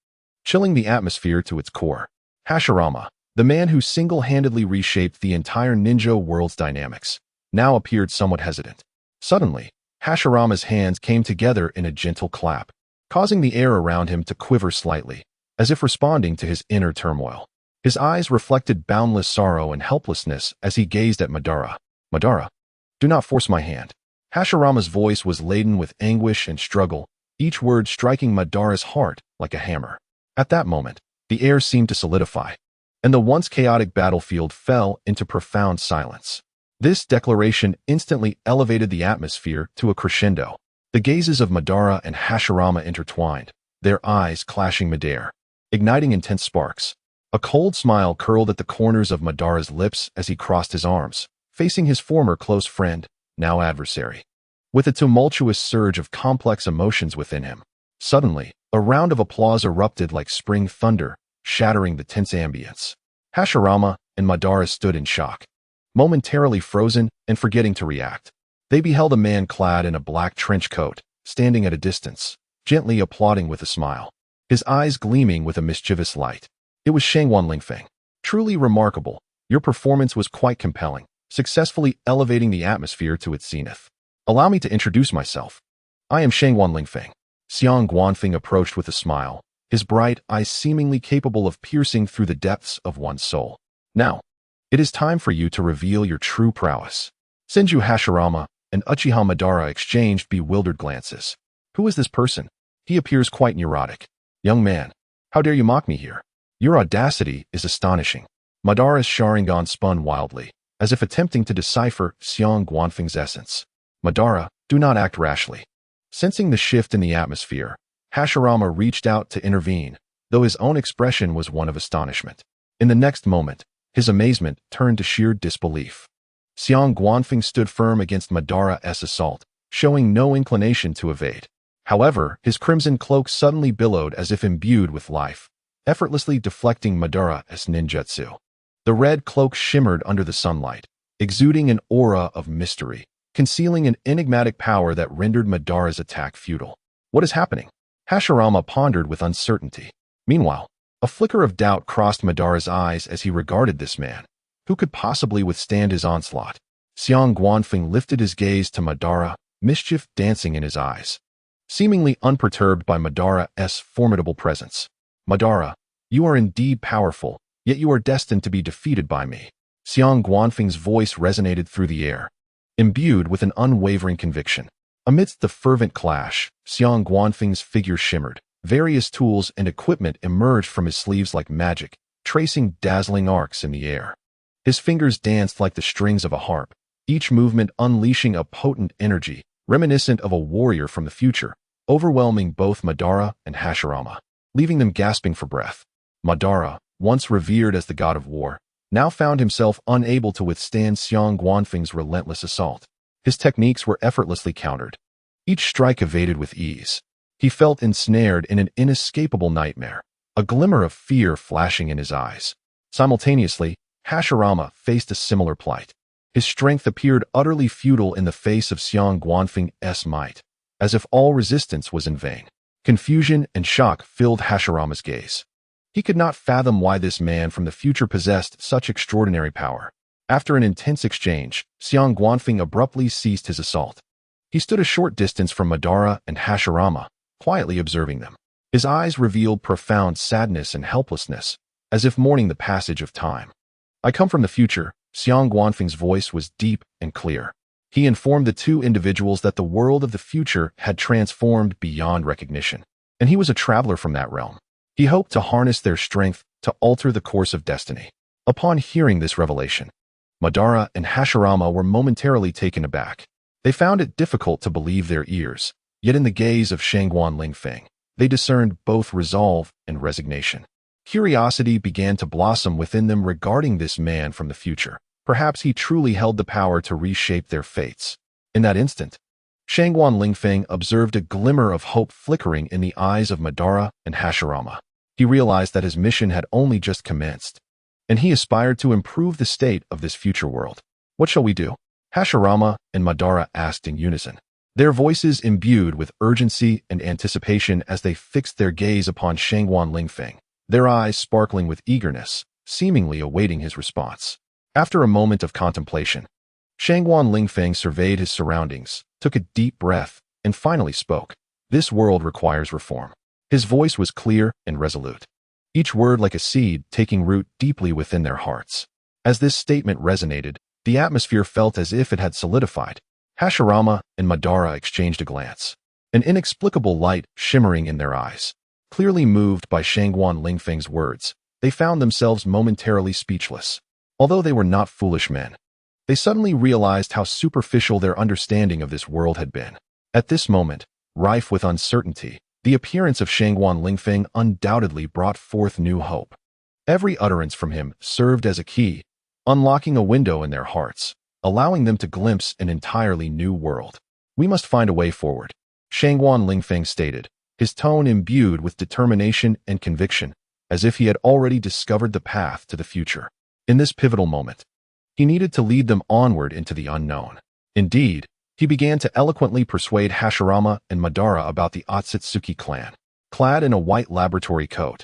chilling the atmosphere to its core. Hashirama, the man who single-handedly reshaped the entire ninja world's dynamics, now appeared somewhat hesitant. Suddenly, Hashirama's hands came together in a gentle clap, causing the air around him to quiver slightly, as if responding to his inner turmoil. His eyes reflected boundless sorrow and helplessness as he gazed at Madara. Madara, do not force my hand. Hashirama's voice was laden with anguish and struggle, each word striking Madara's heart like a hammer. At that moment, the air seemed to solidify, and the once chaotic battlefield fell into profound silence. This declaration instantly elevated the atmosphere to a crescendo. The gazes of Madara and Hashirama intertwined, their eyes clashing midair, igniting intense sparks. A cold smile curled at the corners of Madara's lips as he crossed his arms, facing his former close friend, now adversary. With a tumultuous surge of complex emotions within him, suddenly, a round of applause erupted like spring thunder, shattering the tense ambience. Hashirama and Madara stood in shock, momentarily frozen and forgetting to react. They beheld a man clad in a black trench coat, standing at a distance, gently applauding with a smile, his eyes gleaming with a mischievous light. It was Shangwan Lingfeng. Truly remarkable, your performance was quite compelling, successfully elevating the atmosphere to its zenith. Allow me to introduce myself. I am Shangwan Lingfeng. Xiang Guanfeng approached with a smile, his bright eyes seemingly capable of piercing through the depths of one's soul. Now, it is time for you to reveal your true prowess. Senju Hashirama and Uchiha Madara exchanged bewildered glances. Who is this person? He appears quite neurotic. Young man, how dare you mock me here? Your audacity is astonishing. Madara's Sharingan spun wildly, as if attempting to decipher Xiang Guanfeng's essence. Madara, do not act rashly. Sensing the shift in the atmosphere, Hashirama reached out to intervene, though his own expression was one of astonishment. In the next moment, his amazement turned to sheer disbelief. Xiang Guanfeng stood firm against Madara's assault, showing no inclination to evade. However, his crimson cloak suddenly billowed as if imbued with life, effortlessly deflecting Madara's ninjutsu. The red cloak shimmered under the sunlight, exuding an aura of mystery, concealing an enigmatic power that rendered Madara's attack futile. What is happening? Hashirama pondered with uncertainty. Meanwhile, a flicker of doubt crossed Madara's eyes as he regarded this man. Who could possibly withstand his onslaught? Xiang Guanfeng lifted his gaze to Madara, mischief dancing in his eyes, seemingly unperturbed by Madara's formidable presence. Madara, you are indeed powerful, yet you are destined to be defeated by me. Xiang Guanfeng's voice resonated through the air, imbued with an unwavering conviction. Amidst the fervent clash, Xiang Guanfeng's figure shimmered. Various tools and equipment emerged from his sleeves like magic, tracing dazzling arcs in the air. His fingers danced like the strings of a harp, each movement unleashing a potent energy, reminiscent of a warrior from the future, overwhelming both Madara and Hashirama, leaving them gasping for breath. Madara, once revered as the god of war, now found himself unable to withstand Xiang Guanfeng's relentless assault. His techniques were effortlessly countered, each strike evaded with ease. He felt ensnared in an inescapable nightmare, a glimmer of fear flashing in his eyes. Simultaneously, Hashirama faced a similar plight. His strength appeared utterly futile in the face of Xiang Guanfeng's might, as if all resistance was in vain. Confusion and shock filled Hashirama's gaze. He could not fathom why this man from the future possessed such extraordinary power. After an intense exchange, Xiang Guanfeng abruptly ceased his assault. He stood a short distance from Madara and Hashirama, quietly observing them. His eyes revealed profound sadness and helplessness, as if mourning the passage of time. I come from the future. Xiang Guanfeng's voice was deep and clear. He informed the two individuals that the world of the future had transformed beyond recognition, and he was a traveler from that realm. He hoped to harness their strength to alter the course of destiny. Upon hearing this revelation, Madara and Hashirama were momentarily taken aback. They found it difficult to believe their ears, yet in the gaze of Shangwan Lingfeng, they discerned both resolve and resignation. Curiosity began to blossom within them regarding this man from the future. Perhaps he truly held the power to reshape their fates. In that instant, Shangwan Lingfeng observed a glimmer of hope flickering in the eyes of Madara and Hashirama. He realized that his mission had only just commenced, and he aspired to improve the state of this future world. What shall we do? Hashirama and Madara asked in unison, their voices imbued with urgency and anticipation as they fixed their gaze upon Shangwan Lingfeng, their eyes sparkling with eagerness, seemingly awaiting his response. After a moment of contemplation, Shangguan Lingfeng surveyed his surroundings, took a deep breath, and finally spoke. This world requires reform. His voice was clear and resolute, each word like a seed taking root deeply within their hearts. As this statement resonated, the atmosphere felt as if it had solidified. Hashirama and Madara exchanged a glance, an inexplicable light shimmering in their eyes. Clearly moved by Shangguan Lingfeng's words, they found themselves momentarily speechless. Although they were not foolish men, they suddenly realized how superficial their understanding of this world had been. At this moment, rife with uncertainty, the appearance of Shangguan Lingfeng undoubtedly brought forth new hope. Every utterance from him served as a key, unlocking a window in their hearts, allowing them to glimpse an entirely new world. We must find a way forward, Shangguan Lingfeng stated, his tone imbued with determination and conviction, as if he had already discovered the path to the future. In this pivotal moment, he needed to lead them onward into the unknown. Indeed, he began to eloquently persuade Hashirama and Madara about the Otsutsuki clan. Clad in a white laboratory coat,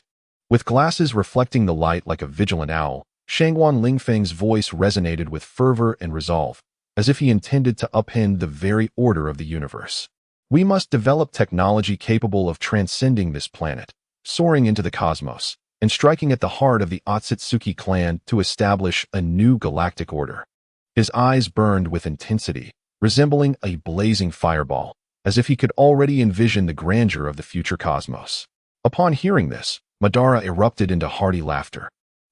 with glasses reflecting the light like a vigilant owl, Shangguan Lingfeng's voice resonated with fervor and resolve, as if he intended to upend the very order of the universe. We must develop technology capable of transcending this planet, soaring into the cosmos, and striking at the heart of the Otsutsuki clan to establish a new galactic order. His eyes burned with intensity, resembling a blazing fireball, as if he could already envision the grandeur of the future cosmos. Upon hearing this, Madara erupted into hearty laughter,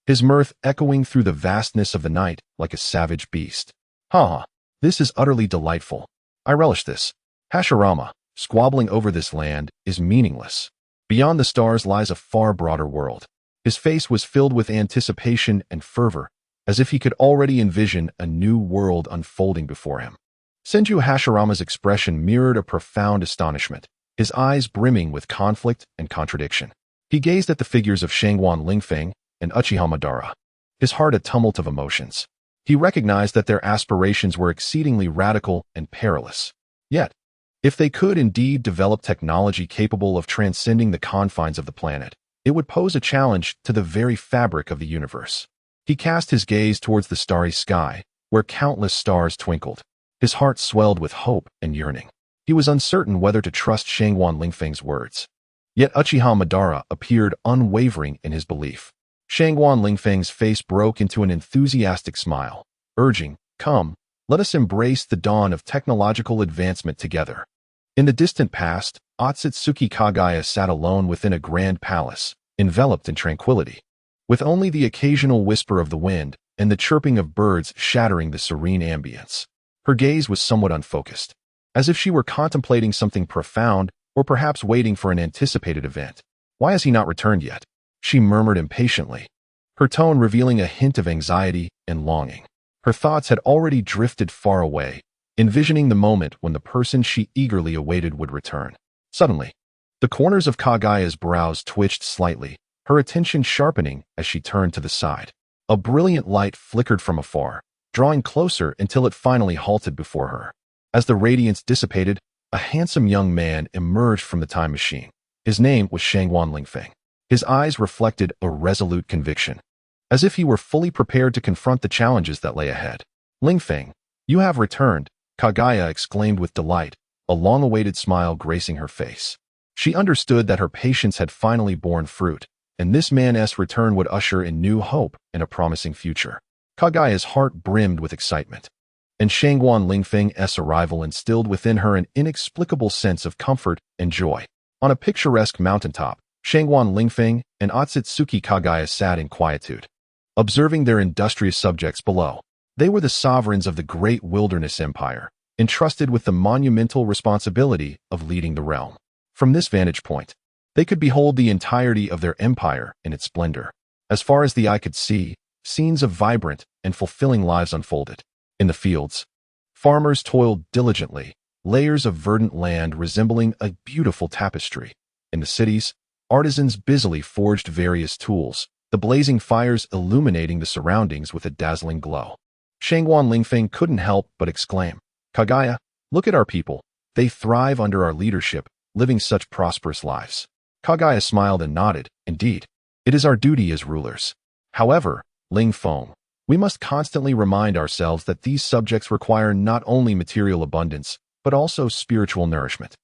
his mirth echoing through the vastness of the night like a savage beast. "Ha! This is utterly delightful. I relish this. Hashirama, squabbling over this land is meaningless. Beyond the stars lies a far broader world." His face was filled with anticipation and fervor, as if he could already envision a new world unfolding before him. Senju Hashirama's expression mirrored a profound astonishment, his eyes brimming with conflict and contradiction. He gazed at the figures of Shangguan Lingfeng and Uchiha Madara, his heart a tumult of emotions. He recognized that their aspirations were exceedingly radical and perilous. Yet, if they could indeed develop technology capable of transcending the confines of the planet, it would pose a challenge to the very fabric of the universe. He cast his gaze towards the starry sky, where countless stars twinkled. His heart swelled with hope and yearning. He was uncertain whether to trust Shangguan Lingfeng's words. Yet Uchiha Madara appeared unwavering in his belief. Shangguan Lingfeng's face broke into an enthusiastic smile, urging, "Come, let us embrace the dawn of technological advancement together." In the distant past, Otsutsuki Kagaya sat alone within a grand palace, enveloped in tranquility, with only the occasional whisper of the wind and the chirping of birds shattering the serene ambience. Her gaze was somewhat unfocused, as if she were contemplating something profound or perhaps waiting for an anticipated event. "Why has he not returned yet?" she murmured impatiently, her tone revealing a hint of anxiety and longing. Her thoughts had already drifted far away, envisioning the moment when the person she eagerly awaited would return. Suddenly, the corners of Kagaya's brows twitched slightly, her attention sharpening as she turned to the side. A brilliant light flickered from afar, drawing closer until it finally halted before her. As the radiance dissipated, a handsome young man emerged from the time machine. His name was Shangguan Lingfeng. His eyes reflected a resolute conviction, as if he were fully prepared to confront the challenges that lay ahead. "Lingfeng, you have returned," Kagaya exclaimed with delight, a long-awaited smile gracing her face. She understood that her patience had finally borne fruit, and this man's return would usher in new hope and a promising future. Kagaya's heart brimmed with excitement, and Shangguan Lingfeng's arrival instilled within her an inexplicable sense of comfort and joy. On a picturesque mountaintop, Shangguan Lingfeng and Otsutsuki Kagaya sat in quietude, observing their industrious subjects below. They were the sovereigns of the great wilderness empire, entrusted with the monumental responsibility of leading the realm. From this vantage point, they could behold the entirety of their empire in its splendor. As far as the eye could see, scenes of vibrant and fulfilling lives unfolded. In the fields, farmers toiled diligently, layers of verdant land resembling a beautiful tapestry. In the cities, artisans busily forged various tools, the blazing fires illuminating the surroundings with a dazzling glow. Shangguan Lingfeng couldn't help but exclaim, "Kagaya, look at our people. They thrive under our leadership, living such prosperous lives." Kagaya smiled and nodded. "Indeed, it is our duty as rulers. However, Lingfeng, We must constantly remind ourselves that these subjects require not only material abundance, but also spiritual nourishment.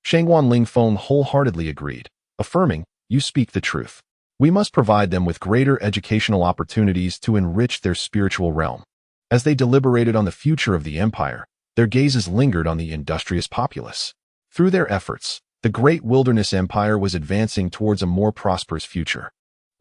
Shangguan Lingfeng wholeheartedly agreed, affirming, "You speak the truth. We must provide them with greater educational opportunities to enrich their spiritual realm." As they deliberated on the future of the empire, their gazes lingered on the industrious populace. Through their efforts, the great wilderness empire was advancing towards a more prosperous future.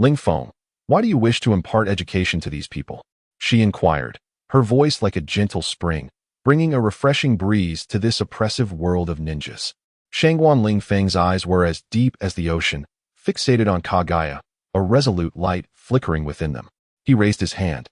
"Lingfeng, why do you wish to impart education to these people?" she inquired, her voice like a gentle spring, bringing a refreshing breeze to this oppressive world of ninjas. Shangguan Lingfeng's eyes were as deep as the ocean, fixated on Kagaya, a resolute light flickering within them. He raised his hand,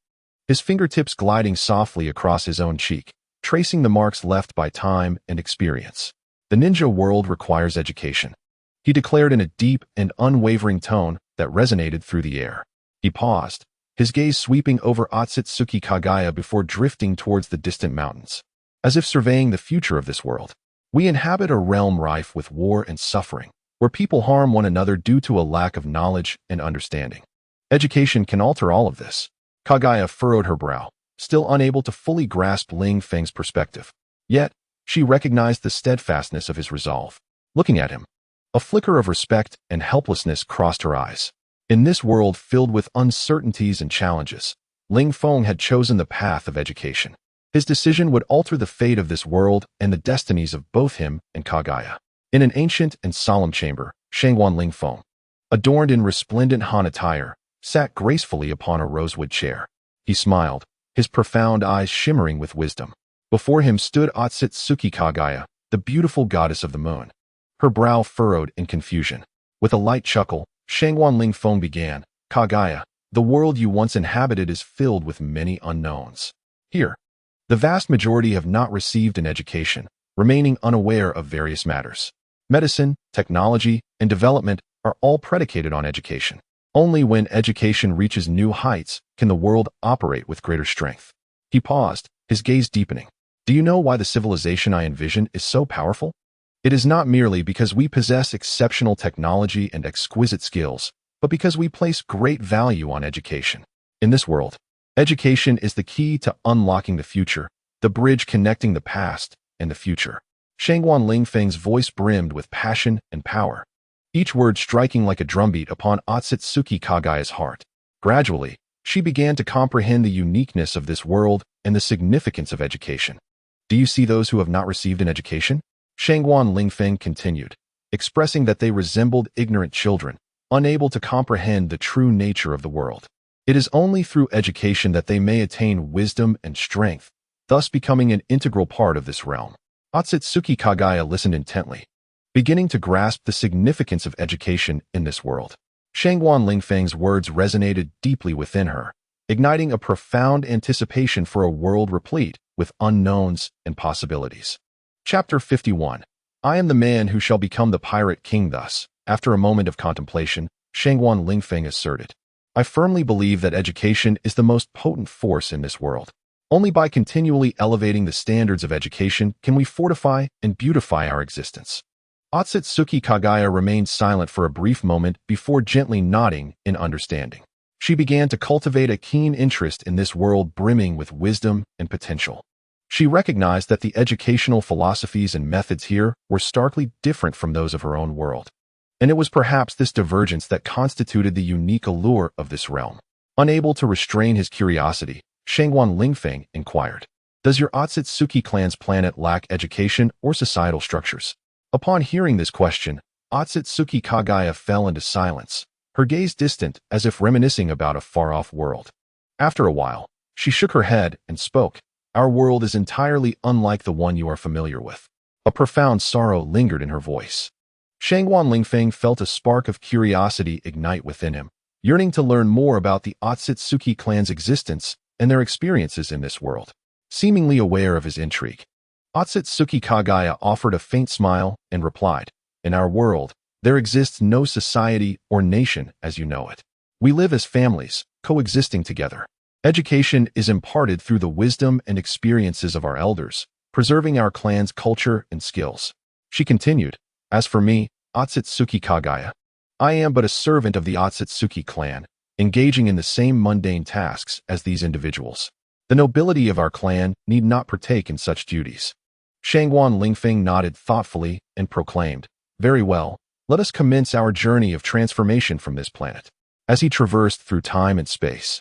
his fingertips gliding softly across his own cheek, tracing the marks left by time and experience. "The ninja world requires education," he declared in a deep and unwavering tone that resonated through the air. He paused, his gaze sweeping over Otsutsuki Kagaya before drifting towards the distant mountains, as if surveying the future of this world. "We inhabit a realm rife with war and suffering, where people harm one another due to a lack of knowledge and understanding. Education can alter all of this." Kagaya furrowed her brow, still unable to fully grasp Ling Feng's perspective. Yet, she recognized the steadfastness of his resolve. Looking at him, a flicker of respect and helplessness crossed her eyes. In this world filled with uncertainties and challenges, Ling Feng had chosen the path of education. His decision would alter the fate of this world and the destinies of both him and Kagaya. In an ancient and solemn chamber, Shangguan Lingfeng, adorned in resplendent Han attire, sat gracefully upon a rosewood chair. He smiled, his profound eyes shimmering with wisdom. Before him stood Otsutsuki Kagaya, the beautiful goddess of the moon, her brow furrowed in confusion. With a light chuckle, Shangguan Lingfeng began, "Kagaya, the world you once inhabited is filled with many unknowns. Here, the vast majority have not received an education, remaining unaware of various matters. Medicine, technology, and development are all predicated on education. Only when education reaches new heights can the world operate with greater strength." He paused, his gaze deepening. "Do you know why the civilization I envision is so powerful? It is not merely because we possess exceptional technology and exquisite skills, but because we place great value on education. In this world, education is the key to unlocking the future, the bridge connecting the past and the future." Shangguan Lingfeng's voice brimmed with passion and power, each word striking like a drumbeat upon Otsutsuki Kagaya's heart. Gradually, she began to comprehend the uniqueness of this world and the significance of education. "Do you see those who have not received an education?" Shangguan Lingfeng continued, expressing that they resembled ignorant children, unable to comprehend the true nature of the world. It is only through education that they may attain wisdom and strength, thus becoming an integral part of this realm. Otsutsuki Kagaya listened intently, beginning to grasp the significance of education in this world. Shangguan Lingfeng's words resonated deeply within her, igniting a profound anticipation for a world replete with unknowns and possibilities. Chapter 51. I am the man who shall become the pirate king. Thus, after a moment of contemplation, Shangguan Lingfeng asserted, "I firmly believe that education is the most potent force in this world. Only by continually elevating the standards of education can we fortify and beautify our existence." Otsutsuki Kagaya remained silent for a brief moment before gently nodding in understanding. She began to cultivate a keen interest in this world brimming with wisdom and potential. She recognized that the educational philosophies and methods here were starkly different from those of her own world. And it was perhaps this divergence that constituted the unique allure of this realm. Unable to restrain his curiosity, Shangguan Lingfeng inquired, "Does your Otsutsuki clan's planet lack education or societal structures?" Upon hearing this question, Otsutsuki Kagaya fell into silence, her gaze distant as if reminiscing about a far-off world. After a while, she shook her head and spoke, "Our world is entirely unlike the one you are familiar with." A profound sorrow lingered in her voice. Shangguan Lingfeng felt a spark of curiosity ignite within him, yearning to learn more about the Otsutsuki clan's existence and their experiences in this world. Seemingly aware of his intrigue, Otsutsuki Kagaya offered a faint smile and replied, "In our world, there exists no society or nation as you know it. We live as families, coexisting together. Education is imparted through the wisdom and experiences of our elders, preserving our clan's culture and skills." She continued, "As for me, Otsutsuki Kagaya, I am but a servant of the Otsutsuki clan, engaging in the same mundane tasks as these individuals. The nobility of our clan need not partake in such duties. Shangguan Lingfeng nodded thoughtfully and proclaimed, "Very well, let us commence our journey of transformation from this planet." As he traversed through time and space,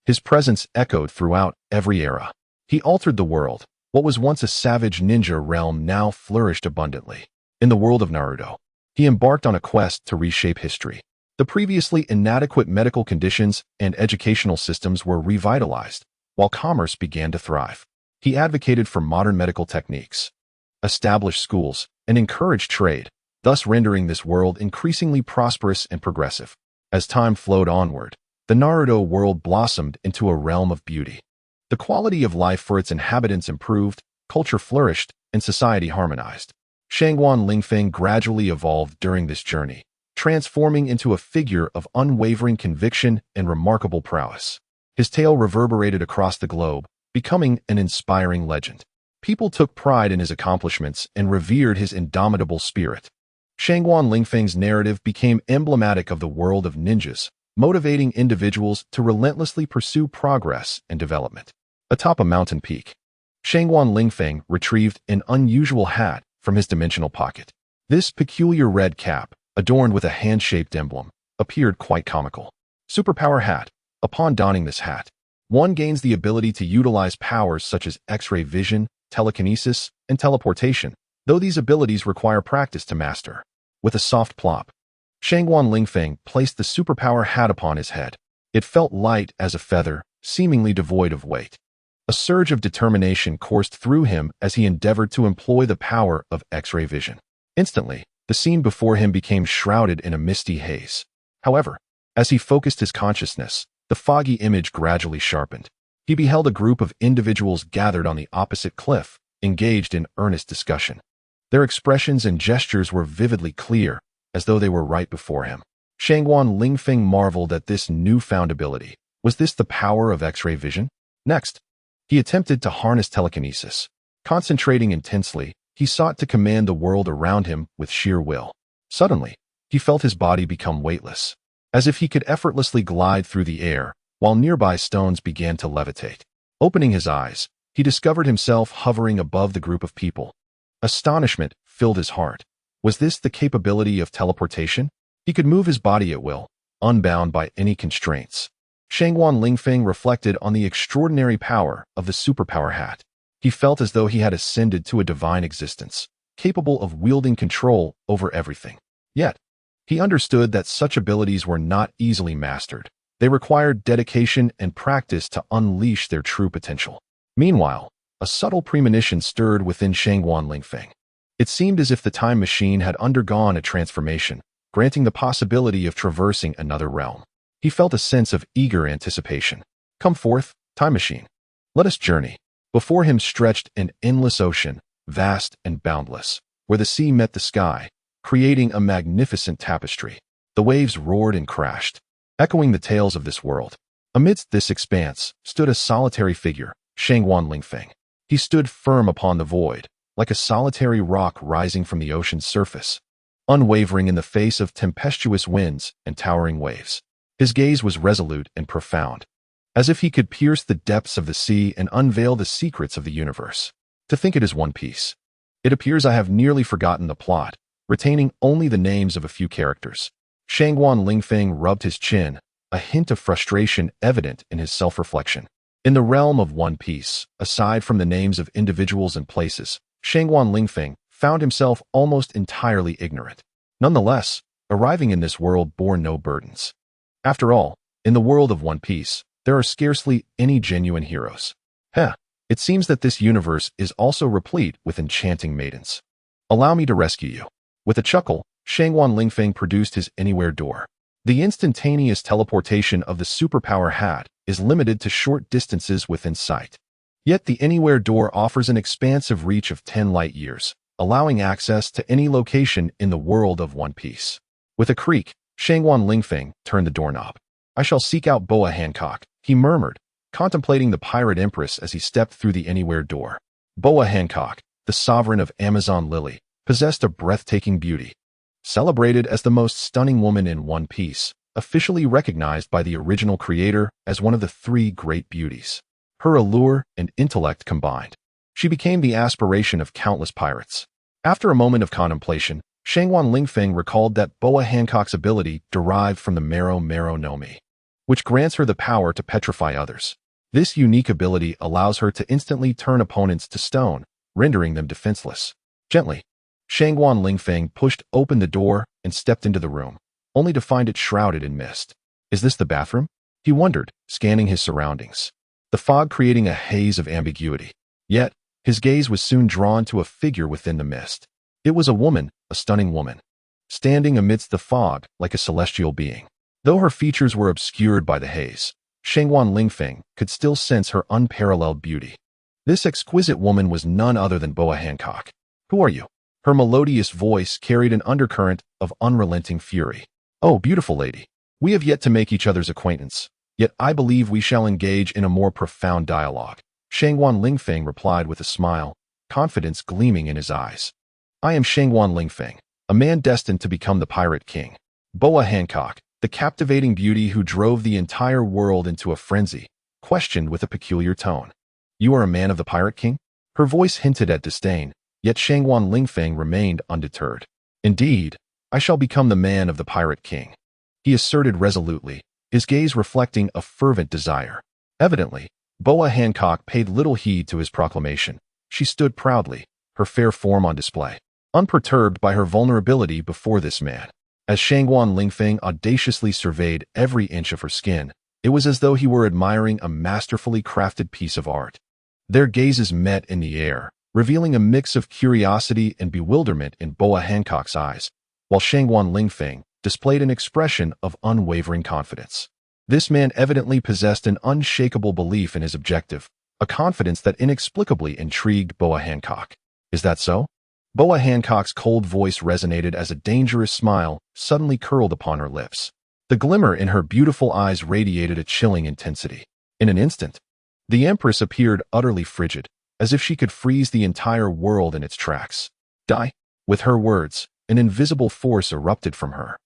his presence echoed throughout every era. He altered the world. What was once a savage ninja realm now flourished abundantly. In the world of Naruto, he embarked on a quest to reshape history. The previously inadequate medical conditions and educational systems were revitalized, while commerce began to thrive. He advocated for modern medical techniques, established schools, and encouraged trade, thus rendering this world increasingly prosperous and progressive. As time flowed onward, the Naruto world blossomed into a realm of beauty. The quality of life for its inhabitants improved, culture flourished, and society harmonized. Shangguan Lingfeng gradually evolved during this journey, transforming into a figure of unwavering conviction and remarkable prowess. His tale reverberated across the globe, becoming an inspiring legend. People took pride in his accomplishments and revered his indomitable spirit. Shangguan Lingfeng's narrative became emblematic of the world of ninjas, motivating individuals to relentlessly pursue progress and development. Atop a mountain peak, Shangguan Lingfeng retrieved an unusual hat from his dimensional pocket. This peculiar red cap, adorned with a hand-shaped emblem, appeared quite comical. Superpower hat. Upon donning this hat, one gains the ability to utilize powers such as X-ray vision, telekinesis, and teleportation, though these abilities require practice to master. With a soft plop, Shangguan Lingfeng placed the superpower hat upon his head. It felt light as a feather, seemingly devoid of weight. A surge of determination coursed through him as he endeavored to employ the power of X-ray vision. Instantly, the scene before him became shrouded in a misty haze. However, as he focused his consciousness, the foggy image gradually sharpened. He beheld a group of individuals gathered on the opposite cliff, engaged in earnest discussion. Their expressions and gestures were vividly clear, as though they were right before him. Shangguan Lingfeng marveled at this newfound ability. Was this the power of X-ray vision? Next, he attempted to harness telekinesis. Concentrating intensely, he sought to command the world around him with sheer will. Suddenly, he felt his body become weightless, as if he could effortlessly glide through the air, while nearby stones began to levitate. Opening his eyes, he discovered himself hovering above the group of people. Astonishment filled his heart. Was this the capability of teleportation? He could move his body at will, unbound by any constraints. Shangguan Lingfeng reflected on the extraordinary power of the superpower hat. He felt as though he had ascended to a divine existence, capable of wielding control over everything. Yet, he understood that such abilities were not easily mastered. They required dedication and practice to unleash their true potential. Meanwhile, a subtle premonition stirred within Shangguan Lingfeng. It seemed as if the time machine had undergone a transformation, granting the possibility of traversing another realm. He felt a sense of eager anticipation. Come forth, time machine. Let us journey. Before him stretched an endless ocean, vast and boundless, where the sea met the sky, creating a magnificent tapestry. The waves roared and crashed, echoing the tales of this world. Amidst this expanse stood a solitary figure, Shangguan Lingfeng. He stood firm upon the void, like a solitary rock rising from the ocean's surface, unwavering in the face of tempestuous winds and towering waves. His gaze was resolute and profound, as if he could pierce the depths of the sea and unveil the secrets of the universe. To think it is One Piece. It appears I have nearly forgotten the plot, retaining only the names of a few characters. Shangguan Lingfeng rubbed his chin, a hint of frustration evident in his self-reflection. In the realm of One Piece, aside from the names of individuals and places, Shangguan Lingfeng found himself almost entirely ignorant. Nonetheless, arriving in this world bore no burdens. After all, in the world of One Piece, there are scarcely any genuine heroes. It seems that this universe is also replete with enchanting maidens. Allow me to rescue you. With a chuckle, Shangguan Lingfeng produced his anywhere door. The instantaneous teleportation of the superpower hat is limited to short distances within sight. Yet the anywhere door offers an expansive reach of 10 light years, allowing access to any location in the world of One Piece. With a creak, Shangguan Lingfeng turned the doorknob. I shall seek out Boa Hancock, he murmured, contemplating the pirate empress as he stepped through the anywhere door. Boa Hancock, the sovereign of Amazon Lily, possessed a breathtaking beauty. Celebrated as the most stunning woman in One Piece, officially recognized by the original creator as one of the three great beauties. Her allure and intellect combined, she became the aspiration of countless pirates. After a moment of contemplation, Shangwan Lingfeng recalled that Boa Hancock's ability derived from the Mero Mero no Mi, which grants her the power to petrify others. This unique ability allows her to instantly turn opponents to stone, rendering them defenseless. Gently, Shangwan Lingfeng pushed open the door and stepped into the room, only to find it shrouded in mist. Is this the bathroom? He wondered, scanning his surroundings, the fog creating a haze of ambiguity. Yet, his gaze was soon drawn to a figure within the mist. It was a woman, a stunning woman, standing amidst the fog like a celestial being. Though her features were obscured by the haze, Shangwan Lingfeng could still sense her unparalleled beauty. This exquisite woman was none other than Boa Hancock. Who are you? Her melodious voice carried an undercurrent of unrelenting fury. Oh, beautiful lady, we have yet to make each other's acquaintance, yet I believe we shall engage in a more profound dialogue. Shangwan Lingfeng replied with a smile, confidence gleaming in his eyes. I am Shangwan Lingfeng, a man destined to become the Pirate King. Boa Hancock, the captivating beauty who drove the entire world into a frenzy, questioned with a peculiar tone. You are a man of the Pirate King? Her voice hinted at disdain, yet Shangwan Lingfeng remained undeterred. Indeed, I shall become the man of the Pirate King, he asserted resolutely, his gaze reflecting a fervent desire. Evidently, Boa Hancock paid little heed to his proclamation. She stood proudly, her fair form on display, unperturbed by her vulnerability before this man. As Shangwan Lingfeng audaciously surveyed every inch of her skin, it was as though he were admiring a masterfully crafted piece of art. Their gazes met in the air, revealing a mix of curiosity and bewilderment in Boa Hancock's eyes, while Shangwan Lingfeng displayed an expression of unwavering confidence. This man evidently possessed an unshakable belief in his objective, a confidence that inexplicably intrigued Boa Hancock. Is that so? Boa Hancock's cold voice resonated as a dangerous smile suddenly curled upon her lips. The glimmer in her beautiful eyes radiated a chilling intensity. In an instant, the Empress appeared utterly frigid, as if she could freeze the entire world in its tracks. Die! With her words, an invisible force erupted from her,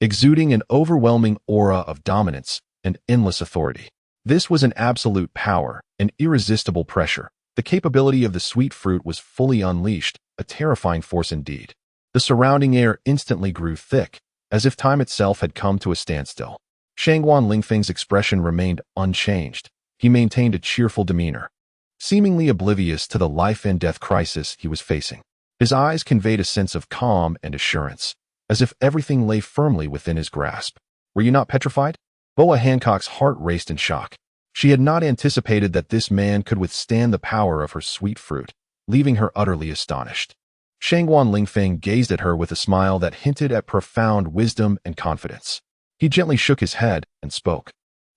exuding an overwhelming aura of dominance and endless authority. This was an absolute power, an irresistible pressure. The capability of the sweet fruit was fully unleashed, a terrifying force indeed. The surrounding air instantly grew thick, as if time itself had come to a standstill. Shangwan Lingfeng's expression remained unchanged. He maintained a cheerful demeanor, seemingly oblivious to the life-and-death crisis he was facing. His eyes conveyed a sense of calm and assurance, as if everything lay firmly within his grasp. Were you not petrified? Boa Hancock's heart raced in shock. She had not anticipated that this man could withstand the power of her sweet fruit, leaving her utterly astonished. Shangwan Lingfeng gazed at her with a smile that hinted at profound wisdom and confidence. He gently shook his head and spoke.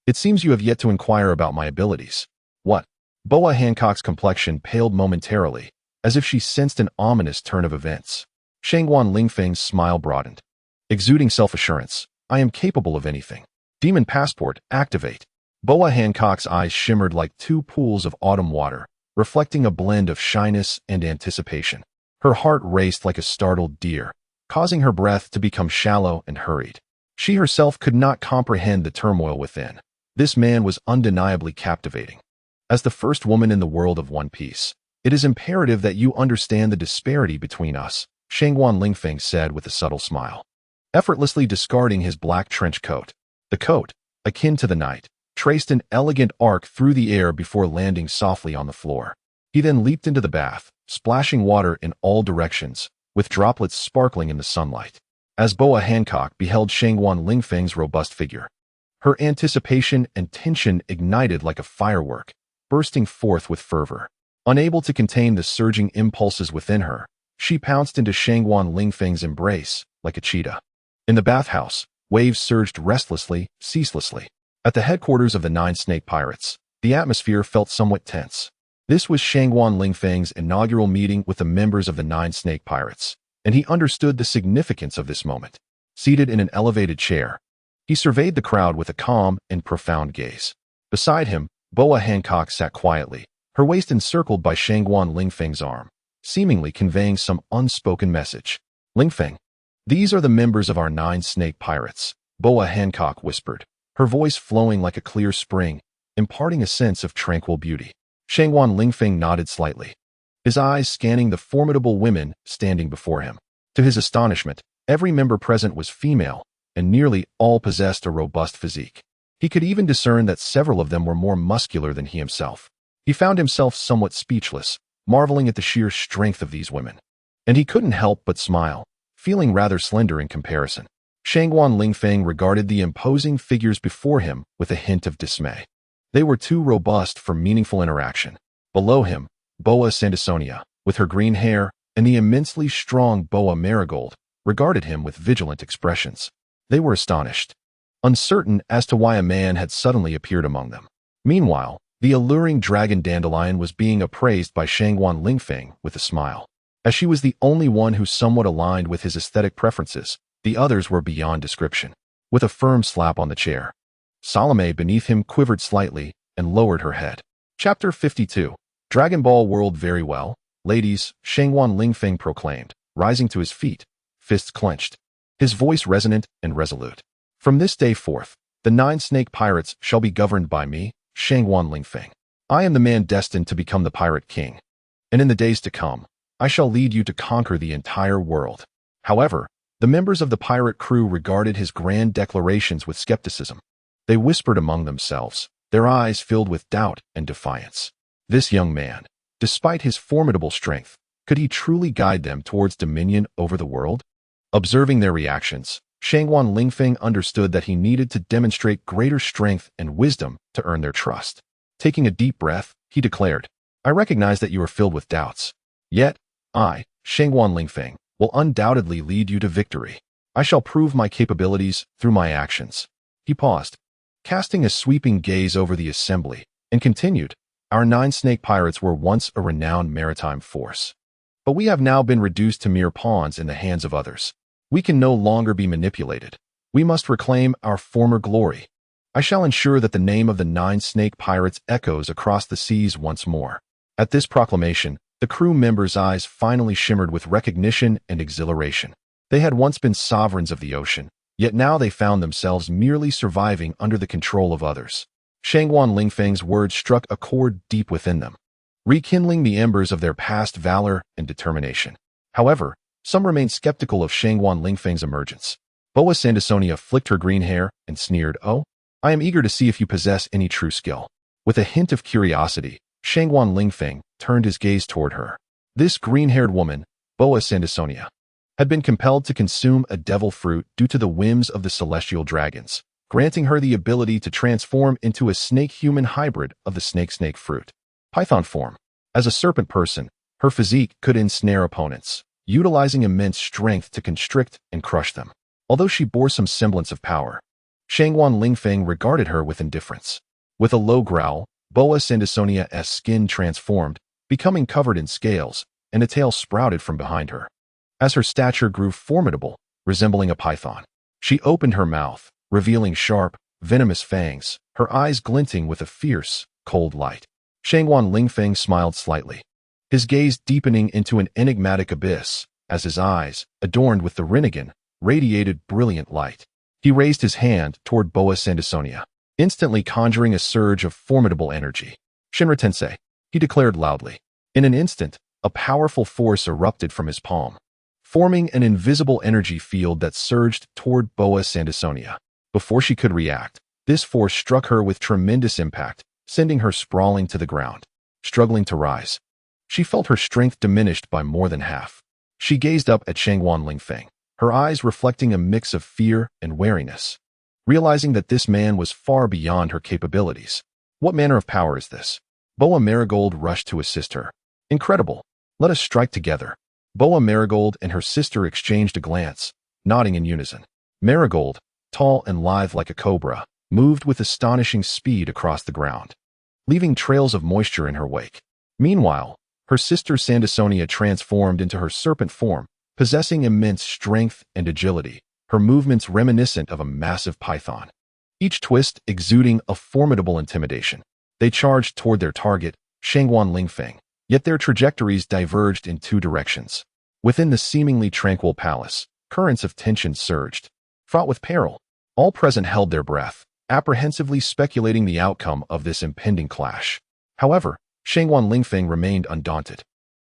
It seems you have yet to inquire about my abilities. What? Boa Hancock's complexion paled momentarily, as if she sensed an ominous turn of events. Shangwan Lingfeng's smile broadened, exuding self-assurance. I am capable of anything. Demon Passport, activate. Boa Hancock's eyes shimmered like two pools of autumn water, reflecting a blend of shyness and anticipation. Her heart raced like a startled deer, causing her breath to become shallow and hurried. She herself could not comprehend the turmoil within. This man was undeniably captivating. As the first woman in the world of One Piece, it is imperative that you understand the disparity between us, Shangwan Lingfeng said with a subtle smile, effortlessly discarding his black trench coat. The coat, akin to the night, traced an elegant arc through the air before landing softly on the floor. He then leaped into the bath, splashing water in all directions, with droplets sparkling in the sunlight. As Boa Hancock beheld Shangwan Lingfeng's robust figure, her anticipation and tension ignited like a firework, bursting forth with fervor. Unable to contain the surging impulses within her, she pounced into Shangwan Lingfeng's embrace like a cheetah. In the bathhouse, waves surged restlessly, ceaselessly. At the headquarters of the Nine Snake Pirates, the atmosphere felt somewhat tense. This was Shangwan Lingfeng's inaugural meeting with the members of the Nine Snake Pirates, and he understood the significance of this moment. Seated in an elevated chair, he surveyed the crowd with a calm and profound gaze. Beside him, Boa Hancock sat quietly, her waist encircled by Shangwan Lingfeng's arm, seemingly conveying some unspoken message. Lingfeng, these are the members of our Nine Snake Pirates. Boa Hancock whispered, her voice flowing like a clear spring, imparting a sense of tranquil beauty. Shangwan Lingfeng nodded slightly, his eyes scanning the formidable women standing before him. To his astonishment, every member present was female, and nearly all possessed a robust physique. He could even discern that several of them were more muscular than he himself. He found himself somewhat speechless, marveling at the sheer strength of these women. And he couldn't help but smile, feeling rather slender in comparison. Shangwan Lingfeng regarded the imposing figures before him with a hint of dismay. They were too robust for meaningful interaction. Below him, Boa Sandersonia, with her green hair, and the immensely strong Boa Marigold, regarded him with vigilant expressions. They were astonished, uncertain as to why a man had suddenly appeared among them. Meanwhile, the alluring dragon Dandelion was being appraised by Shangwan Lingfeng with a smile. As she was the only one who somewhat aligned with his aesthetic preferences, the others were beyond description. With a firm slap on the chair, Salome beneath him quivered slightly and lowered her head. Chapter 52. Dragon Ball World. Very well, ladies, Shangwan Lingfeng proclaimed, rising to his feet, fists clenched, his voice resonant and resolute. From this day forth, the 9 snake pirates shall be governed by me, Shangwan Lingfeng. I am the man destined to become the pirate king, and in the days to come, I shall lead you to conquer the entire world. However, the members of the pirate crew regarded his grand declarations with skepticism. They whispered among themselves, their eyes filled with doubt and defiance. This young man, despite his formidable strength, could he truly guide them towards dominion over the world? Observing their reactions, Shangwan Lingfeng understood that he needed to demonstrate greater strength and wisdom to earn their trust. Taking a deep breath, he declared, I recognize that you are filled with doubts. Yet, I, Shangwan Lingfeng, will undoubtedly lead you to victory. I shall prove my capabilities through my actions. He paused, casting a sweeping gaze over the assembly, and continued, Our 9 snake pirates were once a renowned maritime force. But we have now been reduced to mere pawns in the hands of others. We can no longer be manipulated. We must reclaim our former glory. I shall ensure that the name of the 9 snake pirates echoes across the seas once more. At this proclamation, the crew members' eyes finally shimmered with recognition and exhilaration. They had once been sovereigns of the ocean, yet now they found themselves merely surviving under the control of others. Shangwan Lingfeng's words struck a chord deep within them, rekindling the embers of their past valor and determination. However, some remained skeptical of Shangwan Lingfeng's emergence. Boa Sandersonia flicked her green hair and sneered, Oh, I am eager to see if you possess any true skill. With a hint of curiosity, Shangwan Lingfeng turned his gaze toward her. This green-haired woman, Boa Sandersonia, had been compelled to consume a devil fruit due to the whims of the celestial dragons, granting her the ability to transform into a snake-human hybrid of the snake-snake fruit. Python form. As a serpent person, her physique could ensnare opponents, utilizing immense strength to constrict and crush them. Although she bore some semblance of power, Shangwan Lingfeng regarded her with indifference. With a low growl, Boa Sandersonia's skin transformed, becoming covered in scales, and a tail sprouted from behind her. As her stature grew formidable, resembling a python, she opened her mouth, revealing sharp, venomous fangs, her eyes glinting with a fierce, cold light. Shangwan Lingfeng smiled slightly, his gaze deepening into an enigmatic abyss, as his eyes, adorned with the Rinnegan, radiated brilliant light. He raised his hand toward Boa Sandersonia, instantly conjuring a surge of formidable energy. Shinra Tensei, he declared loudly. In an instant, a powerful force erupted from his palm, forming an invisible energy field that surged toward Boa Sandersonia. Before she could react, this force struck her with tremendous impact, sending her sprawling to the ground. Struggling to rise, she felt her strength diminished by more than half. She gazed up at Shangwan Lingfeng, her eyes reflecting a mix of fear and wariness, realizing that this man was far beyond her capabilities. What manner of power is this? Boa Marigold rushed to assist her. Incredible. Let us strike together. Boa Marigold and her sister exchanged a glance, nodding in unison. Marigold, tall and lithe like a cobra, moved with astonishing speed across the ground, leaving trails of moisture in her wake. Meanwhile, her sister Sandersonia transformed into her serpent form, possessing immense strength and agility, her movements reminiscent of a massive python, each twist exuding a formidable intimidation. They charged toward their target, Shangwan Lingfeng, yet their trajectories diverged in 2 directions. Within the seemingly tranquil palace, currents of tension surged, fraught with peril. All present held their breath, apprehensively speculating the outcome of this impending clash. However, Shangguan Lingfeng remained undaunted.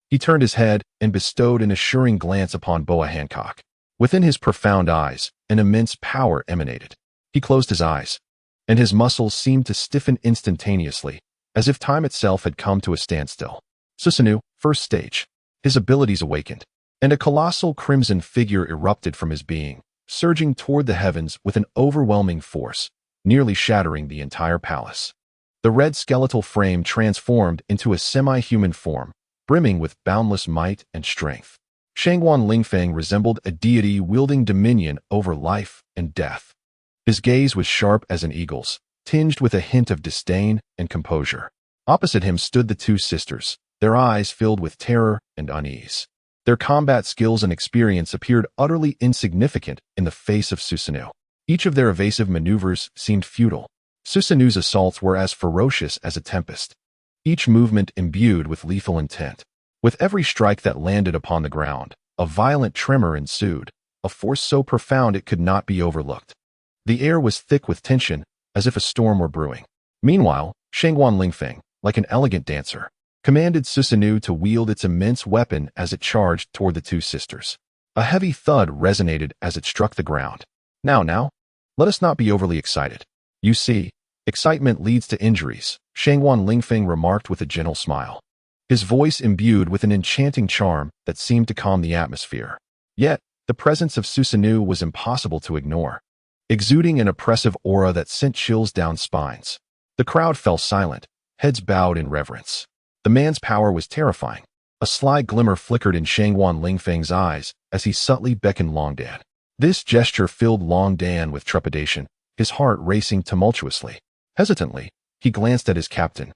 He turned his head and bestowed an assuring glance upon Boa Hancock. Within his profound eyes, an immense power emanated. He closed his eyes, and his muscles seemed to stiffen instantaneously, as if time itself had come to a standstill. Susanoo, first stage. His abilities awakened, and a colossal crimson figure erupted from his being, surging toward the heavens with an overwhelming force, nearly shattering the entire palace. The red skeletal frame transformed into a semi-human form, brimming with boundless might and strength. Shangguan Lingfeng resembled a deity wielding dominion over life and death. His gaze was sharp as an eagle's, tinged with a hint of disdain and composure. Opposite him stood the two sisters, their eyes filled with terror and unease. Their combat skills and experience appeared utterly insignificant in the face of Susanoo. Each of their evasive maneuvers seemed futile. Susanoo's assaults were as ferocious as a tempest, each movement imbued with lethal intent. With every strike that landed upon the ground, a violent tremor ensued, a force so profound it could not be overlooked. The air was thick with tension, as if a storm were brewing. Meanwhile, Shangguan Lingfeng, like an elegant dancer, commanded Susanoo to wield its immense weapon as it charged toward the two sisters. A heavy thud resonated as it struck the ground. Now, let us not be overly excited. You see, excitement leads to injuries, Shangguan Lingfeng remarked with a gentle smile. His voice imbued with an enchanting charm that seemed to calm the atmosphere. Yet, the presence of Susanoo was impossible to ignore, exuding an oppressive aura that sent chills down spines. The crowd fell silent, heads bowed in reverence. The man's power was terrifying. A sly glimmer flickered in Shangguan Lingfeng's eyes as he subtly beckoned Longdan. This gesture filled Longdan with trepidation, his heart racing tumultuously. Hesitantly, he glanced at his captain,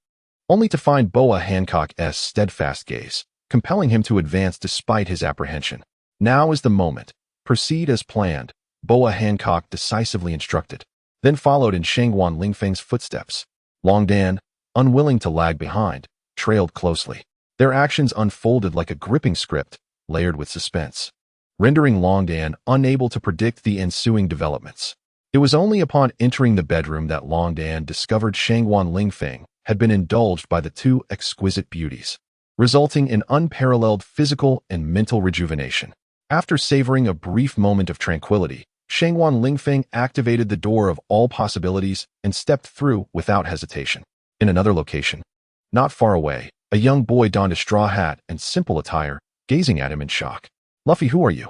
only to find Boa Hancock's steadfast gaze, compelling him to advance despite his apprehension. Now is the moment. Proceed as planned, Boa Hancock decisively instructed. Then followed in Shangguan Lingfeng's footsteps. Longdan, unwilling to lag behind, trailed closely. Their actions unfolded like a gripping script, layered with suspense, rendering Longdan unable to predict the ensuing developments. It was only upon entering the bedroom that Longdan discovered Shangguan Lingfeng had been indulged by the two exquisite beauties, resulting in unparalleled physical and mental rejuvenation. After savoring a brief moment of tranquility, Shangguan Lingfeng activated the door of all possibilities and stepped through without hesitation. In another location, not far away, a young boy donned a straw hat and simple attire, gazing at him in shock. Luffy, who are you?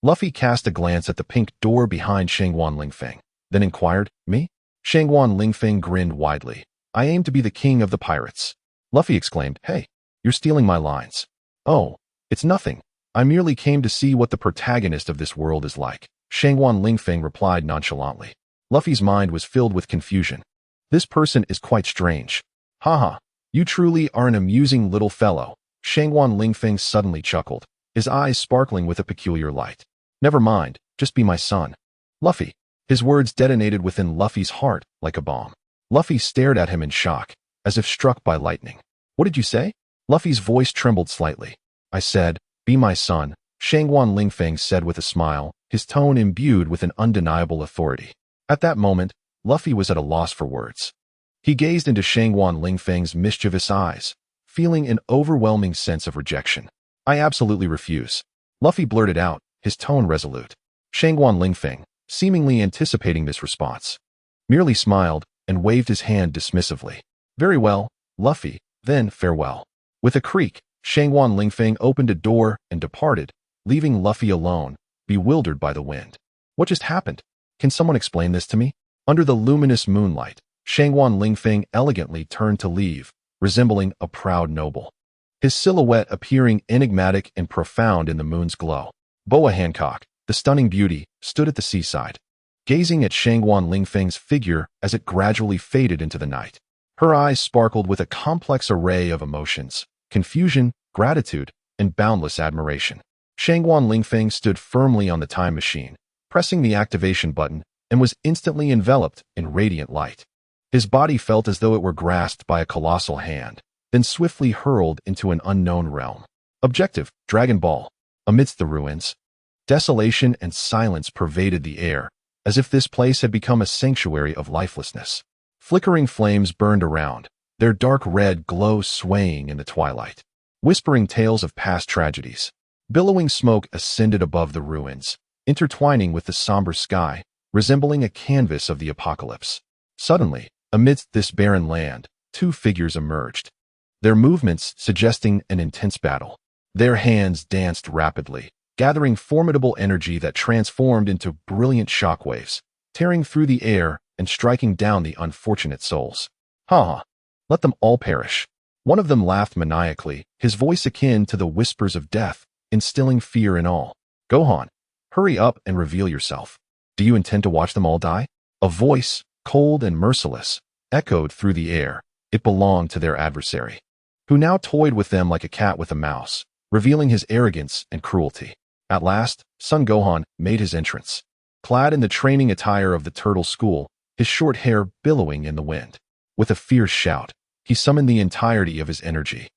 Luffy cast a glance at the pink door behind Shangguan Lingfeng, then inquired, Me? Shangguan Lingfeng grinned widely. I aim to be the king of the pirates. Luffy exclaimed, Hey, you're stealing my lines. Oh, it's nothing. I merely came to see what the protagonist of this world is like. Shangguan Lingfeng replied nonchalantly. Luffy's mind was filled with confusion. This person is quite strange. Haha, you truly are an amusing little fellow. Shangguan Lingfeng suddenly chuckled, his eyes sparkling with a peculiar light. Never mind, just be my son. Luffy. His words detonated within Luffy's heart like a bomb. Luffy stared at him in shock, as if struck by lightning. What did you say? Luffy's voice trembled slightly. I said, be my son, Shangguan Lingfeng said with a smile, his tone imbued with an undeniable authority. At that moment, Luffy was at a loss for words. He gazed into Shangguan Lingfeng's mischievous eyes, feeling an overwhelming sense of rejection. I absolutely refuse. Luffy blurted out, his tone resolute. Shangguan Lingfeng, seemingly anticipating this response, merely smiled and waved his hand dismissively. Very well, Luffy, then farewell. With a creak, Shangguan Lingfeng opened a door and departed, leaving Luffy alone, bewildered by the wind. What just happened? Can someone explain this to me? Under the luminous moonlight, Shangguan Lingfeng elegantly turned to leave, resembling a proud noble, his silhouette appearing enigmatic and profound in the moon's glow. Boa Hancock, the stunning beauty, stood at the seaside, gazing at Shangguan Lingfeng's figure as it gradually faded into the night. Her eyes sparkled with a complex array of emotions, confusion, gratitude, and boundless admiration. Shangguan Lingfeng stood firmly on the time machine, pressing the activation button, and was instantly enveloped in radiant light. His body felt as though it were grasped by a colossal hand, then swiftly hurled into an unknown realm. Objective, Dragon Ball. Amidst the ruins, desolation and silence pervaded the air, as if this place had become a sanctuary of lifelessness. Flickering flames burned around, their dark red glow swaying in the twilight, whispering tales of past tragedies. Billowing smoke ascended above the ruins, intertwining with the somber sky, resembling a canvas of the apocalypse. Suddenly, amidst this barren land, two figures emerged, their movements suggesting an intense battle. Their hands danced rapidly, gathering formidable energy that transformed into brilliant shockwaves, tearing through the air and striking down the unfortunate souls. Ha! Let them all perish. One of them laughed maniacally, his voice akin to the whispers of death, instilling fear in all. Gohan, hurry up and reveal yourself. Do you intend to watch them all die? A voice, cold and merciless, echoed through the air. It belonged to their adversary, who now toyed with them like a cat with a mouse, revealing his arrogance and cruelty. At last, Son Gohan made his entrance. Clad in the training attire of the Turtle School, his short hair billowing in the wind. With a fierce shout, he summoned the entirety of his energy,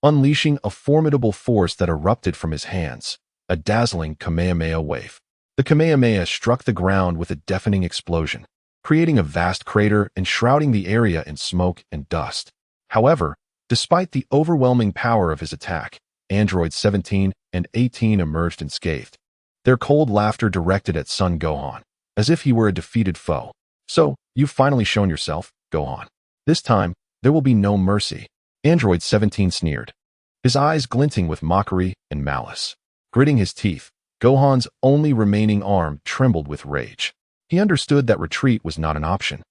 unleashing a formidable force that erupted from his hands, a dazzling Kamehameha wave. The Kamehameha struck the ground with a deafening explosion, creating a vast crater and shrouding the area in smoke and dust. However, despite the overwhelming power of his attack, Androids 17 and 18 emerged unscathed, their cold laughter directed at Son Gohan, as if he were a defeated foe. So, you've finally shown yourself, Gohan. This time, there will be no mercy. Android 17 sneered, his eyes glinting with mockery and malice. Gritting his teeth, Gohan's only remaining arm trembled with rage. He understood that retreat was not an option.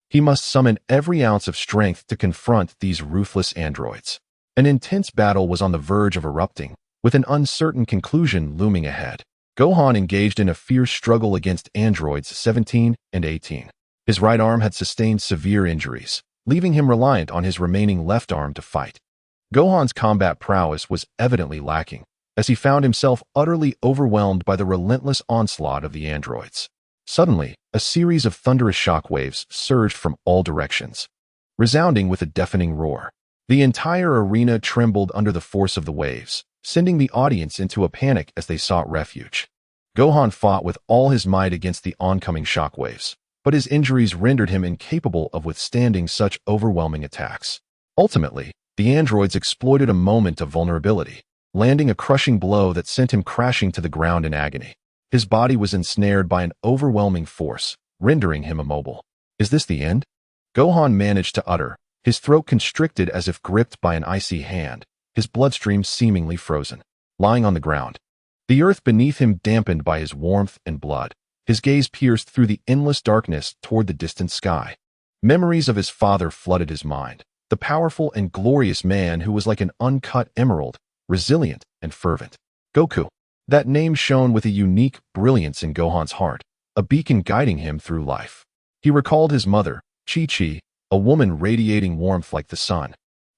He must summon every ounce of strength to confront these ruthless androids. An intense battle was on the verge of erupting, with an uncertain conclusion looming ahead. Gohan engaged in a fierce struggle against androids 17 and 18. His right arm had sustained severe injuries, leaving him reliant on his remaining left arm to fight. Gohan's combat prowess was evidently lacking, as he found himself utterly overwhelmed by the relentless onslaught of the androids. Suddenly, a series of thunderous shockwaves surged from all directions, resounding with a deafening roar. The entire arena trembled under the force of the waves, sending the audience into a panic as they sought refuge. Gohan fought with all his might against the oncoming shockwaves, but his injuries rendered him incapable of withstanding such overwhelming attacks. Ultimately, the androids exploited a moment of vulnerability, landing a crushing blow that sent him crashing to the ground in agony. His body was ensnared by an overwhelming force, rendering him immobile. Is this the end? Gohan managed to utter, his throat constricted as if gripped by an icy hand, his bloodstream seemingly frozen. Lying on the ground, the earth beneath him dampened by his warmth and blood, his gaze pierced through the endless darkness toward the distant sky. Memories of his father flooded his mind, the powerful and glorious man who was like an uncut emerald, resilient and fervent. Goku. That name shone with a unique brilliance in Gohan's heart, a beacon guiding him through life. He recalled his mother, Chi-Chi, a woman radiating warmth like the sun,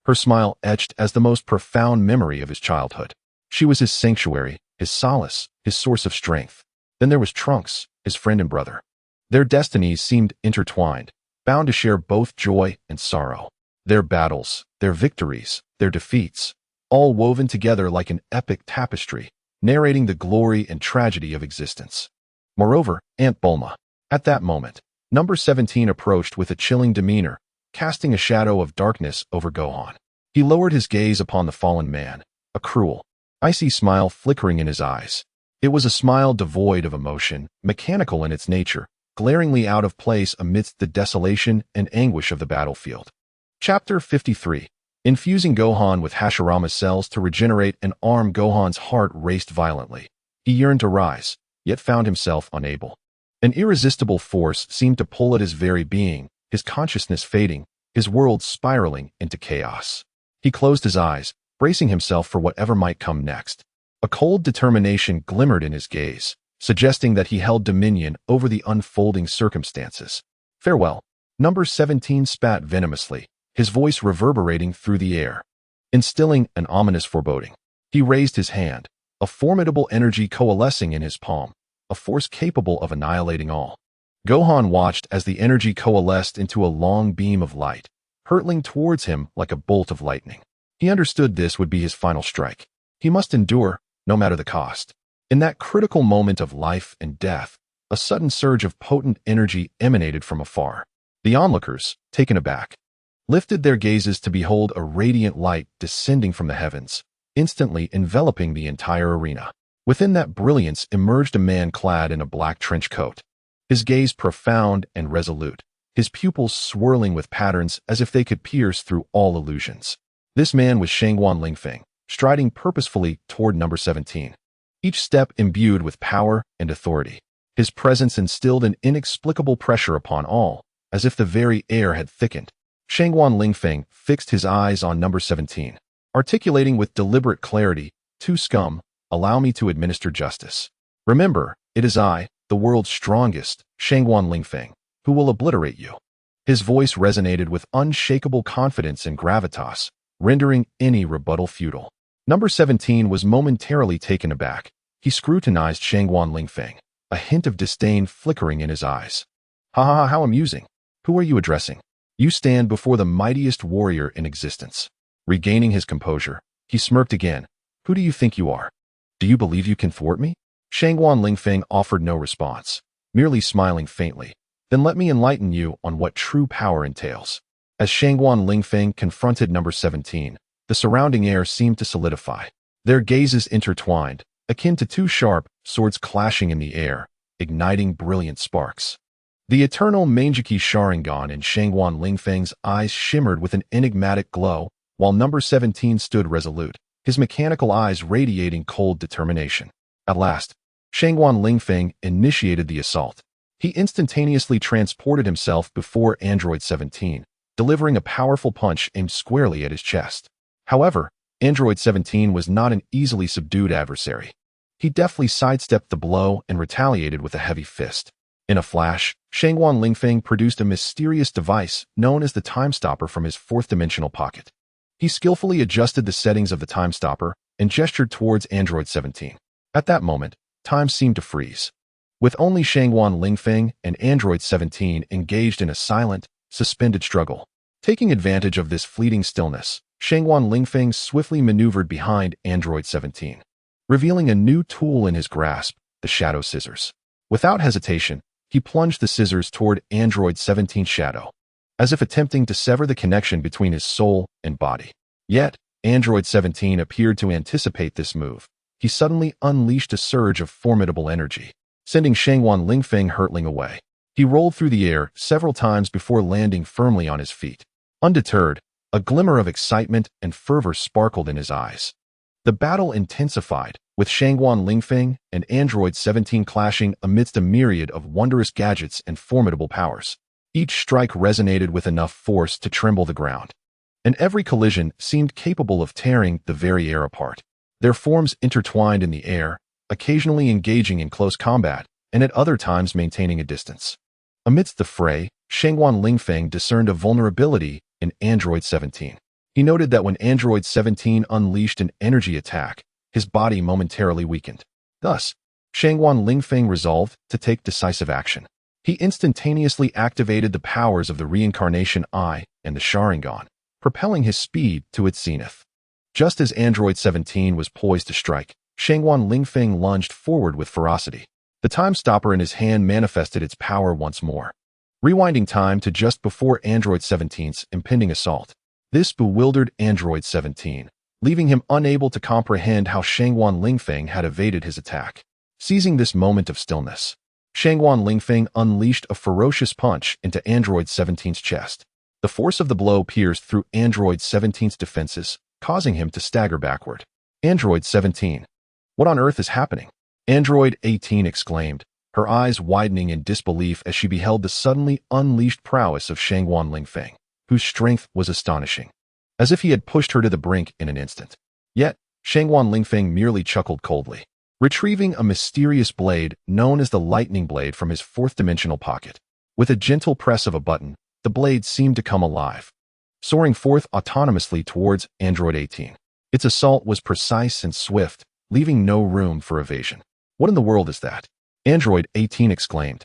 her smile etched as the most profound memory of his childhood. She was his sanctuary, his solace, his source of strength. Then there was Trunks, his friend and brother. Their destinies seemed intertwined, bound to share both joy and sorrow. Their battles, their victories, their defeats, all woven together like an epic tapestry, narrating the glory and tragedy of existence. Moreover, Aunt Bulma. At that moment, number 17 approached with a chilling demeanor, casting a shadow of darkness over Gohan. He lowered his gaze upon the fallen man, a cruel, icy smile flickering in his eyes. It was a smile devoid of emotion, mechanical in its nature, glaringly out of place amidst the desolation and anguish of the battlefield. Chapter 53. Infusing Gohan with Hashirama cells to regenerate an arm. Gohan's heart raced violently. He yearned to rise, yet found himself unable. An irresistible force seemed to pull at his very being, his consciousness fading, his world spiraling into chaos. He closed his eyes, bracing himself for whatever might come next. A cold determination glimmered in his gaze, suggesting that he held dominion over the unfolding circumstances. Farewell. Number 17 spat venomously, his voice reverberating through the air, instilling an ominous foreboding. He raised his hand, a formidable energy coalescing in his palm, a force capable of annihilating all. Gohan watched as the energy coalesced into a long beam of light, hurtling towards him like a bolt of lightning. He understood this would be his final strike. He must endure, no matter the cost. In that critical moment of life and death, a sudden surge of potent energy emanated from afar. The onlookers, taken aback, lifted their gazes to behold a radiant light descending from the heavens, instantly enveloping the entire arena. Within that brilliance emerged a man clad in a black trench coat, his gaze profound and resolute, his pupils swirling with patterns as if they could pierce through all illusions. This man was Shangguan Lingfeng, striding purposefully toward number 17, each step imbued with power and authority. His presence instilled an inexplicable pressure upon all, as if the very air had thickened. Shangguan Lingfeng fixed his eyes on number 17, articulating with deliberate clarity, "Tu scum, allow me to administer justice. Remember, it is I, the world's strongest, Shangguan Lingfeng, who will obliterate you." His voice resonated with unshakable confidence and gravitas, rendering any rebuttal futile. Number 17 was momentarily taken aback. He scrutinized Shangguan Lingfeng, a hint of disdain flickering in his eyes. "Ha ha ha, how amusing. Who are you addressing? You stand before the mightiest warrior in existence." Regaining his composure, he smirked again. "Who do you think you are? Do you believe you can thwart me?" Shangguan Lingfeng offered no response, merely smiling faintly. "Then let me enlighten you on what true power entails." As Shangguan Lingfeng confronted number 17, the surrounding air seemed to solidify. Their gazes intertwined, akin to two sharp swords clashing in the air, igniting brilliant sparks. The eternal Mangeki Sharingan in Shangguan Lingfeng's eyes shimmered with an enigmatic glow, while number 17 stood resolute, his mechanical eyes radiating cold determination. At last, Shangguan Lingfeng initiated the assault. He instantaneously transported himself before Android 17, delivering a powerful punch aimed squarely at his chest. However, Android 17 was not an easily subdued adversary. He deftly sidestepped the blow and retaliated with a heavy fist. In a flash, Shangguan Lingfeng produced a mysterious device known as the Time Stopper from his fourth-dimensional pocket. He skillfully adjusted the settings of the Time Stopper and gestured towards Android 17. At that moment, time seemed to freeze, with only Shangguan Lingfeng and Android 17 engaged in a silent, suspended struggle. Taking advantage of this fleeting stillness, Shangguan Lingfeng swiftly maneuvered behind Android 17, revealing a new tool in his grasp, the Shadow Scissors. Without hesitation, he plunged the scissors toward Android 17's shadow, as if attempting to sever the connection between his soul and body. Yet, Android 17 appeared to anticipate this move. He suddenly unleashed a surge of formidable energy, sending Shangguan Lingfeng hurtling away. He rolled through the air several times before landing firmly on his feet. Undeterred, a glimmer of excitement and fervor sparkled in his eyes. The battle intensified, with Shangguan Lingfeng and Android 17 clashing amidst a myriad of wondrous gadgets and formidable powers. Each strike resonated with enough force to tremble the ground, and every collision seemed capable of tearing the very air apart. Their forms intertwined in the air, occasionally engaging in close combat, and at other times maintaining a distance. Amidst the fray, Shangguan Lingfeng discerned a vulnerability in Android 17. He noted that when Android 17 unleashed an energy attack, his body momentarily weakened. Thus, Shangguan Lingfeng resolved to take decisive action. He instantaneously activated the powers of the Reincarnation Eye and the Sharingan, propelling his speed to its zenith. Just as Android 17 was poised to strike, Shangguan Lingfeng lunged forward with ferocity. The Time Stopper in his hand manifested its power once more, rewinding time to just before Android 17's impending assault. This bewildered Android 17, leaving him unable to comprehend how Shangguan Lingfeng had evaded his attack. Seizing this moment of stillness, Shangguan Lingfeng unleashed a ferocious punch into Android 17's chest. The force of the blow pierced through Android 17's defenses, causing him to stagger backward. Android 17. What on earth is happening? Android 18 exclaimed, her eyes widening in disbelief as she beheld the suddenly unleashed prowess of Shangguan Lingfeng, whose strength was astonishing, as if he had pushed her to the brink in an instant. Yet, Shangguan Lingfeng merely chuckled coldly, retrieving a mysterious blade known as the Lightning Blade from his fourth-dimensional pocket. With a gentle press of a button, the blade seemed to come alive, soaring forth autonomously towards Android 18. Its assault was precise and swift, leaving no room for evasion. What in the world is that? Android 18 exclaimed,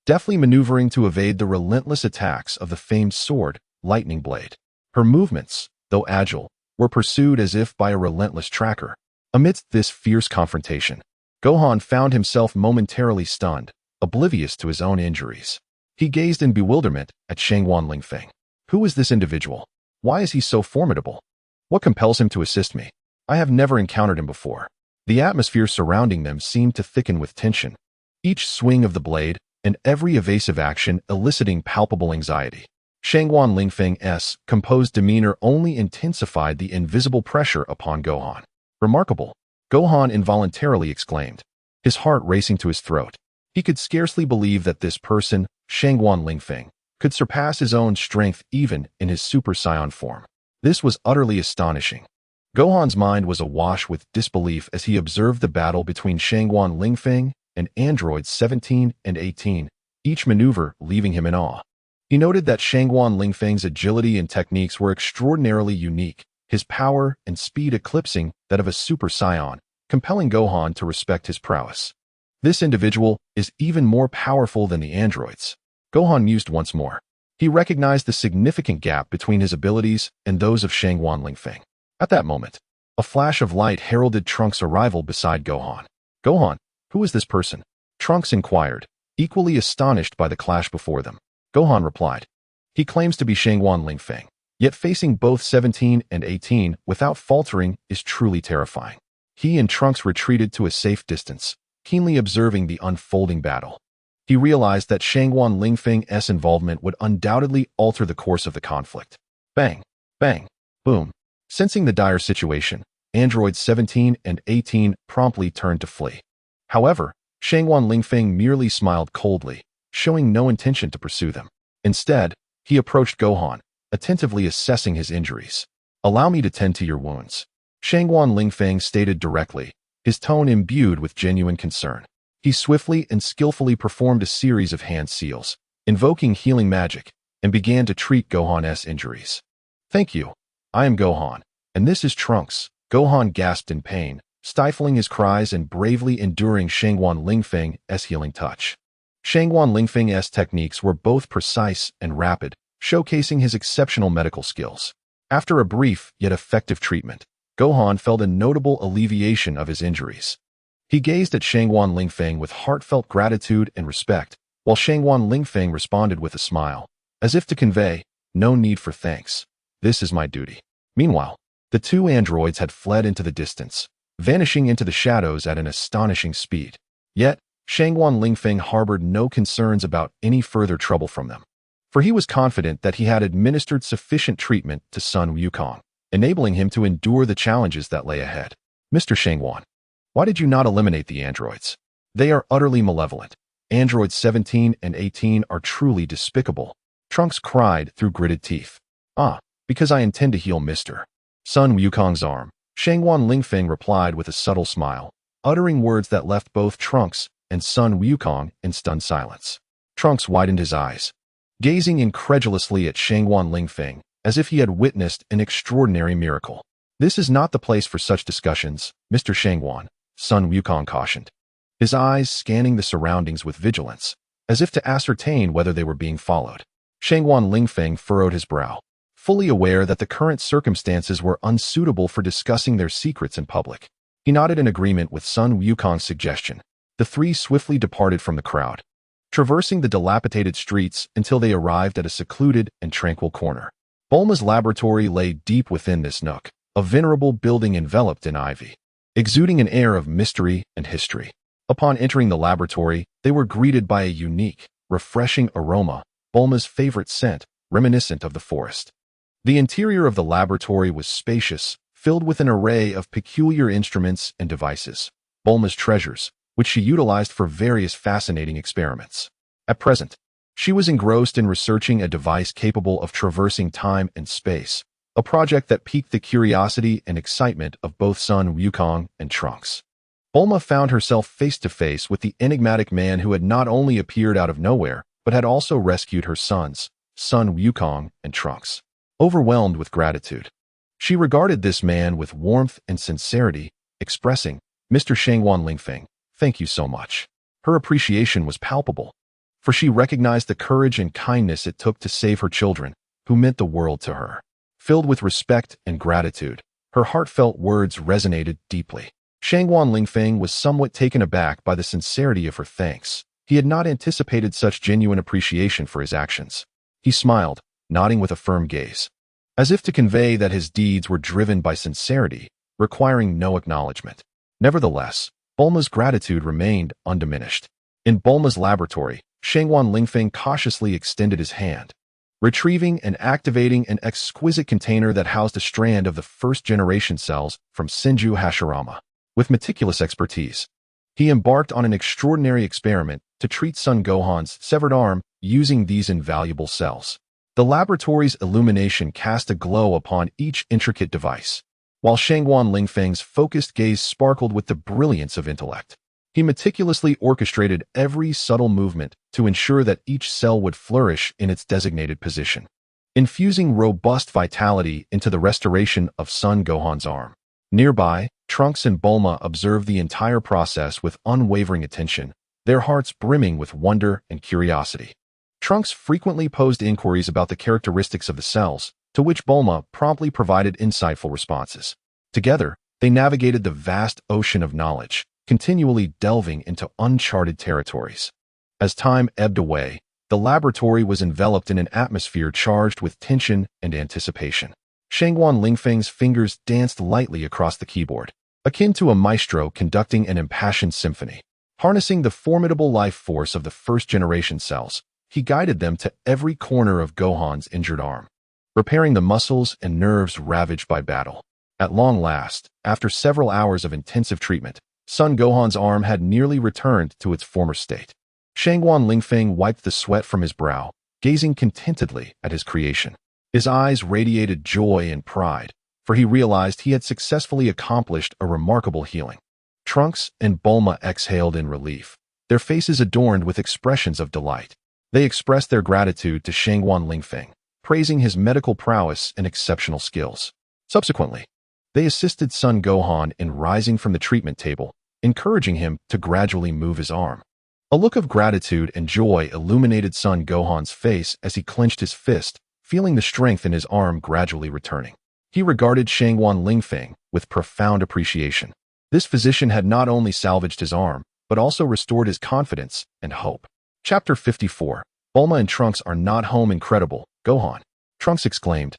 deftly maneuvering to evade the relentless attacks of the famed sword, Lightning Blade. Her movements, though agile, were pursued as if by a relentless tracker. Amidst this fierce confrontation, Gohan found himself momentarily stunned, oblivious to his own injuries. He gazed in bewilderment at Shangguan Lingfeng. Who is this individual? Why is he so formidable? What compels him to assist me? I have never encountered him before. The atmosphere surrounding them seemed to thicken with tension, each swing of the blade and every evasive action eliciting palpable anxiety. Shangguan Lingfeng's composed demeanor only intensified the invisible pressure upon Gohan. Remarkable, Gohan involuntarily exclaimed, his heart racing to his throat. He could scarcely believe that this person, Shangguan Lingfeng, could surpass his own strength even in his Super Saiyan form. This was utterly astonishing. Gohan's mind was awash with disbelief as he observed the battle between Shangguan Lingfeng and androids 17 and 18, each maneuver leaving him in awe. He noted that Shangguan Lingfeng's agility and techniques were extraordinarily unique, his power and speed eclipsing that of a Super Saiyan, compelling Gohan to respect his prowess. This individual is even more powerful than the androids. Gohan mused once more. He recognized the significant gap between his abilities and those of Shangguan Lingfeng. At that moment, a flash of light heralded Trunks' arrival beside Gohan. Gohan, who is this person? Trunks inquired, equally astonished by the clash before them. Gohan replied, he claims to be Shangguan Lingfeng, yet facing both 17 and 18 without faltering is truly terrifying. He and Trunks retreated to a safe distance, keenly observing the unfolding battle. He realized that Shangguan Lingfeng's involvement would undoubtedly alter the course of the conflict. Bang, bang, boom. Sensing the dire situation, androids 17 and 18 promptly turned to flee. However, Shangguan Lingfeng merely smiled coldly, showing no intention to pursue them. Instead, he approached Gohan, attentively assessing his injuries. Allow me to tend to your wounds. Shangguan Lingfeng stated directly, his tone imbued with genuine concern. He swiftly and skillfully performed a series of hand seals, invoking healing magic, and began to treat Gohan's injuries. Thank you. I am Gohan, and this is Trunks. Gohan gasped in pain, stifling his cries and bravely enduring Shangguan Lingfeng's healing touch. Shangguan Lingfeng's techniques were both precise and rapid, showcasing his exceptional medical skills. After a brief yet effective treatment, Gohan felt a notable alleviation of his injuries. He gazed at Shangguan Lingfeng with heartfelt gratitude and respect, while Shangguan Lingfeng responded with a smile, as if to convey, no need for thanks. This is my duty. Meanwhile, the two androids had fled into the distance, vanishing into the shadows at an astonishing speed. Yet, Shangguan Lingfeng harbored no concerns about any further trouble from them, for he was confident that he had administered sufficient treatment to Sun Wukong, enabling him to endure the challenges that lay ahead. Mr. Shangguan, why did you not eliminate the androids? They are utterly malevolent. Androids 17 and 18 are truly despicable. Trunks cried through gritted teeth. Because I intend to heal Mr. Sun Wukong's arm. Shangguan Lingfeng replied with a subtle smile, uttering words that left both Trunks and Sun Wukong in stunned silence. Trunks widened his eyes, gazing incredulously at Shangguan Lingfeng, as if he had witnessed an extraordinary miracle. This is not the place for such discussions, Mr. Shangguan, Sun Wukong cautioned, his eyes scanning the surroundings with vigilance, as if to ascertain whether they were being followed. Shangguan Lingfeng furrowed his brow, fully aware that the current circumstances were unsuitable for discussing their secrets in public. He nodded in agreement with Sun Wukong's suggestion. The three swiftly departed from the crowd, traversing the dilapidated streets until they arrived at a secluded and tranquil corner. Bulma's laboratory lay deep within this nook, a venerable building enveloped in ivy, exuding an air of mystery and history. Upon entering the laboratory, they were greeted by a unique, refreshing aroma, Bulma's favorite scent, reminiscent of the forest. The interior of the laboratory was spacious, filled with an array of peculiar instruments and devices, Bulma's treasures, which she utilized for various fascinating experiments. At present, she was engrossed in researching a device capable of traversing time and space, a project that piqued the curiosity and excitement of both Sun Wukong and Trunks. Bulma found herself face to face with the enigmatic man who had not only appeared out of nowhere, but had also rescued her sons, Sun Wukong and Trunks. Overwhelmed with gratitude, she regarded this man with warmth and sincerity, expressing, Mr. Shangguan Lingfeng, thank you so much. Her appreciation was palpable, for she recognized the courage and kindness it took to save her children, who meant the world to her. Filled with respect and gratitude, her heartfelt words resonated deeply. Shangguan Lingfeng was somewhat taken aback by the sincerity of her thanks. He had not anticipated such genuine appreciation for his actions. He smiled, nodding with a firm gaze, as if to convey that his deeds were driven by sincerity, requiring no acknowledgement. Nevertheless, Bulma's gratitude remained undiminished. In Bulma's laboratory, Shangwan Lingfeng cautiously extended his hand, retrieving and activating an exquisite container that housed a strand of the first-generation cells from Senju Hashirama. With meticulous expertise, he embarked on an extraordinary experiment to treat Son Gohan's severed arm using these invaluable cells. The laboratory's illumination cast a glow upon each intricate device, while Shangwan Lingfeng's focused gaze sparkled with the brilliance of intellect. He meticulously orchestrated every subtle movement to ensure that each cell would flourish in its designated position, infusing robust vitality into the restoration of Son Gohan's arm. Nearby, Trunks and Bulma observed the entire process with unwavering attention, their hearts brimming with wonder and curiosity. Trunks frequently posed inquiries about the characteristics of the cells, to which Bulma promptly provided insightful responses. Together, they navigated the vast ocean of knowledge, continually delving into uncharted territories. As time ebbed away, the laboratory was enveloped in an atmosphere charged with tension and anticipation. Shangwan Lingfeng's fingers danced lightly across the keyboard, akin to a maestro conducting an impassioned symphony. Harnessing the formidable life force of the first-generation cells, he guided them to every corner of Gohan's injured arm, repairing the muscles and nerves ravaged by battle. At long last, after several hours of intensive treatment, Son Gohan's arm had nearly returned to its former state. Shangwan Lingfeng wiped the sweat from his brow, gazing contentedly at his creation. His eyes radiated joy and pride, for he realized he had successfully accomplished a remarkable healing. Trunks and Bulma exhaled in relief, their faces adorned with expressions of delight. They expressed their gratitude to Shangwan Lingfeng, praising his medical prowess and exceptional skills. Subsequently, they assisted Son Gohan in rising from the treatment table, encouraging him to gradually move his arm. A look of gratitude and joy illuminated Son Gohan's face as he clenched his fist, feeling the strength in his arm gradually returning. He regarded Shangwan Lingfeng with profound appreciation. This physician had not only salvaged his arm, but also restored his confidence and hope. Chapter 54. Bulma and Trunks are not home. Incredible, Gohan! Trunks exclaimed,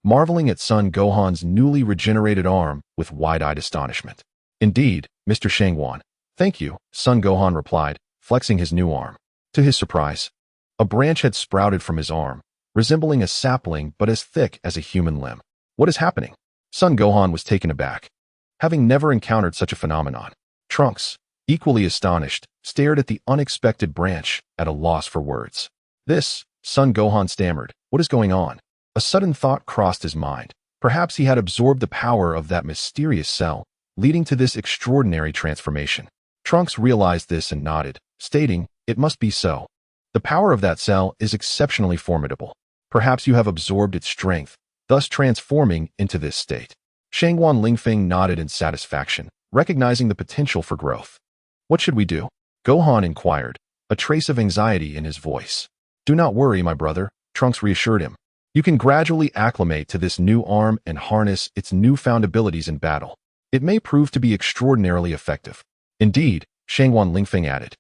marveling at Son Gohan's newly regenerated arm with wide-eyed astonishment. Indeed, Mr. Shangwan. Thank you, Son Gohan replied, flexing his new arm. To his surprise, a branch had sprouted from his arm, resembling a sapling but as thick as a human limb. What is happening? Son Gohan was taken aback, having never encountered such a phenomenon. Trunks, equally astonished, stared at the unexpected branch, at a loss for words. This, Son Gohan stammered, what is going on? A sudden thought crossed his mind. Perhaps he had absorbed the power of that mysterious cell, leading to this extraordinary transformation. Trunks realized this and nodded, stating, it must be so. The power of that cell is exceptionally formidable. Perhaps you have absorbed its strength, thus transforming into this state. Shangwan Lingfeng nodded in satisfaction, recognizing the potential for growth. What should we do? Gohan inquired, a trace of anxiety in his voice. Do not worry, my brother, Trunks reassured him. You can gradually acclimate to this new arm and harness its newfound abilities in battle. It may prove to be extraordinarily effective. Indeed, Shangwan Lingfeng added,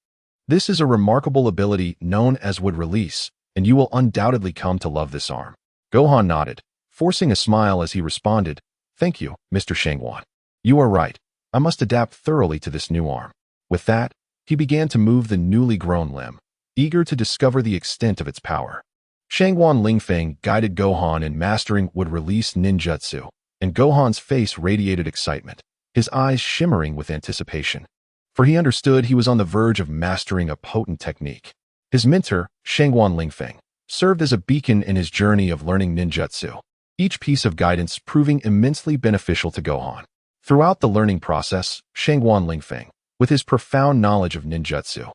this is a remarkable ability known as wood release, and you will undoubtedly come to love this arm. Gohan nodded, forcing a smile as he responded, thank you, Mr. Shangwan. You are right. I must adapt thoroughly to this new arm. With that, he began to move the newly grown limb, eager to discover the extent of its power. Shangwan Lingfeng guided Gohan in mastering wood release ninjutsu, and Gohan's face radiated excitement, his eyes shimmering with anticipation. For he understood he was on the verge of mastering a potent technique. His mentor, Shangwan Lingfeng, served as a beacon in his journey of learning ninjutsu, each piece of guidance proving immensely beneficial to Gohan. Throughout the learning process, Shangwan Lingfeng, with his profound knowledge of ninjutsu,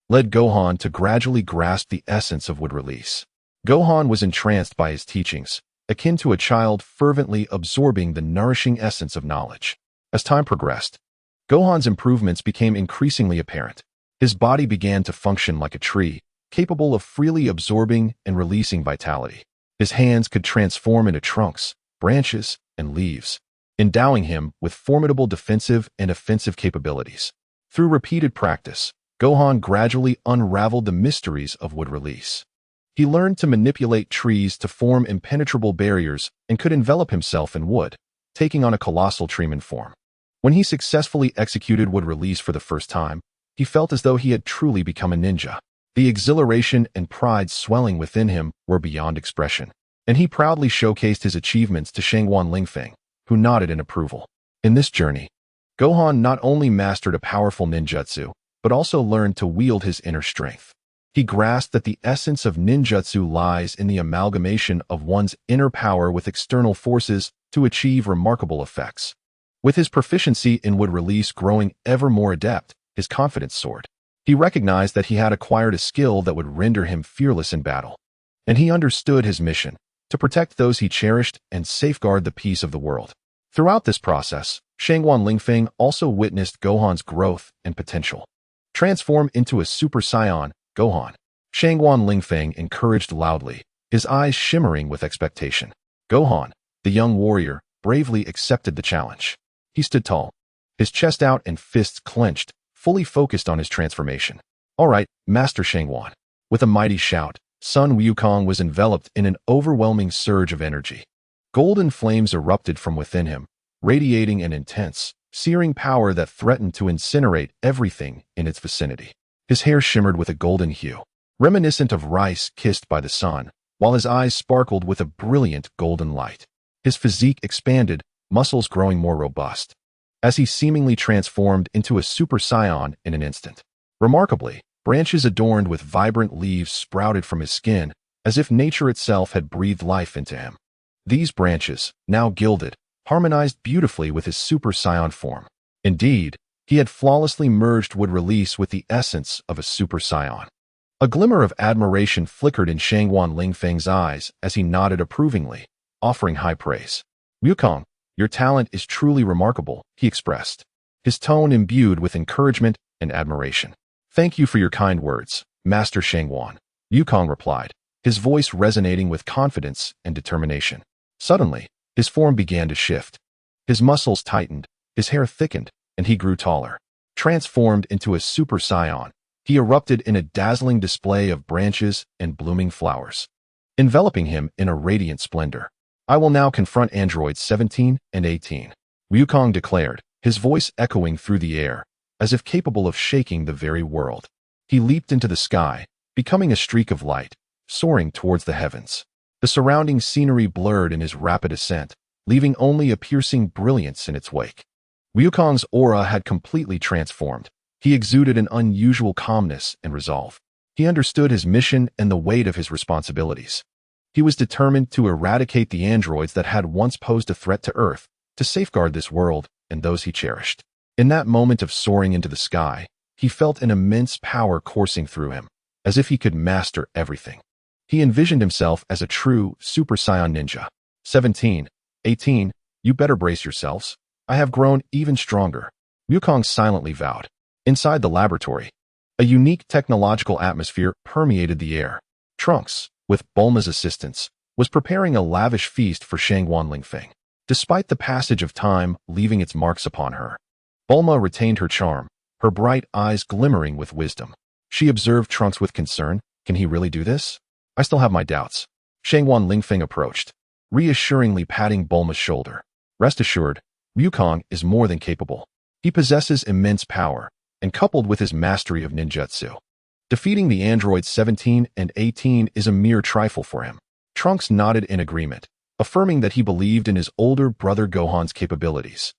led Gohan to gradually grasp the essence of wood release. Gohan was entranced by his teachings, akin to a child fervently absorbing the nourishing essence of knowledge. As time progressed, Gohan's improvements became increasingly apparent. His body began to function like a tree, capable of freely absorbing and releasing vitality. His hands could transform into trunks, branches, and leaves, endowing him with formidable defensive and offensive capabilities. Through repeated practice, Gohan gradually unraveled the mysteries of wood release. He learned to manipulate trees to form impenetrable barriers and could envelop himself in wood, taking on a colossal treeman form. When he successfully executed wood release for the first time, he felt as though he had truly become a ninja. The exhilaration and pride swelling within him were beyond expression, and he proudly showcased his achievements to Shangwan Lingfeng, who nodded in approval. In this journey, Gohan not only mastered a powerful ninjutsu, but also learned to wield his inner strength. He grasped that the essence of ninjutsu lies in the amalgamation of one's inner power with external forces to achieve remarkable effects. With his proficiency in wood release growing ever more adept, his confidence soared. He recognized that he had acquired a skill that would render him fearless in battle. And he understood his mission, to protect those he cherished and safeguard the peace of the world. Throughout this process, Shangwan Lingfeng also witnessed Gohan's growth and potential. Transform into a Super Saiyan, Gohan. Shangwan Lingfeng encouraged loudly, his eyes shimmering with expectation. Gohan, the young warrior, bravely accepted the challenge. He stood tall, his chest out and fists clenched, fully focused on his transformation. All right, Master Shangwan. With a mighty shout, Sun Wukong was enveloped in an overwhelming surge of energy. Golden flames erupted from within him, radiating an intense, searing power that threatened to incinerate everything in its vicinity. His hair shimmered with a golden hue, reminiscent of rice kissed by the sun, while his eyes sparkled with a brilliant golden light. His physique expanded, muscles growing more robust, as he seemingly transformed into a Super Saiyan in an instant. Remarkably, branches adorned with vibrant leaves sprouted from his skin, as if nature itself had breathed life into him. These branches, now gilded, harmonized beautifully with his Super Saiyan form. Indeed, he had flawlessly merged wood release with the essence of a Super Saiyan. A glimmer of admiration flickered in Shangwan Lingfeng's eyes as he nodded approvingly, offering high praise. Wukong, your talent is truly remarkable, he expressed, his tone imbued with encouragement and admiration. Thank you for your kind words, Master Shangwan, Wukong replied, his voice resonating with confidence and determination. Suddenly, his form began to shift. His muscles tightened, his hair thickened, and he grew taller. Transformed into a Super Saiyan, he erupted in a dazzling display of branches and blooming flowers, enveloping him in a radiant splendor. I will now confront androids 17 and 18, Wukong declared, his voice echoing through the air, as if capable of shaking the very world. He leaped into the sky, becoming a streak of light, soaring towards the heavens. The surrounding scenery blurred in his rapid ascent, leaving only a piercing brilliance in its wake. Wukong's aura had completely transformed. He exuded an unusual calmness and resolve. He understood his mission and the weight of his responsibilities. He was determined to eradicate the androids that had once posed a threat to Earth, to safeguard this world and those he cherished. In that moment of soaring into the sky, he felt an immense power coursing through him, as if he could master everything. He envisioned himself as a true Super Saiyan ninja. 17, 18, you better brace yourselves. I have grown even stronger, Wukong silently vowed. Inside the laboratory, a unique technological atmosphere permeated the air. Trunks, with Bulma's assistance, was preparing a lavish feast for Shangwan Lingfeng. Despite the passage of time leaving its marks upon her, Bulma retained her charm, her bright eyes glimmering with wisdom. She observed Trunks with concern. Can he really do this? I still have my doubts. Shangwan Lingfeng approached, reassuringly patting Bulma's shoulder. Rest assured, Wukong is more than capable. He possesses immense power, and coupled with his mastery of ninjutsu, defeating the androids 17 and 18 is a mere trifle for him. Trunks nodded in agreement, affirming that he believed in his older brother Gohan's capabilities.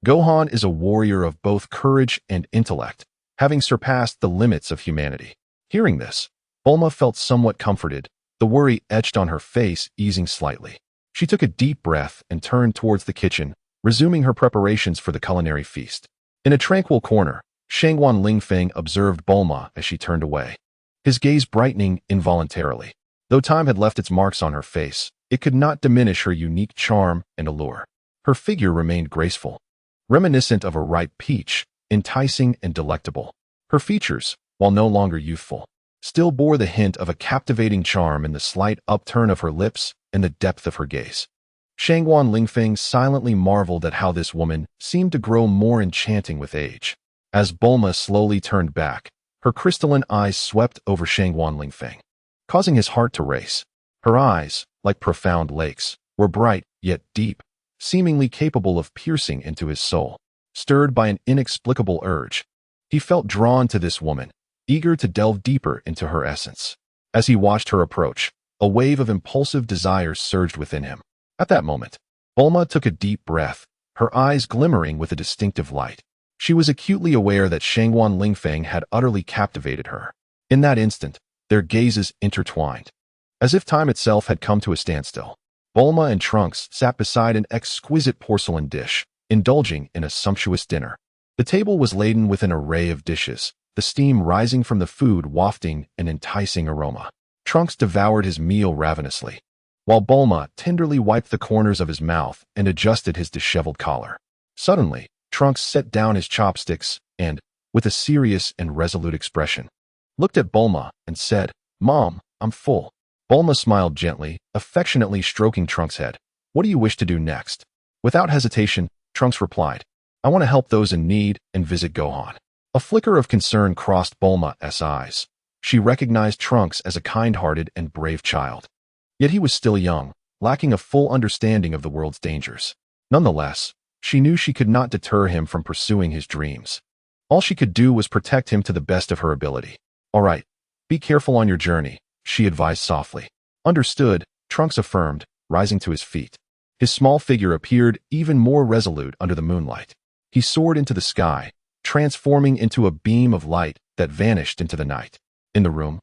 Gohan is a warrior of both courage and intellect, having surpassed the limits of humanity. Hearing this, Bulma felt somewhat comforted, the worry etched on her face easing slightly. She took a deep breath and turned towards the kitchen, resuming her preparations for the culinary feast. In a tranquil corner, Shangwan Lingfeng observed Bulma as she turned away, his gaze brightening involuntarily. Though time had left its marks on her face, it could not diminish her unique charm and allure. Her figure remained graceful, reminiscent of a ripe peach, enticing and delectable. Her features, while no longer youthful, still bore the hint of a captivating charm in the slight upturn of her lips and the depth of her gaze. Shangwan Lingfeng silently marveled at how this woman seemed to grow more enchanting with age. As Bulma slowly turned back, Her crystalline eyes swept over Shangguan Lingfeng, causing his heart to race. Her eyes, like profound lakes, were bright yet deep, seemingly capable of piercing into his soul. Stirred by an inexplicable urge, he felt drawn to this woman, eager to delve deeper into her essence. As he watched her approach, a wave of impulsive desires surged within him. At that moment, Bulma took a deep breath, her eyes glimmering with a distinctive light. She was acutely aware that Shangguan Lingfeng had utterly captivated her. In that instant, their gazes intertwined. As if time itself had come to a standstill, Bulma and Trunks sat beside an exquisite porcelain dish, indulging in a sumptuous dinner. The table was laden with an array of dishes, the steam rising from the food wafting an enticing aroma. Trunks devoured his meal ravenously, while Bulma tenderly wiped the corners of his mouth and adjusted his disheveled collar. Suddenly, Trunks set down his chopsticks and, with a serious and resolute expression, looked at Bulma and said, "Mom, I'm full." Bulma smiled gently, affectionately stroking Trunks' head. "What do you wish to do next?" Without hesitation, Trunks replied, "I want to help those in need and visit Gohan." A flicker of concern crossed Bulma's eyes. She recognized Trunks as a kind-hearted and brave child. Yet he was still young, lacking a full understanding of the world's dangers. Nonetheless, she knew she could not deter him from pursuing his dreams. All she could do was protect him to the best of her ability. "All right, be careful on your journey," she advised softly. "Understood," Trunks affirmed, rising to his feet. His small figure appeared even more resolute under the moonlight. He soared into the sky, transforming into a beam of light that vanished into the night. In the room,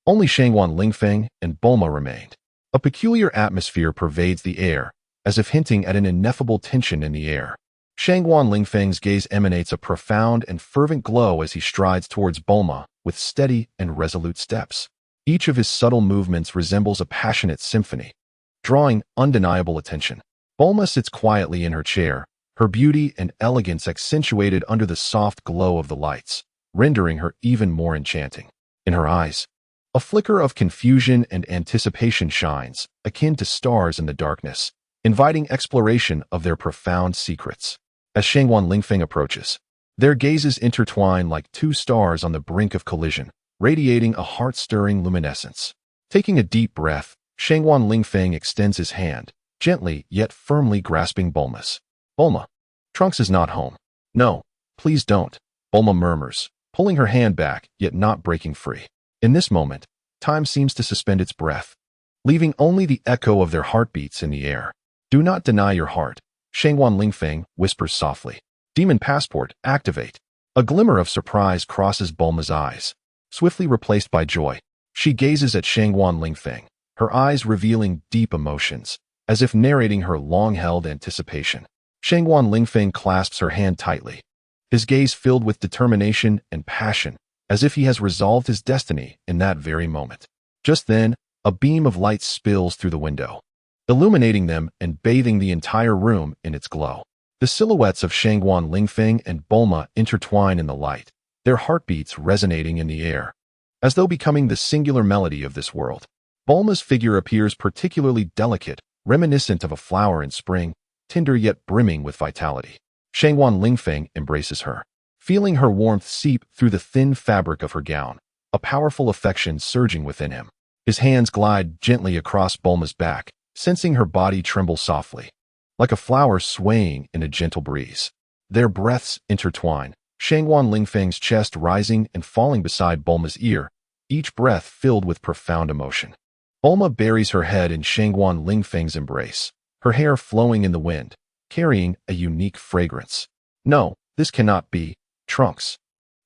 only Shangguan Lingfeng and Bulma remained. A peculiar atmosphere pervades the air, as if hinting at an ineffable tension in the air. Shangguan Lingfeng's gaze emanates a profound and fervent glow as he strides towards Bulma with steady and resolute steps. Each of his subtle movements resembles a passionate symphony, drawing undeniable attention. Bulma sits quietly in her chair, her beauty and elegance accentuated under the soft glow of the lights, rendering her even more enchanting. In her eyes, a flicker of confusion and anticipation shines, akin to stars in the darkness, inviting exploration of their profound secrets. As Shangguan Lingfeng approaches, their gazes intertwine like two stars on the brink of collision, radiating a heart-stirring luminescence. Taking a deep breath, Shangguan Lingfeng extends his hand, gently yet firmly grasping Bulma's. "Bulma, Trunks is not home." "No, please don't," Bulma murmurs, pulling her hand back yet not breaking free. In this moment, time seems to suspend its breath, leaving only the echo of their heartbeats in the air. "Do not deny your heart," Shangguan Lingfeng whispers softly. "Demon passport, activate." A glimmer of surprise crosses Bulma's eyes, swiftly replaced by joy. She gazes at Shangguan Lingfeng, her eyes revealing deep emotions, as if narrating her long-held anticipation. Shangguan Lingfeng clasps her hand tightly, his gaze filled with determination and passion, as if he has resolved his destiny in that very moment. Just then, a beam of light spills through the window, illuminating them and bathing the entire room in its glow. The silhouettes of Shangguan Lingfeng and Bulma intertwine in the light, their heartbeats resonating in the air, as though becoming the singular melody of this world. Bulma's figure appears particularly delicate, reminiscent of a flower in spring, tender yet brimming with vitality. Shangguan Lingfeng embraces her, feeling her warmth seep through the thin fabric of her gown, a powerful affection surging within him. His hands glide gently across Bulma's back, sensing her body tremble softly, like a flower swaying in a gentle breeze. Their breaths intertwine, Shangguan Lingfeng's chest rising and falling beside Bulma's ear, each breath filled with profound emotion. Bulma buries her head in Shangguan Lingfeng's embrace, her hair flowing in the wind, carrying a unique fragrance. "No, this cannot be, Trunks."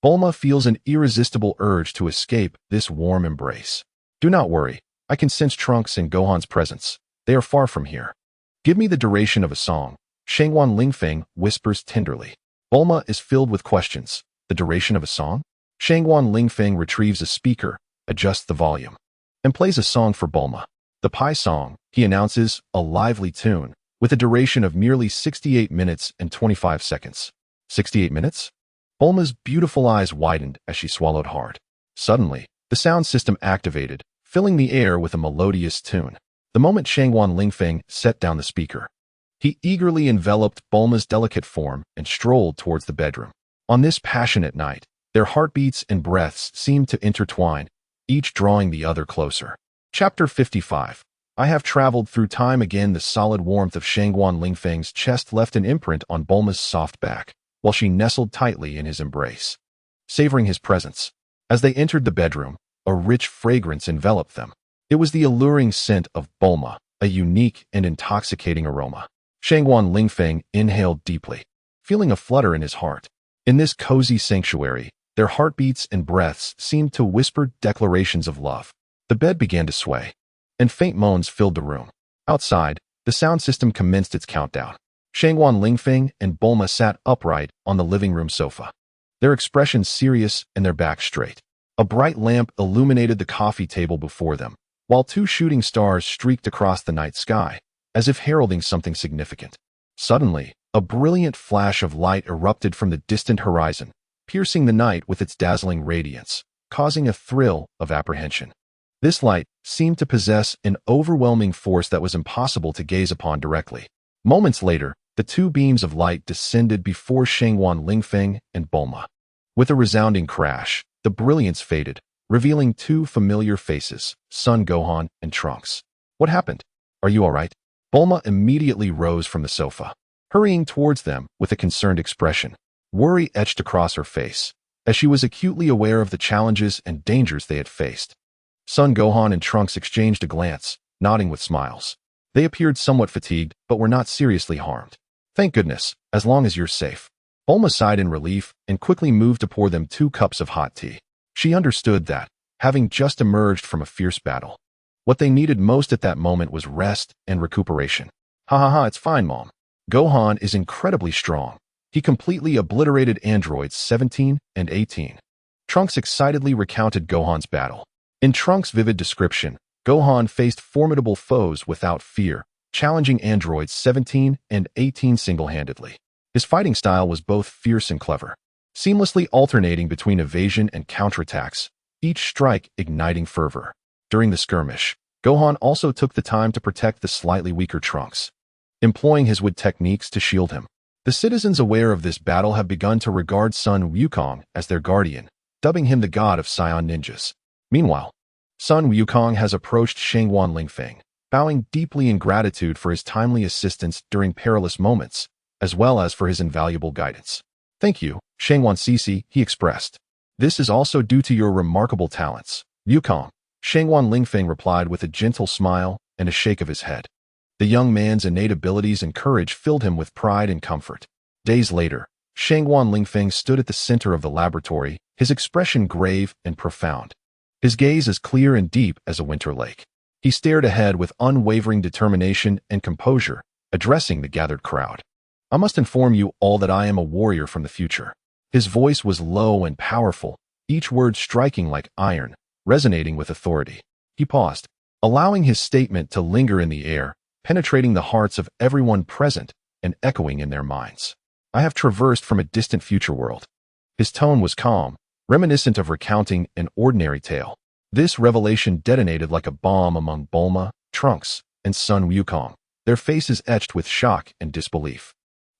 Bulma feels an irresistible urge to escape this warm embrace. "Do not worry, I can sense Trunks and Gohan's presence. They are far from here." "Give me the duration of a song," Shangguan Lingfeng whispers tenderly. Bulma is filled with questions. The duration of a song? Shangguan Lingfeng retrieves a speaker, adjusts the volume, and plays a song for Bulma. "The Pi Song," he announces, a lively tune, with a duration of merely 68 minutes and 25 seconds. 68 minutes? Bulma's beautiful eyes widened as she swallowed hard. Suddenly, the sound system activated, filling the air with a melodious tune. The moment Shangguan Lingfeng set down the speaker, he eagerly enveloped Bulma's delicate form and strolled towards the bedroom. On this passionate night, Their heartbeats and breaths seemed to intertwine, each drawing the other closer. Chapter 55. I have traveled through time again. The solid warmth of Shangguan Lingfeng's chest left an imprint on Bulma's soft back, while she nestled tightly in his embrace, savoring his presence. As they entered the bedroom, a rich fragrance enveloped them. It was the alluring scent of Bulma, a unique and intoxicating aroma. Shangguan Lingfeng inhaled deeply, feeling a flutter in his heart. In this cozy sanctuary, their heartbeats and breaths seemed to whisper declarations of love. The bed began to sway, and faint moans filled the room. Outside, the sound system commenced its countdown. Shangguan Lingfeng and Bulma sat upright on the living room sofa, their expressions serious and their backs straight. A bright lamp illuminated the coffee table before them, while two shooting stars streaked across the night sky, as if heralding something significant. Suddenly, a brilliant flash of light erupted from the distant horizon, piercing the night with its dazzling radiance, causing a thrill of apprehension. This light seemed to possess an overwhelming force that was impossible to gaze upon directly. Moments later, the two beams of light descended before Shangguan Lingfeng and Bulma. With a resounding crash, the brilliance faded, revealing two familiar faces, Son Gohan and Trunks. What happened? Are you all right? Bulma immediately rose from the sofa, hurrying towards them with a concerned expression. Worry etched across her face, as she was acutely aware of the challenges and dangers they had faced. Son Gohan and Trunks exchanged a glance, nodding with smiles. They appeared somewhat fatigued, but were not seriously harmed. Thank goodness, as long as you're safe. Bulma sighed in relief and quickly moved to pour them 2 cups of hot tea. She understood that, having just emerged from a fierce battle, what they needed most at that moment was rest and recuperation. Ha ha ha, it's fine, Mom. Gohan is incredibly strong. He completely obliterated androids 17 and 18. Trunks excitedly recounted Gohan's battle. In Trunks' vivid description, Gohan faced formidable foes without fear, challenging androids 17 and 18 single-handedly. His fighting style was both fierce and clever, seamlessly alternating between evasion and counterattacks, each strike igniting fervor. During the skirmish, Gohan also took the time to protect the slightly weaker Trunks, employing his wood techniques to shield him. The citizens aware of this battle have begun to regard Sun Wukong as their guardian, dubbing him the god of Saiyan ninjas. Meanwhile, Sun Wukong has approached Shangguan Lingfeng, bowing deeply in gratitude for his timely assistance during perilous moments, as well as for his invaluable guidance. Thank you, Shangguan Cici, he expressed. This is also due to your remarkable talents, Wukong. Shangguan Lingfeng replied with a gentle smile and a shake of his head. The young man's innate abilities and courage filled him with pride and comfort. Days later, Shangguan Lingfeng stood at the center of the laboratory, his expression grave and profound, his gaze as clear and deep as a winter lake. He stared ahead with unwavering determination and composure, addressing the gathered crowd. I must inform you all that I am a warrior from the future. His voice was low and powerful, each word striking like iron, resonating with authority. He paused, allowing his statement to linger in the air, penetrating the hearts of everyone present and echoing in their minds. I have traversed from a distant future world. His tone was calm, reminiscent of recounting an ordinary tale. This revelation detonated like a bomb among Bulma, Trunks, and Sun Wukong, their faces etched with shock and disbelief.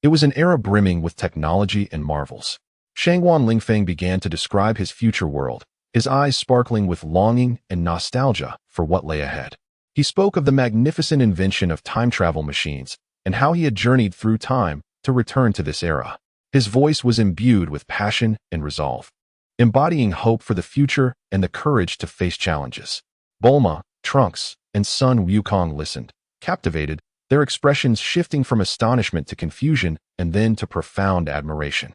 It was an era brimming with technology and marvels. Shangguan Lingfeng began to describe his future world, his eyes sparkling with longing and nostalgia for what lay ahead. He spoke of the magnificent invention of time travel machines and how he had journeyed through time to return to this era. His voice was imbued with passion and resolve, embodying hope for the future and the courage to face challenges. Bulma, Trunks, and Sun Wukong listened, captivated, their expressions shifting from astonishment to confusion and then to profound admiration.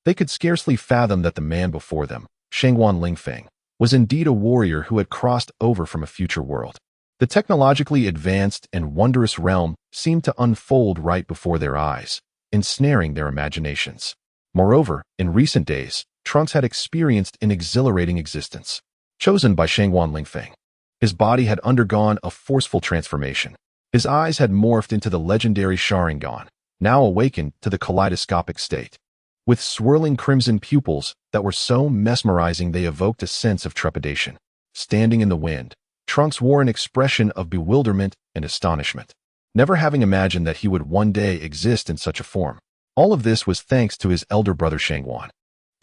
They could scarcely fathom that the man before them, Shangguan Lingfeng, was indeed a warrior who had crossed over from a future world. The technologically advanced and wondrous realm seemed to unfold right before their eyes, ensnaring their imaginations. Moreover, in recent days, Trunks had experienced an exhilarating existence, chosen by Shangguan Lingfeng. His body had undergone a forceful transformation. His eyes had morphed into the legendary Sharingan, now awakened to the kaleidoscopic state. With swirling crimson pupils that were so mesmerizing they evoked a sense of trepidation. Standing in the wind, Trunks wore an expression of bewilderment and astonishment, never having imagined that he would one day exist in such a form. All of this was thanks to his elder brother Shangguan.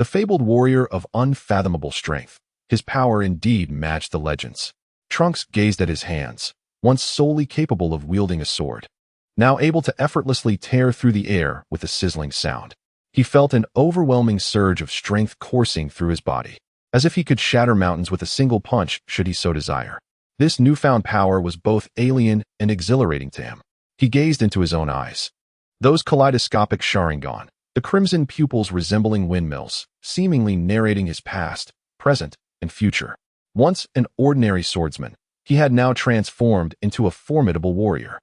The fabled warrior of unfathomable strength. His power indeed matched the legends. Trunks gazed at his hands, once solely capable of wielding a sword, now able to effortlessly tear through the air with a sizzling sound. He felt an overwhelming surge of strength coursing through his body, as if he could shatter mountains with a single punch should he so desire. This newfound power was both alien and exhilarating to him. He gazed into his own eyes. Those kaleidoscopic Sharingan, the crimson pupils resembling windmills, seemingly narrating his past, present, and future. Once an ordinary swordsman, he had now transformed into a formidable warrior.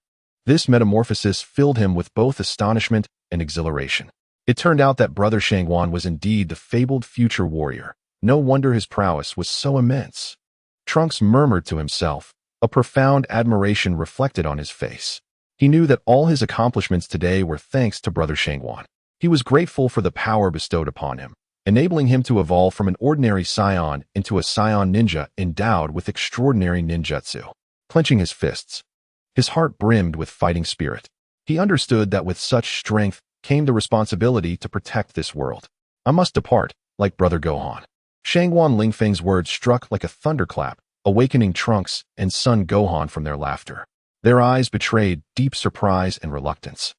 This metamorphosis filled him with both astonishment and exhilaration. It turned out that Brother Shangwan was indeed the fabled future warrior. No wonder his prowess was so immense. Trunks murmured to himself, a profound admiration reflected on his face. He knew that all his accomplishments today were thanks to Brother Shangwan. He was grateful for the power bestowed upon him, enabling him to evolve from an ordinary scion into a scion ninja endowed with extraordinary ninjutsu. Clenching his fists, his heart brimmed with fighting spirit. He understood that with such strength came the responsibility to protect this world. I must depart, like Brother Gohan. Shangwan Lingfeng's words struck like a thunderclap, awakening Trunks and Son Gohan from their laughter. Their eyes betrayed deep surprise and reluctance,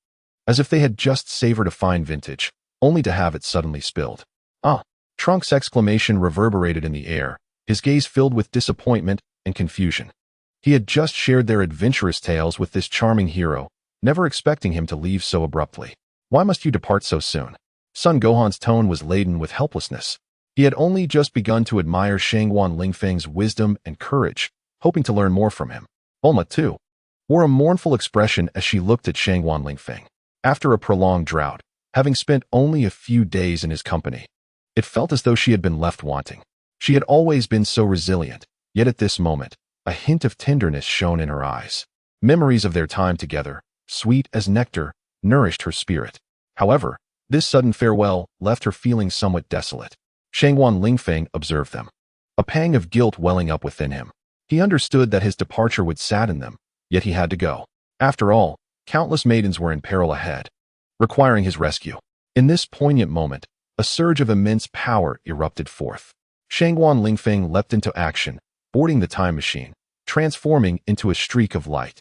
as if they had just savored a fine vintage, only to have it suddenly spilled. Ah! Trunks' exclamation reverberated in the air, his gaze filled with disappointment and confusion. He had just shared their adventurous tales with this charming hero, never expecting him to leave so abruptly. Why must you depart so soon? Son Gohan's tone was laden with helplessness. He had only just begun to admire Shangwan Lingfeng's wisdom and courage, hoping to learn more from him. Bulma, too, wore a mournful expression as she looked at Shangwan Lingfeng. After a prolonged drought, having spent only a few days in his company, it felt as though she had been left wanting. She had always been so resilient, yet at this moment, a hint of tenderness shone in her eyes. Memories of their time together, sweet as nectar, nourished her spirit. However, this sudden farewell left her feeling somewhat desolate. Shangwan Lingfeng observed them, a pang of guilt welling up within him. He understood that his departure would sadden them, yet he had to go. After all, countless maidens were in peril ahead, requiring his rescue. In this poignant moment, a surge of immense power erupted forth. Shangwan Lingfeng leapt into action, boarding the time machine, transforming into a streak of light,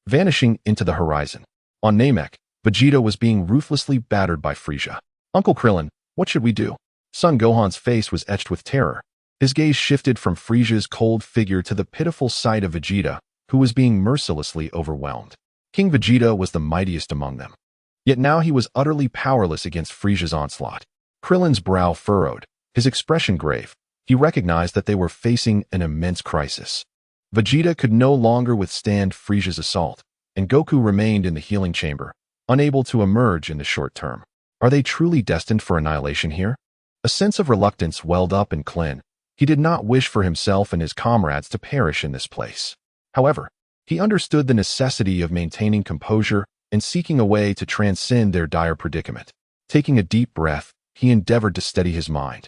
vanishing into the horizon. On Namek, Vegeta was being ruthlessly battered by Frieza. Uncle Krillin, what should we do? Son Gohan's face was etched with terror. His gaze shifted from Frieza's cold figure to the pitiful sight of Vegeta, who was being mercilessly overwhelmed. King Vegeta was the mightiest among them. Yet now he was utterly powerless against Frieza's onslaught. Krillin's brow furrowed, his expression grave. He recognized that they were facing an immense crisis. Vegeta could no longer withstand Frieza's assault, and Goku remained in the healing chamber, unable to emerge in the short term. Are they truly destined for annihilation here? A sense of reluctance welled up in Klin. He did not wish for himself and his comrades to perish in this place. However, he understood the necessity of maintaining composure and seeking a way to transcend their dire predicament. Taking a deep breath, he endeavored to steady his mind.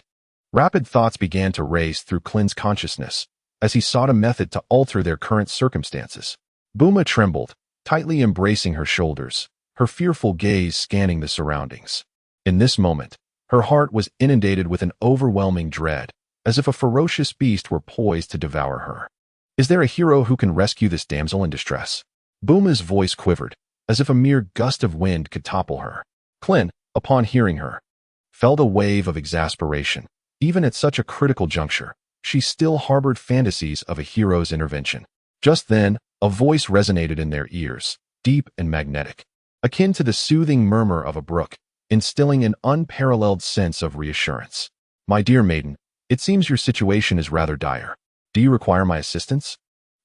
Rapid thoughts began to race through Klin's consciousness as he sought a method to alter their current circumstances. Bulma trembled, tightly embracing her shoulders, her fearful gaze scanning the surroundings. In this moment, her heart was inundated with an overwhelming dread, as if a ferocious beast were poised to devour her. Is there a hero who can rescue this damsel in distress? Bulma's voice quivered, as if a mere gust of wind could topple her. Klin, upon hearing her, felt a wave of exasperation. Even at such a critical juncture, she still harbored fantasies of a hero's intervention. Just then, a voice resonated in their ears, deep and magnetic, akin to the soothing murmur of a brook, instilling an unparalleled sense of reassurance. My dear maiden, it seems your situation is rather dire. Do you require my assistance?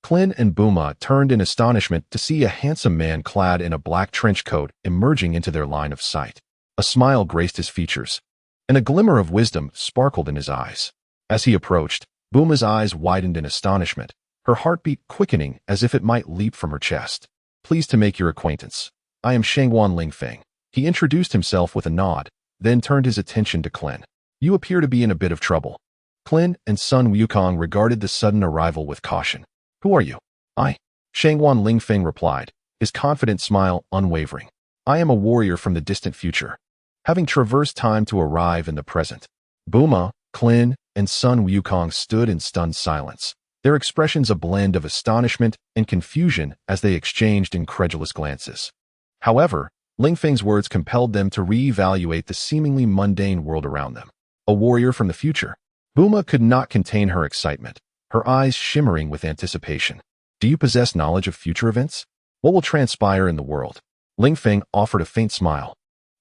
Klin and Bulma turned in astonishment to see a handsome man clad in a black trench coat emerging into their line of sight. A smile graced his features, and a glimmer of wisdom sparkled in his eyes. As he approached, Bulma's eyes widened in astonishment, her heartbeat quickening as if it might leap from her chest. Pleased to make your acquaintance. I am Shangwan Lingfeng. He introduced himself with a nod, then turned his attention to Klin. You appear to be in a bit of trouble. Klin and Sun Wukong regarded the sudden arrival with caution. Who are you? I. Shangwan Lingfeng replied, his confident smile unwavering. I am a warrior from the distant future, having traversed time to arrive in the present. Buma, Klin, and Sun Wukong stood in stunned silence, their expressions a blend of astonishment and confusion as they exchanged incredulous glances. However, Lingfeng's words compelled them to reevaluate the seemingly mundane world around them. A warrior from the future. Buma could not contain her excitement, her eyes shimmering with anticipation. Do you possess knowledge of future events? What will transpire in the world? Lingfeng offered a faint smile,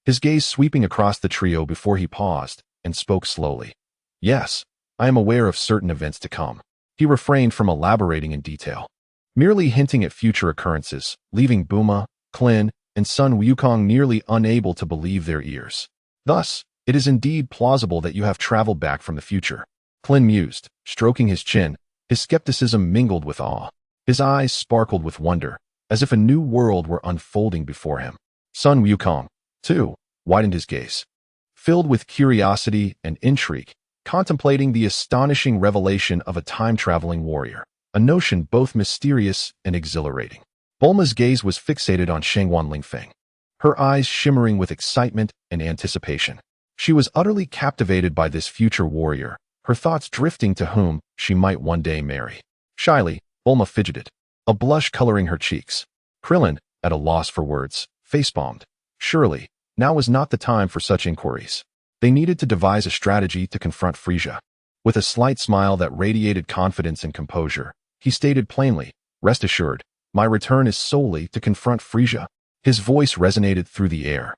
his gaze sweeping across the trio before he paused and spoke slowly. Yes, I am aware of certain events to come. He refrained from elaborating in detail, merely hinting at future occurrences, leaving Buma, Klin, and Sun Wukong nearly unable to believe their ears. Thus, it is indeed plausible that you have traveled back from the future. Klin mused, stroking his chin, his skepticism mingled with awe. His eyes sparkled with wonder, as if a new world were unfolding before him. Sun Wukong, too, widened his gaze, filled with curiosity and intrigue, contemplating the astonishing revelation of a time-traveling warrior, a notion both mysterious and exhilarating. Bulma's gaze was fixated on Shangwan Lingfeng, her eyes shimmering with excitement and anticipation. She was utterly captivated by this future warrior, her thoughts drifting to whom she might one day marry. Shyly, Bulma fidgeted, a blush coloring her cheeks. Krillin, at a loss for words, facepalmed. Surely, now was not the time for such inquiries. They needed to devise a strategy to confront Frisia. With a slight smile that radiated confidence and composure, he stated plainly, "Rest assured, my return is solely to confront Frisia." His voice resonated through the air,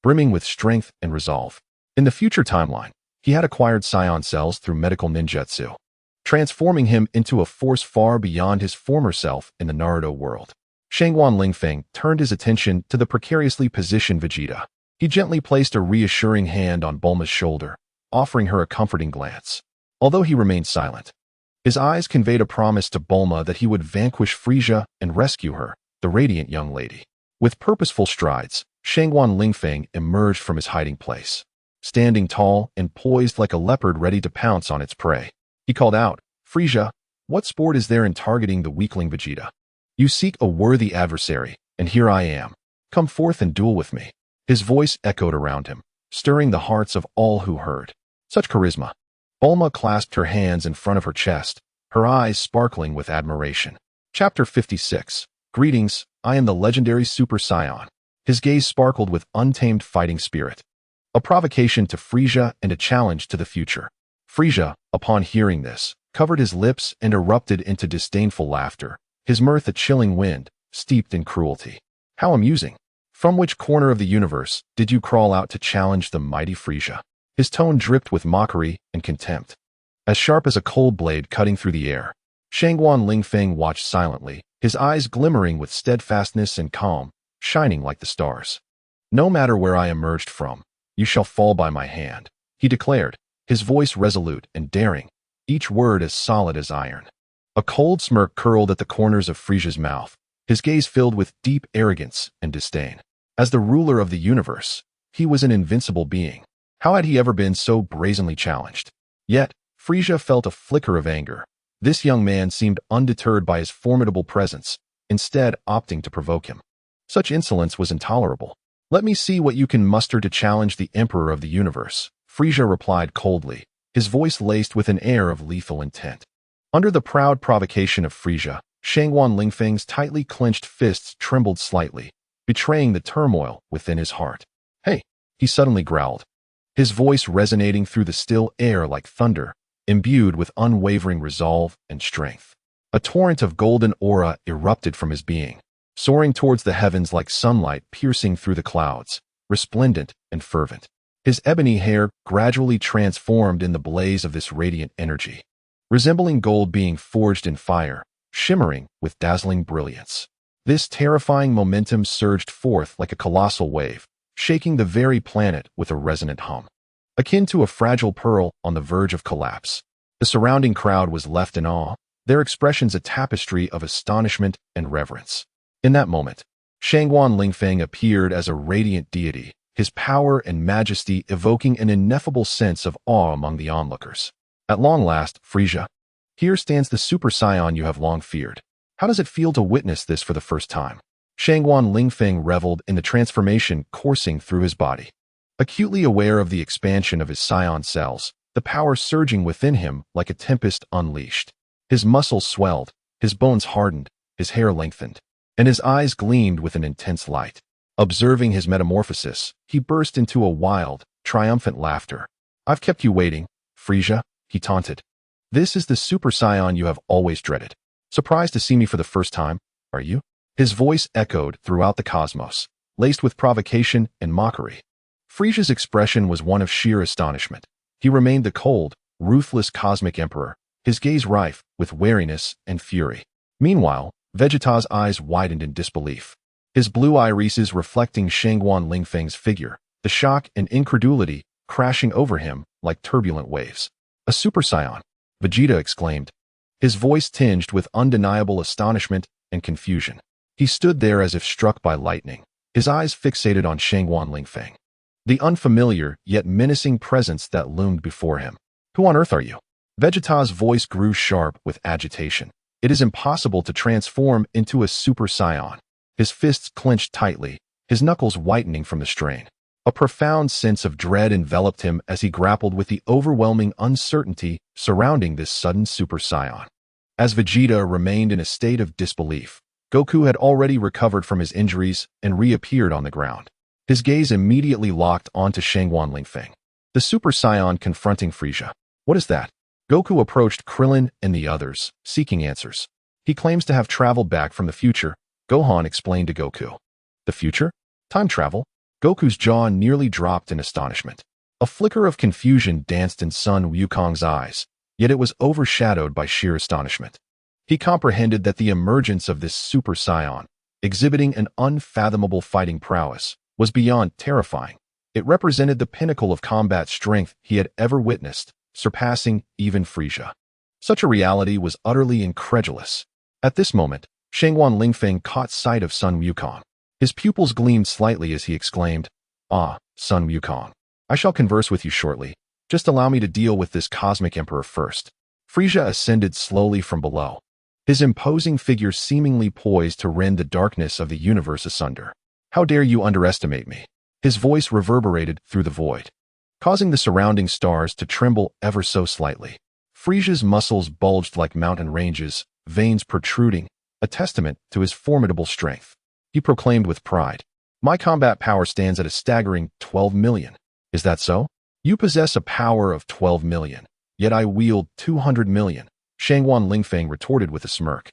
brimming with strength and resolve. In the future timeline, he had acquired Scion cells through medical ninjutsu, transforming him into a force far beyond his former self in the Naruto world. Shangwan Lingfeng turned his attention to the precariously positioned Vegeta. He gently placed a reassuring hand on Bulma's shoulder, offering her a comforting glance. Although he remained silent, his eyes conveyed a promise to Bulma that he would vanquish Frisia and rescue her, the radiant young lady. With purposeful strides, Shangwan Lingfeng emerged from his hiding place, standing tall and poised like a leopard ready to pounce on its prey. He called out, "Frisia, what sport is there in targeting the weakling Vegeta? You seek a worthy adversary, and here I am. Come forth and duel with me." His voice echoed around him, stirring the hearts of all who heard. Such charisma. Bulma clasped her hands in front of her chest, her eyes sparkling with admiration. Chapter 56. Greetings, I am the legendary Super Saiyan. His gaze sparkled with untamed fighting spirit. A provocation to Frisia and a challenge to the future. Frisia, upon hearing this, covered his lips and erupted into disdainful laughter, his mirth a chilling wind, steeped in cruelty. How amusing. From which corner of the universe did you crawl out to challenge the mighty Frisia? His tone dripped with mockery and contempt, as sharp as a cold blade cutting through the air. Shangwan Lingfeng watched silently, his eyes glimmering with steadfastness and calm, shining like the stars. "No matter where I emerged from, you shall fall by my hand," he declared, his voice resolute and daring, each word as solid as iron. A cold smirk curled at the corners of Frisia's mouth, his gaze filled with deep arrogance and disdain. As the ruler of the universe, he was an invincible being. How had he ever been so brazenly challenged? Yet, Frisia felt a flicker of anger. This young man seemed undeterred by his formidable presence, instead opting to provoke him. Such insolence was intolerable. "Let me see what you can muster to challenge the Emperor of the universe," Frisia replied coldly, his voice laced with an air of lethal intent. Under the proud provocation of Frisia, Shangwan Lingfeng's tightly clenched fists trembled slightly, betraying the turmoil within his heart. "Hey," he suddenly growled, his voice resonating through the still air like thunder, imbued with unwavering resolve and strength. A torrent of golden aura erupted from his being, soaring towards the heavens like sunlight piercing through the clouds, resplendent and fervent. His ebony hair gradually transformed in the blaze of this radiant energy, resembling gold being forged in fire, shimmering with dazzling brilliance. This terrifying momentum surged forth like a colossal wave, shaking the very planet with a resonant hum, akin to a fragile pearl on the verge of collapse. The surrounding crowd was left in awe, their expressions a tapestry of astonishment and reverence. In that moment, Shangwan Lingfeng appeared as a radiant deity, his power and majesty evoking an ineffable sense of awe among the onlookers. "At long last, Frisia, here stands the Super Saiyan you have long feared. How does it feel to witness this for the first time?" Shangwan Lingfeng reveled in the transformation coursing through his body. Acutely aware of the expansion of his Scion cells, the power surging within him like a tempest unleashed. His muscles swelled, his bones hardened, his hair lengthened, and his eyes gleamed with an intense light. Observing his metamorphosis, he burst into a wild, triumphant laughter. "I've kept you waiting, Frisia," he taunted. "This is the Super Saiyan you have always dreaded. Surprised to see me for the first time, are you?" His voice echoed throughout the cosmos, laced with provocation and mockery. Frisia's expression was one of sheer astonishment. He remained the cold, ruthless cosmic emperor, his gaze rife with wariness and fury. Meanwhile, Vegeta's eyes widened in disbelief, his blue irises reflecting Shangguan Lingfeng's figure, the shock and incredulity crashing over him like turbulent waves. "A Super Saiyan!" Vegeta exclaimed, his voice tinged with undeniable astonishment and confusion. He stood there as if struck by lightning, his eyes fixated on Shangguan Lingfeng, the unfamiliar yet menacing presence that loomed before him. "Who on earth are you?" Vegeta's voice grew sharp with agitation. "It is impossible to transform into a Super Saiyan." His fists clenched tightly, his knuckles whitening from the strain. A profound sense of dread enveloped him as he grappled with the overwhelming uncertainty surrounding this sudden Super Saiyan. As Vegeta remained in a state of disbelief, Goku had already recovered from his injuries and reappeared on the ground. His gaze immediately locked onto Shangguan Lingfeng, the Super Saiyan confronting Frisia. "What is that?" Goku approached Krillin and the others, seeking answers. "He claims to have traveled back from the future," Gohan explained to Goku. "The future? Time travel?" Goku's jaw nearly dropped in astonishment. A flicker of confusion danced in Sun Wukong's eyes, yet it was overshadowed by sheer astonishment. He comprehended that the emergence of this Super Saiyan, exhibiting an unfathomable fighting prowess, was beyond terrifying. It represented the pinnacle of combat strength he had ever witnessed, surpassing even Frisia. Such a reality was utterly incredulous. At this moment, Shangguan Lingfeng caught sight of Sun Wukong. His pupils gleamed slightly as he exclaimed, "Ah, Sun Wukong, I shall converse with you shortly. Just allow me to deal with this cosmic emperor first." Frisia ascended slowly from below, his imposing figure seemingly poised to rend the darkness of the universe asunder. "How dare you underestimate me?" His voice reverberated through the void, causing the surrounding stars to tremble ever so slightly. Frisia's muscles bulged like mountain ranges, veins protruding, a testament to his formidable strength. He proclaimed with pride, "My combat power stands at a staggering 12 million. Is that so? You possess a power of 12 million, yet I wield 200 million, Shangguan Lingfeng retorted with a smirk,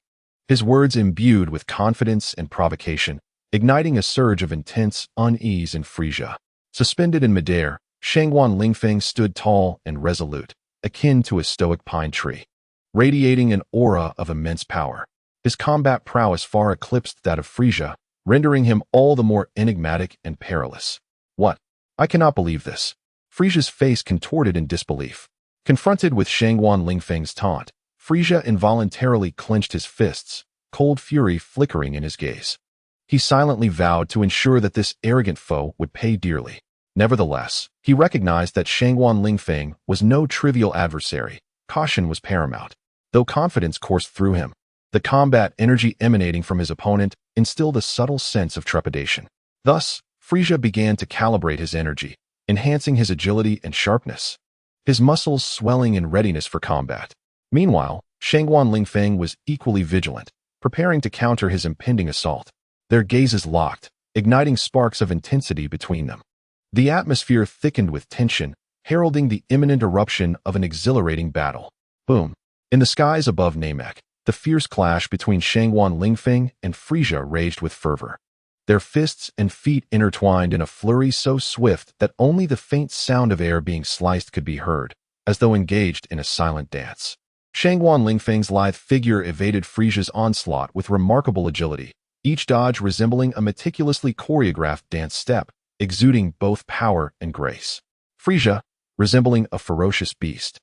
his words imbued with confidence and provocation, igniting a surge of intense unease in Frisia. Suspended in midair, Shangguan Lingfeng stood tall and resolute, akin to a stoic pine tree, radiating an aura of immense power. His combat prowess far eclipsed that of Frisia, rendering him all the more enigmatic and perilous. "What? I cannot believe this." Frisia's face contorted in disbelief. Confronted with Shangguan Lingfeng's taunt, Frisia involuntarily clenched his fists, cold fury flickering in his gaze. He silently vowed to ensure that this arrogant foe would pay dearly. Nevertheless, he recognized that Shangguan Lingfeng was no trivial adversary. Caution was paramount. Though confidence coursed through him, the combat energy emanating from his opponent instilled a subtle sense of trepidation. Thus, Frisia began to calibrate his energy, enhancing his agility and sharpness, his muscles swelling in readiness for combat. Meanwhile, Shangguan Lingfeng was equally vigilant, preparing to counter his impending assault. Their gazes locked, igniting sparks of intensity between them. The atmosphere thickened with tension, heralding the imminent eruption of an exhilarating battle. Boom! In the skies above Namek, the fierce clash between Shangguan Lingfeng and Frisia raged with fervor. Their fists and feet intertwined in a flurry so swift that only the faint sound of air being sliced could be heard, as though engaged in a silent dance. Shangguan Lingfeng's lithe figure evaded Frisia's onslaught with remarkable agility, each dodge resembling a meticulously choreographed dance step, exuding both power and grace. Frisia, resembling a ferocious beast,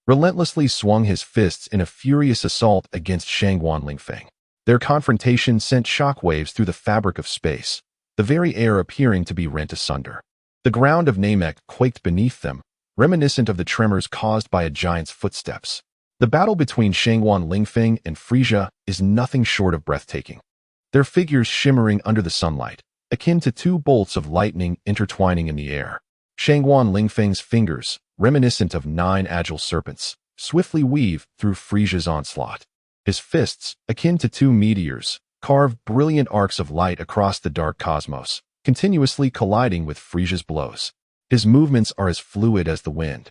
relentlessly swung his fists in a furious assault against Shangguan Lingfeng. Their confrontation sent shockwaves through the fabric of space, the very air appearing to be rent asunder. The ground of Namek quaked beneath them, reminiscent of the tremors caused by a giant's footsteps. The battle between Shangguan Lingfeng and Frisia is nothing short of breathtaking, their figures shimmering under the sunlight, akin to two bolts of lightning intertwining in the air. Shangguan Lingfeng's fingers, reminiscent of 9 agile serpents, swiftly weave through Frisia's onslaught. His fists, akin to 2 meteors, carve brilliant arcs of light across the dark cosmos, continuously colliding with Frisia's blows. His movements are as fluid as the wind,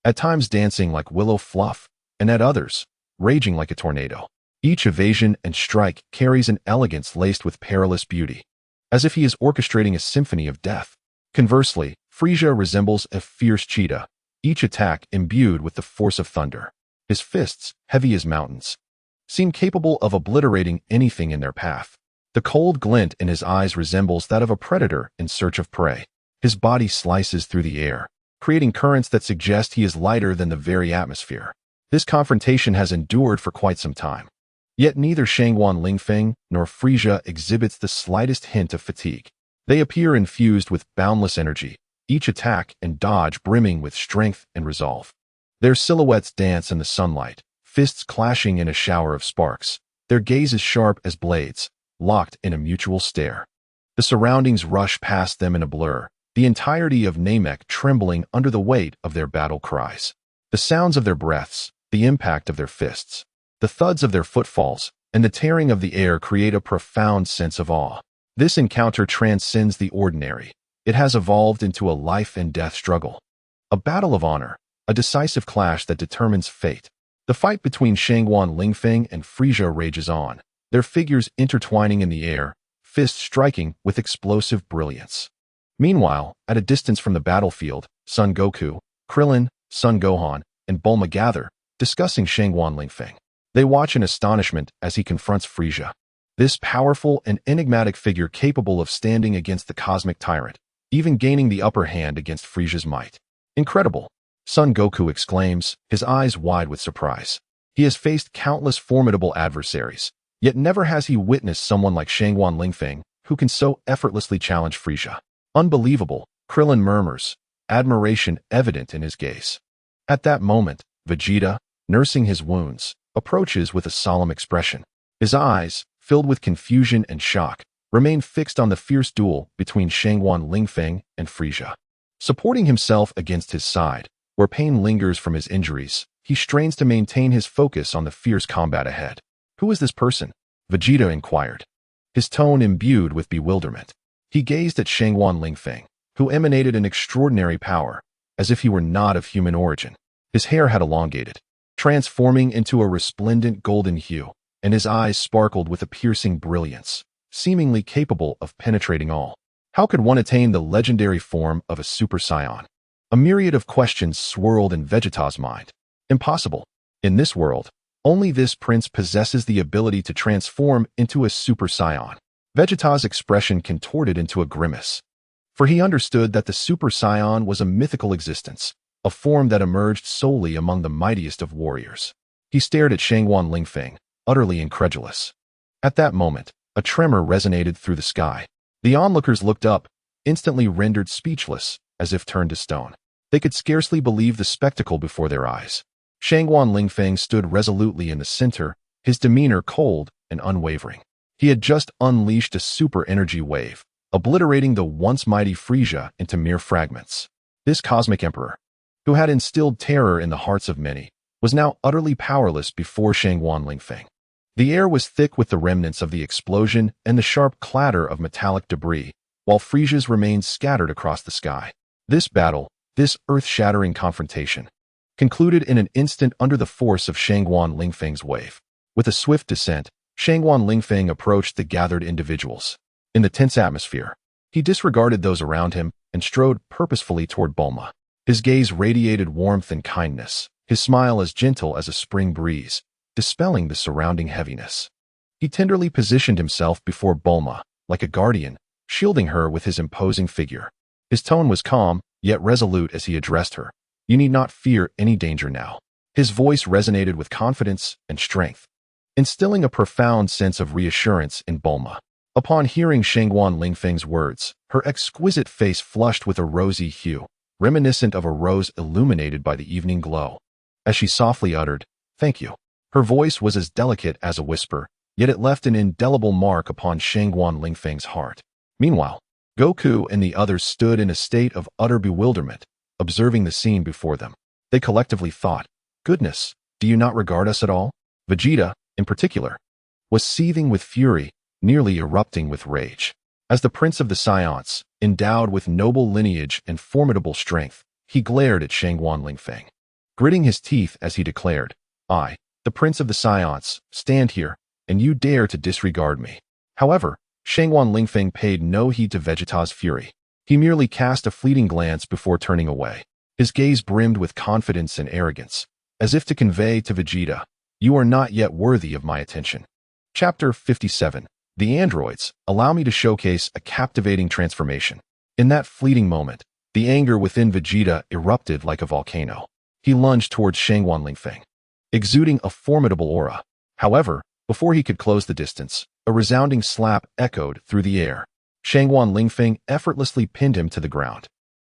at times dancing like willow fluff, and at others, raging like a tornado. Each evasion and strike carries an elegance laced with perilous beauty, as if he is orchestrating a symphony of death. Conversely, Frisia resembles a fierce cheetah, each attack imbued with the force of thunder. His fists, heavy as mountains, seem capable of obliterating anything in their path. The cold glint in his eyes resembles that of a predator in search of prey. His body slices through the air, creating currents that suggest he is lighter than the very atmosphere. This confrontation has endured for quite some time. Yet neither Shangguan Lingfeng nor Frisia exhibits the slightest hint of fatigue. They appear infused with boundless energy, each attack and dodge brimming with strength and resolve. Their silhouettes dance in the sunlight, fists clashing in a shower of sparks, their gazes sharp as blades, locked in a mutual stare. The surroundings rush past them in a blur, the entirety of Namek trembling under the weight of their battle cries. The sounds of their breaths, the impact of their fists, the thuds of their footfalls, and the tearing of the air create a profound sense of awe. This encounter transcends the ordinary. It has evolved into a life-and-death struggle. A battle of honor, a decisive clash that determines fate. The fight between Shangguan Lingfeng and Frisia rages on, their figures intertwining in the air, fists striking with explosive brilliance. Meanwhile, at a distance from the battlefield, Son Goku, Krillin, Son Gohan, and Bulma gather, discussing Shangguan Lingfeng. They watch in astonishment as he confronts Frisia, this powerful and enigmatic figure capable of standing against the cosmic tyrant, even gaining the upper hand against Frisia's might. Incredible! Son Goku exclaims, his eyes wide with surprise. He has faced countless formidable adversaries, yet never has he witnessed someone like Shangguan Lingfeng who can so effortlessly challenge Frisia. Unbelievable, Krillin murmurs, admiration evident in his gaze. At that moment, Vegeta, nursing his wounds, approaches with a solemn expression. His eyes, filled with confusion and shock, remain fixed on the fierce duel between Shangguan Lingfeng and Frisia. Supporting himself against his side, where pain lingers from his injuries, he strains to maintain his focus on the fierce combat ahead. Who is this person? Vegeta inquired, his tone imbued with bewilderment. He gazed at Shangguan Lingfeng, who emanated an extraordinary power, as if he were not of human origin. His hair had elongated, transforming into a resplendent golden hue, and his eyes sparkled with a piercing brilliance, seemingly capable of penetrating all. How could one attain the legendary form of a Super Saiyan? A myriad of questions swirled in Vegeta's mind. Impossible. In this world, only this prince possesses the ability to transform into a Super Saiyan. Vegeta's expression contorted into a grimace, for he understood that the Super Saiyan was a mythical existence, a form that emerged solely among the mightiest of warriors. He stared at Shangguan Lingfeng, utterly incredulous. At that moment, a tremor resonated through the sky. The onlookers looked up, instantly rendered speechless, as if turned to stone. They could scarcely believe the spectacle before their eyes. Shangguan Lingfeng stood resolutely in the center, his demeanor cold and unwavering. He had just unleashed a super energy wave, obliterating the once mighty Frisia into mere fragments. This cosmic emperor, who had instilled terror in the hearts of many, was now utterly powerless before Shangguan Lingfeng. The air was thick with the remnants of the explosion and the sharp clatter of metallic debris, while Frisia's remained scattered across the sky. This battle, this earth-shattering confrontation, concluded in an instant under the force of Shangguan Lingfeng's wave. With a swift descent, Shangguan Lingfeng approached the gathered individuals. In the tense atmosphere, he disregarded those around him and strode purposefully toward Bulma. His gaze radiated warmth and kindness, his smile as gentle as a spring breeze, dispelling the surrounding heaviness. He tenderly positioned himself before Bulma, like a guardian, shielding her with his imposing figure. His tone was calm, yet resolute as he addressed her. You need not fear any danger now. His voice resonated with confidence and strength, instilling a profound sense of reassurance in Bulma. Upon hearing Shangguan Lingfeng's words, her exquisite face flushed with a rosy hue, reminiscent of a rose illuminated by the evening glow. As she softly uttered, "Thank you," her voice was as delicate as a whisper, yet it left an indelible mark upon Shangguan Lingfeng's heart. Meanwhile, Goku and the others stood in a state of utter bewilderment, observing the scene before them. They collectively thought, "Goodness, do you not regard us at all?" Vegeta, in particular, was seething with fury, nearly erupting with rage. As the Prince of the Saiyans, endowed with noble lineage and formidable strength, he glared at Shangguan Lingfeng, gritting his teeth as he declared, "I, the Prince of the Saiyans, stand here, and you dare to disregard me." However, Shangguan Lingfeng paid no heed to Vegeta's fury. He merely cast a fleeting glance before turning away. His gaze brimmed with confidence and arrogance, as if to convey to Vegeta, "You are not yet worthy of my attention." Chapter 57. The androids allow me to showcase a captivating transformation. In that fleeting moment, the anger within Vegeta erupted like a volcano. He lunged towards Shangguan Lingfeng, exuding a formidable aura. However, before he could close the distance, a resounding slap echoed through the air. Shangguan Lingfeng effortlessly pinned him to the ground.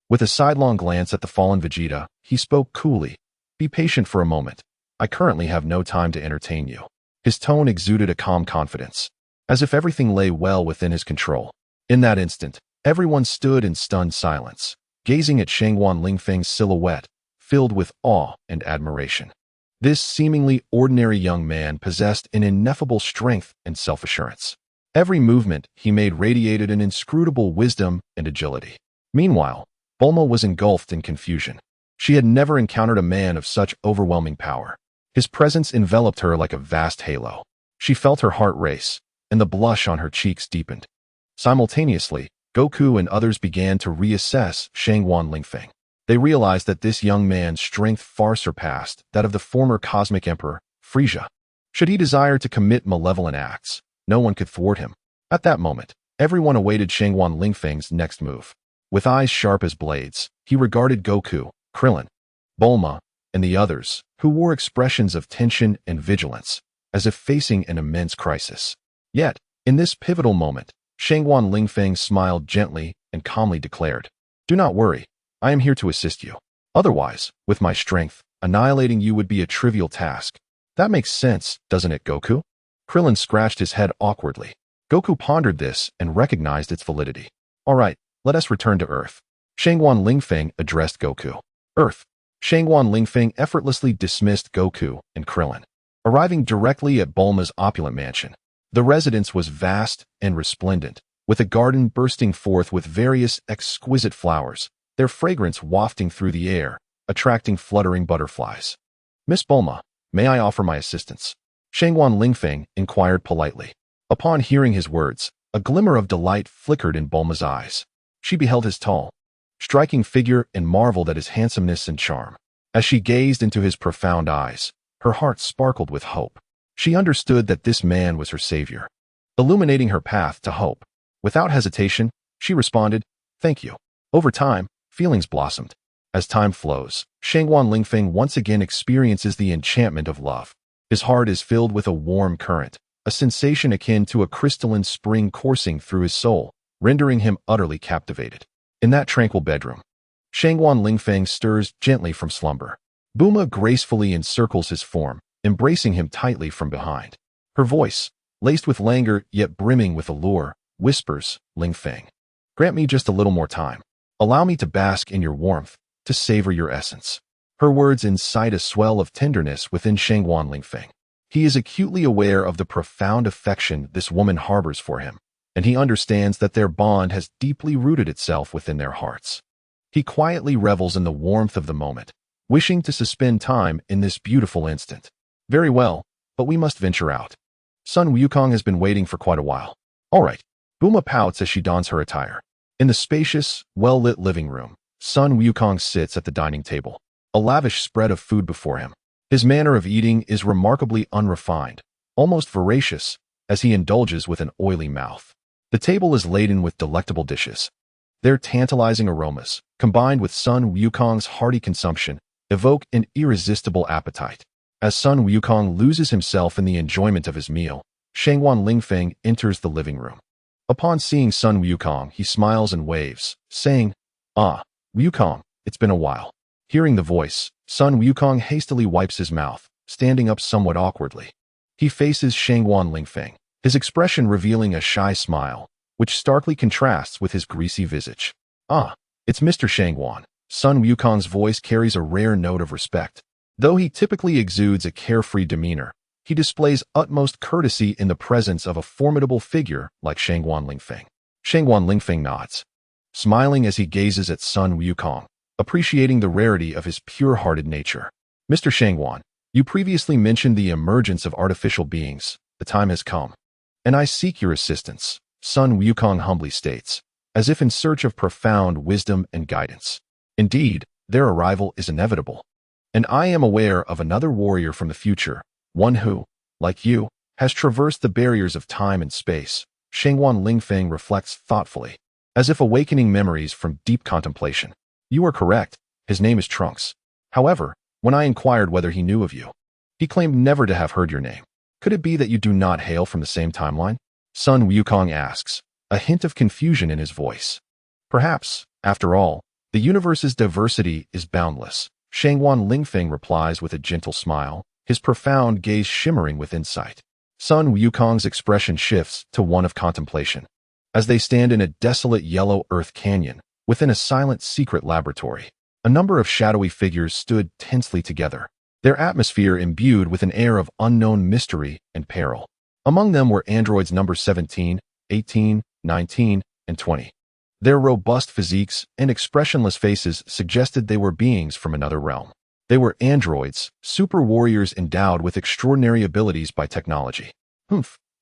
With a sidelong glance at the fallen Vegeta, he spoke coolly, "Be patient for a moment. I currently have no time to entertain you." His tone exuded a calm confidence, as if everything lay well within his control. In that instant, everyone stood in stunned silence, gazing at Shangguan Lingfeng's silhouette, filled with awe and admiration. This seemingly ordinary young man possessed an ineffable strength and self-assurance. Every movement he made radiated an inscrutable wisdom and agility. Meanwhile, Bulma was engulfed in confusion. She had never encountered a man of such overwhelming power. His presence enveloped her like a vast halo. She felt her heart race, and the blush on her cheeks deepened. Simultaneously, Goku and others began to reassess Shangguan Lingfeng. They realized that this young man's strength far surpassed that of the former cosmic emperor, Frieza. Should he desire to commit malevolent acts, no one could thwart him. At that moment, everyone awaited Shangguan Lingfeng's next move. With eyes sharp as blades, he regarded Goku, Krillin, Bulma, and the others, who wore expressions of tension and vigilance, as if facing an immense crisis. Yet, in this pivotal moment, Shangguan Lingfeng smiled gently and calmly declared, "Do not worry, I am here to assist you. Otherwise, with my strength, annihilating you would be a trivial task." "That makes sense, doesn't it, Goku?" Krillin scratched his head awkwardly. Goku pondered this and recognized its validity. "All right, let us return to Earth." Shangguan Lingfeng addressed Goku. "Earth." Shangguan Lingfeng effortlessly dismissed Goku and Krillin, arriving directly at Bulma's opulent mansion. The residence was vast and resplendent, with a garden bursting forth with various exquisite flowers, their fragrance wafting through the air, attracting fluttering butterflies. "Miss Bulma, may I offer my assistance?" Shangguan Lingfeng inquired politely. Upon hearing his words, a glimmer of delight flickered in Bulma's eyes. She beheld his tall, striking figure and marveled at his handsomeness and charm. As she gazed into his profound eyes, her heart sparkled with hope. She understood that this man was her savior, illuminating her path to hope. Without hesitation, she responded, "Thank you." Over time, feelings blossomed. As time flows, Shangguan Lingfeng once again experiences the enchantment of love. His heart is filled with a warm current, a sensation akin to a crystalline spring coursing through his soul, rendering him utterly captivated. In that tranquil bedroom, Shangguan Lingfeng stirs gently from slumber. Bulma gracefully encircles his form, embracing him tightly from behind. Her voice, laced with languor yet brimming with allure, whispers, "Lingfeng, grant me just a little more time. Allow me to bask in your warmth, to savor your essence." Her words incite a swell of tenderness within Shangguan Lingfeng. He is acutely aware of the profound affection this woman harbors for him, and he understands that their bond has deeply rooted itself within their hearts. He quietly revels in the warmth of the moment, wishing to suspend time in this beautiful instant. "Very well, but we must venture out. Sun Wukong has been waiting for quite a while." "All right." Bulma pouts as she dons her attire. In the spacious, well-lit living room, Sun Wukong sits at the dining table, a lavish spread of food before him. His manner of eating is remarkably unrefined, almost voracious, as he indulges with an oily mouth. The table is laden with delectable dishes. Their tantalizing aromas, combined with Sun Wukong's hearty consumption, evoke an irresistible appetite. As Sun Wukong loses himself in the enjoyment of his meal, Shangguan Lingfeng enters the living room. Upon seeing Sun Wukong, he smiles and waves, saying, "Ah, Wukong, it's been a while." Hearing the voice, Sun Wukong hastily wipes his mouth, standing up somewhat awkwardly. He faces Shangguan Lingfeng, his expression revealing a shy smile, which starkly contrasts with his greasy visage. "Ah, it's Mr. Shangguan. Sun Wukong's voice carries a rare note of respect. Though he typically exudes a carefree demeanor, he displays utmost courtesy in the presence of a formidable figure like Shangguan Lingfeng. Shangguan Lingfeng nods, smiling as he gazes at Sun Wukong, appreciating the rarity of his pure-hearted nature. Mr. Shangguan, you previously mentioned the emergence of artificial beings. The time has come, and I seek your assistance, Sun Wukong humbly states, as if in search of profound wisdom and guidance. Indeed, their arrival is inevitable, and I am aware of another warrior from the future, one who, like you, has traversed the barriers of time and space. Shangguan Lingfeng reflects thoughtfully, as if awakening memories from deep contemplation. You are correct, his name is Trunks. However, when I inquired whether he knew of you, he claimed never to have heard your name. Could it be that you do not hail from the same timeline? Sun Wukong asks, a hint of confusion in his voice. Perhaps, after all, the universe's diversity is boundless. Shangguan Lingfeng replies with a gentle smile, his profound gaze shimmering with insight. Sun Wukong's expression shifts to one of contemplation. As they stand in a desolate yellow earth canyon, within a silent secret laboratory, a number of shadowy figures stood tensely together, their atmosphere imbued with an air of unknown mystery and peril. Among them were androids number 17, 18, 19, and 20. Their robust physiques and expressionless faces suggested they were beings from another realm. They were androids, super warriors endowed with extraordinary abilities by technology.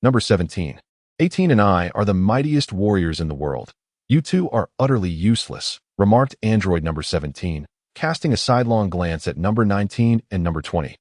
Number 17. 18 and I are the mightiest warriors in the world. You two are utterly useless, remarked android number 17, casting a sidelong glance at number 19 and number 20.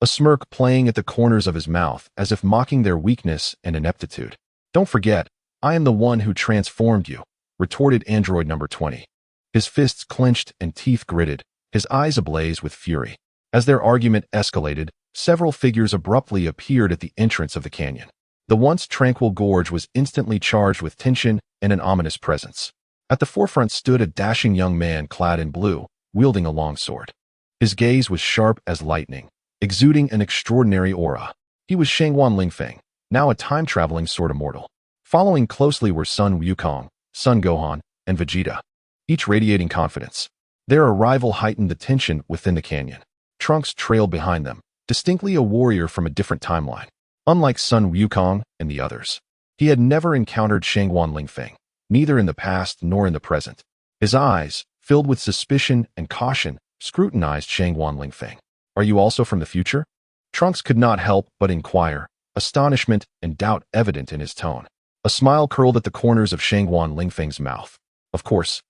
A smirk playing at the corners of his mouth as if mocking their weakness and ineptitude. Don't forget, I am the one who transformed you, retorted android number 20. His fists clenched and teeth gritted, his eyes ablaze with fury. As their argument escalated, several figures abruptly appeared at the entrance of the canyon. The once tranquil gorge was instantly charged with tension and an ominous presence. At the forefront stood a dashing young man clad in blue, wielding a long sword. His gaze was sharp as lightning, exuding an extraordinary aura. He was Shangguan Lingfeng, now a time-traveling sword immortal. Following closely were Sun Wukong, Sun Gohan, and Vegeta, each radiating confidence. Their arrival heightened the tension within the canyon. Trunks trailed behind them, distinctly a warrior from a different timeline. Unlike Sun Wukong and the others, he had never encountered Shangguan Lingfeng, neither in the past nor in the present. His eyes, filled with suspicion and caution, scrutinized Shangguan Lingfeng. Are you also from the future? Trunks could not help but inquire, astonishment and doubt evident in his tone. A smile curled at the corners of Shangguan Lingfeng's mouth. Of course,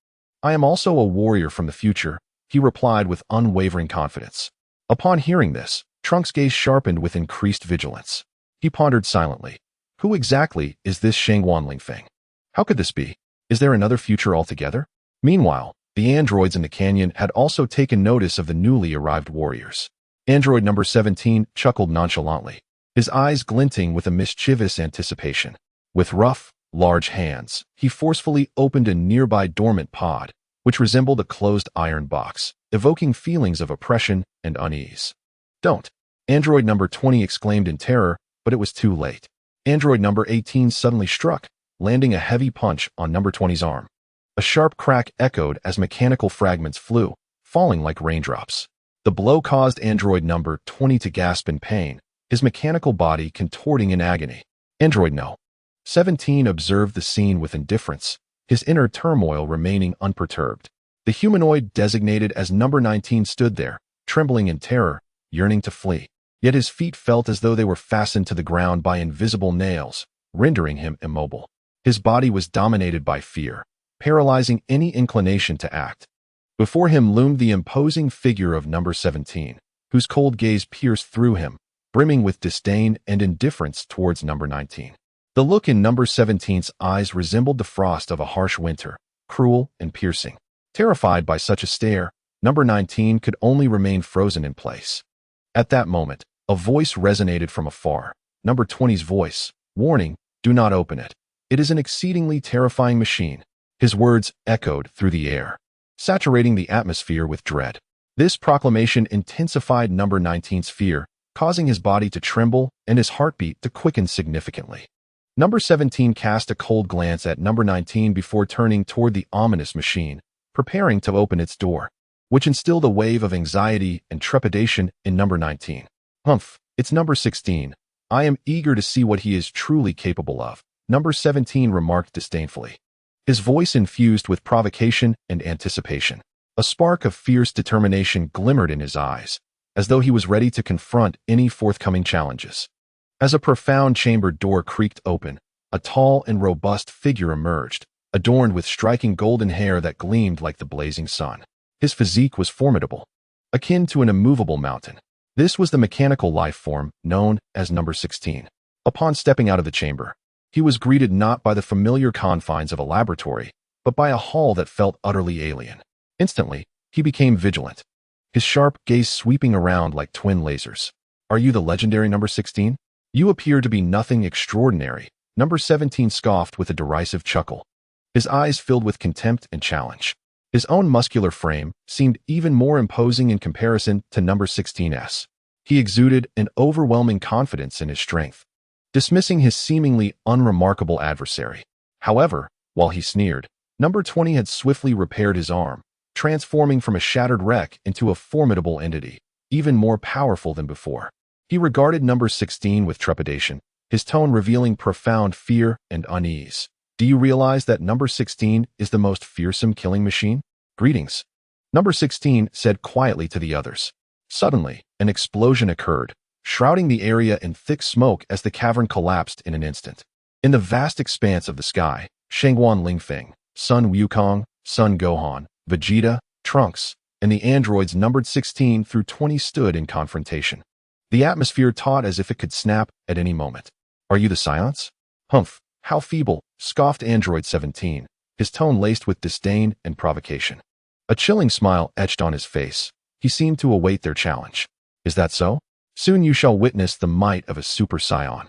I am also a warrior from the future, he replied with unwavering confidence. Upon hearing this, Trunks' gaze sharpened with increased vigilance. He pondered silently. Who exactly is this Shangguan Lingfeng? How could this be? Is there another future altogether? Meanwhile, the androids in the canyon had also taken notice of the newly arrived warriors. Android number 17 chuckled nonchalantly, his eyes glinting with a mischievous anticipation. With rough, large hands, he forcefully opened a nearby dormant pod, which resembled a closed iron box, evoking feelings of oppression and unease. Don't! Android number 20 exclaimed in terror, but it was too late. Android number 18 suddenly struck, landing a heavy punch on number 20's arm. A sharp crack echoed as mechanical fragments flew, falling like raindrops. The blow caused android number 20 to gasp in pain, his mechanical body contorting in agony. Android no. 17 observed the scene with indifference, his inner turmoil remaining unperturbed. The humanoid designated as number 19 stood there, trembling in terror, yearning to flee. Yet his feet felt as though they were fastened to the ground by invisible nails, rendering him immobile. His body was dominated by fear, paralyzing any inclination to act. Before him loomed the imposing figure of number 17, whose cold gaze pierced through him, brimming with disdain and indifference towards number 19. The look in number 17's eyes resembled the frost of a harsh winter, cruel and piercing. Terrified by such a stare, number 19 could only remain frozen in place. At that moment, a voice resonated from afar, number 20's voice, warning, do not open it. It is an exceedingly terrifying machine. His words echoed through the air, saturating the atmosphere with dread. This proclamation intensified number 19's fear, causing his body to tremble and his heartbeat to quicken significantly. Number 17 cast a cold glance at number 19 before turning toward the ominous machine, preparing to open its door. which instilled a wave of anxiety and trepidation in number 19. Humph, it's number 16. I am eager to see what he is truly capable of, number 17 remarked disdainfully. His voice infused with provocation and anticipation. A spark of fierce determination glimmered in his eyes, as though he was ready to confront any forthcoming challenges. As a profound chamber door creaked open, a tall and robust figure emerged, adorned with striking golden hair that gleamed like the blazing sun. His physique was formidable, akin to an immovable mountain. This was the mechanical life form known as number 16. Upon stepping out of the chamber, he was greeted not by the familiar confines of a laboratory, but by a hall that felt utterly alien. Instantly, he became vigilant, his sharp gaze sweeping around like twin lasers. Are you the legendary number 16? You appear to be nothing extraordinary, number 17 scoffed with a derisive chuckle. His eyes filled with contempt and challenge. His own muscular frame seemed even more imposing in comparison to number 16's. He exuded an overwhelming confidence in his strength, dismissing his seemingly unremarkable adversary. However, while he sneered, number 20 had swiftly repaired his arm, transforming from a shattered wreck into a formidable entity, even more powerful than before. He regarded number 16 with trepidation, his tone revealing profound fear and unease. Do you realize that number 16 is the most fearsome killing machine? Greetings. Number 16 said quietly to the others. Suddenly, an explosion occurred, shrouding the area in thick smoke as the cavern collapsed in an instant. In the vast expanse of the sky, Shangguan Lingfeng, Sun Wukong, Sun Gohan, Vegeta, Trunks, and the androids numbered 16 through 20 stood in confrontation. The atmosphere taut as if it could snap at any moment. Are you the Scions? Humph, how feeble, scoffed Android 17, his tone laced with disdain and provocation. A chilling smile etched on his face. He seemed to await their challenge. Is that so? Soon you shall witness the might of a Super Scion.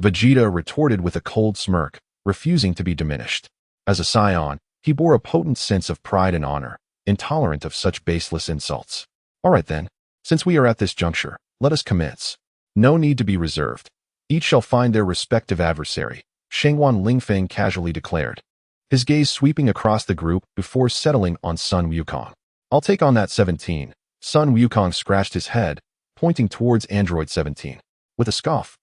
Vegeta retorted with a cold smirk, refusing to be diminished. As a Scion, he bore a potent sense of pride and honor, intolerant of such baseless insults. All right then, since we are at this juncture, let us commence. No need to be reserved. Each shall find their respective adversary, Shangguan Lingfeng casually declared, his gaze sweeping across the group before settling on Sun Wukong. I'll take on that 17. Sun Wukong scratched his head, pointing towards Android 17. With a scoff,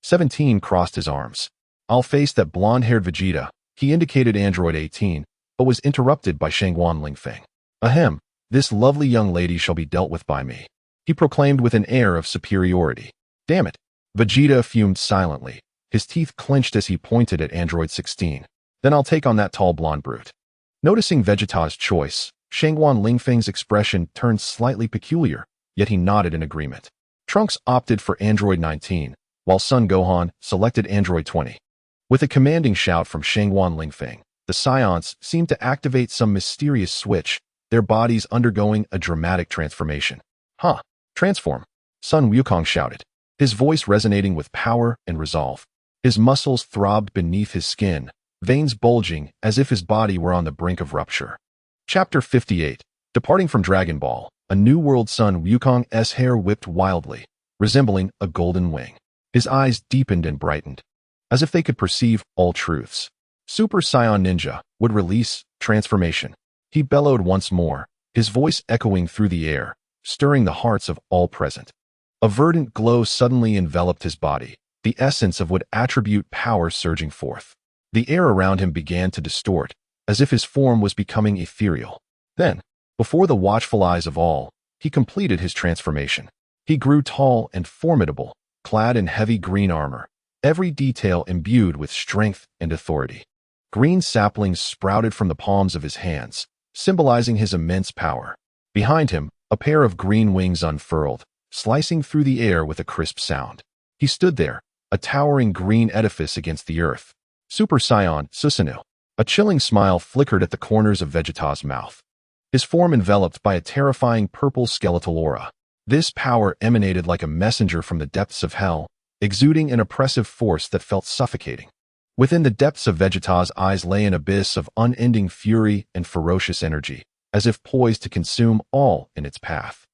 17 crossed his arms. I'll face that blonde-haired Vegeta. He indicated Android 18, but was interrupted by Shangguan Lingfeng. Ahem, this lovely young lady shall be dealt with by me, he proclaimed with an air of superiority. Damn it. Vegeta fumed silently, his teeth clenched as he pointed at Android 16. Then I'll take on that tall blonde brute. Noticing Vegeta's choice, Shangguan Lingfeng's expression turned slightly peculiar, yet he nodded in agreement. Trunks opted for Android 19, while Son Gohan selected Android 20. With a commanding shout from Shangguan Lingfeng, the Scions seemed to activate some mysterious switch, their bodies undergoing a dramatic transformation. Huh, transform, Sun Wukong shouted, his voice resonating with power and resolve. His muscles throbbed beneath his skin, veins bulging as if his body were on the brink of rupture. Chapter 58. Departing from Dragon Ball, a new world. Sun Wukong's hair whipped wildly, resembling a golden wing. His eyes deepened and brightened, as if they could perceive all truths. Super Saiyan Ninja would release transformation. He bellowed once more, his voice echoing through the air, stirring the hearts of all present. A verdant glow suddenly enveloped his body, the essence of what attribute power surging forth. The air around him began to distort, as if his form was becoming ethereal. Then, before the watchful eyes of all, he completed his transformation. He grew tall and formidable, clad in heavy green armor, every detail imbued with strength and authority. Green saplings sprouted from the palms of his hands, symbolizing his immense power. Behind him, a pair of green wings unfurled, slicing through the air with a crisp sound. He stood there, a towering green edifice against the earth. Super Saiyan Susanoo. A chilling smile flickered at the corners of Vegeta's mouth, his form enveloped by a terrifying purple skeletal aura. This power emanated like a messenger from the depths of hell, exuding an oppressive force that felt suffocating. Within the depths of Vegeta's eyes lay an abyss of unending fury and ferocious energy, as if poised to consume all in its path.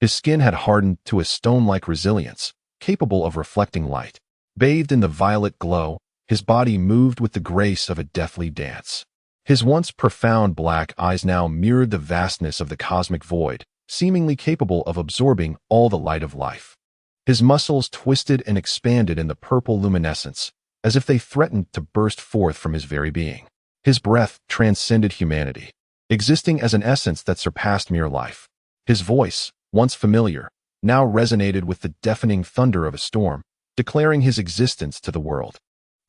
His skin had hardened to a stone-like resilience, capable of reflecting light. Bathed in the violet glow, his body moved with the grace of a deathly dance. His once profound black eyes now mirrored the vastness of the cosmic void, seemingly capable of absorbing all the light of life. His muscles twisted and expanded in the purple luminescence, as if they threatened to burst forth from his very being. His breath transcended humanity, existing as an essence that surpassed mere life. His voice, once familiar, now resonated with the deafening thunder of a storm, declaring his existence to the world.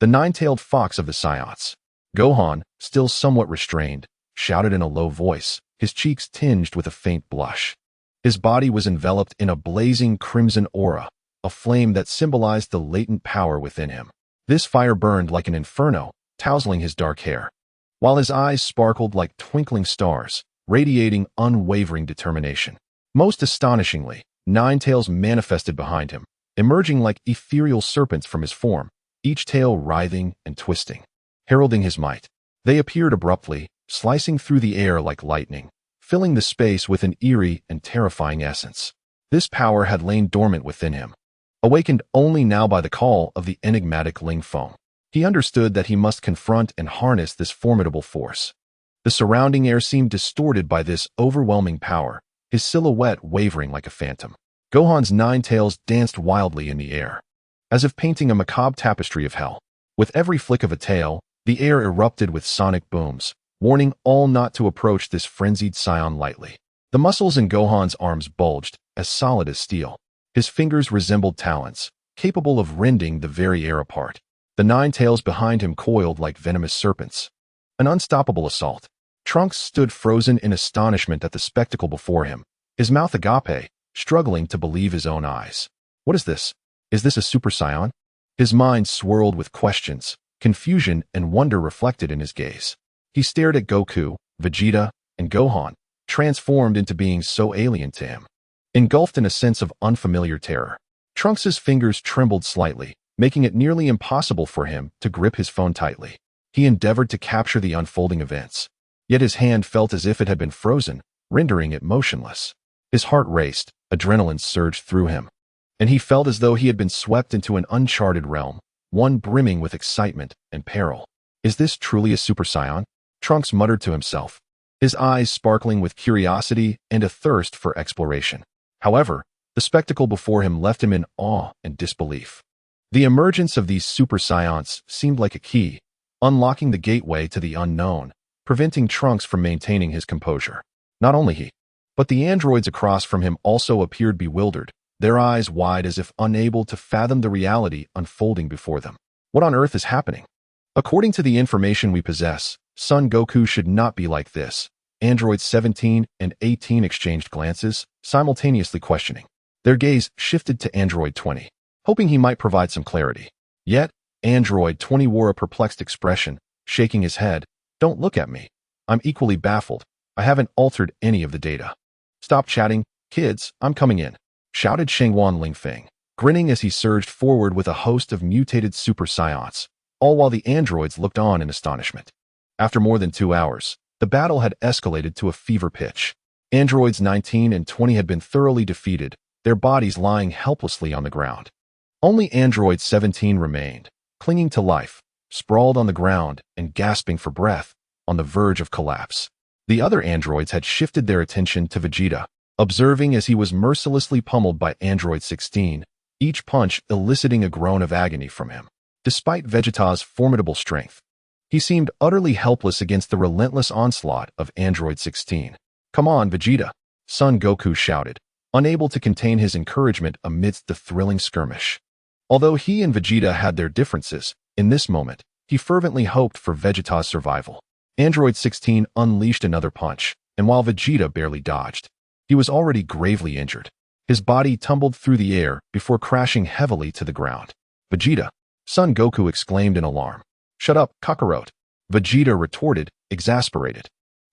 The nine-tailed fox of the Science. Gohan, still somewhat restrained, shouted in a low voice, his cheeks tinged with a faint blush. His body was enveloped in a blazing crimson aura, a flame that symbolized the latent power within him. This fire burned like an inferno, tousling his dark hair, while his eyes sparkled like twinkling stars, radiating unwavering determination. Most astonishingly, nine tails manifested behind him, emerging like ethereal serpents from his form, each tail writhing and twisting, heralding his might. They appeared abruptly, slicing through the air like lightning, filling the space with an eerie and terrifying essence. This power had lain dormant within him, awakened only now by the call of the enigmatic Ling Feng. He understood that he must confront and harness this formidable force. The surrounding air seemed distorted by this overwhelming power, his silhouette wavering like a phantom. Gohan's nine tails danced wildly in the air, as if painting a macabre tapestry of hell. With every flick of a tail, the air erupted with sonic booms, warning all not to approach this frenzied scion lightly. The muscles in Gohan's arms bulged, as solid as steel. His fingers resembled talons, capable of rending the very air apart. The nine tails behind him coiled like venomous serpents. An unstoppable assault. Trunks stood frozen in astonishment at the spectacle before him, his mouth agape, struggling to believe his own eyes. What is this? Is this a Super Saiyan? His mind swirled with questions, confusion and wonder reflected in his gaze. He stared at Goku, Vegeta, and Gohan, transformed into beings so alien to him, engulfed in a sense of unfamiliar terror. Trunks's fingers trembled slightly, making it nearly impossible for him to grip his phone tightly. He endeavored to capture the unfolding events, yet his hand felt as if it had been frozen, rendering it motionless. His heart raced, adrenaline surged through him, and he felt as though he had been swept into an uncharted realm, one brimming with excitement and peril. Is this truly a Super Saiyan? Trunks muttered to himself, his eyes sparkling with curiosity and a thirst for exploration. However, the spectacle before him left him in awe and disbelief. The emergence of these Super Saiyans seemed like a key, unlocking the gateway to the unknown, preventing Trunks from maintaining his composure. Not only he, but the androids across from him also appeared bewildered, their eyes wide as if unable to fathom the reality unfolding before them. What on earth is happening? According to the information we possess, Son Goku should not be like this. Androids 17 and 18 exchanged glances, simultaneously questioning. Their gaze shifted to Android 20, hoping he might provide some clarity. Yet, Android 20 wore a perplexed expression, shaking his head. Don't look at me. I'm equally baffled. I haven't altered any of the data. Stop chatting, kids, I'm coming in, shouted Shangwan Lingfeng, grinning as he surged forward with a host of mutated Super Saiyans, all while the androids looked on in astonishment. After more than 2 hours, the battle had escalated to a fever pitch. Androids 19 and 20 had been thoroughly defeated, their bodies lying helplessly on the ground. Only Android 17 remained, clinging to life, sprawled on the ground and gasping for breath, on the verge of collapse. The other androids had shifted their attention to Vegeta, observing as he was mercilessly pummeled by Android 16, each punch eliciting a groan of agony from him. Despite Vegeta's formidable strength, he seemed utterly helpless against the relentless onslaught of Android 16. Come on, Vegeta, Son Goku shouted, unable to contain his encouragement amidst the thrilling skirmish. Although he and Vegeta had their differences, in this moment, he fervently hoped for Vegeta's survival. Android 16 unleashed another punch, and while Vegeta barely dodged, he was already gravely injured. His body tumbled through the air before crashing heavily to the ground. Vegeta, Son Goku exclaimed in alarm. Shut up, Kakarot, Vegeta retorted, exasperated.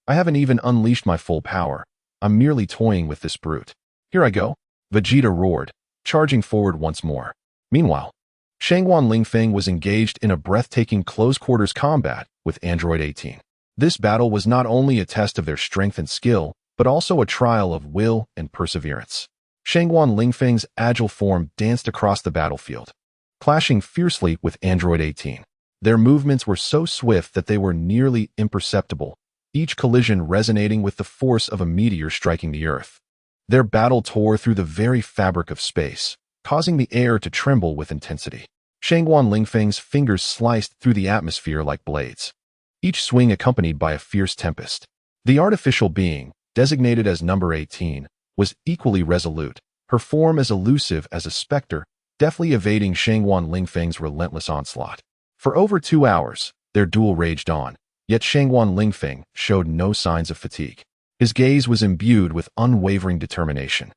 I haven't even unleashed my full power. I'm merely toying with this brute. Here I go, Vegeta roared, charging forward once more. Meanwhile, Shangwan Lingfeng was engaged in a breathtaking close-quarters combat with Android 18. This battle was not only a test of their strength and skill, but also a trial of will and perseverance. Shangwan Lingfeng's agile form danced across the battlefield, clashing fiercely with Android 18. Their movements were so swift that they were nearly imperceptible, each collision resonating with the force of a meteor striking the earth. Their battle tore through the very fabric of space, causing the air to tremble with intensity. Shangguan Lingfeng's fingers sliced through the atmosphere like blades, each swing accompanied by a fierce tempest. The artificial being, designated as number 18, was equally resolute, her form as elusive as a specter, deftly evading Shangguan Lingfeng's relentless onslaught. For over 2 hours, their duel raged on, yet Shangguan Lingfeng showed no signs of fatigue. His gaze was imbued with unwavering determination,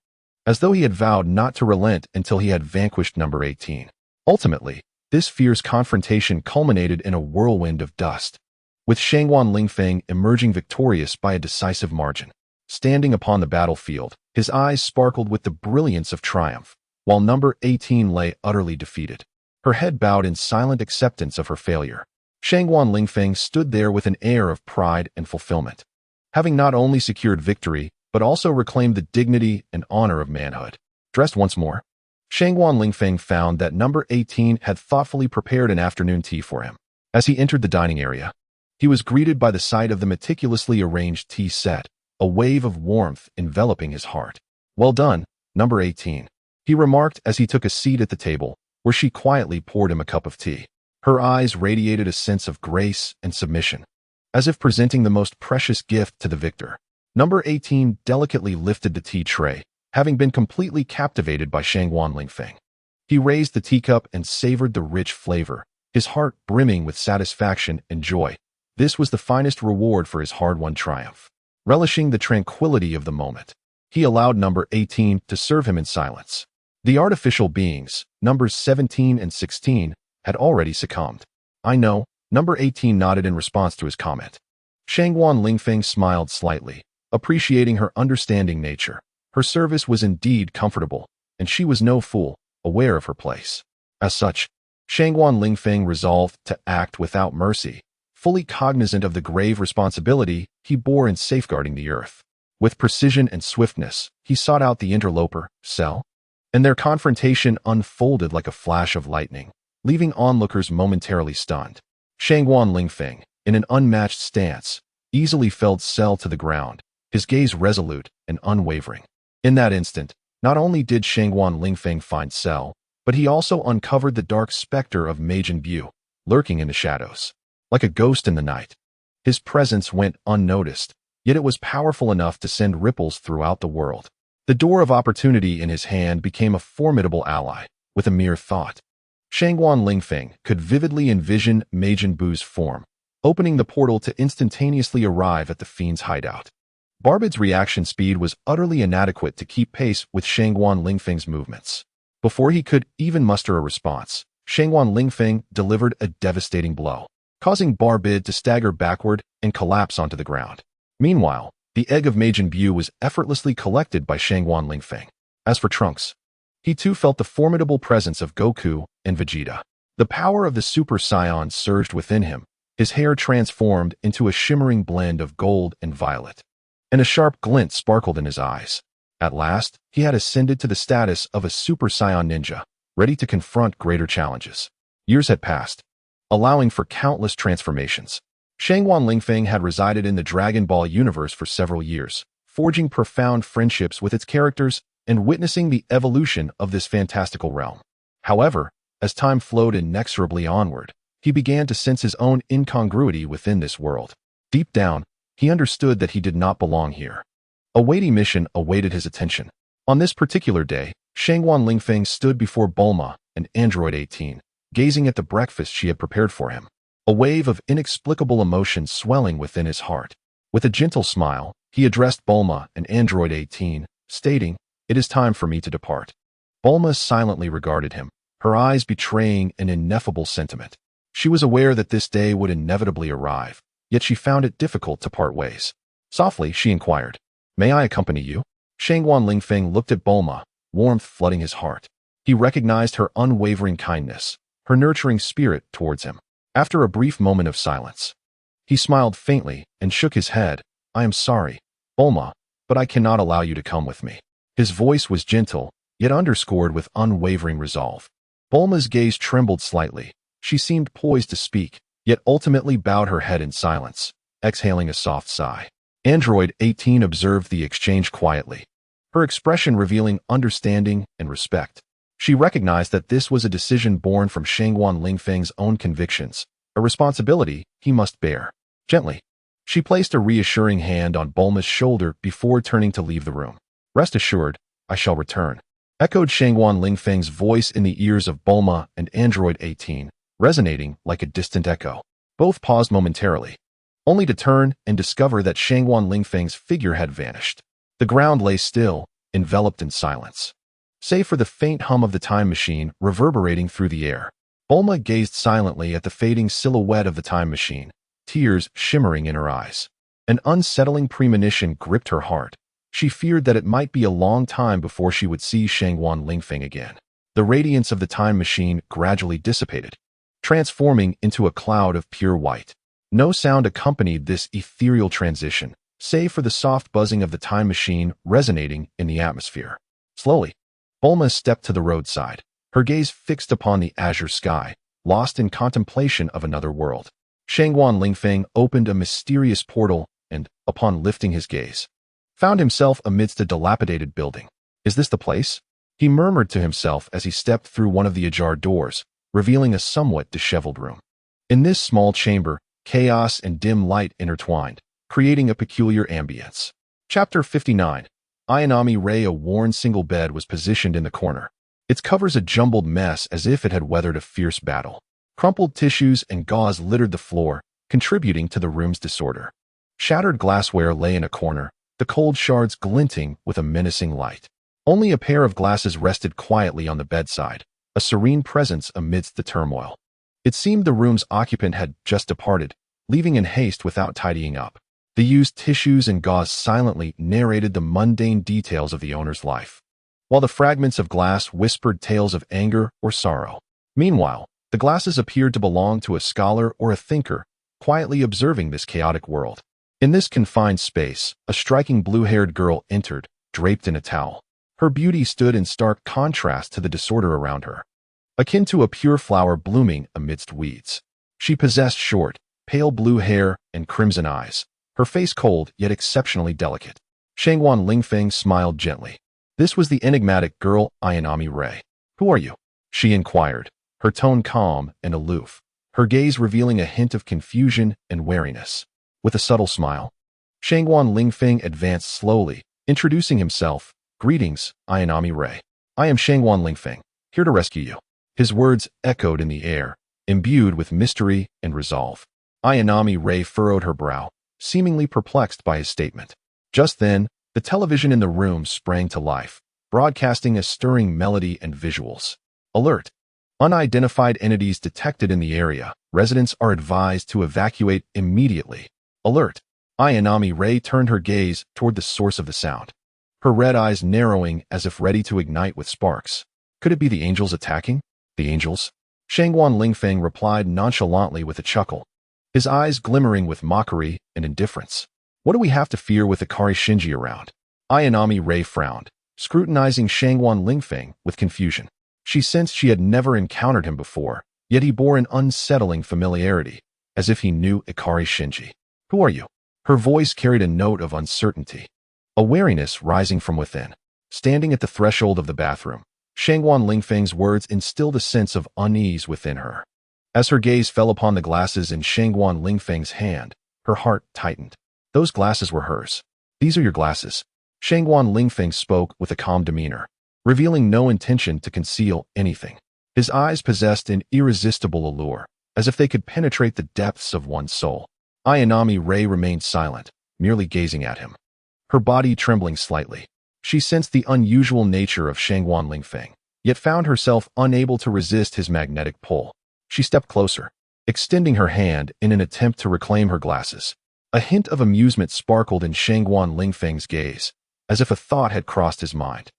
as though he had vowed not to relent until he had vanquished number 18. Ultimately, this fierce confrontation culminated in a whirlwind of dust, with Shangguan Lingfeng emerging victorious by a decisive margin. Standing upon the battlefield, his eyes sparkled with the brilliance of triumph, while number 18 lay utterly defeated, her head bowed in silent acceptance of her failure. Shangguan Lingfeng stood there with an air of pride and fulfillment, having not only secured victory, but also reclaimed the dignity and honor of manhood. Dressed once more, Shangguan Lingfeng found that number 18 had thoughtfully prepared an afternoon tea for him. As he entered the dining area, he was greeted by the sight of the meticulously arranged tea set, a wave of warmth enveloping his heart. "Well done, number 18," he remarked as he took a seat at the table, where she quietly poured him a cup of tea. Her eyes radiated a sense of grace and submission, as if presenting the most precious gift to the victor. Number 18 delicately lifted the tea tray, having been completely captivated by Shangguan Lingfeng. He raised the teacup and savored the rich flavor, his heart brimming with satisfaction and joy. This was the finest reward for his hard-won triumph. Relishing the tranquility of the moment, he allowed number 18 to serve him in silence. The artificial beings, numbers 17 and 16, had already succumbed. "I know," number 18 nodded in response to his comment. Shangguan Lingfeng smiled slightly, appreciating her understanding nature. Her service was indeed comfortable, and she was no fool, aware of her place. As such, Shangguan Lingfeng resolved to act without mercy, fully cognizant of the grave responsibility he bore in safeguarding the earth. With precision and swiftness, he sought out the interloper, Cell, and their confrontation unfolded like a flash of lightning, leaving onlookers momentarily stunned. Shangguan Lingfeng, in an unmatched stance, easily felled Cell to the ground, his gaze resolute and unwavering. In that instant, not only did Shangguan Lingfeng find Cell, but he also uncovered the dark specter of Majin Bu, lurking in the shadows. Like a ghost in the night, his presence went unnoticed, yet it was powerful enough to send ripples throughout the world. The door of opportunity in his hand became a formidable ally, with a mere thought. Shangguan Lingfeng could vividly envision Majin Bu's form, opening the portal to instantaneously arrive at the fiend's hideout. Barbid's reaction speed was utterly inadequate to keep pace with Shangguan Lingfeng's movements. Before he could even muster a response, Shangguan Lingfeng delivered a devastating blow, causing Barbid to stagger backward and collapse onto the ground. Meanwhile, the egg of Majin Bu was effortlessly collected by Shangguan Lingfeng. As for Trunks, he too felt the formidable presence of Goku and Vegeta. The power of the Super Saiyan surged within him, his hair transformed into a shimmering blend of gold and violet, and a sharp glint sparkled in his eyes. At last, he had ascended to the status of a Super Saiyan ninja, ready to confront greater challenges. Years had passed, allowing for countless transformations. Shangguan Lingfeng had resided in the Dragon Ball universe for several years, forging profound friendships with its characters and witnessing the evolution of this fantastical realm. However, as time flowed inexorably onward, he began to sense his own incongruity within this world. Deep down, he understood that he did not belong here. A weighty mission awaited his attention. On this particular day, Shangguan Lingfeng stood before Bulma, an android 18, gazing at the breakfast she had prepared for him. A wave of inexplicable emotion swelling within his heart. With a gentle smile, he addressed Bulma, an android 18, stating, "It is time for me to depart." Bulma silently regarded him, her eyes betraying an ineffable sentiment. She was aware that this day would inevitably arrive, yet she found it difficult to part ways. Softly, she inquired, "May I accompany you?" Shangguan Lingfeng looked at Bulma, warmth flooding his heart. He recognized her unwavering kindness, her nurturing spirit towards him. After a brief moment of silence, he smiled faintly and shook his head. "I am sorry, Bulma, but I cannot allow you to come with me." His voice was gentle, yet underscored with unwavering resolve. Bulma's gaze trembled slightly, She seemed poised to speak, yet ultimately bowed her head in silence, exhaling a soft sigh. Android 18 observed the exchange quietly, her expression revealing understanding and respect. She recognized that this was a decision born from Shangguan Lingfeng's own convictions, a responsibility he must bear. Gently, she placed a reassuring hand on Bulma's shoulder before turning to leave the room. "Rest assured, I shall return," echoed Shangguan Lingfeng's voice in the ears of Bulma and Android 18, resonating like a distant echo. Both paused momentarily, only to turn and discover that Shangguan Lingfeng's figure had vanished. The ground lay still, enveloped in silence, save for the faint hum of the time machine reverberating through the air. Bulma gazed silently at the fading silhouette of the time machine, tears shimmering in her eyes. An unsettling premonition gripped her heart. She feared that it might be a long time before she would see Shangguan Lingfeng again. The radiance of the time machine gradually dissipated, transforming into a cloud of pure white. No sound accompanied this ethereal transition, save for the soft buzzing of the time machine resonating in the atmosphere. Slowly, Bulma stepped to the roadside, her gaze fixed upon the azure sky, lost in contemplation of another world. Shangguan Lingfeng opened a mysterious portal and, upon lifting his gaze, found himself amidst a dilapidated building. "Is this the place?" he murmured to himself as he stepped through one of the ajar doors, revealing a somewhat disheveled room. In this small chamber, chaos and dim light intertwined, creating a peculiar ambience. Chapter 59. Ayanami Ray. A worn single bed was positioned in the corner, its covers a jumbled mess as if it had weathered a fierce battle. Crumpled tissues and gauze littered the floor, contributing to the room's disorder. Shattered glassware lay in a corner, the cold shards glinting with a menacing light. Only a pair of glasses rested quietly on the bedside, a serene presence amidst the turmoil. It seemed the room's occupant had just departed, leaving in haste without tidying up. The used tissues and gauze silently narrated the mundane details of the owner's life, while the fragments of glass whispered tales of anger or sorrow. Meanwhile, the glasses appeared to belong to a scholar or a thinker, quietly observing this chaotic world. In this confined space, a striking blue-haired girl entered, draped in a towel. Her beauty stood in stark contrast to the disorder around her, akin to a pure flower blooming amidst weeds. She possessed short, pale blue hair and crimson eyes, her face cold yet exceptionally delicate. Shangguan Lingfeng smiled gently. This was the enigmatic girl Ayanami Ray. "Who are you?" she inquired, her tone calm and aloof, her gaze revealing a hint of confusion and wariness. With a subtle smile, Shangguan Lingfeng advanced slowly, introducing himself. "Greetings, Ayanami Ray. I am Shangguan Lingfeng, here to rescue you." His words echoed in the air, imbued with mystery and resolve. Ayanami Ray furrowed her brow, seemingly perplexed by his statement. Just then, the television in the room sprang to life, broadcasting a stirring melody and visuals. "Alert! Unidentified entities detected in the area. Residents are advised to evacuate immediately. Alert!" Ayanami Ray turned her gaze toward the source of the sound, her red eyes narrowing as if ready to ignite with sparks. Could it be the angels attacking? "The angels?" Shangguan Lingfeng replied nonchalantly with a chuckle, his eyes glimmering with mockery and indifference. "What do we have to fear with Ikari Shinji around?" Ayanami Ray frowned, scrutinizing Shangguan Lingfeng with confusion. She sensed she had never encountered him before, yet he bore an unsettling familiarity, as if he knew Ikari Shinji. "Who are you?" Her voice carried a note of uncertainty, a wariness rising from within. Standing at the threshold of the bathroom, Shangguan Lingfeng's words instilled a sense of unease within her. As her gaze fell upon the glasses in Shangguan Lingfeng's hand, her heart tightened. Those glasses were hers. "These are your glasses." Shangguan Lingfeng spoke with a calm demeanor, revealing no intention to conceal anything. His eyes possessed an irresistible allure, as if they could penetrate the depths of one's soul. Ayanami Ray remained silent, merely gazing at him, her body trembling slightly. She sensed the unusual nature of Shangguan Lingfeng, yet found herself unable to resist his magnetic pull. She stepped closer, extending her hand in an attempt to reclaim her glasses. A hint of amusement sparkled in Shangguan Lingfeng's gaze, as if a thought had crossed his mind.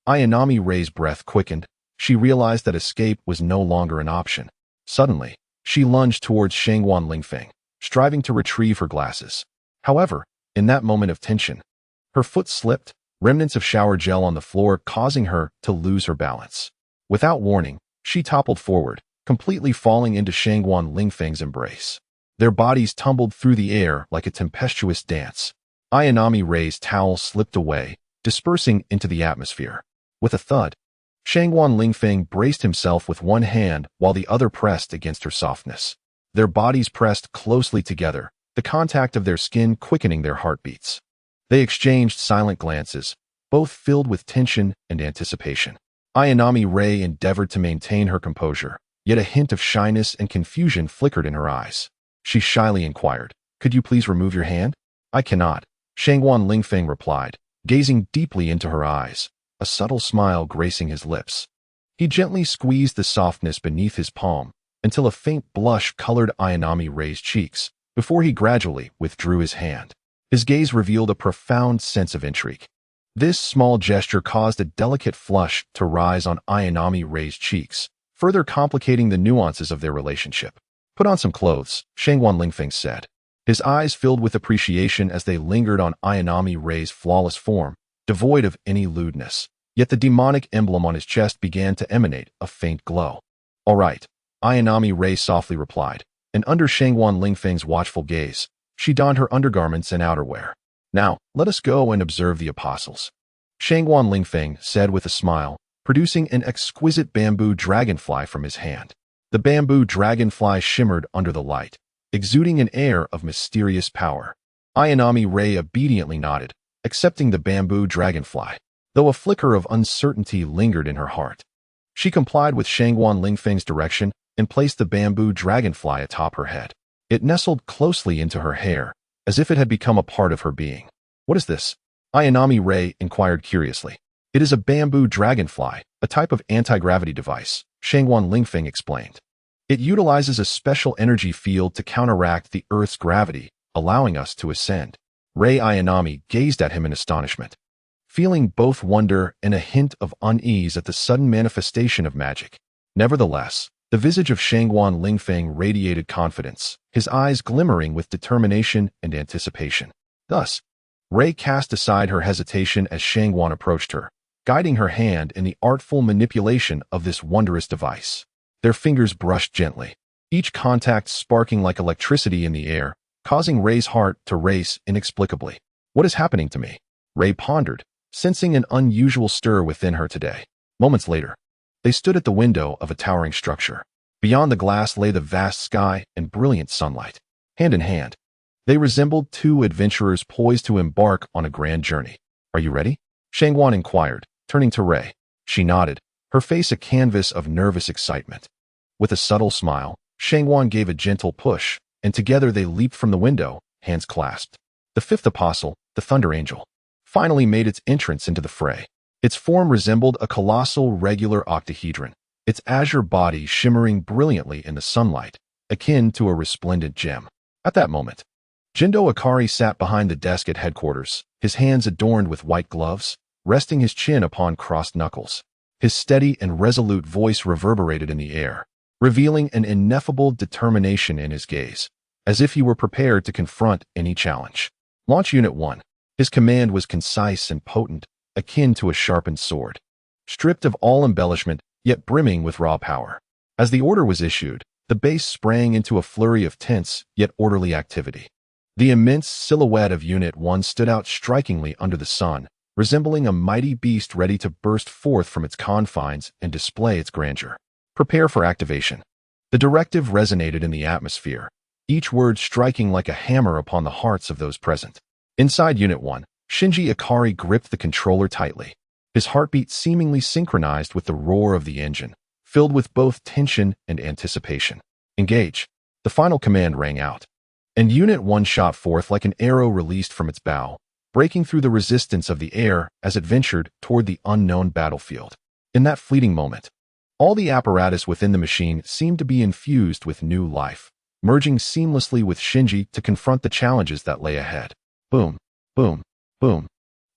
Ayanami Ray's breath quickened. She realized that escape was no longer an option. Suddenly, she lunged towards Shangguan Lingfeng, striving to retrieve her glasses. However, in that moment of tension, her foot slipped, remnants of shower gel on the floor causing her to lose her balance. Without warning, she toppled forward, completely falling into Shangguan Lingfeng's embrace. Their bodies tumbled through the air like a tempestuous dance. Ayanami Rei's towel slipped away, dispersing into the atmosphere. With a thud, Shangguan Lingfeng braced himself with one hand while the other pressed against her softness. Their bodies pressed closely together, the contact of their skin quickening their heartbeats. They exchanged silent glances, both filled with tension and anticipation. Ayanami Rei endeavored to maintain her composure, yet a hint of shyness and confusion flickered in her eyes. She shyly inquired, "Could you please remove your hand?" "I cannot," Shangguan Lingfeng replied, gazing deeply into her eyes, a subtle smile gracing his lips. He gently squeezed the softness beneath his palm until a faint blush colored Ayanami Rei's cheeks, before he gradually withdrew his hand. His gaze revealed a profound sense of intrigue. This small gesture caused a delicate flush to rise on Ayanami Rei's cheeks, further complicating the nuances of their relationship. "Put on some clothes," Shangguan Lingfeng said. His eyes filled with appreciation as they lingered on Ayanami Rei's flawless form, devoid of any lewdness. Yet the demonic emblem on his chest began to emanate a faint glow. "All right," Ayanami Rei softly replied, and under Shangguan Lingfeng's watchful gaze, she donned her undergarments and outerwear. "Now, let us go and observe the apostles," Shangguan Lingfeng said with a smile, producing an exquisite bamboo dragonfly from his hand. The bamboo dragonfly shimmered under the light, exuding an air of mysterious power. Ayanami Rei obediently nodded, accepting the bamboo dragonfly, though a flicker of uncertainty lingered in her heart. She complied with Shangguan Lingfeng's direction and placed the bamboo dragonfly atop her head. It nestled closely into her hair, as if it had become a part of her being. "What is this?" Ayanami Rei inquired curiously. "It is a bamboo dragonfly, a type of anti-gravity device," Shangguan Lingfeng explained. "It utilizes a special energy field to counteract the Earth's gravity, allowing us to ascend." Rei Ayanami gazed at him in astonishment, feeling both wonder and a hint of unease at the sudden manifestation of magic. Nevertheless, the visage of Shangguan Lingfeng radiated confidence, his eyes glimmering with determination and anticipation. Thus, Rei cast aside her hesitation as Shangguan approached her, guiding her hand in the artful manipulation of this wondrous device. Their fingers brushed gently, each contact sparking like electricity in the air, causing Rei's heart to race inexplicably. "What is happening to me?" Rei pondered, sensing an unusual stir within her today. Moments later, they stood at the window of a towering structure. Beyond the glass lay the vast sky and brilliant sunlight. Hand in hand, they resembled two adventurers poised to embark on a grand journey. "Are you ready?" Shangguan inquired, turning to Rei. She nodded, her face a canvas of nervous excitement. With a subtle smile, Shangguan gave a gentle push, and together they leaped from the window, hands clasped. The fifth apostle, the Thunder Angel, finally made its entrance into the fray. Its form resembled a colossal regular octahedron, its azure body shimmering brilliantly in the sunlight, akin to a resplendent gem. At that moment, Jindo Akari sat behind the desk at headquarters, his hands adorned with white gloves, resting his chin upon crossed knuckles. His steady and resolute voice reverberated in the air, revealing an ineffable determination in his gaze, as if he were prepared to confront any challenge. "Launch Unit 1. His command was concise and potent, akin to a sharpened sword, stripped of all embellishment, yet brimming with raw power. As the order was issued, the base sprang into a flurry of tense, yet orderly activity. The immense silhouette of Unit 1 stood out strikingly under the sun, resembling a mighty beast ready to burst forth from its confines and display its grandeur. "Prepare for activation." The directive resonated in the atmosphere, each word striking like a hammer upon the hearts of those present. Inside Unit 1, Shinji Ikari gripped the controller tightly, his heartbeat seemingly synchronized with the roar of the engine, filled with both tension and anticipation. "Engage." The final command rang out, and Unit 1 shot forth like an arrow released from its bow, breaking through the resistance of the air as it ventured toward the unknown battlefield. In that fleeting moment, all the apparatus within the machine seemed to be infused with new life, merging seamlessly with Shinji to confront the challenges that lay ahead. Boom, boom, boom.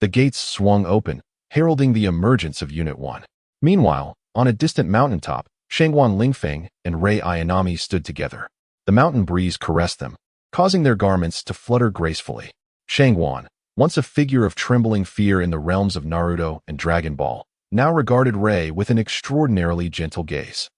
The gates swung open, heralding the emergence of Unit 1. Meanwhile, on a distant mountaintop, Shangguan Lingfeng and Rei Ayanami stood together. The mountain breeze caressed them, causing their garments to flutter gracefully. Shangguan, once a figure of trembling fear in the realms of Naruto and Dragon Ball, now regarded Rei with an extraordinarily gentle gaze.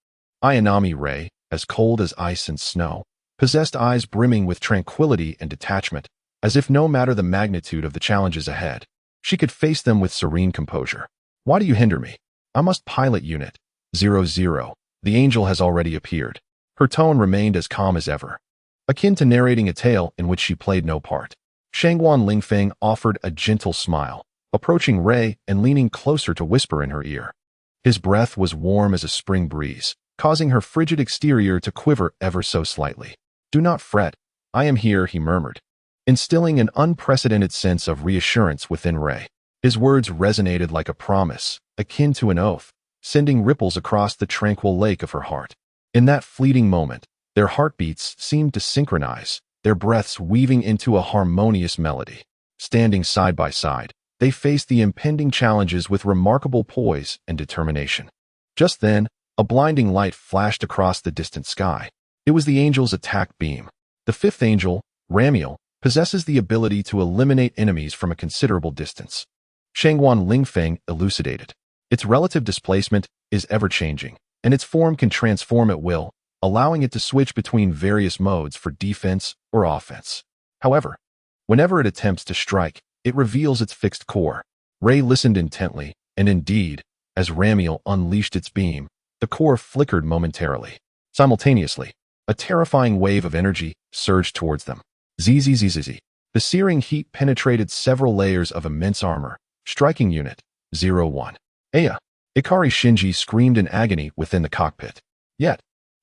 Ayanami Rei, as cold as ice and snow, possessed eyes brimming with tranquility and detachment, as if no matter the magnitude of the challenges ahead, she could face them with serene composure. Why do you hinder me? I must pilot Unit 00. The angel has already appeared. Her tone remained as calm as ever, akin to narrating a tale in which she played no part. Shangguan Lingfeng offered a gentle smile, approaching Rei and leaning closer to whisper in her ear. His breath was warm as a spring breeze, causing her frigid exterior to quiver ever so slightly. Do not fret, I am here, he murmured, instilling an unprecedented sense of reassurance within Rei. His words resonated like a promise, akin to an oath, sending ripples across the tranquil lake of her heart. In that fleeting moment, their heartbeats seemed to synchronize, their breaths weaving into a harmonious melody. Standing side by side, they faced the impending challenges with remarkable poise and determination. Just then, a blinding light flashed across the distant sky. It was the angel's attack beam. The fifth angel, Ramiel, possesses the ability to eliminate enemies from a considerable distance. Shangguan Lingfeng elucidated. Its relative displacement is ever-changing, and its form can transform at will, allowing it to switch between various modes for defense or offense. However, whenever it attempts to strike, it reveals its fixed core. Rei listened intently, and indeed, as Ramiel unleashed its beam, the core flickered momentarily. Simultaneously, a terrifying wave of energy surged towards them. Zzz. The searing heat penetrated several layers of immense armor, striking Unit 01. Aya! Ikari Shinji screamed in agony within the cockpit. Yet,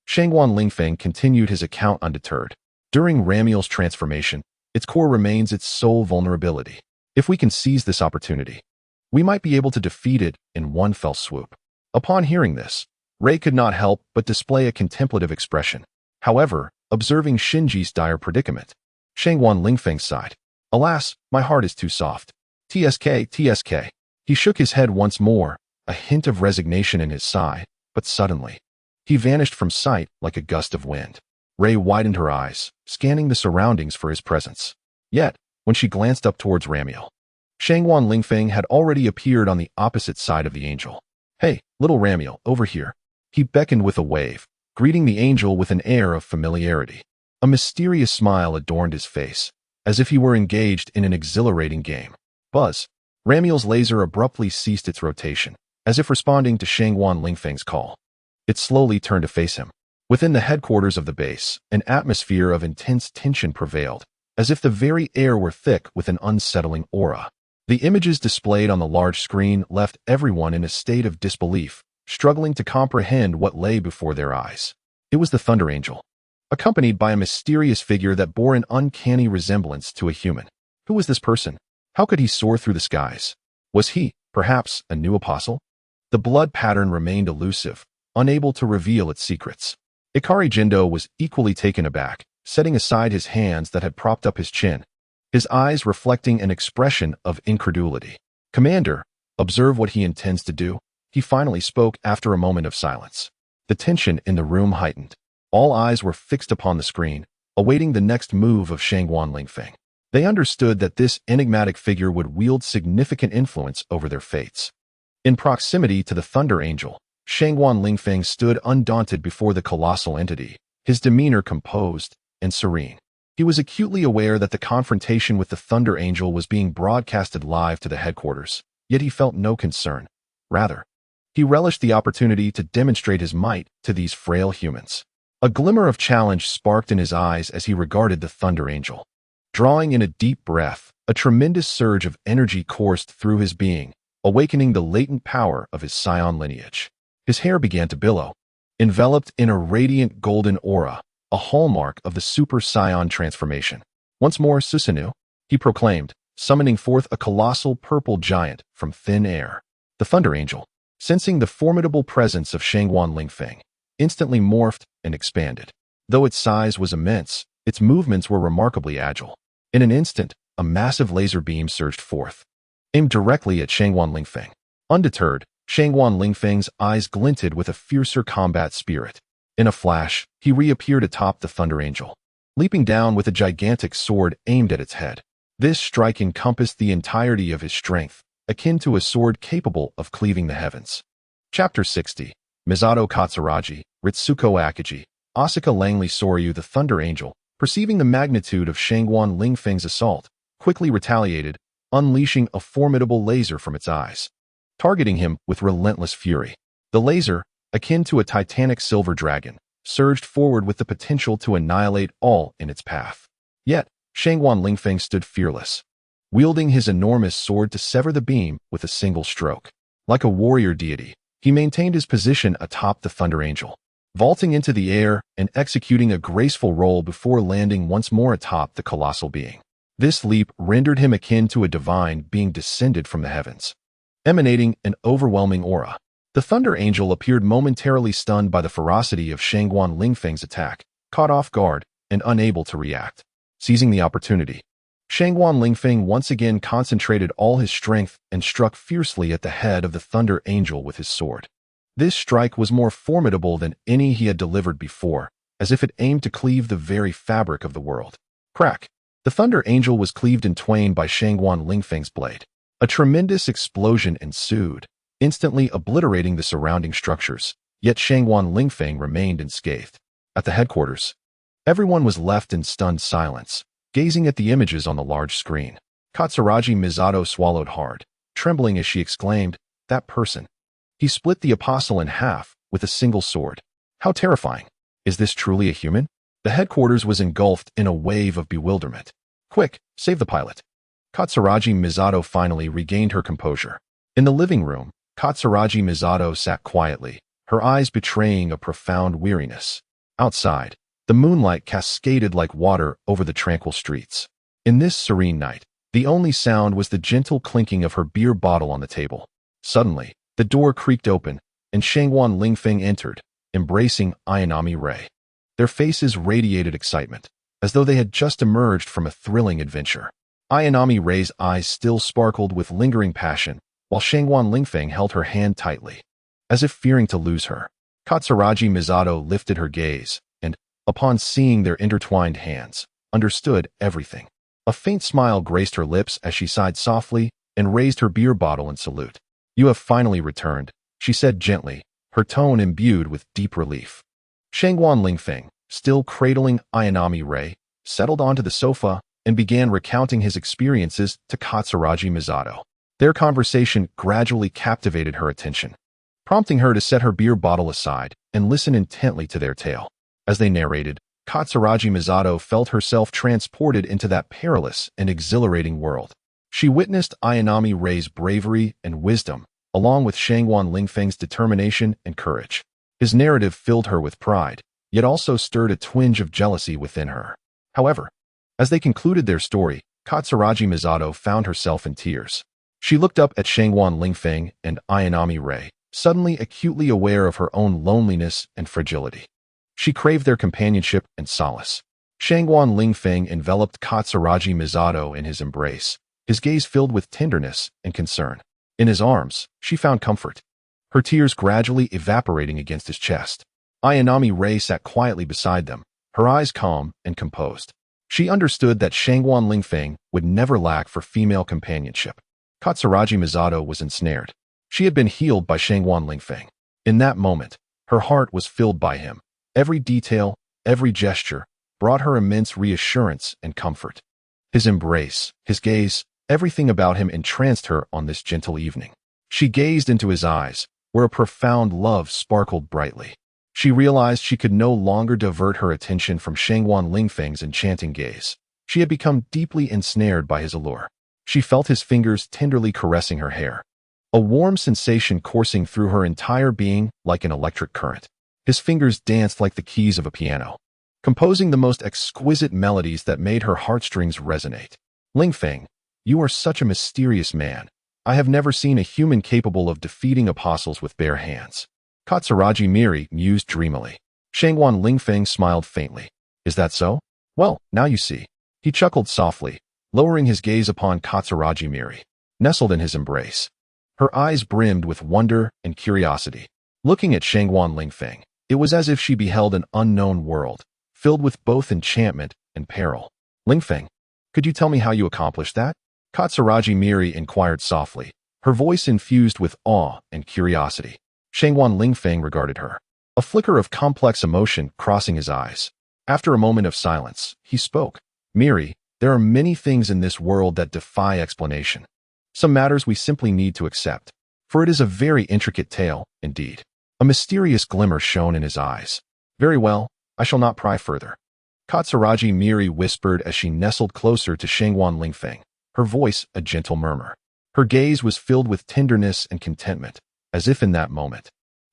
Shangguan Lingfeng continued his account undeterred. During Ramiel's transformation, its core remains its sole vulnerability. If we can seize this opportunity, we might be able to defeat it in one fell swoop. Upon hearing this, Rei could not help but display a contemplative expression. However, observing Shinji's dire predicament, Shangguan Lingfeng sighed. Alas, my heart is too soft. TSK. He shook his head once more, a hint of resignation in his sigh, but suddenly, he vanished from sight like a gust of wind. Rei widened her eyes, scanning the surroundings for his presence. Yet, when she glanced up towards Ramiel, Shangguan Lingfeng had already appeared on the opposite side of the angel. Hey, little Ramiel, over here. He beckoned with a wave, greeting the angel with an air of familiarity. A mysterious smile adorned his face, as if he were engaged in an exhilarating game. Buzz. Ramiel's laser abruptly ceased its rotation, as if responding to Shangguan Lingfeng's call. It slowly turned to face him. Within the headquarters of the base, an atmosphere of intense tension prevailed, as if the very air were thick with an unsettling aura. The images displayed on the large screen left everyone in a state of disbelief, struggling to comprehend what lay before their eyes. It was the Thunder Angel, accompanied by a mysterious figure that bore an uncanny resemblance to a human. Who was this person? How could he soar through the skies? Was he, perhaps, a new apostle? The blood pattern remained elusive, unable to reveal its secrets. Ikari Jindo was equally taken aback, setting aside his hands that had propped up his chin, his eyes reflecting an expression of incredulity. Commander, observe what he intends to do, he finally spoke after a moment of silence. The tension in the room heightened. All eyes were fixed upon the screen, awaiting the next move of Shangguan Lingfeng. They understood that this enigmatic figure would wield significant influence over their fates. In proximity to the Thunder Angel, Shangguan Lingfeng stood undaunted before the colossal entity, his demeanor composed and serene. He was acutely aware that the confrontation with the Thunder Angel was being broadcasted live to the headquarters, yet he felt no concern. Rather, he relished the opportunity to demonstrate his might to these frail humans. A glimmer of challenge sparked in his eyes as he regarded the Thunder Angel. Drawing in a deep breath, a tremendous surge of energy coursed through his being, awakening the latent power of his scion lineage. His hair began to billow, enveloped in a radiant golden aura, a hallmark of the Super Scion transformation. Once more, Susanoo, he proclaimed, summoning forth a colossal purple giant from thin air. The Thunder Angel, sensing the formidable presence of Shangguan Lingfeng, instantly morphed and expanded. Though its size was immense, its movements were remarkably agile. In an instant, a massive laser beam surged forth, aimed directly at Shangguan Lingfeng. Undeterred, Shangguan Lingfeng's eyes glinted with a fiercer combat spirit. In a flash, he reappeared atop the Thunder Angel, leaping down with a gigantic sword aimed at its head. This strike encompassed the entirety of his strength, akin to a sword capable of cleaving the heavens. Chapter 60. Misato Katsuragi, Ritsuko Akiji, Asuka Langley Soryu the Thunder Angel, perceiving the magnitude of Shangguan Lingfeng's assault, quickly retaliated, unleashing a formidable laser from its eyes, targeting him with relentless fury. The laser, akin to a titanic silver dragon, surged forward with the potential to annihilate all in its path. Yet, Shangguan Lingfeng stood fearless, wielding his enormous sword to sever the beam with a single stroke. Like a warrior deity, he maintained his position atop the Thunder Angel, vaulting into the air and executing a graceful roll before landing once more atop the colossal being. This leap rendered him akin to a divine being descended from the heavens, emanating an overwhelming aura. The Thunder Angel appeared momentarily stunned by the ferocity of Shangguan Lingfeng's attack, caught off guard and unable to react. Seizing the opportunity, Shangguan Lingfeng once again concentrated all his strength and struck fiercely at the head of the Thunder Angel with his sword. This strike was more formidable than any he had delivered before, as if it aimed to cleave the very fabric of the world. Crack! The Thunder Angel was cleaved in twain by Shangguan Lingfeng's blade. A tremendous explosion ensued, instantly obliterating the surrounding structures, yet Shangguan Lingfeng remained unscathed. At the headquarters, everyone was left in stunned silence, gazing at the images on the large screen. Katsuragi Misato swallowed hard, trembling as she exclaimed, "That person! He split the apostle in half with a single sword. How terrifying! Is this truly a human?" The headquarters was engulfed in a wave of bewilderment. "Quick, save the pilot." Katsuragi Misato finally regained her composure. In the living room, Katsuragi Misato sat quietly, her eyes betraying a profound weariness. Outside, the moonlight cascaded like water over the tranquil streets. In this serene night, the only sound was the gentle clinking of her beer bottle on the table. Suddenly, the door creaked open, and Shangguan Lingfeng entered, embracing Ayanami Rei. Their faces radiated excitement, as though they had just emerged from a thrilling adventure. Ayanami Rei's eyes still sparkled with lingering passion, while Shangguan Lingfeng held her hand tightly, as if fearing to lose her. Katsuragi Misato lifted her gaze, and, upon seeing their intertwined hands, understood everything. A faint smile graced her lips as she sighed softly and raised her beer bottle in salute. "You have finally returned," she said gently, her tone imbued with deep relief. Shangguan Lingfeng, still cradling Ayanami Rei, settled onto the sofa and began recounting his experiences to Katsuragi Misato. Their conversation gradually captivated her attention, prompting her to set her beer bottle aside and listen intently to their tale. As they narrated, Katsuragi Misato felt herself transported into that perilous and exhilarating world. She witnessed Ayanami Rei's bravery and wisdom, along with Shangguan Lingfeng's determination and courage. His narrative filled her with pride, yet also stirred a twinge of jealousy within her. However, as they concluded their story, Katsuragi Misato found herself in tears. She looked up at Shangguan Lingfeng and Ayanami Rei, suddenly acutely aware of her own loneliness and fragility. She craved their companionship and solace. Shangguan Lingfeng enveloped Katsuragi Misato in his embrace, his gaze filled with tenderness and concern. In his arms, she found comfort, her tears gradually evaporating against his chest. Ayanami Rei sat quietly beside them, her eyes calm and composed. She understood that Shangguan Lingfeng would never lack for female companionship. Katsuragi Misato was ensnared. She had been healed by Shangguan Lingfeng. In that moment, her heart was filled by him. Every detail, every gesture, brought her immense reassurance and comfort. His embrace, his gaze, everything about him entranced her on this gentle evening. She gazed into his eyes, where a profound love sparkled brightly. She realized she could no longer divert her attention from Shangguan Lingfeng's enchanting gaze. She had become deeply ensnared by his allure. She felt his fingers tenderly caressing her hair, a warm sensation coursing through her entire being like an electric current. His fingers danced like the keys of a piano, composing the most exquisite melodies that made her heartstrings resonate. "Lingfeng, you are such a mysterious man. I have never seen a human capable of defeating apostles with bare hands." Katsuragi Miri mused dreamily. Shangguan Lingfeng smiled faintly. "Is that so? Well, now you see." He chuckled softly, lowering his gaze upon Katsuragi Miri, nestled in his embrace. Her eyes brimmed with wonder and curiosity. Looking at Shangguan Lingfeng, it was as if she beheld an unknown world, filled with both enchantment and peril. "Lingfeng, could you tell me how you accomplished that?" Katsuragi Miri inquired softly, her voice infused with awe and curiosity. Shangguan Lingfeng regarded her, a flicker of complex emotion crossing his eyes. After a moment of silence, he spoke. Miri, there are many things in this world that defy explanation. Some matters we simply need to accept, for it is a very intricate tale, indeed. A mysterious glimmer shone in his eyes. Very well, I shall not pry further. Katsuragi Miri whispered as she nestled closer to Shangwan Lingfeng, her voice a gentle murmur. Her gaze was filled with tenderness and contentment, as if in that moment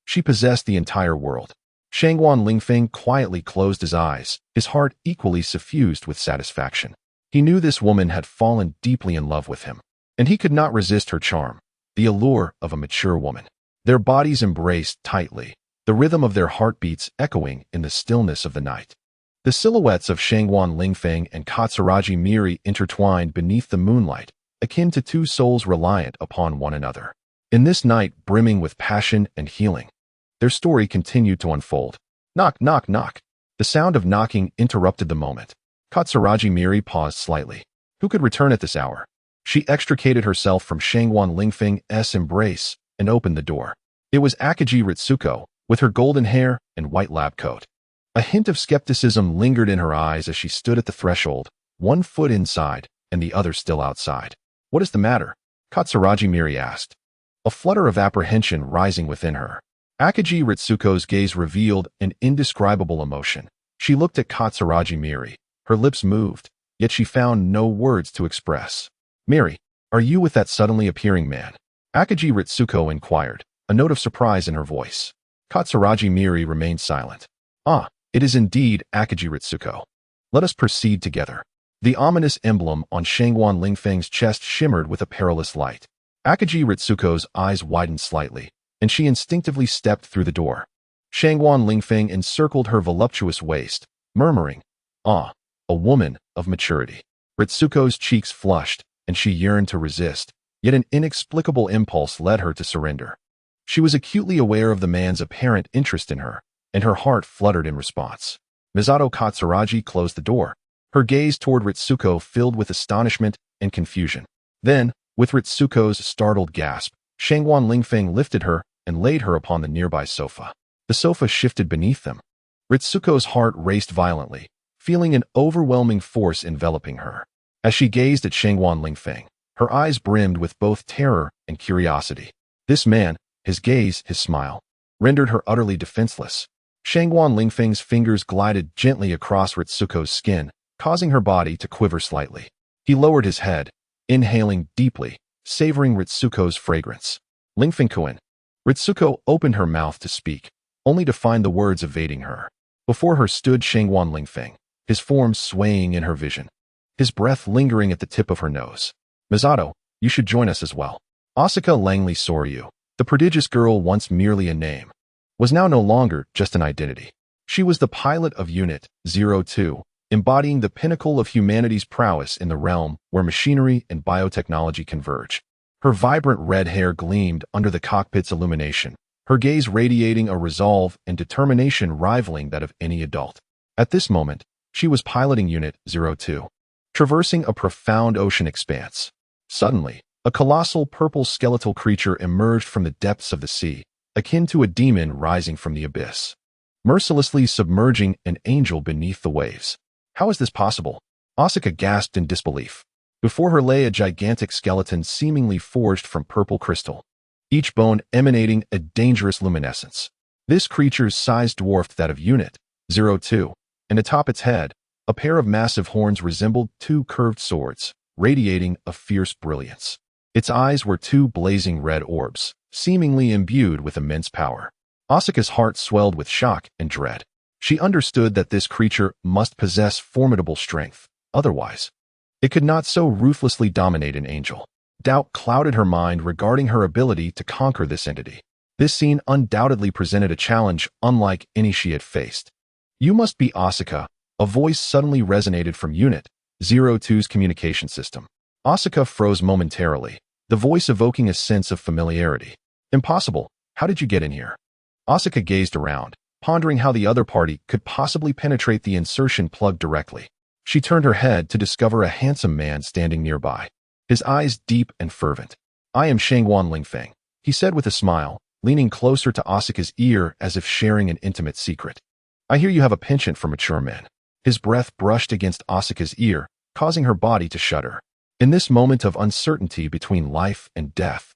she possessed the entire world. Shangwan Lingfeng quietly closed his eyes, his heart equally suffused with satisfaction. He knew this woman had fallen deeply in love with him, and he could not resist her charm, the allure of a mature woman. Their bodies embraced tightly, the rhythm of their heartbeats echoing in the stillness of the night. The silhouettes of Shangwan Lingfeng and Katsuragi Miri intertwined beneath the moonlight, akin to two souls reliant upon one another. In this night brimming with passion and healing, their story continued to unfold. Knock, knock, knock. The sound of knocking interrupted the moment. Katsuragi Miri paused slightly. Who could return at this hour? She extricated herself from Shangwan Lingfeng's embrace and opened the door. It was Akagi Ritsuko, with her golden hair and white lab coat. A hint of skepticism lingered in her eyes as she stood at the threshold, one foot inside and the other still outside. What is the matter? Katsuragi Miri asked, a flutter of apprehension rising within her. Akagi Ritsuko's gaze revealed an indescribable emotion. She looked at Katsuragi Miri. Her lips moved, yet she found no words to express. Miri, are you with that suddenly appearing man? Akagi Ritsuko inquired, a note of surprise in her voice. Katsuragi Miri remained silent. Ah, it is indeed Akagi Ritsuko. Let us proceed together. The ominous emblem on Shangwan Lingfeng's chest shimmered with a perilous light. Akagi Ritsuko's eyes widened slightly, and she instinctively stepped through the door. Shangwan Lingfeng encircled her voluptuous waist, murmuring, "Ah, a woman of maturity." Ritsuko's cheeks flushed, and she yearned to resist, yet an inexplicable impulse led her to surrender. She was acutely aware of the man's apparent interest in her, and her heart fluttered in response. Misato Katsuragi closed the door, her gaze toward Ritsuko filled with astonishment and confusion. Then, with Ritsuko's startled gasp, Shangwan Lingfeng lifted her and laid her upon the nearby sofa. The sofa shifted beneath them. Ritsuko's heart raced violently, feeling an overwhelming force enveloping her. As she gazed at Shangwan Lingfeng, her eyes brimmed with both terror and curiosity. This man, his gaze, his smile, rendered her utterly defenseless. Shangwan Lingfeng's fingers glided gently across Ritsuko's skin, causing her body to quiver slightly. He lowered his head, inhaling deeply, savoring Ritsuko's fragrance. Lingfeng-kun. Ritsuko opened her mouth to speak, only to find the words evading her. Before her stood Shangwan Lingfeng, his form swaying in her vision, his breath lingering at the tip of her nose. Misato, you should join us as well. Asuka Langley Soryu, the prodigious girl once merely a name, was now no longer just an identity. She was the pilot of Unit 02, embodying the pinnacle of humanity's prowess in the realm where machinery and biotechnology converge. Her vibrant red hair gleamed under the cockpit's illumination, her gaze radiating a resolve and determination rivaling that of any adult. At this moment, she was piloting Unit 02, traversing a profound ocean expanse. Suddenly, a colossal purple skeletal creature emerged from the depths of the sea, akin to a demon rising from the abyss, mercilessly submerging an angel beneath the waves. How is this possible? Asuka gasped in disbelief. Before her lay a gigantic skeleton seemingly forged from purple crystal, each bone emanating a dangerous luminescence. This creature's size dwarfed that of Unit 02, and atop its head, a pair of massive horns resembled two curved swords, radiating a fierce brilliance. Its eyes were two blazing red orbs, seemingly imbued with immense power. Asuka's heart swelled with shock and dread. She understood that this creature must possess formidable strength, otherwise, it could not so ruthlessly dominate an angel. Doubt clouded her mind regarding her ability to conquer this entity. This scene undoubtedly presented a challenge unlike any she had faced. You must be Asuka, a voice suddenly resonated from Unit 02's communication system. Asuka froze momentarily, the voice evoking a sense of familiarity. Impossible, how did you get in here? Asuka gazed around, pondering how the other party could possibly penetrate the insertion plug directly. She turned her head to discover a handsome man standing nearby, his eyes deep and fervent. I am Shangwan Lingfeng, he said with a smile, leaning closer to Asuka's ear as if sharing an intimate secret. I hear you have a penchant for mature men. His breath brushed against Asuka's ear, causing her body to shudder. In this moment of uncertainty between life and death,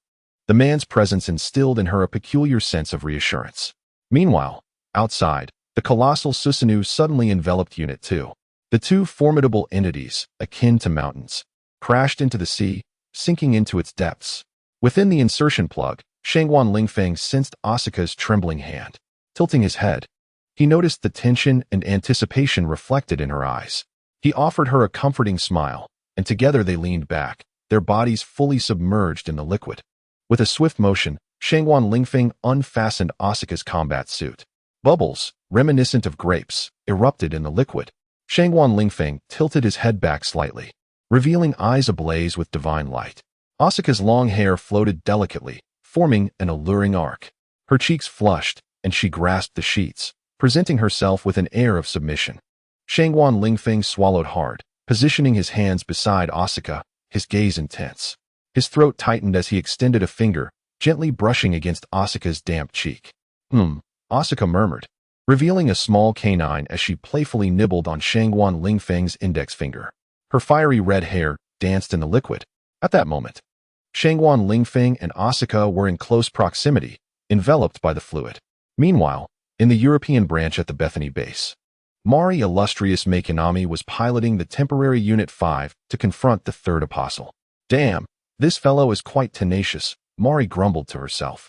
the man's presence instilled in her a peculiar sense of reassurance. Meanwhile, outside, the colossal Susanoo suddenly enveloped Unit 2. The two formidable entities, akin to mountains, crashed into the sea, sinking into its depths. Within the insertion plug, Shangguan Lingfeng sensed Asuka's trembling hand. Tilting his head, he noticed the tension and anticipation reflected in her eyes. He offered her a comforting smile, and together they leaned back, their bodies fully submerged in the liquid. With a swift motion, Shangguan Lingfeng unfastened Asuka's combat suit. Bubbles, reminiscent of grapes, erupted in the liquid. Shangguan Lingfeng tilted his head back slightly, revealing eyes ablaze with divine light. Asuka's long hair floated delicately, forming an alluring arc. Her cheeks flushed, and she grasped the sheets, presenting herself with an air of submission. Shangguan Lingfeng swallowed hard, positioning his hands beside Asuka, his gaze intense. His throat tightened as he extended a finger, gently brushing against Asuka's damp cheek. Asuka murmured, revealing a small canine as she playfully nibbled on Shangguan Lingfeng's index finger. Her fiery red hair danced in the liquid. At that moment, Shangguan Lingfeng and Asuka were in close proximity, enveloped by the fluid. Meanwhile, in the European branch at the Bethany base, Mari Illustrious Makinami was piloting the temporary Unit 5 to confront the third apostle. Damn, this fellow is quite tenacious, Mari grumbled to herself,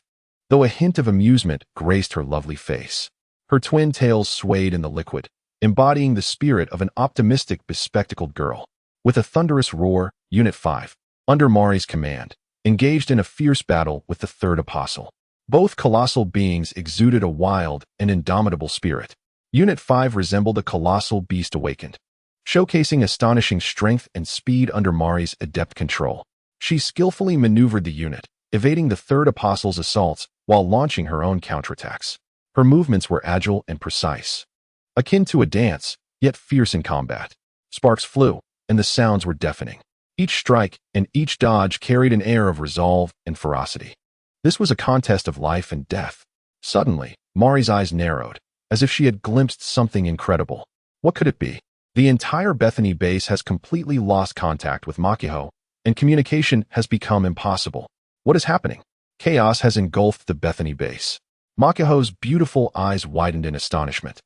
though a hint of amusement graced her lovely face. Her twin tails swayed in the liquid, embodying the spirit of an optimistic, bespectacled girl. With a thunderous roar, Unit 5, under Mari's command, engaged in a fierce battle with the third apostle. Both colossal beings exuded a wild and indomitable spirit. Unit 5 resembled a colossal beast awakened, showcasing astonishing strength and speed under Mari's adept control. She skillfully maneuvered the unit, evading the third apostle's assaults while launching her own counterattacks. Her movements were agile and precise, akin to a dance, yet fierce in combat. Sparks flew, and the sounds were deafening. Each strike and each dodge carried an air of resolve and ferocity. This was a contest of life and death. Suddenly, Mari's eyes narrowed, as if she had glimpsed something incredible. What could it be? The entire Bethany base has completely lost contact with Makiho, and communication has become impossible. What is happening? Chaos has engulfed the Bethany base. Makiho's beautiful eyes widened in astonishment,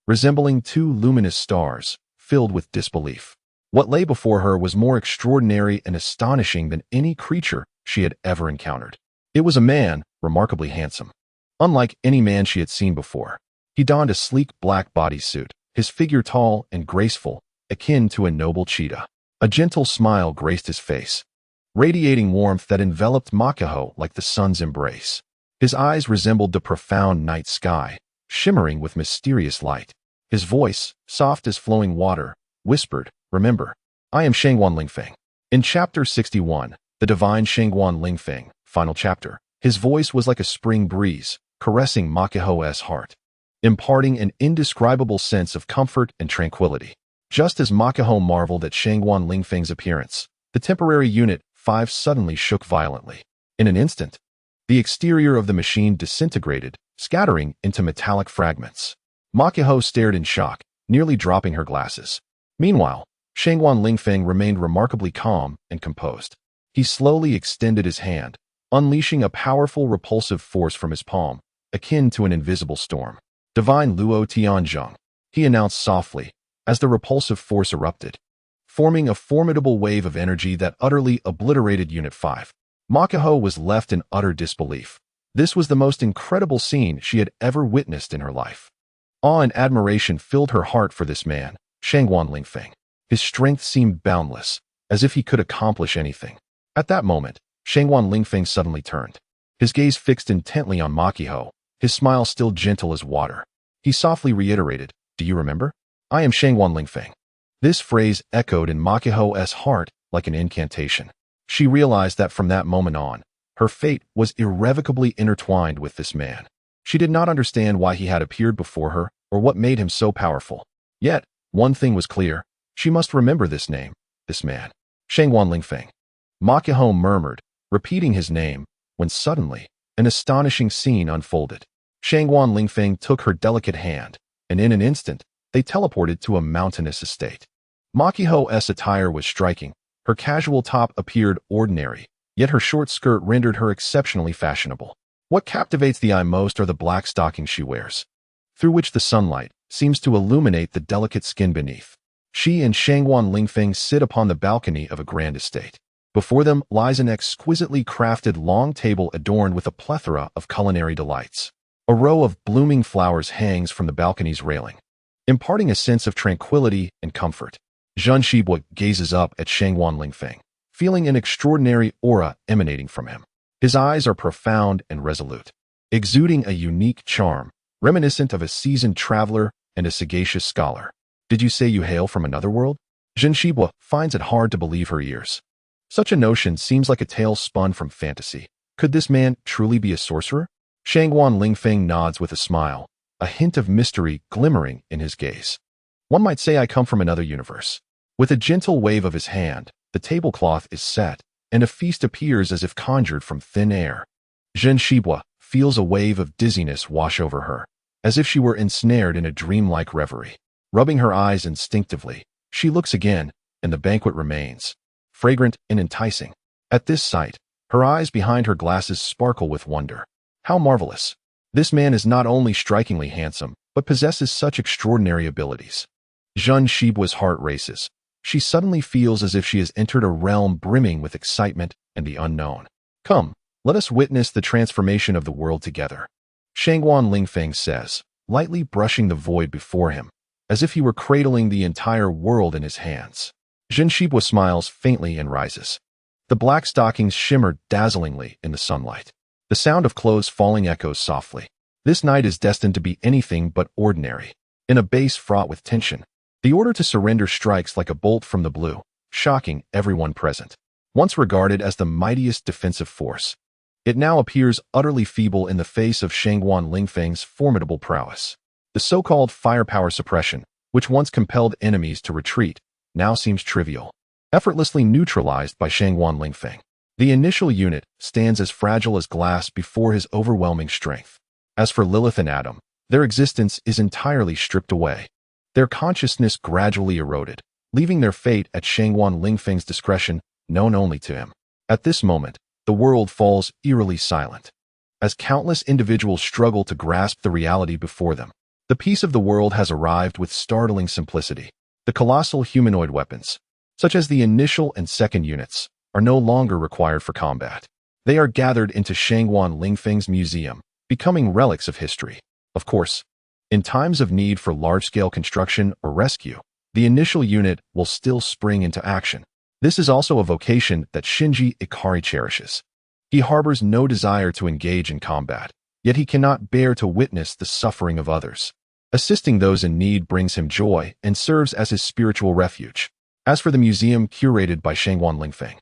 resembling two luminous stars, filled with disbelief. What lay before her was more extraordinary and astonishing than any creature she had ever encountered. It was a man, remarkably handsome. Unlike any man she had seen before, he donned a sleek black bodysuit, his figure tall and graceful, akin to a noble cheetah. A gentle smile graced his face, radiating warmth that enveloped Makiho like the sun's embrace. His eyes resembled the profound night sky, shimmering with mysterious light. His voice, soft as flowing water, whispered, "Remember, I am Shangguan Lingfeng." In Chapter 61, The Divine Shangguan Lingfeng, final chapter, his voice was like a spring breeze, caressing Makiho's heart, imparting an indescribable sense of comfort and tranquility. Just as Makiho marveled at Shangguan Lingfeng's appearance, the temporary Unit 5 suddenly shook violently. In an instant, the exterior of the machine disintegrated, scattering into metallic fragments. Makiho stared in shock, nearly dropping her glasses. Meanwhile, Shangguan Lingfeng remained remarkably calm and composed. He slowly extended his hand, unleashing a powerful repulsive force from his palm, akin to an invisible storm. "Divine Luo Tianzhong," he announced softly, as the repulsive force erupted, forming a formidable wave of energy that utterly obliterated Unit 5. Makiho was left in utter disbelief. This was the most incredible scene she had ever witnessed in her life. Awe and admiration filled her heart for this man, Shangguan Lingfeng. His strength seemed boundless, as if he could accomplish anything. At that moment, Shangguan Lingfeng suddenly turned, his gaze fixed intently on Makiho, his smile still gentle as water. He softly reiterated, "Do you remember? I am Shangguan Lingfeng." This phrase echoed in Makiho's heart like an incantation. She realized that from that moment on, her fate was irrevocably intertwined with this man. She did not understand why he had appeared before her or what made him so powerful. Yet, one thing was clear. She must remember this name, this man. Shangguan Lingfeng. Makiho murmured, repeating his name, when suddenly, An astonishing scene unfolded. Shangguan Lingfeng took her delicate hand, and in an instant, they teleported to a mountainous estate. Makiho's attire was striking. Her casual top appeared ordinary, yet her short skirt rendered her exceptionally fashionable. What captivates the eye most are the black stockings she wears, through which the sunlight seems to illuminate the delicate skin beneath. She and Shangguan Lingfeng sit upon the balcony of a grand estate. Before them lies an exquisitely crafted long table adorned with a plethora of culinary delights. A row of blooming flowers hangs from the balcony's railing, imparting a sense of tranquility and comfort. Zhen Shibua gazes up at Shangguan Lingfeng, feeling an extraordinary aura emanating from him. His eyes are profound and resolute, exuding a unique charm, reminiscent of a seasoned traveler and a sagacious scholar. Did you say you hail from another world? Zhen Shibua finds it hard to believe her ears. Such a notion seems like a tale spun from fantasy. Could this man truly be a sorcerer? Shangguan Lingfeng nods with a smile, a hint of mystery glimmering in his gaze. One might say I come from another universe. With a gentle wave of his hand, the tablecloth is set, and a feast appears as if conjured from thin air. Zhen Shibua feels a wave of dizziness wash over her, as if she were ensnared in a dreamlike reverie. Rubbing her eyes instinctively, she looks again, and the banquet remains, fragrant and enticing. At this sight, her eyes behind her glasses sparkle with wonder. How marvelous! This man is not only strikingly handsome, but possesses such extraordinary abilities. Zhen Shibua's heart races. She suddenly feels as if she has entered a realm brimming with excitement and the unknown. Come, let us witness the transformation of the world together, Shangguan Lingfeng says, lightly brushing the void before him, as if he were cradling the entire world in his hands. Zhen Shibua smiles faintly and rises. The black stockings shimmer dazzlingly in the sunlight. The sound of clothes falling echoes softly. This night is destined to be anything but ordinary. In a base fraught with tension, the order to surrender strikes like a bolt from the blue, shocking everyone present. Once regarded as the mightiest defensive force, it now appears utterly feeble in the face of Shangguan Lingfeng's formidable prowess. The so-called firepower suppression, which once compelled enemies to retreat, now seems trivial, effortlessly neutralized by Shangguan Lingfeng. The initial unit stands as fragile as glass before his overwhelming strength. As for Lilith and Adam, their existence is entirely stripped away. Their consciousness gradually eroded, leaving their fate at Shangguan Lingfeng's discretion, known only to him. At this moment, the world falls eerily silent, as countless individuals struggle to grasp the reality before them. The peace of the world has arrived with startling simplicity. The colossal humanoid weapons, such as the initial and second units, are no longer required for combat. They are gathered into Shangguan Lingfeng's museum, becoming relics of history. Of course, in times of need for large-scale construction or rescue, the initial unit will still spring into action. This is also a vocation that Shinji Ikari cherishes. He harbors no desire to engage in combat, yet he cannot bear to witness the suffering of others. Assisting those in need brings him joy and serves as his spiritual refuge. As for the museum curated by Shangguan Lingfeng,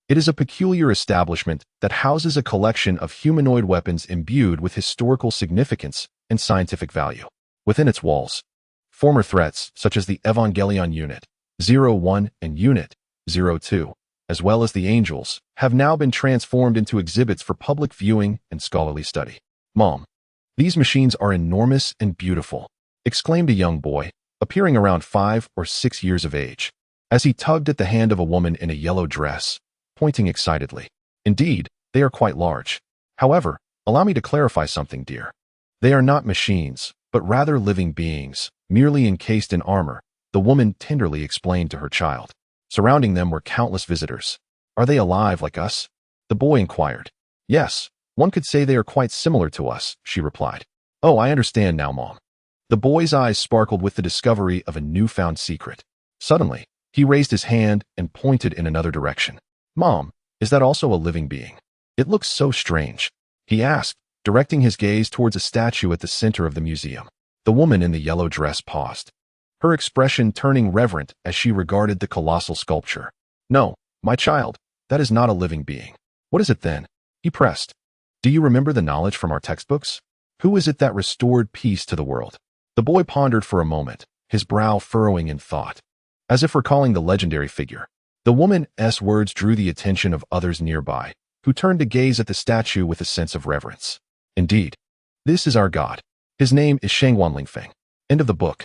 it is a peculiar establishment that houses a collection of humanoid weapons imbued with historical significance and scientific value. Within its walls, former threats such as the Evangelion Unit 01 and Unit 02, as well as the Angels, have now been transformed into exhibits for public viewing and scholarly study. Mom, these machines are enormous and beautiful, exclaimed a young boy, appearing around 5 or 6 years of age, as he tugged at the hand of a woman in a yellow dress, pointing excitedly. Indeed, they are quite large. However, allow me to clarify something, dear. They are not machines, but rather living beings, merely encased in armor, the woman tenderly explained to her child. Surrounding them were countless visitors. Are they alive like us? The boy inquired. Yes, one could say they are quite similar to us, she replied. Oh, I understand now, Mom. The boy's eyes sparkled with the discovery of a newfound secret. Suddenly, he raised his hand and pointed in another direction. Mom, is that also a living being? It looks so strange, he asked, directing his gaze towards a statue at the center of the museum. The woman in the yellow dress paused, her expression turning reverent as she regarded the colossal sculpture. No, my child, that is not a living being. What is it then? He pressed. Do you remember the knowledge from our textbooks? Who is it that restored peace to the world? The boy pondered for a moment, his brow furrowing in thought, as if recalling the legendary figure. The woman's words drew the attention of others nearby, who turned to gaze at the statue with a sense of reverence. Indeed, this is our god. His name is Shangwan Lingfeng. End of the book.